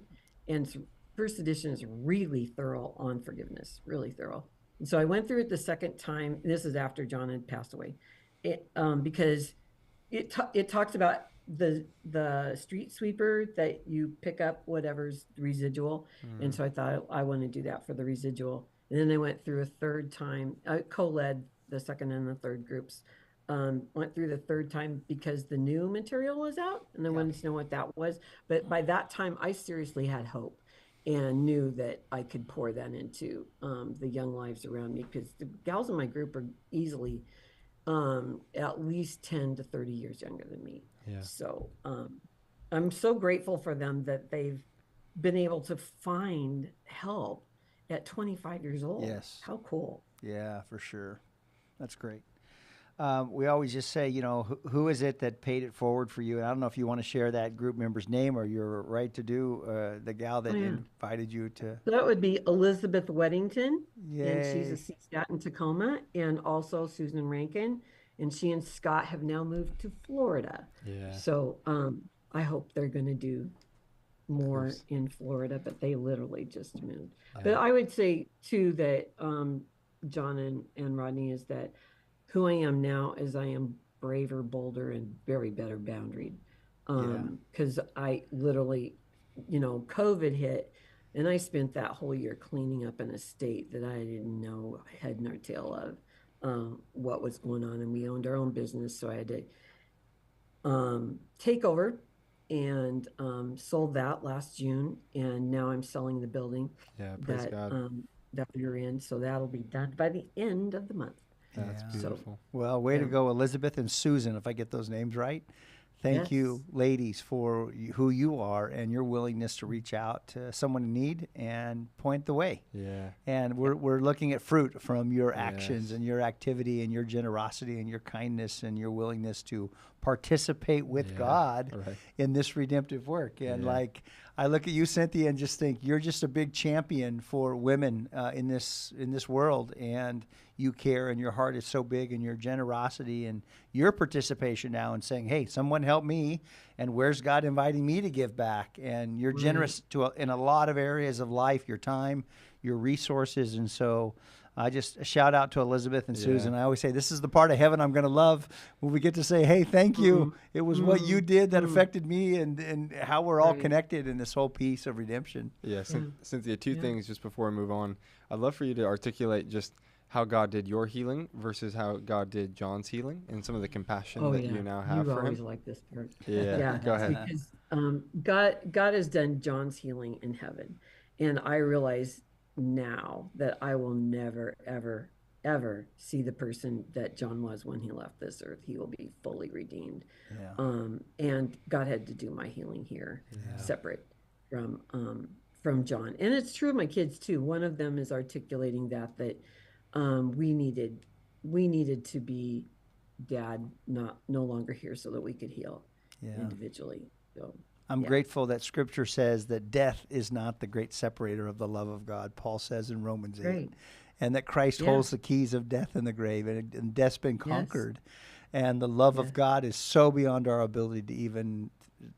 And first edition is really thorough on forgiveness, really thorough. And so I went through it the second time. This is after John had passed away, because it talks about the street sweeper that you pick up whatever's residual. And so I thought I want to do that for the residual. And then I went through a third time. I co-led the second and the third groups. Went through the third time because the new material was out, and I wanted to know what that was. But by that time, I seriously had hope and knew that I could pour that into the young lives around me, because the gals in my group are easily at least 10 to 30 years younger than me. So I'm so grateful for them that they've been able to find help at 25 years old. Yes. How cool. Yeah, for sure. That's great. We always just say, who is it that paid it forward for you? And I don't know if you want to share that group member's name, or you're right to do, the gal that invited you to. That would be Elizabeth Weddington. Yay. And she's a CSAT in Tacoma, and also Susan Rankin. and she and Scott have now moved to Florida. Yeah. So I hope they're going to do more in Florida, but they literally just moved. But I would say too that John and Rodney, is that who I am now is I am braver, bolder, and very better boundaried. Because I literally, COVID hit, and I spent that whole year cleaning up an estate that I didn't know head nor tail of what was going on. And we owned our own business, so I had to take over and sold that last June, and now I'm selling the building praise God. that we're in, so that'll be done by the end of the month. That's beautiful. Well, way to go, Elizabeth and Susan, if I get those names right. Thank you, ladies, for who you are and your willingness to reach out to someone in need and point the way. Yeah. And we're looking at fruit from your actions and your activity and your generosity and your kindness and your willingness to participate with God in this redemptive work. And like, I look at you, Cynthia, and just think you're just a big champion for women in this world, and you care, and your heart is so big, and your generosity and your participation now in saying, hey, someone help me, and where's God inviting me to give back? And you're generous in a lot of areas of life, your time, your resources. And so I just shout out to Elizabeth and Susan. I always say, this is the part of heaven I'm going to love, when we get to say, hey, thank you. It was what you did that affected me, and how we're all connected in this whole piece of redemption. Yeah, Cynthia, two things just before we move on. I'd love for you to articulate just how God did your healing versus how God did John's healing, and some of the compassion that you now have for him. You always like this part. Yeah, go ahead. Because God has done John's healing in heaven, and I realize now that I will never, ever, ever see the person that John was when he left this earth. He will be fully redeemed. And God had to do my healing here, separate from John. And it's true of my kids too. One of them is articulating that we needed to be dad no longer here so that we could heal individually. So I'm grateful that Scripture says that death is not the great separator of the love of God, Paul says in Romans 8, and that Christ holds the keys of death in the grave, and death's been conquered. And the love of God is so beyond our ability to even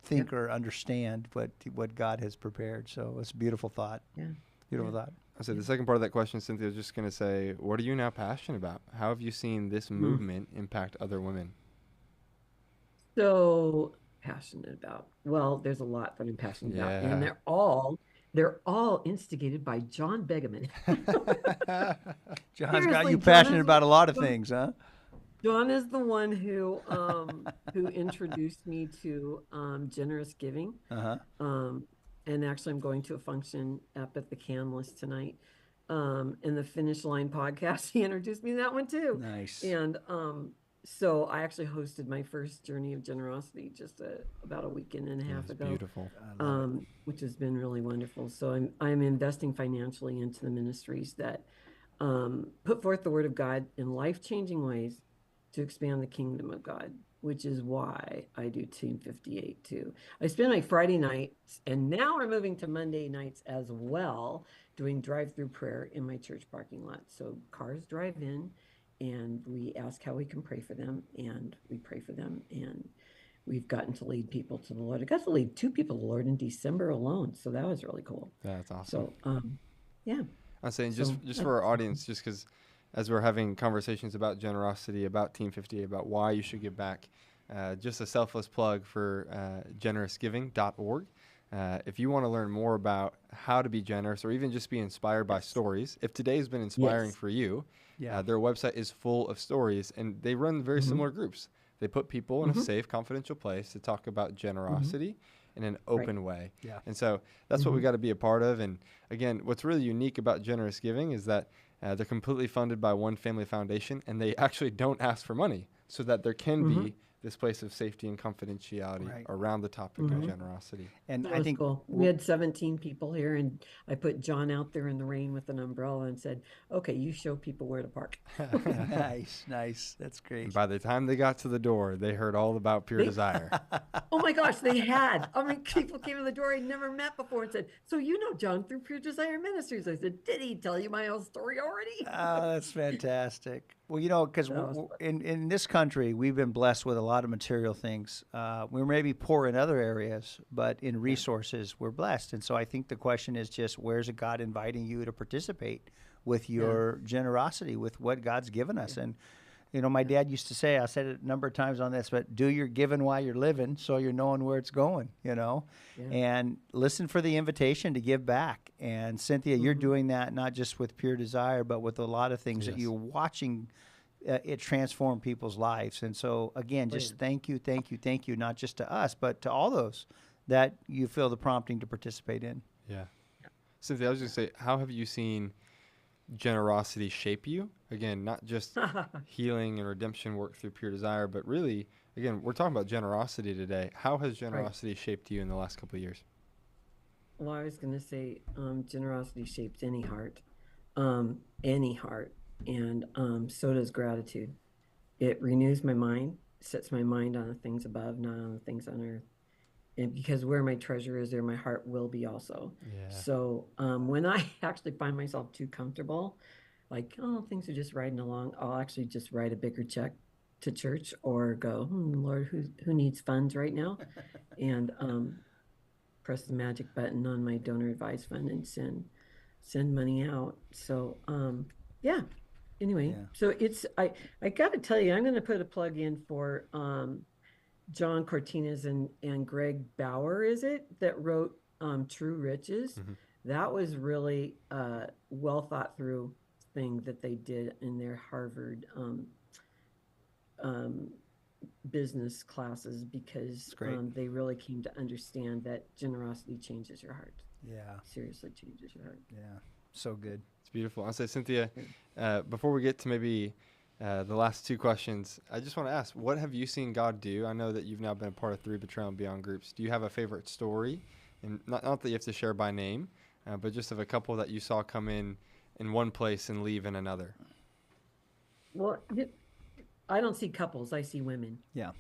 think or understand what God has prepared. So it's a beautiful thought. Beautiful thought. So the second part of that question, Cynthia, was just going to say, what are you now passionate about? How have you seen this movement impact other women? So passionate about, well, there's a lot that I'm passionate about, and they're all instigated by John Begeman. John's got you passionate about a lot of things, huh? John is the one who introduced me to generous giving. And actually, I'm going to a function up at the Canlis tonight. In the Finish Line podcast, he introduced me to that one too. Nice. And so I actually hosted my first Journey of Generosity just about a weekend and a half ago. Beautiful. Which has been really wonderful. So I'm investing financially into the ministries that put forth the word of God in life-changing ways to expand the kingdom of God, which is why I do Team 58 too. I spend my Friday nights, and now we're moving to Monday nights as well, doing drive-through prayer in my church parking lot. So cars drive in, and we ask how we can pray for them, and we pray for them, and we've gotten to lead people to the Lord. I got to lead 2 people to the Lord in December alone, so that was really cool. That's awesome. So, yeah. I'm saying just for our audience, just because as we're having conversations about generosity, about Team 58, about why you should give back, just a selfless plug for generousgiving.org. If you want to learn more about how to be generous, or even just be inspired by stories, if today has been inspiring for you, their website is full of stories, and they run very similar groups. They put people in a safe, confidential place to talk about generosity in an open way. And so that's what we got to be a part of. And again, what's really unique about generous giving is that they're completely funded by One Family Foundation, and they actually don't ask for money, so that there can be this place of safety and confidentiality around the topic of generosity. And I think cool. We had 17 people here, and I put John out there in the rain with an umbrella and said, okay, you show people where to park. Nice. That's great. And by the time they got to the door, they heard all about Pure Desire. Oh my gosh, they had. I mean, people came to the door I'd never met before and said, so you know John through Pure Desire Ministries. I said, did he tell you my whole story already? Oh, that's fantastic. Well, you know, because That was in this country, we've been blessed with a lot of material things. We may be poor in other areas, but in resources, we're blessed. And so I think the question is just, where's God inviting you to participate with your generosity, with what God's given us? And, you know, my dad used to say, I said it a number of times on this, but do your giving while you're living so you're knowing where it's going, you know? And listen for the invitation to give back. And Cynthia, you're doing that not just with Pure Desire, but with a lot of things that you're watching it transform people's lives. And so, again, just thank you, not just to us, but to all those that you feel the prompting to participate in. Yeah. Cynthia, I was just say, how have you seen generosity shape you? Again, not just healing and redemption work through Pure Desire, but really, again, we're talking about generosity today. How has generosity shaped you in the last couple of years? Well, I was going to say generosity shapes any heart, and so does gratitude. It renews my mind, sets my mind on the things above, not on the things on earth. And because where my treasure is, there my heart will be also. Yeah. So when I actually find myself too comfortable, like, oh, things are just riding along, I'll actually just write a bigger check to church or go, Lord, who needs funds right now? And press the magic button on my donor advised fund and send money out. So yeah. Anyway, so it's I got to tell you, I'm going to put a plug in for John Cortines and Greg Bauer, is it, that wrote True Riches? Mm-hmm. That was really a well thought through thing that they did in their Harvard business classes, because they really came to understand that generosity changes your heart. Yeah. Seriously changes your heart. Yeah. So good. It's beautiful. I'll say, Cynthia, before we get to maybe the last two questions, I just want to ask, what have you seen God do? I know that you've now been a part of 3 Betrayal and Beyond groups. Do you have a favorite story? And not that you have to share by name, but just of a couple that you saw come in one place and leave in another. Well, I don't see couples. I see women. Yeah.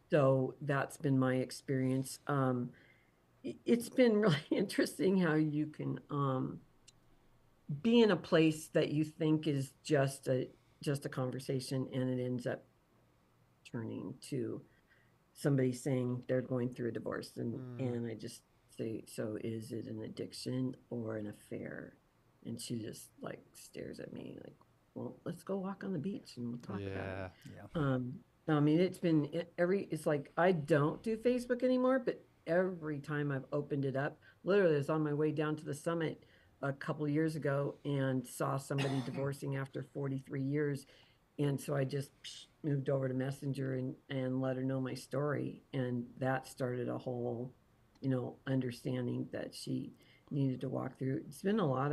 So that's been my experience. It's been really interesting how you can be in a place that you think is just a conversation, and it ends up turning to somebody saying they're going through a divorce, and I just say, so is it an addiction or an affair? And she just like stares at me like, well, let's go walk on the beach and we'll talk about it. Yeah. I mean, it's like, I don't do Facebook anymore, but every time I've opened it up, literally I was on my way down to the summit a couple of years ago and saw somebody divorcing after 43 years. And so I just moved over to Messenger and let her know my story. And that started a whole, understanding that she needed to walk through. It's been a lot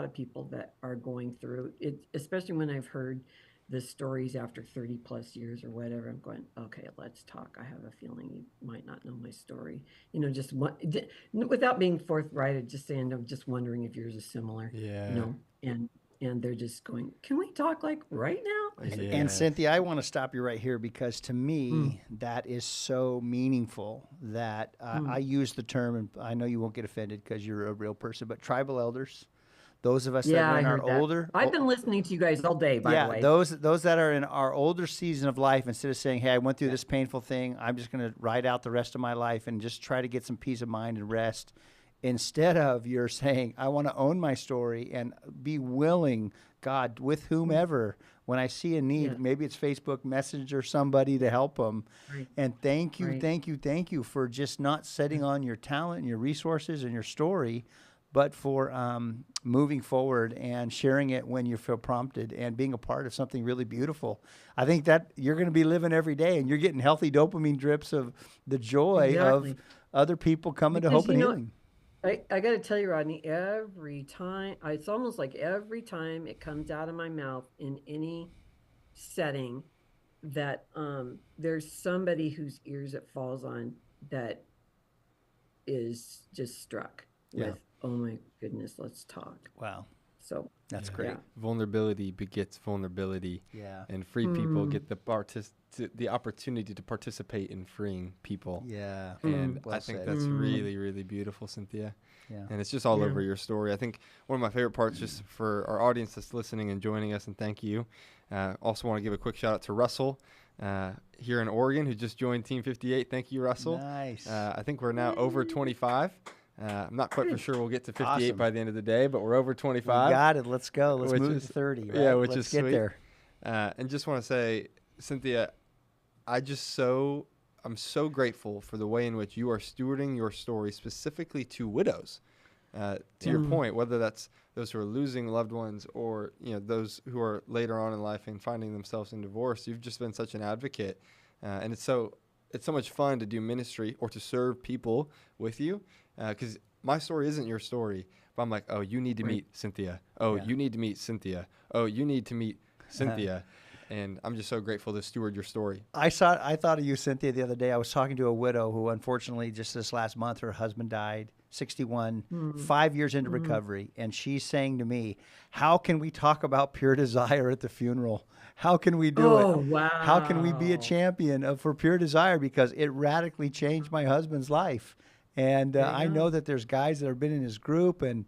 of people that are going through it, especially when I've heard the stories after 30 plus years or whatever. I'm going, okay, let's talk. I have a feeling you might not know my story. Just without being forthright, just saying, I'm just wondering if yours is similar. Yeah. And they're just going, can we talk like right now? Yeah. And Cynthia, I want to stop you right here, because to me, that is so meaningful that I use the term, and I know you won't get offended because you're a real person, but tribal elders. Those of us that are in our older... I've been listening to you guys all day, by the way. Those that are in our older season of life, instead of saying, hey, I went through this painful thing, I'm just going to ride out the rest of my life and just try to get some peace of mind and rest. Instead of you're saying, I want to own my story and be willing, God, with whomever, when I see a need, maybe it's Facebook Messenger, somebody to help them. Right. And thank you for just not setting on your talent and your resources and your story, but for moving forward and sharing it when you feel prompted and being a part of something really beautiful. I think that you're going to be living every day, and you're getting healthy dopamine drips of the joy of other people coming to hope and healing. I got to tell you, Rodney, every time, it's almost like every time it comes out of my mouth in any setting that there's somebody whose ears it falls on that is just struck with, oh my goodness, let's talk. Wow. So that's great. Yeah. Vulnerability begets vulnerability. Yeah. And free people get the opportunity to participate in freeing people. Yeah. And Well I think said. that's really, really beautiful, Cynthia. Yeah. And it's just all Yeah. over your story. I think one of my favorite parts, just for our audience that's listening and joining us, and thank you. Also want to give a quick shout out to Russell here in Oregon, who just joined Team 58. Thank you, Russell. Nice. I think we're now over 25. I'm not quite for sure we'll get to 58 Awesome. by the end of the day, but we're over 25. We got it. Let's go. Let's which move is- to 30. Right? Yeah, which Let's is get sweet. there. And just want to say, Cynthia, I'm so grateful for the way in which you are stewarding your story specifically to widows. To your point, whether that's those who are losing loved ones or those who are later on in life and finding themselves in divorce, you've just been such an advocate, and it's so much fun to do ministry or to serve people with you, because my story isn't your story, but I'm like, oh, you need to meet Cynthia. Oh, you need to meet Cynthia. Oh, you need to meet Cynthia. And I'm just so grateful to steward your story. I thought of you, Cynthia, the other day. I was talking to a widow who, unfortunately, just this last month, her husband died, 61, 5 years into recovery. And she's saying to me, how can we talk about pure desire at the funeral? How can we do it? Wow. How can we be a champion for pure desire? Because it radically changed my husband's life. And I know that there's guys that have been in his group, and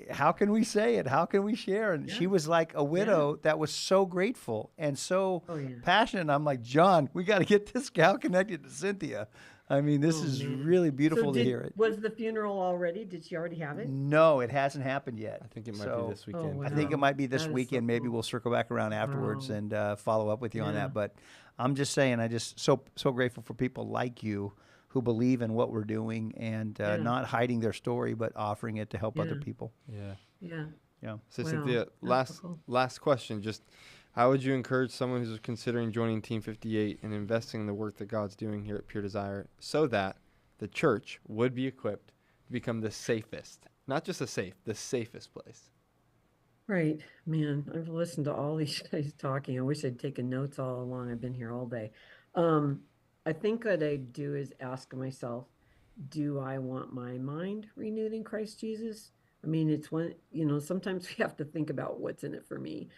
how can we say it? How can we share? And she was like a widow that was so grateful and so passionate. And I'm like, John, we got to get this gal connected to Cynthia. I mean, this is really beautiful to hear it. Was the funeral already? Did she already have it? No, it hasn't happened yet. I think it might be this weekend. I think it might be this That is weekend. so Maybe cool. we'll circle back around afterwards Wow. and follow up with you on Yeah. that. But I'm just saying, I just so grateful for people like you who believe in what we're doing and not hiding their story, but offering it to help other people. Yeah. Yeah. Yeah. So Wow, Cynthia, that's cool. last question. Just how would you encourage someone who's considering joining Team 58 and investing in the work that God's doing here at Pure Desire so that the church would be equipped to become the safest, not just the safest place? Right, man. I've listened to all these guys talking. I wish I'd taken notes all along. I've been here all day. I think what I do is ask myself, do I want my mind renewed in Christ Jesus? I mean, it's sometimes we have to think about what's in it for me,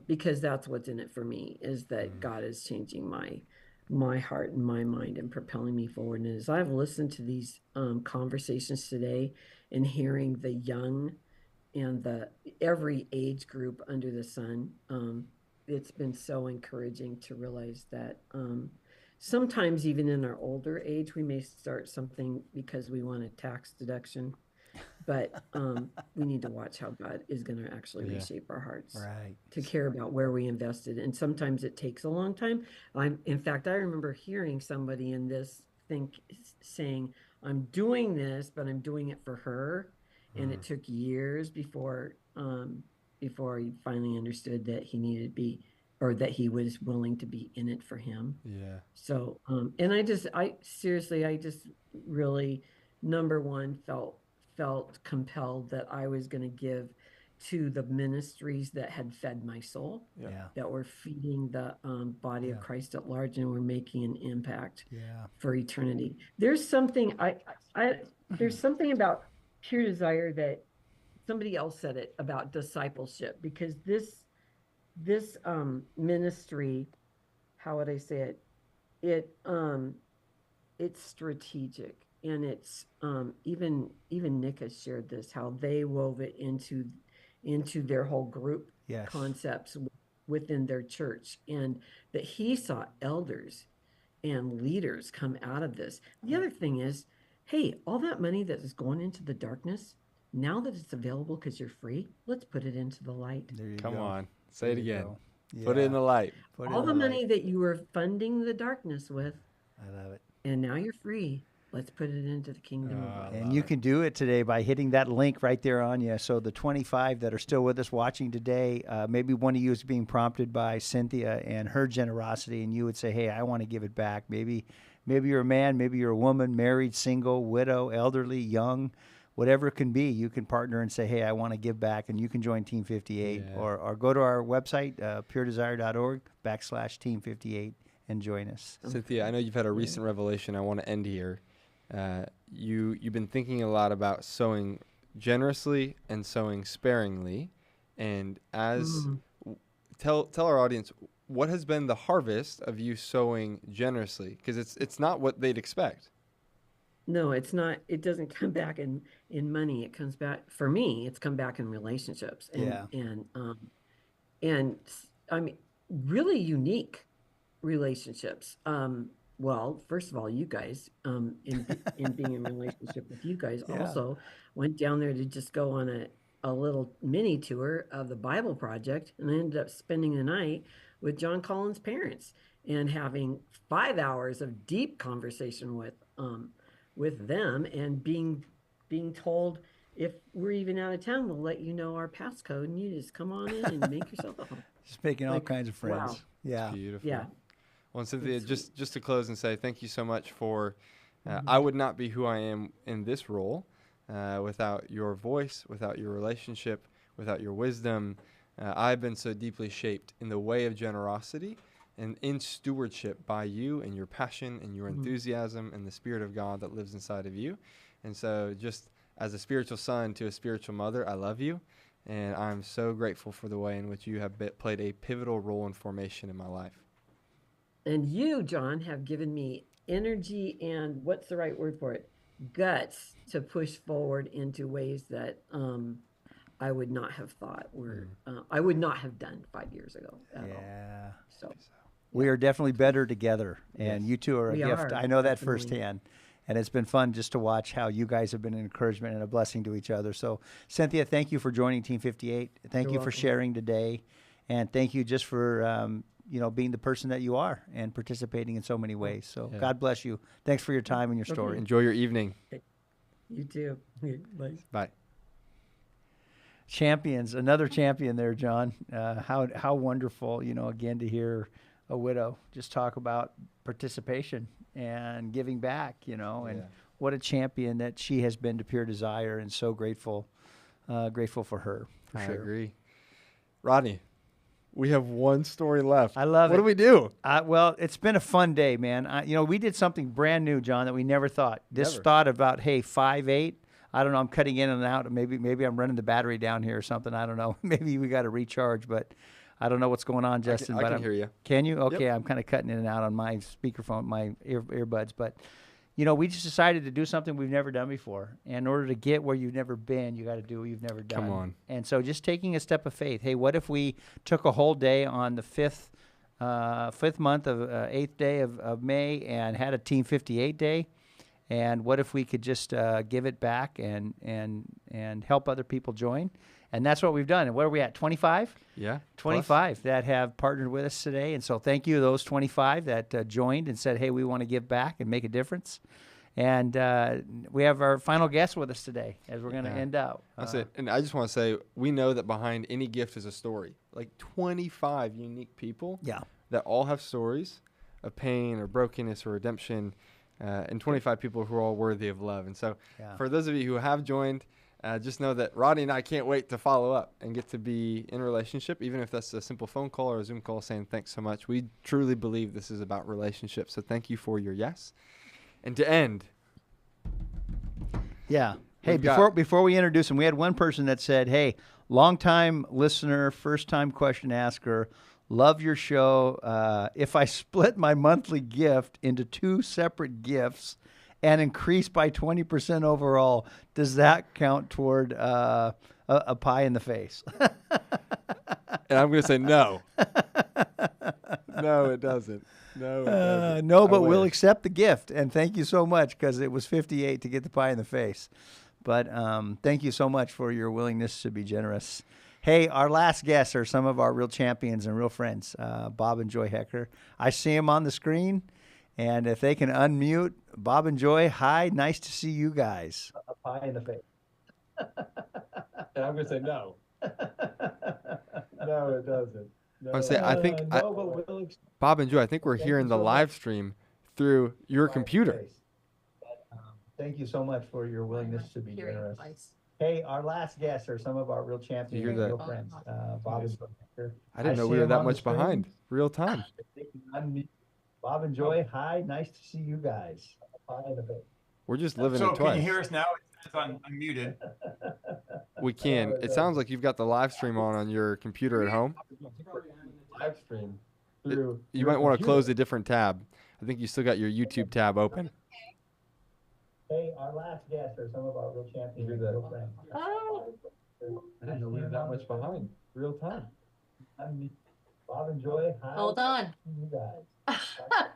because that's what's in it for me, is that God is changing my heart and my mind and propelling me forward. And as I've listened to these conversations today and hearing the young and every age group under the sun, it's been so encouraging to realize that sometimes even in our older age, we may start something because we want a tax deduction, but we need to watch how God is going to actually reshape our hearts to care about where we invested. And sometimes it takes a long time. In fact, I remember hearing somebody in this saying, I'm doing this, but I'm doing it for her. And it took years before he finally understood that he needed to be, or that he was willing to be in it for him. Yeah. So, and I just really, number one, felt compelled that I was going to give to the ministries that had fed my soul, that were feeding the body of Christ at large, and were making an impact for eternity. There's something there's something about Pure Desire that somebody else said it about discipleship, because this ministry, how would I say it? It's strategic, and it's even Nick has shared this, how they wove it into their whole group concepts within their church, and that he saw elders and leaders come out of this. The other thing is, hey, all that money that is going into the darkness, now that it's available because you're free, let's put it into the light. There you Come go. on. Say it again. Yeah. Put it in the light. All the money that you were funding the darkness with, I love it. and now you're free. Let's put it into the kingdom of God. And you can do it today by hitting that link right there on you. So the 25 that are still with us watching today, maybe one of you is being prompted by Cynthia and her generosity, and you would say, hey, I want to give it back. Maybe you're a man, maybe you're a woman, married, single, widow, elderly, young, whatever it can be. You can partner and say, hey, I want to give back, and you can join Team 58 or go to our website, puredesire.org/Team 58 and join us. Cynthia, I know you've had a recent revelation. I want to end here. You've been thinking a lot about sowing generously and sowing sparingly, And tell our audience, what has been the harvest of you sowing generously? Because it's not what they'd expect. No, it's not. It doesn't come back in money. It comes back, for me, it's come back in relationships and I mean, really unique relationships. Well, first of all, you guys, in being in relationship with you guys, also went down there to just go on a little mini tour of the Bible Project, and ended up spending the night with John Collins' parents and having 5 hours of deep conversation with them, and being told, if we're even out of town, we'll let you know our passcode, and you just come on in and make yourself at home. Just making all kinds of friends. Wow. Yeah. It's beautiful. Yeah. Well, Cynthia, just to close and say thank you so much for, I would not be who I am in this role without your voice, without your relationship, without your wisdom. I've been so deeply shaped in the way of generosity and in stewardship by you and your passion and your enthusiasm and the Spirit of God that lives inside of you. And so just as a spiritual son to a spiritual mother, I love you. And I'm so grateful for the way in which you have played a pivotal role in formation in my life. And you, John, have given me energy and, what's the right word for it? Guts to push forward into ways that I would not have thought were, I would not have done 5 years ago at all. So we are definitely better together, and you two are a We gift. are, I know that definitely. firsthand. And it's been fun just to watch how you guys have been an encouragement and a blessing to each other. So, Cynthia, thank you for joining Team 58. Thank You're you for welcome. sharing today. And thank you just for, being the person that you are and participating in so many ways. So God bless you. Thanks for your time and your story. Enjoy your evening. You too. Bye. Bye. Champions, another champion there, John. How wonderful, again, to hear a widow just talk about participation and giving back, and what a champion that she has been to Pure Desire, and so grateful for her. For I sure. agree. Rodney, we have one story left. I love it. What do we do? Well, it's been a fun day, man. We did something brand new, John, that we never thought. This thought about, hey, 5'8", I don't know, I'm cutting in and out. Maybe I'm running the battery down here or something. I don't know. Maybe we got to recharge, but I don't know what's going on, Justin. I can hear you. Can you? Okay, I'm kind of cutting in and out on my speakerphone, my earbuds. But, we just decided to do something we've never done before. And in order to get where you've never been, you got to do what you've never done. Come on. And so just taking a step of faith. Hey, what if we took a whole day on the fifth month of 8th day of May and had a Team 58 day? And what if we could just give it back and help other people join? And that's what we've done. And where are we at? 25? Yeah. 25 that have partnered with us today. And so thank you to those 25 that joined and said, hey, we want to give back and make a difference. And we have our final guest with us today as we're going to end out. That's it. And I just want to say, we know that behind any gift is a story. Like 25 unique people that all have stories of pain or brokenness or redemption, and 25 people who are all worthy of love. And so for those of you who have joined, just know that Rodney and I can't wait to follow up and get to be in a relationship, even if that's a simple phone call or a Zoom call saying thanks so much. We truly believe this is about relationships. So thank you for your yes. And to end. Yeah. Hey, before we introduce him, we had one person that said, hey, long-time listener, first-time question asker, love your show. If I split my monthly gift into 2 separate gifts and increase by 20% overall, does that count toward a pie in the face? And I'm going to say no. No, it doesn't. No, it doesn't. No, but we'll accept the gift. And thank you so much, because it was 58 to get the pie in the face. But thank you so much for your willingness to be generous. Hey, our last guests are some of our real champions and real friends, Bob and Joy Hecker. I see them on the screen. And if they can unmute, Bob and Joy, hi, nice to see you guys. A pie in the face. And I'm going to say no. No, it doesn't. No. I think Bob and Joy, I think we're hearing the live stream through your computer. Thank you so much for your willingness to be generous. Hey, our last guests are some of our real champions and real friends, Bob and Joy Hecker. I didn't know we were that much behind. Real time. Bob and Joy, hi, nice to see you guys. We're just living it twice. Can you hear us now? It's unmuted. We can. It sounds like you've got the live stream on your computer at home. Live stream. You might want to close a different tab. I think you still got your YouTube tab open. Hey, our last guest are some of our real champions. Oh. I didn't know we were that much behind. Real time. Bob and Joy. Hi. Hold on. You guys.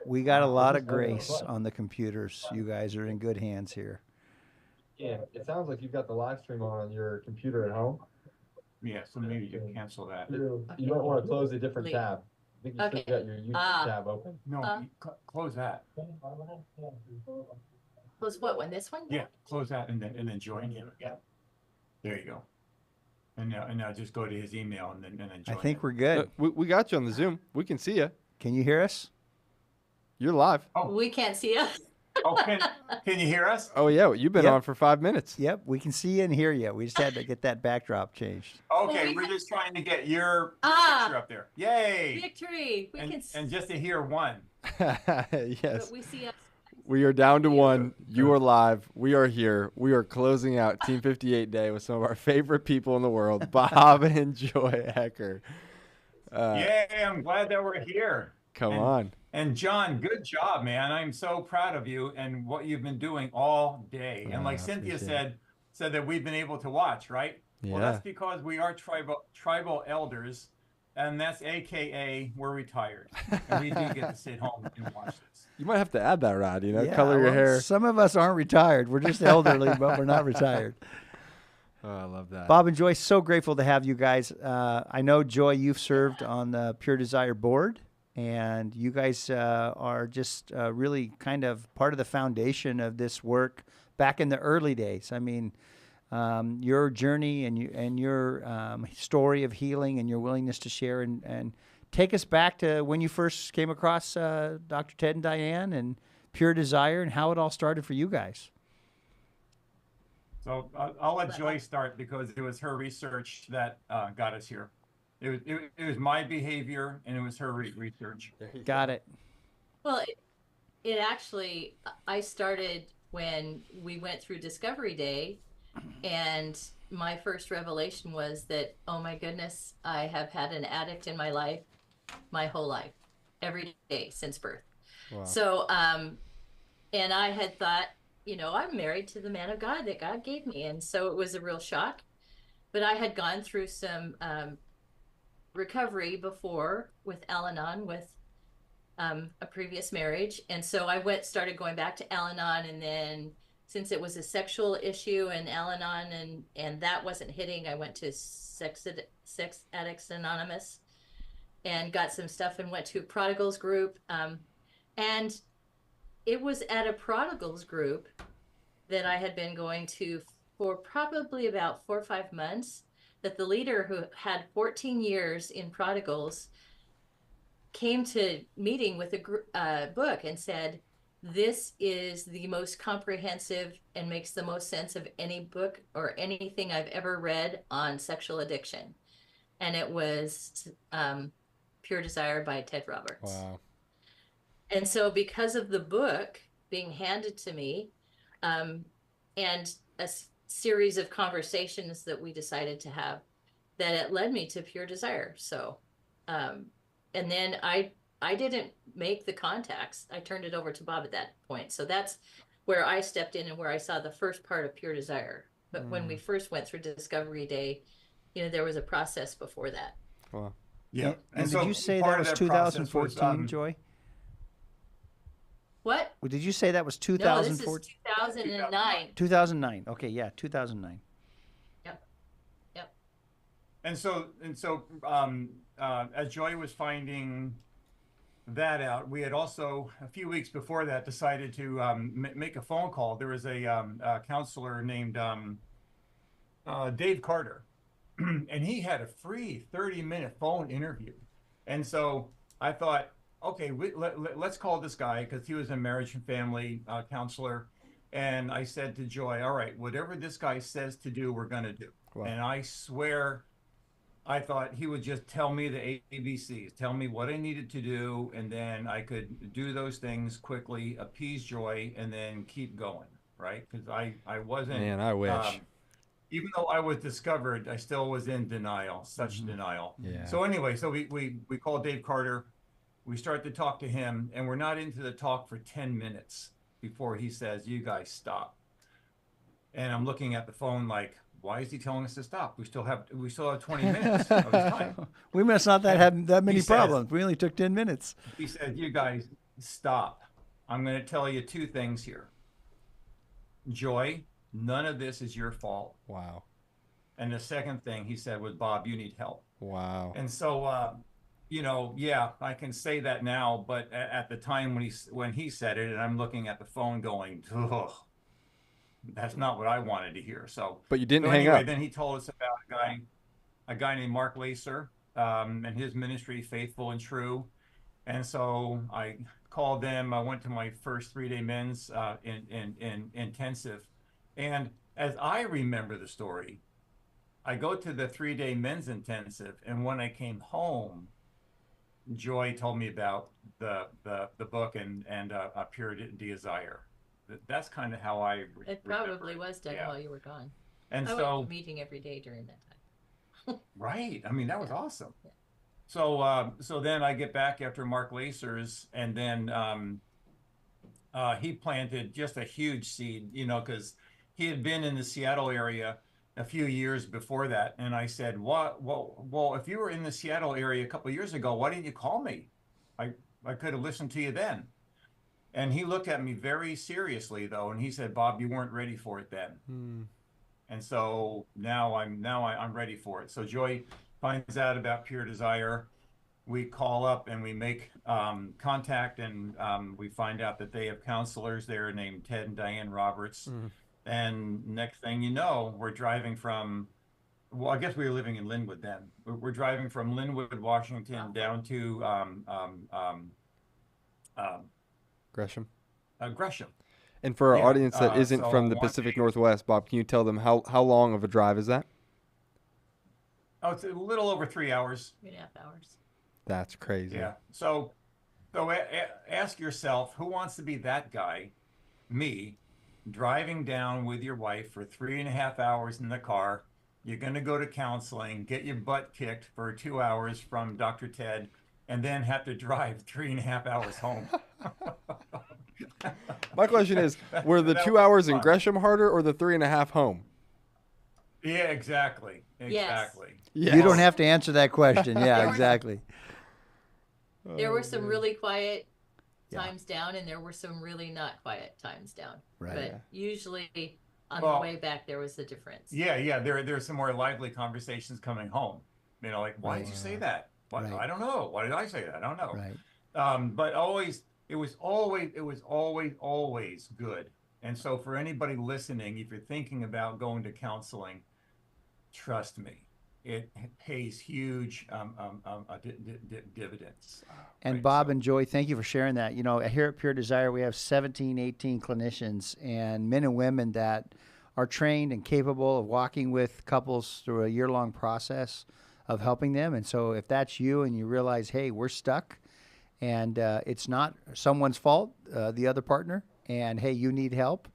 We got a lot of grace on the computers. You guys are in good hands here. Yeah, it sounds like you've got the live stream on your computer at home. Yeah, so maybe you can cancel that. You might want to close a different tab. I think you Okay. still got your YouTube tab open. No, close that. Close what one? This one? Yeah, close that and then join him again. There you go. And now just go to his email and then join. I think we're good. We got you on the Zoom. We can see you. Can you hear us? You're live. We can't see you. Oh, can you hear us? Oh yeah, you've been Yep. on for 5 minutes. Yep, we can see you and hear you. We just had to get that backdrop changed. Okay, we're just trying to get your picture up there. Yay! Victory. We can see. And just to hear one. Yes. But we see us. We are down to one. You are live. We are here. We are closing out Team 58 Day with some of our favorite people in the world, Bob and Joy Hecker. Yay, I'm glad that we're here. Come on. And John, good job, man. I'm so proud of you and what you've been doing all day. And like Cynthia said that we've been able to watch, right? Well, Yeah. that's because we are tribal elders, and that's AKA we're retired. And we do get to sit home and watch this. You might have to add that, Rod, Yeah, color your well, hair. Some of us aren't retired. We're just elderly, but we're not retired. Oh, I love that. Bob and Joy, so grateful to have you guys. I know, Joy, you've served on the Pure Desire board, and you guys are just really kind of part of the foundation of this work back in the early days. I mean, your journey and your story of healing and your willingness to share and take us back to when you first came across Dr. Ted and Diane and Pure Desire and how it all started for you guys. So I'll let Joy start because it was her research that got us here. It was my behavior and it was her research. Got it. Well, it actually, I started when we went through Discovery Day, and my first revelation was that, oh my goodness, I have had an addict in my life my whole life, every day since birth. Wow. So, and I had thought, I'm married to the man of God that God gave me. And so it was a real shock. But I had gone through some recovery before with Al-Anon, with a previous marriage. And so I started going back to Al-Anon. And then since it was a sexual issue and Al-Anon and that wasn't hitting, I went to Sex Addicts Anonymous and got some stuff and went to a prodigals group. And it was at a prodigals group that I had been going to for probably about 4 or 5 months, that the leader, who had 14 years in prodigals, came to meeting with a book and said, this is the most comprehensive and makes the most sense of any book or anything I've ever read on sexual addiction. And it was Pure Desire by Ted Roberts. Wow. And so because of the book being handed to me, and a series of conversations that we decided to have, that it led me to Pure Desire. So, and then I didn't make the contacts. I turned it over to Bob at that point. So that's where I stepped in and where I saw the first part of Pure Desire. But when we first went through Discovery Day, there was a process before that. Wow. Yeah. And did you say that was 2014, Joy? What? Did you say that was No, this is 2014? 2009. 2009. Okay, yeah, 2009. Yep. And so as Joy was finding that out, we had also a few weeks before that decided to make a phone call. There was a counselor named Dave Carter, and he had a free 30-minute phone interview. And so I thought, okay, let's call this guy, because he was a marriage and family counselor. And I said to Joy, all right, whatever this guy says to do, we're going to do. Wow. And I swear, I thought he would just tell me the ABCs, tell me what I needed to do, and then I could do those things quickly, appease Joy, and then keep going, right? Because I wasn't... Man, I wish. even though I was discovered, I still was in denial, such denial. Yeah. So anyway, so we call Dave Carter. We start to talk to him, and we're not into the talk for 10 minutes before he says, "You guys stop." And I'm looking at the phone like, why is he telling us to stop? We still have 20 minutes of his time. We must not have that many He says- problems. We only took 10 minutes. He said, "You guys stop. I'm going to tell you two things here. Joy, none of this is your fault." Wow. And the second thing he said was, "Bob, you need help." Wow. And so, yeah, I can say that now, but at the time when he said it, and I'm looking at the phone going, ugh, that's not what I wanted to hear. So, But you didn't so hang anyway, up. Then he told us about a guy named Mark Lacer, and his ministry, Faithful and True. And so I called them. I went to my first 3-day men's in intensive, and as I remember the story, I go to the 3-day men's intensive, and when I came home, Joy told me about the book and a Pure Desire. That's kind of how I. It probably was done while you were gone. And I so went to meeting every day during that time. right. I mean, that was awesome. So then I get back after Mark Lacer's, and then he planted just a huge seed, because he had been in the Seattle area a few years before that. And I said, well, if you were in the Seattle area a couple of years ago, why didn't you call me? I could have listened to you then. And he looked at me very seriously, though, and he said, "Bob, you weren't ready for it then." And so now I'm ready for it. So Joy finds out about Pure Desire. We call up and we make contact, and we find out that they have counselors there named Ted and Diane Roberts. And next thing you know, we're driving from, well, I guess we were living in Linwood then. We're driving from Linwood, Washington, down to Gresham. Gresham. And for our audience that isn't so from the Pacific Northwest, Bob, can you tell them how long of a drive is that? Oh, it's a little over 3 hours. 3.5 hours. That's crazy. Yeah. So ask yourself, who wants to be that guy? Me, driving down with your wife for 3.5 hours in the car. You're going to go to counseling, get your butt kicked for 2 hours from Dr. Ted, and then have to drive 3.5 hours home. My question is, were the 2 hours in Gresham harder or the 3.5 home? Yeah, exactly. Exactly. Yes. You don't have to answer that question. Yeah, exactly. There were some really quiet times down, and there were some really not quiet times down. Right. But usually on the way back, there was a difference. Yeah. There are some more lively conversations coming home. Like, why did you say that? What? I don't know. Why did I say that? I don't know. Right. But it was always good. And so for anybody listening, if you're thinking about going to counseling, trust me, it pays huge dividends. And Bob and Joy, thank you for sharing that. Here at Pure Desire, we have 17, 18 clinicians and men and women that are trained and capable of walking with couples through a year-long process of helping them. And so if that's you and you realize, hey, we're stuck, and it's not someone's fault, the other partner, and hey, you need help,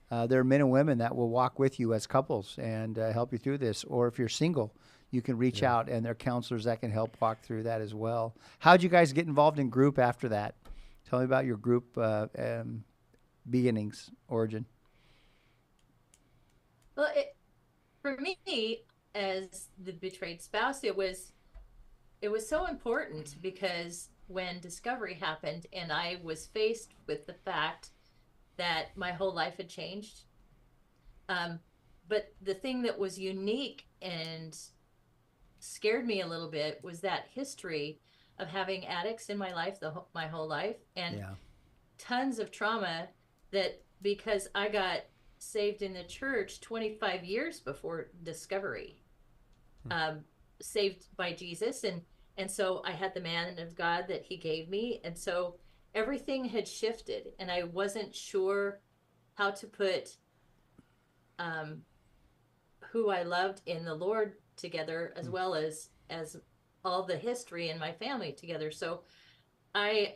there are men and women that will walk with you as couples and help you through this. Or if you're single, you can reach out, and there are counselors that can help walk through that as well. How'd you guys get involved in group after that? Tell me about your group beginnings, origin. Well, for me, as the betrayed spouse, it was so important, because when discovery happened and I was faced with the fact that my whole life had changed, but the thing that was unique and scared me a little bit was that history of having addicts in my life my whole life, and tons of trauma, that because I got saved in the church 25 years before discovery, saved by Jesus, and so I had the man of God that he gave me, and so everything had shifted, and I wasn't sure how to put who I loved in the Lord together, as well as all the history in my family together. So I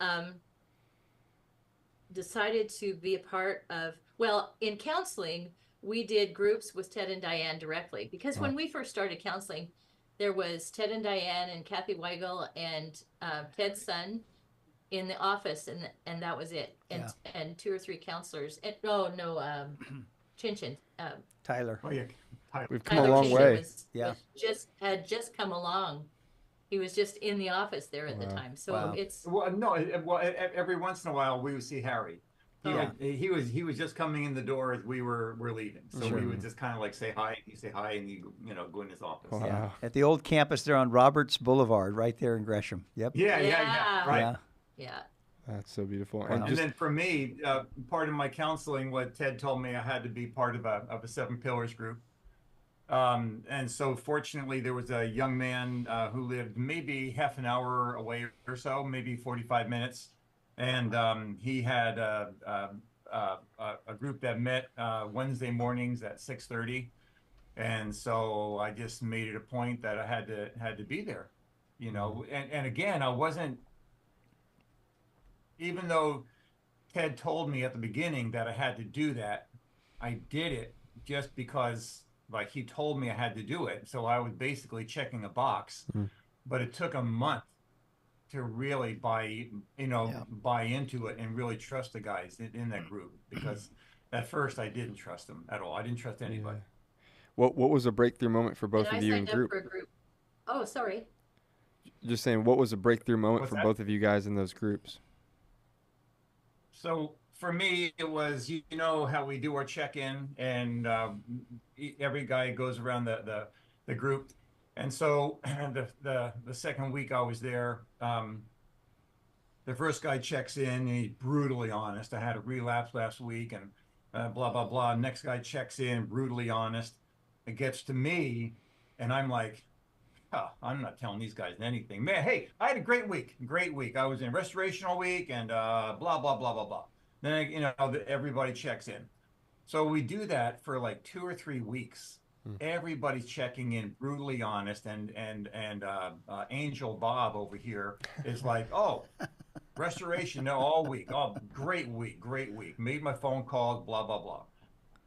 decided to be a part of, well, in counseling, we did groups with Ted and Diane directly, because when we first started counseling, there was Ted and Diane and Kathy Weigel and Ted's son in the office, and that was it. And 2 or 3 counselors. And Chin Chin. Tyler. Oh yeah, Tyler. We've come a long way. Had just come along. He was just in the office there at the time. So it's every once in a while we would see Harry. He was just coming in the door as we were leaving. So we would just kind of like say hi. You say hi, and you go in his office. Wow. Yeah. At the old campus there on Roberts Boulevard, right there in Gresham. Yep. Yeah. Right. Yeah. That's so beautiful. Wow. And then for me, part of my counseling, what Ted told me, I had to be part of a 7 Pillars group. And so fortunately, there was a young man who lived maybe half an hour away or so, maybe 45 minutes. And he had a group that met Wednesday mornings at 6:30. And so I just made it a point that I had to be there, and again, I wasn't, even though Ted told me at the beginning that I had to do that, I did it just because like he told me I had to do it. So I was basically checking a box, but it took a month to really buy into it and really trust the guys in that group, because at first I didn't trust them at all. I didn't trust anybody. What was a breakthrough moment for both of you in group? Oh, sorry. Just saying, what was a breakthrough moment for both of you guys in those groups? So for me, it was, how we do our check-in, and every guy goes around the group. And so the second week I was there, the first guy checks in and he's brutally honest. I had a relapse last week and blah, blah, blah. Next guy checks in, brutally honest. It gets to me and I'm like, I'm not telling these guys anything. Man, hey, I had a great week. I was in restoration all week and blah, blah, blah, blah, blah. Then, everybody checks in. So we do that for like 2 or 3 weeks. Everybody's checking in, brutally honest, and Angel Bob over here is like, oh, restoration all week. Oh, great week. Made my phone calls, blah, blah, blah.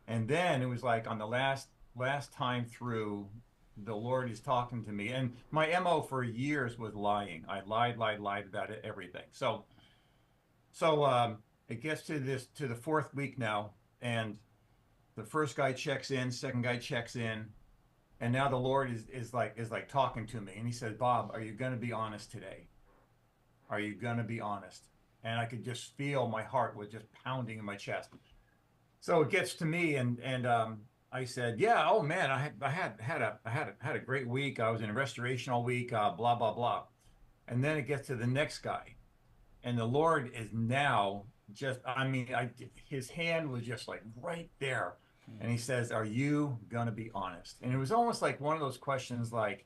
And then it was like on the last time through, the Lord is talking to me. And my MO for years was lying. I lied about it, everything. So it gets to the 4th week now, and the first guy checks in, second guy checks in, and now the Lord is like talking to me, and he said, Bob, are you going to be honest today? Are you going to be honest? And I could just feel my heart was just pounding in my chest. So it gets to me, and I said, yeah, oh man, I had a great week. I was in restoration all week, blah, blah, blah. And then it gets to the next guy, and the Lord is now just, his hand was just like right there. And he says, are you going to be honest? And it was almost like one of those questions, like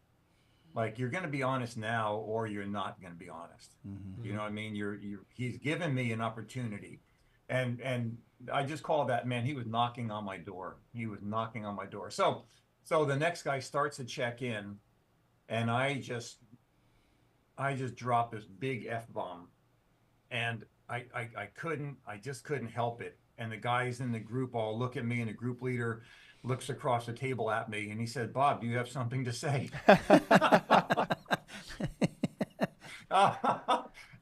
you're going to be honest now, or you're not going to be honest. You know what I mean? He's given me an opportunity. And I just call that, man, he was knocking on my door. So the next guy starts to check in, and I just dropped this big F-bomb, and I just couldn't help it. And the guys in the group all look at me, and the group leader looks across the table at me, and he said, Bob, do you have something to say?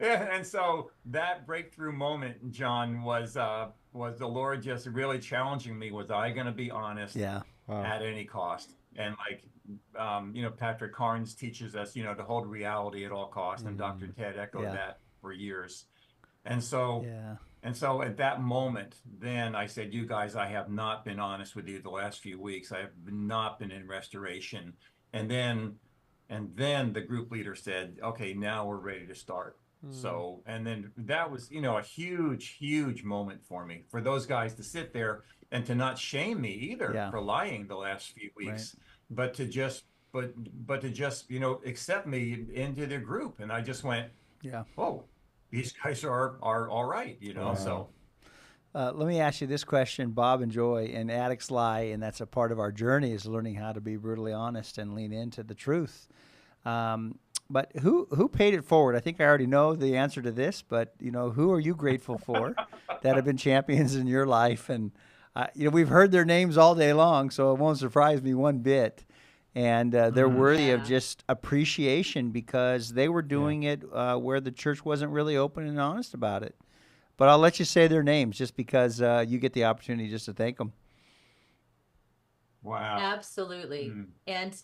And so that breakthrough moment, John, was the Lord just really challenging me. Was I going to be honest at any cost? And Patrick Carnes teaches us, to hold reality at all costs. And Dr. Ted echoed that for years. And so at that moment, then I said, you guys, I have not been honest with you the last few weeks. I have not been in restoration. And then the group leader said, okay, now we're ready to start. So, and then that was, a huge, huge moment for me, for those guys to sit there and to not shame me either for lying the last few weeks, but to just, accept me into their group. And I just went, oh, these guys are all right, so. Let me ask you this question. Bob and Joy, and addicts lie, and that's a part of our journey, is learning how to be brutally honest and lean into the truth. But who paid it forward? I think I already know the answer to this, but who are you grateful for that have been champions in your life? And we've heard their names all day long, so it won't surprise me one bit. And they're worthy of just appreciation because they were doing it where the church wasn't really open and honest about it. But I'll let you say their names just because you get the opportunity just to thank them. Wow. Absolutely. And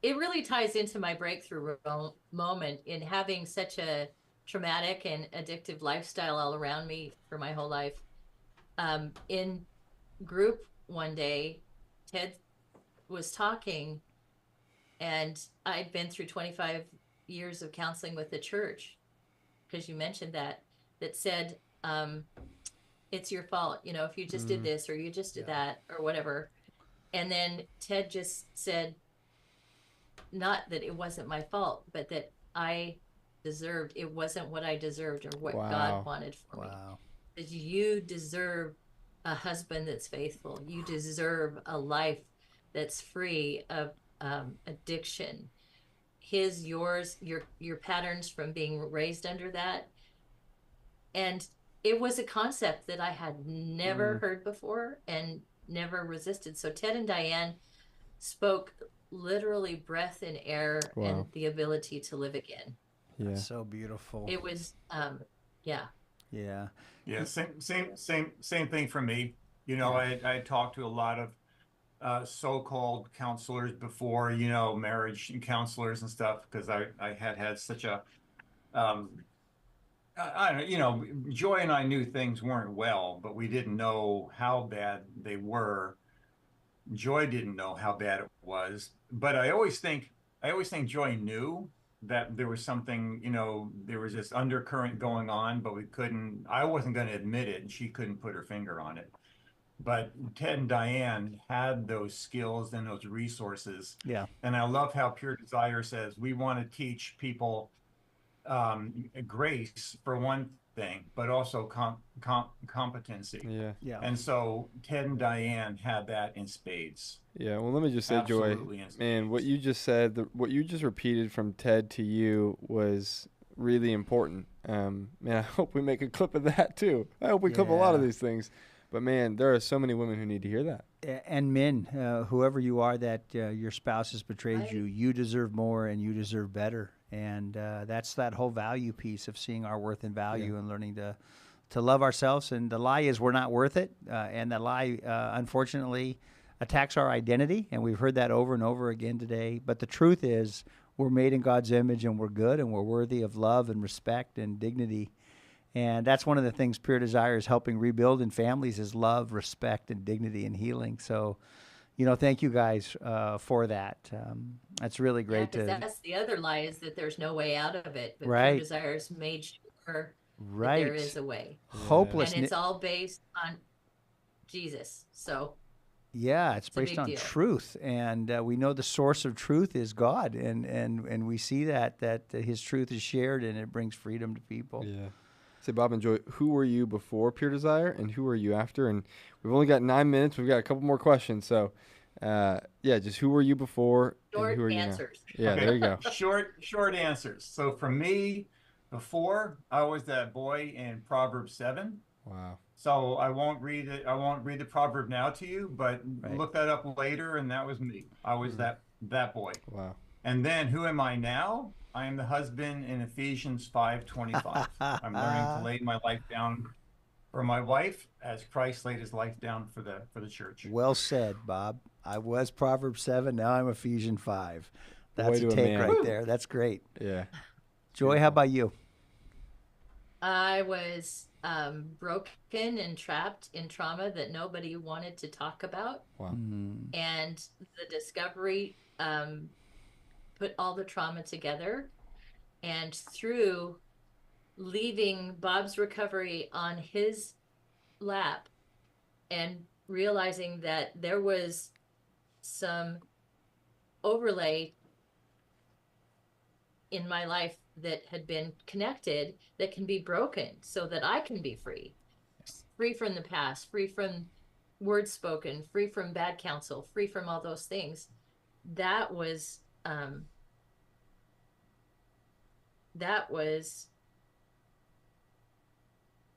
it really ties into my breakthrough moment in having such a traumatic and addictive lifestyle all around me for my whole life. In group one day, Ted was talking, and I'd been through 25 years of counseling with the church, because you mentioned that said, it's your fault, if you just did this or you just did that or whatever. And then Ted just said, not that it wasn't my fault, but that it wasn't what I deserved or what God wanted for me. That you deserve a husband that's faithful. You deserve a life that's free of addiction. Yours, your patterns from being raised under that. And it was a concept that I had never heard before and never resisted. So Ted and Diane spoke literally breath and air and the ability to live again. Yeah. That's so beautiful. It was, Yeah. Yeah. Same thing for me. I talked to a lot of so-called counselors before, marriage counselors and stuff, because I had such a, Joy and I knew things weren't well, but we didn't know how bad they were. Joy didn't know how bad it was, but I always think Joy knew that there was something, there was this undercurrent going on, but I wasn't going to admit it, and she couldn't put her finger on it. But Ted and Diane had those skills and those resources. Yeah. And I love how Pure Desire says we want to teach people grace for one thing, but also competency. Yeah. And so Ted and Diane had that in spades. Yeah. Well, let me just say, Absolutely, Joy, man, what you just said, what you just repeated from Ted to you was really important. Man, I hope we make a clip of that too. I hope we clip a lot of these things. But man, there are so many women who need to hear that. And men, whoever you are that your spouse has betrayed you, you deserve more and you deserve better. And that's that whole value piece of seeing our worth and value and learning to love ourselves. And the lie is we're not worth it. And the lie, unfortunately, attacks our identity. And we've heard that over and over again today. But the truth is we're made in God's image and we're good and we're worthy of love and respect and dignity. And that's one of the things Pure Desire is helping rebuild in families is love, respect, and dignity and healing. So, thank you guys for that. That's really great. That's the other lie is that there's no way out of it. But Right. Pure Desire's made sure that there is a way. Hopeless. And it's all based on Jesus. So. Yeah, it's based on truth, and we know the source of truth is God, and we see that His truth is shared, and it brings freedom to people. Yeah. Say, Bob and Joy, who were you before Pure Desire, and who are you after? And we've only got 9 minutes. We've got a couple more questions. So, just who were you before, and who are answers. you now? Yeah, there you go. Short answers. So for me, before I was that boy in Proverbs 7. Wow. So I won't read it. I won't read the proverb now to you, but look that up later, and that was me. I was that boy. Wow. And then who am I now? I am the husband in Ephesians 5:25. I'm learning to lay my life down for my wife as Christ laid his life down for the church. Well said, Bob. I was Proverbs 7. Now I'm Ephesians 5. That's a take right there. That's great. Yeah. Joy, how about you? I was broken and trapped in trauma that nobody wanted to talk about. Wow. And the discovery put all the trauma together. And through leaving Bob's recovery on his lap and realizing that there was some overlay in my life that had been connected that can be broken so that I can be free from the past, free from words spoken, free from bad counsel, free from all those things. That was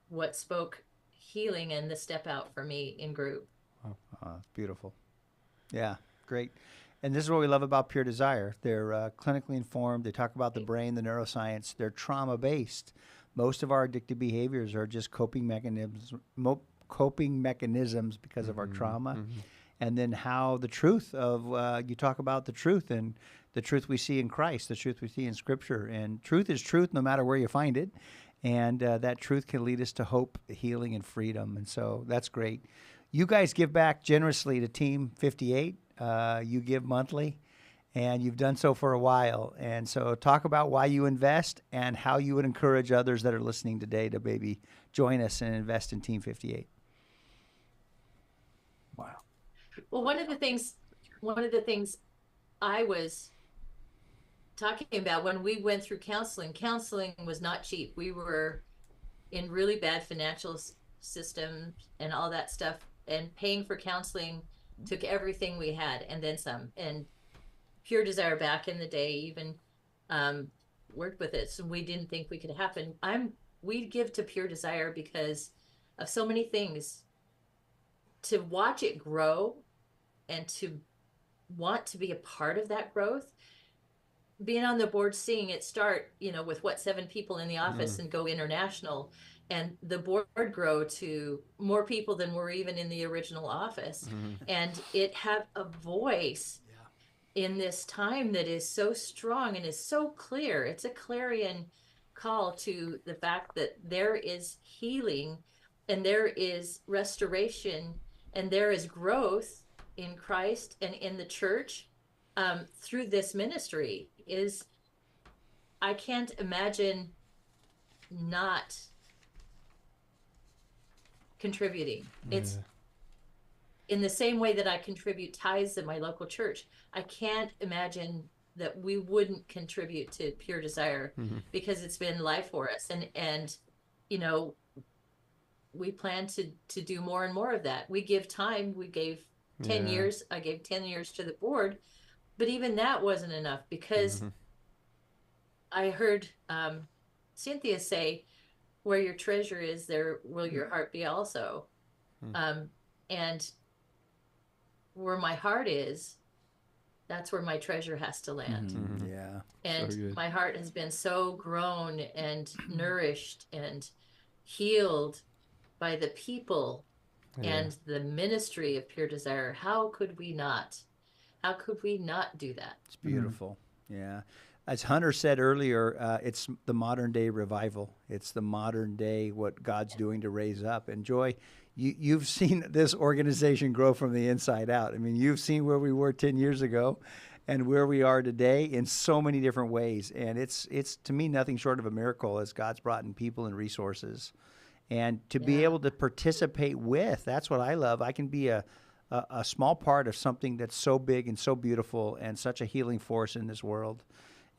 what spoke healing and the step out for me in group. Beautiful. Yeah, great. And this is what we love about Pure Desire. They're clinically informed. They talk about the brain, the neuroscience. They're trauma-based. Most of our addictive behaviors are just coping mechanisms because of our trauma. And then how the truth of, you talk about the truth and the truth we see in Christ, the truth we see in Scripture. And truth is truth no matter where you find it. And that truth can lead us to hope, healing, and freedom. And so that's great. You guys give back generously to Team 58. You give monthly, and you've done so for a while. And so talk about why you invest and how you would encourage others that are listening today to maybe join us and invest in Team 58. Wow. Well, one of the things I was talking about when we went through counseling was not cheap. We were in really bad financial systems and all that stuff, and paying for counseling took everything we had and then some. And Pure Desire back in the day even worked with it, so we didn't think we could happen. We give to Pure Desire because of so many things. To watch it grow and to want to be a part of that growth, being on the board, seeing it start, with 7 people in the office and go international, and the board grow to more people than were even in the original office. And it have a voice in this time that is so strong and is so clear. It's a clarion call to the fact that there is healing and there is restoration and there is growth in Christ and in the church through this ministry. I can't imagine not contributing. It's in the same way that I contribute tithes in my local church. I can't imagine that we wouldn't contribute to Pure Desire because it's been life for us. And we plan to do more and more of that. We give time. We gave 10 years. I gave 10 years to the board, but even that wasn't enough because I heard Cynthia say, where your treasure is, there will your heart be also. And where my heart is, that's where my treasure has to land. Yeah. And So good. my heart has been so grown and nourished and healed by the people and the ministry of Pure Desire. How could we not do that? It's beautiful. Yeah. As Hunter said earlier, it's the modern day revival. It's the modern day what God's doing to raise up. And Joy, you've seen this organization grow from the inside out. I mean, you've seen where we were 10 years ago and where we are today in so many different ways. And it's to me nothing short of a miracle as God's brought in people and resources. And to be able to participate with, that's what I love. I can be a small part of something that's so big and so beautiful and such a healing force in this world,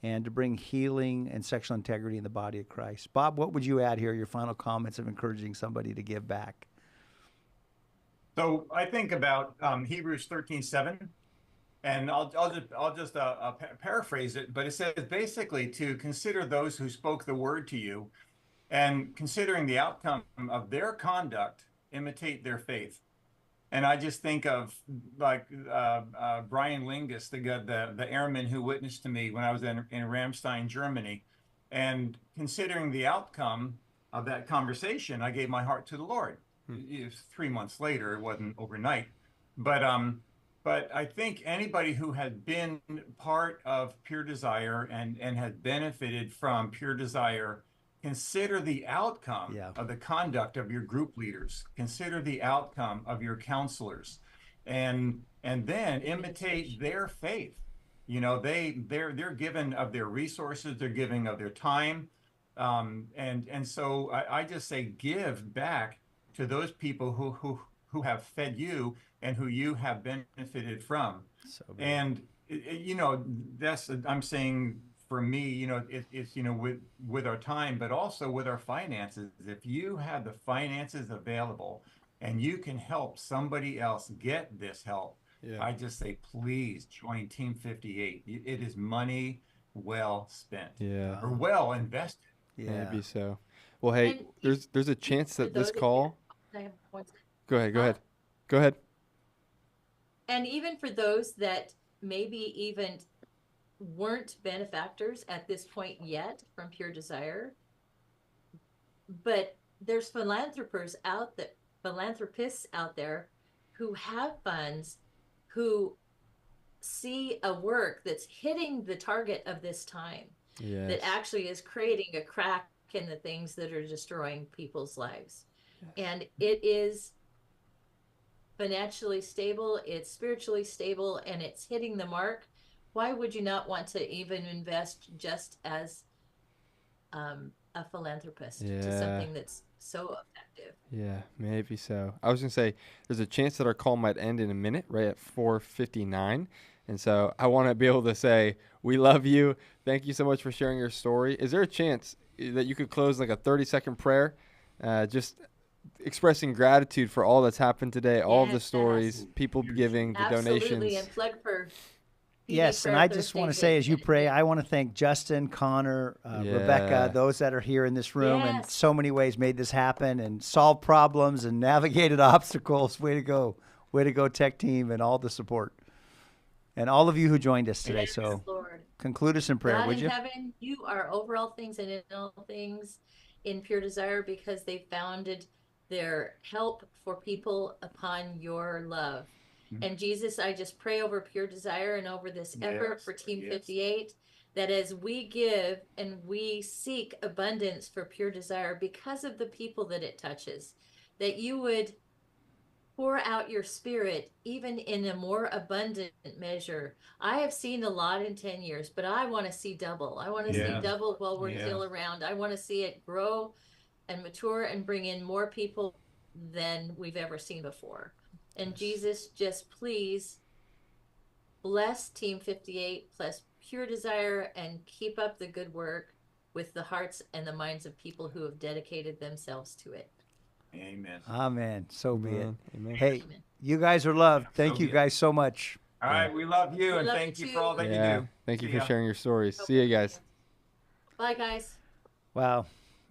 and to bring healing and sexual integrity in the body of Christ. Bob, what would you add here, your final comments of encouraging somebody to give back? So I think about Hebrews 13:7, and I'll just paraphrase it, but it says basically to consider those who spoke the word to you, and considering the outcome of their conduct, imitate their faith. And I just think of like Brian Lingus, the airman who witnessed to me when I was in Ramstein, Germany. And considering the outcome of that conversation, I gave my heart to the Lord. It was 3 months later, it wasn't overnight. But I think anybody who had been part of Pure Desire and had benefited from Pure Desire, consider the outcome of the conduct of your group leaders. Consider the outcome of your counselors, and then imitate their faith. They're given of their resources, they're giving of their time, and so I just say give back to those people who have fed you and who you have benefited from. So and that's I'm saying. For me, it's with our time, but also with our finances. If you have the finances available and you can help somebody else get this help, I just say, please join Team 58. It is money well spent, or well invested. Maybe so. Well, hey, there's a chance that this call I have points. Go ahead. And even for those that maybe even weren't benefactors at this point yet from Pure Desire, but there's philanthropists out there who have funds, who see a work that's hitting the target of this time, that actually is creating a crack in the things that are destroying people's lives. And it is financially stable, it's spiritually stable, and it's hitting the mark. Why would you not want to even invest just as a philanthropist to something that's so effective? Yeah, maybe so. I was going to say, there's a chance that our call might end in a minute, right at 4:59. And so I want to be able to say, we love you. Thank you so much for sharing your story. Is there a chance that you could close like a 30-second prayer, just expressing gratitude for all that's happened today, all of the stories, people giving, the Absolutely, donations? and plug for Yes, and I just want to say, as you pray, I want to thank Justin, Connor, Rebecca, those that are here in this room, and so many ways made this happen and solved problems and navigated obstacles. Way to go, tech team, and all the support, and all of you who joined us today. Yes, So, Lord. conclude us in prayer, God would in you? heaven, you are over all things and in all things in Pure Desire, because they founded their help for people upon your love. And Jesus, I just pray over Pure Desire and over this effort for Team 58, that as we give and we seek abundance for Pure Desire because of the people that it touches, that you would pour out your spirit even in a more abundant measure. I have seen a lot in 10 years, but I want to see double. I want to see double while we're still around. I want to see it grow and mature and bring in more people than we've ever seen before. And Jesus, just please bless Team 58, bless Pure Desire, and keep up the good work with the hearts and the minds of people who have dedicated themselves to it. Amen. Amen. So be it. Amen. Hey, you guys are loved. Thank you guys so much. All right, we love you, and love thank you you for all that you do. Thank you See for ya. sharing your stories. See you guys. Bye, guys. Wow.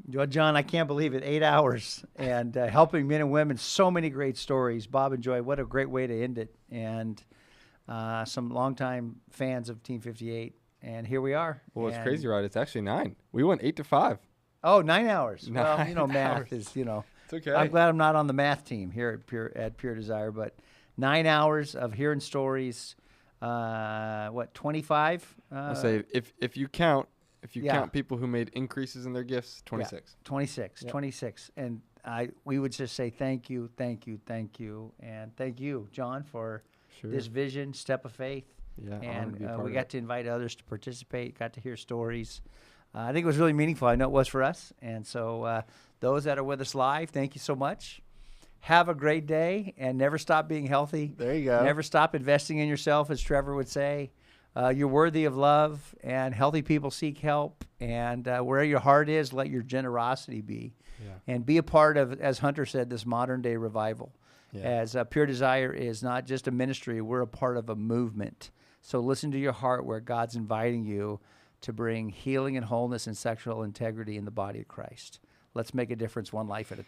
Well, John, I can't believe it. 8 hours and helping men and women. So many great stories. Bob and Joy, what a great way to end it. And some longtime fans of Team 58. And here we are. Well, it's And- crazy, right? It's actually 9. We went 8 to 5. Oh, 9 hours. Well, 9 math hours. is, It's okay. I'm glad I'm not on the math team here at Pure Desire. But 9 hours of hearing stories. 25? I'll say if you count. If you Yeah. count people who made increases in their gifts, 26. 26. And we would just say thank you. And thank you, John, for this vision, step of faith. Yeah, honored and to be a part we of got it. to invite others to participate, got to hear stories. I think it was really meaningful. I know it was for us. And so those that are with us live, thank you so much. Have a great day, and never stop being healthy. There you go. Never stop investing in yourself, as Trevor would say. You're worthy of love, and healthy people seek help. And where your heart is, let your generosity be. Yeah. And be a part of, as Hunter said, this modern-day revival. Yeah. As Pure Desire is not just a ministry, we're a part of a movement. So listen to your heart where God's inviting you to bring healing and wholeness and sexual integrity in the body of Christ. Let's make a difference one life at a time.